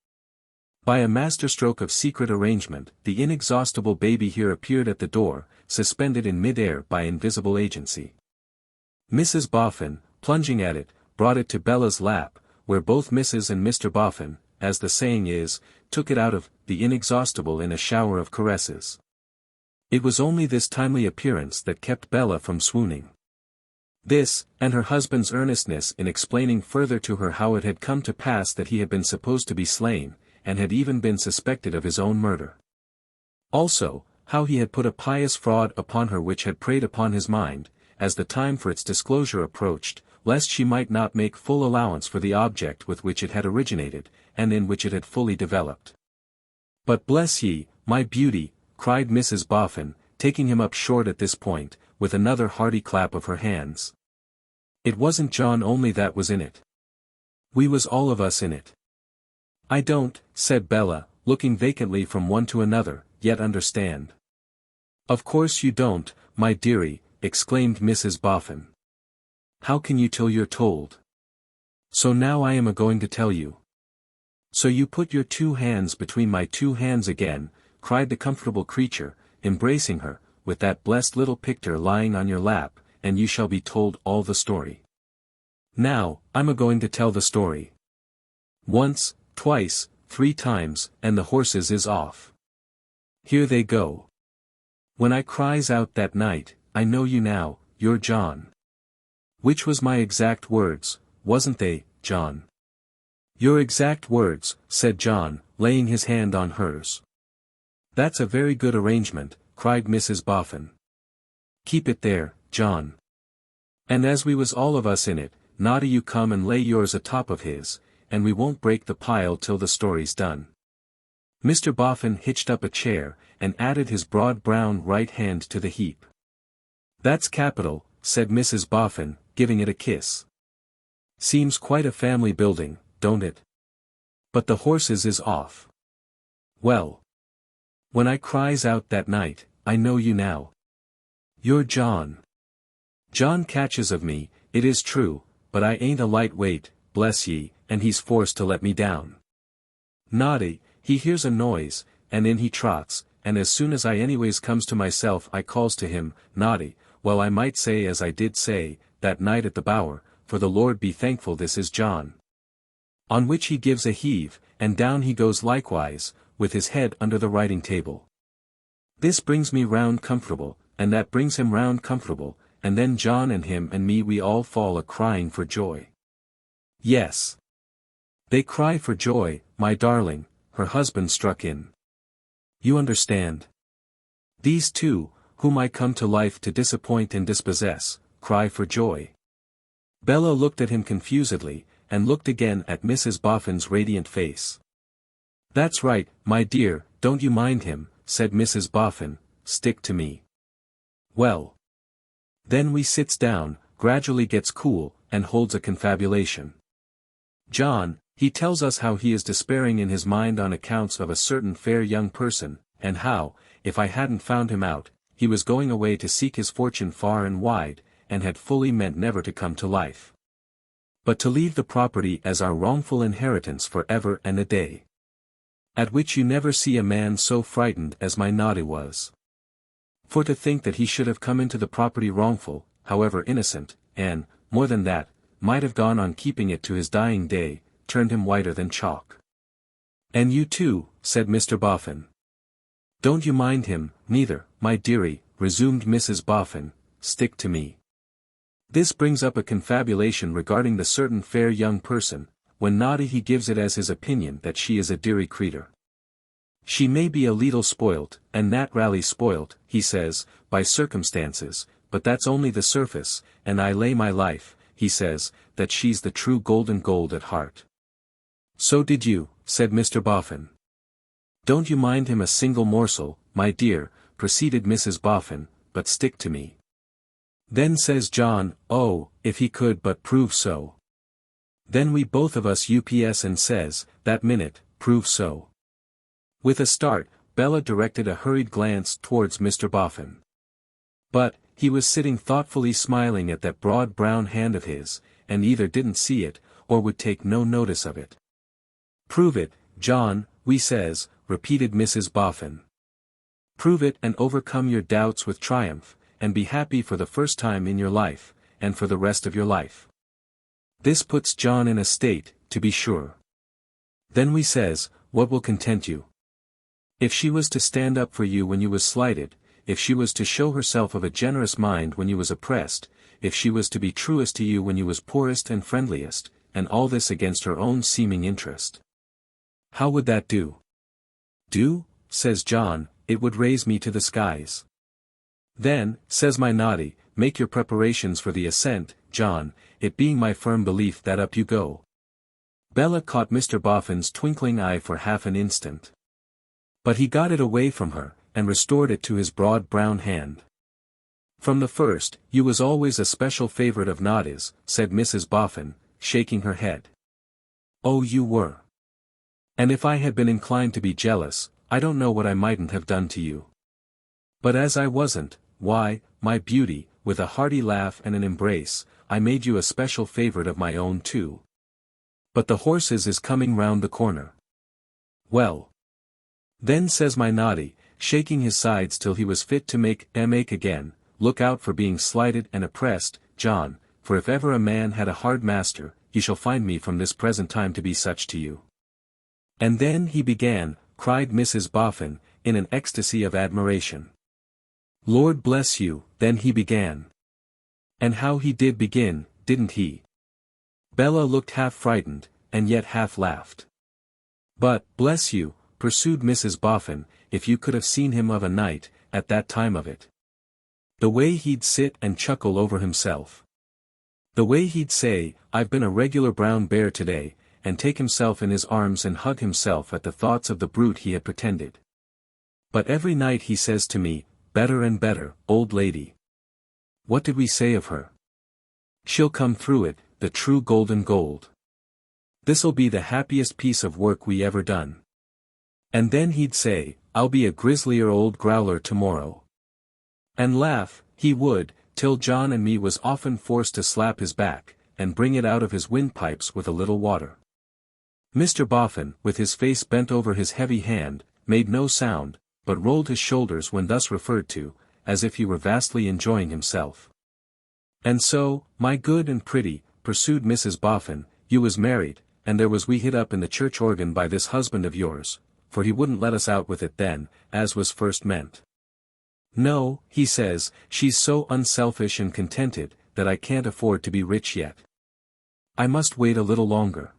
By a masterstroke of secret arrangement, the inexhaustible baby here appeared at the door, suspended in mid-air by invisible agency. Mrs. Boffin, plunging at it, brought it to Bella's lap, where both Mrs. and Mr. Boffin, as the saying is, took it out of the inexhaustible in a shower of caresses. It was only this timely appearance that kept Bella from swooning. This, and her husband's earnestness in explaining further to her how it had come to pass that he had been supposed to be slain, and had even been suspected of his own murder. Also, how he had put a pious fraud upon her which had preyed upon his mind, as the time for its disclosure approached, lest she might not make full allowance for the object with which it had originated, and in which it had fully developed. But bless ye, my beauty, cried Mrs. Boffin, taking him up short at this point, with another hearty clap of her hands. It wasn't John only that was in it. We was all of us in it. I don't, said Bella, looking vacantly from one to another, yet understand. Of course you don't, my dearie, exclaimed Mrs. Boffin. How can you till you're told? So now I am a-going to tell you. So you put your 2 hands between my 2 hands again, cried the comfortable creature, embracing her, with that blessed little picture lying on your lap, and you shall be told all the story. Now, I'm a-going to tell the story. Once, twice, 3 times, and the horses is off. Here they go. When I cries out that night, I know you now, you're John. Which was my exact words, wasn't they, John? Your exact words, said John, laying his hand on hers. That's a very good arrangement, cried Mrs. Boffin. Keep it there, John. And as we was all of us in it, naughty you come and lay yours atop of his, and we won't break the pile till the story's done. Mr. Boffin hitched up a chair, and added his broad brown right hand to the heap. That's capital, said Mrs. Boffin, giving it a kiss. Seems quite a family building, don't it? But the horses is off. Well. When I cries out that night, I know you now. You're John. John catches of me, it is true, but I ain't a lightweight, bless ye, and he's forced to let me down. Naughty, he hears a noise, and in he trots, and as soon as I anyways comes to myself I calls to him, naughty, well I might say as I did say, that night at the Bower, for the Lord be thankful this is John. On which he gives a heave, and down he goes likewise, with his head under the writing table. This brings me round comfortable, and that brings him round comfortable, and then John and him and me we all fall a-crying for joy. Yes. They cry for joy, my darling, her husband struck in. You understand. These 2, whom I come to life to disappoint and dispossess, cry for joy. Bella looked at him confusedly, and looked again at Mrs. Boffin's radiant face. That's right, my dear, don't you mind him, said Mrs. Boffin, stick to me. Well. Then we sits down, gradually gets cool, and holds a confabulation. John, he tells us how he is despairing in his mind on accounts of a certain fair young person, and how, if I hadn't found him out, he was going away to seek his fortune far and wide, and had fully meant never to come to life, but to leave the property as our wrongful inheritance for ever and a day. At which you never see a man so frightened as my naughty was. For to think that he should have come into the property wrongful, however innocent, and, more than that, might have gone on keeping it to his dying day, turned him whiter than chalk. And you too, said Mr. Boffin. Don't you mind him, neither, my dearie, resumed Mrs. Boffin, stick to me. This brings up a confabulation regarding the certain fair young person, when naughty he gives it as his opinion that she is a dearie creetur. She may be a leetle spoilt, and Nat Raleigh spoilt, he says, by circumstances, but that's only the surface, and I lay my life, he says, that she's the true golden gold at heart. So did you, said Mr. Boffin. Don't you mind him a single morsel, my dear, proceeded Mrs. Boffin, but stick to me. Then says John, oh, if he could but prove so. Then we both of us ups and says, that minute, prove so. With a start, Bella directed a hurried glance towards Mr. Boffin. But, he was sitting thoughtfully smiling at that broad brown hand of his, and either didn't see it, or would take no notice of it. Prove it, John, we says, repeated Mrs. Boffin. Prove it and overcome your doubts with triumph, and be happy for the first time in your life, and for the rest of your life. This puts John in a state, to be sure. Then we says, what will content you? If she was to stand up for you when you was slighted, if she was to show herself of a generous mind when you was oppressed, if she was to be truest to you when you was poorest and friendliest, and all this against her own seeming interest. How would that do? Do, says John, it would raise me to the skies. Then, says my naughty, make your preparations for the ascent, John, it being my firm belief that up you go. Bella caught Mr. Boffin's twinkling eye for half an instant. But he got it away from her, and restored it to his broad brown hand. From the first, you was always a special favorite of Noddy's, said Mrs. Boffin, shaking her head. Oh, you were. And if I had been inclined to be jealous, I don't know what I mightn't have done to you. But as I wasn't, why, my beauty, with a hearty laugh and an embrace, I made you a special favorite of my own too. But the horses is coming round the corner. Well. Then says my naughty, shaking his sides till he was fit to make them ache again, look out for being slighted and oppressed, John, for if ever a man had a hard master, he shall find me from this present time to be such to you. And then he began, cried Mrs. Boffin, in an ecstasy of admiration. Lord bless you, then he began. And how he did begin, didn't he? Bella looked half frightened, and yet half laughed. But, bless you, pursued Mrs. Boffin, if you could have seen him of a night, at that time of it. The way he'd sit and chuckle over himself. The way he'd say, I've been a regular brown bear today, and take himself in his arms and hug himself at the thoughts of the brute he had pretended. But every night he says to me, better and better, old lady. What did we say of her? She'll come through it, the true golden gold. This'll be the happiest piece of work we ever done. And then he'd say, I'll be a grislier old growler tomorrow. And laugh, he would, till John and me was often forced to slap his back, and bring it out of his windpipes with a little water. Mr. Boffin, with his face bent over his heavy hand, made no sound, but rolled his shoulders when thus referred to, as if he were vastly enjoying himself. And so, my good and pretty, pursued Mrs. Boffin, you was married, and there was we hid up in the church organ by this husband of yours, for he wouldn't let us out with it then, as was first meant. No, he says, she's so unselfish and contented, that I can't afford to be rich yet. I must wait a little longer.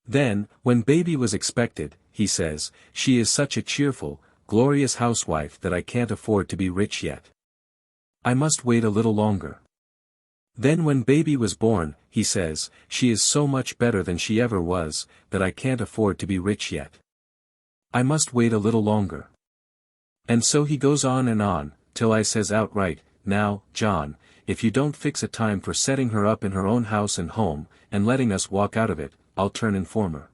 Then, when baby was expected, he says, she is such a cheerful, glorious housewife that I can't afford to be rich yet. I must wait a little longer. Then when baby was born, he says, she is so much better than she ever was, that I can't afford to be rich yet. I must wait a little longer. And so he goes on, till I says outright, now, John, if you don't fix a time for setting her up in her own house and home, and letting us walk out of it, I'll turn informer.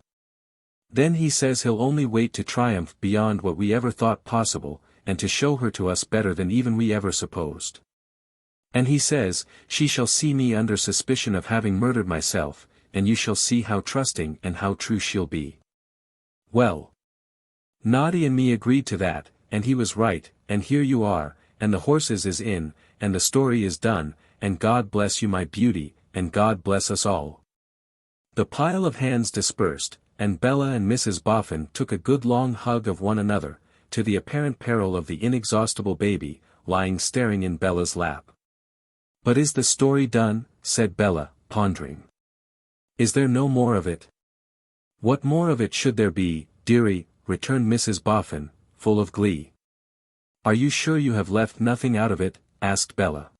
Then he says he'll only wait to triumph beyond what we ever thought possible, and to show her to us better than even we ever supposed. And he says, she shall see me under suspicion of having murdered myself, and you shall see how trusting and how true she'll be. Well. Noddy and me agreed to that, and he was right, and here you are, and the horses is in, and the story is done, and God bless you my beauty, and God bless us all. The pile of hands dispersed, and Bella and Mrs. Boffin took a good long hug of one another, to the apparent peril of the inexhaustible baby, lying staring in Bella's lap. But is the story done? Said Bella, pondering. Is there no more of it? What more of it should there be, dearie? returned Mrs. Boffin, full of glee. "Are you sure you have left nothing out of it?" asked Bella.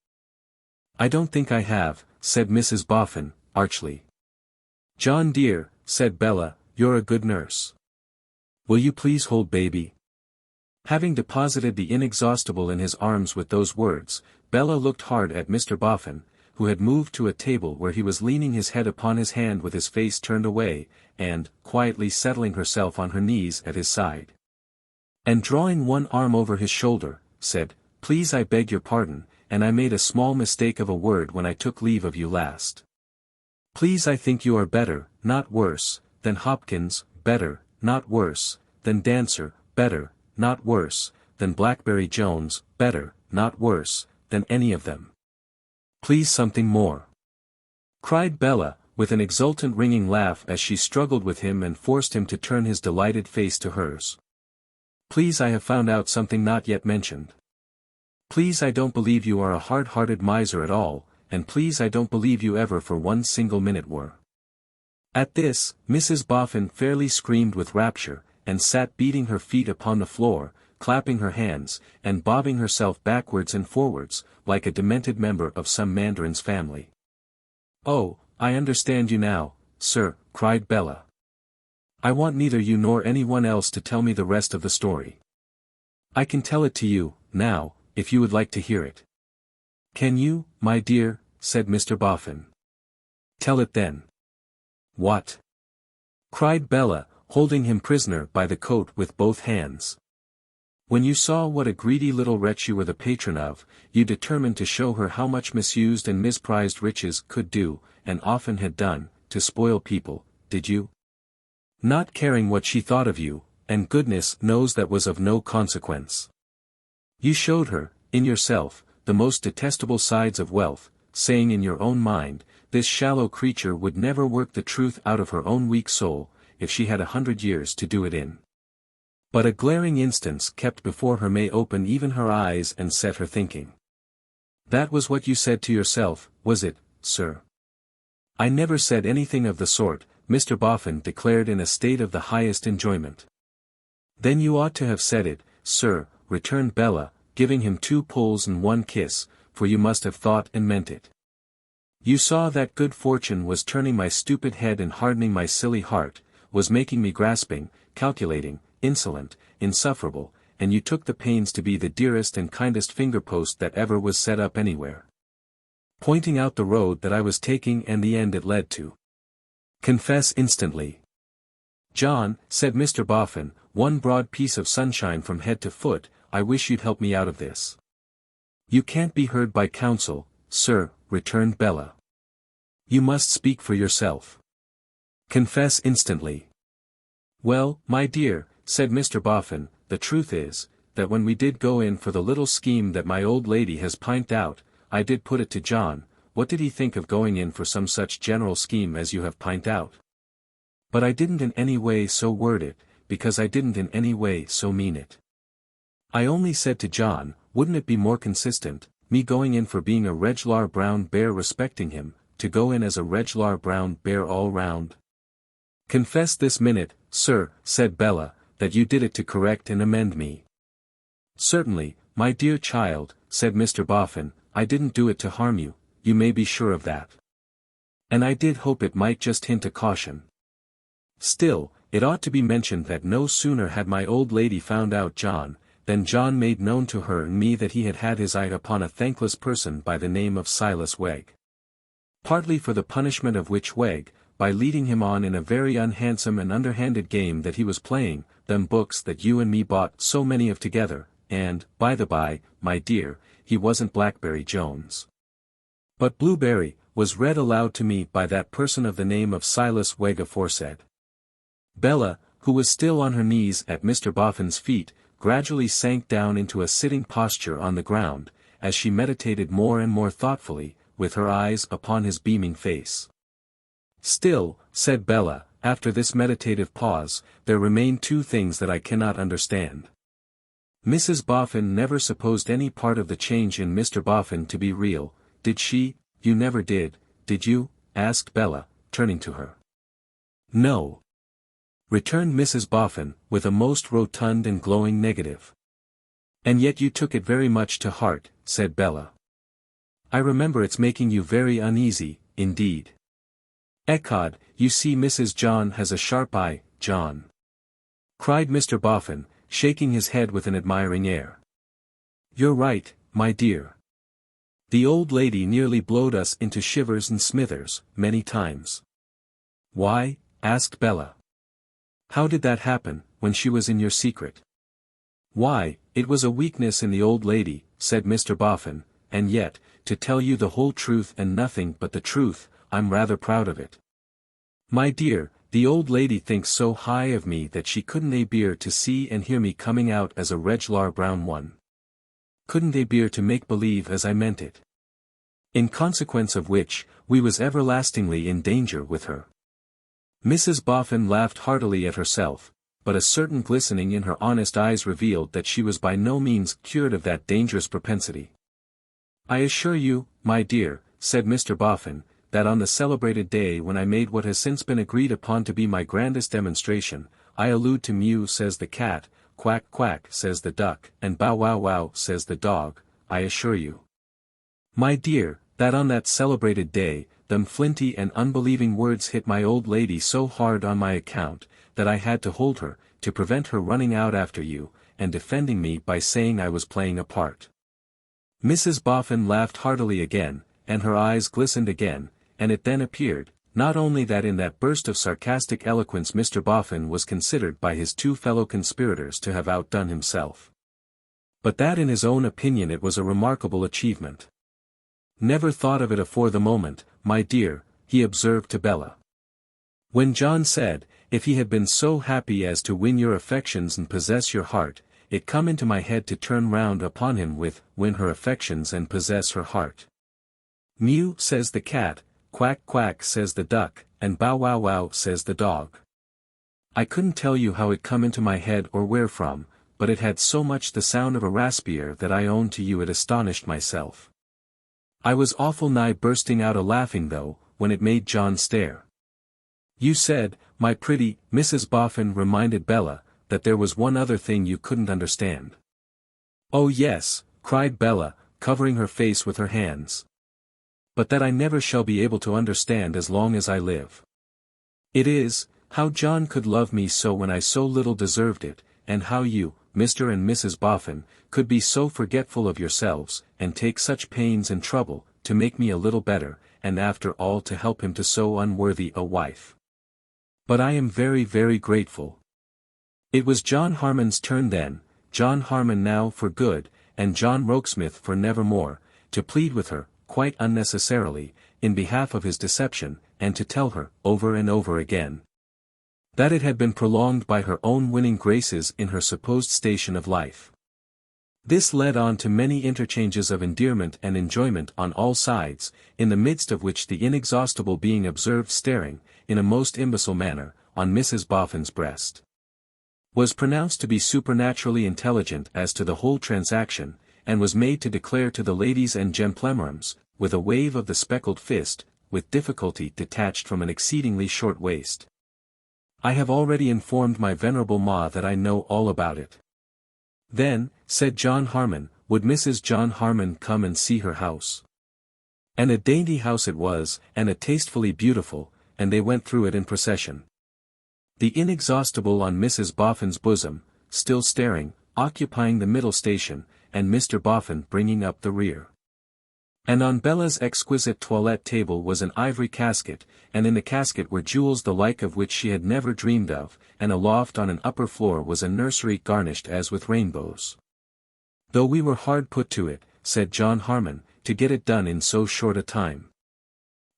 "I don't think I have," said Mrs. Boffin, archly. "John dear," said Bella, "you're a good nurse. Will you please hold baby?" Having deposited the inexhaustible in his arms with those words, Bella looked hard at Mr. Boffin, who had moved to a table where he was leaning his head upon his hand with his face turned away, and, quietly settling herself on her knees at his side, and drawing one arm over his shoulder, said, "Please, I beg your pardon, and I made a small mistake of a word when I took leave of you last. Please, I think you are better, not worse, than Hopkins, better, not worse, than Dancer, better, not worse, than Blackberry Jones, better, not worse, than any of them. Please, something more," cried Bella, with an exultant ringing laugh as she struggled with him and forced him to turn his delighted face to hers. "Please, I have found out something not yet mentioned. Please, I don't believe you are a hard-hearted miser at all, and please, I don't believe you ever for one single minute were." At this, Mrs. Boffin fairly screamed with rapture, and sat beating her feet upon the floor, clapping her hands, and bobbing herself backwards and forwards, like a demented member of some mandarin's family. "Oh, I understand you now, sir," cried Bella. "I want neither you nor anyone else to tell me the rest of the story. I can tell it to you, now, if you would like to hear it." "Can you, my dear?" said Mr. Boffin. "Tell it then." "What?" cried Bella, holding him prisoner by the coat with both hands. "When you saw what a greedy little wretch you were the patron of, you determined to show her how much misused and misprized riches could do, and often had done, to spoil people, did you? Not caring what she thought of you, and goodness knows that was of no consequence. You showed her, in yourself, the most detestable sides of wealth, saying in your own mind, this shallow creature would never work the truth out of her own weak soul, if she had 100 years to do it in. But a glaring instance kept before her may open even her eyes and set her thinking. That was what you said to yourself, was it, sir?" "I never said anything of the sort," Mr. Boffin declared in a state of the highest enjoyment. "Then you ought to have said it, sir," returned Bella, giving him 2 pulls and 1 kiss, "for you must have thought and meant it. You saw that good fortune was turning my stupid head and hardening my silly heart, was making me grasping, calculating, insolent, insufferable, and you took the pains to be the dearest and kindest finger-post that ever was set up anywhere, pointing out the road that I was taking and the end it led to. Confess instantly." "John," said Mr. Boffin, "one broad piece of sunshine from head to foot, I wish you'd help me out of this." "You can't be heard by counsel, sir," returned Bella. "You must speak for yourself. Confess instantly." "Well, my dear," said Mr. Boffin, "the truth is, that when we did go in for the little scheme that my old lady has pined out, I did put it to John, what did he think of going in for some such general scheme as you have pined out? But I didn't in any way so word it, because I didn't in any way so mean it. I only said to John, wouldn't it be more consistent, me going in for being a reg'lar brown bear respecting him, to go in as a reg'lar brown bear all round? Confess this minute, sir," said Bella, "that you did it to correct and amend me." "Certainly, my dear child," said Mr. Boffin, "I didn't do it to harm you, you may be sure of that. And I did hope it might just hint a caution. Still, it ought to be mentioned that no sooner had my old lady found out John, than John made known to her and me that he had had his eye upon a thankless person by the name of Silas Wegg. Partly for the punishment of which Wegg, by leading him on in a very unhandsome and underhanded game that he was playing, them books that you and me bought so many of together, and, by the by, my dear, he wasn't Blackberry Jones, but Blueberry, was read aloud to me by that person of the name of Silas Wegg aforesaid." Bella, who was still on her knees at Mr. Boffin's feet, gradually sank down into a sitting posture on the ground, as she meditated more and more thoughtfully, with her eyes upon his beaming face. "Still," said Bella, after this meditative pause, "there remain 2 things that I cannot understand. Mrs. Boffin never supposed any part of the change in Mr. Boffin to be real, did she? You never did you?" asked Bella, turning to her. "No. returned Mrs. Boffin, with a most rotund and glowing negative. And yet you took it very much to heart, said Bella. I remember it's making you very uneasy, indeed. Ecod, you see Mrs. John has a sharp eye, John, cried Mr. Boffin, shaking his head with an admiring air. You're right, my dear. The old lady nearly blowed us into shivers and smithers, many times. Why? Asked Bella. How did that happen, when she was in your secret? Why, it was a weakness in the old lady, said Mr. Boffin, and yet, to tell you the whole truth and nothing but the truth, I'm rather proud of it. My dear, the old lady thinks so high of me that she couldn't bear to see and hear me coming out as a reg'lar brown one. Couldn't bear to make believe as I meant it. In consequence of which, we was everlastingly in danger with her. Mrs. Boffin laughed heartily at herself, but a certain glistening in her honest eyes revealed that she was by no means cured of that dangerous propensity. I assure you, my dear, said Mr. Boffin, that on the celebrated day when I made what has since been agreed upon to be my grandest demonstration, I allude to mew says the cat, quack quack says the duck, and bow wow wow says the dog, I assure you, my dear, that on that celebrated day, them flinty and unbelieving words hit my old lady so hard on my account, that I had to hold her, to prevent her running out after you, and defending me by saying I was playing a part. Mrs. Boffin laughed heartily again, and her eyes glistened again, and it then appeared, not only that in that burst of sarcastic eloquence Mr. Boffin was considered by his two fellow conspirators to have outdone himself, but that in his own opinion it was a remarkable achievement. Never thought of it afore the moment, my dear, he observed to Bella. When John said, if he had been so happy as to win your affections and possess your heart, it come into my head to turn round upon him with, win her affections and possess her heart. Mew says the cat, quack quack says the duck, and bow wow wow says the dog. I couldn't tell you how it come into my head or where from, but it had so much the sound of a raspier that I own to you it astonished myself. I was awful nigh bursting out a-laughing though, when it made John stare. You said, my pretty, Mrs. Boffin reminded Bella, that there was one other thing you couldn't understand. Oh yes, cried Bella, covering her face with her hands. But that I never shall be able to understand as long as I live. It is, how John could love me so when I so little deserved it, and how you, Mr. and Mrs. Boffin, could be so forgetful of yourselves, and take such pains and trouble, to make me a little better, and after all to help him to so unworthy a wife. But I am very very grateful. It was John Harmon's turn then, John Harmon now for good, and John Rokesmith for nevermore, to plead with her, quite unnecessarily, in behalf of his deception, and to tell her, over and over again, that it had been prolonged by her own winning graces in her supposed station of life. This led on to many interchanges of endearment and enjoyment on all sides, in the midst of which the inexhaustible being observed staring, in a most imbecile manner, on Mrs. Boffin's breast, was pronounced to be supernaturally intelligent as to the whole transaction, and was made to declare to the ladies and gentlemerums, with a wave of the speckled fist, with difficulty detached from an exceedingly short waist. I have already informed my venerable ma that I know all about it. Then, said John Harmon, would Mrs. John Harmon come and see her house? And a dainty house it was, and a tastefully beautiful, and they went through it in procession. The inexhaustible on Mrs. Boffin's bosom, still staring, occupying the middle station, and Mr. Boffin bringing up the rear. And on Bella's exquisite toilette table was an ivory casket, and in the casket were jewels the like of which she had never dreamed of, and aloft on an upper floor was a nursery garnished as with rainbows. Though we were hard put to it, said John Harmon, to get it done in so short a time.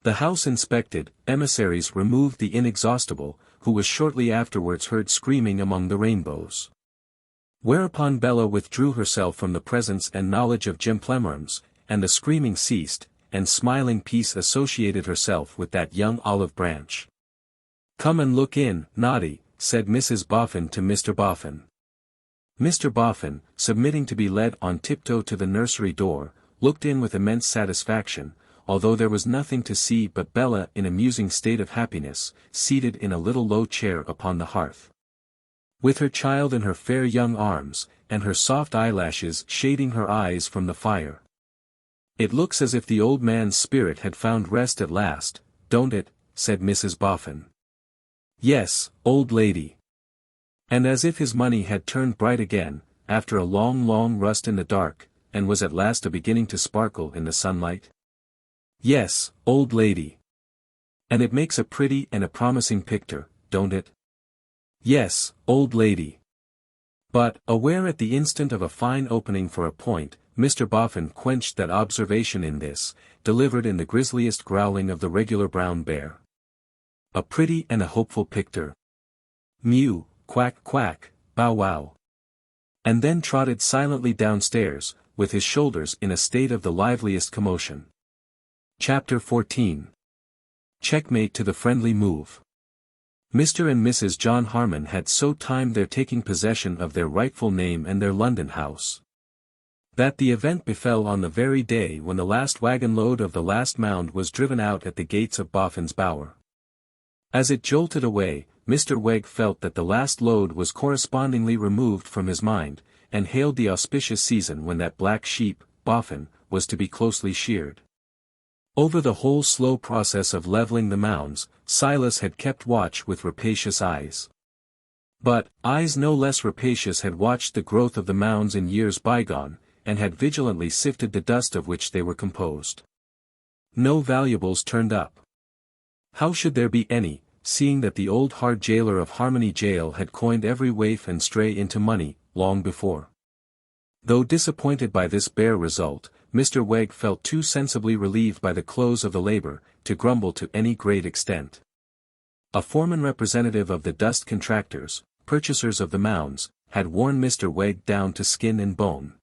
The house inspected, emissaries removed the inexhaustible, who was shortly afterwards heard screaming among the rainbows. Whereupon Bella withdrew herself from the presence and knowledge of gentlemerums, and the screaming ceased, and smiling peace associated herself with that young olive branch. Come and look in, naughty, said Mrs. Boffin to Mr. Boffin. Mr. Boffin, submitting to be led on tiptoe to the nursery door, looked in with immense satisfaction, although there was nothing to see but Bella in a musing state of happiness, seated in a little low chair upon the hearth, with her child in her fair young arms, and her soft eyelashes shading her eyes from the fire. "It looks as if the old man's spirit had found rest at last, don't it?" said Mrs. Boffin. "Yes, old lady. And as if his money had turned bright again, after a long rust in the dark, and was at last beginning to sparkle in the sunlight." "Yes, old lady. And it makes a pretty and a promising picture, don't it?" "Yes, old lady." But, aware at the instant of a fine opening for a point, Mr. Boffin quenched that observation in this, delivered in the grisliest growling of the regular brown bear. "A pretty and a hopeful picture. Mew, quack quack, bow wow." And then trotted silently downstairs, with his shoulders in a state of the liveliest commotion. Chapter 14. Checkmate to the friendly move. Mr. and Mrs. John Harmon had so timed their taking possession of their rightful name and their London house, that the event befell on the very day when the last wagon-load of the last mound was driven out at the gates of Boffin's Bower. As it jolted away, Mr. Wegg felt that the last load was correspondingly removed from his mind, and hailed the auspicious season when that black sheep, Boffin, was to be closely sheared. Over the whole slow process of leveling the mounds, Silas had kept watch with rapacious eyes. But, eyes no less rapacious had watched the growth of the mounds in years bygone, and had vigilantly sifted the dust of which they were composed. No valuables turned up. How should there be any, seeing that the old hard jailer of Harmony Jail had coined every waif and stray into money, long before? Though disappointed by this bare result, Mr. Wegg felt too sensibly relieved by the close of the labor, to grumble to any great extent. A foreman representative of the dust contractors, purchasers of the mounds, had worn Mr. Wegg down to skin and bone.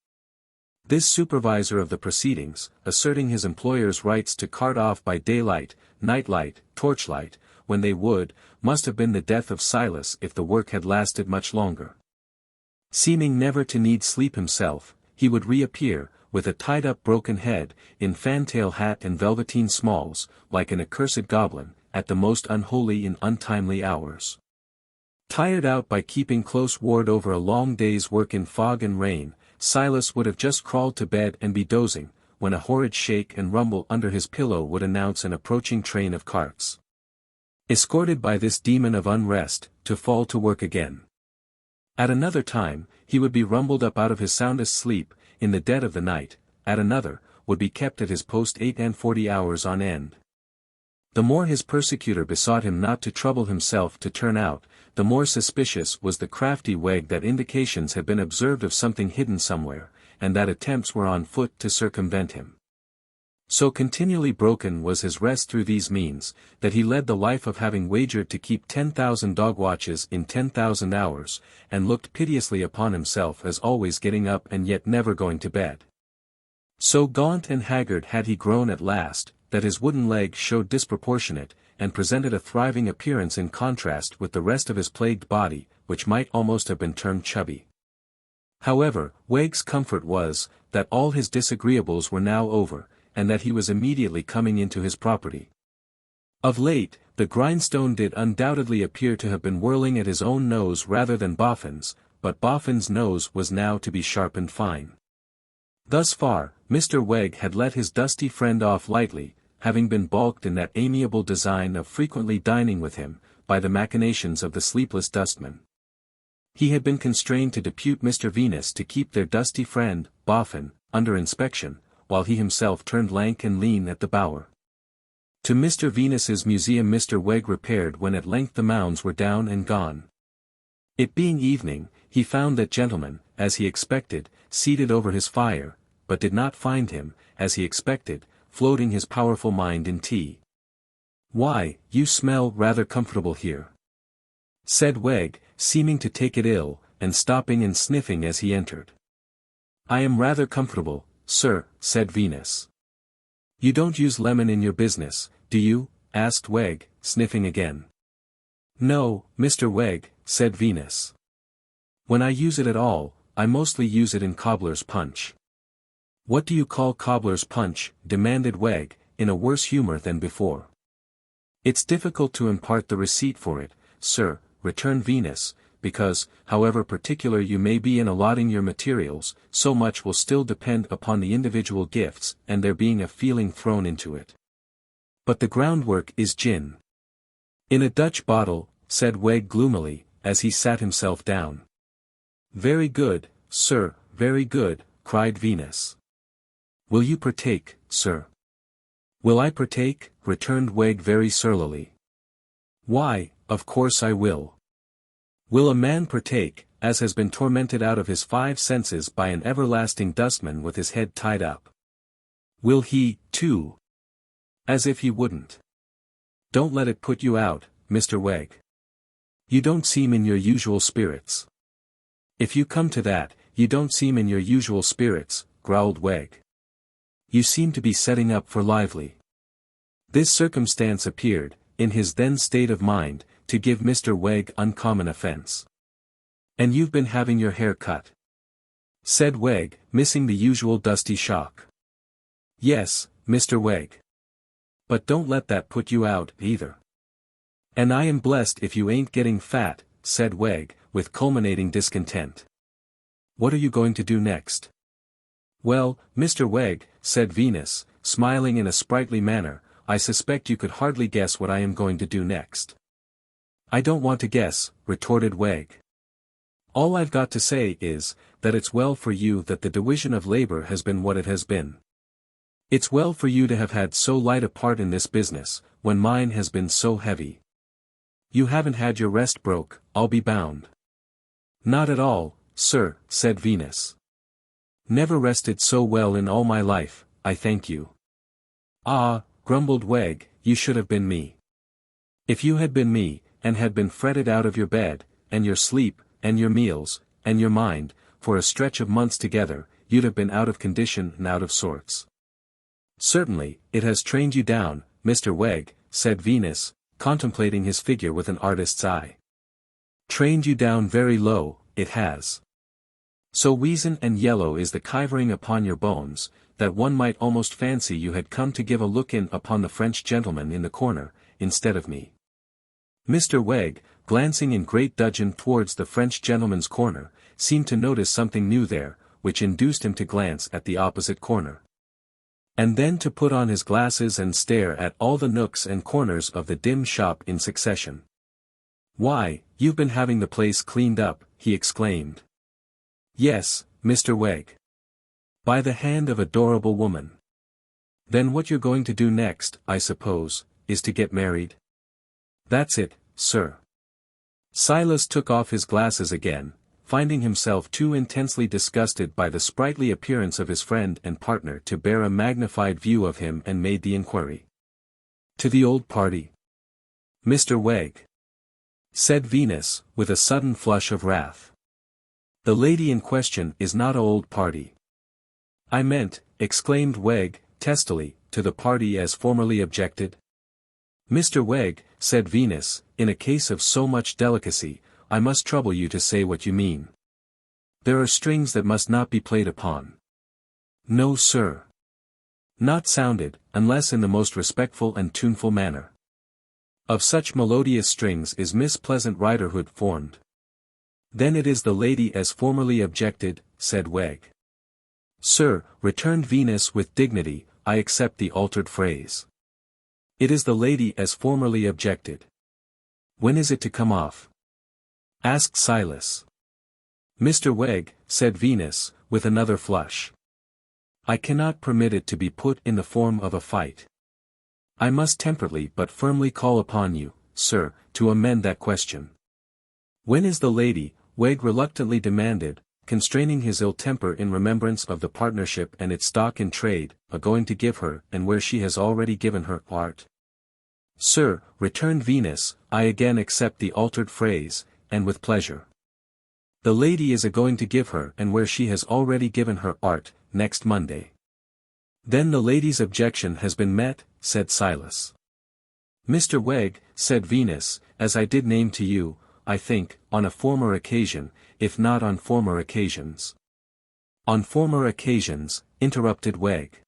This supervisor of the proceedings, asserting his employer's rights to cart off by daylight, nightlight, torchlight, when they would, must have been the death of Silas if the work had lasted much longer. Seeming never to need sleep himself, he would reappear, with a tied-up broken head, in fantail hat and velveteen smalls, like an accursed goblin, at the most unholy and untimely hours. Tired out by keeping close ward over a long day's work in fog and rain, Silas would have just crawled to bed and be dozing, when a horrid shake and rumble under his pillow would announce an approaching train of carts, escorted by this demon of unrest, to fall to work again. At another time, he would be rumbled up out of his soundest sleep, in the dead of the night; at another, would be kept at his post 48 hours on end. The more his persecutor besought him not to trouble himself to turn out, the more suspicious was the crafty Wegg that indications had been observed of something hidden somewhere, and that attempts were on foot to circumvent him. So continually broken was his rest through these means, that he led the life of having wagered to keep 10,000 dog watches in 10,000 hours, and looked piteously upon himself as always getting up and yet never going to bed. So gaunt and haggard had he grown at last, that his wooden leg showed disproportionate, and presented a thriving appearance in contrast with the rest of his plagued body, which might almost have been termed chubby. However, Wegg's comfort was, that all his disagreeables were now over, and that he was immediately coming into his property. Of late, the grindstone did undoubtedly appear to have been whirling at his own nose rather than Boffin's, but Boffin's nose was now to be sharp and fine. Thus far, Mr. Wegg had let his dusty friend off lightly, having been balked in that amiable design of frequently dining with him, by the machinations of the sleepless dustman. He had been constrained to depute Mr. Venus to keep their dusty friend, Boffin, under inspection, while he himself turned lank and lean at the Bower. To Mr. Venus's museum Mr. Wegg repaired when at length the mounds were down and gone. It being evening, he found that gentleman, as he expected, seated over his fire, but did not find him, as he expected, floating his powerful mind in tea. "Why, you smell rather comfortable here," said Wegg, seeming to take it ill, and stopping and sniffing as he entered. "I am rather comfortable, sir," said Venus. "You don't use lemon in your business, do you?" asked Wegg, sniffing again. "No, Mr. Wegg," said Venus. "When I use it at all, I mostly use it in cobbler's punch." "What do you call cobbler's punch?" demanded Wegg, in a worse humor than before. It's difficult to impart the receipt for it, sir, returned Venus, because, however particular you may be in allotting your materials, so much will still depend upon the individual gifts and there being a feeling thrown into it. But the groundwork is gin. In a Dutch bottle, said Wegg gloomily, as he sat himself down. Very good, sir, very good, cried Venus. Will you partake, sir? Will I partake? Returned Wegg very surlily. Why, of course I will. Will a man partake, as has been tormented out of his 5 senses by an everlasting dustman with his head tied up? Will he, too? As if he wouldn't. Don't let it put you out, Mr. Wegg. You don't seem in your usual spirits. If you come to that, you don't seem in your usual spirits, growled Wegg. You seem to be setting up for lively. This circumstance appeared, in his then state of mind, to give Mr. Wegg uncommon offence. And you've been having your hair cut? Said Wegg, missing the usual dusty shock. Yes, Mr. Wegg. But don't let that put you out, either. And I am blessed if you ain't getting fat, said Wegg, with culminating discontent. What are you going to do next? Well, Mr. Wegg, said Venus, smiling in a sprightly manner, I suspect you could hardly guess what I am going to do next. I don't want to guess, retorted Wegg. All I've got to say is, that it's well for you that the division of labor has been what it has been. It's well for you to have had so light a part in this business, when mine has been so heavy. You haven't had your rest broke, I'll be bound. Not at all, sir, said Venus. Never rested so well in all my life, I thank you. Ah, grumbled Wegg, you should have been me. If you had been me, and had been fretted out of your bed, and your sleep, and your meals, and your mind, for a stretch of months together, you'd have been out of condition and out of sorts. Certainly, it has trained you down, Mr. Wegg, said Venus, contemplating his figure with an artist's eye. Trained you down very low, it has. So weazen and yellow is the quivering upon your bones, that one might almost fancy you had come to give a look in upon the French gentleman in the corner, instead of me. Mr. Wegg, glancing in great dudgeon towards the French gentleman's corner, seemed to notice something new there, which induced him to glance at the opposite corner. And then to put on his glasses and stare at all the nooks and corners of the dim shop in succession. Why, you've been having the place cleaned up, he exclaimed. Yes, Mr. Wegg. By the hand of adorable woman. Then what you're going to do next, I suppose, is to get married? That's it, sir. Silas took off his glasses again, finding himself too intensely disgusted by the sprightly appearance of his friend and partner to bear a magnified view of him, and made the inquiry. To the old party? Mr. Wegg, said Venus, with a sudden flush of wrath. The lady in question is not a old party. I meant, exclaimed Wegg, testily, to the party as formerly objected. Mr. Wegg, said Venus, in a case of so much delicacy, I must trouble you to say what you mean. There are strings that must not be played upon. No, sir. Not sounded, unless in the most respectful and tuneful manner. Of such melodious strings is Miss Pleasant Riderhood formed. Then it is the lady as formerly objected, said Wegg. Sir, returned Venus with dignity, I accept the altered phrase. It is the lady as formerly objected. When is it to come off? Asked Silas. Mr. Wegg, said Venus, with another flush. I cannot permit it to be put in the form of a fight. I must temperately but firmly call upon you, sir, to amend that question. When is the lady, Wegg reluctantly demanded, constraining his ill temper in remembrance of the partnership and its stock in trade, a-going to give her, and where she has already given her, art? Sir, returned Venus, I again accept the altered phrase, and with pleasure. The lady is a-going to give her, and where she has already given her, art, next Monday. Then the lady's objection has been met, said Silas. Mr. Wegg, said Venus, as I did name to you, I think, on a former occasion, if not on former occasions. On former occasions, interrupted Wegg.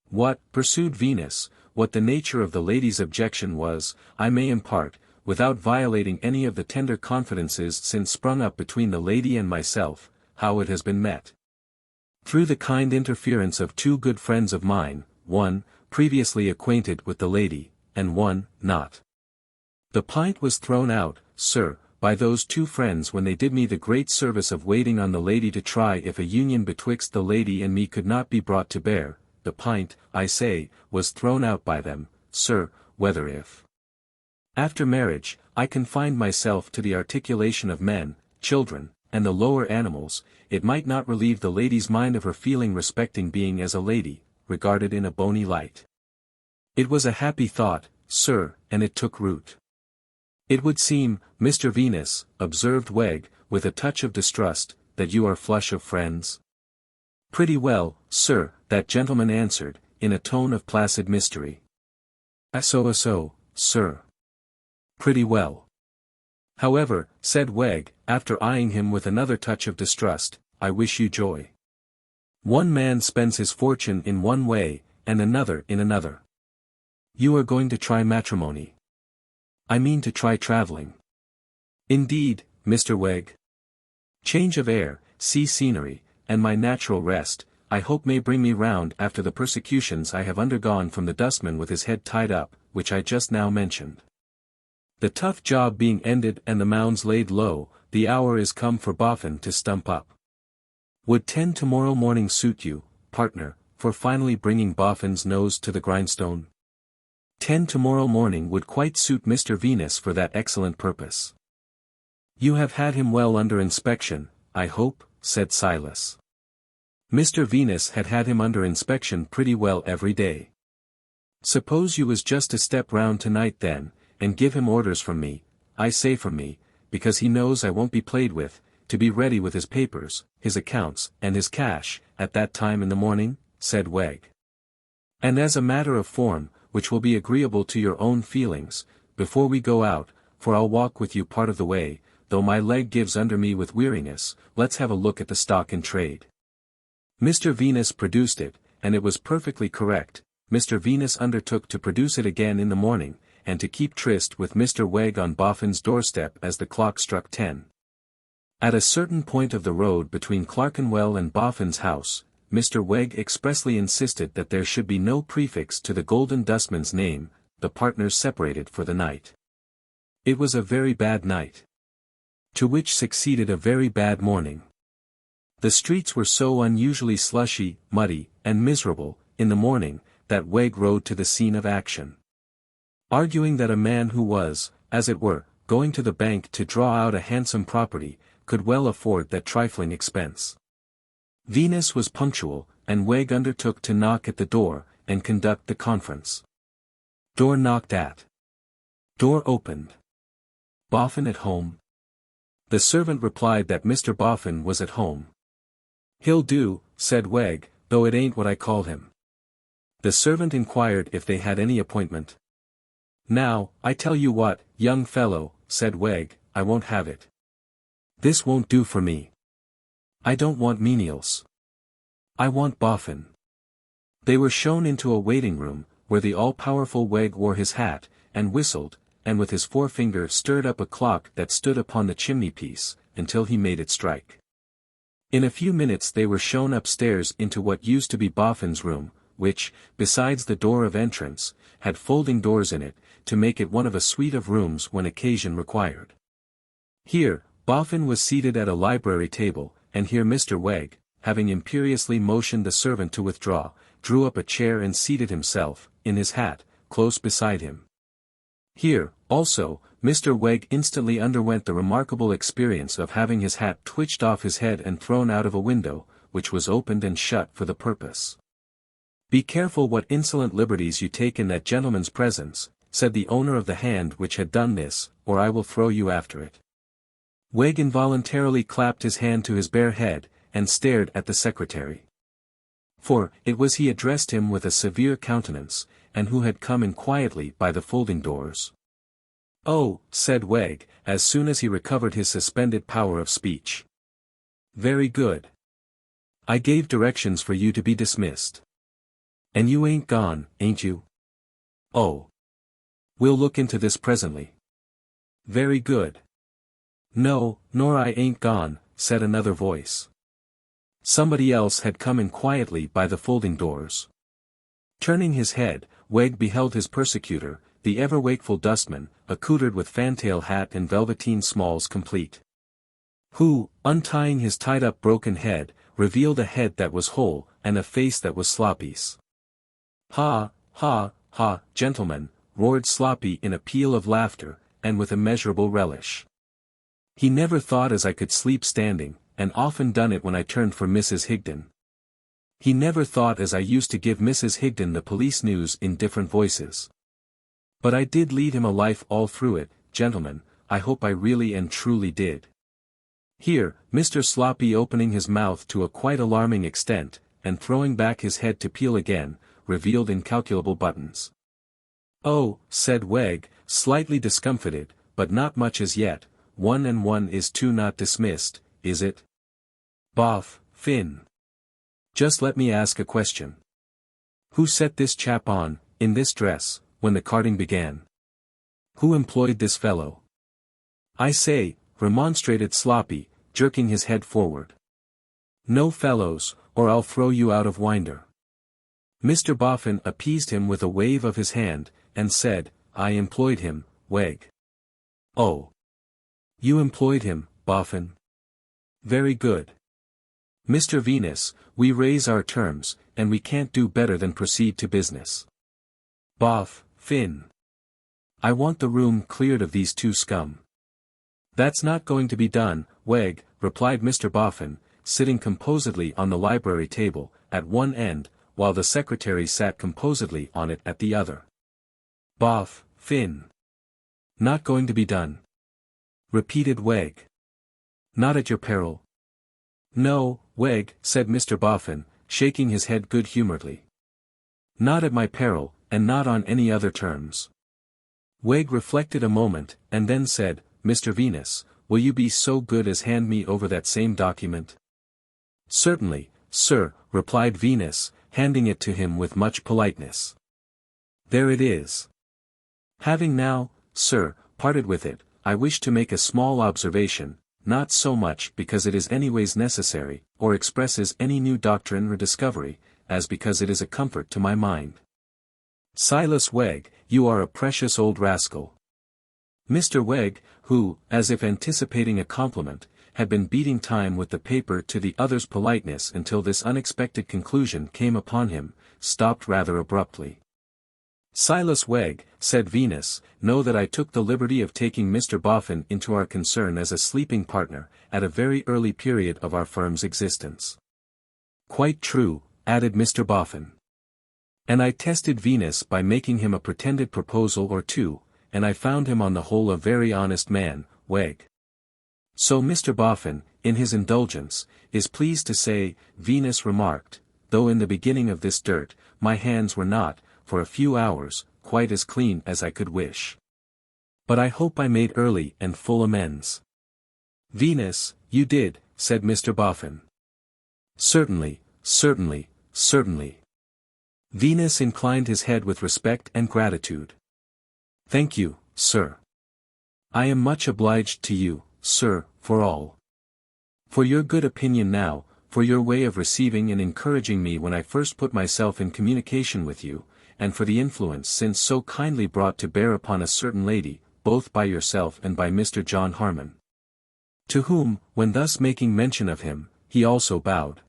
What, pursued Venus, what the nature of the lady's objection was, I may impart, without violating any of the tender confidences since sprung up between the lady and myself, how it has been met. Through the kind interference of two good friends of mine, one, previously acquainted with the lady, and one, not. The pint was thrown out, sir, by those two friends when they did me the great service of waiting on the lady to try if a union betwixt the lady and me could not be brought to bear. The pint, I say, was thrown out by them, sir, whether if, after marriage, I confined myself to the articulation of men, children, and the lower animals, it might not relieve the lady's mind of her feeling respecting being as a lady, regarded in a bony light. It was a happy thought, sir, and it took root. It would seem, Mr. Venus, observed Wegg, with a touch of distrust, that you are flush of friends. Pretty well, sir, that gentleman answered, in a tone of placid mystery. So, sir. Pretty well. However, said Wegg, after eyeing him with another touch of distrust, I wish you joy. One man spends his fortune in one way, and another in another. You are going to try matrimony. I mean to try traveling. Indeed, Mr. Wegg. Change of air, see scenery, and my natural rest, I hope may bring me round after the persecutions I have undergone from the dustman with his head tied up, which I just now mentioned. The tough job being ended and the mounds laid low, the hour is come for Boffin to stump up. Would 10 tomorrow morning suit you, partner, for finally bringing Boffin's nose to the grindstone? 10 tomorrow morning would quite suit Mr. Venus for that excellent purpose. You have had him well under inspection, I hope, said Silas. Mr. Venus had had him under inspection pretty well every day. Suppose you was just to step round tonight then, and give him orders from me, I say from me, because he knows I won't be played with, to be ready with his papers, his accounts, and his cash, at that time in the morning, said Wegg. And as a matter of form, which will be agreeable to your own feelings, before we go out, for I'll walk with you part of the way, though my leg gives under me with weariness, let's have a look at the stock in trade. Mr. Venus produced it, and it was perfectly correct. Mr. Venus undertook to produce it again in the morning, and to keep tryst with Mr. Wegg on Boffin's doorstep as the clock struck 10. At a certain point of the road between Clerkenwell and Boffin's house, Mr. Wegg expressly insisted that there should be no prefix to the Golden Dustman's name. The partners separated for the night. It was a very bad night, to which succeeded a very bad morning. The streets were so unusually slushy, muddy, and miserable, in the morning, that Wegg rode to the scene of action, arguing that a man who was, as it were, going to the bank to draw out a handsome property, could well afford that trifling expense. Venus was punctual, and Wegg undertook to knock at the door, and conduct the conference. Door knocked at. Door opened. Boffin at home? The servant replied that Mr. Boffin was at home. He'll do, said Wegg, though it ain't what I call him. The servant inquired if they had any appointment. Now, I tell you what, young fellow, said Wegg, I won't have it. This won't do for me. I don't want menials. I want Boffin. They were shown into a waiting room, where the all-powerful Wegg wore his hat, and whistled, and with his forefinger stirred up a clock that stood upon the chimney-piece, until he made it strike. In a few minutes they were shown upstairs into what used to be Boffin's room, which, besides the door of entrance, had folding doors in it, to make it one of a suite of rooms when occasion required. Here, Boffin was seated at a library table, and here Mr. Wegg, having imperiously motioned the servant to withdraw, drew up a chair and seated himself, in his hat, close beside him. Here, also, Mr. Wegg instantly underwent the remarkable experience of having his hat twitched off his head and thrown out of a window, which was opened and shut for the purpose. Be careful what insolent liberties you take in that gentleman's presence, said the owner of the hand which had done this, or I will throw you after it. Wegg involuntarily clapped his hand to his bare head, and stared at the secretary. For, it was he addressed him with a severe countenance, and who had come in quietly by the folding doors. Oh, said Wegg, as soon as he recovered his suspended power of speech. Very good. I gave directions for you to be dismissed. And you ain't gone, ain't you? Oh. We'll look into this presently. Very good. No, nor I ain't gone, said another voice. Somebody else had come in quietly by the folding doors. Turning his head, Wegg beheld his persecutor, the ever-wakeful dustman, accoutred with fantail hat and velveteen smalls complete. Who, untying his tied-up broken head, revealed a head that was whole, and a face that was Sloppy's. Ha, ha, ha, gentlemen, roared Sloppy in a peal of laughter, and with immeasurable relish. He never thought as I could sleep standing, and often done it when I turned for Mrs. Higden. He never thought as I used to give Mrs. Higden the police news in different voices. But I did lead him a life all through it, gentlemen, I hope I really and truly did. Here, Mr. Sloppy opening his mouth to a quite alarming extent, and throwing back his head to peel again, revealed incalculable buttons. Oh, said Wegg, slightly discomfited, but not much as yet, 1 and 1 is 2 not dismissed, is it? Boffin. Just let me ask a question. Who set this chap on, in this dress, when the carting began? Who employed this fellow? I say, remonstrated Sloppy, jerking his head forward. No fellows, or I'll throw you out of Winder. Mr. Boffin appeased him with a wave of his hand, and said, I employed him, Wegg. Oh. You employed him, Boffin. Very good. Mr. Venus, we raise our terms, and we can't do better than proceed to business. Boffin. I want the room cleared of these two scum. That's not going to be done, Wegg, replied Mr. Boffin, sitting composedly on the library table, at one end, while the secretary sat composedly on it at the other. Boffin. Not going to be done. Repeated Wegg. Not at your peril. No, Wegg, said Mr. Boffin, shaking his head good-humoredly. Not at my peril, and not on any other terms. Wegg reflected a moment, and then said, Mr. Venus, will you be so good as hand me over that same document? Certainly, sir, replied Venus, handing it to him with much politeness. There it is. Having now, sir, parted with it, I wish to make a small observation, not so much because it is anyways necessary, or expresses any new doctrine or discovery, as because it is a comfort to my mind. Silas Wegg, you are a precious old rascal. Mr. Wegg, who, as if anticipating a compliment, had been beating time with the paper to the other's politeness until this unexpected conclusion came upon him, stopped rather abruptly. Silas Wegg, said Venus, know that I took the liberty of taking Mr. Boffin into our concern as a sleeping partner, at a very early period of our firm's existence. Quite true, added Mr. Boffin. And I tested Venus by making him a pretended proposal or two, and I found him on the whole a very honest man, Wegg. So Mr. Boffin, in his indulgence, is pleased to say, Venus remarked, though in the beginning of this dirt, my hands were not, for a few hours, quite as clean as I could wish. But I hope I made early and full amends. Venus, you did, said Mr. Boffin. Certainly, certainly, certainly. Venus inclined his head with respect and gratitude. Thank you, sir. I am much obliged to you, sir, for all. For your good opinion now, for your way of receiving and encouraging me when I first put myself in communication with you, and for the influence since so kindly brought to bear upon a certain lady, both by yourself and by Mr. John Harmon. To whom, when thus making mention of him, he also bowed.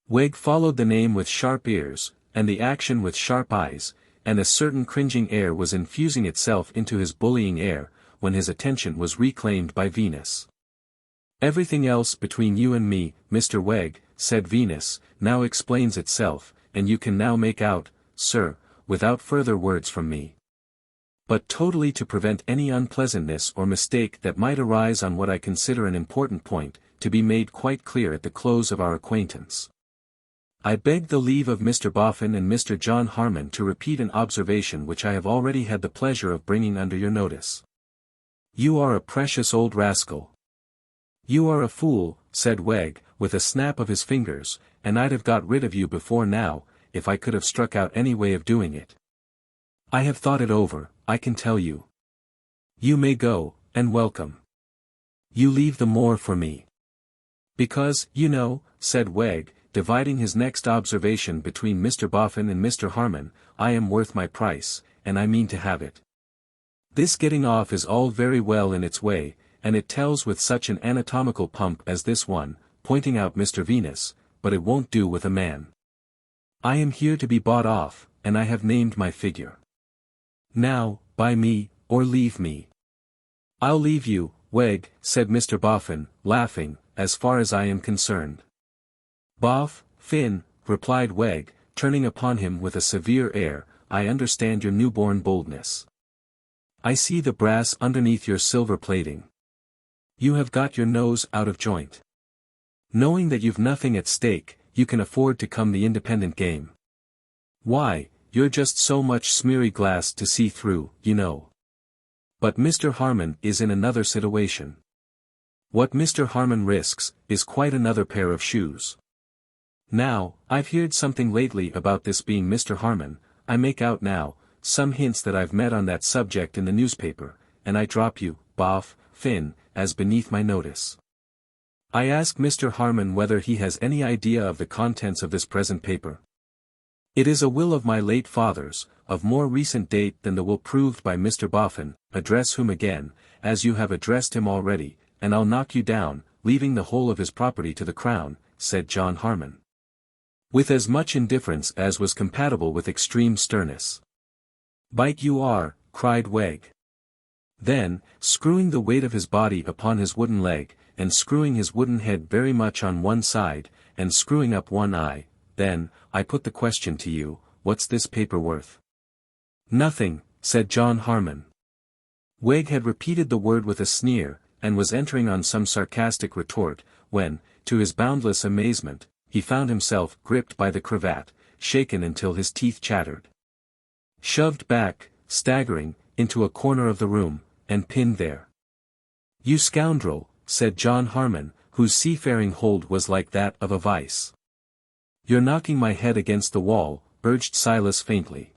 Wegg followed the name with sharp ears, and the action with sharp eyes, and a certain cringing air was infusing itself into his bullying air, when his attention was reclaimed by Venus. Everything else between you and me, Mr. Wegg, said Venus, now explains itself, and you can now make out, sir, without further words from me. But totally to prevent any unpleasantness or mistake that might arise on what I consider an important point, to be made quite clear at the close of our acquaintance. I beg the leave of Mr. Boffin and Mr. John Harmon to repeat an observation which I have already had the pleasure of bringing under your notice. You are a precious old rascal. You are a fool, said Wegg, with a snap of his fingers, and I'd have got rid of you before now, if I could have struck out any way of doing it. I have thought it over, I can tell you. You may go, and welcome. You leave the moor for me. Because, you know, said Wegg, dividing his next observation between Mr. Boffin and Mr. Harmon, I am worth my price, and I mean to have it. This getting off is all very well in its way, and it tells with such an anatomical pump as this one, pointing out Mr. Venus, but it won't do with a man. I am here to be bought off, and I have named my figure. Now, buy me, or leave me. I'll leave you, Wegg, said Mr. Boffin, laughing, as far as I am concerned. Fin, replied Wegg, turning upon him with a severe air, I understand your newborn boldness. I see the brass underneath your silver plating. You have got your nose out of joint. Knowing that you've nothing at stake, you can afford to come the independent game. Why, you're just so much smeary glass to see through, you know. But Mr. Harmon is in another situation. What Mr. Harmon risks, is quite another pair of shoes. Now, I've heard something lately about this being Mr. Harmon, I make out now, some hints that I've met on that subject in the newspaper, and I drop you, Fin, as beneath my notice. I ask Mr. Harmon whether he has any idea of the contents of this present paper. It is a will of my late father's, of more recent date than the will proved by Mr. Boffin, address whom again, as you have addressed him already, and I'll knock you down, leaving the whole of his property to the Crown, said John Harmon. With as much indifference as was compatible with extreme sternness. Bite you are, cried Wegg. Then, screwing the weight of his body upon his wooden leg, and screwing his wooden head very much on one side, and screwing up one eye, then, I put the question to you, what's this paper worth? Nothing, said John Harmon. Wegg had repeated the word with a sneer, and was entering on some sarcastic retort, when, to his boundless amazement, he found himself gripped by the cravat, shaken until his teeth chattered. Shoved back, staggering, into a corner of the room, and pinned there. You scoundrel, said John Harmon, whose seafaring hold was like that of a vice. You're knocking my head against the wall, urged Silas faintly.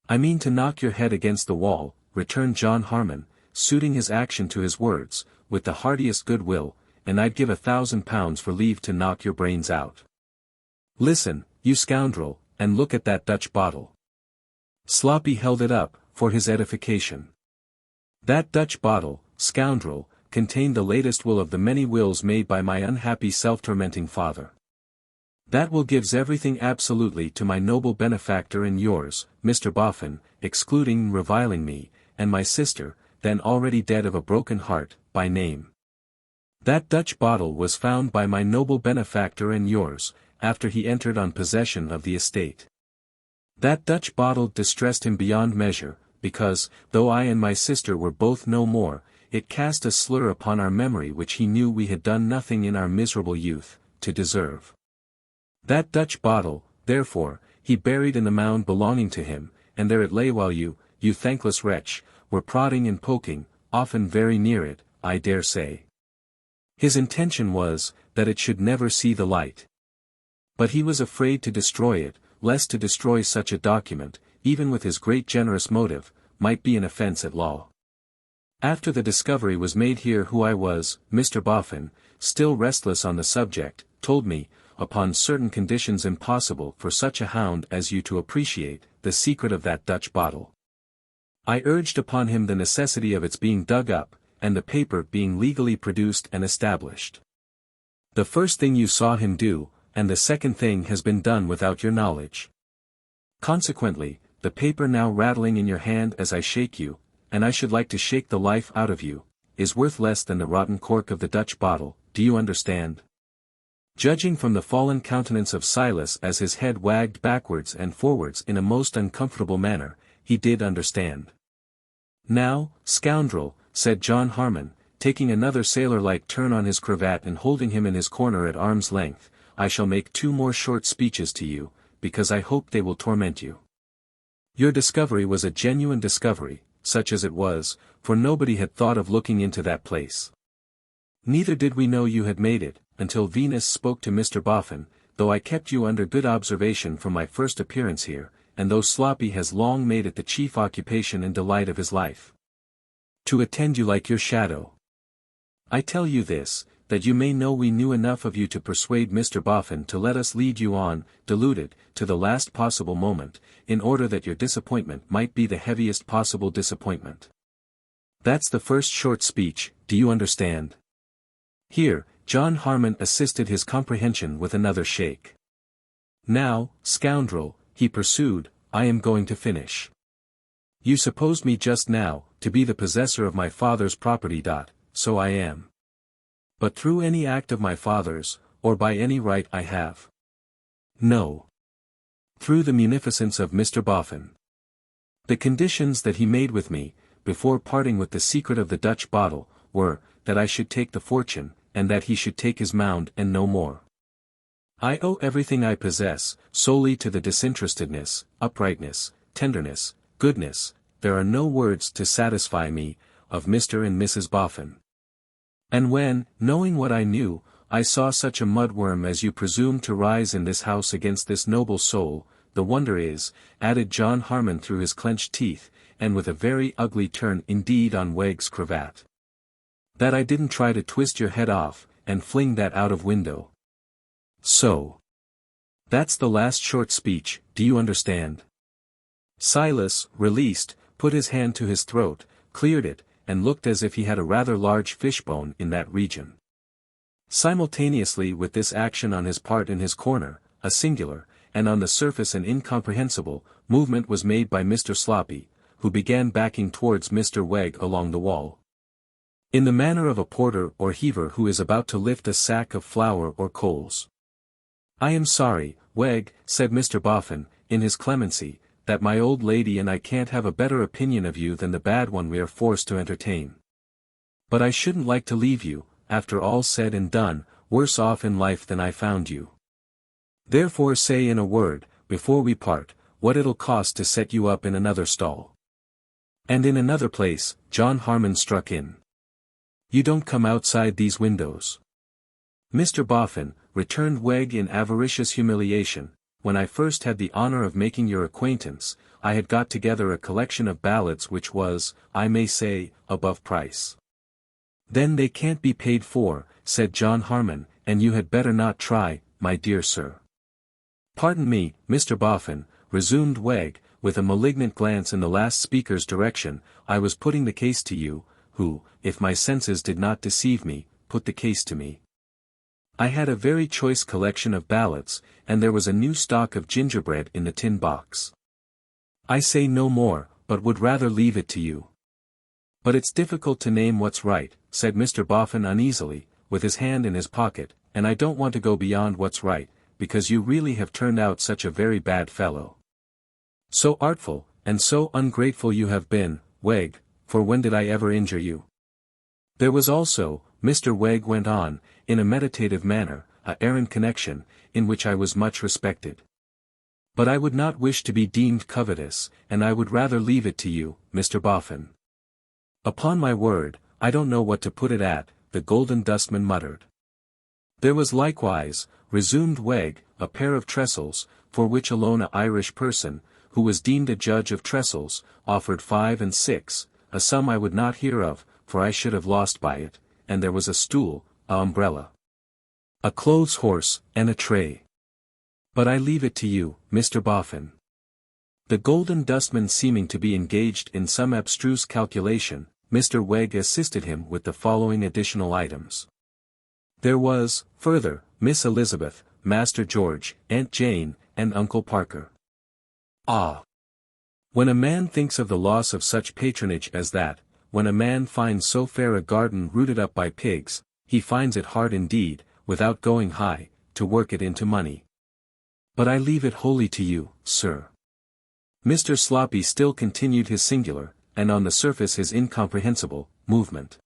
I mean to knock your head against the wall, returned John Harmon, suiting his action to his words, with the heartiest good will, and I'd give £1,000 for leave to knock your brains out. Listen, you scoundrel, and look at that Dutch bottle. Sloppy held it up, for his edification. That Dutch bottle, scoundrel, contained the latest will of the many wills made by my unhappy self-tormenting father. That will gives everything absolutely to my noble benefactor and yours, Mr. Boffin, excluding and reviling me, and my sister, then already dead of a broken heart, by name. That Dutch bottle was found by my noble benefactor and yours, after he entered on possession of the estate. That Dutch bottle distressed him beyond measure, because, though I and my sister were both no more, it cast a slur upon our memory which he knew we had done nothing in our miserable youth, to deserve. That Dutch bottle, therefore, he buried in the mound belonging to him, and there it lay while you thankless wretch, were prodding and poking, often very near it, I dare say. His intention was, that it should never see the light. But he was afraid to destroy it, lest to destroy such a document, even with his great generous motive, might be an offence at law. After the discovery was made here who I was, Mr. Boffin, still restless on the subject, told me, upon certain conditions impossible for such a hound as you to appreciate, the secret of that Dutch bottle. I urged upon him the necessity of its being dug up, and the paper being legally produced and established. The first thing you saw him do, and the second thing has been done without your knowledge. Consequently, the paper now rattling in your hand as I shake you, and I should like to shake the life out of you, is worth less than the rotten cork of the Dutch bottle, do you understand? Judging from the fallen countenance of Silas as his head wagged backwards and forwards in a most uncomfortable manner, he did understand. Now, scoundrel, said John Harmon, taking another sailor-like turn on his cravat and holding him in his corner at arm's length, I shall make 2 more short speeches to you, because I hope they will torment you. Your discovery was a genuine discovery, such as it was, for nobody had thought of looking into that place. Neither did we know you had made it, until Venus spoke to Mr. Boffin, though I kept you under good observation from my first appearance here, and though Sloppy has long made it the chief occupation and delight of his life to attend you like your shadow. I tell you this, that you may know we knew enough of you to persuade Mr. Boffin to let us lead you on, deluded, to the last possible moment, in order that your disappointment might be the heaviest possible disappointment. That's the first short speech, do you understand? Here, John Harmon assisted his comprehension with another shake. Now, scoundrel, he pursued, I am going to finish. You supposed me just now, to be the possessor of my father's property. So I am. But through any act of my father's, or by any right I have. No. Through the munificence of Mr. Boffin. The conditions that he made with me, before parting with the secret of the Dutch bottle, were, that I should take the fortune, and that he should take his mound and no more. I owe everything I possess, solely to the disinterestedness, uprightness, tenderness, goodness, there are no words to satisfy me, of Mr. and Mrs. Boffin. And when, knowing what I knew, I saw such a mudworm as you presume to rise in this house against this noble soul, the wonder is, added John Harmon through his clenched teeth, and with a very ugly turn indeed on Wegg's cravat, that I didn't try to twist your head off, and fling that out of window. So. That's the last short speech, do you understand? Silas, released, put his hand to his throat, cleared it, and looked as if he had a rather large fishbone in that region. Simultaneously with this action on his part in his corner, a singular, and on the surface an incomprehensible, movement was made by Mr. Sloppy, who began backing towards Mr. Wegg along the wall. In the manner of a porter or heaver who is about to lift a sack of flour or coals. I am sorry, Wegg, said Mr. Boffin, in his clemency, that my old lady and I can't have a better opinion of you than the bad one we are forced to entertain. But I shouldn't like to leave you, after all said and done, worse off in life than I found you. Therefore say in a word, before we part, what it'll cost to set you up in another stall. And in another place, John Harmon struck in. You don't come outside these windows. Mr. Boffin, returned Wegg in avaricious humiliation, when I first had the honor of making your acquaintance, I had got together a collection of ballads which was, I may say, above price. Then they can't be paid for, said John Harmon, and you had better not try, my dear sir. Pardon me, Mr. Boffin, resumed Wegg, with a malignant glance in the last speaker's direction, I was putting the case to you, who, if my senses did not deceive me, put the case to me. I had a very choice collection of ballads, and there was a new stock of gingerbread in the tin box. I say no more, but would rather leave it to you. But it's difficult to name what's right, said Mr. Boffin uneasily, with his hand in his pocket, and I don't want to go beyond what's right, because you really have turned out such a very bad fellow. So artful, and so ungrateful you have been, Wegg, for when did I ever injure you? There was also, Mr. Wegg went on, in a meditative manner, a errand connection, in which I was much respected. But I would not wish to be deemed covetous, and I would rather leave it to you, Mr. Boffin. Upon my word, I don't know what to put it at, the Golden Dustman muttered. There was likewise, resumed Wegg, a pair of trestles, for which alone a Irish person, who was deemed a judge of trestles, offered 5 and 6, a sum I would not hear of, for I should have lost by it, and there was a stool, a umbrella, a clothes horse, and a tray. But I leave it to you, Mr. Boffin. The Golden Dustman seeming to be engaged in some abstruse calculation, Mr. Wegg assisted him with the following additional items. There was, further, Miss Elizabeth, Master George, Aunt Jane, and Uncle Parker. Ah! When a man thinks of the loss of such patronage as that, when a man finds so fair a garden rooted up by pigs, he finds it hard indeed, without going high, to work it into money. But I leave it wholly to you, sir. Mr. Sloppy still continued his singular, and on the surface his incomprehensible, movement.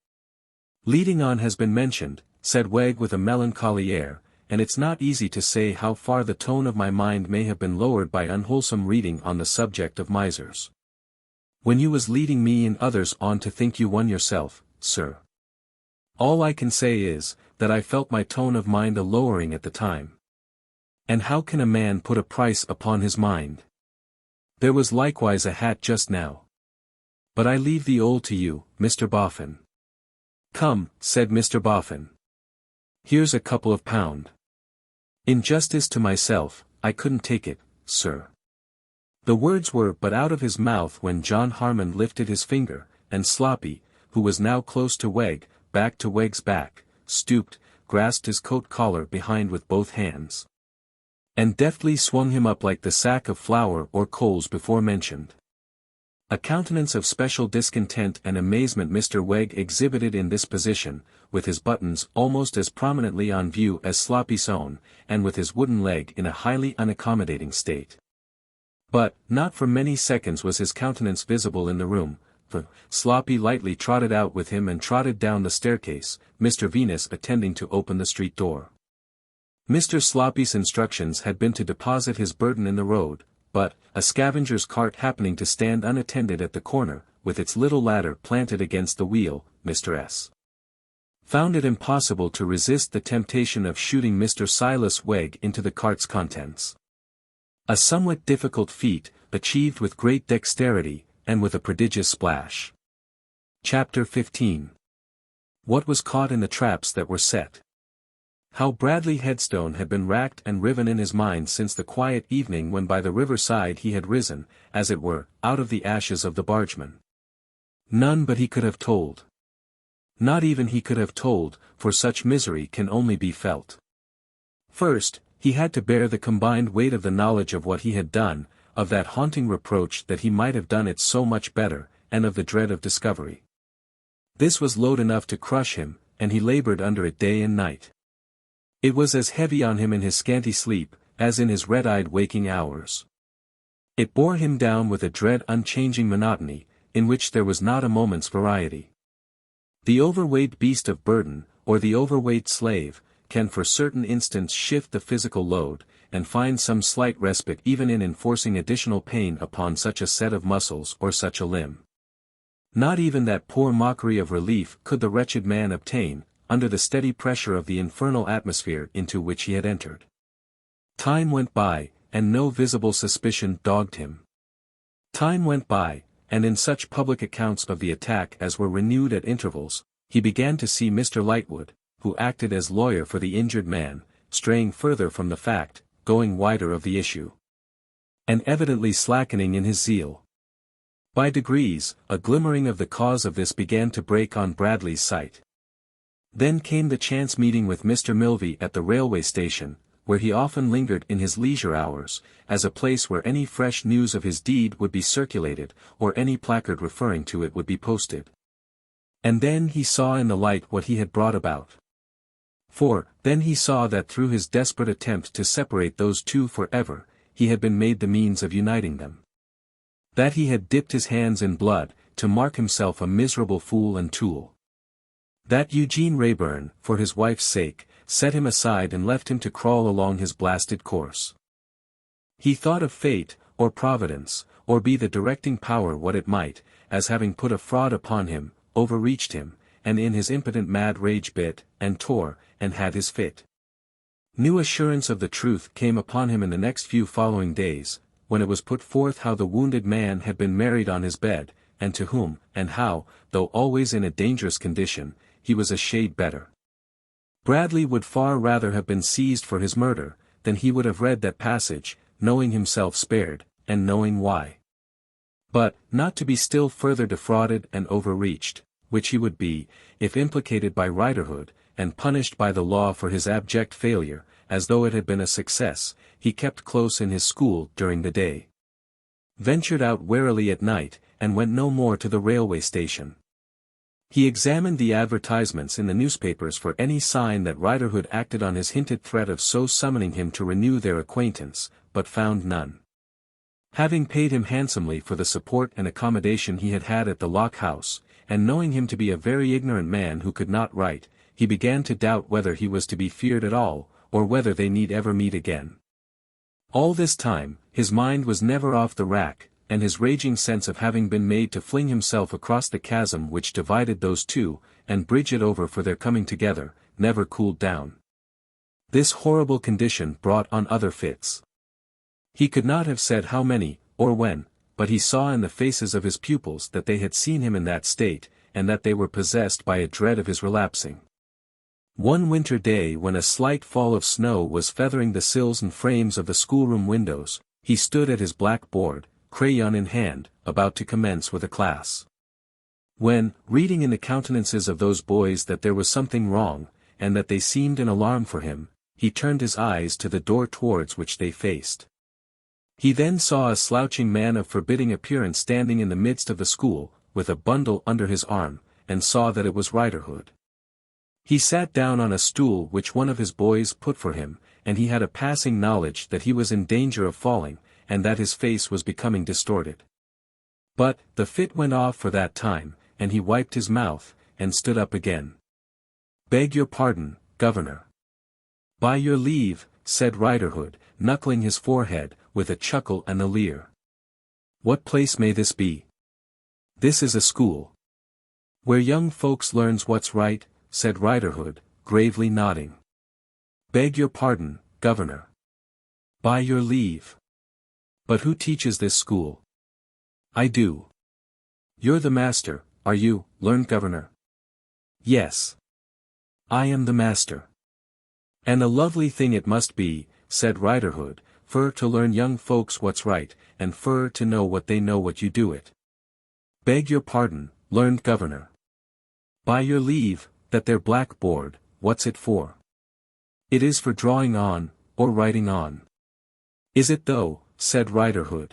Leading on has been mentioned, said Wegg with a melancholy air, and it's not easy to say how far the tone of my mind may have been lowered by unwholesome reading on the subject of misers. When you was leading me and others on to think you won yourself, sir. All I can say is, that I felt my tone of mind a lowering at the time. And how can a man put a price upon his mind? There was likewise a hat just now. But I leave the old to you, Mr. Boffin. Come, said Mr. Boffin. Here's a couple of pound. In justice to myself, I couldn't take it, sir. The words were but out of his mouth when John Harmon lifted his finger, and Sloppy, who was now close to Weg, back to Weg's back, stooped, grasped his coat collar behind with both hands, and deftly swung him up like the sack of flour or coals before mentioned. A countenance of special discontent and amazement Mr. Weg exhibited in this position, with his buttons almost as prominently on view as Sloppy's own, and with his wooden leg in a highly unaccommodating state. But, not for many seconds was his countenance visible in the room, for Sloppy lightly trotted out with him and trotted down the staircase, Mr. Venus attending to open the street door. Mr. Sloppy's instructions had been to deposit his burden in the road, but, a scavenger's cart happening to stand unattended at the corner, with its little ladder planted against the wheel, Mr. S. found it impossible to resist the temptation of shooting Mr. Silas Weg into the cart's contents. A somewhat difficult feat, achieved with great dexterity, and with a prodigious splash. Chapter 15. What was caught in the traps that were set. How Bradley Headstone had been racked and riven in his mind since the quiet evening when by the riverside he had risen, as it were, out of the ashes of the bargeman. None but he could have told. Not even he could have told, for such misery can only be felt. First, he had to bear the combined weight of the knowledge of what he had done, of that haunting reproach that he might have done it so much better, and of the dread of discovery. This was load enough to crush him, and he labored under it day and night. It was as heavy on him in his scanty sleep, as in his red-eyed waking hours. It bore him down with a dread unchanging monotony, in which there was not a moment's variety. The overweight beast of burden, or the overweight slave, can for certain instants shift the physical load, and find some slight respite even in enforcing additional pain upon such a set of muscles or such a limb. Not even that poor mockery of relief could the wretched man obtain, under the steady pressure of the infernal atmosphere into which he had entered. Time went by, and no visible suspicion dogged him. Time went by, and in such public accounts of the attack as were renewed at intervals, he began to see Mr. Lightwood, who acted as lawyer for the injured man, straying further from the fact, going wider of the issue, and evidently slackening in his zeal. By degrees, a glimmering of the cause of this began to break on Bradley's sight. Then came the chance meeting with Mr. Milvey at the railway station, where he often lingered in his leisure hours, as a place where any fresh news of his deed would be circulated, or any placard referring to it would be posted. And then he saw in the light what he had brought about. For, then he saw that through his desperate attempt to separate those two forever, he had been made the means of uniting them. That he had dipped his hands in blood, to mark himself a miserable fool and tool. That Eugene Wrayburn, for his wife's sake, set him aside and left him to crawl along his blasted course. He thought of fate, or providence, or be the directing power what it might, as having put a fraud upon him, overreached him, and in his impotent mad rage bit, and tore, and had his fit. New assurance of the truth came upon him in the next few following days, when it was put forth how the wounded man had been married on his bed, and to whom, and how, though always in a dangerous condition, he was a shade better. Bradley would far rather have been seized for his murder, than he would have read that passage, knowing himself spared, and knowing why. But, not to be still further defrauded and overreached, which he would be, if implicated by writerhood, and punished by the law for his abject failure, as though it had been a success, he kept close in his school during the day. Ventured out warily at night, and went no more to the railway station. He examined the advertisements in the newspapers for any sign that writerhood acted on his hinted threat of so summoning him to renew their acquaintance, but found none. Having paid him handsomely for the support and accommodation he had had at the Lock House, and knowing him to be a very ignorant man who could not write, he began to doubt whether he was to be feared at all, or whether they need ever meet again. All this time, his mind was never off the rack, and his raging sense of having been made to fling himself across the chasm which divided those two, and bridge it over for their coming together, never cooled down. This horrible condition brought on other fits. He could not have said how many, or when, but he saw in the faces of his pupils that they had seen him in that state, and that they were possessed by a dread of his relapsing. One winter day when a slight fall of snow was feathering the sills and frames of the schoolroom windows, he stood at his blackboard, crayon in hand, about to commence with a class. When, reading in the countenances of those boys that there was something wrong, and that they seemed in alarm for him, he turned his eyes to the door towards which they faced. He then saw a slouching man of forbidding appearance standing in the midst of the school, with a bundle under his arm, and saw that it was Riderhood. He sat down on a stool which one of his boys put for him, and he had a passing knowledge that he was in danger of falling, and that his face was becoming distorted. But, the fit went off for that time, and he wiped his mouth, and stood up again. "Beg your pardon, Governor." "By your leave," said Riderhood, knuckling his forehead, with a chuckle and a leer. "What place may this be?" "This is a school." "Where young folks learns what's right," said Riderhood, gravely nodding. "Beg your pardon, Governor." "By your leave." "But who teaches this school?" "I do." "You're the master, are you, learned Governor?" "Yes. I am the master." "And a lovely thing it must be," said Riderhood, "fur to learn young folks what's right, and fur to know what they know what you do it." "Beg your pardon, learned Governor." "By your leave, that there blackboard, what's it for?" "It is for drawing on, or writing on." "Is it though?" said Riderhood.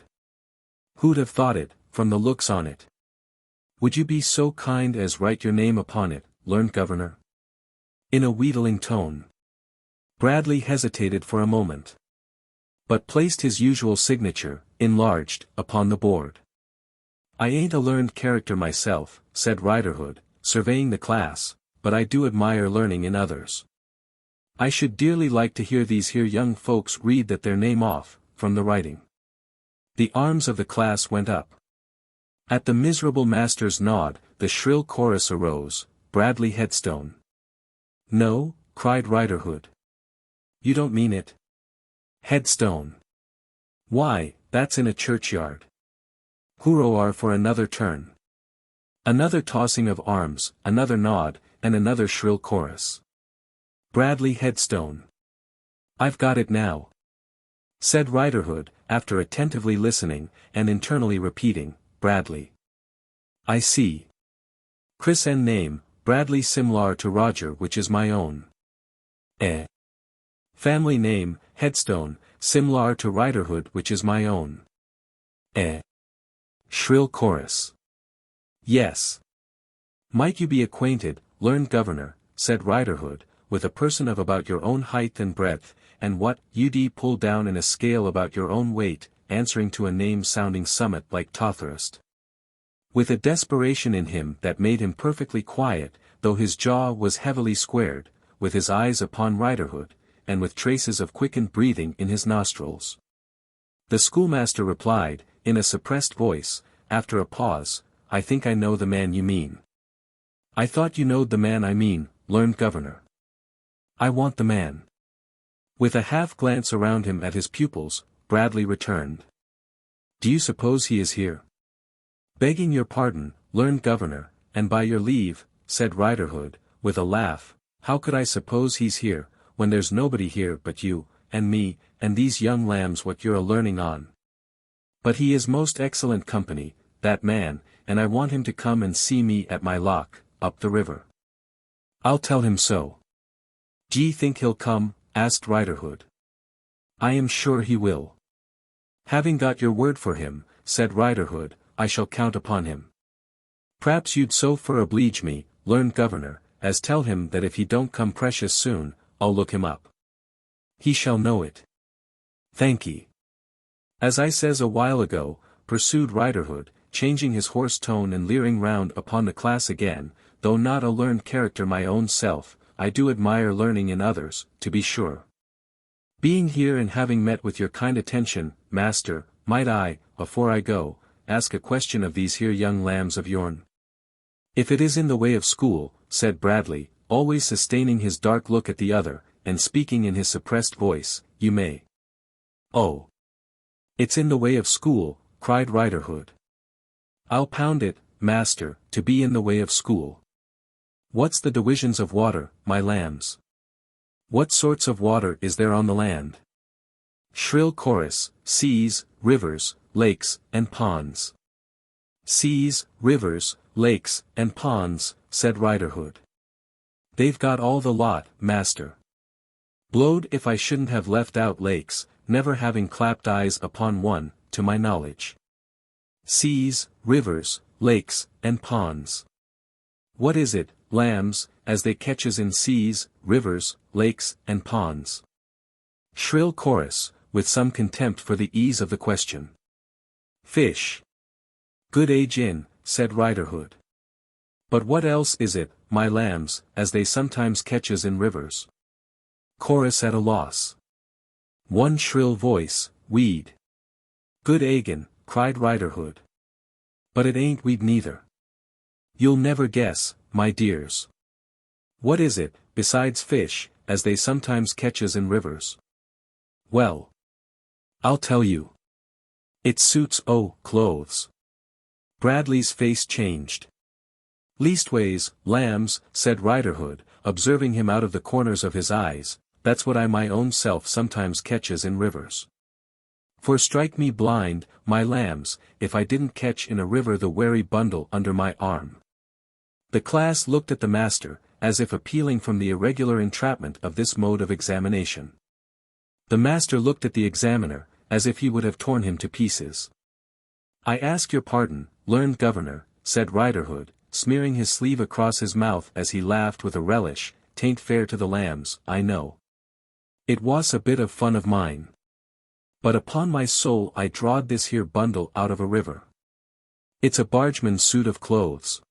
"Who'd have thought it, from the looks on it?" "Would you be so kind as write your name upon it, learned Governor?" In a wheedling tone. Bradley hesitated for a moment, but placed his usual signature, enlarged, upon the board. "I ain't a learned character myself," said Riderhood, surveying the class, "but I do admire learning in others. I should dearly like to hear these here young folks read that their name off, from the writing." The arms of the class went up. At the miserable master's nod, the shrill chorus arose, "Bradley Headstone." "No," cried Riderhood. "You don't mean it?" "Headstone. Why, that's in a churchyard." Hurroar for another turn. Another tossing of arms, another nod, and another shrill chorus. "Bradley Headstone. I've got it now," said Riderhood, after attentively listening, and internally repeating, "Bradley. I see. Chris and name, Bradley similar to Roger which is my own. Eh. Family name, Headstone, similar to Riderhood which is my own. Eh. Shrill chorus. Yes. Might you be acquainted, learned Governor, said Riderhood, with a person of about your own height and breadth, and what you'd pull down in a scale about your own weight, answering to a name sounding summit like Totherest. With a desperation in him that made him perfectly quiet, though his jaw was heavily squared, with his eyes upon Riderhood, and with traces of quickened breathing in his nostrils. The schoolmaster replied, in a suppressed voice, after a pause, "I think I know the man you mean." "I thought you knowed the man I mean, learned Governor." "I want the man." With a half-glance around him at his pupils, Bradley returned. "Do you suppose he is here?" "Begging your pardon, learned Governor, and by your leave," said Riderhood, with a laugh, "how could I suppose he's here, when there's nobody here but you, and me, and these young lambs what you're a-learning on? But he is most excellent company, that man, and I want him to come and see me at my lock, up the river." "I'll tell him so." "D'ye think he'll come?" asked Riderhood. "I am sure he will." "Having got your word for him," said Riderhood, "I shall count upon him. P'raps you'd so fur oblige me, learned Governor, as tell him that if he don't come precious soon, I'll look him up." "He shall know it." "Thank ye." "As I says a while ago," pursued Riderhood, changing his hoarse tone and leering round upon the class again, "though not a learned character my own self, I do admire learning in others, to be sure. Being here and having met with your kind attention, master, might I, afore I go, ask a question of these here young lambs of yourn?" "If it is in the way of school," said Bradley, always sustaining his dark look at the other, and speaking in his suppressed voice, "You may." "Oh! It's in the way of school," cried Riderhood. "I'll pound it, master, to be in the way of school. What's the divisions of water, my lambs? What sorts of water is there on the land?" Shrill chorus, "Seas, rivers, lakes, and ponds." "Seas, rivers, lakes, and ponds," said Riderhood. "They've got all the lot, master. Blowed if I shouldn't have left out lakes, never having clapped eyes upon one, to my knowledge. Seas, rivers, lakes, and ponds. What is it, lambs, as they catches in seas, rivers, lakes, and ponds?" Shrill chorus, with some contempt for the ease of the question. "Fish. Good age in," said Riderhood. "But what else is it, my lambs, as they sometimes catches in rivers?" Chorus at a loss. One shrill voice, "Weed." "Good agin," cried Riderhood. "But it ain't weed neither. You'll never guess, my dears. What is it, besides fish, as they sometimes catches in rivers?" "Well, I'll tell you. It suits clothes." Bradley's face changed. "Leastways, lambs," said Riderhood, observing him out of the corners of his eyes, "that's what I my own self sometimes catches in rivers. For strike me blind, my lambs, if I didn't catch in a river the wary bundle under my arm." The class looked at the master, as if appealing from the irregular entrapment of this mode of examination. The master looked at the examiner, as if he would have torn him to pieces. "I ask your pardon, learned governor," said Riderhood, smearing his sleeve across his mouth as he laughed with a relish, "'tain't fair to the lambs, I know. It was a bit of fun of mine. But upon my soul I drawed this here bundle out of a river. It's a bargeman's suit of clothes.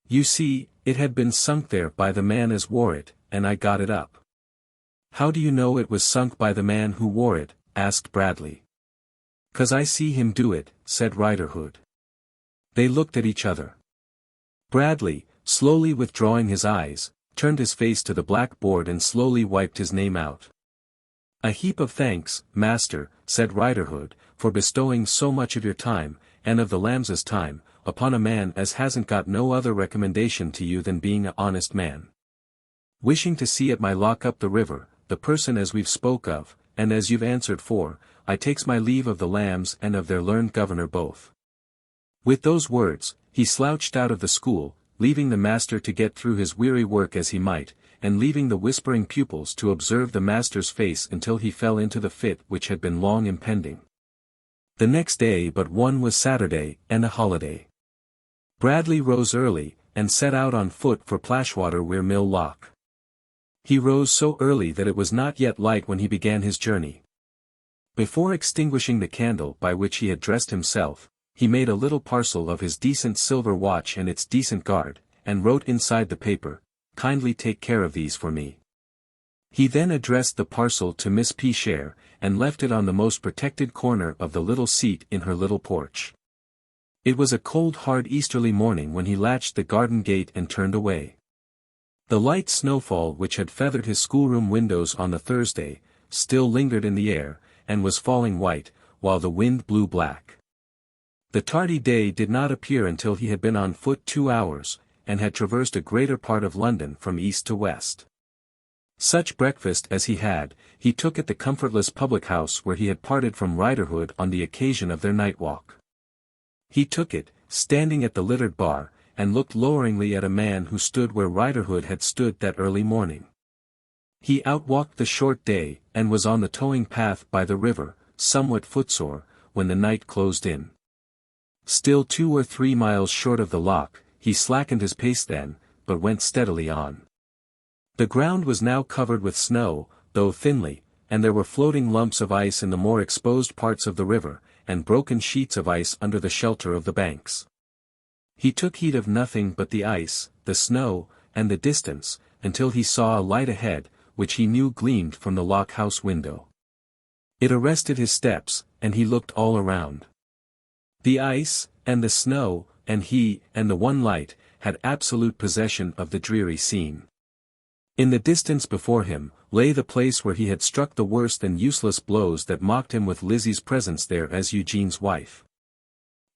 You see, it had been sunk there by the man as wore it, and I got it up." "How do you know it was sunk by the man who wore it?" asked Bradley. "'Cause I see him do it," said Riderhood. They looked at each other. Bradley, slowly withdrawing his eyes, turned his face to the blackboard and slowly wiped his name out. "A heap of thanks, master," said Riderhood, "for bestowing so much of your time, and of the lambs' time, upon a man as hasn't got no other recommendation to you than being a honest man. Wishing to see at my lock up the river, the person as we've spoke of, and as you've answered for, I takes my leave of the lambs and of their learned governor both." With those words, he slouched out of the school, leaving the master to get through his weary work as he might, and leaving the whispering pupils to observe the master's face until he fell into the fit which had been long impending. The next day but one was Saturday, and a holiday. Bradley rose early, and set out on foot for Plashwater Weir Mill Lock. He rose so early that it was not yet light when he began his journey. Before extinguishing the candle by which he had dressed himself, he made a little parcel of his decent silver watch and its decent guard, and wrote inside the paper, "Kindly take care of these for me." He then addressed the parcel to Miss P. Share, and left it on the most protected corner of the little seat in her little porch. It was a cold hard easterly morning when he latched the garden gate and turned away. The light snowfall which had feathered his schoolroom windows on the Thursday, still lingered in the air, and was falling white, while the wind blew black. The tardy day did not appear until he had been on foot 2 hours, and had traversed a greater part of London from east to west. Such breakfast as he had, he took at the comfortless public-house where he had parted from Riderhood on the occasion of their night walk. He took it, standing at the littered bar, and looked loweringly at a man who stood where Riderhood had stood that early morning. He outwalked the short day, and was on the towing path by the river, somewhat footsore, when the night closed in. Still 2 or 3 miles short of the lock, he slackened his pace then, but went steadily on. The ground was now covered with snow, though thinly, and there were floating lumps of ice in the more exposed parts of the river, and broken sheets of ice under the shelter of the banks. He took heed of nothing but the ice, the snow, and the distance, until he saw a light ahead, which he knew gleamed from the lock-house window. It arrested his steps, and he looked all around. The ice, and the snow, and he, and the one light, had absolute possession of the dreary scene. In the distance before him, lay the place where he had struck the worst and useless blows that mocked him with Lizzie's presence there as Eugene's wife.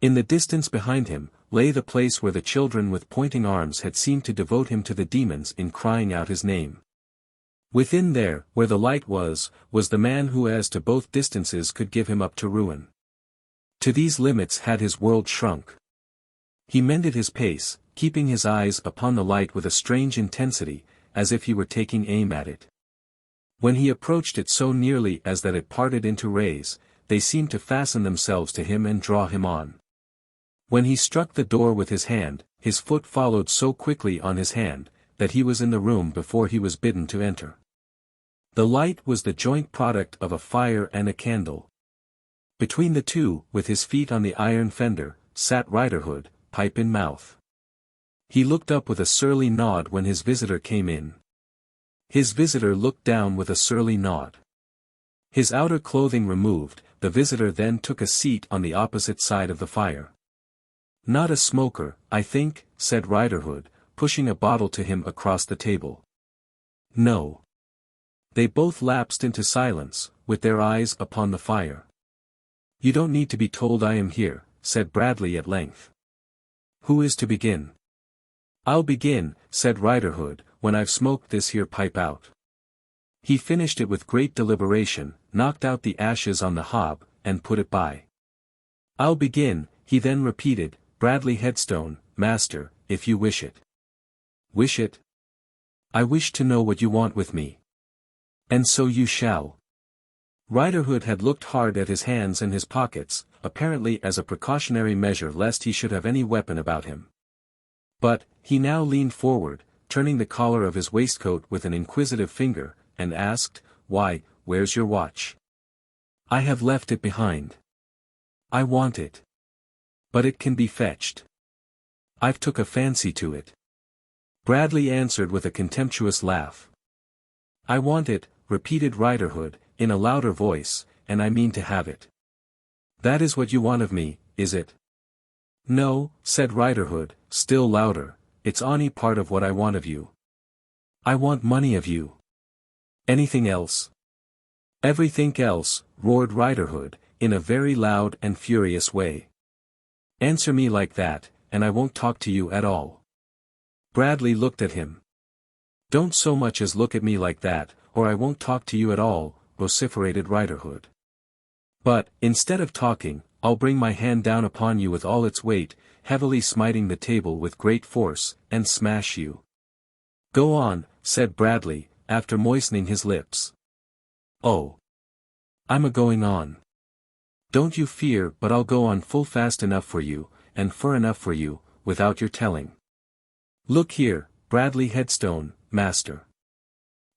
In the distance behind him, lay the place where the children with pointing arms had seemed to devote him to the demons in crying out his name. Within there, where the light was the man who as to both distances could give him up to ruin. To these limits had his world shrunk. He mended his pace, keeping his eyes upon the light with a strange intensity, as if he were taking aim at it. When he approached it so nearly as that it parted into rays, they seemed to fasten themselves to him and draw him on. When he struck the door with his hand, his foot followed so quickly on his hand, that he was in the room before he was bidden to enter. The light was the joint product of a fire and a candle. Between the two, with his feet on the iron fender, sat Riderhood, pipe in mouth. He looked up with a surly nod when his visitor came in. His visitor looked down with a surly nod. His outer clothing removed, the visitor then took a seat on the opposite side of the fire. "Not a smoker, I think," said Riderhood, pushing a bottle to him across the table. "No." They both lapsed into silence, with their eyes upon the fire. "You don't need to be told I am here," said Bradley at length. "Who is to begin?" "I'll begin," said Riderhood, "when I've smoked this here pipe out." He finished it with great deliberation, knocked out the ashes on the hob, and put it by. "I'll begin," he then repeated, "Bradley Headstone, master, if you wish it." "Wish it?" "I wish to know what you want with me." "And so you shall." Riderhood had looked hard at his hands and his pockets, apparently as a precautionary measure lest he should have any weapon about him. But, he now leaned forward, turning the collar of his waistcoat with an inquisitive finger, and asked, "Why, where's your watch?" "I have left it behind." "I want it." "But it can be fetched." "I've took a fancy to it." Bradley answered with a contemptuous laugh. "I want it," repeated Riderhood, in a louder voice, "and I mean to have it." "That is what you want of me, is it?" "No," said Riderhood, still louder, "it's ony part of what I want of you." "I want money of you." "Anything else?" "Everything else," roared Riderhood, in a very loud and furious way. "Answer me like that, and I won't talk to you at all." Bradley looked at him. "Don't so much as look at me like that, or I won't talk to you at all," vociferated Riderhood. "But, instead of talking, I'll bring my hand down upon you with all its weight, heavily smiting the table with great force, and smash you." "Go on," said Bradley, after moistening his lips. "Oh. I'm a-going on. Don't you fear but I'll go on full fast enough for you, and fur enough for you, without your telling. Look here, Bradley Headstone, master.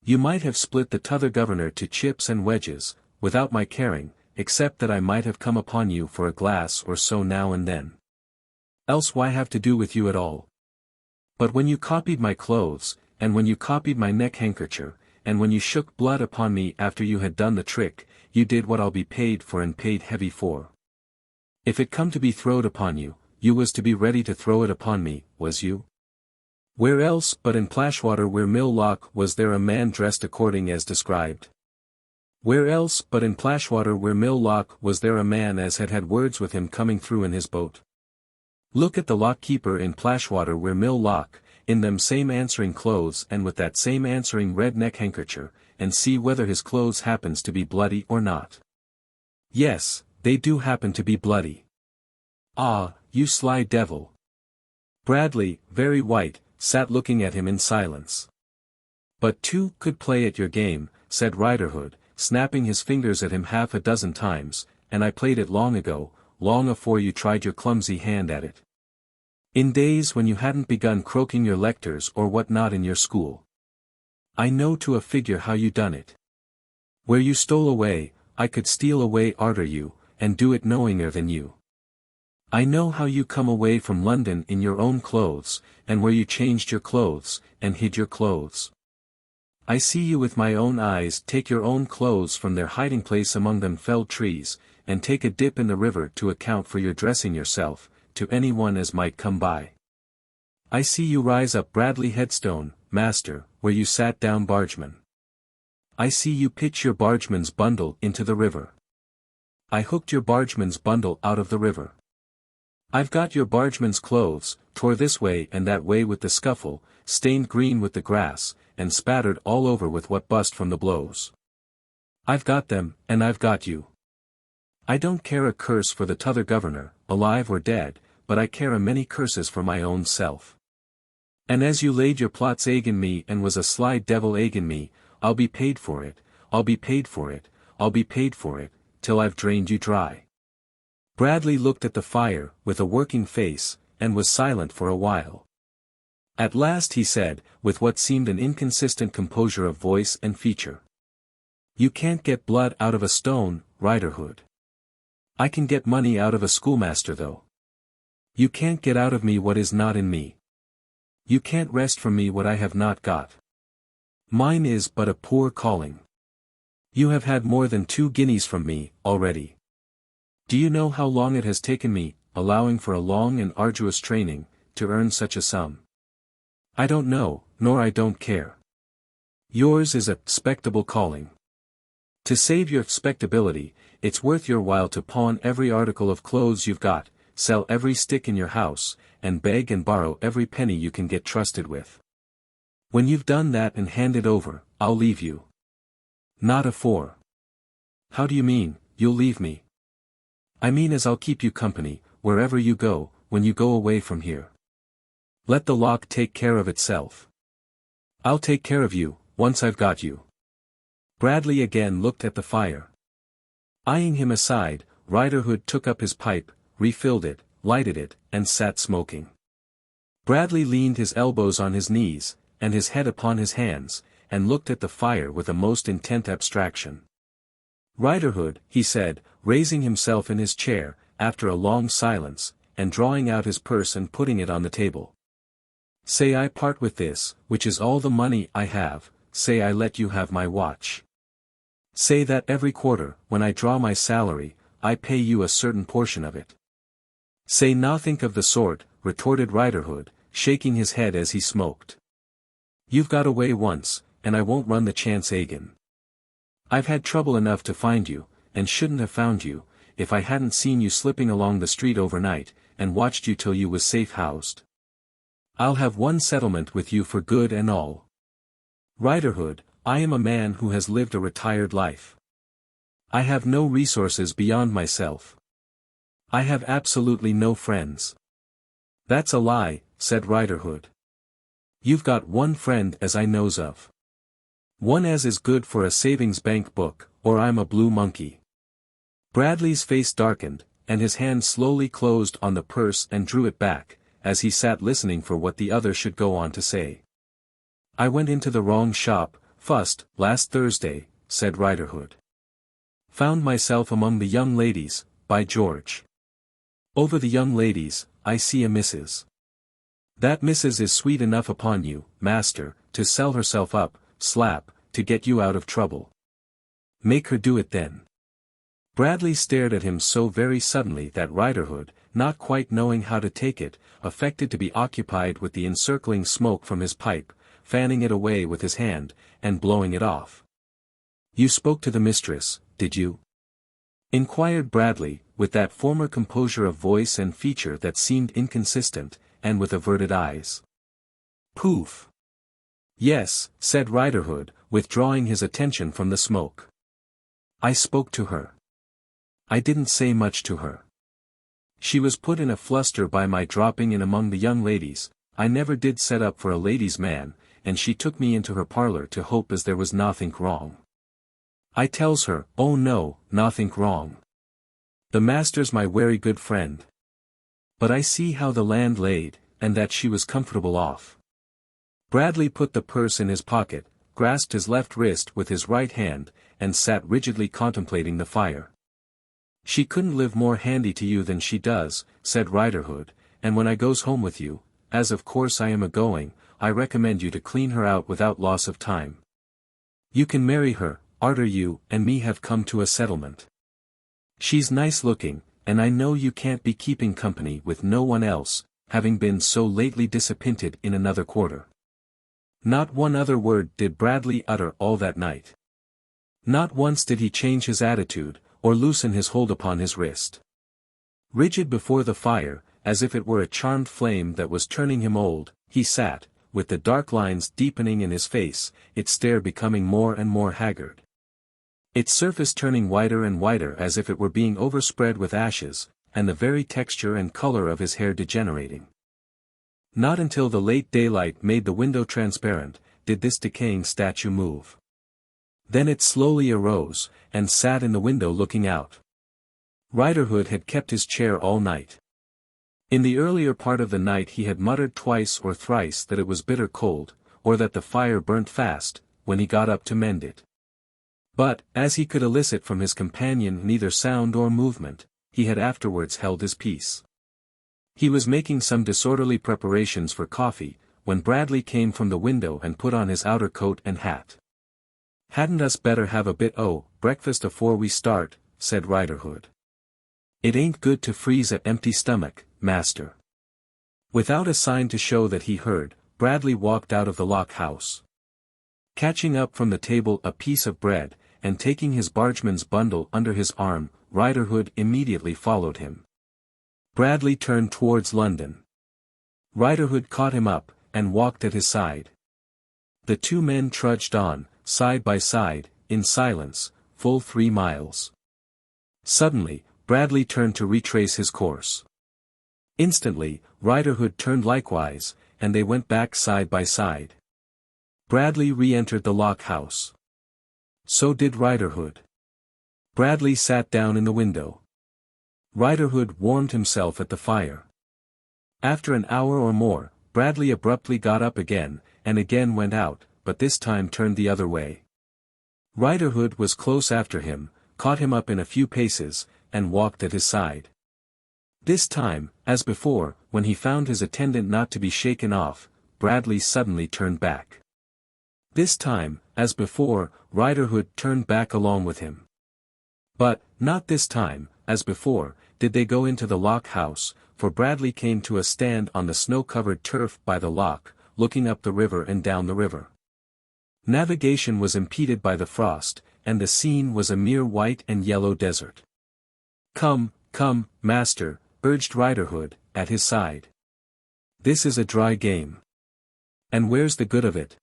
You might have split the t'other governor to chips and wedges, without my caring, except that I might have come upon you for a glass or so now and then. Else why have to do with you at all? But when you copied my clothes, and when you copied my neck-handkercher, and when you shook blood upon me after you had done the trick, you did what I'll be paid for and paid heavy for. If it come to be throwed upon you, you was to be ready to throw it upon me, was you? Where else but in Plashwater where Mill Lock was there a man dressed according as described? Where else but in Plashwater where Mill Lock was there a man as had had words with him coming through in his boat? Look at the lock-keeper in Plashwater where Mill Lock, in them same answering clothes and with that same answering red neck-handkercher, and see whether his clothes happens to be bloody or not. Yes, they do happen to be bloody. Ah, you sly devil. Bradley, very white, sat looking at him in silence. But two could play at your game, said Riderhood, snapping his fingers at him half a dozen times, and I played it long ago, long afore you tried your clumsy hand at it. In days when you hadn't begun croaking your lectors or what not in your school. I know to a figure how you done it. Where you stole away, I could steal away arter you, and do it knowingar than you. I know how you come away from London in your own clothes, and where you changed your clothes, and hid your clothes. I see you with my own eyes take your own clothes from their hiding place among them felled trees, and take a dip in the river to account for your dressing yourself, to anyone as might come by. I see you rise up Bradley Headstone, master, where you sat down bargeman. I see you pitch your bargeman's bundle into the river. I hooked your bargeman's bundle out of the river. I've got your bargeman's clothes, tore this way and that way with the scuffle, stained green with the grass, and spattered all over with what bust from the blows. I've got them, and I've got you. I don't care a curse for the t'other governor, alive or dead, but I care a many curses for my own self. And as you laid your plots agin me and was a sly devil agin me, I'll be paid for it, I'll be paid for it, I'll be paid for it, till I've drained you dry. Bradley looked at the fire, with a working face, and was silent for a while. At last he said, with what seemed an inconsistent composure of voice and feature. You can't get blood out of a stone, Riderhood. I can get money out of a schoolmaster though. You can't get out of me what is not in me. You can't wrest from me what I have not got. Mine is but a poor calling. You have had more than 2 guineas from me, already. Do you know how long it has taken me, allowing for a long and arduous training, to earn such a sum? I don't know, nor I don't care. Yours is a respectable calling. To save your respectability, it's worth your while to pawn every article of clothes you've got, sell every stick in your house, and beg and borrow every penny you can get trusted with. When you've done that and handed over, I'll leave you. Not afore. How do you mean, you'll leave me? I mean as I'll keep you company, wherever you go, when you go away from here. Let the lock take care of itself. I'll take care of you, once I've got you. Bradley again looked at the fire. Eyeing him aside, Riderhood took up his pipe, refilled it, lighted it, and sat smoking. Bradley leaned his elbows on his knees, and his head upon his hands, and looked at the fire with a most intent abstraction. Riderhood, he said, raising himself in his chair, after a long silence, and drawing out his purse and putting it on the table. Say I part with this, which is all the money I have, say I let you have my watch. Say that every quarter, when I draw my salary, I pay you a certain portion of it. Say nothing of the sort, retorted Riderhood, shaking his head as he smoked. You've got away once, and I won't run the chance again. I've had trouble enough to find you, and shouldn't have found you, if I hadn't seen you slipping along the street overnight, and watched you till you was safe housed. I'll have one settlement with you for good and all. Riderhood, I am a man who has lived a retired life. I have no resources beyond myself. I have absolutely no friends. That's a lie, said Riderhood. You've got one friend as I knows of. One as is good for a savings bank book, or I'm a blue monkey. Bradley's face darkened, and his hand slowly closed on the purse and drew it back, as he sat listening for what the other should go on to say. I went into the wrong shop, fussed, last Thursday, said Riderhood. Found myself among the young ladies, by George. Over the young ladies, I see a missus. That missus is sweet enough upon you, master, to sell herself up, slap, to get you out of trouble. Make her do it then. Bradley stared at him so very suddenly that Riderhood, not quite knowing how to take it, affected to be occupied with the encircling smoke from his pipe, fanning it away with his hand, and blowing it off. You spoke to the mistress, did you? Inquired Bradley, with that former composure of voice and feature that seemed inconsistent, and with averted eyes. Poof! Yes, said Riderhood, withdrawing his attention from the smoke. I spoke to her. I didn't say much to her. She was put in a fluster by my dropping in among the young ladies. I never did set up for a lady's man, and she took me into her parlour to hope as there was nothink wrong. I tells her, oh no, nothink wrong. The master's my wery good friend. But I see how the land laid, and that she was comfortable off. Bradley put the purse in his pocket, grasped his left wrist with his right hand, and sat rigidly contemplating the fire. She couldn't live more handy to you than she does, said Riderhood, and when I goes home with you, as of course I am a-going, I recommend you to clean her out without loss of time. You can marry her, arter you and me have come to a settlement. She's nice looking, and I know you can't be keeping company with no one else, having been so lately disappointed in another quarter. Not one other word did Bradley utter all that night. Not once did he change his attitude, or loosen his hold upon his wrist. Rigid before the fire, as if it were a charmed flame that was turning him old, he sat, with the dark lines deepening in his face, its stare becoming more and more haggard. Its surface turning whiter and whiter as if it were being overspread with ashes, and the very texture and color of his hair degenerating. Not until the late daylight made the window transparent, did this decaying statue move. Then it slowly arose, and sat in the window looking out. Riderhood had kept his chair all night. In the earlier part of the night he had muttered twice or thrice that it was bitter cold, or that the fire burnt fast, when he got up to mend it. But, as he could elicit from his companion neither sound or movement, he had afterwards held his peace. He was making some disorderly preparations for coffee, when Bradley came from the window and put on his outer coat and hat. "Hadn't us better have a bit o' breakfast afore we start," said Riderhood. "It ain't good to freeze at empty stomach, master." Without a sign to show that he heard, Bradley walked out of the lock house. Catching up from the table a piece of bread, and taking his bargeman's bundle under his arm, Riderhood immediately followed him. Bradley turned towards London. Riderhood caught him up, and walked at his side. The two men trudged on, side by side, in silence, full 3 miles. Suddenly, Bradley turned to retrace his course. Instantly, Riderhood turned likewise, and they went back side by side. Bradley re-entered the lock house. So did Riderhood. Bradley sat down in the window. Riderhood warmed himself at the fire. After an hour or more, Bradley abruptly got up again, and again went out, but this time turned the other way. Riderhood was close after him, caught him up in a few paces, and walked at his side. This time, as before, when he found his attendant not to be shaken off, Bradley suddenly turned back. This time, as before, Riderhood turned back along with him. But, not this time, as before, did they go into the lock house, for Bradley came to a stand on the snow-covered turf by the lock, looking up the river and down the river. Navigation was impeded by the frost, and the scene was a mere white and yellow desert. "Come, come, master," urged Riderhood, at his side. "This is a dry game. And where's the good of it?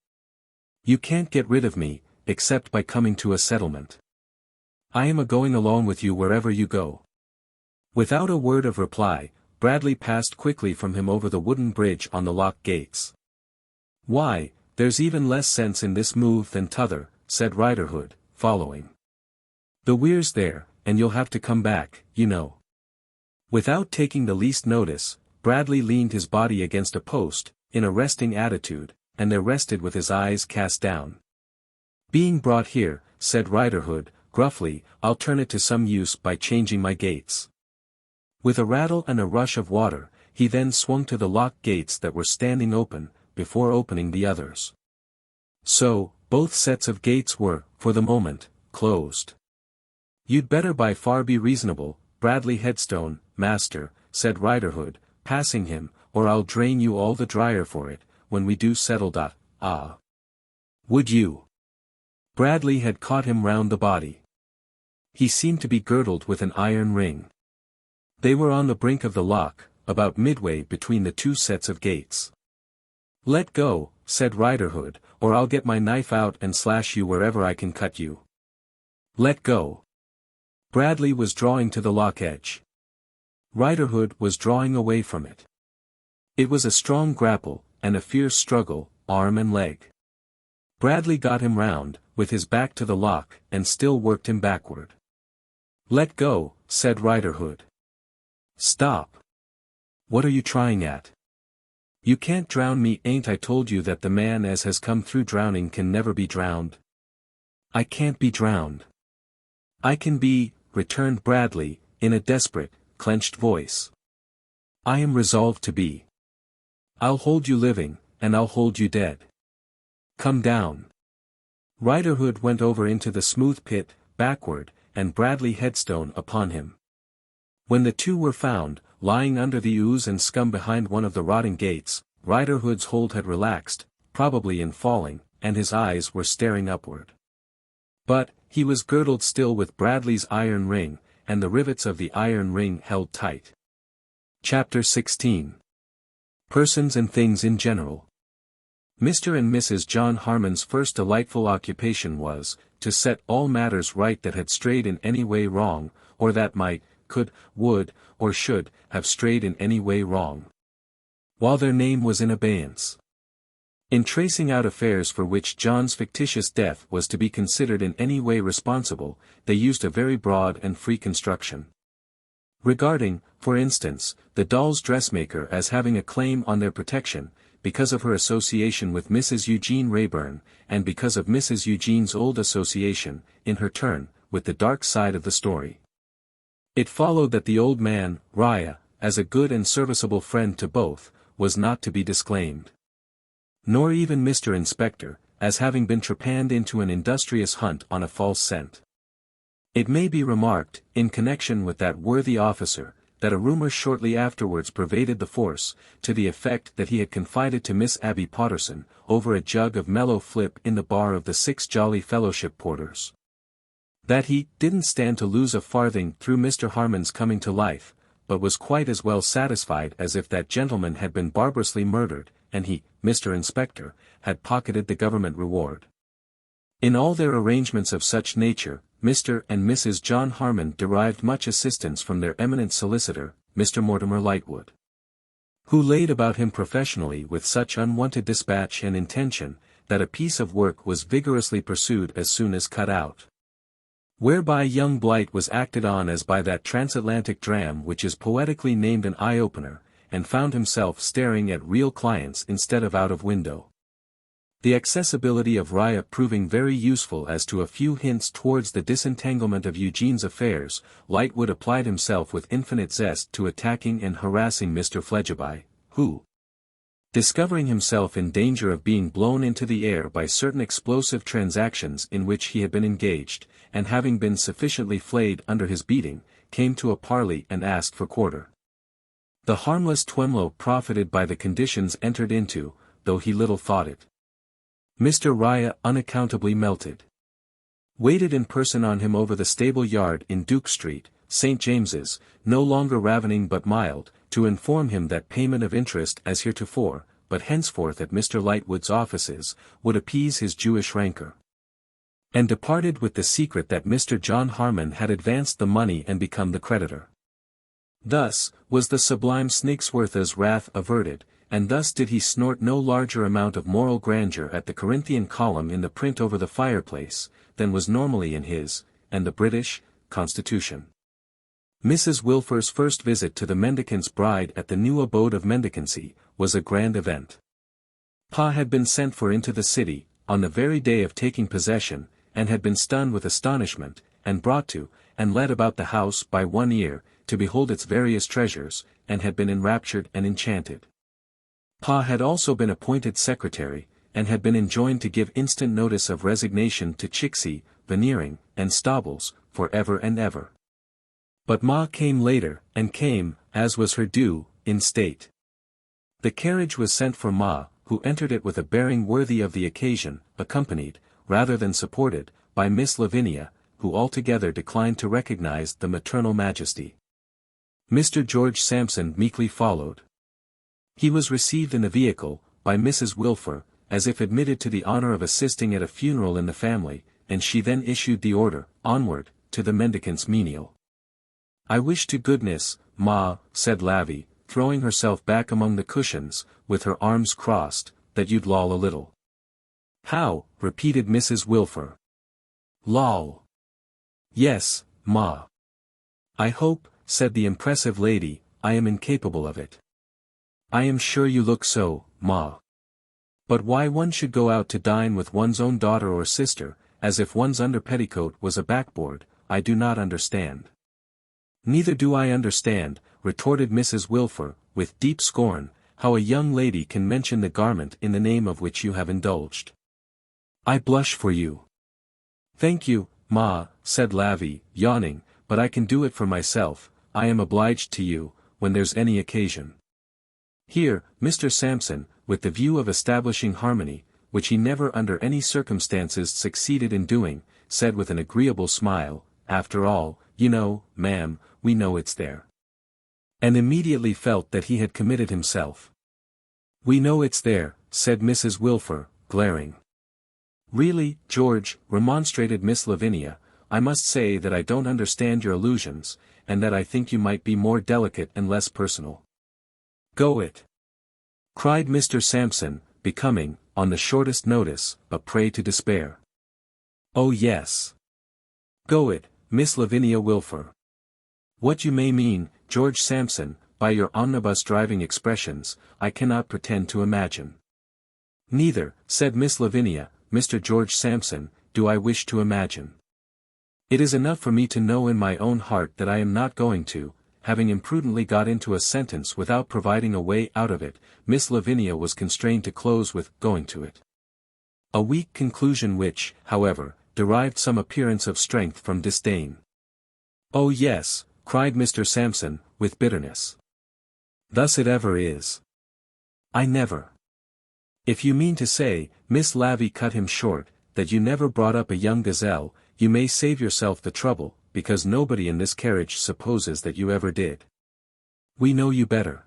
You can't get rid of me, except by coming to a settlement. I am a-going along with you wherever you go." Without a word of reply, Bradley passed quickly from him over the wooden bridge on the lock gates. "Why, there's even less sense in this move than t'other," said Riderhood, following. "The weir's there, and you'll have to come back, you know." Without taking the least notice, Bradley leaned his body against a post, in a resting attitude, and there rested with his eyes cast down. "Being brought here," said Riderhood, gruffly, "I'll turn it to some use by changing my gates." With a rattle and a rush of water, he then swung to the lock gates that were standing open, before opening the others. So, both sets of gates were, for the moment, closed. "You'd better by far be reasonable, Bradley Headstone, master," said Riderhood, passing him, "or I'll drain you all the drier for it, when we do settle. Ah. Would you?" Bradley had caught him round the body. He seemed to be girdled with an iron ring. They were on the brink of the lock, about midway between the two sets of gates. "Let go," said Riderhood, "or I'll get my knife out and slash you wherever I can cut you." "Let go." Bradley was drawing to the lock edge. Riderhood was drawing away from it. It was a strong grapple, and a fierce struggle, arm and leg. Bradley got him round, with his back to the lock, and still worked him backward. "Let go," said Riderhood. "Stop. What are you trying at? You can't drown me. Ain't I told you that the man as has come through drowning can never be drowned?" "I can't be drowned." "I can be," returned Bradley, in a desperate, clenched voice. "I am resolved to be. I'll hold you living, and I'll hold you dead. Come down." Riderhood went over into the smooth pit, backward, and Bradley Headstone upon him. When the two were found, lying under the ooze and scum behind one of the rotting gates, Riderhood's hold had relaxed, probably in falling, and his eyes were staring upward. But, he was girdled still with Bradley's iron ring, and the rivets of the iron ring held tight. Chapter 16. Persons and Things in General. Mr. and Mrs. John Harmon's first delightful occupation was, to set all matters right that had strayed in any way wrong, or that might, could, would, or should, have strayed in any way wrong, while their name was in abeyance. In tracing out affairs for which John's fictitious death was to be considered in any way responsible, they used a very broad and free construction. Regarding, for instance, the doll's dressmaker as having a claim on their protection, because of her association with Mrs. Eugene Wrayburn, and because of Mrs. Eugene's old association, in her turn, with the dark side of the story. It followed that the old man, Riah, as a good and serviceable friend to both, was not to be disclaimed. Nor even Mr. Inspector, as having been trepanned into an industrious hunt on a false scent. It may be remarked, in connection with that worthy officer, that a rumour shortly afterwards pervaded the force, to the effect that he had confided to Miss Abby Potterson, over a jug of mellow flip in the bar of the 6 Jolly Fellowship Porters, that he didn't stand to lose a farthing through Mr. Harmon's coming to life, but was quite as well satisfied as if that gentleman had been barbarously murdered, and he, Mr. Inspector, had pocketed the government reward. In all their arrangements of such nature, Mr. and Mrs. John Harmon derived much assistance from their eminent solicitor, Mr. Mortimer Lightwood, who laid about him professionally with such unwonted dispatch and intention, that a piece of work was vigorously pursued as soon as cut out, whereby young Blight was acted on as by that transatlantic dram which is poetically named an eye-opener, and found himself staring at real clients instead of out of window. The accessibility of Riah proving very useful as to a few hints towards the disentanglement of Eugene's affairs, Lightwood applied himself with infinite zest to attacking and harassing Mr. Fledgeby, who, discovering himself in danger of being blown into the air by certain explosive transactions in which he had been engaged, and having been sufficiently flayed under his beating, came to a parley and asked for quarter. The harmless Twemlow profited by the conditions entered into, though he little thought it. Mr. Riah unaccountably melted. Waited in person on him over the stable yard in Duke Street, St. James's, no longer ravening but mild, to inform him that payment of interest as heretofore, but henceforth at Mr. Lightwood's offices, would appease his Jewish rancour. And departed with the secret that Mr. John Harmon had advanced the money and become the creditor. Thus, was the sublime Snakeswortha's wrath averted, and thus did he snort no larger amount of moral grandeur at the Corinthian column in the print over the fireplace, than was normally in his, and the British, Constitution. Mrs. Wilfer's first visit to the mendicant's bride at the new abode of mendicancy, was a grand event. Pa had been sent for into the city, on the very day of taking possession, and had been stunned with astonishment, and brought to, and led about the house by one ear, to behold its various treasures, and had been enraptured and enchanted. Pa had also been appointed secretary, and had been enjoined to give instant notice of resignation to Chicksey, Veneering, and Stobbles, for ever and ever. But Ma came later, and came, as was her due, in state. The carriage was sent for Ma, who entered it with a bearing worthy of the occasion, accompanied, rather than supported, by Miss Lavinia, who altogether declined to recognize the maternal majesty. Mr. George Sampson meekly followed. He was received in the vehicle, by Mrs. Wilfer, as if admitted to the honor of assisting at a funeral in the family, and she then issued the order, onward, to the mendicant's menial. "I wish to goodness, Ma," said Lavvy, throwing herself back among the cushions, with her arms crossed, "that you'd loll a little." "How?" repeated Mrs. Wilfer. "Loll." "Yes, Ma." "I hope," said the impressive lady, "I am incapable of it." "I am sure you look so, Ma. But why one should go out to dine with one's own daughter or sister, as if one's under petticoat was a backboard, I do not understand." "Neither do I understand," retorted Mrs. Wilfer, with deep scorn, "how a young lady can mention the garment in the name of which you have indulged. I blush for you." "Thank you, Ma," said Lavvy, yawning, "but I can do it for myself. I am obliged to you, when there's any occasion." Here, Mr. Sampson, with the view of establishing harmony, which he never under any circumstances succeeded in doing, said with an agreeable smile, "After all, you know, ma'am, we know it's there." And immediately felt that he had committed himself. "We know it's there," said Mrs. Wilfer, glaring. "Really, George," remonstrated Miss Lavinia, "I must say that I don't understand your allusions, and that I think you might be more delicate and less personal." "Go it!" cried Mr. Sampson, becoming, on the shortest notice, a prey to despair. "Oh yes. Go it, Miss Lavinia Wilfer. What you may mean, George Sampson, by your omnibus driving expressions, I cannot pretend to imagine." "Neither," said Miss Lavinia, "Mr. George Sampson, do I wish to imagine. It is enough for me to know in my own heart that I am not going to." Having imprudently got into a sentence without providing a way out of it, Miss Lavinia was constrained to close with "going to it." A weak conclusion which, however, derived some appearance of strength from disdain. "Oh yes," cried Mr. Sampson, with bitterness. "Thus it ever is. I never—" "If you mean to say," Miss Lavy cut him short, "that you never brought up a young gazelle, you may save yourself the trouble, because nobody in this carriage supposes that you ever did. We know you better."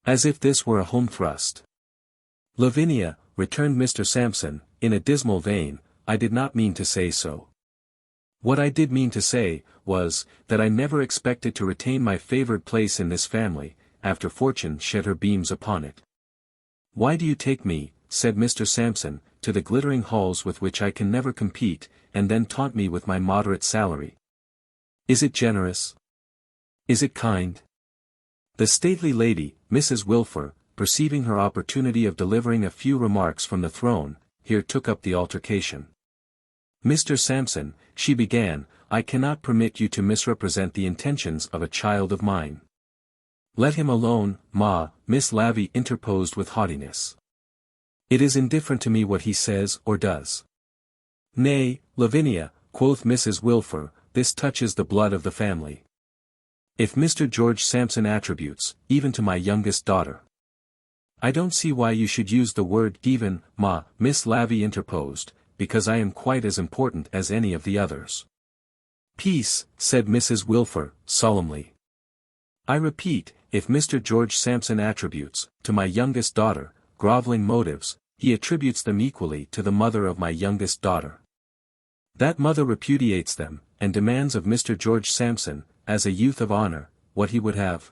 As if this were a home thrust. "Lavinia," returned Mr. Sampson, in a dismal vein, "I did not mean to say so. What I did mean to say, was, that I never expected to retain my favored place in this family, after fortune shed her beams upon it. Why do you take me," said Mr. Sampson, "to the glittering halls with which I can never compete, and then taunt me with my moderate salary? Is it generous? Is it kind?" The stately lady, Mrs. Wilfer, perceiving her opportunity of delivering a few remarks from the throne, here took up the altercation. "Mr. Sampson," she began, "I cannot permit you to misrepresent the intentions of a child of mine." "Let him alone, ma," Miss Lavy interposed with haughtiness. "It is indifferent to me what he says or does." "Nay, Lavinia," quoth Mrs. Wilfer, "this touches the blood of the family. If Mr. George Sampson attributes, even to my youngest daughter—" "I don't see why you should use the word even, ma," Miss Lavy interposed, "because I am quite as important as any of the others." "Peace," said Mrs. Wilfer, solemnly. "I repeat, if Mr. George Sampson attributes, to my youngest daughter, groveling motives, he attributes them equally to the mother of my youngest daughter. That mother repudiates them, and demands of Mr. George Sampson, as a youth of honor, what he would have.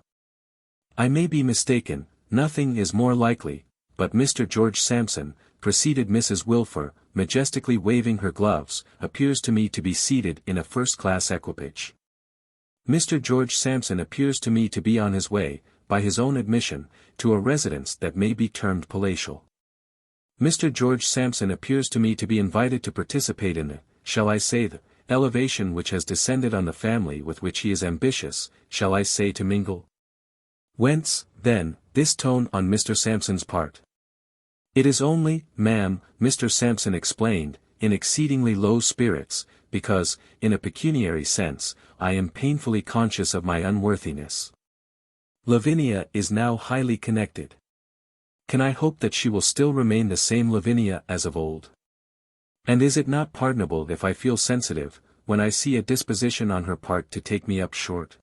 I may be mistaken, nothing is more likely, but Mr. George Sampson," proceeded Mrs. Wilfer, majestically waving her gloves, "appears to me to be seated in a first-class equipage. Mr. George Sampson appears to me to be on his way, by his own admission, to a residence that may be termed palatial. Mr. George Sampson appears to me to be invited to participate in the, shall I say the, elevation which has descended on the family with which he is ambitious, shall I say to mingle? Whence, then, this tone on Mr. Sampson's part?" "It is only, ma'am," Mr. Sampson explained, in exceedingly low spirits, "because, in a pecuniary sense, I am painfully conscious of my unworthiness. Lavinia is now highly connected. Can I hope that she will still remain the same Lavinia as of old? And is it not pardonable if I feel sensitive, when I see a disposition on her part to take me up short?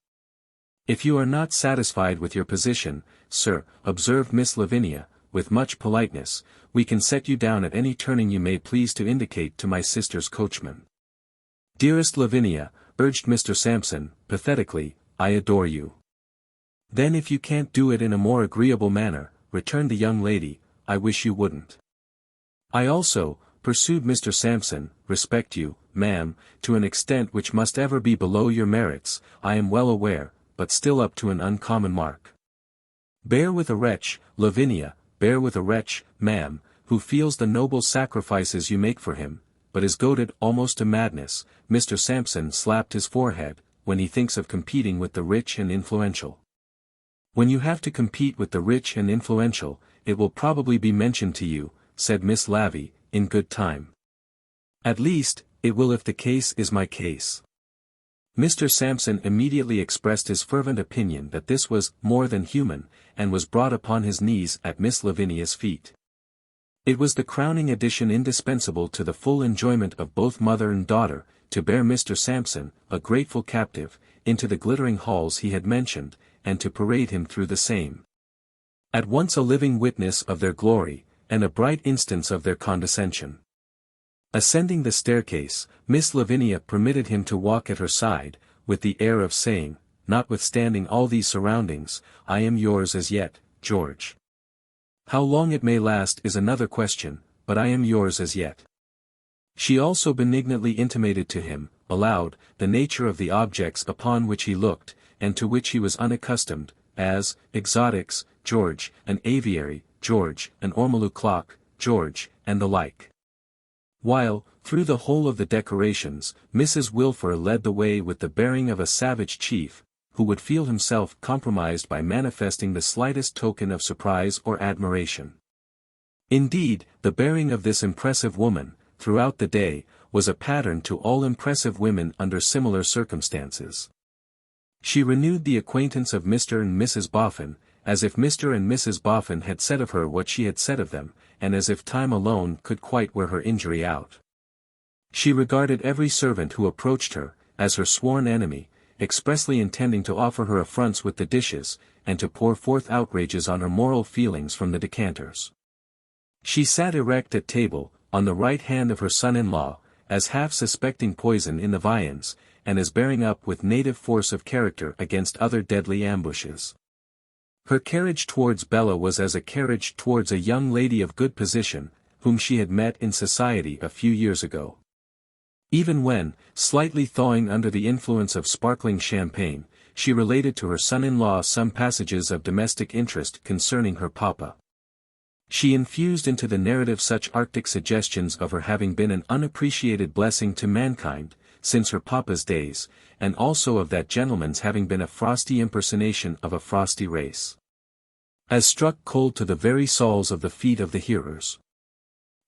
If you are not satisfied with your position, sir," observed Miss Lavinia, with much politeness, "we can set you down at any turning you may please to indicate to my sister's coachman." "Dearest Lavinia," urged Mr. Sampson, pathetically, "I adore you." "Then if you can't do it in a more agreeable manner," returned the young lady, "I wish you wouldn't. I also," pursued Mr. Sampson, "respect you, ma'am, to an extent which must ever be below your merits, I am well aware, but still up to an uncommon mark. Bear with a wretch, Lavinia, bear with a wretch, ma'am, who feels the noble sacrifices you make for him, but is goaded almost to madness." Mr. Sampson slapped his forehead, "when he thinks of competing with the rich and influential." "When you have to compete with the rich and influential, it will probably be mentioned to you," said Miss Lavy, "in good time. At least, it will if the case is my case. Mr. Sampson immediately expressed his fervent opinion that this was more than human, and was brought upon his knees at Miss Lavinia's feet. It was the crowning addition indispensable to the full enjoyment of both mother and daughter, to bear Mr. Sampson, a grateful captive, into the glittering halls he had mentioned, and to parade him through the same. At once a living witness of their glory, and a bright instance of their condescension. Ascending the staircase, Miss Lavinia permitted him to walk at her side, with the air of saying, notwithstanding all these surroundings, I am yours as yet, George. How long it may last is another question, but I am yours as yet. She also benignantly intimated to him, aloud, the nature of the objects upon which he looked, and to which he was unaccustomed, as, exotics, George, an aviary, George, an ormolu clock, George, and the like. While, through the whole of the decorations, Mrs. Wilfer led the way with the bearing of a savage chief, who would feel himself compromised by manifesting the slightest token of surprise or admiration. Indeed, the bearing of this impressive woman, throughout the day, was a pattern to all impressive women under similar circumstances. She renewed the acquaintance of Mr. and Mrs. Boffin, as if Mr. and Mrs. Boffin had said of her what she had said of them, and as if time alone could quite wear her injury out. She regarded every servant who approached her, as her sworn enemy, expressly intending to offer her affronts with the dishes, and to pour forth outrages on her moral feelings from the decanters. She sat erect at table, on the right hand of her son-in-law, as half suspecting poison in the viands, and as bearing up with native force of character against other deadly ambushes. Her carriage towards Bella was as a carriage towards a young lady of good position, whom she had met in society a few years ago. Even when, slightly thawing under the influence of sparkling champagne, she related to her son-in-law some passages of domestic interest concerning her papa. She infused into the narrative such arctic suggestions of her having been an unappreciated blessing to mankind, since her papa's days, and also of that gentleman's having been a frosty impersonation of a frosty race, as struck cold to the very soles of the feet of the hearers.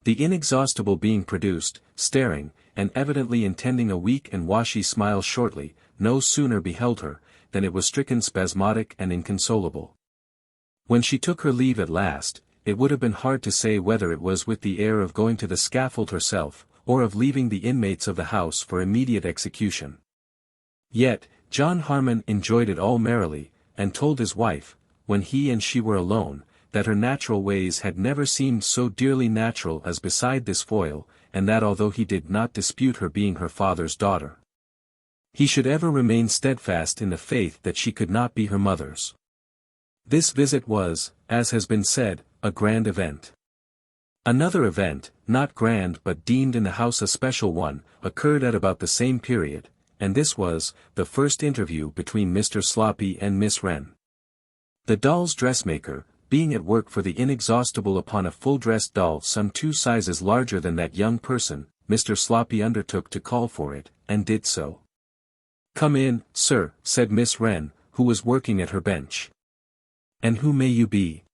The inexhaustible being produced, staring, and evidently intending a weak and washy smile shortly, no sooner beheld her, than it was stricken spasmodic and inconsolable. When she took her leave at last, it would have been hard to say whether it was with the air of going to the scaffold herself, or of leaving the inmates of the house for immediate execution. Yet, John Harmon enjoyed it all merrily, and told his wife, when he and she were alone, that her natural ways had never seemed so dearly natural as beside this foil, and that although he did not dispute her being her father's daughter, he should ever remain steadfast in the faith that she could not be her mother's. This visit was, as has been said, a grand event. Another event, not grand but deemed in the house a special one, occurred at about the same period, and this was, the first interview between Mr. Sloppy and Miss Wren. The doll's dressmaker, being at work for the inexhaustible upon a full-dressed doll some 2 sizes larger than that young person, Mr. Sloppy undertook to call for it, and did so. "Come in, sir," said Miss Wren, who was working at her bench. "And who may you be?"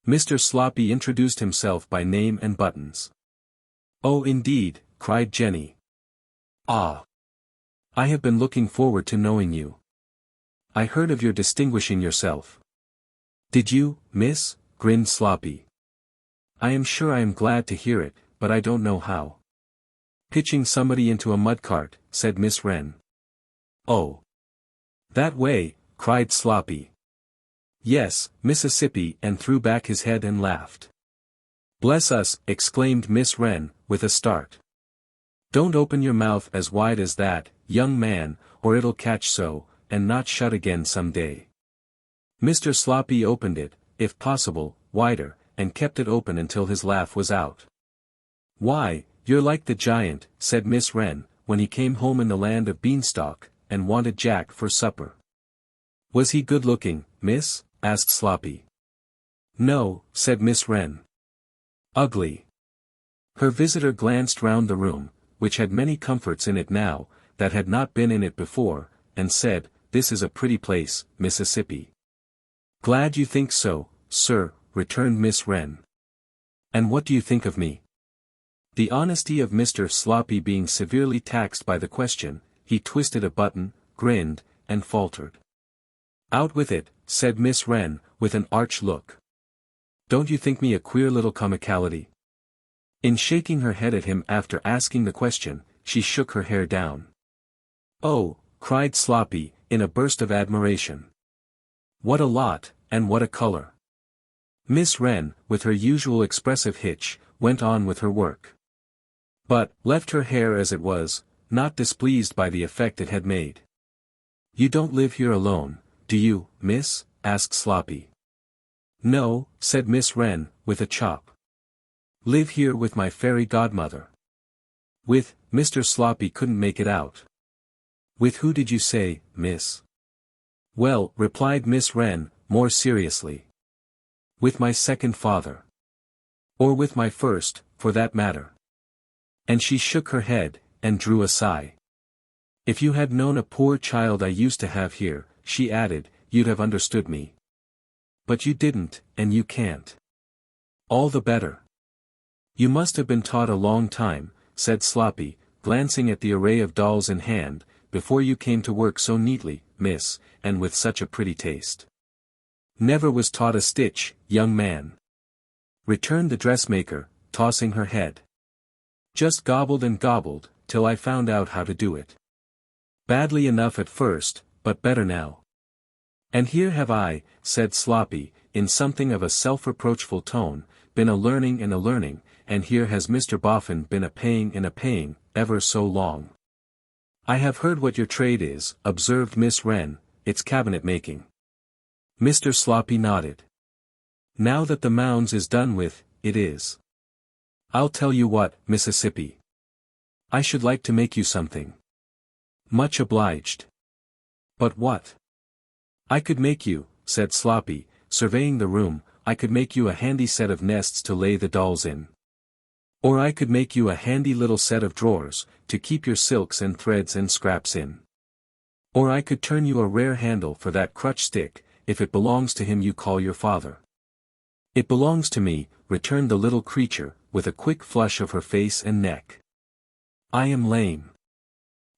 Mr. Sloppy introduced himself by name and buttons. "Oh indeed," cried Jenny. "Ah! I have been looking forward to knowing you. I heard of your distinguishing yourself." "Did you, miss?" grinned Sloppy. "I am sure I am glad to hear it, but I don't know how." "Pitching somebody into a mud cart," said Miss Wren. "Oh! That way," cried Sloppy. "Yes, Mississippi," and threw back his head and laughed. "Bless us," exclaimed Miss Wren, with a start. "Don't open your mouth as wide as that, young man, or it'll catch so, and not shut again some day." Mr. Sloppy opened it, if possible, wider, and kept it open until his laugh was out. "Why, you're like the giant," said Miss Wren, when he came home in the land of Beanstalk, and wanted Jack for supper. "Was he good-looking, miss?" asked Sloppy. "No," said Miss Wren. "Ugly." Her visitor glanced round the room, which had many comforts in it now, that had not been in it before, and said, "This is a pretty place, Mississippi." "Glad you think so, sir," returned Miss Wren. "And what do you think of me?" The honesty of Mr. Sloppy being severely taxed by the question, he twisted a button, grinned, and faltered. "Out with it," said Miss Wren, with an arch look. "Don't you think me a queer little comicality?" In shaking her head at him after asking the question, she shook her hair down. "Oh," cried Sloppy, in a burst of admiration. "What a lot, and what a color!" Miss Wren, with her usual expressive hitch, went on with her work. But, left her hair as it was, not displeased by the effect it had made. "You don't live here alone, do you, miss?" asked Sloppy. "No," said Miss Wren, with a chop. "Live here with my fairy godmother." "With," Mr. Sloppy couldn't make it out. "With who did you say, miss?" "Well," replied Miss Wren, more seriously. "With my second father. Or with my first, for that matter." And she shook her head, and drew a sigh. "If you had known a poor child I used to have here," she added, "you'd have understood me. But you didn't, and you can't. All the better. You must have been taught a long time," said Sloppy, glancing at the array of dolls in hand, "before you came to work so neatly, miss, and with such a pretty taste." "Never was taught a stitch, young man," returned the dressmaker, tossing her head. "Just gobbled and gobbled, till I found out how to do it. Badly enough at first, but better now. And here have I," said Sloppy, in something of a self-reproachful tone, "been a-learning, and here has Mr. Boffin been a-paying, ever so long." "I have heard what your trade is," observed Miss Wren, "it's cabinet making." Mr. Sloppy nodded. "Now that the mounds is done with, it is. I'll tell you what, Mississippi. I should like to make you something." "Much obliged." "But what?" "I could make you," said Sloppy, surveying the room, "I could make you a handy set of nests to lay the dolls in. Or I could make you a handy little set of drawers, to keep your silks and threads and scraps in. Or I could turn you a rare handle for that crutch stick, if it belongs to him you call your father." "It belongs to me," returned the little creature, with a quick flush of her face and neck. "I am lame."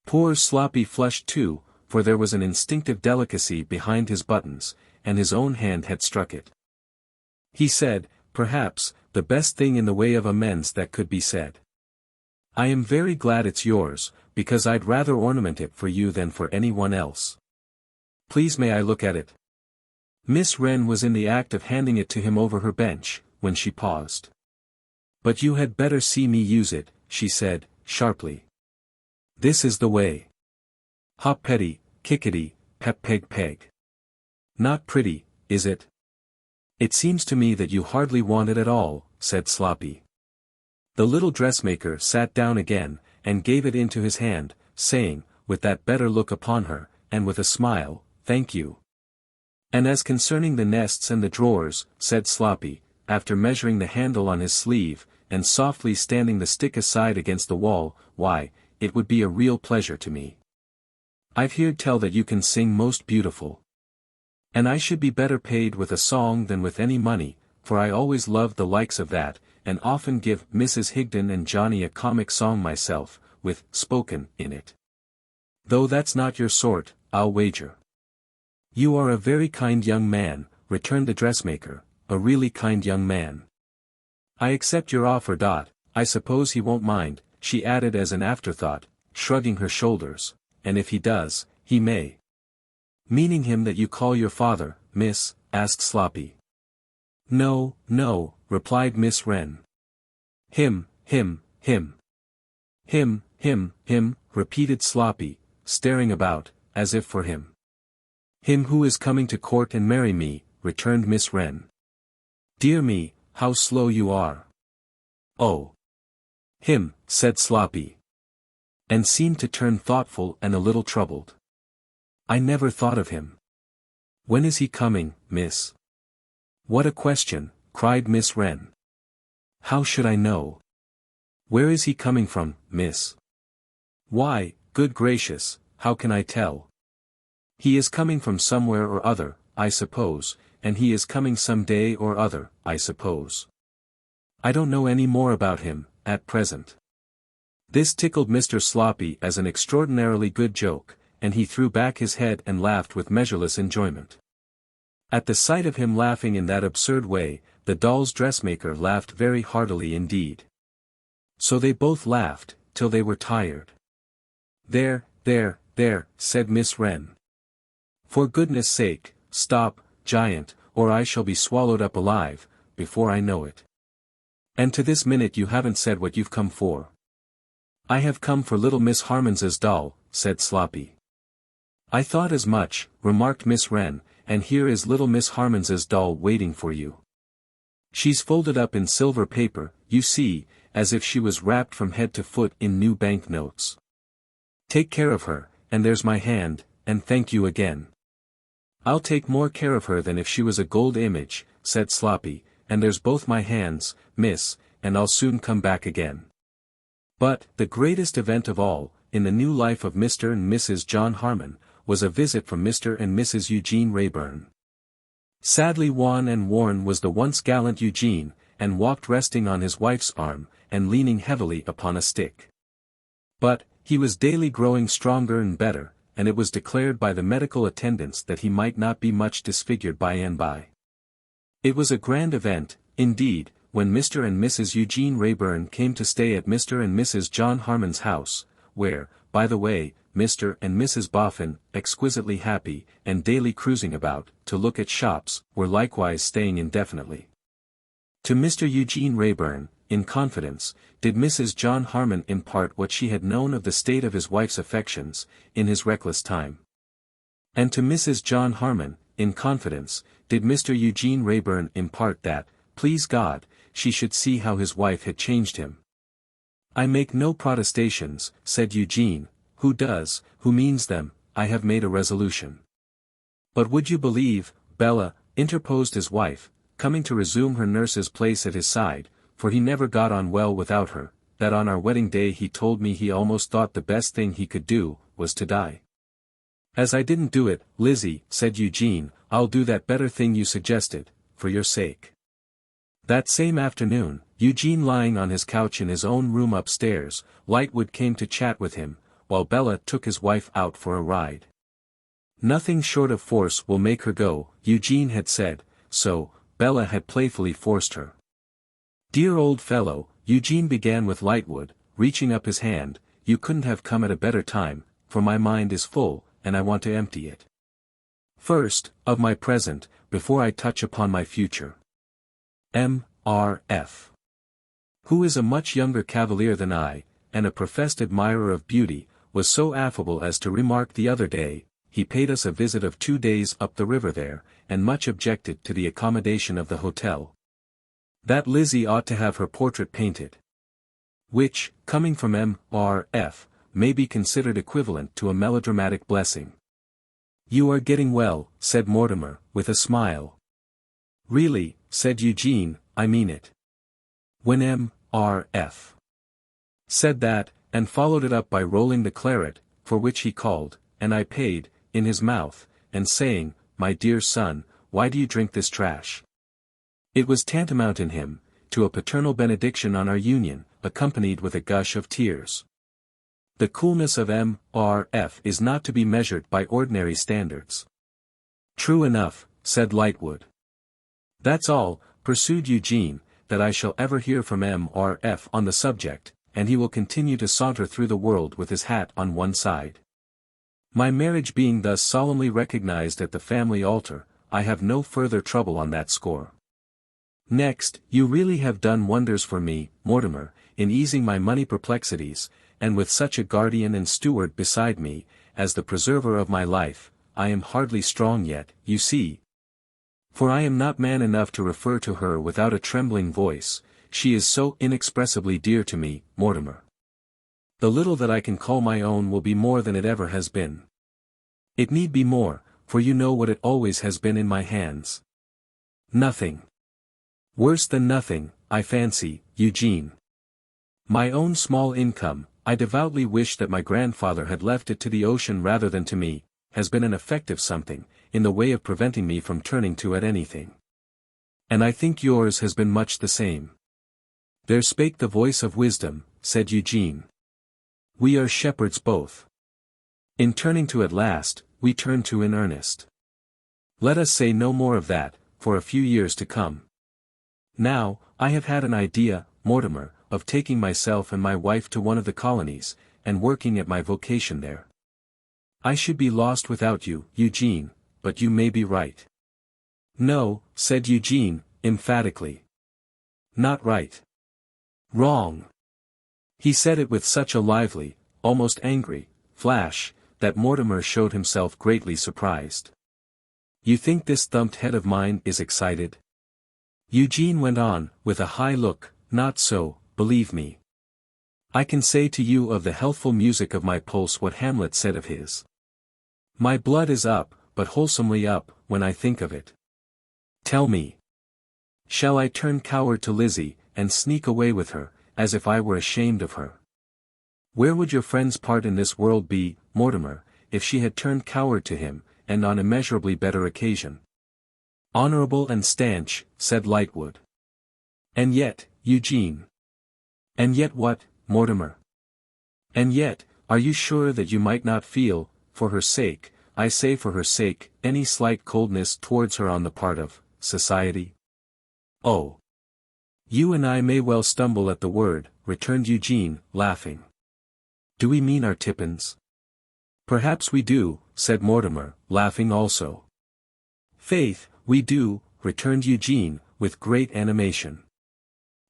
Poor Sloppy flushed too, for there was an instinctive delicacy behind his buttons, and his own hand had struck it. He said, perhaps, the best thing in the way of amends that could be said. "I am very glad it's yours, because I'd rather ornament it for you than for anyone else. Please may I look at it?" Miss Wren was in the act of handing it to him over her bench, when she paused. "But you had better see me use it," she said, sharply. "This is the way. Hop petty, kickety, pep peg peg. Not pretty, is it?" "It seems to me that you hardly want it at all," said Sloppy. The little dressmaker sat down again, and gave it into his hand, saying, with that better look upon her, and with a smile, "Thank you." "And as concerning the nests and the drawers," said Sloppy, after measuring the handle on his sleeve, and softly standing the stick aside against the wall, "why, it would be a real pleasure to me. I've heard tell that you can sing most beautiful. And I should be better paid with a song than with any money, for I always loved the likes of that, and often give Mrs. Higden and Johnny a comic song myself, with spoken in it. Though that's not your sort, I'll wager." "You are a very kind young man," returned the dressmaker, "a really kind young man. I accept your offer. I suppose he won't mind," she added as an afterthought, shrugging her shoulders, "and if he does, he may." "Meaning him that you call your father, miss?" asked Sloppy. "No, no," replied Miss Wren. Him, repeated Sloppy, staring about, as if for him. "Him who is coming to court and marry me," returned Miss Wren. "Dear me, how slow you are." "Oh. Him," said Sloppy. And seemed to turn thoughtful and a little troubled. "I never thought of him. When is he coming, miss?" "What a question," cried Miss Wren. "How should I know? Where is he coming from, miss?" "Why, good gracious, how can I tell? He is coming from somewhere or other, I suppose, and he is coming some day or other, I suppose. I don't know any more about him, at present." This tickled Mr. Sloppy as an extraordinarily good joke, and he threw back his head and laughed with measureless enjoyment. At the sight of him laughing in that absurd way, the doll's dressmaker laughed very heartily indeed. So they both laughed, till they were tired. There, said Miss Wren. For goodness sake, stop, giant, or I shall be swallowed up alive, before I know it. And to this minute you haven't said what you've come for. I have come for little Miss Harmon's doll, said Sloppy. I thought as much, remarked Miss Wren, and here is little Miss Harmon's doll waiting for you. She's folded up in silver paper, you see, as if she was wrapped from head to foot in new banknotes. Take care of her, and there's my hand, and thank you again. I'll take more care of her than if she was a gold image, said Sloppy, and there's both my hands, miss, and I'll soon come back again. But, the greatest event of all, in the new life of Mr. and Mrs. John Harmon, was a visit from Mr. and Mrs. Eugene Wrayburn. Sadly wan and worn was the once gallant Eugene, and walked resting on his wife's arm, and leaning heavily upon a stick. But, he was daily growing stronger and better, and it was declared by the medical attendants that he might not be much disfigured by and by. It was a grand event, indeed, when Mr. and Mrs. Eugene Wrayburn came to stay at Mr. and Mrs. John Harmon's house, where, by the way, Mr. and Mrs. Boffin, exquisitely happy, and daily cruising about, to look at shops, were likewise staying indefinitely. To Mr. Eugene Wrayburn, in confidence, did Mrs. John Harmon impart what she had known of the state of his wife's affections, in his reckless time. And to Mrs. John Harmon, in confidence, did Mr. Eugene Wrayburn impart that, please God, she should see how his wife had changed him. I make no protestations, said Eugene. Who does, who means them? I have made a resolution. But would you believe, Bella, interposed his wife, coming to resume her nurse's place at his side, for he never got on well without her, that on our wedding day he told me he almost thought the best thing he could do, was to die. As I didn't do it, Lizzie, said Eugene, I'll do that better thing you suggested, for your sake. That same afternoon, Eugene lying on his couch in his own room upstairs, Lightwood came to chat with him, while Bella took his wife out for a ride. Nothing short of force will make her go, Eugene had said, so, Bella had playfully forced her. Dear old fellow, Eugene began with Lightwood, reaching up his hand, you couldn't have come at a better time, for my mind is full, and I want to empty it. First, of my present, before I touch upon my future. M.R.F. who is a much younger cavalier than I, and a professed admirer of beauty, was so affable as to remark the other day, he paid us a visit of 2 days up the river there, and much objected to the accommodation of the hotel. That Lizzie ought to have her portrait painted. Which, coming from M.R.F., may be considered equivalent to a melodramatic blessing. You are getting well, said Mortimer, with a smile. Really, said Eugene, I mean it. When M.R.F. said that, and followed it up by rolling the claret, for which he called, and I paid, in his mouth, and saying, my dear son, why do you drink this trash? It was tantamount in him, to a paternal benediction on our union, accompanied with a gush of tears. The coolness of M.R.F. is not to be measured by ordinary standards. True enough, said Lightwood. That's all, pursued Eugene, that I shall ever hear from M.R.F. on the subject, and he will continue to saunter through the world with his hat on one side. My marriage being thus solemnly recognized at the family altar, I have no further trouble on that score. Next, you really have done wonders for me, Mortimer, in easing my money perplexities, and with such a guardian and steward beside me, as the preserver of my life, I am hardly strong yet, you see. For I am not man enough to refer to her without a trembling voice, she is so inexpressibly dear to me, Mortimer. The little that I can call my own will be more than it ever has been. It need be more, for you know what it always has been in my hands. Nothing. Worse than nothing, I fancy, Eugene. My own small income, I devoutly wish that my grandfather had left it to the ocean rather than to me, has been an effective something, in the way of preventing me from turning to at anything. And I think yours has been much the same. There spake the voice of wisdom, said Eugene. We are shepherds both. In turning to at last, we turn to in earnest. Let us say no more of that, for a few years to come. Now, I have had an idea, Mortimer, of taking myself and my wife to one of the colonies, and working at my vocation there. I should be lost without you, Eugene, but you may be right. No, said Eugene, emphatically. Not right. Wrong. He said it with such a lively, almost angry, flash, that Mortimer showed himself greatly surprised. You think this thumped head of mine is excited? Eugene went on, with a high look, not so, believe me. I can say to you of the healthful music of my pulse what Hamlet said of his. My blood is up, but wholesomely up, when I think of it. Tell me. Shall I turn coward to Lizzie, and sneak away with her, as if I were ashamed of her? Where would your friend's part in this world be, Mortimer, if she had turned coward to him, and on immeasurably better occasion? Honorable and stanch, said Lightwood. And yet, Eugene. And yet what, Mortimer? And yet, are you sure that you might not feel, for her sake, I say for her sake, any slight coldness towards her on the part of society? Oh! You and I may well stumble at the word, returned Eugene, laughing. Do we mean our Tippins? Perhaps we do, said Mortimer, laughing also. Faith, we do, returned Eugene, with great animation.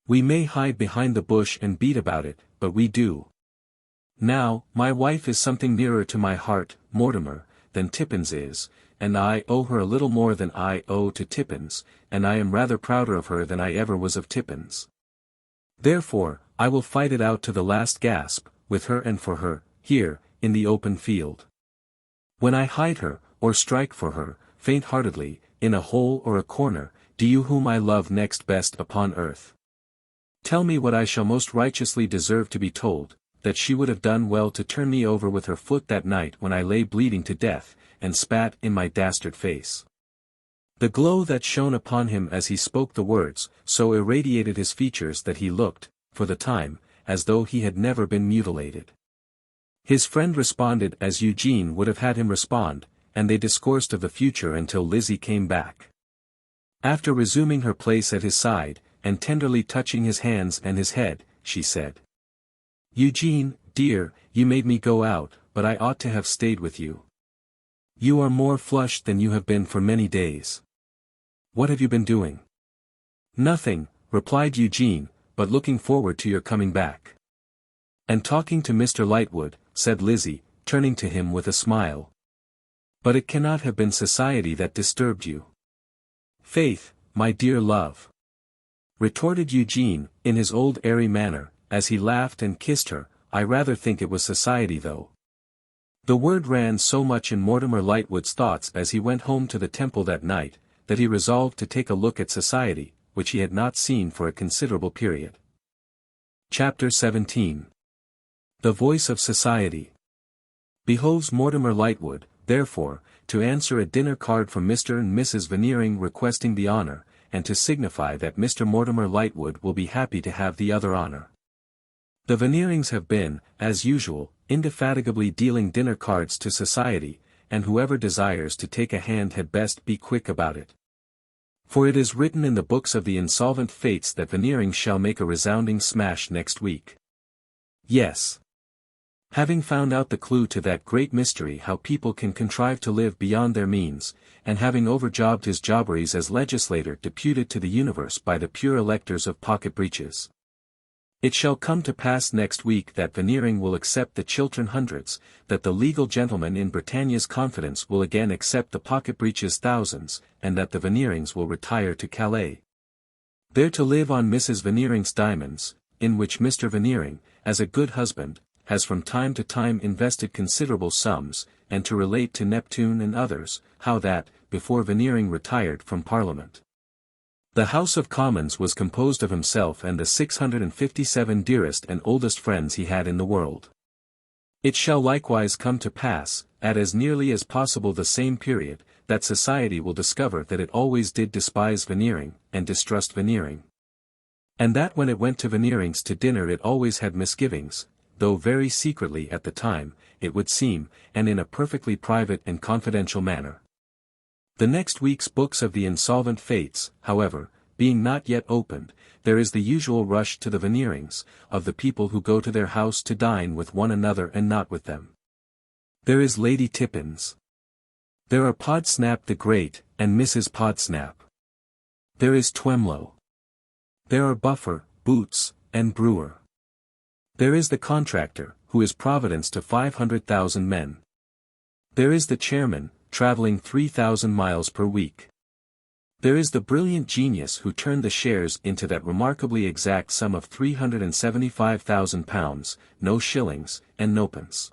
We may hide behind the bush and beat about it, but we do. Now, my wife is something nearer to my heart, Mortimer, than Tippins is, and I owe her a little more than I owe to Tippins, and I am rather prouder of her than I ever was of Tippins. Therefore, I will fight it out to the last gasp, with her and for her, here, in the open field. When I hide her, or strike for her, faint-heartedly, in a hole or a corner, do you whom I love next best upon earth? Tell me what I shall most righteously deserve to be told, that she would have done well to turn me over with her foot that night when I lay bleeding to death, and spat in my dastard face. The glow that shone upon him as he spoke the words, so irradiated his features that he looked, for the time, as though he had never been mutilated. His friend responded as Eugene would have had him respond, and they discoursed of the future until Lizzie came back. After resuming her place at his side, and tenderly touching his hands and his head, she said, Eugene, dear, you made me go out, but I ought to have stayed with you. You are more flushed than you have been for many days. What have you been doing? Nothing, replied Eugene, but looking forward to your coming back. And talking to Mr. Lightwood, said Lizzie, turning to him with a smile. But it cannot have been society that disturbed you. Faith, my dear love, retorted Eugene, in his old airy manner, as he laughed and kissed her, I rather think it was society though. The word ran so much in Mortimer Lightwood's thoughts as he went home to the Temple that night, that he resolved to take a look at society, which he had not seen for a considerable period. Chapter 17. The Voice of Society. Behoves Mortimer Lightwood, therefore, to answer a dinner card from Mr. and Mrs. Veneering requesting the honor, and to signify that Mr. Mortimer Lightwood will be happy to have the other honor. The Veneerings have been, as usual, indefatigably dealing dinner cards to society, and whoever desires to take a hand had best be quick about it. For it is written in the books of the insolvent fates that Veneering shall make a resounding smash next week. Yes. Having found out the clue to that great mystery how people can contrive to live beyond their means, and having overjobbed his jobberies as legislator deputed to the universe by the pure electors of pocket breeches. It shall come to pass next week that Veneering will accept the Chiltern Hundreds, that the legal gentlemen in Britannia's confidence will again accept the pocket breeches thousands, and that the Veneerings will retire to Calais. There to live on Mrs. Veneering's diamonds, in which Mr. Veneering, as a good husband, has from time to time invested considerable sums, and to relate to Neptune and others, how that, before Veneering retired from Parliament, the House of Commons was composed of himself and the 657 dearest and oldest friends he had in the world. It shall likewise come to pass, at as nearly as possible the same period, that society will discover that it always did despise Veneering, and distrust Veneering. And that when it went to Veneering's to dinner it always had misgivings, though very secretly at the time, it would seem, and in a perfectly private and confidential manner. The next week's books of the insolvent fates, however, being not yet opened, there is the usual rush to the Veneerings, of the people who go to their house to dine with one another and not with them. There is Lady Tippins. There are Podsnap the Great, and Mrs. Podsnap. There is Twemlow. There are Buffer, Boots, and Brewer. There is the contractor, who is Providence to 500,000 men. There is the chairman, traveling 3,000 miles per week. There is the brilliant genius who turned the shares into that remarkably exact sum of £375,000, no shillings, and nopence.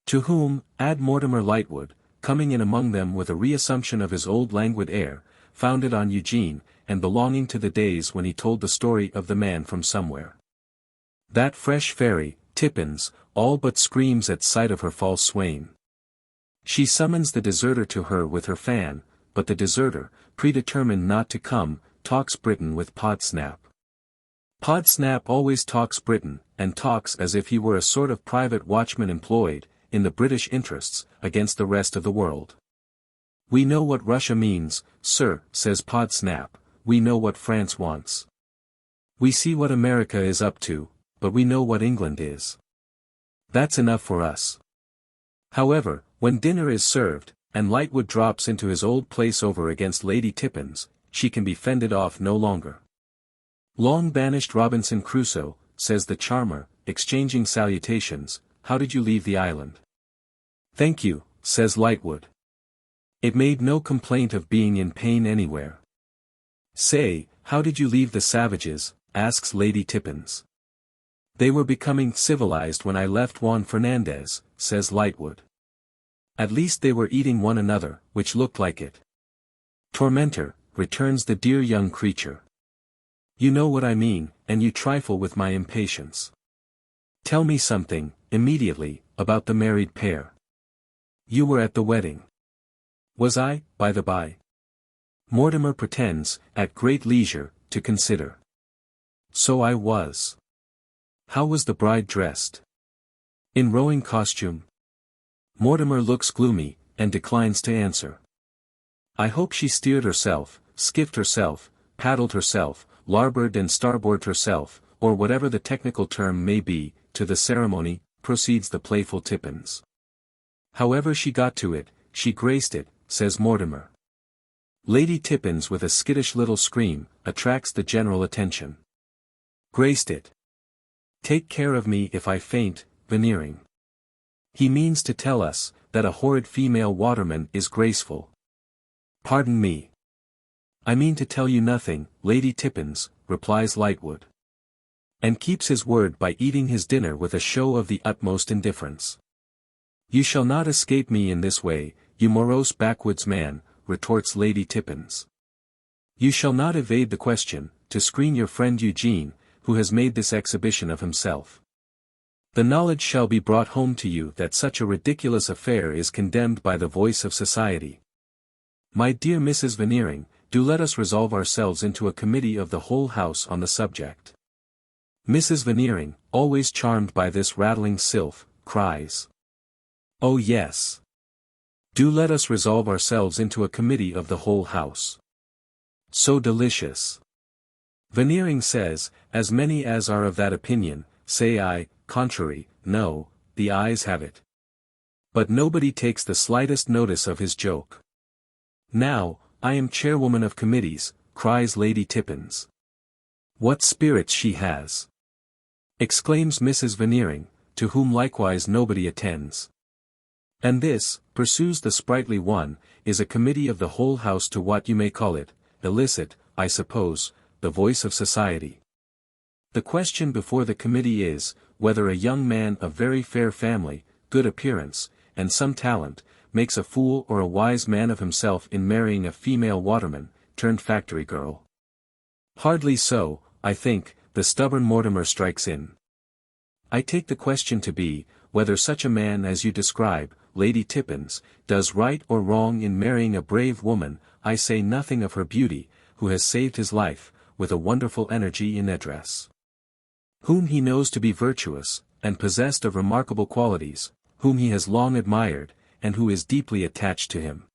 To whom, add Mortimer Lightwood, coming in among them with a reassumption of his old languid air, founded on Eugene, and belonging to the days when he told the story of the man from somewhere. That fresh fairy, Tippins, all but screams at sight of her false swain. She summons the deserter to her with her fan, but the deserter, predetermined not to come, talks Britain with Podsnap. Podsnap always talks Britain, and talks as if he were a sort of private watchman employed, in the British interests, against the rest of the world. We know what Russia means, sir, says Podsnap, we know what France wants. We see what America is up to, but we know what England is. That's enough for us. However, when dinner is served, and Lightwood drops into his old place over against Lady Tippins, she can be fended off no longer. Long banished Robinson Crusoe, says the charmer, exchanging salutations, how did you leave the island? Thank you, says Lightwood. It made no complaint of being in pain anywhere. Say, how did you leave the savages, asks Lady Tippins. They were becoming civilized when I left Juan Fernandez, says Lightwood. At least they were eating one another, which looked like it. Tormentor, returns the dear young creature. You know what I mean, and you trifle with my impatience. Tell me something, immediately, about the married pair. You were at the wedding. Was I, by the by? Mortimer pretends, at great leisure, to consider. So I was. How was the bride dressed? In rowing costume? Mortimer looks gloomy, and declines to answer. I hope she steered herself, skiffed herself, paddled herself, larboard and starboard herself, or whatever the technical term may be, to the ceremony, proceeds the playful Tippins. However she got to it, she graced it, says Mortimer. Lady Tippins with a skittish little scream, attracts the general attention. Graced it. Take care of me if I faint, Veneering. He means to tell us, that a horrid female waterman is graceful. Pardon me. I mean to tell you nothing, Lady Tippins, replies Lightwood. And keeps his word by eating his dinner with a show of the utmost indifference. You shall not escape me in this way, you morose backwoods man, retorts Lady Tippins. You shall not evade the question, to screen your friend Eugene, who has made this exhibition of himself. The knowledge shall be brought home to you that such a ridiculous affair is condemned by the voice of society. My dear Mrs. Veneering, do let us resolve ourselves into a committee of the whole house on the subject. Mrs. Veneering, always charmed by this rattling sylph, cries. Oh yes. Do let us resolve ourselves into a committee of the whole house. So delicious. Veneering says, as many as are of that opinion, say I, contrary, no, the ayes have it. But nobody takes the slightest notice of his joke. Now, I am chairwoman of committees, cries Lady Tippins. What spirits she has! Exclaims Mrs. Veneering, to whom likewise nobody attends. And this, pursues the sprightly one, is a committee of the whole house to what you may call it, elicit, I suppose, the voice of society. The question before the committee is, whether a young man of very fair family, good appearance, and some talent, makes a fool or a wise man of himself in marrying a female waterman, turned factory girl. Hardly so, I think, the stubborn Mortimer strikes in. I take the question to be, whether such a man as you describe, Lady Tippins, does right or wrong in marrying a brave woman, I say nothing of her beauty, who has saved his life, with a wonderful energy in address. Whom he knows to be virtuous, and possessed of remarkable qualities, whom he has long admired, and who is deeply attached to him.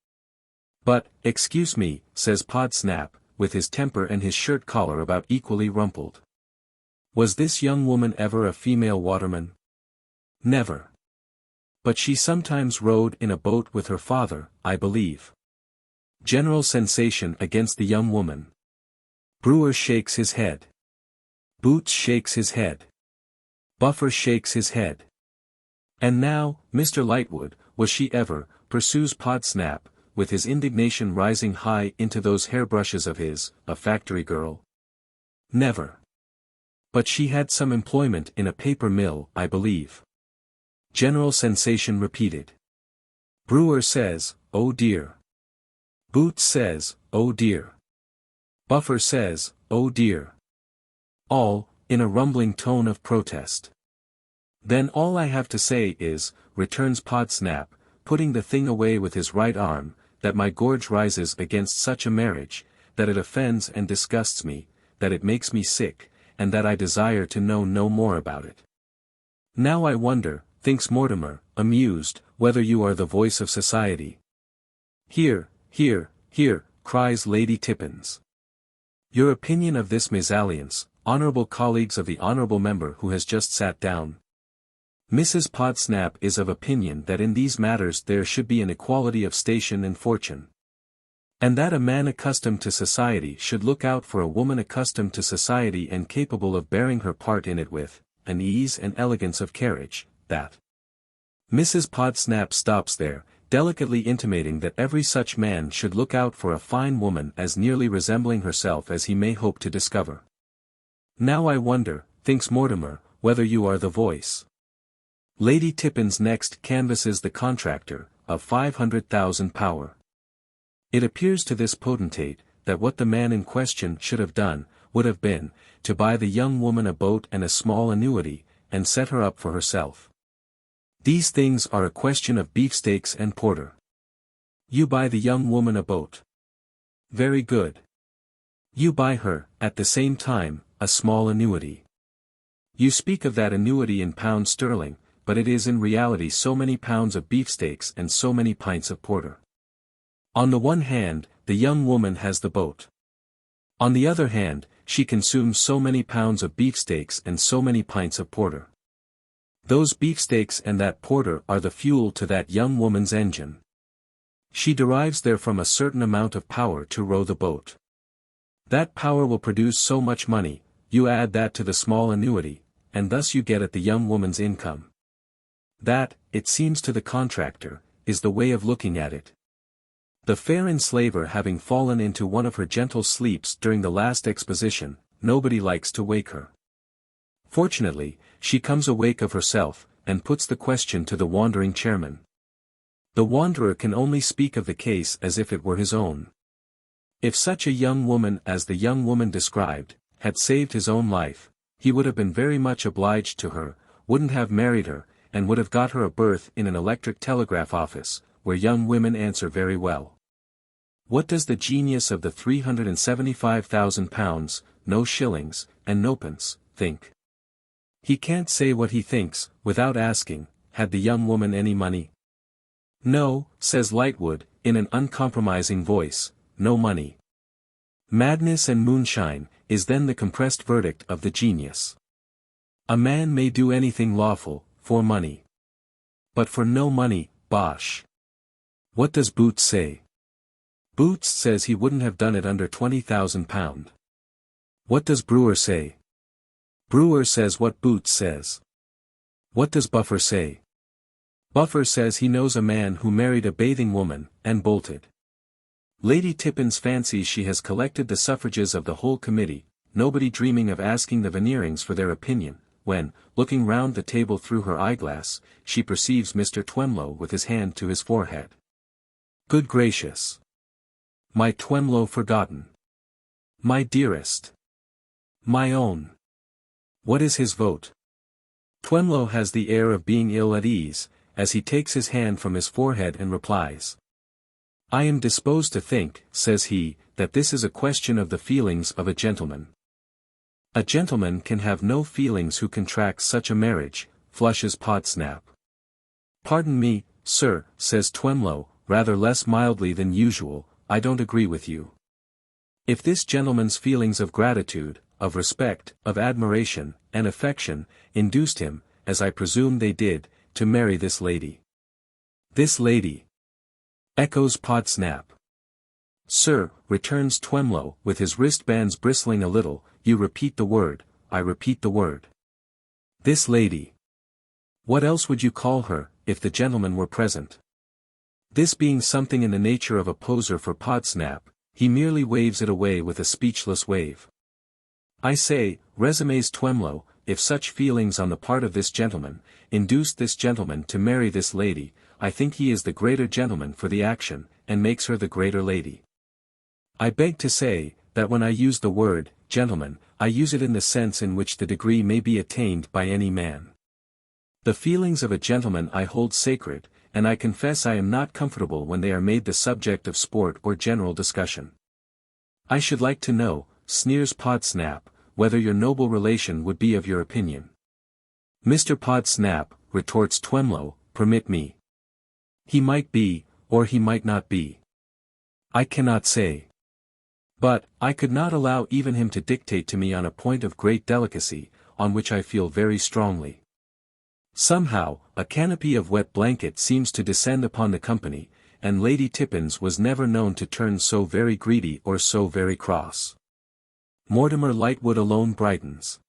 But, excuse me, says Podsnap, with his temper and his shirt collar about equally rumpled. Was this young woman ever a female waterman? Never. But she sometimes rowed in a boat with her father, I believe. General sensation against the young woman. Brewer shakes his head. Boots shakes his head. Buffer shakes his head. And now, Mr. Lightwood, was she ever, pursues Podsnap, with his indignation rising high into those hairbrushes of his, a factory girl? Never. But she had some employment in a paper mill, I believe. General sensation repeated. Brewer says, oh dear. Boots says, oh dear. Buffer says, oh dear. All, in a rumbling tone of protest. Then all I have to say is, returns Podsnap, putting the thing away with his right arm, that my gorge rises against such a marriage, that it offends and disgusts me, that it makes me sick, and that I desire to know no more about it. Now I wonder, thinks Mortimer, amused, whether you are the voice of society. Here, here, here, cries Lady Tippins. Your opinion of this mésalliance, honourable colleagues of the honourable member who has just sat down. Mrs. Podsnap is of opinion that in these matters there should be an equality of station and fortune. And that a man accustomed to society should look out for a woman accustomed to society and capable of bearing her part in it with an ease and elegance of carriage, that. Mrs. Podsnap stops there, delicately intimating that every such man should look out for a fine woman as nearly resembling herself as he may hope to discover. Now I wonder, thinks Mortimer, whether you are the voice. Lady Tippins next canvasses the contractor, of 500,000 power. It appears to this potentate, that what the man in question should have done, would have been, to buy the young woman a boat and a small annuity, and set her up for herself. These things are a question of beefsteaks and porter. You buy the young woman a boat. Very good. You buy her, at the same time, a small annuity. You speak of that annuity in pounds sterling, but it is in reality so many pounds of beefsteaks and so many pints of porter. On the one hand, the young woman has the boat. On the other hand, she consumes so many pounds of beefsteaks and so many pints of porter. Those beefsteaks and that porter are the fuel to that young woman's engine. She derives therefrom a certain amount of power to row the boat. That power will produce so much money, you add that to the small annuity, and thus you get at the young woman's income. That, it seems to the contractor, is the way of looking at it. The fair enslaver having fallen into one of her gentle sleeps during the last exposition, nobody likes to wake her. Fortunately, she comes awake of herself, and puts the question to the wandering chairman. The wanderer can only speak of the case as if it were his own. If such a young woman as the young woman described, had saved his own life, he would have been very much obliged to her, wouldn't have married her, and would have got her a berth in an electric telegraph office, where young women answer very well. What does the genius of the £375,000, no shillings, and nopence, think? He can't say what he thinks, without asking, had the young woman any money? No, says Lightwood, in an uncompromising voice, no money. Madness and moonshine, is then the compressed verdict of the genius. A man may do anything lawful, for money. But for no money, bosh. What does Boots say? Boots says he wouldn't have done it under £20,000. What does Brewer say? Brewer says what Boots says. What does Buffer say? Buffer says he knows a man who married a bathing woman, and bolted. Lady Tippins fancies she has collected the suffrages of the whole committee, nobody dreaming of asking the Veneerings for their opinion, when, looking round the table through her eyeglass, she perceives Mr. Twemlow with his hand to his forehead. Good gracious! My Twemlow forgotten! My dearest! My own! What is his vote? Twemlow has the air of being ill at ease, as he takes his hand from his forehead and replies. I am disposed to think, says he, that this is a question of the feelings of a gentleman. A gentleman can have no feelings who contracts such a marriage, flushes Podsnap. "Pardon me, sir," says Twemlow, rather less mildly than usual, "I don't agree with you. If this gentleman's feelings of gratitude, of respect, of admiration, and affection, induced him, as I presume they did, to marry this lady." "This lady?" echoes Podsnap. "Sir," returns Twemlow, with his wristbands bristling a little, "you repeat the word, I repeat the word. This lady. What else would you call her, if the gentleman were present?" This being something in the nature of a poser for Podsnap, he merely waves it away with a speechless wave. "I say," resumes Twemlow, "if such feelings on the part of this gentleman, induced this gentleman to marry this lady, I think he is the greater gentleman for the action, and makes her the greater lady. I beg to say, that when I use the word, gentleman, I use it in the sense in which the degree may be attained by any man. The feelings of a gentleman I hold sacred, and I confess I am not comfortable when they are made the subject of sport or general discussion." "I should like to know," sneers Podsnap, "whether your noble relation would be of your opinion." "Mr. Podsnap," retorts Twemlow, "permit me. He might be, or he might not be. I cannot say. But, I could not allow even him to dictate to me on a point of great delicacy, on which I feel very strongly. Somehow, a canopy of wet blanket seems to descend upon the company, and Lady Tippins was never known to turn so very greedy or so very cross." Mortimer Lightwood alone brightens.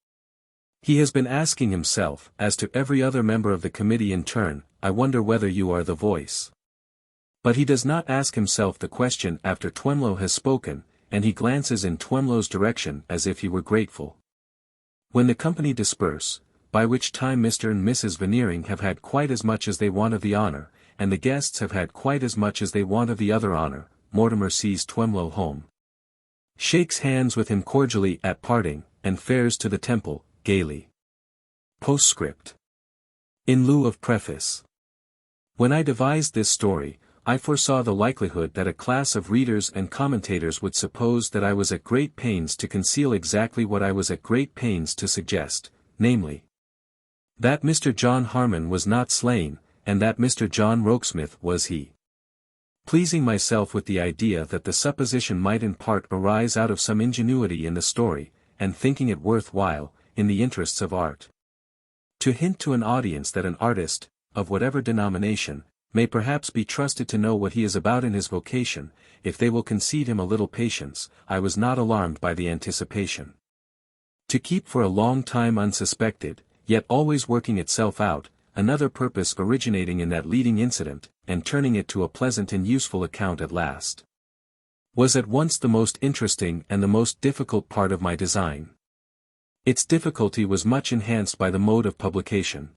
He has been asking himself, as to every other member of the committee in turn, "I wonder whether you are the voice." But he does not ask himself the question after Twemlow has spoken, and he glances in Twemlow's direction as if he were grateful. When the company disperse, by which time Mr. and Mrs. Veneering have had quite as much as they want of the honor, and the guests have had quite as much as they want of the other honor, Mortimer sees Twemlow home, shakes hands with him cordially at parting, and fares to the Temple, gaily. Postscript. In lieu of preface. When I devised this story, I foresaw the likelihood that a class of readers and commentators would suppose that I was at great pains to conceal exactly what I was at great pains to suggest, namely, that Mr. John Harmon was not slain, and that Mr. John Rokesmith was he. Pleasing myself with the idea that the supposition might in part arise out of some ingenuity in the story, and thinking it worth while, in the interests of art, to hint to an audience that an artist, of whatever denomination, may perhaps be trusted to know what he is about in his vocation, if they will concede him a little patience, I was not alarmed by the anticipation. To keep for a long time unsuspected, yet always working itself out, another purpose originating in that leading incident, and turning it to a pleasant and useful account at last, was at once the most interesting and the most difficult part of my design. Its difficulty was much enhanced by the mode of publication.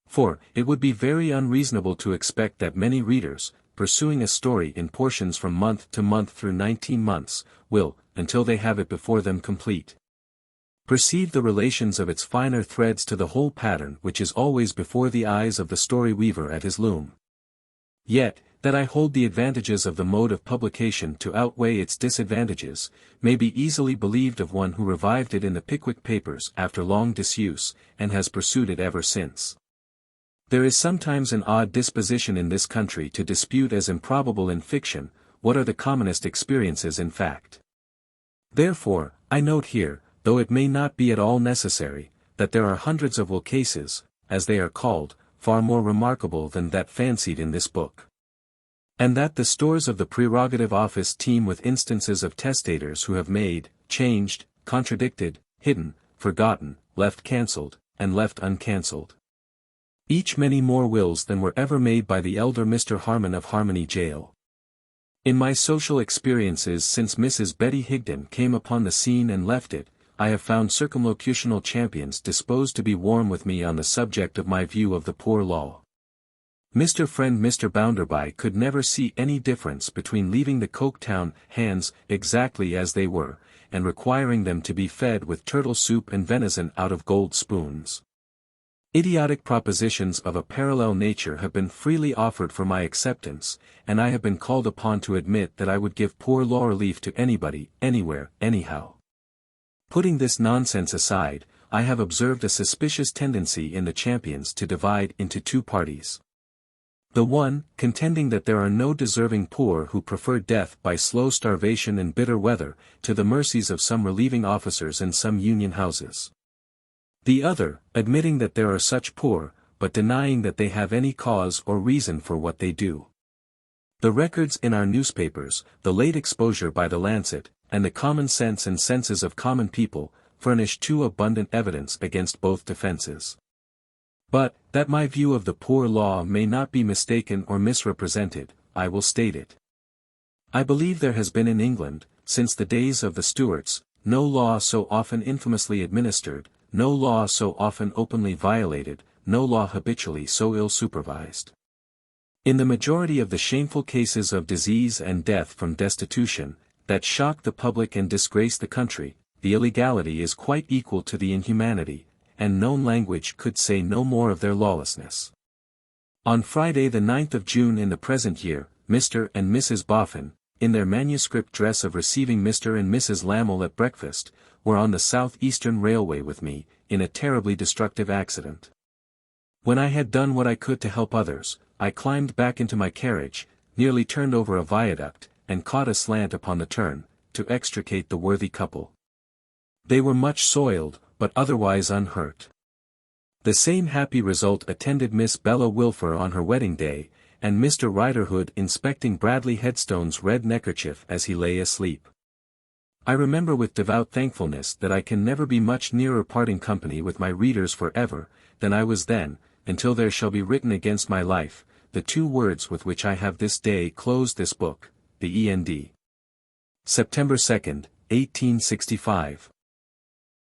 For, it would be very unreasonable to expect that many readers, pursuing a story in portions from month to month through 19 months, will, until they have it before them complete, perceive the relations of its finer threads to the whole pattern which is always before the eyes of the story weaver at his loom. Yet, that I hold the advantages of the mode of publication to outweigh its disadvantages, may be easily believed of one who revived it in the Pickwick Papers after long disuse, and has pursued it ever since. There is sometimes an odd disposition in this country to dispute as improbable in fiction, what are the commonest experiences in fact. Therefore, I note here, though it may not be at all necessary, that there are hundreds of will cases, as they are called, far more remarkable than that fancied in this book. And that the stores of the prerogative office teem with instances of testators who have made, changed, contradicted, hidden, forgotten, left cancelled, and left uncancelled, each many more wills than were ever made by the elder Mr. Harmon of Harmony Jail. In my social experiences since Mrs. Betty Higden came upon the scene and left it, I have found circumlocutional champions disposed to be warm with me on the subject of my view of the poor law. Mr. Friend Mr. Bounderby could never see any difference between leaving the Coketown hands exactly as they were, and requiring them to be fed with turtle soup and venison out of gold spoons. Idiotic propositions of a parallel nature have been freely offered for my acceptance, and I have been called upon to admit that I would give poor law relief to anybody, anywhere, anyhow. Putting this nonsense aside, I have observed a suspicious tendency in the champions to divide into two parties. The one, contending that there are no deserving poor who prefer death by slow starvation and bitter weather, to the mercies of some relieving officers and some union houses. The other, admitting that there are such poor, but denying that they have any cause or reason for what they do. The records in our newspapers, the late exposure by the Lancet, and the common sense and senses of common people, furnish too abundant evidence against both defenses. But, that my view of the poor law may not be mistaken or misrepresented, I will state it. I believe there has been in England, since the days of the Stuarts, no law so often infamously administered, no law so often openly violated, no law habitually so ill supervised. In the majority of the shameful cases of disease and death from destitution, that shock the public and disgrace the country, the illegality is quite equal to the inhumanity, and known language could say no more of their lawlessness. On Friday the 9th of June in the present year, Mr. and Mrs. Boffin, in their manuscript dress of receiving Mr. and Mrs. Lamel at breakfast, were on the South Eastern Railway with me, in a terribly destructive accident. When I had done what I could to help others, I climbed back into my carriage, nearly turned over a viaduct, and caught a slant upon the turn, to extricate the worthy couple. They were much soiled, but otherwise unhurt. The same happy result attended Miss Bella Wilfer on her wedding day, and Mr. Riderhood inspecting Bradley Headstone's red neckerchief as he lay asleep. I remember with devout thankfulness that I can never be much nearer parting company with my readers forever, than I was then, until there shall be written against my life, the two words with which I have this day closed this book, the END. September 2nd, 1865.